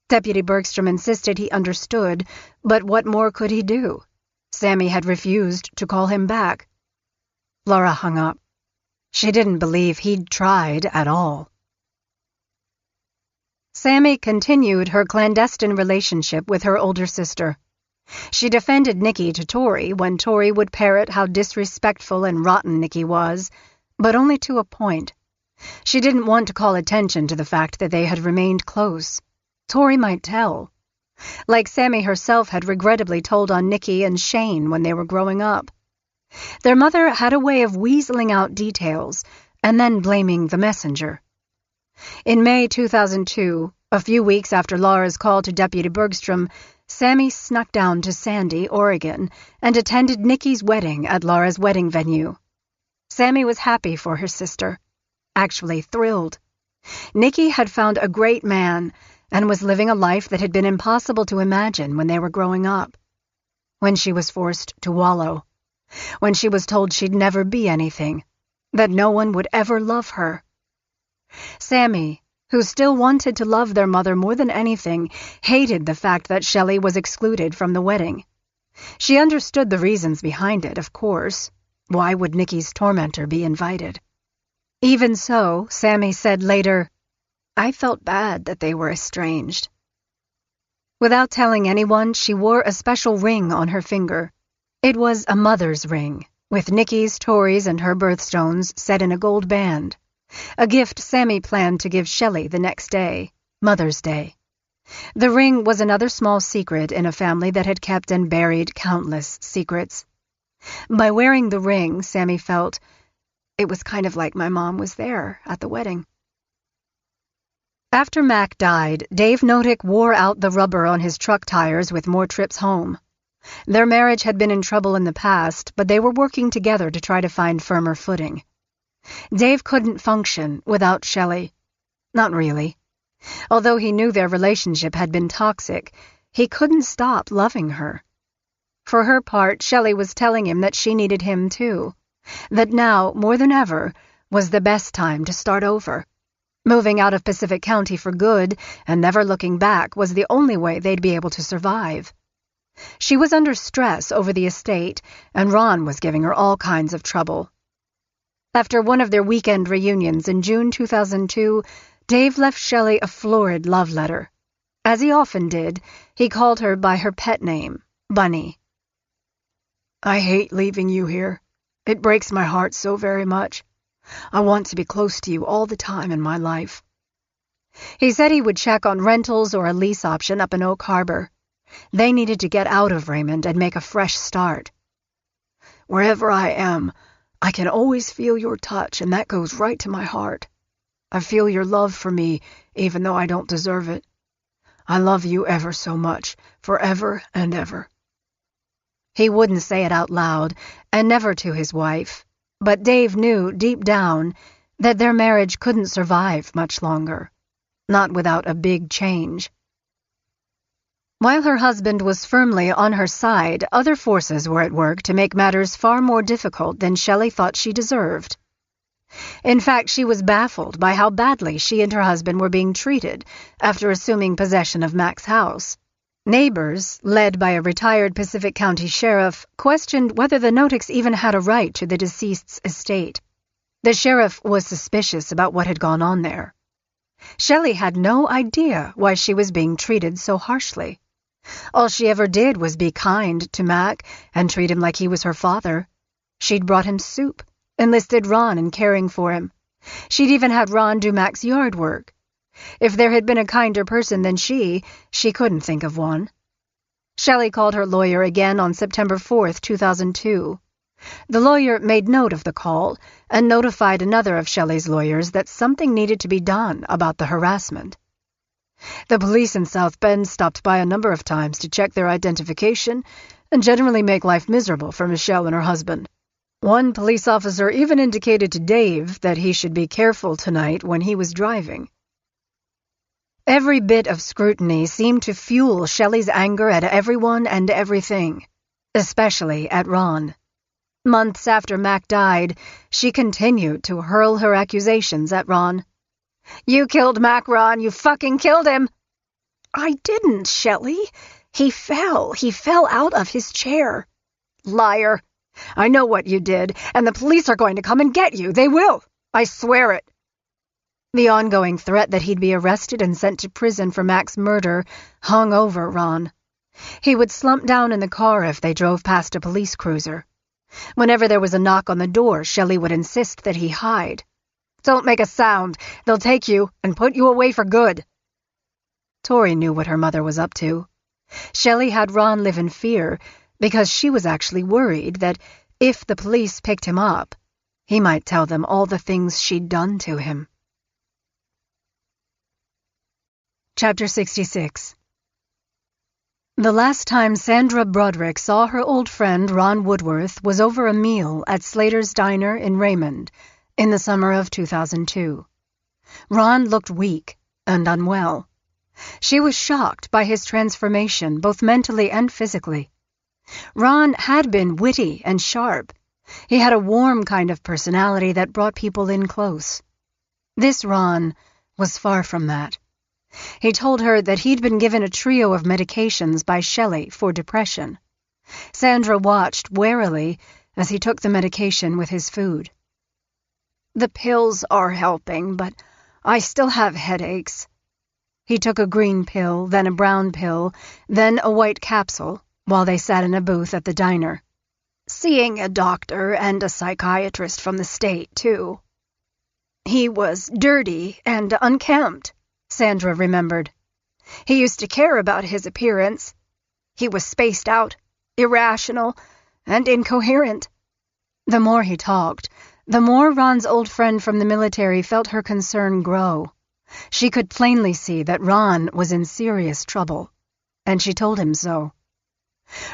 Deputy Bergstrom insisted he understood, but what more could he do? Sammy had refused to call him back. Laura hung up. She didn't believe he'd tried at all. Sammy continued her clandestine relationship with her older sister. She defended Nikki to Tori when Tori would parrot how disrespectful and rotten Nikki was, but only to a point. She didn't want to call attention to the fact that they had remained close. Tori might tell. Like Sammy herself had regrettably told on Nikki and Shane when they were growing up. Their mother had a way of weaseling out details and then blaming the messenger. In May 2002, a few weeks after Laura's call to Deputy Bergstrom, Sammy snuck down to Sandy, Oregon, and attended Nikki's wedding at Laura's wedding venue. Sammy was happy for her sister, actually thrilled. Nikki had found a great man and was living a life that had been impossible to imagine when they were growing up. When she was forced to wallow. When she was told she'd never be anything, that no one would ever love her. Sammy, who still wanted to love their mother more than anything, hated the fact that Shelley was excluded from the wedding. She understood the reasons behind it, of course. Why would Nicky's tormentor be invited? Even so, Sammy said later, "I felt bad that they were estranged." Without telling anyone, she wore a special ring on her finger. It was a mother's ring, with Nicky's, Tori's, and her birthstones set in a gold band, a gift Sammy planned to give Shelley the next day, Mother's Day. The ring was another small secret in a family that had kept and buried countless secrets. By wearing the ring, Sammy felt it was kind of like my mom was there at the wedding. After Mac died, Dave Notick wore out the rubber on his truck tires with more trips home. Their marriage had been in trouble in the past, but they were working together to try to find firmer footing. Dave couldn't function without Shelley. Not really. Although he knew their relationship had been toxic, he couldn't stop loving her. For her part, Shelley was telling him that she needed him too, that now, more than ever, was the best time to start over. Moving out of Pacific County for good and never looking back was the only way they'd be able to survive. She was under stress over the estate, and Ron was giving her all kinds of trouble. After one of their weekend reunions in June 2002, Dave left Shelley a florid love letter. As he often did, he called her by her pet name, Bunny. "I hate leaving you here. It breaks my heart so very much. I want to be close to you all the time in my life." He said he would check on rentals or a lease option up in Oak Harbor. They needed to get out of Raymond and make a fresh start. "Wherever I am, I can always feel your touch, and that goes right to my heart. I feel your love for me, even though I don't deserve it. I love you ever so much, forever and ever." He wouldn't say it out loud, and never to his wife, but Dave knew deep down that their marriage couldn't survive much longer, not without a big change. While her husband was firmly on her side, other forces were at work to make matters far more difficult than Shelley thought she deserved. In fact, she was baffled by how badly she and her husband were being treated after assuming possession of Mac's house. Neighbors, led by a retired Pacific County sheriff, questioned whether the Noticks even had a right to the deceased's estate. The sheriff was suspicious about what had gone on there. Shelley had no idea why she was being treated so harshly. All she ever did was be kind to Mac and treat him like he was her father. She'd brought him soup, enlisted Ron in caring for him. She'd even had Ron do Mac's yard work. If there had been a kinder person than she couldn't think of one. Shelley called her lawyer again on September 4th, 2002. The lawyer made note of the call and notified another of Shelley's lawyers that something needed to be done about the harassment. "The police in South Bend stopped by a number of times to check their identification and generally make life miserable for Michelle and her husband. One police officer even indicated to Dave that he should be careful tonight when he was driving." Every bit of scrutiny seemed to fuel Shelley's anger at everyone and everything, especially at Ron. Months after Mac died, she continued to hurl her accusations at Ron. "You killed Mac, Ron. You fucking killed him." "I didn't, Shelley. He fell out of his chair." "Liar. I know what you did, and the police are going to come and get you. They will. I swear it." The ongoing threat that he'd be arrested and sent to prison for Mac's murder hung over Ron. He would slump down in the car if they drove past a police cruiser. Whenever there was a knock on the door, Shelley would insist that he hide. "Don't make a sound. They'll take you and put you away for good." Tori knew what her mother was up to. Shelley had Ron live in fear because she was actually worried that if the police picked him up, he might tell them all the things she'd done to him. Chapter 66. The last time Sandra Broderick saw her old friend Ron Woodworth was over a meal at Slater's Diner in Raymond in the summer of 2002. Ron looked weak and unwell. She was shocked by his transformation, both mentally and physically. Ron had been witty and sharp. He had a warm kind of personality that brought people in close. This Ron was far from that. He told her that he'd been given a trio of medications by Shelley for depression. Sandra watched warily as he took the medication with his food. The pills are helping, but I still have headaches. He took a green pill, then a brown pill, then a white capsule, while they sat in a booth at the diner. Seeing a doctor and a psychiatrist from the state, too. He was dirty and unkempt, Sandra remembered. He used to care about his appearance. He was spaced out, irrational, and incoherent. The more he talked, the more Ron's old friend from the military felt her concern grow. She could plainly see that Ron was in serious trouble, and she told him so.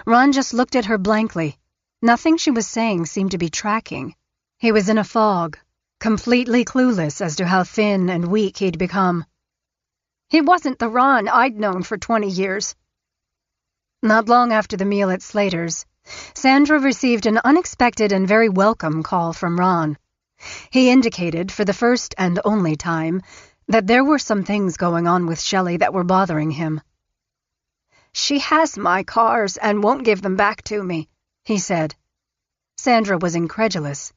Ron just looked at her blankly. Nothing she was saying seemed to be tracking. He was in a fog, completely clueless as to how thin and weak he'd become. He wasn't the Ron I'd known for 20 years. Not long after the meal at Slater's, Sandra received an unexpected and very welcome call from Ron. He indicated, for the first and only time, that there were some things going on with Shelley that were bothering him. She has my cars and won't give them back to me, he said. Sandra was incredulous.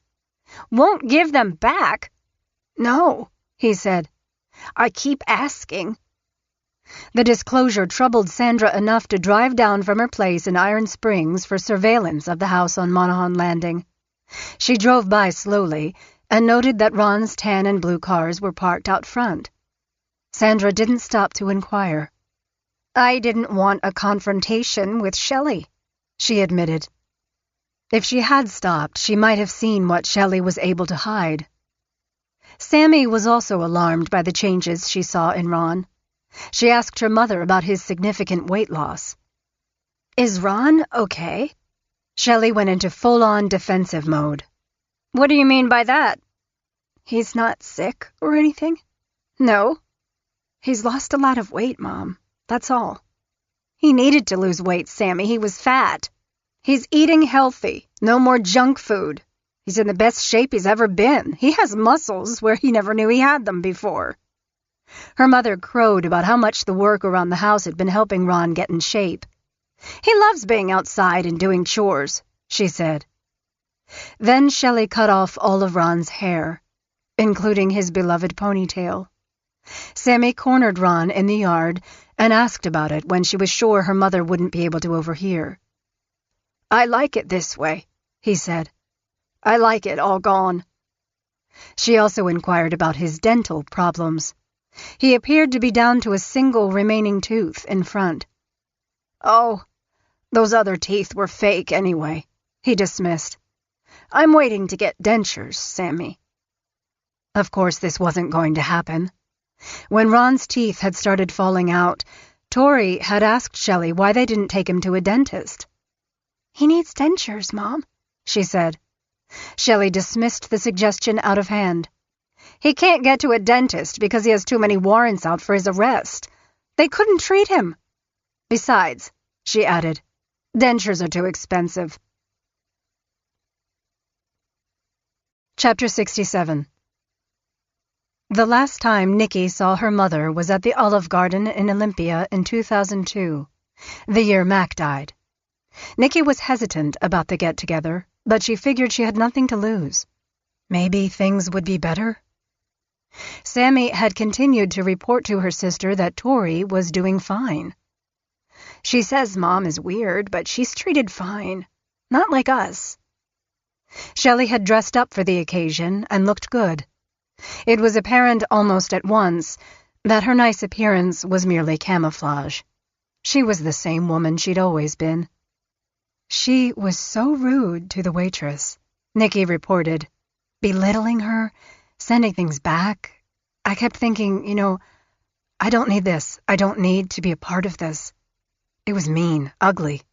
Won't give them back? No, he said. I keep asking. The disclosure troubled Sandra enough to drive down from her place in Iron Springs for surveillance of the house on Monaghan Landing. She drove by slowly and noted that Ron's tan and blue cars were parked out front. Sandra didn't stop to inquire. I didn't want a confrontation with Shelley, she admitted. If she had stopped, she might have seen what Shelley was able to hide. Sammy was also alarmed by the changes she saw in Ron. She asked her mother about his significant weight loss. Is Ron okay? Shelley went into full-on defensive mode. What do you mean by that? He's not sick or anything? No. He's lost a lot of weight, Mom. That's all. He needed to lose weight, Sammy. He was fat. He's eating healthy. No more junk food. He's in the best shape he's ever been. He has muscles where he never knew he had them before. Her mother crowed about how much the work around the house had been helping Ron get in shape. He loves being outside and doing chores, she said. Then Shelley cut off all of Ron's hair, including his beloved ponytail. Sammy cornered Ron in the yard and asked about it when she was sure her mother wouldn't be able to overhear. I like it this way, he said. I like it all gone. She also inquired about his dental problems. He appeared to be down to a single remaining tooth in front. Oh, those other teeth were fake anyway, he dismissed. I'm waiting to get dentures, Sammy. Of course this wasn't going to happen. When Ron's teeth had started falling out, Tori had asked Shelley why they didn't take him to a dentist. He needs dentures, Mom, she said. Shelley dismissed the suggestion out of hand. He can't get to a dentist because he has too many warrants out for his arrest. They couldn't treat him. Besides, she added, dentures are too expensive. Chapter 67. The last time Nikki saw her mother was at the Olive Garden in Olympia in 2002, the year Mac died. Nikki was hesitant about the get-together, but she figured she had nothing to lose. Maybe things would be better? Sammy had continued to report to her sister that Tori was doing fine. She says Mom is weird, but she's treated fine. Not like us. Shelley had dressed up for the occasion and looked good. It was apparent almost at once that her nice appearance was merely camouflage. She was the same woman she'd always been. She was so rude to the waitress, Nikki reported, belittling her, sending things back. I kept thinking, I don't need this. I don't need to be a part of this. It was mean, ugly.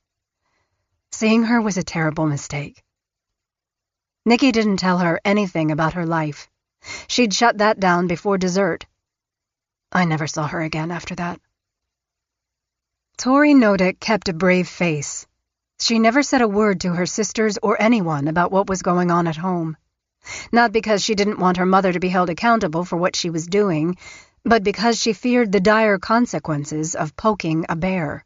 Seeing her was a terrible mistake. Nikki didn't tell her anything about her life. She'd shut that down before dessert. I never saw her again after that. Tori Nodick kept a brave face. She never said a word to her sisters or anyone about what was going on at home. Not because she didn't want her mother to be held accountable for what she was doing, but because she feared the dire consequences of poking a bear.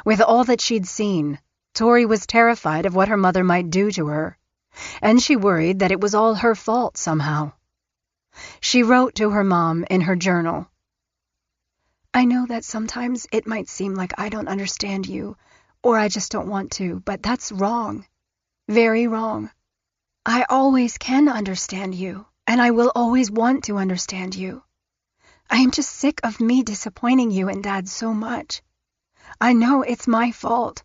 With all that she'd seen, Tori was terrified of what her mother might do to her, and she worried that it was all her fault somehow. She wrote to her mom in her journal, "I know that sometimes it might seem like I don't understand you, or I just don't want to, but that's wrong. Very wrong. I always can understand you, and I will always want to understand you. I am just sick of me disappointing you and Dad so much. I know it's my fault."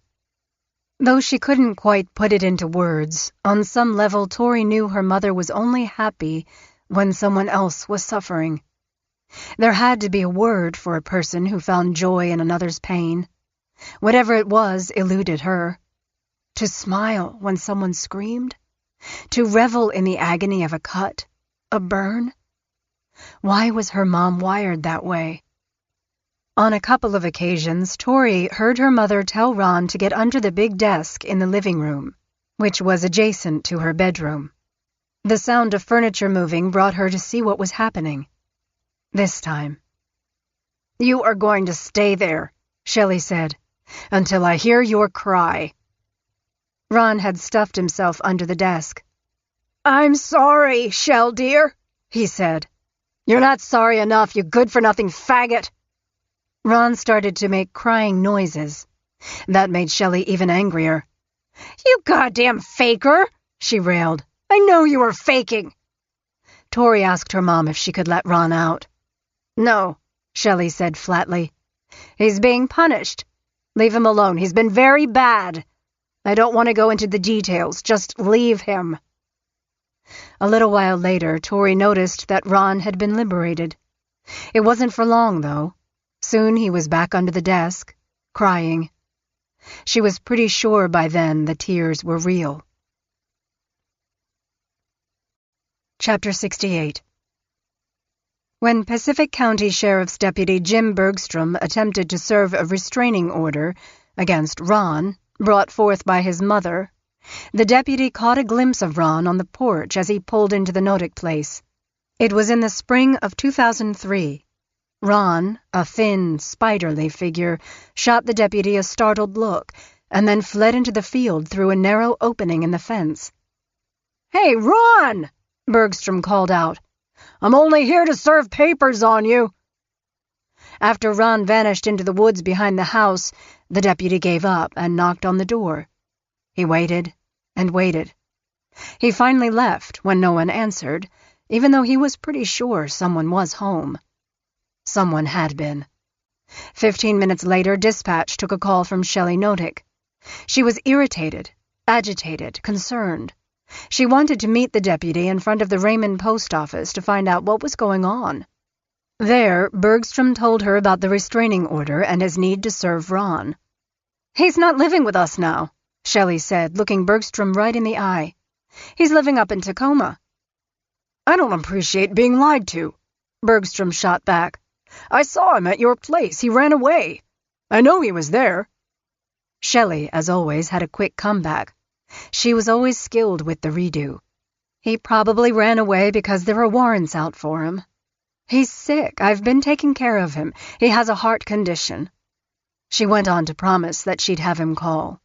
Though she couldn't quite put it into words, on some level Tori knew her mother was only happy when someone else was suffering. There had to be a word for a person who found joy in another's pain. Whatever it was eluded her. To smile when someone screamed? To revel in the agony of a cut? A burn? Why was her mom wired that way? On a couple of occasions, Tori heard her mother tell Ron to get under the big desk in the living room, which was adjacent to her bedroom. The sound of furniture moving brought her to see what was happening. This time, "You are going to stay there," Shelley said, "until I hear your cry." Ron had stuffed himself under the desk. "I'm sorry, Shell dear," he said. "You're not sorry enough, you good-for-nothing faggot." Ron started to make crying noises. That made Shelley even angrier. "You goddamn faker," she railed. "I know you were faking." Tori asked her mom if she could let Ron out. "No," Shelley said flatly. "He's being punished. Leave him alone. He's been very bad. I don't want to go into the details. Just leave him." A little while later, Tori noticed that Ron had been liberated. It wasn't for long, though. Soon he was back under the desk, crying. She was pretty sure by then the tears were real. Chapter 68. When Pacific County Sheriff's Deputy Jim Bergstrom attempted to serve a restraining order against Ron, brought forth by his mother, the deputy caught a glimpse of Ron on the porch as he pulled into the Notick place. It was in the spring of 2003. Ron, a thin, spiderly figure, shot the deputy a startled look and then fled into the field through a narrow opening in the fence. "Hey, Ron!" Bergstrom called out. "I'm only here to serve papers on you." After Ron vanished into the woods behind the house, the deputy gave up and knocked on the door. He waited and waited. He finally left when no one answered, even though he was pretty sure someone was home. Someone had been. 15 minutes later, dispatch took a call from Shelley Notick. She was irritated, agitated, concerned. She wanted to meet the deputy in front of the Raymond post office to find out what was going on. There, Bergstrom told her about the restraining order and his need to serve Ron. "He's not living with us now," Shelley said, looking Bergstrom right in the eye. "He's living up in Tacoma." "I don't appreciate being lied to," Bergstrom shot back. "I saw him at your place. He ran away. I know he was there." Shelley, as always, had a quick comeback. She was always skilled with the redo. "He probably ran away because there are warrants out for him. He's sick. I've been taking care of him. He has a heart condition." She went on to promise that she'd have him call.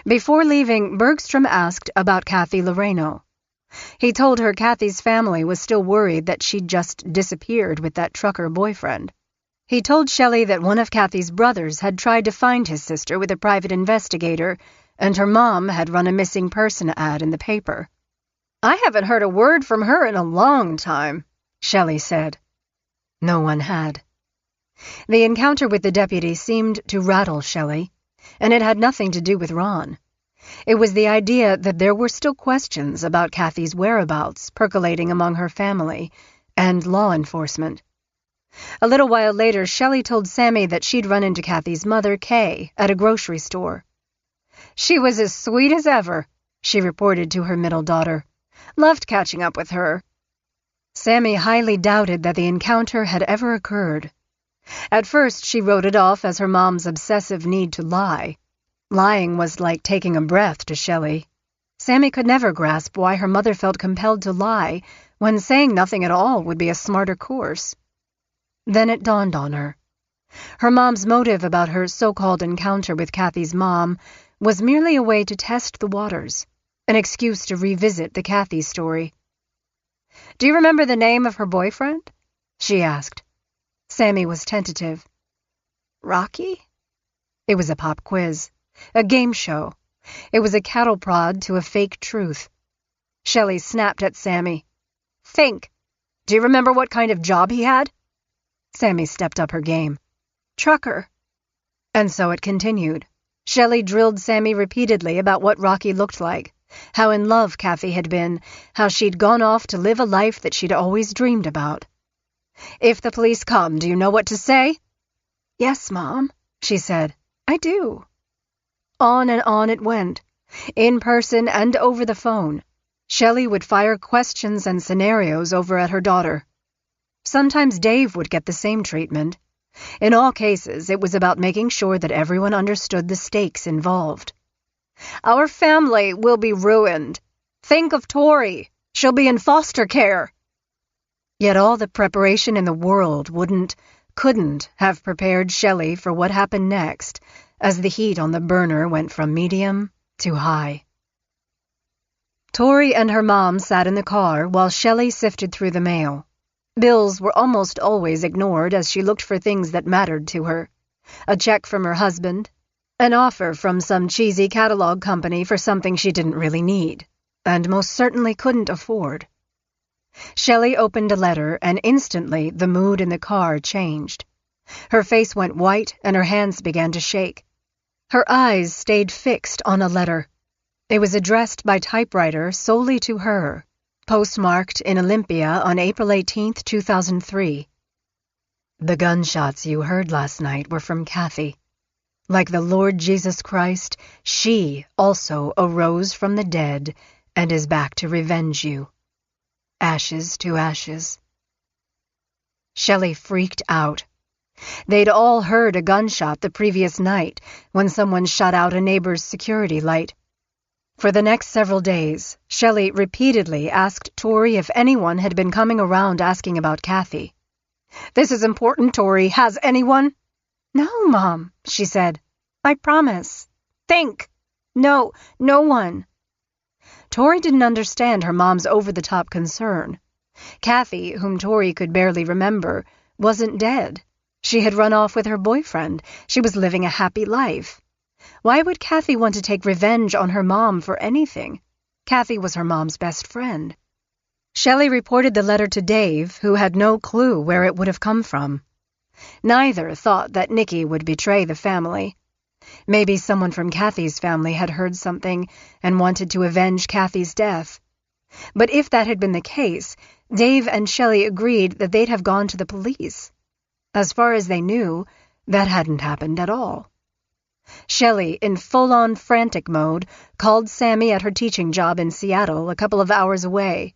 Before leaving, Bergstrom asked about Kathy Loreno. He told her Kathy's family was still worried that she'd just disappeared with that trucker boyfriend. He told Shelley that one of Kathy's brothers had tried to find his sister with a private investigator, and her mom had run a missing person ad in the paper. "I haven't heard a word from her in a long time," Shelley said. No one had. The encounter with the deputy seemed to rattle Shelley, and it had nothing to do with Ron. It was the idea that there were still questions about Kathy's whereabouts percolating among her family and law enforcement. A little while later, Shelley told Sammy that she'd run into Kathy's mother, Kay, at a grocery store. "She was as sweet as ever," she reported to her middle daughter. "Loved catching up with her." Sammy highly doubted that the encounter had ever occurred. At first, she wrote it off as her mom's obsessive need to lie. Lying was like taking a breath to Shelley. Sammy could never grasp why her mother felt compelled to lie when saying nothing at all would be a smarter course. Then it dawned on her. Her mom's motive about her so-called encounter with Kathy's mom was merely a way to test the waters, an excuse to revisit the Kathy story. "Do you remember the name of her boyfriend?" she asked. Sammy was tentative. "Rocky?" It was a pop quiz, a game show. It was a cattle prod to a fake truth. Shelley snapped at Sammy. "Think. Do you remember what kind of job he had?" Sammy stepped up her game. "Trucker." And so it continued. Shelley drilled Sammy repeatedly about what Rocky looked like, how in love Kathy had been, how she'd gone off to live a life that she'd always dreamed about. "If the police come, do you know what to say?" "Yes, Mom," she said. "I do." On and on it went, in person and over the phone. Shelley would fire questions and scenarios over at her daughter. Sometimes Dave would get the same treatment. In all cases, it was about making sure that everyone understood the stakes involved. "Our family will be ruined. Think of Tori. She'll be in foster care." Yet all the preparation in the world couldn't have prepared Shelley for what happened next, as the heat on the burner went from medium to high. Tori and her mom sat in the car while Shelley sifted through the mail. Bills were almost always ignored as she looked for things that mattered to her. A check from her husband, an offer from some cheesy catalog company for something she didn't really need, and most certainly couldn't afford. Shelley opened a letter, and instantly the mood in the car changed. Her face went white and her hands began to shake. Her eyes stayed fixed on a letter. It was addressed by typewriter solely to her, postmarked in Olympia on April 18, 2003. "The gunshots you heard last night were from Kathy. Like the Lord Jesus Christ, she also arose from the dead and is back to revenge you. Ashes to ashes." Shelley freaked out. They'd all heard a gunshot the previous night when someone shut out a neighbor's security light. For the next several days, Shelley repeatedly asked Tori if anyone had been coming around asking about Kathy. "This is important, Tori. Has anyone?" "No, Mom," she said. "I promise." "Think." "No, no one." Tori didn't understand her mom's over-the-top concern. Kathy, whom Tori could barely remember, wasn't dead. She had run off with her boyfriend. She was living a happy life. Why would Kathy want to take revenge on her mom for anything? Kathy was her mom's best friend. Shelley reported the letter to Dave, who had no clue where it would have come from. Neither thought that Nikki would betray the family. Maybe someone from Kathy's family had heard something and wanted to avenge Kathy's death. But if that had been the case, Dave and Shelley agreed that they'd have gone to the police. As far as they knew, that hadn't happened at all. Shelley, in full-on frantic mode, called Sammy at her teaching job in Seattle, a couple of hours away.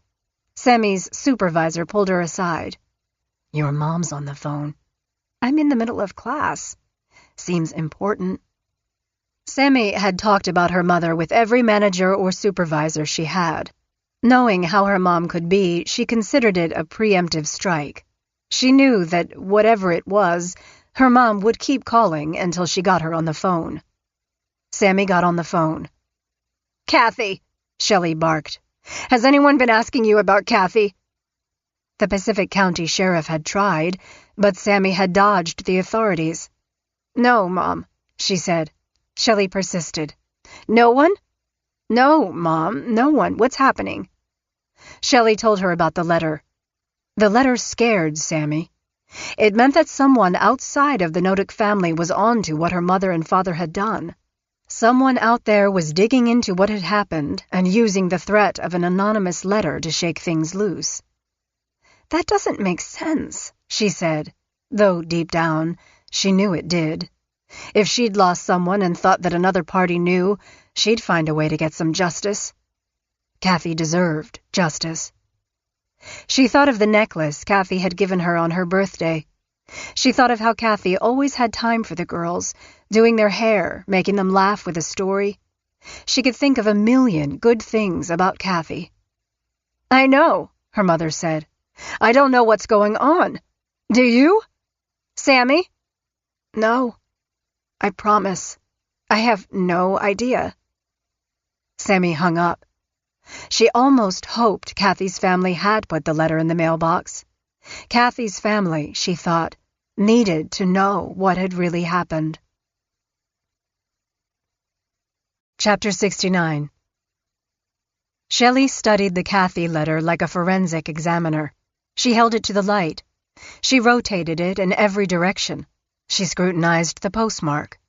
Sammy's supervisor pulled her aside. "Your mom's on the phone." "I'm in the middle of class." "Seems important." Sammy had talked about her mother with every manager or supervisor she had. Knowing how her mom could be, she considered it a preemptive strike. She knew that, whatever it was, her mom would keep calling until she got her on the phone. Sammy got on the phone. "Kathy," Shelley barked. "Has anyone been asking you about Kathy?" The Pacific County Sheriff had tried, but Sammy had dodged the authorities. "No, Mom," she said. Shelley persisted. "No one?" "No, Mom, no one. What's happening?" Shelley told her about the letter. The letter scared Sammy. It meant that someone outside of the Notick family was on to what her mother and father had done. Someone out there was digging into what had happened and using the threat of an anonymous letter to shake things loose. "That doesn't make sense," she said, though deep down, she knew it did. If she'd lost someone and thought that another party knew, she'd find a way to get some justice. Kathy deserved justice. She thought of the necklace Kathy had given her on her birthday. She thought of how Kathy always had time for the girls, doing their hair, making them laugh with a story. She could think of a million good things about Kathy. "I know," her mother said. "I don't know what's going on. Do you? Sammy?" "No. I promise. I have no idea. Sammy hung up. She almost hoped Kathy's family had put the letter in the mailbox. Kathy's family, she thought, needed to know what had really happened. Chapter 69. Shelley studied the Kathy letter like a forensic examiner. She held it to the light. She rotated it in every direction. She scrutinized the postmark.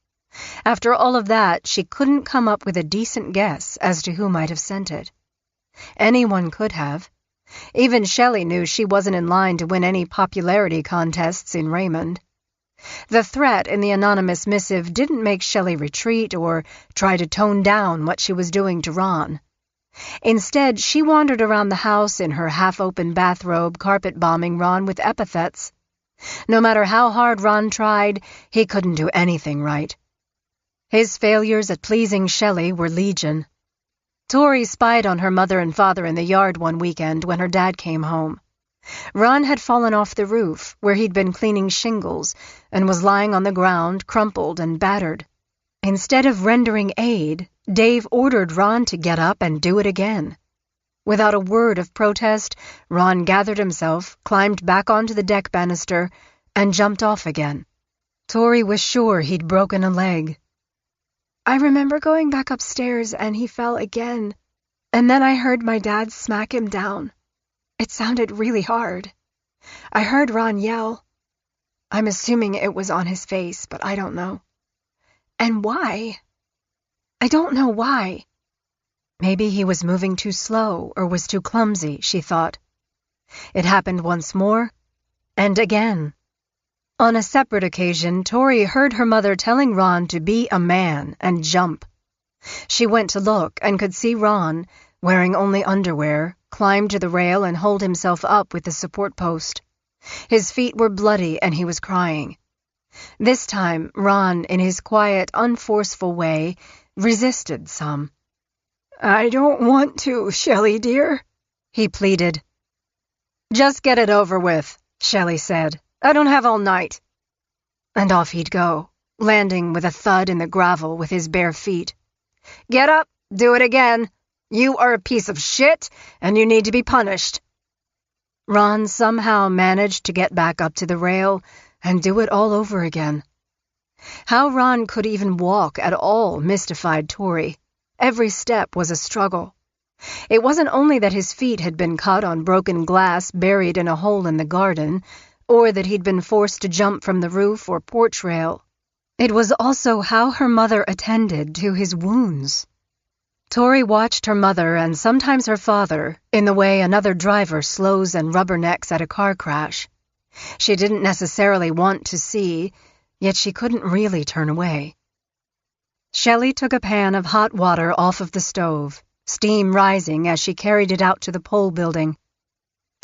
After all of that, she couldn't come up with a decent guess as to who might have sent it. Anyone could have. Even Shelley knew she wasn't in line to win any popularity contests in Raymond. The threat in the anonymous missive didn't make Shelley retreat or try to tone down what she was doing to Ron. Instead, she wandered around the house in her half-open bathrobe, carpet-bombing Ron with epithets. No matter how hard Ron tried, he couldn't do anything right. His failures at pleasing Shelley were legion. Tori spied on her mother and father in the yard one weekend when her dad came home. Ron had fallen off the roof, where he'd been cleaning shingles, and was lying on the ground, crumpled and battered. Instead of rendering aid, Dave ordered Ron to get up and do it again. Without a word of protest, Ron gathered himself, climbed back onto the deck banister, and jumped off again. Tori was sure he'd broken a leg. I remember going back upstairs and he fell again, and then I heard my dad smack him down. It sounded really hard. I heard Ron yell. I'm assuming it was on his face, but I don't know. And why? I don't know why. Maybe he was moving too slow or was too clumsy, she thought. It happened once more, and again. On a separate occasion, Tori heard her mother telling Ron to be a man and jump. She went to look and could see Ron, wearing only underwear, climb to the rail and hold himself up with the support post. His feet were bloody and he was crying. This time, Ron, in his quiet, unforceful way, resisted some. I don't want to, Shelley dear, he pleaded. Just get it over with, Shelley said. I don't have all night. And off he'd go, landing with a thud in the gravel with his bare feet. Get up, do it again. You are a piece of shit, and you need to be punished. Ron somehow managed to get back up to the rail and do it all over again. How Ron could even walk at all mystified Tori. Every step was a struggle. It wasn't only that his feet had been caught on broken glass buried in a hole in the garden, or that he'd been forced to jump from the roof or porch rail. It was also how her mother attended to his wounds. Tori watched her mother and sometimes her father in the way another driver slows and rubbernecks at a car crash. She didn't necessarily want to see, yet she couldn't really turn away. Shelley took a pan of hot water off of the stove, steam rising as she carried it out to the pole building.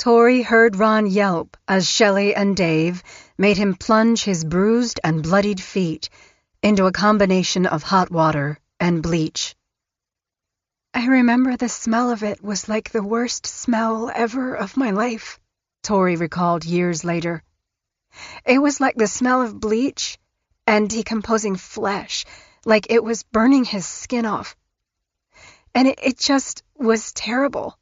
Tori heard Ron yelp as Shelley and Dave made him plunge his bruised and bloodied feet into a combination of hot water and bleach. I remember the smell of it was like the worst smell ever of my life, Tori recalled years later. It was like the smell of bleach and decomposing flesh, like it was burning his skin off. And it just was terrible.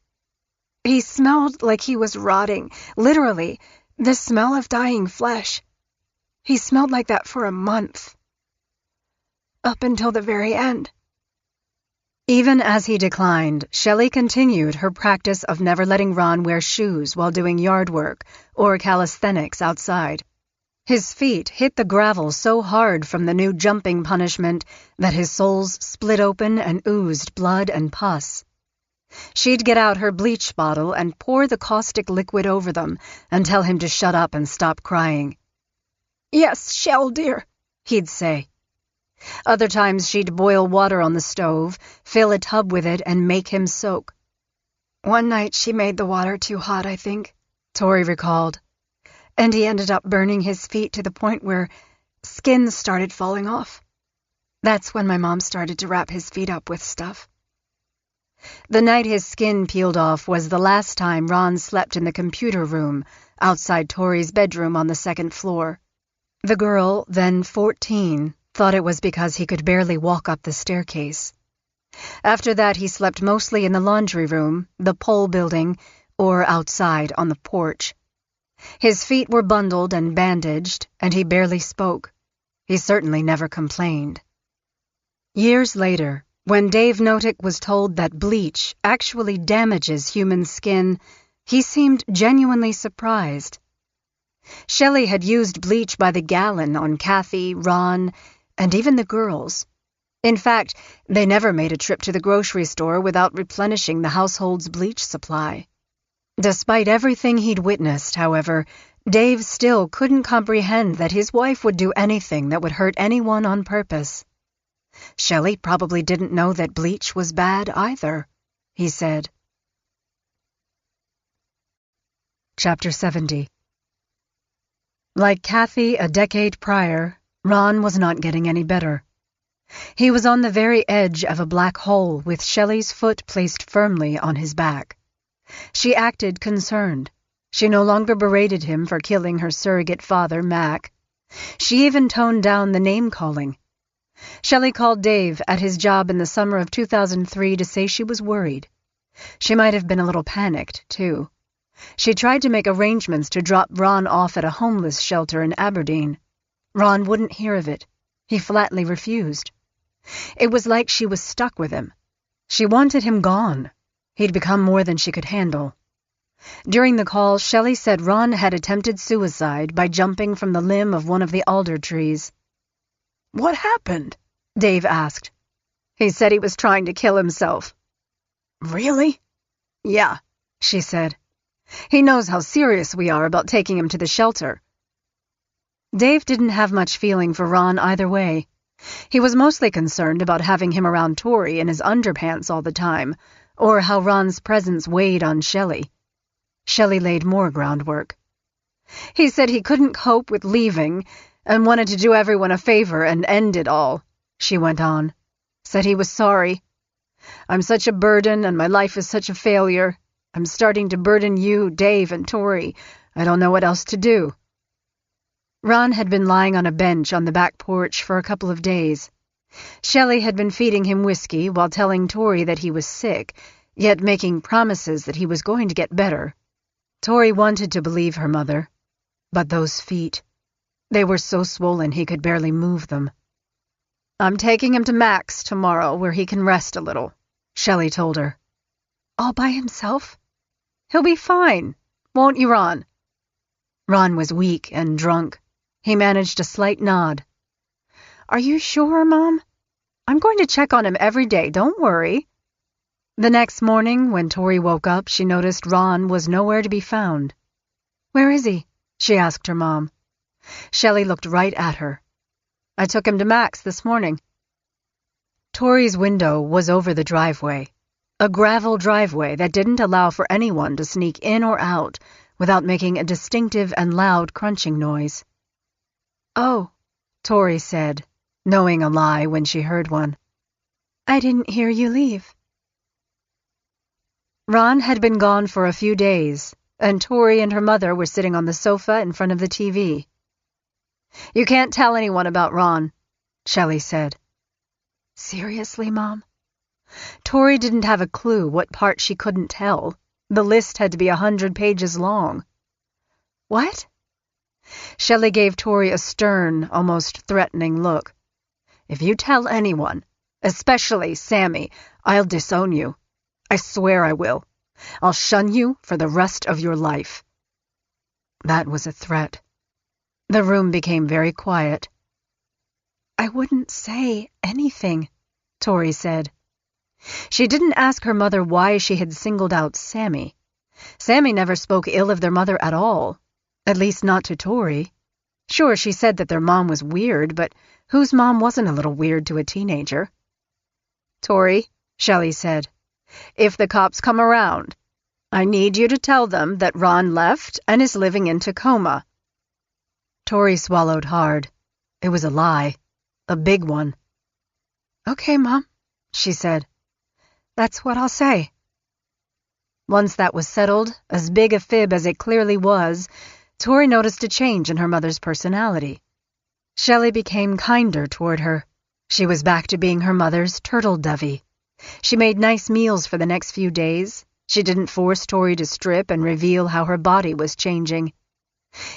He smelled like he was rotting, literally, the smell of dying flesh. He smelled like that for a month. Up until the very end. Even as he declined, Shelley continued her practice of never letting Ron wear shoes while doing yard work or calisthenics outside. His feet hit the gravel so hard from the new jumping punishment that his soles split open and oozed blood and pus. She'd get out her bleach bottle and pour the caustic liquid over them and tell him to shut up and stop crying. Yes, Shell, dear, he'd say. Other times she'd boil water on the stove, fill a tub with it, and make him soak. One night she made the water too hot, I think, Tori recalled. And he ended up burning his feet to the point where skin started falling off. That's when my mom started to wrap his feet up with stuff. The night his skin peeled off was the last time Ron slept in the computer room outside Tori's bedroom on the second floor. The girl, then 14, thought it was because he could barely walk up the staircase. After that, he slept mostly in the laundry room, the pole building, or outside on the porch. His feet were bundled and bandaged, and he barely spoke. He certainly never complained. Years later, when Dave Notick was told that bleach actually damages human skin, he seemed genuinely surprised. Shelley had used bleach by the gallon on Kathy, Ron, and even the girls. In fact, they never made a trip to the grocery store without replenishing the household's bleach supply. Despite everything he'd witnessed, however, Dave still couldn't comprehend that his wife would do anything that would hurt anyone on purpose. Shelley probably didn't know that bleach was bad either, he said. Chapter 70. Like Kathy a decade prior, Ron was not getting any better. He was on the very edge of a black hole with Shelley's foot placed firmly on his back. She acted concerned. She no longer berated him for killing her surrogate father, Mac. She even toned down the name-calling. Shelley called Dave at his job in the summer of 2003 to say she was worried. She might have been a little panicked, too. She tried to make arrangements to drop Ron off at a homeless shelter in Aberdeen. Ron wouldn't hear of it. He flatly refused. It was like she was stuck with him. She wanted him gone. He'd become more than she could handle. During the call, Shelley said Ron had attempted suicide by jumping from the limb of one of the alder trees. "What happened?" Dave asked. "He said he was trying to kill himself." "Really?" "Yeah," she said. "He knows how serious we are about taking him to the shelter." Dave didn't have much feeling for Ron either way. He was mostly concerned about having him around Tori in his underpants all the time, or how Ron's presence weighed on Shelley. Shelley laid more groundwork. "He said he couldn't cope with leaving and wanted to do everyone a favor and end it all," she went on. "Said he was sorry. I'm such a burden and my life is such a failure. I'm starting to burden you, Dave, and Tori. I don't know what else to do." Ron had been lying on a bench on the back porch for a couple of days. Shelley had been feeding him whiskey while telling Tori that he was sick, yet making promises that he was going to get better. Tori wanted to believe her mother. But those feet, they were so swollen he could barely move them. "I'm taking him to Mac's tomorrow where he can rest a little," Shelley told her. "All by himself?" "He'll be fine. Won't you, Ron?" Ron was weak and drunk. He managed a slight nod. "Are you sure, Mom? I'm going to check on him every day, don't worry." The next morning, when Tori woke up, she noticed Ron was nowhere to be found. "Where is he?" she asked her mom. Shelley looked right at her. "I took him to Mac's this morning." Tori's window was over the driveway, a gravel driveway that didn't allow for anyone to sneak in or out without making a distinctive and loud crunching noise. "Oh," Tori said, knowing a lie when she heard one. "I didn't hear you leave." Ron had been gone for a few days, and Tori and her mother were sitting on the sofa in front of the TV. "You can't tell anyone about Ron," Shelley said. "Seriously, Mom?" Tori didn't have a clue what part she couldn't tell. The list had to be 100 pages long. "What?" Shelley gave Tori a stern, almost threatening look. "If you tell anyone, especially Sammy, I'll disown you. I swear I will. I'll shun you for the rest of your life." That was a threat. The room became very quiet. "I wouldn't say anything," Tori said. She didn't ask her mother why she had singled out Sammy. Sammy never spoke ill of their mother at all, at least not to Tori. Sure, she said that their mom was weird, but whose mom wasn't a little weird to a teenager? "Tori," Shelley said, "if the cops come around, I need you to tell them that Ron left and is living in Tacoma." Tori swallowed hard. It was a lie. A big one. "Okay, Mom," she said. "That's what I'll say." Once that was settled, as big a fib as it clearly was, Tori noticed a change in her mother's personality. Shelley became kinder toward her. She was back to being her mother's turtle dovey. She made nice meals for the next few days. She didn't force Tori to strip and reveal how her body was changing.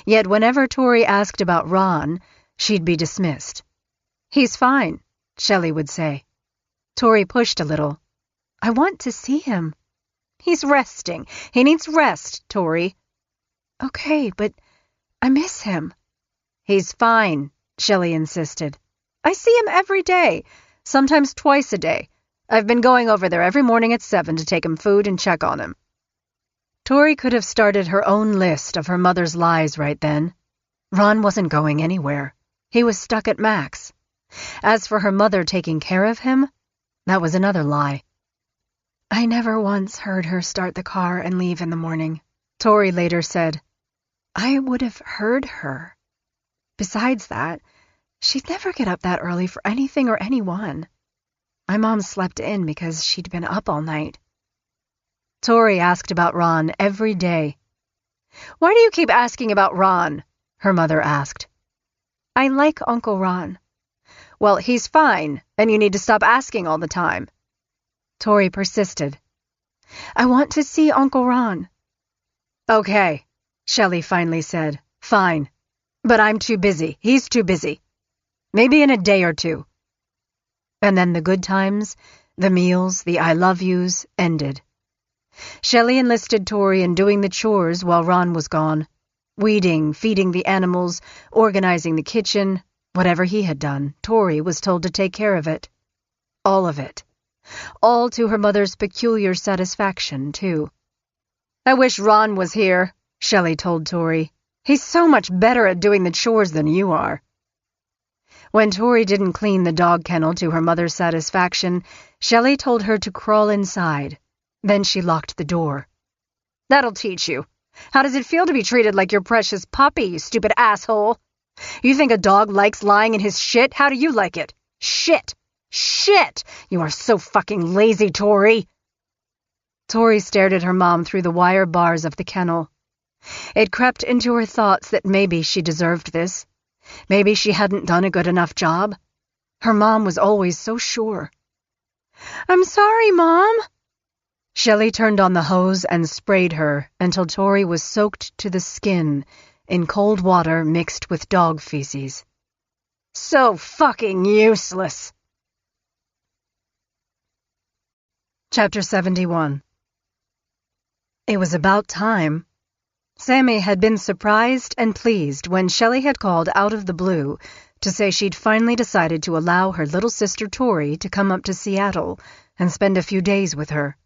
Yet whenever Tori asked about Ron, she'd be dismissed. "He's fine," Shelley would say. Tori pushed a little. "I want to see him." "He's resting. He needs rest, Tori." "Okay, but I miss him." "He's fine," Shelley insisted. "I see him every day, sometimes twice a day. I've been going over there every morning at 7 to take him food and check on him." Tori could have started her own list of her mother's lies right then. Ron wasn't going anywhere. He was stuck at Max. As for her mother taking care of him, that was another lie. "I never once heard her start the car and leave in the morning," Tori later said. "I would have heard her. Besides that, she'd never get up that early for anything or anyone. My mom slept in because she'd been up all night." Tori asked about Ron every day. "Why do you keep asking about Ron?" her mother asked. "I like Uncle Ron." "Well, he's fine, and you need to stop asking all the time." Tori persisted. "I want to see Uncle Ron." "Okay," Shelley finally said. "Fine. But I'm too busy. He's too busy. Maybe in a day or two." And then the good times, the meals, the I love yous ended. Shelley enlisted Tori in doing the chores while Ron was gone. Weeding, feeding the animals, organizing the kitchen, whatever he had done, Tori was told to take care of it. All of it. All to her mother's peculiar satisfaction, too. "I wish Ron was here," Shelley told Tori. "He's so much better at doing the chores than you are." When Tori didn't clean the dog kennel to her mother's satisfaction, Shelley told her to crawl inside. Then she locked the door. "That'll teach you. How does it feel to be treated like your precious puppy, you stupid asshole? You think a dog likes lying in his shit? How do you like it? Shit! Shit! You are so fucking lazy, Tori." Tori stared at her mom through the wire bars of the kennel. It crept into her thoughts that maybe she deserved this. Maybe she hadn't done a good enough job. Her mom was always so sure. "I'm sorry, Mom." Shelley turned on the hose and sprayed her until Tori was soaked to the skin in cold water mixed with dog feces. So fucking useless. Chapter 71. It was about time. Sammy had been surprised and pleased when Shelley had called out of the blue to say she'd finally decided to allow her little sister Tori to come up to Seattle and spend a few days with her.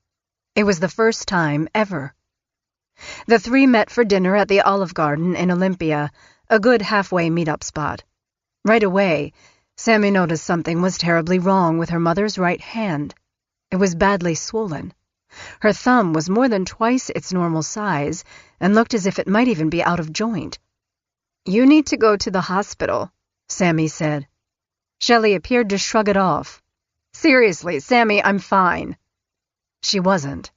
It was the first time ever. The three met for dinner at the Olive Garden in Olympia, a good halfway meet-up spot. Right away, Sammy noticed something was terribly wrong with her mother's right hand. It was badly swollen. Her thumb was more than twice its normal size and looked as if it might even be out of joint. "You need to go to the hospital," Sammy said. Shelley appeared to shrug it off. "Seriously, Sammy, I'm fine." She wasn't.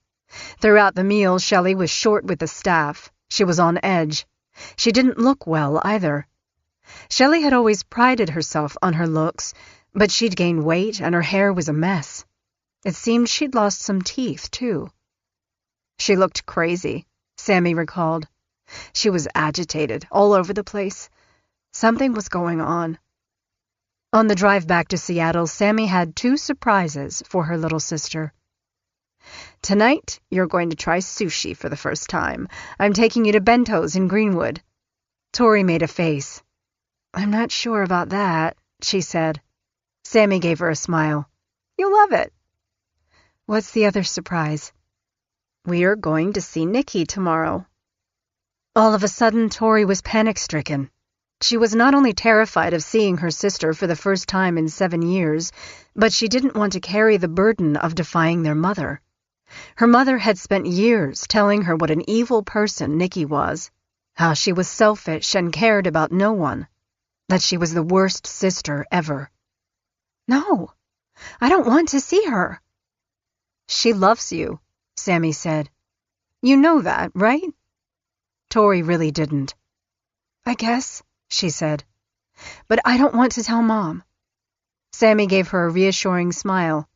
Throughout the meal, Shelley was short with the staff. She was on edge. She didn't look well, either. Shelley had always prided herself on her looks, but she'd gained weight and her hair was a mess. It seemed she'd lost some teeth, too. She looked crazy, Sammy recalled. She was agitated, all over the place. Something was going on. On the drive back to Seattle, Sammy had two surprises for her little sister. "Tonight, you're going to try sushi for the first time. I'm taking you to Bento's in Greenwood." Tori made a face. "I'm not sure about that," she said. Sammy gave her a smile. "You'll love it." "What's the other surprise?" "We're going to see Nikki tomorrow." All of a sudden, Tori was panic-stricken. She was not only terrified of seeing her sister for the first time in 7 years, but she didn't want to carry the burden of defying their mother. Her mother had spent years telling her what an evil person Nikki was, how she was selfish and cared about no one, that she was the worst sister ever. "No, I don't want to see her." "She loves you," Sammy said. "You know that, right?" Tori really didn't. "I guess," she said. But I don't want to tell Mom. Sammy gave her a reassuring smile.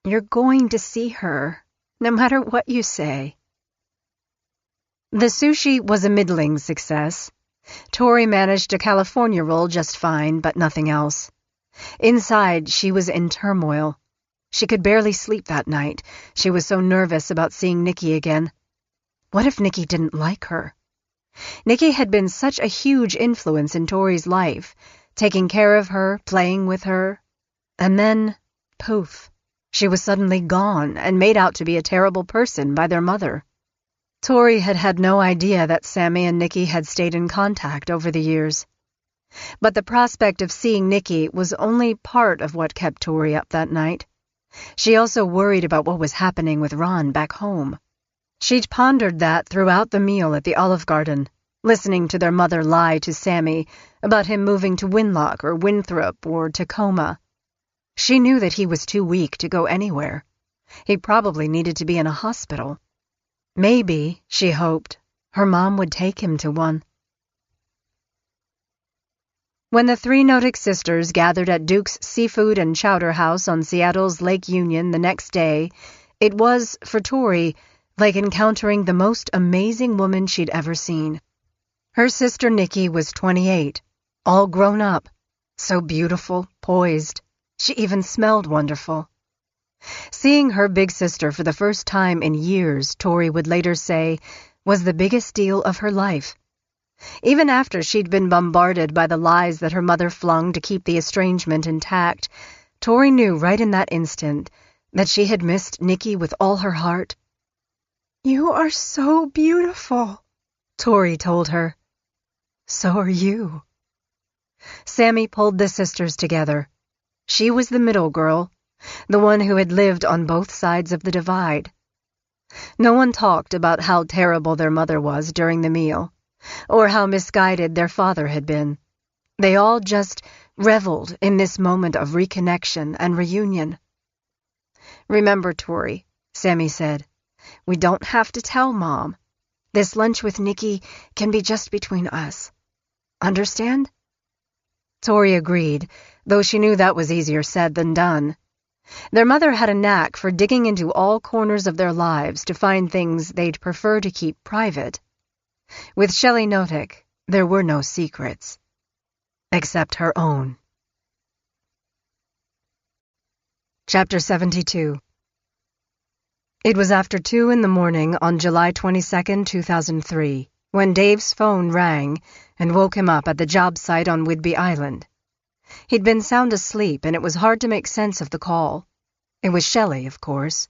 You're going to see her, no matter what you say. The sushi was a middling success. Tori managed a California roll just fine, but nothing else. Inside, she was in turmoil. She could barely sleep that night. She was so nervous about seeing Nikki again. What if Nikki didn't like her? Nikki had been such a huge influence in Tori's life, taking care of her, playing with her. And then, poof, she was suddenly gone and made out to be a terrible person by their mother. Tori had had no idea that Sammy and Nikki had stayed in contact over the years. But the prospect of seeing Nikki was only part of what kept Tori up that night. She also worried about what was happening with Ron back home. She'd pondered that throughout the meal at the Olive Garden, listening to their mother lie to Sammy about him moving to Winlock or Winthrop or Tacoma. She knew that he was too weak to go anywhere. He probably needed to be in a hospital. Maybe, she hoped, her mom would take him to one. When the three Notick sisters gathered at Duke's Seafood and Chowder House on Seattle's Lake Union the next day, it was, for Tori, like encountering the most amazing woman she'd ever seen. Her sister Nikki was 28, all grown up, so beautiful, poised. She even smelled wonderful. Seeing her big sister for the first time in years, Tori would later say, was the biggest deal of her life. Even after she'd been bombarded by the lies that her mother flung to keep the estrangement intact, Tori knew right in that instant that she had missed Nikki with all her heart. You are so beautiful, Tori told her. So are you. Sammy pulled the sisters together. She was the middle girl, the one who had lived on both sides of the divide. No one talked about how terrible their mother was during the meal, or how misguided their father had been. They all just reveled in this moment of reconnection and reunion. Remember, Tori, Sammy said, we don't have to tell Mom. This lunch with Nikki can be just between us. Understand? Tori agreed, though she knew that was easier said than done. Their mother had a knack for digging into all corners of their lives to find things they'd prefer to keep private. With Shelley Notick, there were no secrets. Except her own. Chapter 72. It was after 2 a.m. on July 22, 2003, when Dave's phone rang and woke him up at the job site on Whidbey Island. He'd been sound asleep, and it was hard to make sense of the call. It was Shelley, of course.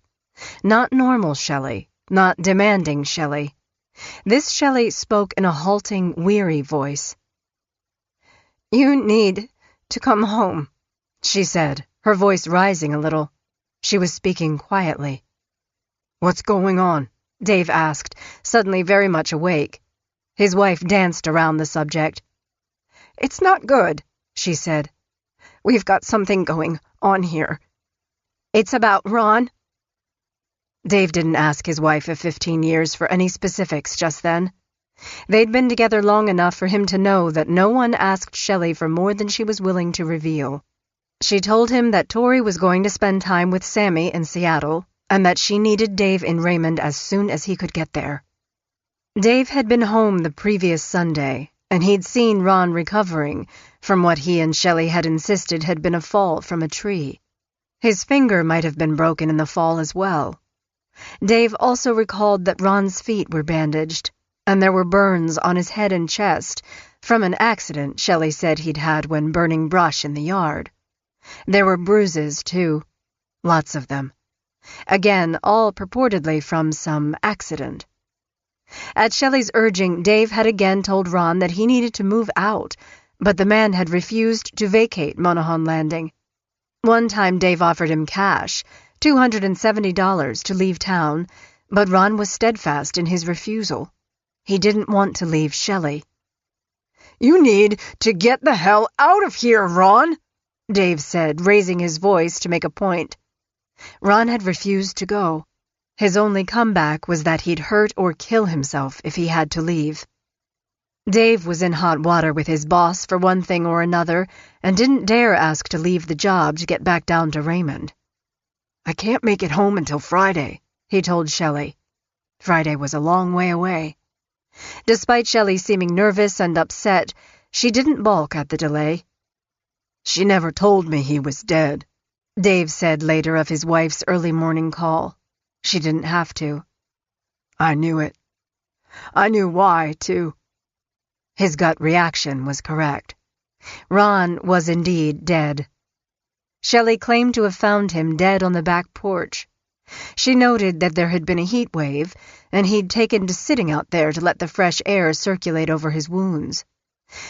Not normal Shelley, not demanding Shelley. This Shelley spoke in a halting, weary voice. You need to come home, she said, her voice rising a little. She was speaking quietly. What's going on? Dave asked, suddenly very much awake. His wife danced around the subject. It's not good, she said. We've got something going on here. It's about Ron. Dave didn't ask his wife of 15 years for any specifics just then. They'd been together long enough for him to know that no one asked Shelley for more than she was willing to reveal. She told him that Tori was going to spend time with Sammy in Seattle, and that she needed Dave in Raymond as soon as he could get there. Dave had been home the previous Sunday, and he'd seen Ron recovering from what he and Shelley had insisted had been a fall from a tree. His finger might have been broken in the fall as well. Dave also recalled that Ron's feet were bandaged, and there were burns on his head and chest from an accident Shelley said he'd had when burning brush in the yard. There were bruises, too. Lots of them. Again, all purportedly from some accident. At Shelley's urging, Dave had again told Ron that he needed to move out, but the man had refused to vacate Monahan Landing. One time Dave offered him cash, $270 to leave town, but Ron was steadfast in his refusal. He didn't want to leave Shelley. You need to get the hell out of here, Ron, Dave said, raising his voice to make a point. Ron had refused to go. His only comeback was that he'd hurt or kill himself if he had to leave. Dave was in hot water with his boss for one thing or another and didn't dare ask to leave the job to get back down to Raymond. "I can't make it home until Friday," he told Shelley. Friday was a long way away. Despite Shelley seeming nervous and upset, she didn't balk at the delay. "She never told me he was dead," Dave said later of his wife's early morning call. She didn't have to. "I knew it. I knew why, too." His gut reaction was correct. Ron was indeed dead. Shelley claimed to have found him dead on the back porch. She noted that there had been a heat wave, and he'd taken to sitting out there to let the fresh air circulate over his wounds.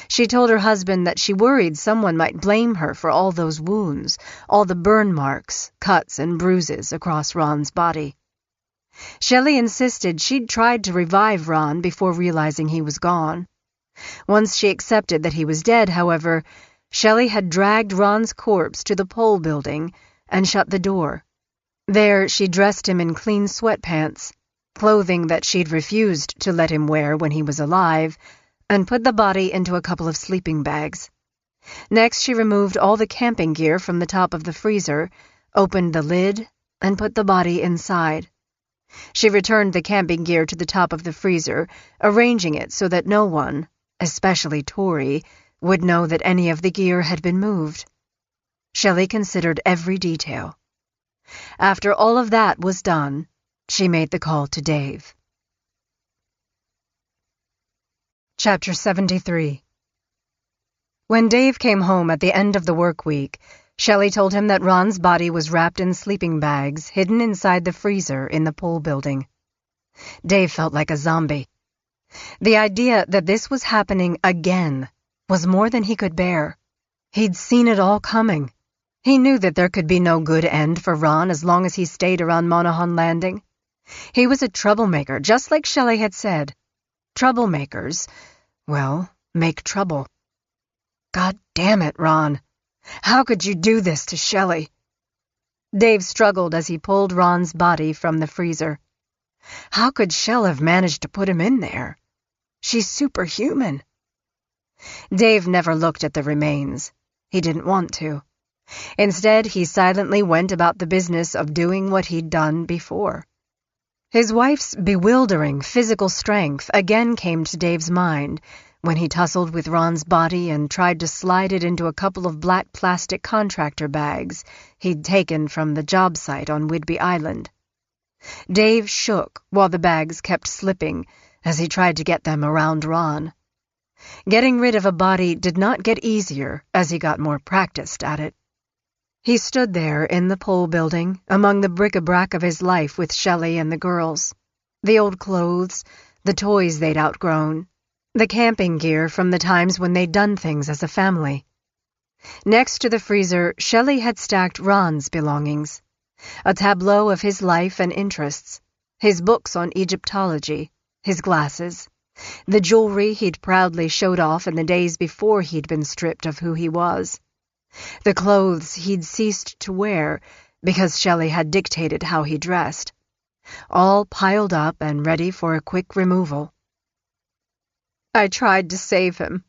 She told her husband that she worried someone might blame her for all those wounds, all the burn marks, cuts, and bruises across Ron's body. Shelley insisted she'd tried to revive Ron before realizing he was gone. Once she accepted that he was dead, however, Shelley had dragged Ron's corpse to the pole building and shut the door. There, she dressed him in clean sweatpants, clothing that she'd refused to let him wear when he was alive, and put the body into a couple of sleeping bags. Next, she removed all the camping gear from the top of the freezer, opened the lid, and put the body inside. She returned the camping gear to the top of the freezer, arranging it so that no one, especially Tori, would know that any of the gear had been moved. Shelley considered every detail. After all of that was done, she made the call to Dave. Chapter 73. When Dave came home at the end of the work week, Shelley told him that Ron's body was wrapped in sleeping bags hidden inside the freezer in the pole building. Dave felt like a zombie. The idea that this was happening again was more than he could bear. He'd seen it all coming. He knew that there could be no good end for Ron as long as he stayed around Monaghan Landing. He was a troublemaker, just like Shelley had said. Troublemakers, well, make trouble. God damn it, Ron. How could you do this to Shelley? Dave struggled as he pulled Ron's body from the freezer. How could Shell have managed to put him in there? She's superhuman. Dave never looked at the remains. He didn't want to. Instead, he silently went about the business of doing what he'd done before. His wife's bewildering physical strength again came to Dave's mind when he tussled with Ron's body and tried to slide it into a couple of black plastic contractor bags he'd taken from the job site on Whidbey Island. Dave shook while the bags kept slipping as he tried to get them around Ron. Getting rid of a body did not get easier as he got more practiced at it. He stood there in the pole building, among the bric-a-brac of his life with Shelley and the girls. The old clothes, the toys they'd outgrown, the camping gear from the times when they'd done things as a family. Next to the freezer, Shelley had stacked Ron's belongings. A tableau of his life and interests, his books on Egyptology, his glasses, the jewelry he'd proudly showed off in the days before he'd been stripped of who he was. The clothes he'd ceased to wear because Shelley had dictated how he dressed, all piled up and ready for a quick removal. I tried to save him,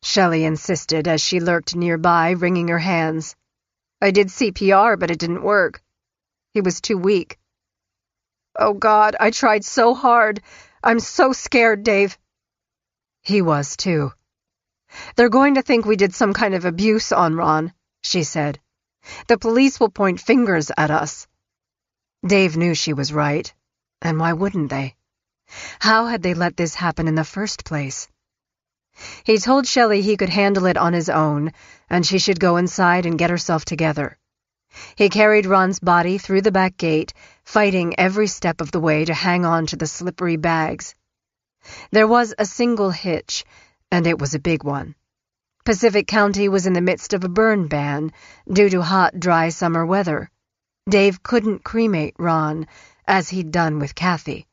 Shelley insisted as she lurked nearby, wringing her hands. I did CPR, but it didn't work. He was too weak. Oh, God, I tried so hard. I'm so scared, Dave. He was, too. They're going to think we did some kind of abuse on Ron, she said. The police will point fingers at us. Dave knew she was right, and why wouldn't they? How had they let this happen in the first place? He told Shelley he could handle it on his own, and she should go inside and get herself together. He carried Ron's body through the back gate, fighting every step of the way to hang on to the slippery bags. There was a single hitch, and it was a big one. Pacific County was in the midst of a burn ban due to hot, dry summer weather. Dave couldn't cremate Ron, as he'd done with Kathy.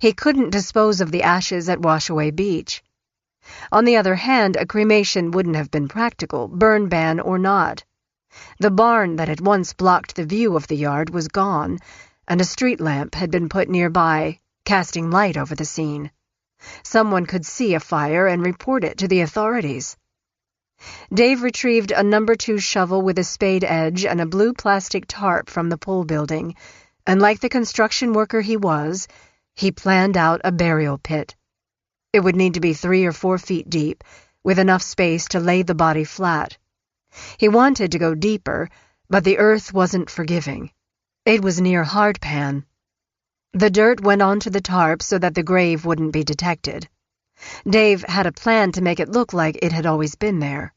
He couldn't dispose of the ashes at Washaway Beach. On the other hand, a cremation wouldn't have been practical, burn ban or not. The barn that had once blocked the view of the yard was gone, and a street lamp had been put nearby, casting light over the scene. Someone could see a fire and report it to the authorities. Dave retrieved a No. 2 shovel with a spade edge and a blue plastic tarp from the pool building, and like the construction worker he was, he planned out a burial pit. It would need to be 3 or 4 feet deep, with enough space to lay the body flat. He wanted to go deeper, but the earth wasn't forgiving. It was near hardpan. The dirt went onto the tarp so that the grave wouldn't be detected. Dave had a plan to make it look like it had always been there.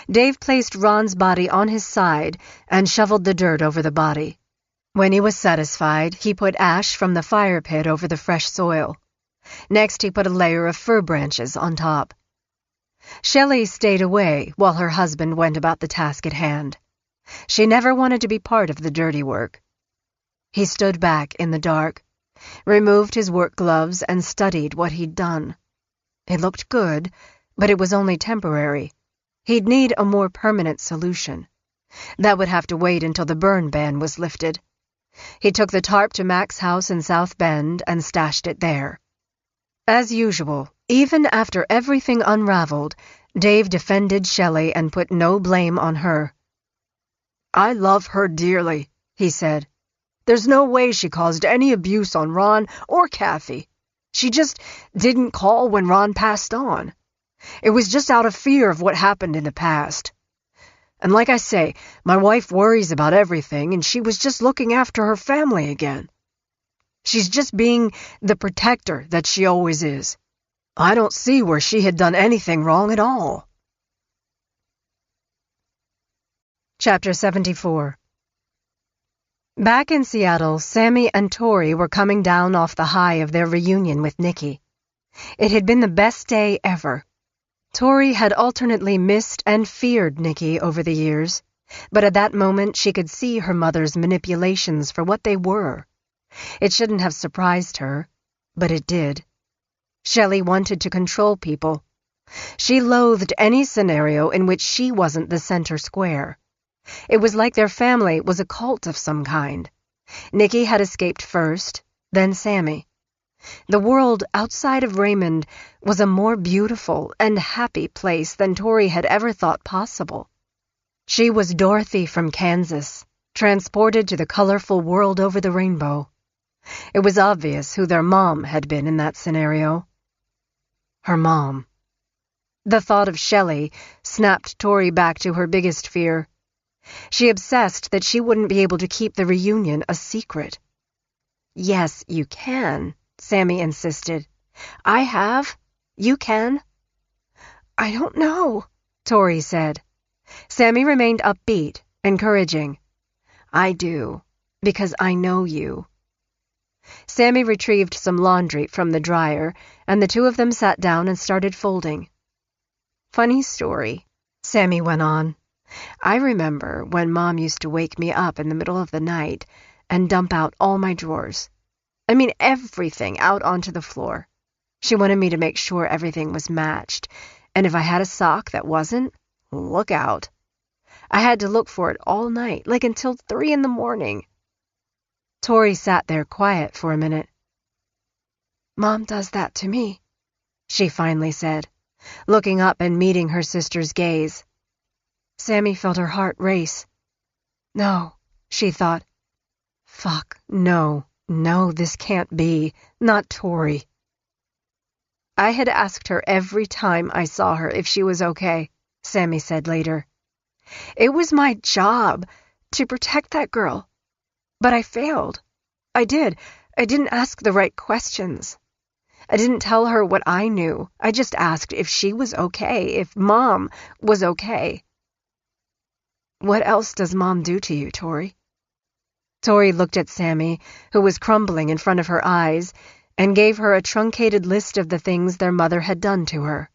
Dave placed Ron's body on his side and shoveled the dirt over the body. When he was satisfied, he put ash from the fire pit over the fresh soil. Next, he put a layer of fir branches on top. Shelley stayed away while her husband went about the task at hand. She never wanted to be part of the dirty work. He stood back in the dark, removed his work gloves, and studied what he'd done. It looked good, but it was only temporary. He'd need a more permanent solution. That would have to wait until the burn ban was lifted. He took the tarp to Mac's house in South Bend and stashed it there. As usual, even after everything unraveled, Dave defended Shelley and put no blame on her. "I love her dearly," he said. "There's no way she caused any abuse on Ron or Kathy. She just didn't call when Ron passed on. It was just out of fear of what happened in the past. And like I say, my wife worries about everything, and she was just looking after her family again. She's just being the protector that she always is. I don't see where she had done anything wrong at all." Chapter 74. Back in Seattle, Sammy and Tori were coming down off the high of their reunion with Nikki. It had been the best day ever. Tori had alternately missed and feared Nikki over the years, but at that moment she could see her mother's manipulations for what they were. It shouldn't have surprised her, but it did. Shelley wanted to control people. She loathed any scenario in which she wasn't the center square. It was like their family was a cult of some kind. Nikki had escaped first, then Sammy. The world outside of Raymond was a more beautiful and happy place than Tori had ever thought possible. She was Dorothy from Kansas, transported to the colorful world over the rainbow. It was obvious who their mom had been in that scenario. Her mom. The thought of Shelley snapped Tori back to her biggest fear. She obsessed that she wouldn't be able to keep the reunion a secret. "Yes, you can," Sammy insisted. "I have. You can." "I don't know," Tori said. Sammy remained upbeat, encouraging. "I do, because I know you." Sammy retrieved some laundry from the dryer, and the two of them sat down and started folding. "Funny story," Sammy went on. "I remember when Mom used to wake me up in the middle of the night and dump out all my drawers. I mean everything out onto the floor. She wanted me to make sure everything was matched, and if I had a sock that wasn't, look out. I had to look for it all night, like until 3 a.m. Tori sat there quiet for a minute. "Mom does that to me," she finally said, looking up and meeting her sister's gaze. Sammy felt her heart race. No, she thought. Fuck, no, this can't be. Not Tori. "I had asked her every time I saw her if she was okay," Sammy said later. "It was my job to protect that girl. But I failed. I did. I didn't ask the right questions. I didn't tell her what I knew. I just asked if she was okay, if Mom was okay." "What else does Mom do to you, Tori?" Tori looked at Sammy, who was crumbling in front of her eyes, and gave her a truncated list of the things their mother had done to her.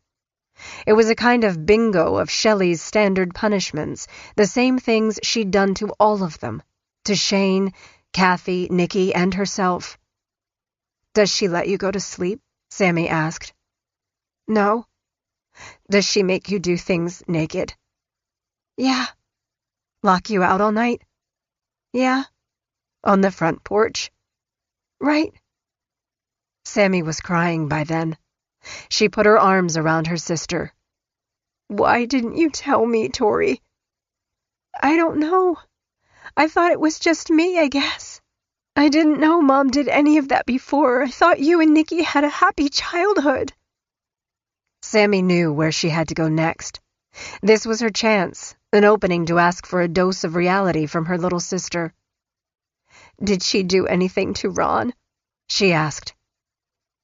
It was a kind of bingo of Shelley's standard punishments, the same things she'd done to all of them, to Shane, Kathy, Nikki, and herself. "Does she let you go to sleep?" Sammy asked. "No." "Does she make you do things naked?" "Yeah." "Lock you out all night?" "Yeah." "On the front porch?" "Right." Sammy was crying by then. She put her arms around her sister. "Why didn't you tell me, Tori?" "I don't know. I thought it was just me, I guess. I didn't know Mom did any of that before. I thought you and Nikki had a happy childhood." Sammy knew where she had to go next. This was her chance, an opening to ask for a dose of reality from her little sister. "Did she do anything to Ron?" she asked.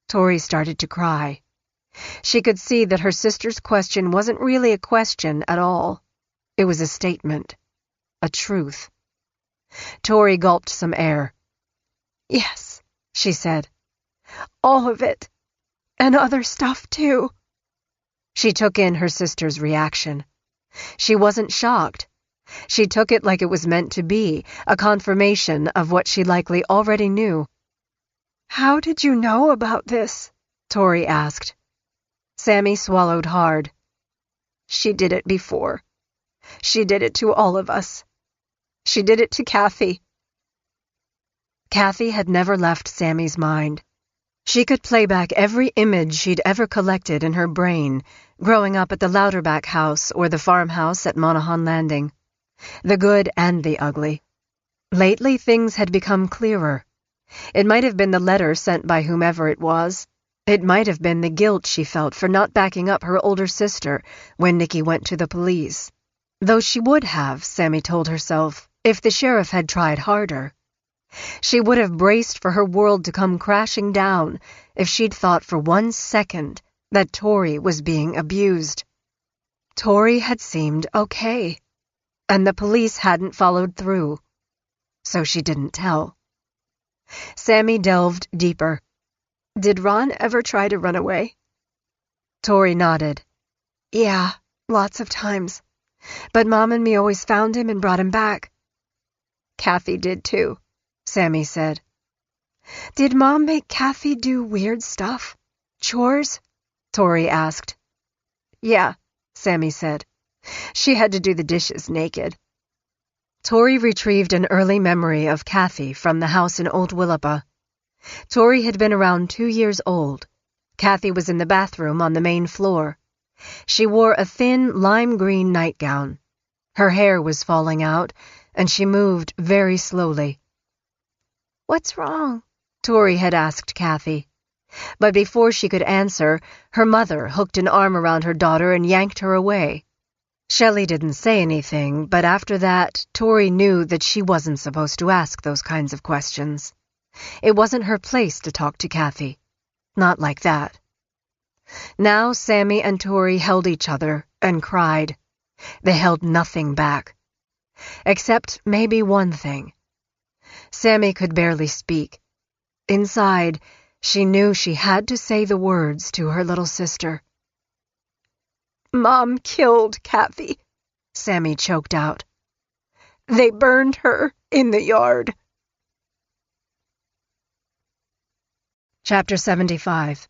Tori started to cry. She could see that her sister's question wasn't really a question at all. It was a statement, a truth. Tori gulped some air. "Yes," she said. "All of it. And other stuff, too." She took in her sister's reaction. She wasn't shocked. She took it like it was meant to be, a confirmation of what she likely already knew. "How did you know about this?" Tori asked. Sammy swallowed hard. "She did it before. She did it to all of us. She did it to Kathy." Kathy had never left Sammy's mind. She could play back every image she'd ever collected in her brain, growing up at the Louderback house or the farmhouse at Monaghan Landing. The good and the ugly. Lately, things had become clearer. It might have been the letter sent by whomever it was. It might have been the guilt she felt for not backing up her older sister when Nikki went to the police. Though she would have, Sammy told herself, if the sheriff had tried harder. She would have braced for her world to come crashing down if she'd thought for 1 second that Tori was being abused. Tori had seemed okay, and the police hadn't followed through, so she didn't tell. Sammy delved deeper. "Did Ron ever try to run away?" Tori nodded. "Yeah, lots of times. But Mom and me always found him and brought him back." "Kathy did too," Sammy said. "Did Mom make Kathy do weird stuff? Chores?" Tori asked. "Yeah," Sammy said. "She had to do the dishes naked." Tori retrieved an early memory of Kathy from the house in Old Willapa. Tori had been around 2 years old. Kathy was in the bathroom on the main floor. She wore a thin lime-green nightgown. Her hair was falling out, and she moved very slowly. "What's wrong?" Tori had asked Kathy. But before she could answer, her mother hooked an arm around her daughter and yanked her away. Shelley didn't say anything, but after that, Tori knew that she wasn't supposed to ask those kinds of questions. It wasn't her place to talk to Kathy. Not like that. Now Sammy and Tori held each other and cried. They held nothing back. Except maybe one thing. Sammy could barely speak. Inside, she knew she had to say the words to her little sister. "Mom killed Kathy," Sammy choked out. "They burned her in the yard." Chapter 75.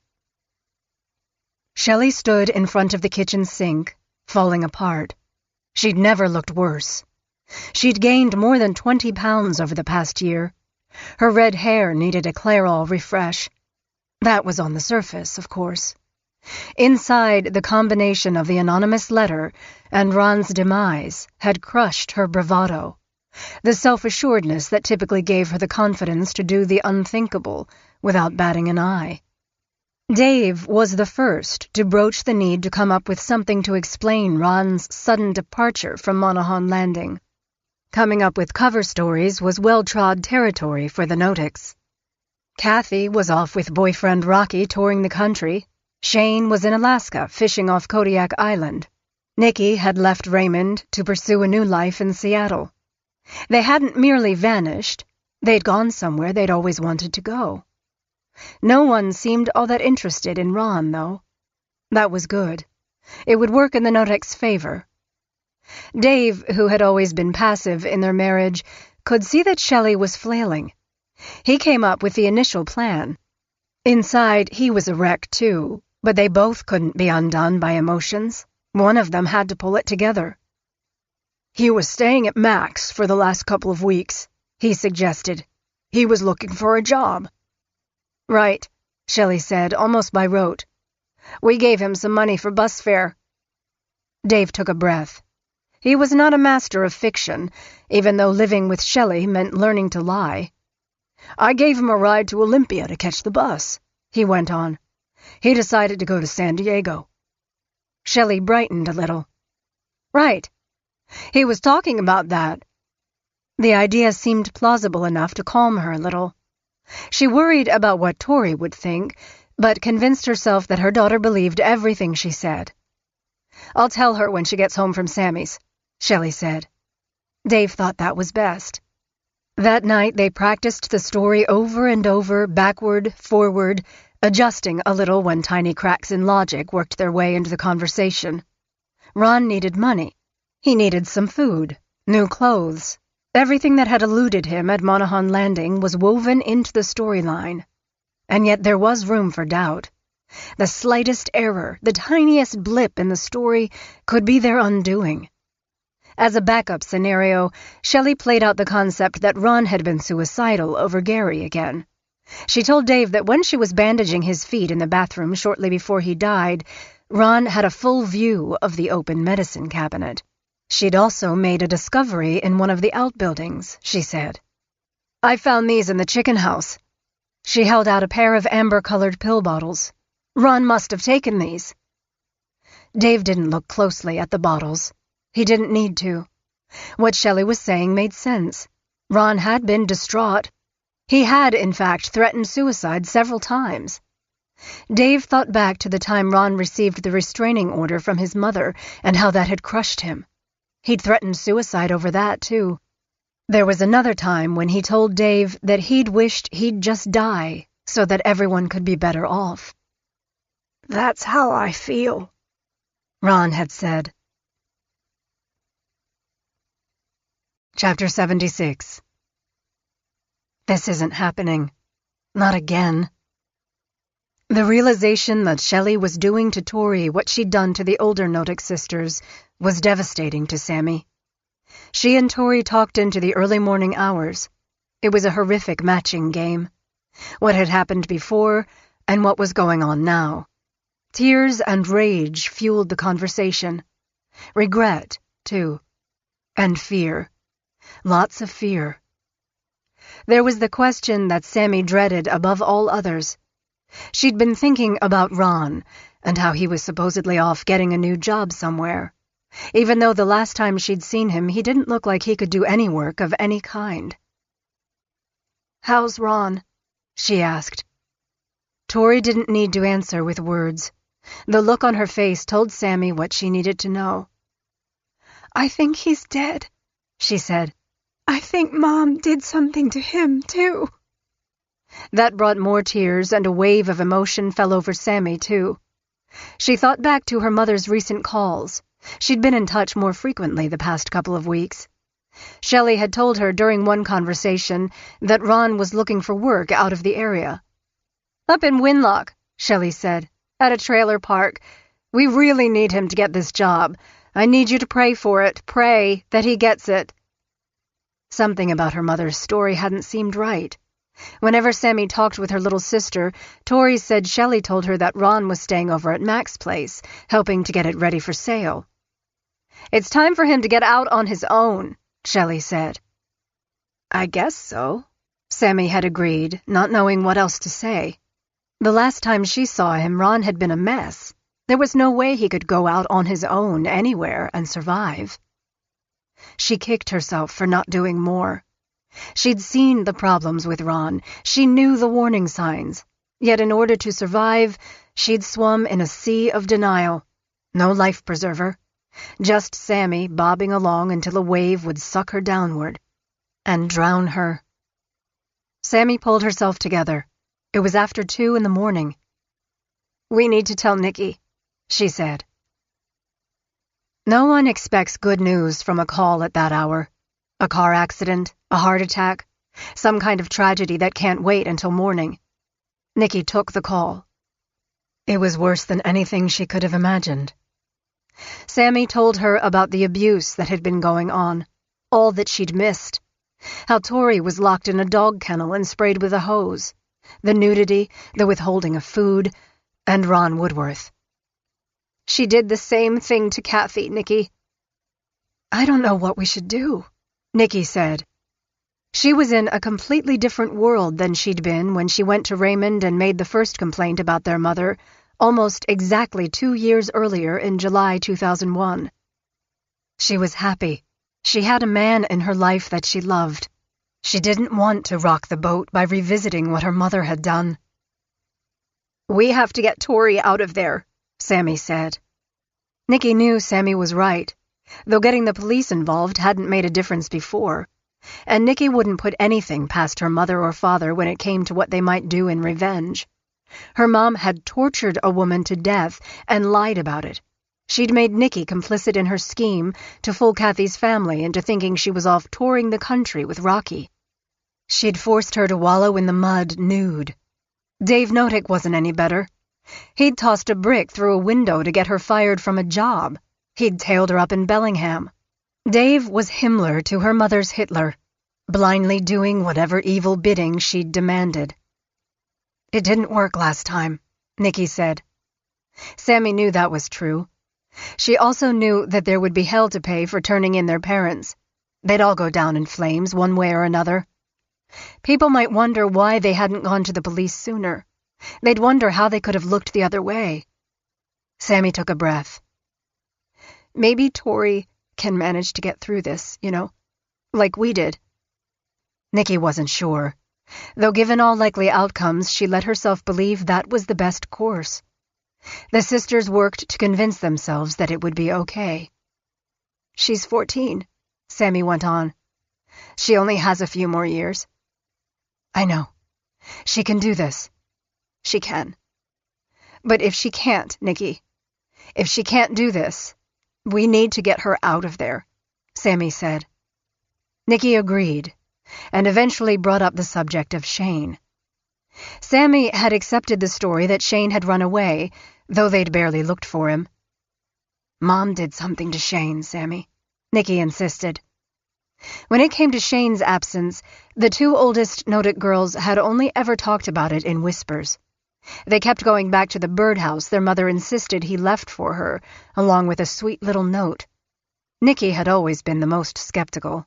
Shelley stood in front of the kitchen sink, falling apart. She'd never looked worse. She'd gained more than 20 pounds over the past year. Her red hair needed a Clairol refresh. That was on the surface, of course. Inside, the combination of the anonymous letter and Ron's demise had crushed her bravado, the self-assuredness that typically gave her the confidence to do the unthinkable without batting an eye. Dave was the first to broach the need to come up with something to explain Ron's sudden departure from Monaghan Landing. Coming up with cover stories was well-trod territory for the Notics. Kathy was off with boyfriend Rocky touring the country. Shane was in Alaska fishing off Kodiak Island. Nikki had left Raymond to pursue a new life in Seattle. They hadn't merely vanished. They'd gone somewhere they'd always wanted to go. No one seemed all that interested in Ron, though. That was good. It would work in the Notics' favor. Dave, who had always been passive in their marriage, could see that Shelley was flailing. He came up with the initial plan. Inside, he was a wreck, too, but they both couldn't be undone by emotions. One of them had to pull it together. "He was staying at Mac's for the last couple of weeks," he suggested. "He was looking for a job." "Right," Shelley said, almost by rote. "We gave him some money for bus fare." Dave took a breath. He was not a master of fiction, even though living with Shelley meant learning to lie. "I gave him a ride to Olympia to catch the bus," he went on. "He decided to go to San Diego." Shelley brightened a little. "Right. He was talking about that." The idea seemed plausible enough to calm her a little. She worried about what Tori would think, but convinced herself that her daughter believed everything she said. "I'll tell her when she gets home from Sammy's," Shelley said. Dave thought that was best. That night they practiced the story over and over, backward, forward, adjusting a little when tiny cracks in logic worked their way into the conversation. Ron needed money. He needed some food, new clothes. Everything that had eluded him at Monaghan Landing was woven into the storyline. And yet there was room for doubt. The slightest error, the tiniest blip in the story, could be their undoing. As a backup scenario, Shelley played out the concept that Ron had been suicidal over Gary again. She told Dave that when she was bandaging his feet in the bathroom shortly before he died, Ron had a full view of the open medicine cabinet. She'd also made a discovery in one of the outbuildings, she said. "I found these in the chicken house." She held out a pair of amber-colored pill bottles. "Ron must have taken these." Dave didn't look closely at the bottles. He didn't need to. What Shelley was saying made sense. Ron had been distraught. He had, in fact, threatened suicide several times. Dave thought back to the time Ron received the restraining order from his mother and how that had crushed him. He'd threatened suicide over that, too. There was another time when he told Dave that he'd wished he'd just die so that everyone could be better off. "That's how I feel," Ron had said. Chapter 76. This isn't happening. Not again. The realization that Shelley was doing to Tori what she'd done to the older Notick sisters was devastating to Sammy. She and Tori talked into the early morning hours. It was a horrific matching game. What had happened before and what was going on now. Tears and rage fueled the conversation. Regret, too. And fear. Lots of fear. There was the question that Sammy dreaded above all others. She'd been thinking about Ron and how he was supposedly off getting a new job somewhere, even though the last time she'd seen him he didn't look like he could do any work of any kind. "How's Ron?" she asked. Tori didn't need to answer with words. The look on her face told Sammy what she needed to know. "I think he's dead," she said. "I think Mom did something to him, too." That brought more tears, and a wave of emotion fell over Sammy, too. She thought back to her mother's recent calls. She'd been in touch more frequently the past couple of weeks. Shelley had told her during one conversation that Ron was looking for work out of the area. "Up in Winlock," Shelley said, "at a trailer park. We really need him to get this job. I need you to pray for it. Pray that he gets it." Something about her mother's story hadn't seemed right. Whenever Sammy talked with her little sister, Tori said Shelley told her that Ron was staying over at Mac's place, helping to get it ready for sale. "It's time for him to get out on his own," Shelley said. "I guess so," Sammy had agreed, not knowing what else to say. The last time she saw him, Ron had been a mess. There was no way he could go out on his own anywhere and survive. She kicked herself for not doing more. She'd seen the problems with Ron. She knew the warning signs. Yet in order to survive, she'd swum in a sea of denial. No life preserver. Just Sammy bobbing along until a wave would suck her downward and drown her. Sammy pulled herself together. It was after 2 a.m. "We need to tell Nikki," she said. No one expects good news from a call at that hour. A car accident, a heart attack, some kind of tragedy that can't wait until morning. Nikki took the call. It was worse than anything she could have imagined. Sammy told her about the abuse that had been going on, all that she'd missed. How Tori was locked in a dog kennel and sprayed with a hose. The nudity, the withholding of food, and Ron Woodworth. She did the same thing to Kathy, Nikki. I don't know what we should do, Nikki said. She was in a completely different world than she'd been when she went to Raymond and made the first complaint about their mother, almost exactly 2 years earlier in July 2001. She was happy. She had a man in her life that she loved. She didn't want to rock the boat by revisiting what her mother had done. We have to get Tori out of there, Sammy said. Nikki knew Sammy was right, though getting the police involved hadn't made a difference before. And Nikki wouldn't put anything past her mother or father when it came to what they might do in revenge. Her mom had tortured a woman to death and lied about it. She'd made Nikki complicit in her scheme to fool Kathy's family into thinking she was off touring the country with Rocky. She'd forced her to wallow in the mud nude. Dave Notick wasn't any better. He'd tossed a brick through a window to get her fired from a job. He'd tailed her up in Bellingham. Dave was Himmler to her mother's Hitler, blindly doing whatever evil bidding she'd demanded. It didn't work last time, Nikki said. Sammy knew that was true. She also knew that there would be hell to pay for turning in their parents. They'd all go down in flames one way or another. People might wonder why they hadn't gone to the police sooner. They'd wonder how they could have looked the other way. Sammy took a breath. Maybe Tori can manage to get through this, like we did. Nikki wasn't sure, though given all likely outcomes, she let herself believe that was the best course. The sisters worked to convince themselves that it would be okay. She's 14, Sammy went on. She only has a few more years. I know. She can do this. She can. But if she can't, Nikki, if she can't do this, we need to get her out of there, Sammy said. Nikki agreed, and eventually brought up the subject of Shane. Sammy had accepted the story that Shane had run away, though they'd barely looked for him. Mom did something to Shane, Sammy, Nikki insisted. When it came to Shane's absence, the 2 oldest Notick girls had only ever talked about it in whispers. They kept going back to the birdhouse their mother insisted he left for her, along with a sweet little note. Nikki had always been the most skeptical.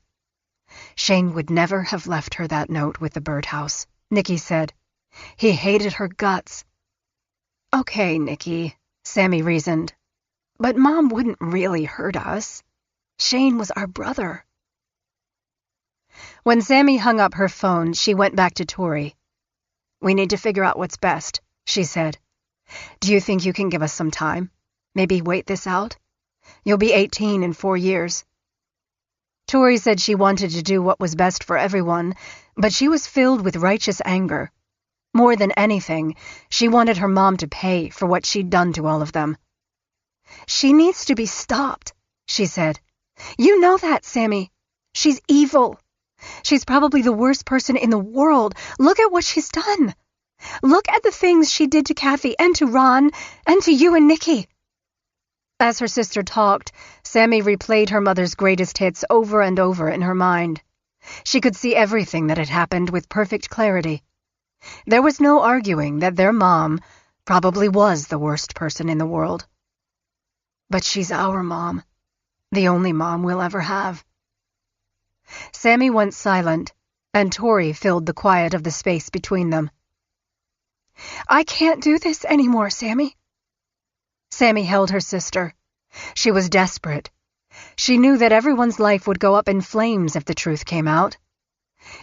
Shane would never have left her that note with the birdhouse, Nikki said. He hated her guts. Okay, Nikki, Sammy reasoned. But Mom wouldn't really hurt us. Shane was our brother. When Sammy hung up her phone, she went back to Tori. We need to figure out what's best, she said. Do you think you can give us some time? Maybe wait this out? You'll be 18 in 4 years. Tori said she wanted to do what was best for everyone, but she was filled with righteous anger. More than anything, she wanted her mom to pay for what she'd done to all of them. She needs to be stopped, she said. You know that, Sammy. She's evil. She's probably the worst person in the world. Look at what she's done. Look at the things she did to Kathy and to Ron and to you and Nikki. As her sister talked, Sammy replayed her mother's greatest hits over and over in her mind. She could see everything that had happened with perfect clarity. There was no arguing that their mom probably was the worst person in the world. But she's our mom, the only mom we'll ever have. Sammy went silent, and Tori filled the quiet of the space between them. I can't do this anymore, Sammy. Sammy held her sister. She was desperate. She knew that everyone's life would go up in flames if the truth came out.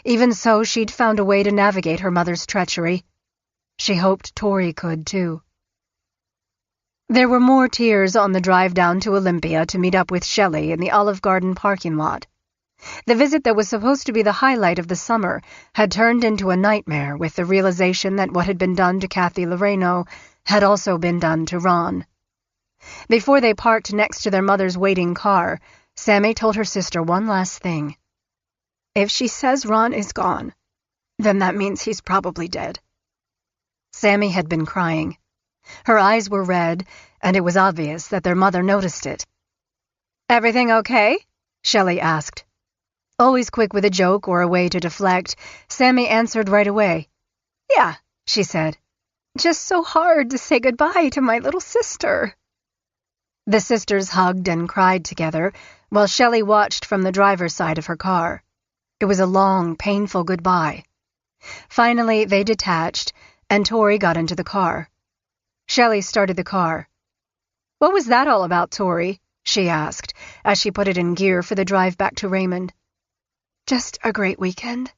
Even so, she'd found a way to navigate her mother's treachery. She hoped Tori could, too. There were more tears on the drive down to Olympia to meet up with Shelley in the Olive Garden parking lot. The visit that was supposed to be the highlight of the summer had turned into a nightmare with the realization that what had been done to Kathy Loreno had also been done to Ron. Before they parked next to their mother's waiting car, Sammy told her sister one last thing. If she says Ron is gone, then that means he's probably dead. Sammy had been crying. Her eyes were red, and it was obvious that their mother noticed it. Everything okay? Shelley asked. Always quick with a joke or a way to deflect, Sammy answered right away. Yeah, she said. "Just so hard to say goodbye to my little sister." The sisters hugged and cried together while Shelley watched from the driver's side of her car. It was a long, painful goodbye. Finally, they detached, and Tori got into the car. Shelley started the car. "What was that all about, Tori?" she asked, as she put it in gear for the drive back to Raymond. "Just a great weekend.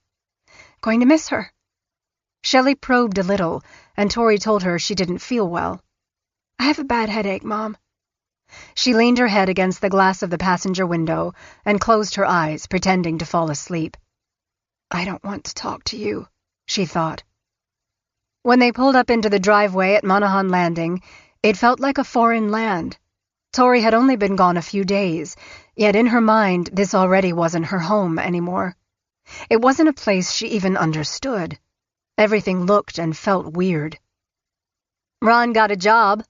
Going to miss her." Shelley probed a little, and Tori told her she didn't feel well. "I have a bad headache, Mom." She leaned her head against the glass of the passenger window and closed her eyes, pretending to fall asleep. "I don't want to talk to you," she thought. When they pulled up into the driveway at Monaghan Landing, it felt like a foreign land. Tori had only been gone a few days, yet in her mind this already wasn't her home anymore. It wasn't a place she even understood. Everything looked and felt weird. "Ron got a job,"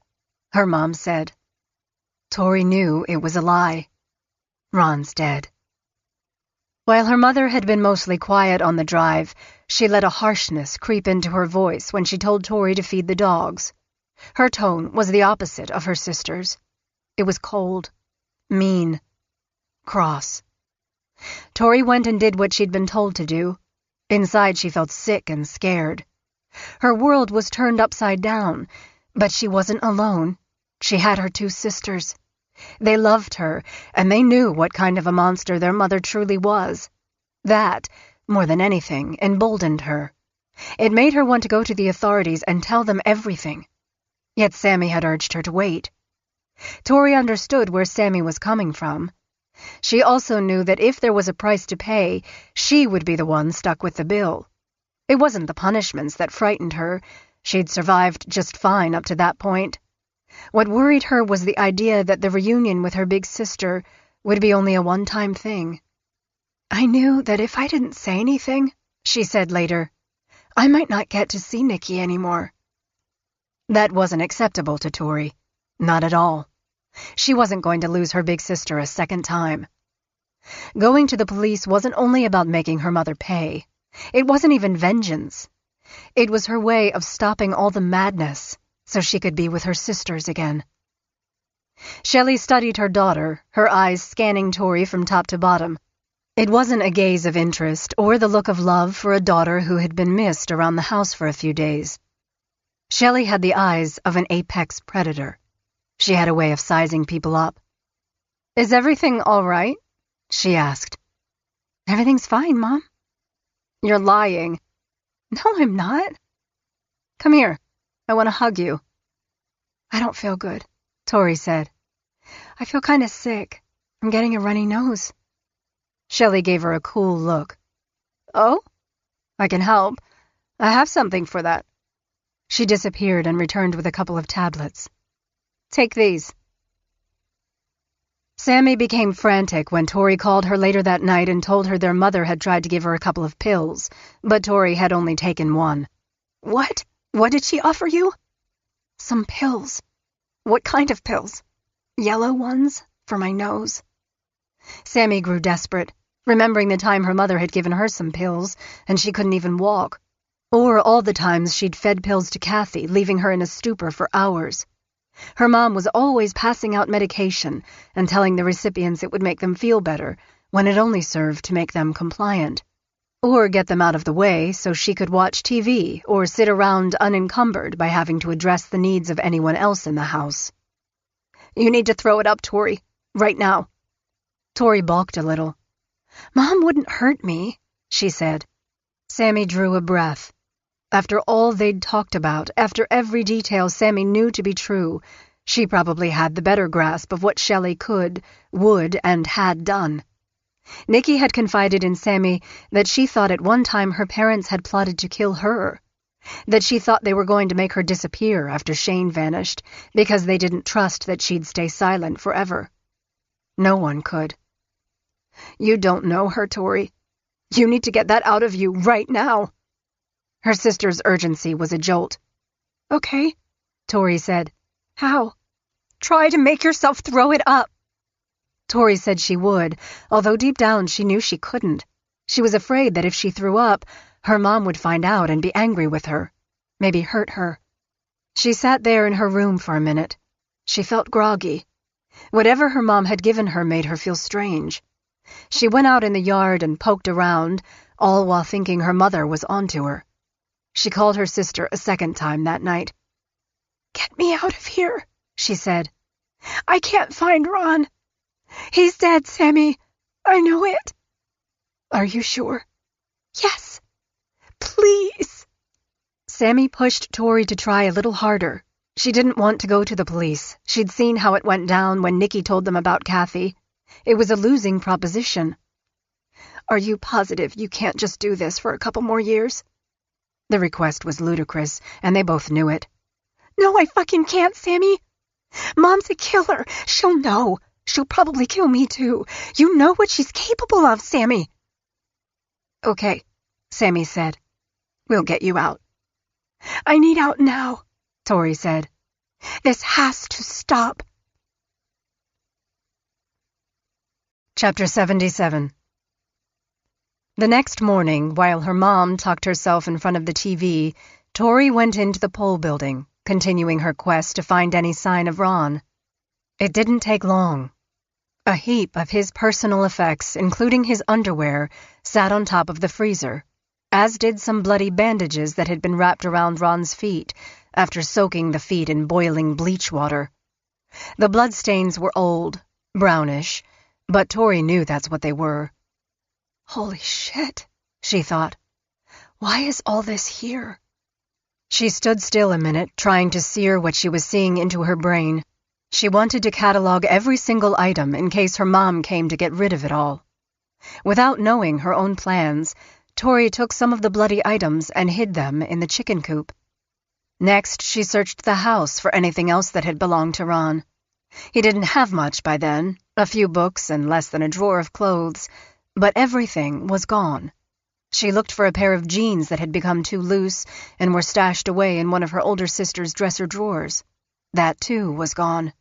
her mom said. Tori knew it was a lie. Ron's dead. While her mother had been mostly quiet on the drive, she let a harshness creep into her voice when she told Tori to feed the dogs. Her tone was the opposite of her sister's. It was cold, mean, cross. Tori went and did what she'd been told to do. Inside, she felt sick and scared. Her world was turned upside down, but she wasn't alone. She had her two sisters. They loved her, and they knew what kind of a monster their mother truly was. That, more than anything, emboldened her. It made her want to go to the authorities and tell them everything. Yet Sammy had urged her to wait. Tori understood where Sammy was coming from. She also knew that if there was a price to pay, she would be the one stuck with the bill. It wasn't the punishments that frightened her. She'd survived just fine up to that point. What worried her was the idea that the reunion with her big sister would be only a one-time thing. "I knew that if I didn't say anything," she said later, "I might not get to see Nikki anymore." That wasn't acceptable to Tori. Not at all. She wasn't going to lose her big sister a second time. Going to the police wasn't only about making her mother pay. It wasn't even vengeance. It was her way of stopping all the madness so she could be with her sisters again. Shelley studied her daughter, her eyes scanning Tori from top to bottom. It wasn't a gaze of interest or the look of love for a daughter who had been missed around the house for a few days. Shelley had the eyes of an apex predator. She had a way of sizing people up. "Is everything all right?" she asked. "Everything's fine, Mom." "You're lying." "No, I'm not." "Come here. I want to hug you." "I don't feel good," Tori said. "I feel kind of sick. I'm getting a runny nose." Shelley gave her a cool look. "Oh? I can help. I have something for that." She disappeared and returned with a couple of tablets. "Take these." Sammy became frantic when Tori called her later that night and told her their mother had tried to give her a couple of pills, but Tori had only taken one. "What? What did she offer you?" "Some pills." "What kind of pills?" "Yellow ones, for my nose." Sammy grew desperate, remembering the time her mother had given her some pills, and she couldn't even walk. Or all the times she'd fed pills to Kathy, leaving her in a stupor for hours. Her mom was always passing out medication and telling the recipients it would make them feel better, when it only served to make them compliant. Or get them out of the way so she could watch TV or sit around unencumbered by having to address the needs of anyone else in the house. "You need to throw it up, Tori. Right now." Tori balked a little. "Mom wouldn't hurt me," she said. Sammy drew a breath. After all they'd talked about, after every detail Sammy knew to be true, she probably had the better grasp of what Shelley could, would, and had done. Nikki had confided in Sammy that she thought at one time her parents had plotted to kill her, that she thought they were going to make her disappear after Shane vanished because they didn't trust that she'd stay silent forever. No one could. "You don't know her, Tori. You need to get that out of you right now." Her sister's urgency was a jolt. "Okay," Tori said. "How?" "Try to make yourself throw it up." Tori said she would, although deep down she knew she couldn't. She was afraid that if she threw up, her mom would find out and be angry with her. maybe hurt her. She sat there in her room for a minute. She felt groggy. Whatever her mom had given her made her feel strange. She went out in the yard and poked around, all while thinking her mother was onto her. She called her sister a second time that night. "Get me out of here," she said. "I can't find Ron. He's dead, Sammy. I know it." "Are you sure?" "Yes. Please." Sammy pushed Tori to try a little harder. She didn't want to go to the police. She'd seen how it went down when Nikki told them about Kathy. It was a losing proposition. "Are you positive you can't just do this for a couple more years?" The request was ludicrous, and they both knew it. "No, I fucking can't, Sammy. Mom's a killer. She'll know. She'll probably kill me, too. You know what she's capable of, Sammy." "Okay," Sammy said. "We'll get you out." "I need out now," Tori said. "This has to stop." Chapter 77. The next morning, while her mom tucked herself in front of the TV, Tori went into the pole building, continuing her quest to find any sign of Ron. It didn't take long. A heap of his personal effects, including his underwear, sat on top of the freezer, as did some bloody bandages that had been wrapped around Ron's feet after soaking the feet in boiling bleach water. The bloodstains were old, brownish, but Tori knew that's what they were. "Holy shit," she thought. "Why is all this here?" She stood still a minute, trying to sear what she was seeing into her brain. She wanted to catalog every single item in case her mom came to get rid of it all. Without knowing her own plans, Tori took some of the bloody items and hid them in the chicken coop. Next, she searched the house for anything else that had belonged to Ron. He didn't have much by then, a few books and less than a drawer of clothes, but everything was gone. She looked for a pair of jeans that had become too loose and were stashed away in one of her older sister's dresser drawers. That, too, was gone.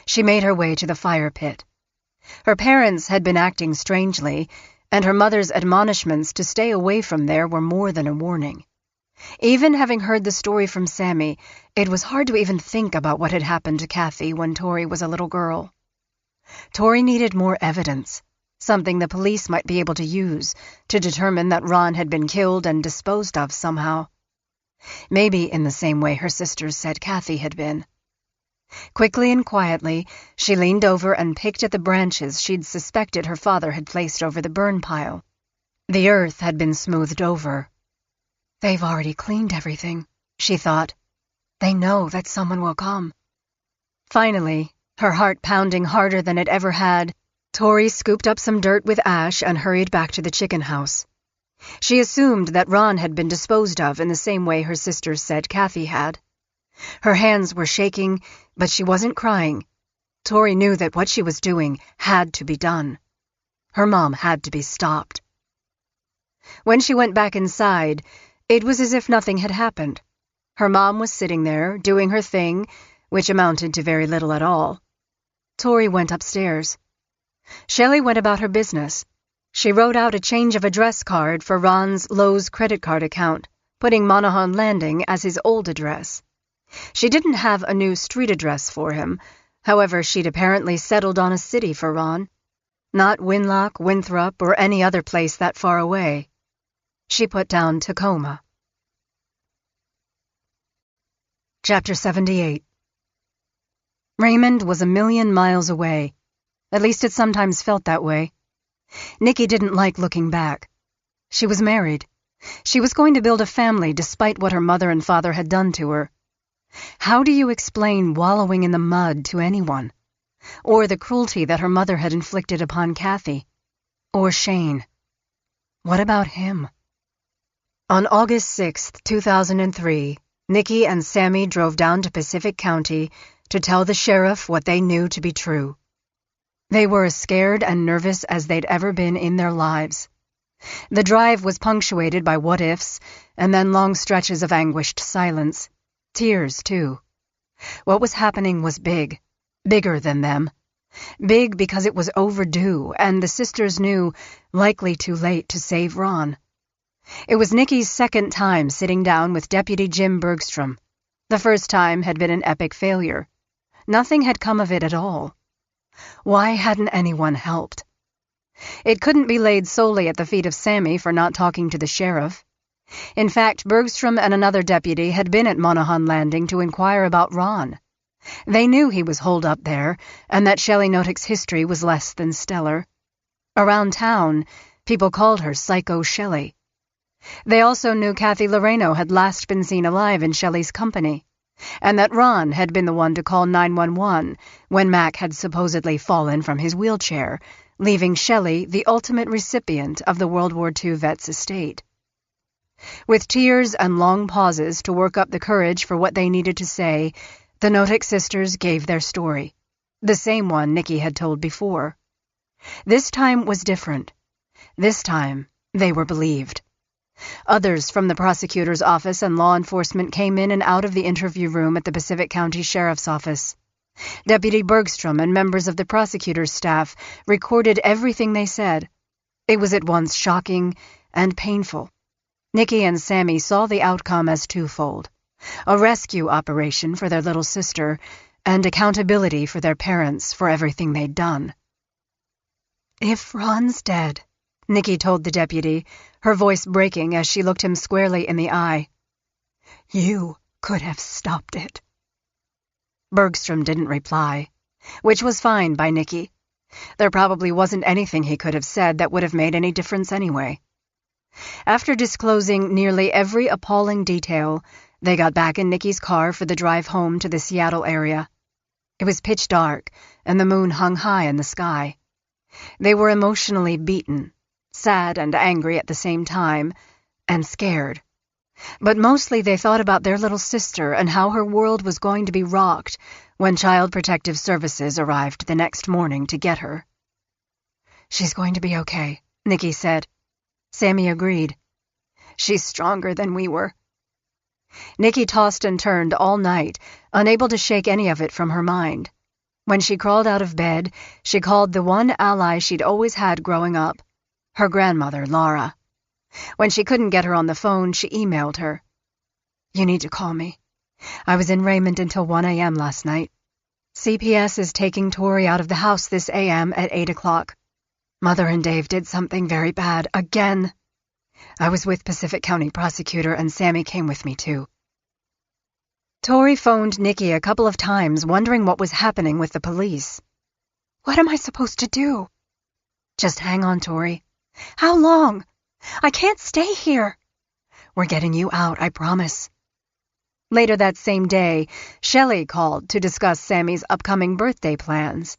She made her way to the fire pit. Her parents had been acting strangely, and her mother's admonishments to stay away from there were more than a warning. Even having heard the story from Sammy, it was hard to even think about what had happened to Kathy when Tori was a little girl. Tori needed more evidence, something the police might be able to use to determine that Ron had been killed and disposed of somehow. Maybe in the same way her sisters said Kathy had been. Quickly and quietly, she leaned over and picked at the branches she'd suspected her father had placed over the burn pile. The earth had been smoothed over. "They've already cleaned everything," she thought. "They know that someone will come." Finally, her heart pounding harder than it ever had, Tori scooped up some dirt with ash and hurried back to the chicken house. She assumed that Ron had been disposed of in the same way her sisters said Kathy had. Her hands were shaking, but she wasn't crying. Tori knew that what she was doing had to be done. Her mom had to be stopped. When she went back inside, it was as if nothing had happened. Her mom was sitting there, doing her thing, which amounted to very little at all. Tori went upstairs. Shelley went about her business. She wrote out a change of address card for Ron's Lowe's credit card account, putting Monaghan Landing as his old address. She didn't have a new street address for him, however she'd apparently settled on a city for Ron. Not Winlock, Winthrop, or any other place that far away. She put down Tacoma. Chapter 78. Raymond was a million miles away. At least it sometimes felt that way. Nikki didn't like looking back. She was married. She was going to build a family despite what her mother and father had done to her. How do you explain wallowing in the mud to anyone? Or the cruelty that her mother had inflicted upon Kathy? Or Shane? What about him? On August 6th, 2003, Nikki and Sammy drove down to Pacific County to tell the sheriff what they knew to be true. They were as scared and nervous as they'd ever been in their lives. The drive was punctuated by what-ifs, and then long stretches of anguished silence. Tears, too. What was happening was big, bigger than them. Big because it was overdue, and the sisters knew, likely too late to save Ron. It was Nikki's second time sitting down with Deputy Jim Bergstrom. The first time had been an epic failure. Nothing had come of it at all. Why hadn't anyone helped? It couldn't be laid solely at the feet of Sammy for not talking to the sheriff. In fact, Bergstrom and another deputy had been at Monaghan Landing to inquire about Ron. They knew he was holed up there, and that Shelley Notick's history was less than stellar. Around town, people called her Psycho Shelley. They also knew Kathy Loreno had last been seen alive in Shelley's company, and that Ron had been the one to call 911 when Mac had supposedly fallen from his wheelchair, leaving Shelley the ultimate recipient of the World War II vet's estate. With tears and long pauses to work up the courage for what they needed to say, the Notick sisters gave their story, the same one Nikki had told before. This time was different. This time, they were believed. Others from the prosecutor's office and law enforcement came in and out of the interview room at the Pacific County Sheriff's Office. Deputy Bergstrom and members of the prosecutor's staff recorded everything they said. It was at once shocking and painful. Nikki and Sammy saw the outcome as twofold: a rescue operation for their little sister and accountability for their parents for everything they'd done. "If Ron's dead," Nikki told the deputy, her voice breaking as she looked him squarely in the eye, "you could have stopped it." Bergstrom didn't reply, which was fine by Nikki. There probably wasn't anything he could have said that would have made any difference anyway. After disclosing nearly every appalling detail, they got back in Nikki's car for the drive home to the Seattle area. It was pitch dark, and the moon hung high in the sky. They were emotionally beaten, sad and angry at the same time, and scared. But mostly they thought about their little sister and how her world was going to be rocked when Child Protective Services arrived the next morning to get her. "She's going to be okay," Nikki said. Sammy agreed. "She's stronger than we were." Nikki tossed and turned all night, unable to shake any of it from her mind. When she crawled out of bed, she called the one ally she'd always had growing up, her grandmother, Laura. When she couldn't get her on the phone, she emailed her. "You need to call me. I was in Raymond until 1 a.m. last night. CPS is taking Tori out of the house this a.m. at 8 o'clock. Mother and Dave did something very bad, again. I was with Pacific County Prosecutor, and Sammy came with me, too." Tori phoned Nikki a couple of times, wondering what was happening with the police. "What am I supposed to do?" "Just hang on, Tori." "How long? I can't stay here." "We're getting you out, I promise." Later that same day, Shelley called to discuss Sammy's upcoming birthday plans.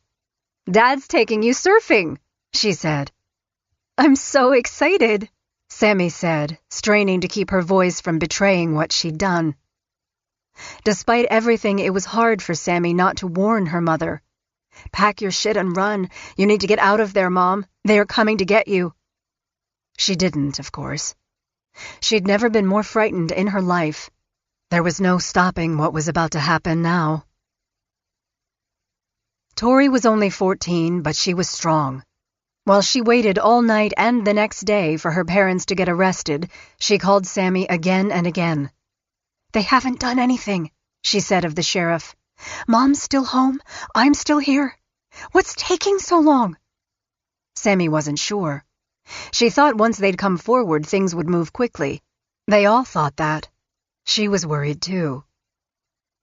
"Dad's taking you surfing," she said. "I'm so excited," Sammy said, straining to keep her voice from betraying what she'd done. Despite everything, it was hard for Sammy not to warn her mother. "Pack your shit and run. You need to get out of there, Mom. They are coming to get you." She didn't, of course. She'd never been more frightened in her life. There was no stopping what was about to happen now. Tori was only 14, but she was strong. While she waited all night and the next day for her parents to get arrested, she called Sammy again and again. "They haven't done anything," she said of the sheriff. "Mom's still home. I'm still here. What's taking so long?" Sammy wasn't sure. She thought once they'd come forward, things would move quickly. They all thought that. She was worried, too.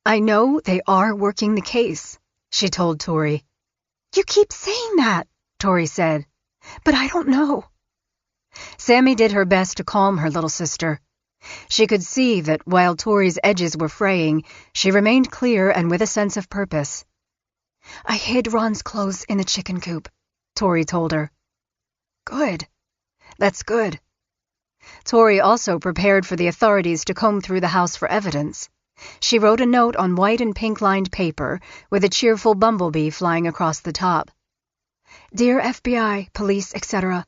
"I know they are working the case," she told Tori. "You keep saying that," Tori said, "but I don't know." Sammy did her best to calm her little sister. She could see that while Tori's edges were fraying, she remained clear and with a sense of purpose. "I hid Ron's clothes in the chicken coop," Tori told her. "Good. That's good." Tori also prepared for the authorities to comb through the house for evidence. She wrote a note on white and pink-lined paper with a cheerful bumblebee flying across the top. "Dear FBI, police, etc.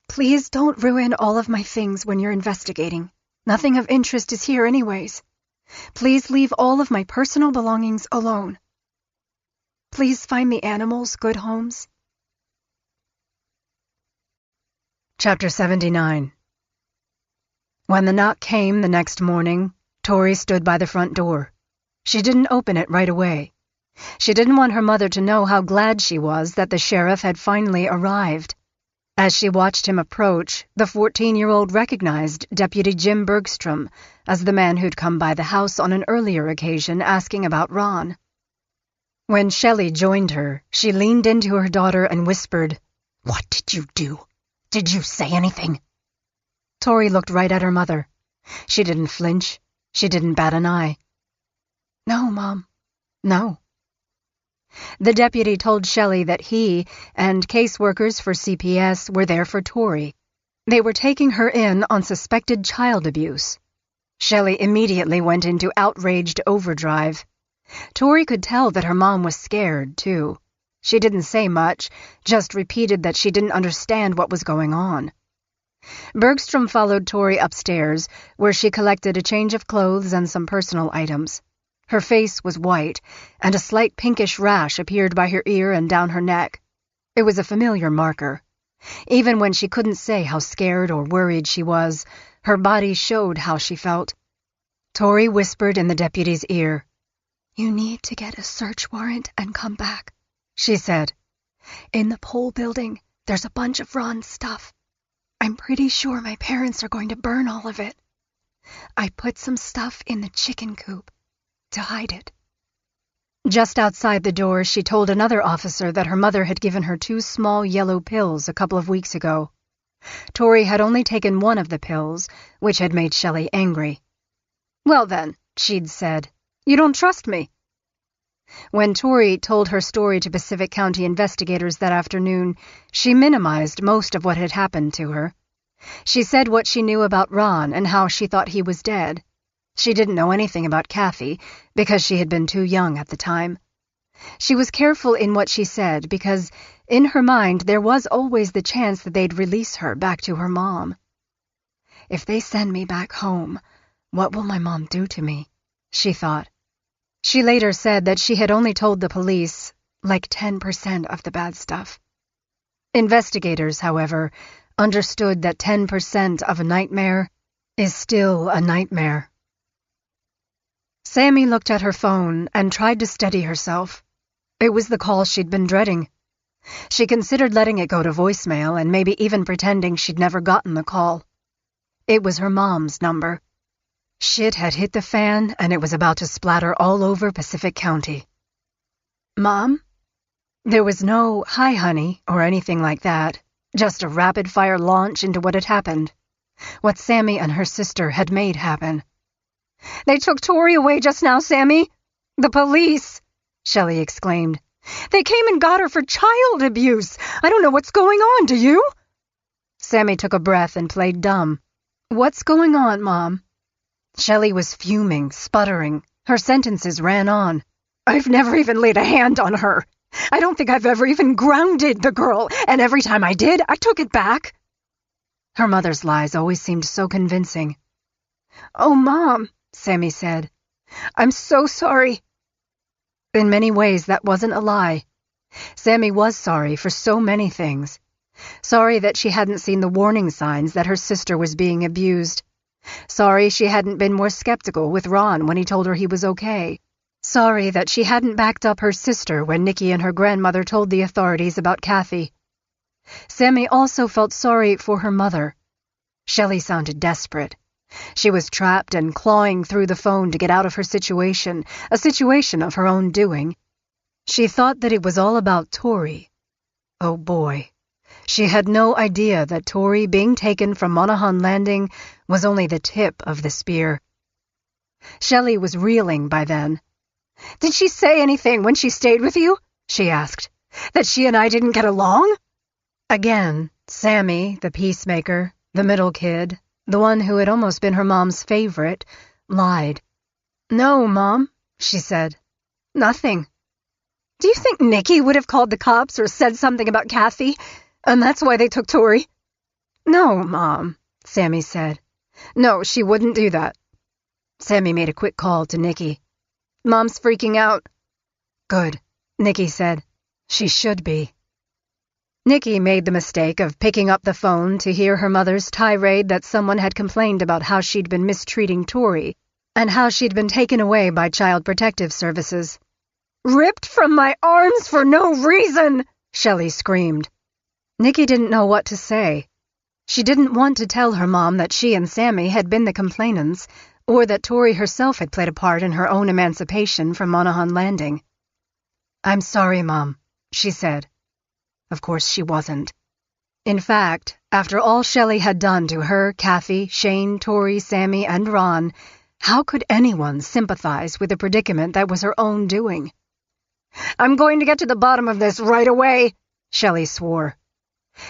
Please don't ruin all of my things when you're investigating. Nothing of interest is here anyways. Please leave all of my personal belongings alone. Please find the animals good homes." Chapter 79. When the knock came the next morning, Tori stood by the front door. She didn't open it right away. She didn't want her mother to know how glad she was that the sheriff had finally arrived. As she watched him approach, the 14-year-old recognized Deputy Jim Bergstrom as the man who'd come by the house on an earlier occasion asking about Ron. When Shelley joined her, she leaned into her daughter and whispered, "What did you do? Did you say anything?" Tori looked right at her mother. She didn't flinch. She didn't bat an eye. "No, Mom. No." The deputy told Shelley that he and caseworkers for CPS were there for Tori. They were taking her in on suspected child abuse. Shelley immediately went into outraged overdrive. Tori could tell that her mom was scared, too. She didn't say much, just repeated that she didn't understand what was going on. Bergstrom followed Tori upstairs, where she collected a change of clothes and some personal items. Her face was white, and a slight pinkish rash appeared by her ear and down her neck. It was a familiar marker. Even when she couldn't say how scared or worried she was, her body showed how she felt. Tori whispered in the deputy's ear. "You need to get a search warrant and come back," she said. "In the pole building, there's a bunch of Ron's stuff. I'm pretty sure my parents are going to burn all of it. I put some stuff in the chicken coop to hide it." Just outside the door, she told another officer that her mother had given her 2 small yellow pills a couple of weeks ago. Tori had only taken one of the pills, which had made Shelley angry. "Well then," she'd said, "you don't trust me." When Tori told her story to Pacific County investigators that afternoon, she minimized most of what had happened to her. She said what she knew about Ron and how she thought he was dead. She didn't know anything about Kathy, because she had been too young at the time. She was careful in what she said because, in her mind, there was always the chance that they'd release her back to her mom. "If they send me back home, what will my mom do to me?" she thought. She later said that she had only told the police, like 10% of the bad stuff. Investigators, however, understood that 10% of a nightmare is still a nightmare. Sammy looked at her phone and tried to steady herself. It was the call she'd been dreading. She considered letting it go to voicemail and maybe even pretending she'd never gotten the call. It was her mom's number. Shit had hit the fan, and it was about to splatter all over Pacific County. "Mom?" There was no "hi, honey" or anything like that, just a rapid-fire launch into what had happened, what Sammy and her sister had made happen. "They took Tori away just now, Sammy. The police!" Shelley exclaimed. "They came and got her for child abuse. I don't know what's going on, do you?" Sammy took a breath and played dumb. "What's going on, Mom?" Shelley was fuming, sputtering. Her sentences ran on. "I've never even laid a hand on her. I don't think I've ever even grounded the girl, and every time I did, I took it back." Her mother's lies always seemed so convincing. "Oh, Mom," Sammy said. "I'm so sorry." In many ways, that wasn't a lie. Sammy was sorry for so many things. Sorry that she hadn't seen the warning signs that her sister was being abused. Sorry she hadn't been more skeptical with Ron when he told her he was okay. Sorry that she hadn't backed up her sister when Nikki and her grandmother told the authorities about Kathy. Sammy also felt sorry for her mother. Shelley sounded desperate. She was trapped and clawing through the phone to get out of her situation, a situation of her own doing. She thought that it was all about Tori. Oh boy. She had no idea that Tori being taken from Monaghan Landing was only the tip of the spear. Shelley was reeling by then. "Did she say anything when she stayed with you?" she asked. "That she and I didn't get along?" Again, Sammy, the peacemaker, the middle kid, the one who had almost been her mom's favorite, lied. "No, Mom," she said. "Nothing." "Do you think Nikki would have called the cops or said something about Kathy, and that's why they took Tori?" "No, Mom," Sammy said. "No, she wouldn't do that." Sammy made a quick call to Nikki. "Mom's freaking out." "Good," Nikki said. "She should be." Nikki made the mistake of picking up the phone to hear her mother's tirade that someone had complained about how she'd been mistreating Tori and how she'd been taken away by Child Protective Services. "Ripped from my arms for no reason!" Shelley screamed. Nikki didn't know what to say. She didn't want to tell her mom that she and Sammy had been the complainants, or that Tori herself had played a part in her own emancipation from Monaghan Landing. "I'm sorry, Mom," she said. Of course she wasn't. In fact, after all Shelley had done to her, Kathy, Shane, Tori, Sammy, and Ron, how could anyone sympathize with a predicament that was her own doing? "I'm going to get to the bottom of this right away," Shelley swore.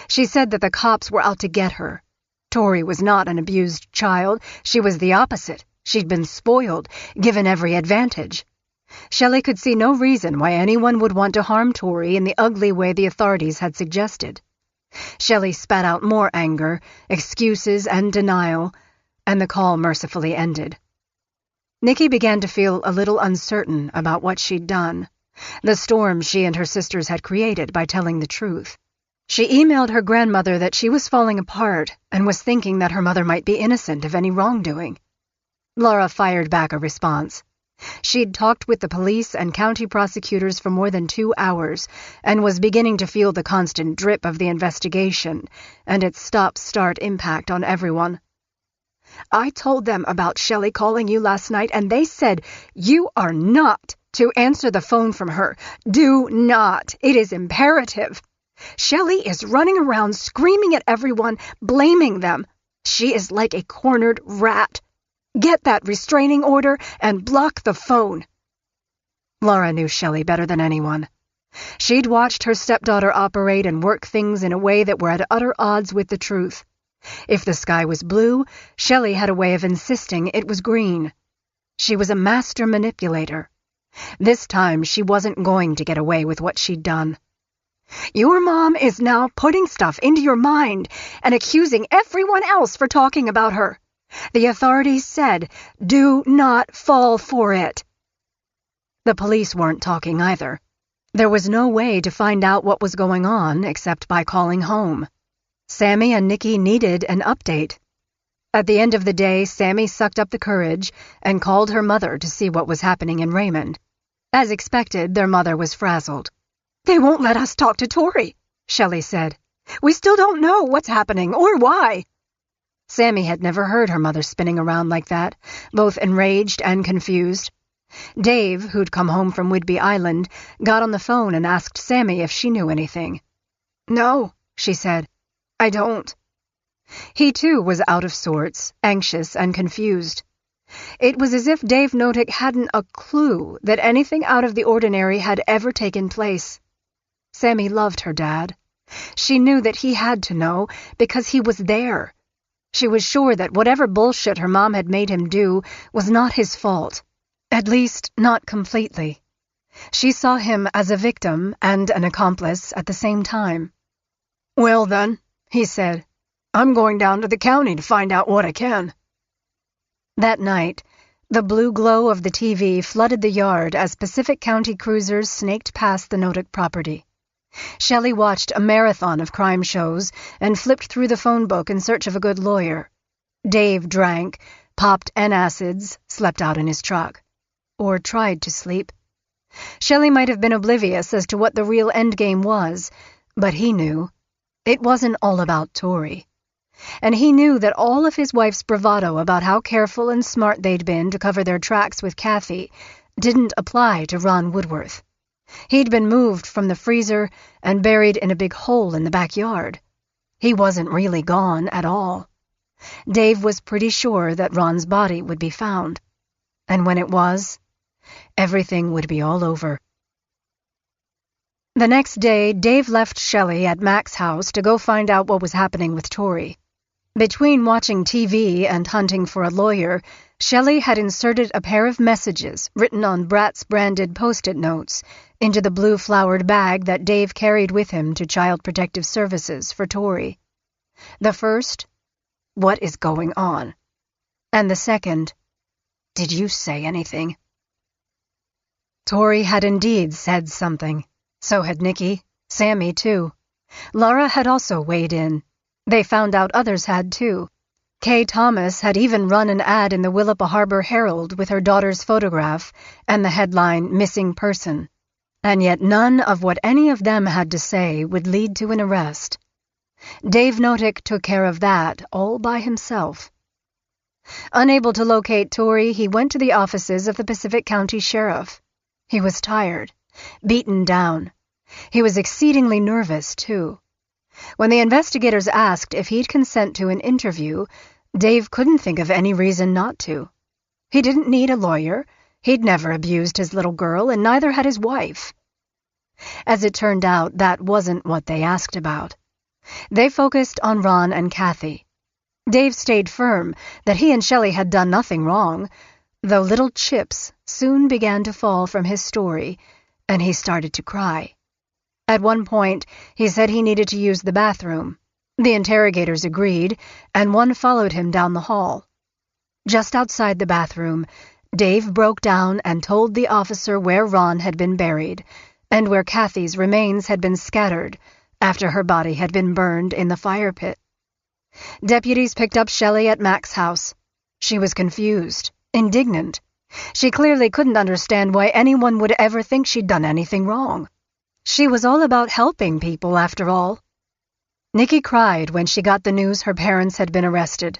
She said that the cops were out to get her. Tori was not an abused child. She was the opposite. She'd been spoiled, given every advantage. Shelley could see no reason why anyone would want to harm Tori in the ugly way the authorities had suggested. Shelley spat out more anger, excuses, and denial, and the call mercifully ended. Nikki began to feel a little uncertain about what she'd done, the storm she and her sisters had created by telling the truth. She emailed her grandmother that she was falling apart and was thinking that her mother might be innocent of any wrongdoing. Laura fired back a response. She'd talked with the police and county prosecutors for more than 2 hours and was beginning to feel the constant drip of the investigation and its stop-start impact on everyone. "I told them about Shelley calling you last night, and they said you are not to answer the phone from her. Do not. It is imperative. Shelley is running around screaming at everyone, blaming them. She is like a cornered rat. Get that restraining order and block the phone." Laura knew Shelley better than anyone. She'd watched her stepdaughter operate and work things in a way that were at utter odds with the truth. If the sky was blue, Shelley had a way of insisting it was green. She was a master manipulator. This time she wasn't going to get away with what she'd done. "Your mom is now putting stuff into your mind and accusing everyone else for talking about her. The authorities said, do not fall for it." The police weren't talking either. There was no way to find out what was going on except by calling home. Sammy and Nikki needed an update. At the end of the day, Sammy sucked up the courage and called her mother to see what was happening in Raymond. As expected, their mother was frazzled. "They won't let us talk to Tori," Shelley said. "We still don't know what's happening or why." Sammy had never heard her mother spinning around like that, both enraged and confused. Dave, who'd come home from Whidbey Island, got on the phone and asked Sammy if she knew anything. "No," she said. "I don't." He, too, was out of sorts, anxious and confused. It was as if Dave Notick hadn't a clue that anything out of the ordinary had ever taken place. Sammy loved her dad. She knew that he had to know because he was there. She was sure that whatever bullshit her mom had made him do was not his fault. At least, not completely. She saw him as a victim and an accomplice at the same time. "Well then," he said, "I'm going down to the county to find out what I can." That night, the blue glow of the TV flooded the yard as Pacific County cruisers snaked past the Notick property. Shelley watched a marathon of crime shows and flipped through the phone book in search of a good lawyer. Dave drank, popped N-acids, slept out in his truck. Or tried to sleep. Shelley might have been oblivious as to what the real endgame was, but he knew. It wasn't all about Tori. And he knew that all of his wife's bravado about how careful and smart they'd been to cover their tracks with Kathy didn't apply to Ron Woodworth. He'd been moved from the freezer and buried in a big hole in the backyard. He wasn't really gone at all. Dave was pretty sure that Ron's body would be found. And when it was, everything would be all over. The next day, Dave left Shelley at Mac's house to go find out what was happening with Tori. Between watching TV and hunting for a lawyer, Shelley had inserted a pair of messages written on Bratz-branded Post-it notes into the blue-flowered bag that Dave carried with him to Child Protective Services for Tori. The first, "What is going on?" And the second, "Did you say anything?" Tori had indeed said something. So had Nikki, Sammy too. Laura had also weighed in. They found out others had too. Kay Thomas had even run an ad in the Willapa Harbor Herald with her daughter's photograph and the headline "Missing Person." And yet none of what any of them had to say would lead to an arrest. Dave Notick took care of that all by himself. Unable to locate Tori, he went to the offices of the Pacific County Sheriff. He was tired, beaten down. He was exceedingly nervous, too. When the investigators asked if he'd consent to an interview, Dave couldn't think of any reason not to. He didn't need a lawyer. He'd never abused his little girl, and neither had his wife. As it turned out, that wasn't what they asked about. They focused on Ron and Kathy. Dave stayed firm that he and Shelley had done nothing wrong, though little chips soon began to fall from his story, and he started to cry. At one point, he said he needed to use the bathroom. The interrogators agreed, and one followed him down the hall. Just outside the bathroom, Dave broke down and told the officer where Ron had been buried, and where Kathy's remains had been scattered after her body had been burned in the fire pit. Deputies picked up Shelley at Mac's house. She was confused, indignant. She clearly couldn't understand why anyone would ever think she'd done anything wrong. She was all about helping people, after all. Nikki cried when she got the news her parents had been arrested.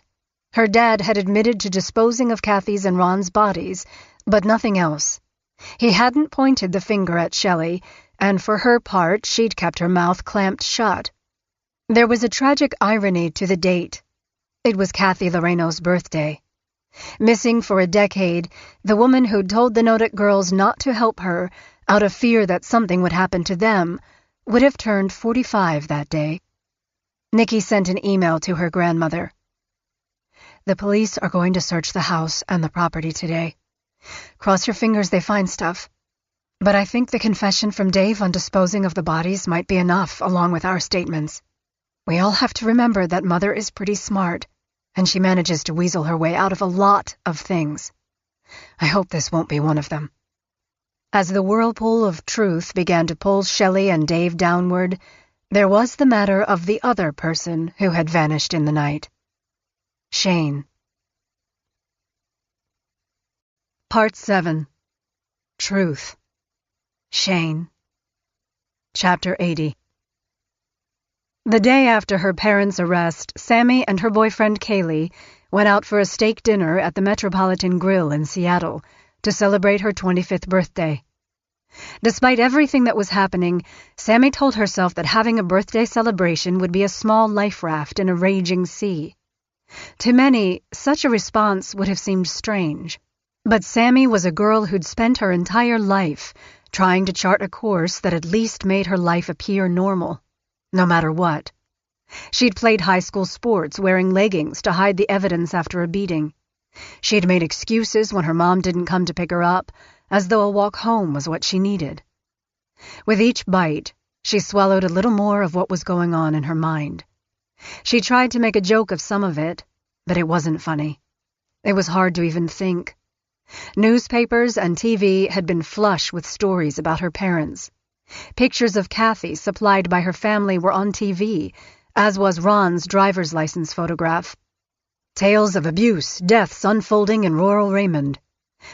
Her dad had admitted to disposing of Kathy's and Ron's bodies, but nothing else. He hadn't pointed the finger at Shelley, and for her part, she'd kept her mouth clamped shut. There was a tragic irony to the date. It was Kathy Loreno's birthday. Missing for a decade, the woman who'd told the Notick girls not to help her, out of fear that something would happen to them, would have turned 45 that day. Nikki sent an email to her grandmother. "The police are going to search the house and the property today. Cross your fingers they find stuff. But I think the confession from Dave on disposing of the bodies might be enough, along with our statements. We all have to remember that Mother is pretty smart, and she manages to weasel her way out of a lot of things. I hope this won't be one of them." As the whirlpool of truth began to pull Shelley and Dave downward, there was the matter of the other person who had vanished in the night. Shane. Part 7. Truth. Shane. Chapter 80. The day after her parents' arrest, Sammy and her boyfriend Kaylee went out for a steak dinner at the Metropolitan Grill in Seattle to celebrate her 25th birthday. Despite everything that was happening, Sammy told herself that having a birthday celebration would be a small life raft in a raging sea. To many, such a response would have seemed strange. But Sammy was a girl who'd spent her entire life trying to chart a course that at least made her life appear normal, no matter what. She'd played high school sports wearing leggings to hide the evidence after a beating. She'd made excuses when her mom didn't come to pick her up, as though a walk home was what she needed. With each bite, she swallowed a little more of what was going on in her mind. She tried to make a joke of some of it, but it wasn't funny. It was hard to even think. Newspapers and TV had been flush with stories about her parents. Pictures of Kathy supplied by her family were on TV, as was Ron's driver's license photograph. Tales of abuse, deaths unfolding in rural Raymond.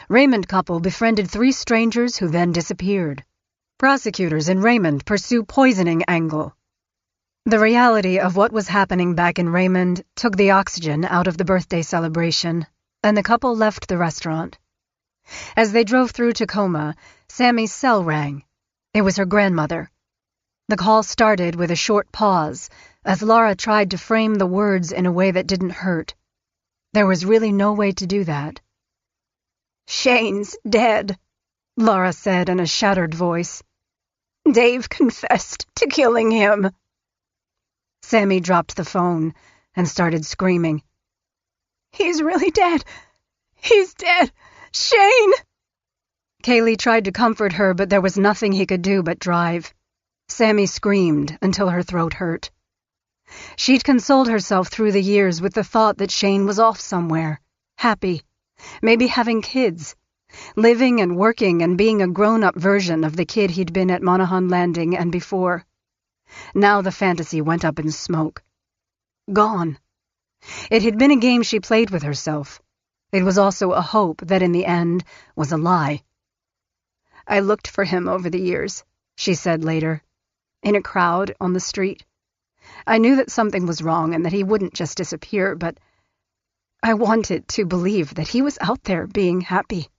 Raymond couple befriended 3 strangers who then disappeared. Prosecutors in Raymond pursue poisoning angle. The reality of what was happening back in Raymond took the oxygen out of the birthday celebration, and the couple left the restaurant. As they drove through Tacoma, Sammy's cell rang. It was her grandmother. The call started with a short pause, as Laura tried to frame the words in a way that didn't hurt. There was really no way to do that. "Shane's dead," Laura said in a shattered voice. "Dave confessed to killing him." Sammy dropped the phone and started screaming. "He's really dead. He's dead. Shane!" Kaylee tried to comfort her, but there was nothing he could do but drive. Sammy screamed until her throat hurt. She'd consoled herself through the years with the thought that Shane was off somewhere, happy, maybe having kids, living and working and being a grown-up version of the kid he'd been at Monaghan Landing and before. Now the fantasy went up in smoke. Gone. It had been a game she played with herself. It was also a hope that in the end was a lie. "I looked for him over the years," she said later, "in a crowd on the street. I knew that something was wrong and that he wouldn't just disappear, but I wanted to believe that he was out there being happy."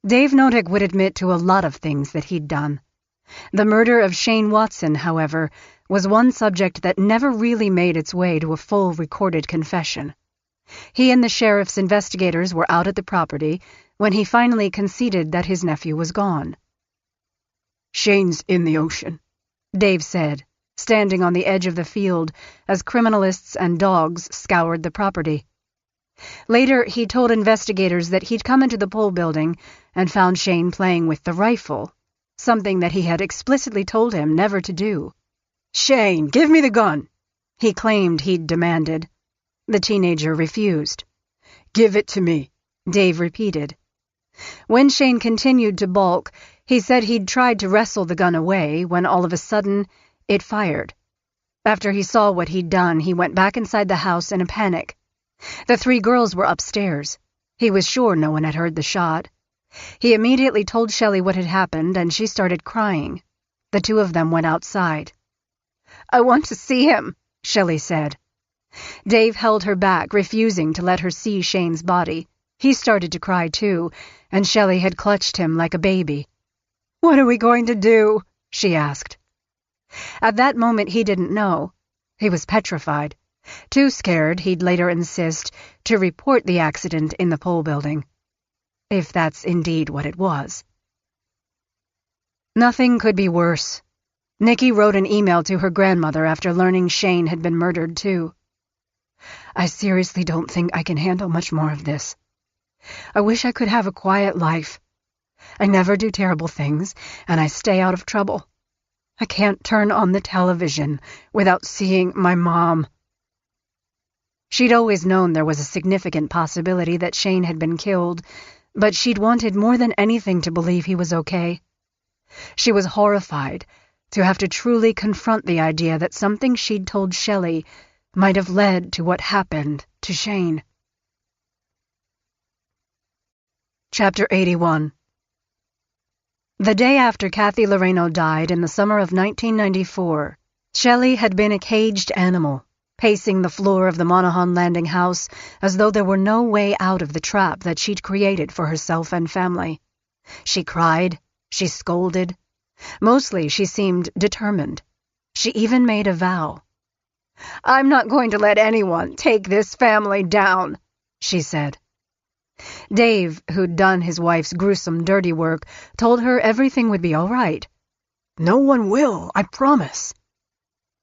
Dave Notick would admit to a lot of things that he'd done. The murder of Shane Watson, however, was one subject that never really made its way to a full recorded confession. He and the sheriff's investigators were out at the property when he finally conceded that his nephew was gone. "Shane's in the ocean," Dave said, standing on the edge of the field as criminalists and dogs scoured the property. Later, he told investigators that he'd come into the pole building and found Shane playing with the rifle, something that he had explicitly told him never to do. "Shane, give me the gun," he claimed he'd demanded. The teenager refused. "Give it to me," Dave repeated. When Shane continued to balk, he said he'd tried to wrestle the gun away when all of a sudden it fired. After he saw what he'd done, he went back inside the house in a panic. The 3 girls were upstairs. He was sure no one had heard the shot. He immediately told Shelley what had happened, and she started crying. The 2 of them went outside. "I want to see him," Shelley said. Dave held her back, refusing to let her see Shane's body. He started to cry too, and Shelley had clutched him like a baby. "What are we going to do?" she asked. At that moment he didn't know. He was petrified, too scared, he'd later insist, to report the accident in the pole building. If that's indeed what it was. Nothing could be worse. Nikki wrote an email to her grandmother after learning Shane had been murdered too. "I seriously don't think I can handle much more of this. I wish I could have a quiet life. I never do terrible things, and I stay out of trouble. I can't turn on the television without seeing my mom." She'd always known there was a significant possibility that Shane had been killed, but she'd wanted more than anything to believe he was okay. She was horrified to have to truly confront the idea that something she'd told Shelley might have led to what happened to Shane. Chapter 81. The day after Kathy Loreno died in the summer of 1994, Shelley had been a caged animal, pacing the floor of the Monaghan Landing house as though there were no way out of the trap that she'd created for herself and family. She cried, she scolded. Mostly she seemed determined. She even made a vow. "I'm not going to let anyone take this family down," she said. Dave, who'd done his wife's gruesome dirty work, told her everything would be all right. "No one will, I promise."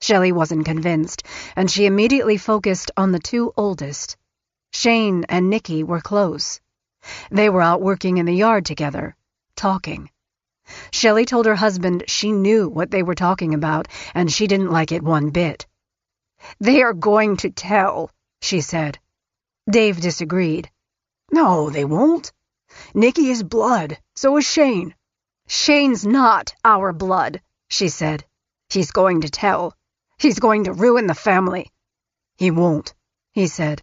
Shelley wasn't convinced, and she immediately focused on the 2 oldest. Shane and Nikki were close. They were out working in the yard together, talking. Shelley told her husband she knew what they were talking about, and she didn't like it one bit. "They are going to tell," she said. Dave disagreed. "No, they won't. Nikki is blood, so is Shane." "Shane's not our blood," she said. "He's going to tell. He's going to ruin the family." "He won't," he said.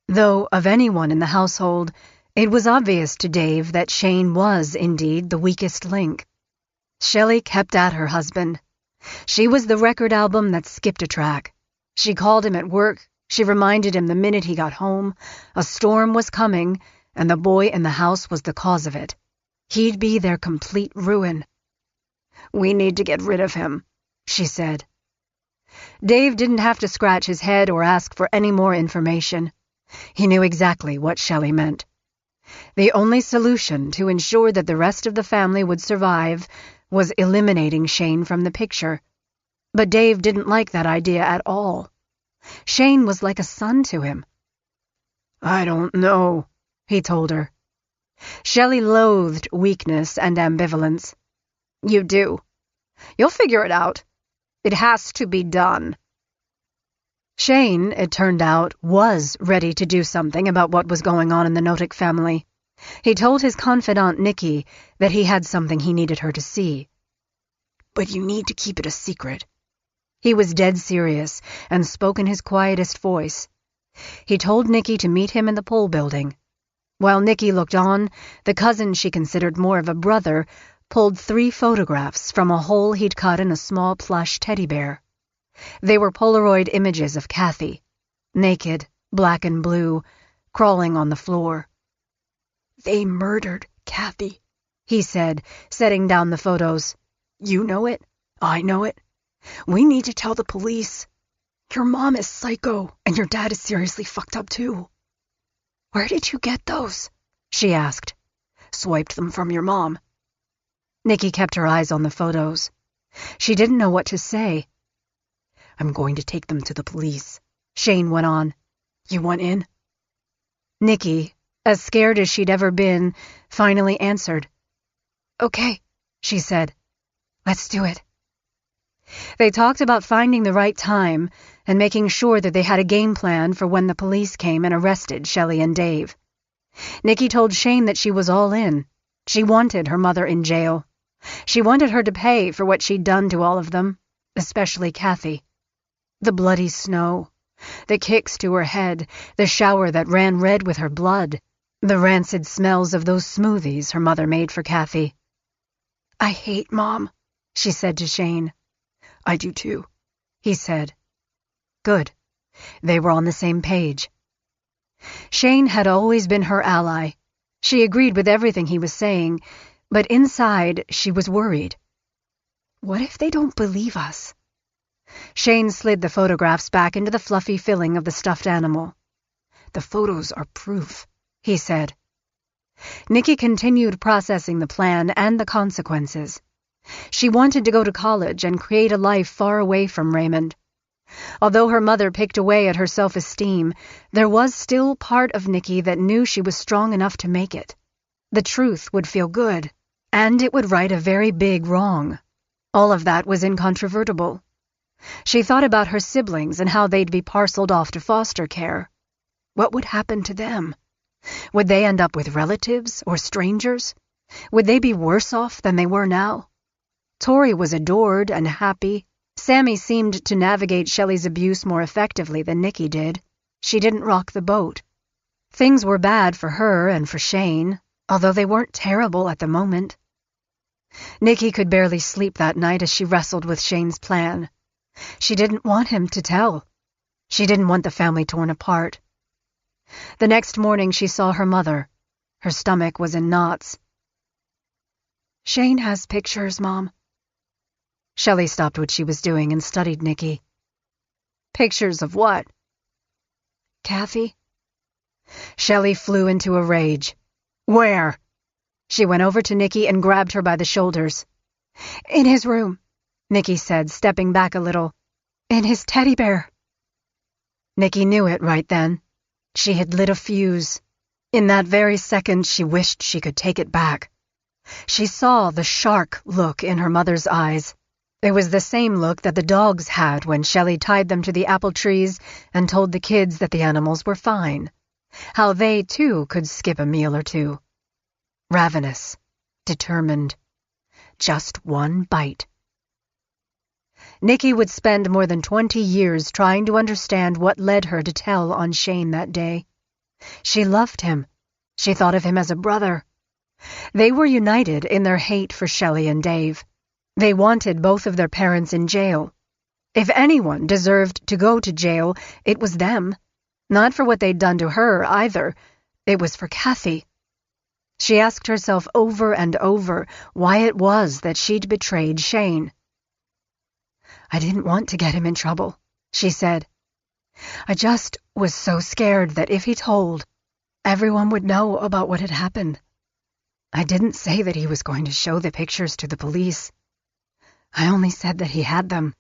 Though of anyone in the household, it was obvious to Dave that Shane was indeed the weakest link. Shelley kept at her husband. She was the record album that skipped a track. She called him at work. She reminded him the minute he got home. A storm was coming, and the boy in the house was the cause of it. He'd be their complete ruin. "We need to get rid of him," she said. Dave didn't have to scratch his head or ask for any more information. He knew exactly what Shelley meant. The only solution to ensure that the rest of the family would survive was eliminating Shane from the picture. But Dave didn't like that idea at all. Shane was like a son to him. "I don't know," he told her. Shelley loathed weakness and ambivalence. "You do. You'll figure it out. It has to be done." Shane, it turned out, was ready to do something about what was going on in the Notick family. He told his confidant Nikki that he had something he needed her to see. but you need to keep it a secret." He was dead serious and spoke in his quietest voice. He told Nikki to meet him in the pole building. While Nikki looked on, the cousin she considered more of a brother pulled 3 photographs from a hole he'd cut in a small plush teddy bear. They were Polaroid images of Kathy, naked, black and blue, crawling on the floor. "They murdered Kathy," he said, setting down the photos. "You know it. I know it. We need to tell the police. Your mom is psycho, and your dad is seriously fucked up too." "Where did you get those?" she asked. "Swiped them from your mom." Nikki kept her eyes on the photos. She didn't know what to say. "I'm going to take them to the police," Shane went on. "You want in?" Nikki, as scared as she'd ever been, finally answered. "Okay," she said. "Let's do it." They talked about finding the right time and making sure that they had a game plan for when the police came and arrested Shelley and Dave. Nikki told Shane that she was all in. She wanted her mother in jail. She wanted her to pay for what she'd done to all of them, especially Kathy. The bloody snow, the kicks to her head, the shower that ran red with her blood, the rancid smells of those smoothies her mother made for Kathy. "I hate Mom," she said to Shane. "I do too," he said. Good. They were on the same page. Shane had always been her ally. She agreed with everything he was saying, but inside she was worried. What if they don't believe us? Shane slid the photographs back into the fluffy filling of the stuffed animal. "The photos are proof," he said. Nikki continued processing the plan and the consequences. She wanted to go to college and create a life far away from Raymond. Although her mother picked away at her self-esteem, there was still part of Nikki that knew she was strong enough to make it. The truth would feel good, and it would right a very big wrong. All of that was incontrovertible. She thought about her siblings and how they'd be parceled off to foster care. What would happen to them? Would they end up with relatives or strangers? Would they be worse off than they were now? Tori was adored and happy. Sammy seemed to navigate Shelley's abuse more effectively than Nikki did. She didn't rock the boat. Things were bad for her and for Shane, although they weren't terrible at the moment. Nikki could barely sleep that night as she wrestled with Shane's plan. She didn't want him to tell. She didn't want the family torn apart. The next morning she saw her mother. Her stomach was in knots. "Shane has pictures, Mom." Shelley stopped what she was doing and studied Nikki. "Pictures of what?" "Kathy." Shelley flew into a rage. "Where?" She went over to Nikki and grabbed her by the shoulders. "In his room," Nikki said, stepping back a little. "In his teddy bear." Nikki knew it right then. She had lit a fuse. In that very second, she wished she could take it back. She saw the shark look in her mother's eyes. It was the same look that the dogs had when Shelley tied them to the apple trees and told the kids that the animals were fine. How they, too, could skip a meal or two. Ravenous. Determined. Just one bite. Nikki would spend more than 20 years trying to understand what led her to tell on Shane that day. She loved him. She thought of him as a brother. They were united in their hate for Shelley and Dave. They wanted both of their parents in jail. If anyone deserved to go to jail, it was them. Not for what they'd done to her, either. It was for Kathy. She asked herself over and over why it was that she'd betrayed Shane. "I didn't want to get him in trouble," she said. "I just was so scared that if he told, everyone would know about what had happened. I didn't say that he was going to show the pictures to the police. I only said that he had them."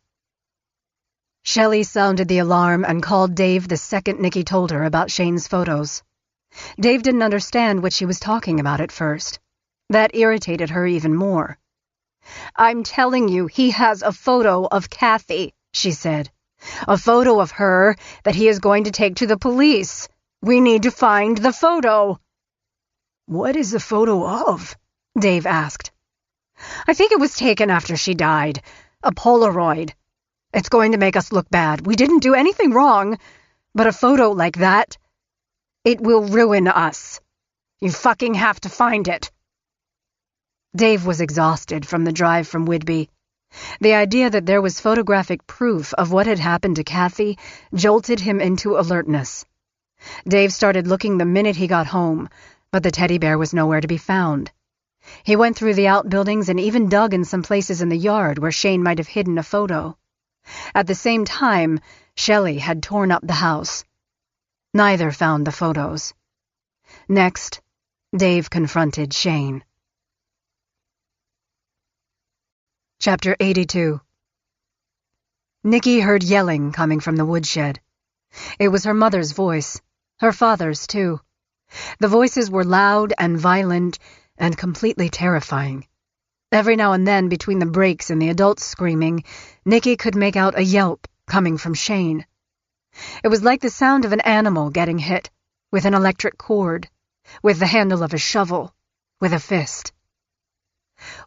Shelley sounded the alarm and called Dave the second Nikki told her about Shane's photos. Dave didn't understand what she was talking about at first. That irritated her even more. "I'm telling you, he has a photo of Kathy," she said. "A photo of her that he is going to take to the police. We need to find the photo." "What is the photo of?" Dave asked. I think it was taken after she died. A Polaroid. It's going to make us look bad. We didn't do anything wrong. But a photo like that, it will ruin us. You fucking have to find it." Dave was exhausted from the drive from Whidbey. The idea that there was photographic proof of what had happened to Kathy jolted him into alertness. Dave started looking the minute he got home, but the teddy bear was nowhere to be found. He went through the outbuildings and even dug in some places in the yard where Shane might have hidden a photo. At the same time, Shelley had torn up the house. Neither found the photos. Next, Dave confronted Shane. Chapter 82. Nikki heard yelling coming from the woodshed. It was her mother's voice, her father's too. The voices were loud and violent and completely terrifying. Every now and then, between the breaks and the adults screaming, Nikki could make out a yelp coming from Shane. It was like the sound of an animal getting hit, with an electric cord, with the handle of a shovel, with a fist.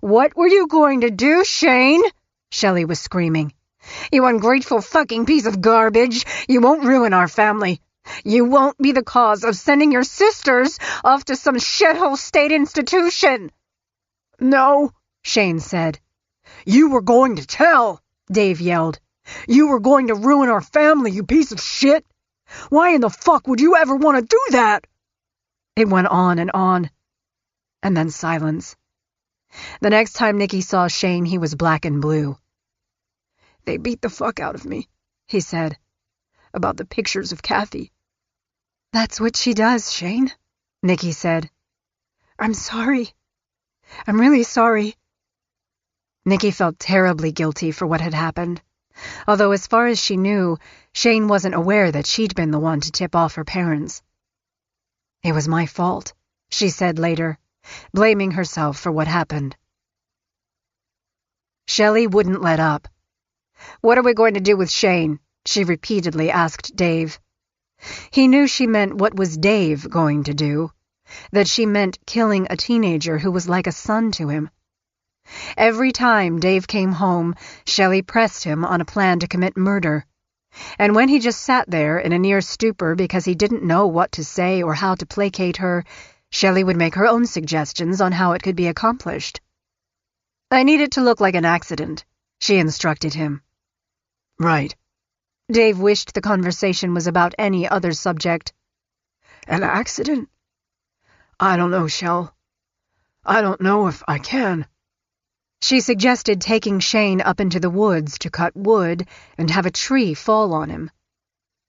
"What were you going to do, Shane?" Shelley was screaming. "You ungrateful fucking piece of garbage! You won't ruin our family. You won't be the cause of sending your sisters off to some shithole state institution." "No," Shane said. "You were going to tell," Dave yelled. "You were going to ruin our family, you piece of shit! Why in the fuck would you ever want to do that?" It went on, and then silence. The next time Nikki saw Shane, he was black and blue. "They beat the fuck out of me," he said, "about the pictures of Kathy." "That's what she does, Shane," Nikki said. "I'm sorry. I'm really sorry." Nikki felt terribly guilty for what had happened, although as far as she knew, Shane wasn't aware that she'd been the one to tip off her parents. "It was my fault," she said later, blaming herself for what happened. Shelley wouldn't let up. "What are we going to do with Shane?" she repeatedly asked Dave. He knew she meant what was Dave going to do, that she meant killing a teenager who was like a son to him. Every time Dave came home, Shelley pressed him on a plan to commit murder, and when he just sat there in a near stupor because he didn't know what to say or how to placate her, Shelley would make her own suggestions on how it could be accomplished. "I need it to look like an accident," she instructed him. "Right." Dave wished the conversation was about any other subject. "An accident? I don't know, Shell. I don't know if I can." She suggested taking Shane up into the woods to cut wood and have a tree fall on him.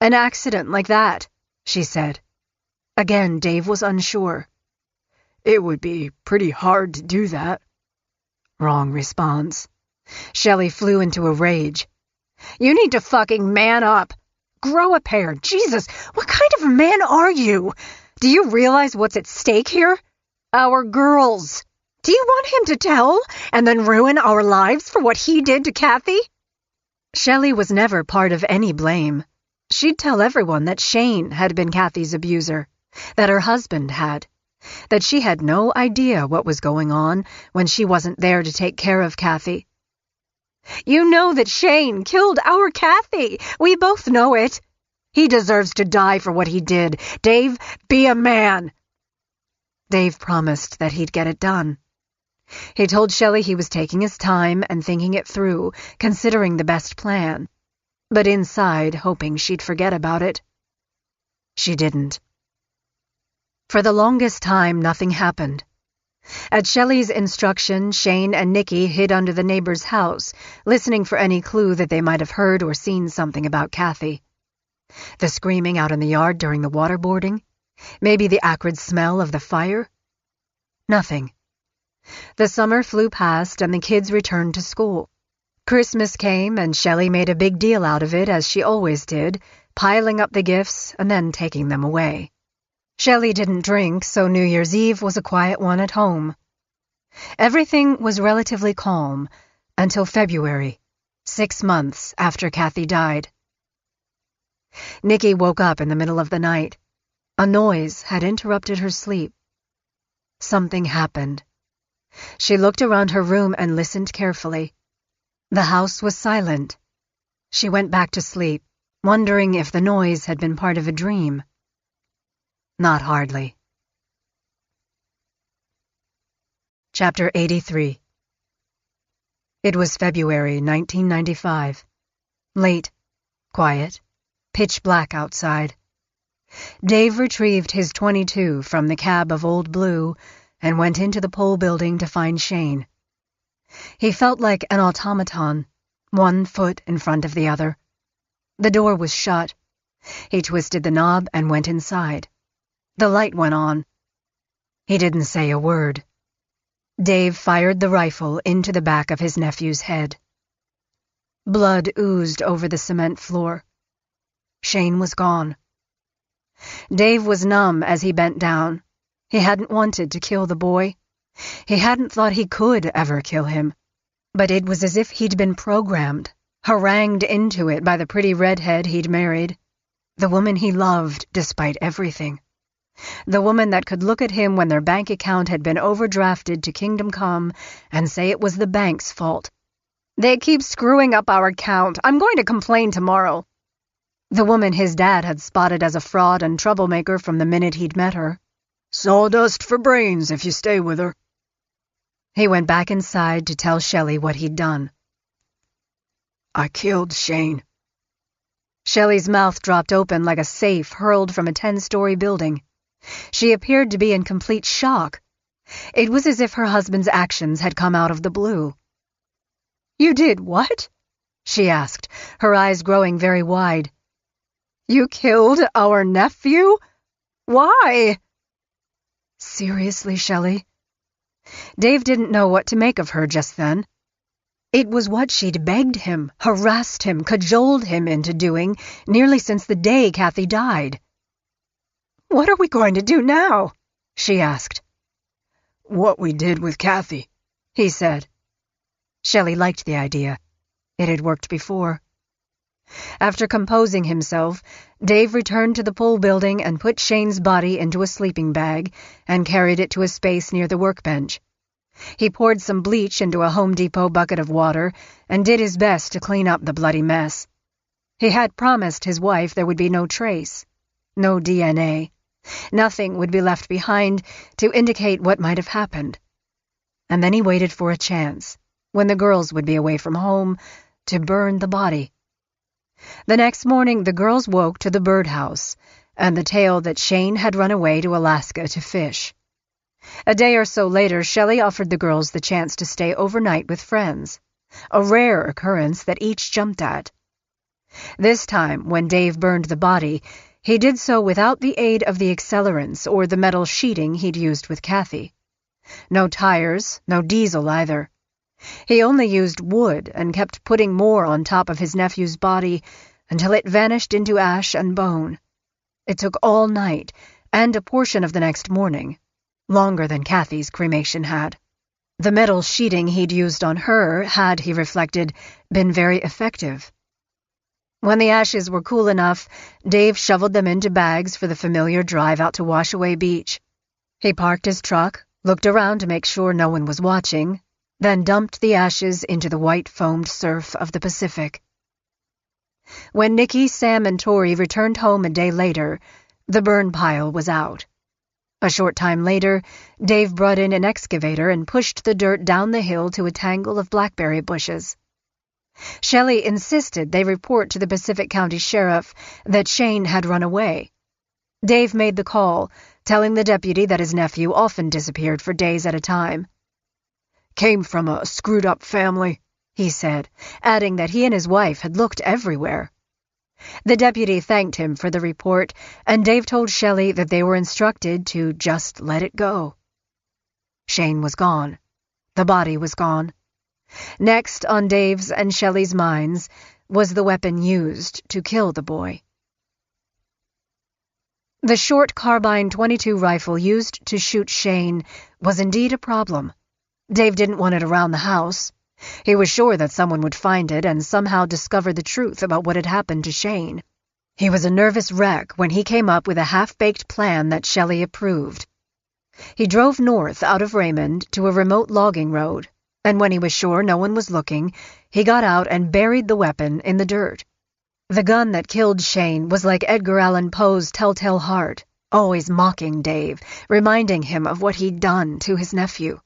"An accident like that," she said. Again, Dave was unsure. "It would be pretty hard to do that." Wrong response. Shelley flew into a rage. "You need to fucking man up. Grow a pair. Jesus, what kind of a man are you? Do you realize what's at stake here? Our girls. Do you want him to tell and then ruin our lives for what he did to Kathy?" Shelley was never part of any blame. She'd tell everyone that Shane had been Kathy's abuser, that her husband had, that she had no idea what was going on when she wasn't there to take care of Kathy. "You know that Shane killed our Kathy. We both know it. He deserves to die for what he did. Dave, be a man." Dave promised that he'd get it done. He told Shelley he was taking his time and thinking it through, considering the best plan, but inside hoping she'd forget about it. She didn't. For the longest time, nothing happened. At Shelley's instruction, Shane and Nikki hid under the neighbor's house, listening for any clue that they might have heard or seen something about Kathy. The screaming out in the yard during the waterboarding? Maybe the acrid smell of the fire? Nothing. The summer flew past and the kids returned to school. Christmas came and Shelley made a big deal out of it, as she always did, piling up the gifts and then taking them away. Shelley didn't drink, so New Year's Eve was a quiet one at home. Everything was relatively calm until February, 6 months after Kathy died. Nikki woke up in the middle of the night. A noise had interrupted her sleep. Something happened. She looked around her room and listened carefully. The house was silent. She went back to sleep, wondering if the noise had been part of a dream. Not hardly. Chapter 83. It was February 1995. Late, quiet, pitch black outside. Dave retrieved his .22 from the cab of Old Blue and went into the pole building to find Shane. He felt like an automaton, one foot in front of the other. The door was shut. He twisted the knob and went inside. The light went on. He didn't say a word. Dave fired the rifle into the back of his nephew's head. Blood oozed over the cement floor. Shane was gone. Dave was numb as he bent down. He hadn't wanted to kill the boy. He hadn't thought he could ever kill him. But it was as if he'd been programmed, harangued into it by the pretty redhead he'd married, the woman he loved despite everything. The woman that could look at him when their bank account had been overdrafted to Kingdom Come and say it was the bank's fault. "They keep screwing up our account. I'm going to complain tomorrow." The woman his dad had spotted as a fraud and troublemaker from the minute he'd met her. "Sawdust for brains if you stay with her." He went back inside to tell Shelley what he'd done. "I killed Shane." Shelley's mouth dropped open like a safe hurled from a 10-story building. She appeared to be in complete shock. It was as if her husband's actions had come out of the blue. "You did what?" she asked, her eyes growing very wide. "You killed our nephew? Why?" "Seriously, Shelley?" Dave didn't know what to make of her just then. It was what she'd begged him, harassed him, cajoled him into doing nearly since the day Kathy died. "What are we going to do now?" she asked. "What we did with Kathy," he said. Shelley liked the idea. It had worked before. After composing himself, Dave returned to the pole building and put Shane's body into a sleeping bag and carried it to a space near the workbench. He poured some bleach into a Home Depot bucket of water and did his best to clean up the bloody mess. He had promised his wife there would be no trace, no DNA. Nothing would be left behind to indicate what might have happened. And then he waited for a chance, when the girls would be away from home, to burn the body. The next morning the girls woke to the birdhouse and the tale that Shane had run away to Alaska to fish. A day or so later, Shelley offered the girls the chance to stay overnight with friends, a rare occurrence that each jumped at. This time, when Dave burned the body, he did so without the aid of the accelerants or the metal sheeting he'd used with Kathy. No tires, no diesel either. He only used wood and kept putting more on top of his nephew's body until it vanished into ash and bone. It took all night and a portion of the next morning, longer than Kathy's cremation had. The metal sheeting he'd used on her had, he reflected, been very effective. When the ashes were cool enough, Dave shoveled them into bags for the familiar drive out to Washaway Beach. He parked his truck, looked around to make sure no one was watching, then dumped the ashes into the white-foamed surf of the Pacific. When Nikki, Sam, and Tori returned home a day later, the burn pile was out. A short time later, Dave brought in an excavator and pushed the dirt down the hill to a tangle of blackberry bushes. Shelley insisted they report to the Pacific County Sheriff that Shane had run away. Dave made the call, telling the deputy that his nephew often disappeared for days at a time. "Came from a screwed-up family," he said, adding that he and his wife had looked everywhere. The deputy thanked him for the report, and Dave told Shelley that they were instructed to just let it go. Shane was gone. The body was gone. Next on Dave's and Shelley's minds was the weapon used to kill the boy. The short carbine .22 rifle used to shoot Shane was indeed a problem. Dave didn't want it around the house. He was sure that someone would find it and somehow discover the truth about what had happened to Shane. He was a nervous wreck when he came up with a half-baked plan that Shelley approved. He drove north out of Raymond to a remote logging road, and when he was sure no one was looking, he got out and buried the weapon in the dirt. The gun that killed Shane was like Edgar Allan Poe's Telltale Heart, always mocking Dave, reminding him of what he'd done to his nephew.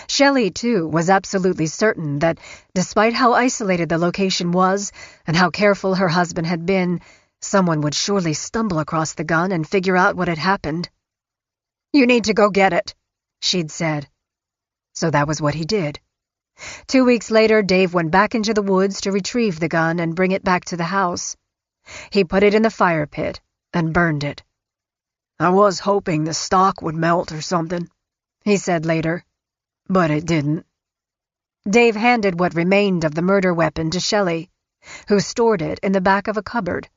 Shelley, too, was absolutely certain that, despite how isolated the location was and how careful her husband had been, someone would surely stumble across the gun and figure out what had happened. "You need to go get it," she'd said. So that was what he did. 2 weeks later, Dave went back into the woods to retrieve the gun and bring it back to the house. He put it in the fire pit and burned it. "I was hoping the stock would melt or something," he said later, "but it didn't." Dave handed what remained of the murder weapon to Shelley, who stored it in the back of a cupboard.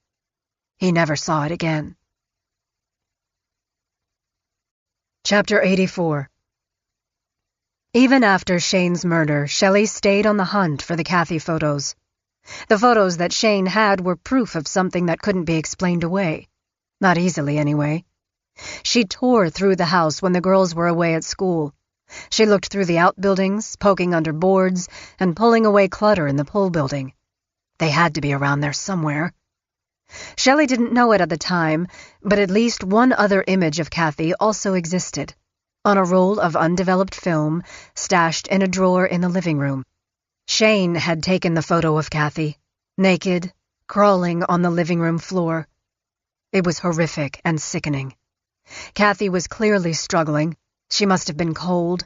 He never saw it again. Chapter 84. Even after Shane's murder, Shelley stayed on the hunt for the Kathy photos. The photos that Shane had were proof of something that couldn't be explained away. Not easily, anyway. She tore through the house when the girls were away at school. She looked through the outbuildings, poking under boards, and pulling away clutter in the pole building. They had to be around there somewhere. Shelley didn't know it at the time, but at least one other image of Kathy also existed, on a roll of undeveloped film stashed in a drawer in the living room. Shane had taken the photo of Kathy, naked, crawling on the living room floor. It was horrific and sickening. Kathy was clearly struggling. She must have been cold.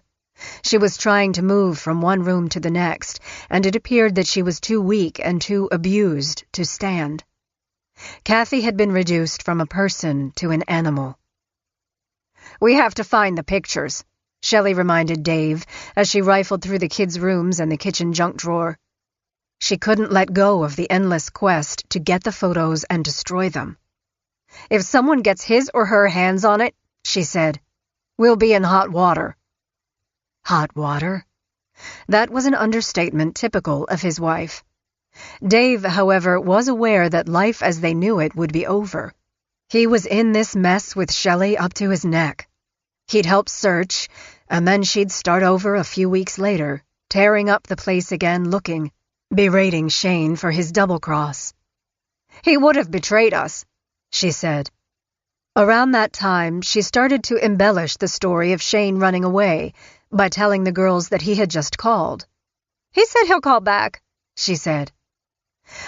She was trying to move from one room to the next, and it appeared that she was too weak and too abused to stand. Kathy had been reduced from a person to an animal. "We have to find the pictures," Shelley reminded Dave as she rifled through the kids' rooms and the kitchen junk drawer. She couldn't let go of the endless quest to get the photos and destroy them. "If someone gets his or her hands on it," she said, "we'll be in hot water." Hot water? That was an understatement typical of his wife. Dave, however, was aware that life as they knew it would be over. He was in this mess with Shelley up to his neck. He'd help search, and then she'd start over a few weeks later, tearing up the place again, looking, berating Shane for his double-cross. "He would have betrayed us," she said. Around that time, she started to embellish the story of Shane running away by telling the girls that he had just called. "He said he'll call back," she said.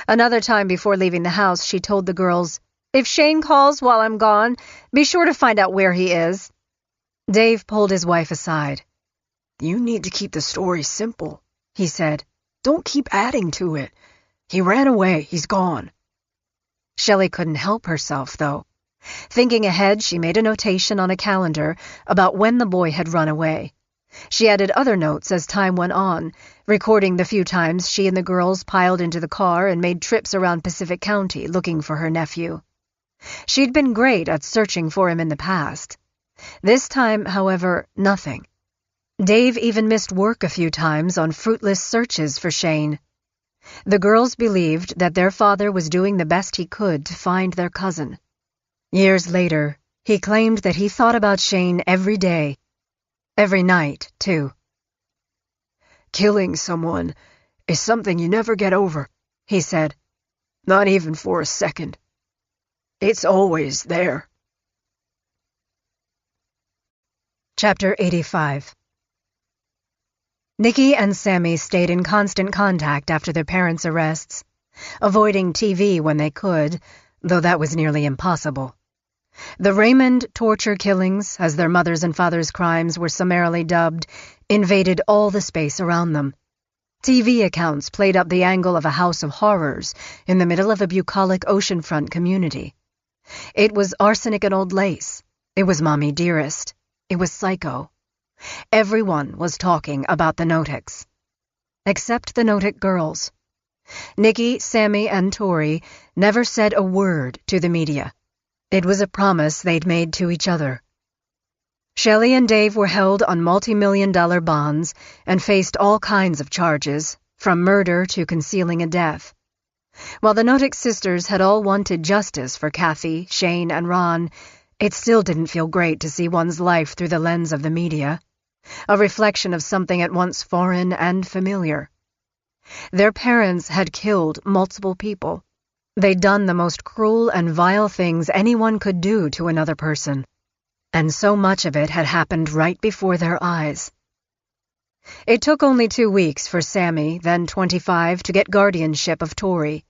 Another time before leaving the house, she told the girls, "If Shane calls while I'm gone, be sure to find out where he is." Dave pulled his wife aside. "You need to keep the story simple," he said. "Don't keep adding to it. He ran away. He's gone." Shelley couldn't help herself, though. Thinking ahead, she made a notation on a calendar about when the boy had run away. She added other notes as time went on, recording the few times she and the girls piled into the car and made trips around Pacific County looking for her nephew. She'd been great at searching for him in the past. This time, however, nothing. Dave even missed work a few times on fruitless searches for Shane. The girls believed that their father was doing the best he could to find their cousin. Years later, he claimed that he thought about Shane every day. Every night, too. "Killing someone is something you never get over," he said. "Not even for a second. It's always there." Chapter 85. Nikki and Sammy stayed in constant contact after their parents' arrests, avoiding TV when they could, though that was nearly impossible. The Raymond torture killings, as their mothers' and fathers' crimes were summarily dubbed, invaded all the space around them. TV accounts played up the angle of a house of horrors in the middle of a bucolic oceanfront community. It was Arsenic and Old Lace. It was Mommy Dearest. It was Psycho. Everyone was talking about the Notics. Except the Notic girls. Nikki, Sammy, and Tori never said a word to the media. It was a promise they'd made to each other. Shelley and Dave were held on multi-million-dollar bonds and faced all kinds of charges, from murder to concealing a death. While the Notic sisters had all wanted justice for Kathy, Shane, and Ron, It still didn't feel great to see one's life through the lens of the media, a reflection of something at once foreign and familiar. Their parents had killed multiple people. They'd done the most cruel and vile things anyone could do to another person, and so much of it had happened right before their eyes. It took only 2 weeks for Sammy, then 25, to get guardianship of Tori.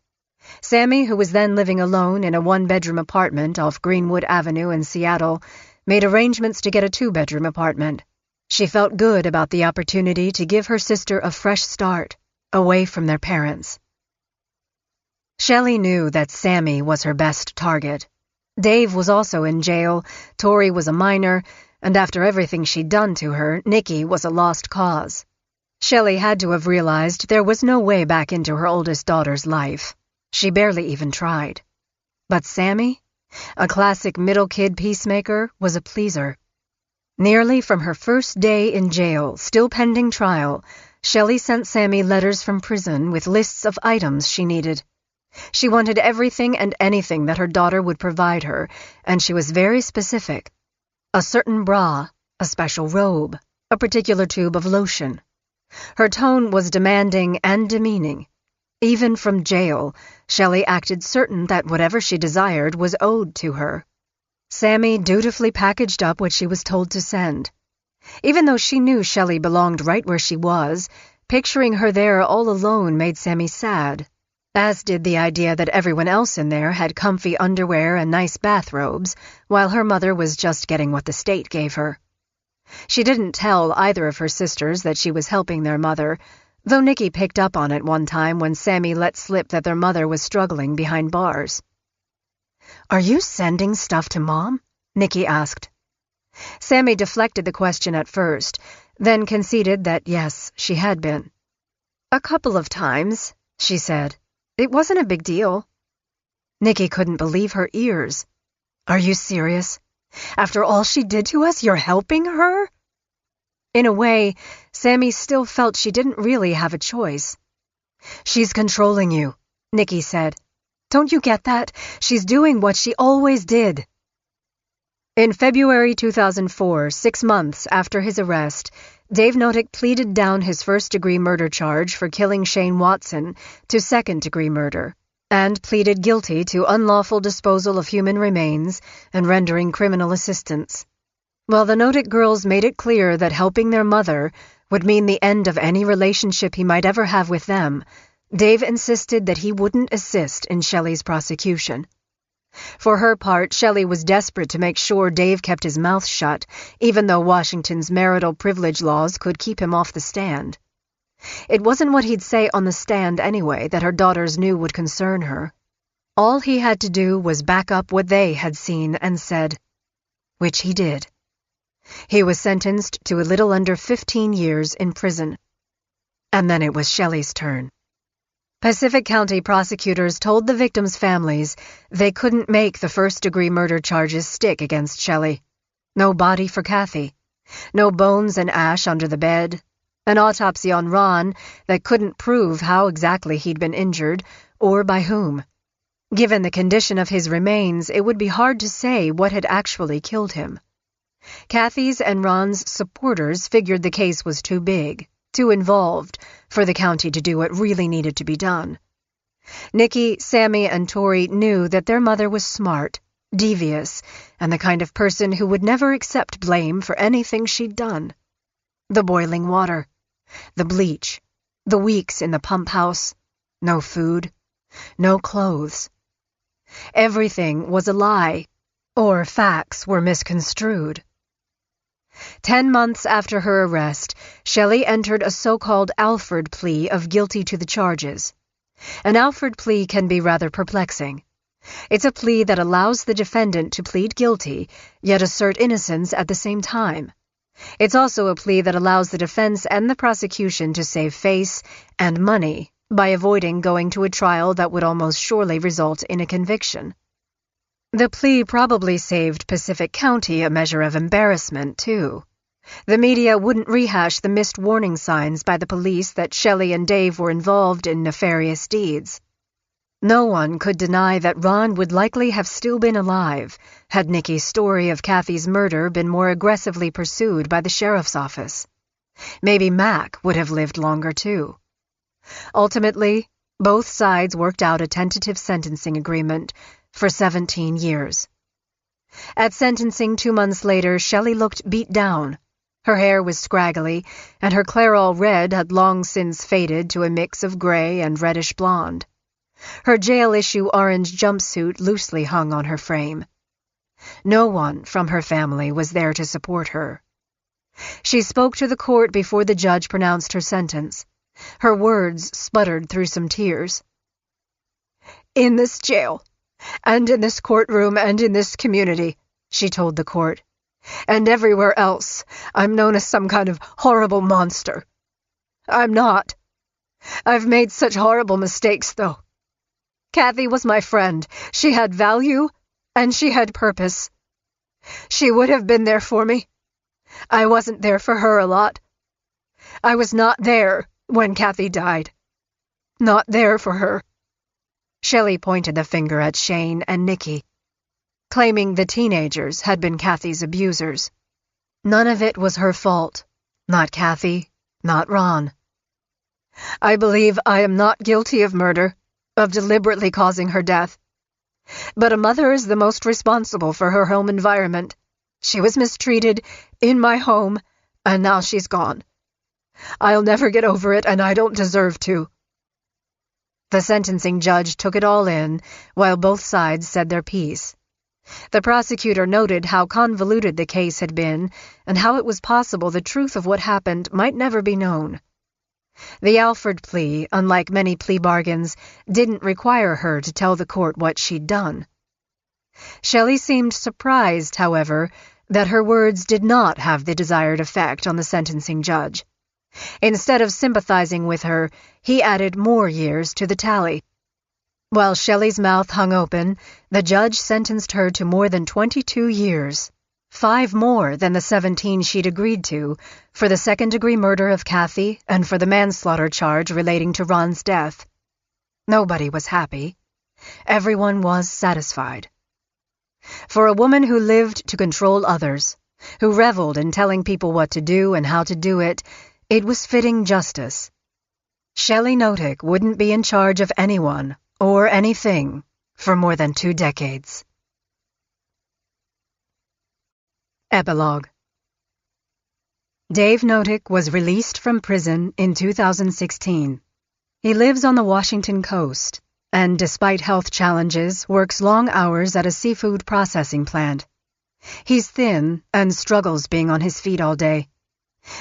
Sammy, who was then living alone in a 1-bedroom apartment off Greenwood Avenue in Seattle, made arrangements to get a 2-bedroom apartment. She felt good about the opportunity to give her sister a fresh start, away from their parents. Shelley knew that Sammy was her best target. Dave was also in jail, Tori was a minor, and after everything she'd done to her, Nikki was a lost cause. Shelley had to have realized there was no way back into her oldest daughter's life. She barely even tried. But Sammy, a classic middle kid peacemaker, was a pleaser. Nearly from her first day in jail, still pending trial, Shelley sent Sammy letters from prison with lists of items she needed. She wanted everything and anything that her daughter would provide her, and she was very specific. A certain bra, a special robe, a particular tube of lotion. Her tone was demanding and demeaning. Even from jail, Shelley acted certain that whatever she desired was owed to her. Sammy dutifully packaged up what she was told to send. Even though she knew Shelley belonged right where she was, picturing her there all alone made Sammy sad, as did the idea that everyone else in there had comfy underwear and nice bathrobes, while her mother was just getting what the state gave her. She didn't tell either of her sisters that she was helping their mother, though Nikki picked up on it one time when Sammy let slip that their mother was struggling behind bars. "Are you sending stuff to Mom?" Nikki asked. Sammy deflected the question at first, then conceded that yes, she had been. "A couple of times," she said. "It wasn't a big deal." Nikki couldn't believe her ears. "Are you serious? After all she did to us, you're helping her?" In a way, Sammy still felt she didn't really have a choice. "She's controlling you," Nikki said. "Don't you get that? She's doing what she always did." In February 2004, 6 months after his arrest, Dave Notick pleaded down his first-degree murder charge for killing Shane Watson to second-degree murder, and pleaded guilty to unlawful disposal of human remains and rendering criminal assistance. While the Notick girls made it clear that helping their mother would mean the end of any relationship he might ever have with them, Dave insisted that he wouldn't assist in Shelley's prosecution. For her part, Shelley was desperate to make sure Dave kept his mouth shut, even though Washington's marital privilege laws could keep him off the stand. It wasn't what he'd say on the stand anyway that her daughters knew would concern her. All he had to do was back up what they had seen and said, which he did. He was sentenced to a little under 15 years in prison. And then it was Shelley's turn. Pacific County prosecutors told the victims' families they couldn't make the first-degree murder charges stick against Shelley. No body for Kathy. No bones and ash under the bed. An autopsy on Ron that couldn't prove how exactly he'd been injured or by whom. Given the condition of his remains, it would be hard to say what had actually killed him. Kathy's and Ron's supporters figured the case was too big, too involved, for the county to do what really needed to be done. Nikki, Sammy, and Tori knew that their mother was smart, devious, and the kind of person who would never accept blame for anything she'd done. The boiling water, the bleach, the weeks in the pump house, no food, no clothes. Everything was a lie, or facts were misconstrued. 10 months after her arrest, Shelley entered a so-called Alford plea of guilty to the charges. An Alford plea can be rather perplexing. It's a plea that allows the defendant to plead guilty, yet assert innocence at the same time. It's also a plea that allows the defense and the prosecution to save face and money by avoiding going to a trial that would almost surely result in a conviction. The plea probably saved Pacific County a measure of embarrassment, too. The media wouldn't rehash the missed warning signs by the police that Shelley and Dave were involved in nefarious deeds. No one could deny that Ron would likely have still been alive had Nikki's story of Kathy's murder been more aggressively pursued by the sheriff's office. Maybe Mac would have lived longer, too. Ultimately, both sides worked out a tentative sentencing agreement for 17 years. At sentencing 2 months later, Shelley looked beat down. Her hair was scraggly, and her Clairol red had long since faded to a mix of gray and reddish blonde. Her jail-issue orange jumpsuit loosely hung on her frame. No one from her family was there to support her. She spoke to the court before the judge pronounced her sentence. Her words sputtered through some tears. "In this jail, and in this courtroom, and in this community," she told the court, "and everywhere else, I'm known as some kind of horrible monster. I'm not. I've made such horrible mistakes, though. Kathy was my friend. She had value, and she had purpose. She would have been there for me. I wasn't there for her a lot. I was not there when Kathy died. Not there for her." Shelley pointed the finger at Shane and Nikki, claiming the teenagers had been Kathy's abusers. None of it was her fault. Not Kathy, not Ron. "I believe I am not guilty of murder, of deliberately causing her death. But a mother is the most responsible for her home environment. She was mistreated in my home, and now she's gone. I'll never get over it, and I don't deserve to." The sentencing judge took it all in, while both sides said their piece. The prosecutor noted how convoluted the case had been, and how it was possible the truth of what happened might never be known. The Alford plea, unlike many plea bargains, didn't require her to tell the court what she'd done. Shelley seemed surprised, however, that her words did not have the desired effect on the sentencing judge. Instead of sympathizing with her, he added more years to the tally. While Shelley's mouth hung open, the judge sentenced her to more than 22 years. 5 more than the 17 she'd agreed to, for the second-degree murder of Kathy and for the manslaughter charge relating to Ron's death. Nobody was happy. Everyone was satisfied. For a woman who lived to control others, who reveled in telling people what to do and how to do it, it was fitting justice. Shelley Notick wouldn't be in charge of anyone or anything for more than 2 decades. Epilogue. Dave Notick was released from prison in 2016. He lives on the Washington coast, and despite health challenges, works long hours at a seafood processing plant. He's thin and struggles being on his feet all day.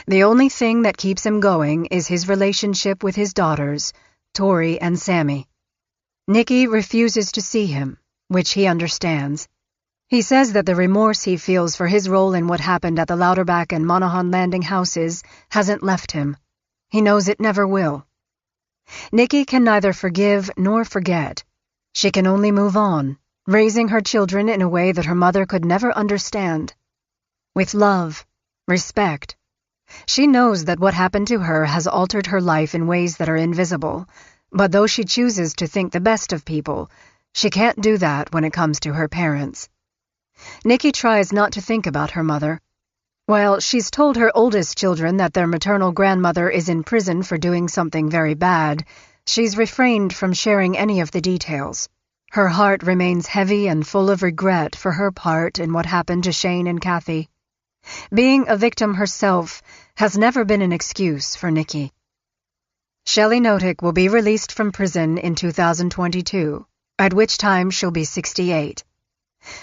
The only thing that keeps him going is his relationship with his daughters, Tori and Sammy. Nikki refuses to see him, which he understands. He says that the remorse he feels for his role in what happened at the Louderback and Monaghan Landing houses hasn't left him. He knows it never will. Nikki can neither forgive nor forget. She can only move on, raising her children in a way that her mother could never understand. With love, respect. She knows that what happened to her has altered her life in ways that are invisible, but though she chooses to think the best of people, she can't do that when it comes to her parents. Nikki tries not to think about her mother. While she's told her oldest children that their maternal grandmother is in prison for doing something very bad, she's refrained from sharing any of the details. Her heart remains heavy and full of regret for her part in what happened to Shane and Kathy. Being a victim herself has never been an excuse for Nikki. Shelley Notick will be released from prison in 2022, at which time she'll be 68.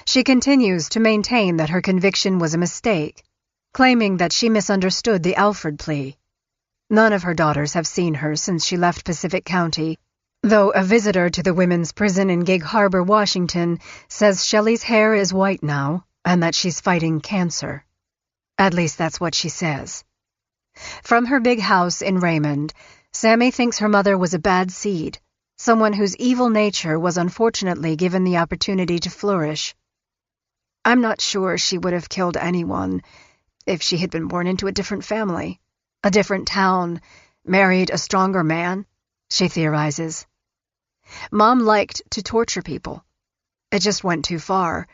She continues to maintain that her conviction was a mistake, claiming that she misunderstood the Alford plea. None of her daughters have seen her since she left Pacific County, though a visitor to the women's prison in Gig Harbor, Washington, says Shelley's hair is white now and that she's fighting cancer. At least that's what she says. From her big house in Raymond, Sammy thinks her mother was a bad seed, someone whose evil nature was unfortunately given the opportunity to flourish. "I'm not sure she would have killed anyone if she had been born into a different family, a different town, married a stronger man," she theorizes. Mom liked to torture people. It just went too far,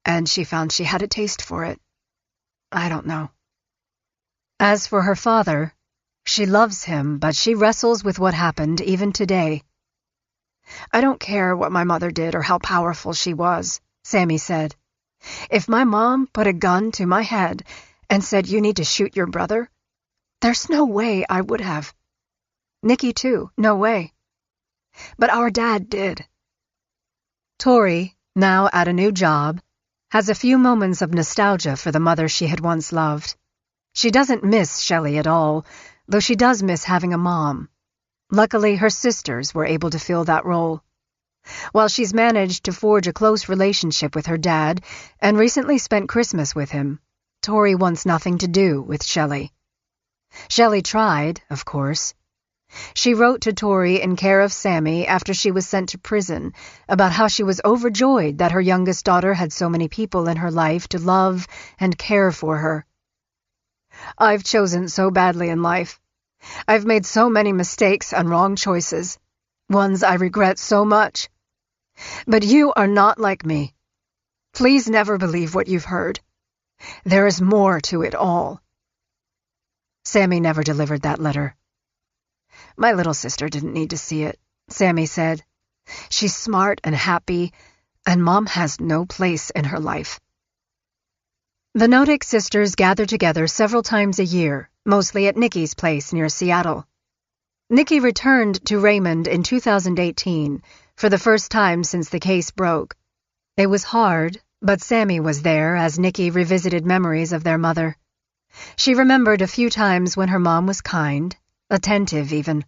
and she found she had a taste for it. I don't know. As for her father, she loves him, but she wrestles with what happened even today. I don't care what my mother did or how powerful she was, Sammy said. If my mom put a gun to my head and said you need to shoot your brother, there's no way I would have. Nicky too, no way. But our dad did. Tori, now at a new job, has a few moments of nostalgia for the mother she had once loved. She doesn't miss Shelley at all, though she does miss having a mom. Luckily, her sisters were able to fill that role. While she's managed to forge a close relationship with her dad and recently spent Christmas with him, Tori wants nothing to do with Shelley. Shelley tried, of course. She wrote to Tori in care of Sammy after she was sent to prison about how she was overjoyed that her youngest daughter had so many people in her life to love and care for her. I've chosen so badly in life. I've made so many mistakes and wrong choices, ones I regret so much. But you are not like me. Please never believe what you've heard. There is more to it all. Sammy never delivered that letter. My little sister didn't need to see it, Sammy said. She's smart and happy, and Mom has no place in her life. The Notick sisters gather together several times a year, mostly at Nicky's place near Seattle. Nicky returned to Raymond in 2018, for the first time since the case broke. It was hard, but Sammy was there as Nicky revisited memories of their mother. She remembered a few times when her mom was kind, attentive even.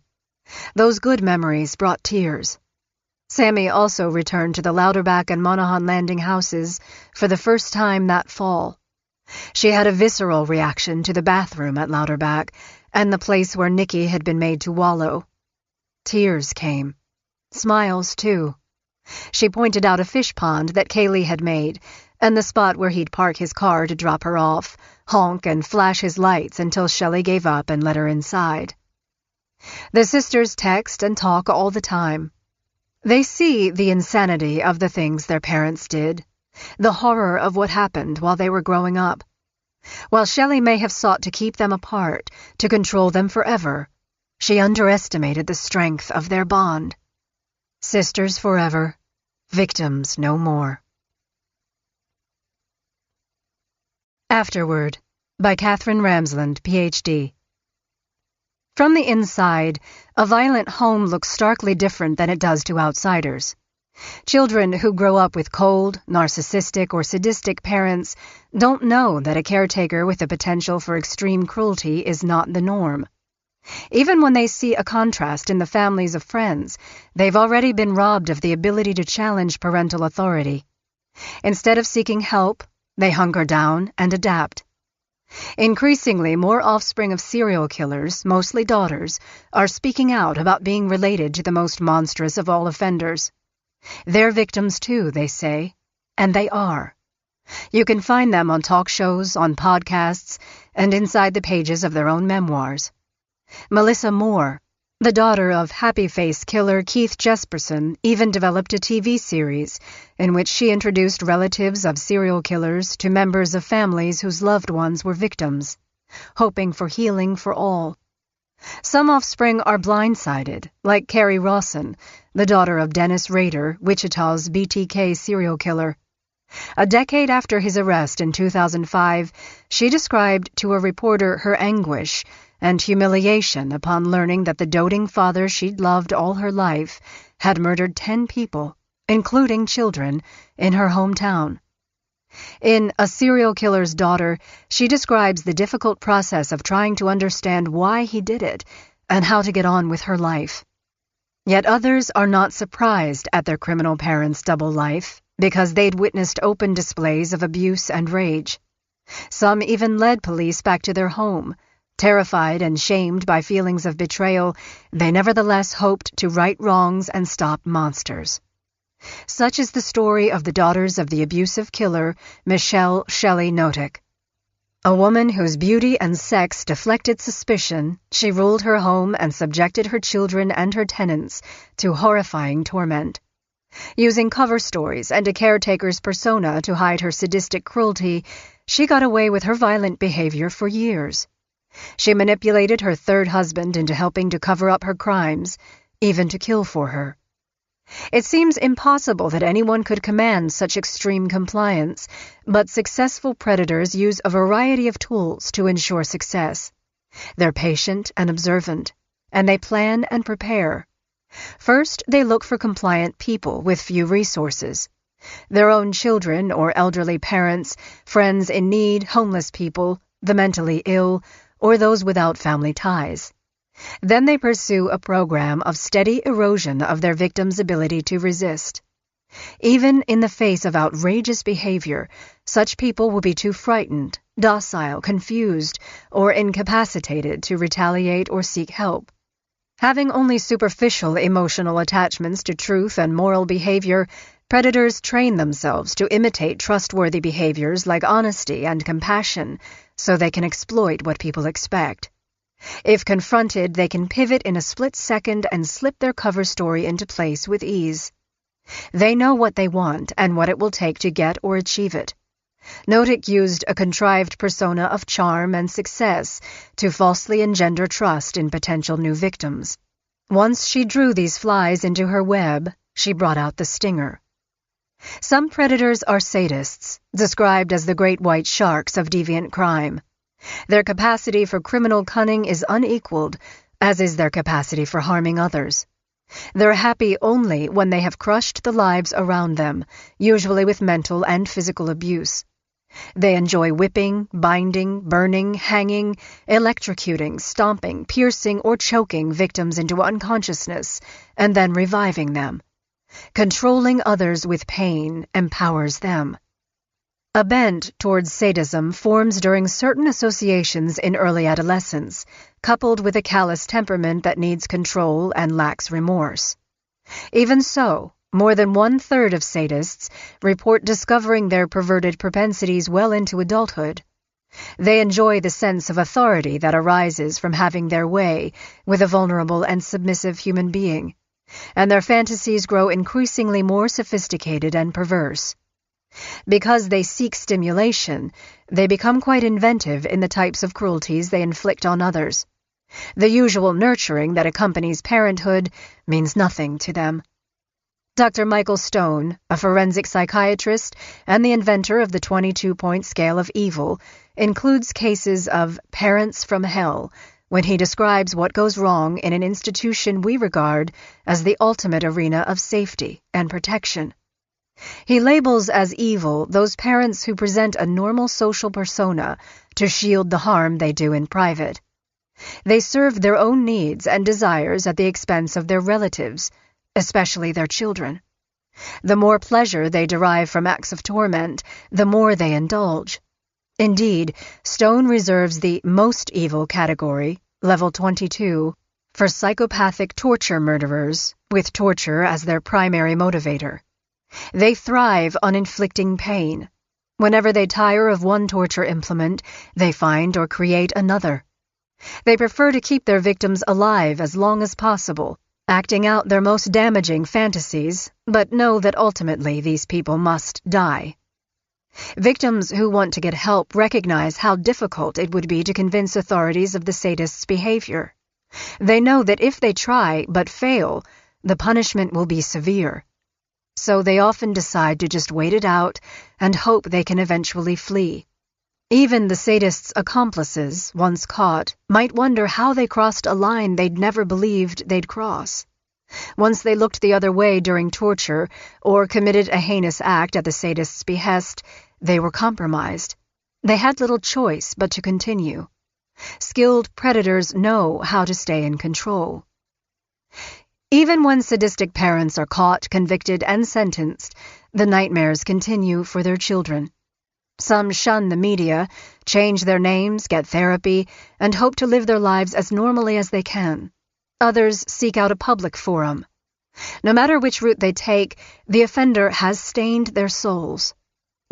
Those good memories brought tears. Sammy also returned to the Louderback and Monaghan Landing houses for the first time that fall. She had a visceral reaction to the bathroom at Louderback and the place where Nicky had been made to wallow. Tears came. Smiles, too. She pointed out a fish pond that Kaylee had made, and the spot where he'd park his car to drop her off, honk and flash his lights until Shelley gave up and let her inside. The sisters text and talk all the time. They see the insanity of the things their parents did, the horror of what happened while they were growing up. While Shelley may have sought to keep them apart, to control them forever, she underestimated the strength of their bond. Sisters forever, victims no more. Afterward, by Catherine Ramsland, Ph.D. From the inside, a violent home looks starkly different than it does to outsiders. Children who grow up with cold, narcissistic, or sadistic parents don't know that a caretaker with the potential for extreme cruelty is not the norm. Even when they see a contrast in the families of friends, they've already been robbed of the ability to challenge parental authority. Instead of seeking help, they hunker down and adapt. Increasingly, more offspring of serial killers, mostly daughters, are speaking out about being related to the most monstrous of all offenders. They're victims too, they say, and they are. You can find them on talk shows, on podcasts, and inside the pages of their own memoirs. Melissa Moore, the daughter of Happy Face killer Keith Jesperson, even developed a TV series in which she introduced relatives of serial killers to members of families whose loved ones were victims, hoping for healing for all. Some offspring are blindsided, like Carrie Rawson, the daughter of Dennis Rader, Wichita's BTK serial killer. A decade after his arrest in 2005, she described to a reporter her anguish and humiliation upon learning that the doting father she'd loved all her life had murdered 10 people, including children, in her hometown. In A Serial Killer's Daughter, she describes the difficult process of trying to understand why he did it and how to get on with her life. Yet others are not surprised at their criminal parents' double life because they'd witnessed open displays of abuse and rage. Some even led police back to their home. Terrified and shamed by feelings of betrayal, they nevertheless hoped to right wrongs and stop monsters. Such is the story of the daughters of the abusive killer, Michelle Shelley Notick. A woman whose beauty and sex deflected suspicion, she ruled her home and subjected her children and her tenants to horrifying torment. Using cover stories and a caretaker's persona to hide her sadistic cruelty, she got away with her violent behavior for years. She manipulated her third husband into helping to cover up her crimes, even to kill for her. It seems impossible that anyone could command such extreme compliance, but successful predators use a variety of tools to ensure success. They're patient and observant, and they plan and prepare. First, they look for compliant people with few resources. Their own children or elderly parents, friends in need, homeless people, the mentally ill, or those without family ties. Then they pursue a program of steady erosion of their victims' ability to resist. Even in the face of outrageous behavior, such people will be too frightened, docile, confused, or incapacitated to retaliate or seek help. Having only superficial emotional attachments to truth and moral behavior, predators train themselves to imitate trustworthy behaviors like honesty and compassion, so they can exploit what people expect. If confronted, they can pivot in a split second and slip their cover story into place with ease. They know what they want and what it will take to get or achieve it. Notick used a contrived persona of charm and success to falsely engender trust in potential new victims. Once she drew these flies into her web, she brought out the stinger. Some predators are sadists, described as the great white sharks of deviant crime. Their capacity for criminal cunning is unequaled, as is their capacity for harming others. They're happy only when they have crushed the lives around them, usually with mental and physical abuse. They enjoy whipping, binding, burning, hanging, electrocuting, stomping, piercing, or choking victims into unconsciousness, and then reviving them. Controlling others with pain empowers them. A bent towards sadism forms during certain associations in early adolescence, coupled with a callous temperament that needs control and lacks remorse. Even so, more than 1/3 of sadists report discovering their perverted propensities well into adulthood. They enjoy the sense of authority that arises from having their way with a vulnerable and submissive human being, and their fantasies grow increasingly more sophisticated and perverse. Because they seek stimulation, they become quite inventive in the types of cruelties they inflict on others. The usual nurturing that accompanies parenthood means nothing to them. Dr. Michael Stone, a forensic psychiatrist and the inventor of the 22-point scale of evil, includes cases of parents from hell when he describes what goes wrong in an institution we regard as the ultimate arena of safety and protection. He labels as evil those parents who present a normal social persona to shield the harm they do in private. They serve their own needs and desires at the expense of their relatives, especially their children. The more pleasure they derive from acts of torment, the more they indulge. Indeed, Stone reserves the most evil category, level 22, for psychopathic torture murderers, with torture as their primary motivator. They thrive on inflicting pain. Whenever they tire of one torture implement, they find or create another. They prefer to keep their victims alive as long as possible, acting out their most damaging fantasies, but know that ultimately these people must die. Victims who want to get help recognize how difficult it would be to convince authorities of the sadist's behavior. They know that if they try but fail, the punishment will be severe. So they often decide to just wait it out and hope they can eventually flee. Even the sadist's accomplices, once caught, might wonder how they crossed a line they'd never believed they'd cross. Once they looked the other way during torture or committed a heinous act at the sadist's behest, they were compromised. They had little choice but to continue. Skilled predators know how to stay in control. Even when sadistic parents are caught, convicted, and sentenced, the nightmares continue for their children. Some shun the media, change their names, get therapy, and hope to live their lives as normally as they can. Others seek out a public forum. No matter which route they take, the offender has stained their souls.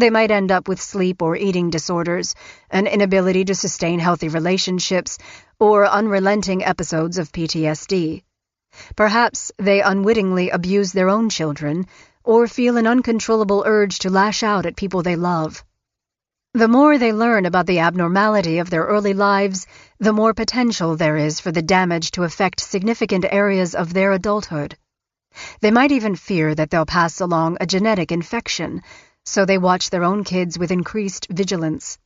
They might end up with sleep or eating disorders, an inability to sustain healthy relationships, or unrelenting episodes of PTSD. Perhaps they unwittingly abuse their own children, or feel an uncontrollable urge to lash out at people they love. The more they learn about the abnormality of their early lives, the more potential there is for the damage to affect significant areas of their adulthood. They might even fear that they'll pass along a genetic infection, so they watch their own kids with increased vigilance.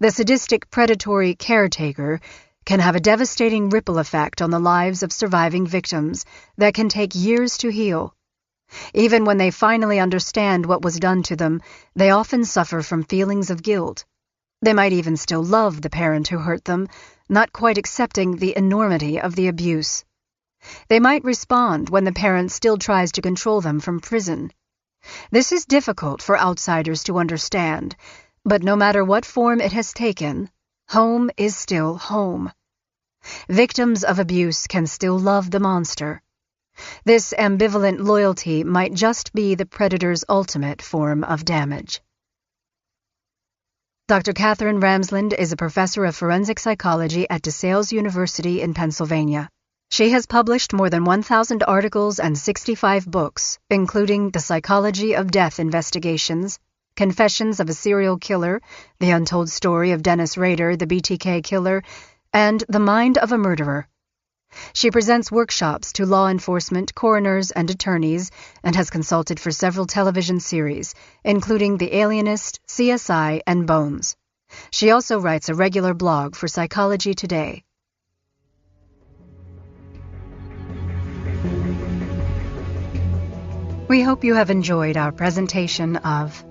The sadistic predatory caretaker can have a devastating ripple effect on the lives of surviving victims that can take years to heal. Even when they finally understand what was done to them, they often suffer from feelings of guilt. They might even still love the parent who hurt them, not quite accepting the enormity of the abuse. They might respond when the parent still tries to control them from prison. This is difficult for outsiders to understand, but no matter what form it has taken, home is still home. Victims of abuse can still love the monster. This ambivalent loyalty might just be the predator's ultimate form of damage. Dr. Catherine Ramsland is a professor of forensic psychology at DeSales University in Pennsylvania. She has published more than 1,000 articles and 65 books, including The Psychology of Death Investigations, Confessions of a Serial Killer, The Untold Story of Dennis Rader, the BTK Killer, and The Mind of a Murderer. She presents workshops to law enforcement, coroners, and attorneys, and has consulted for several television series, including The Alienist, CSI, and Bones. She also writes a regular blog for Psychology Today. We hope you have enjoyed our presentation of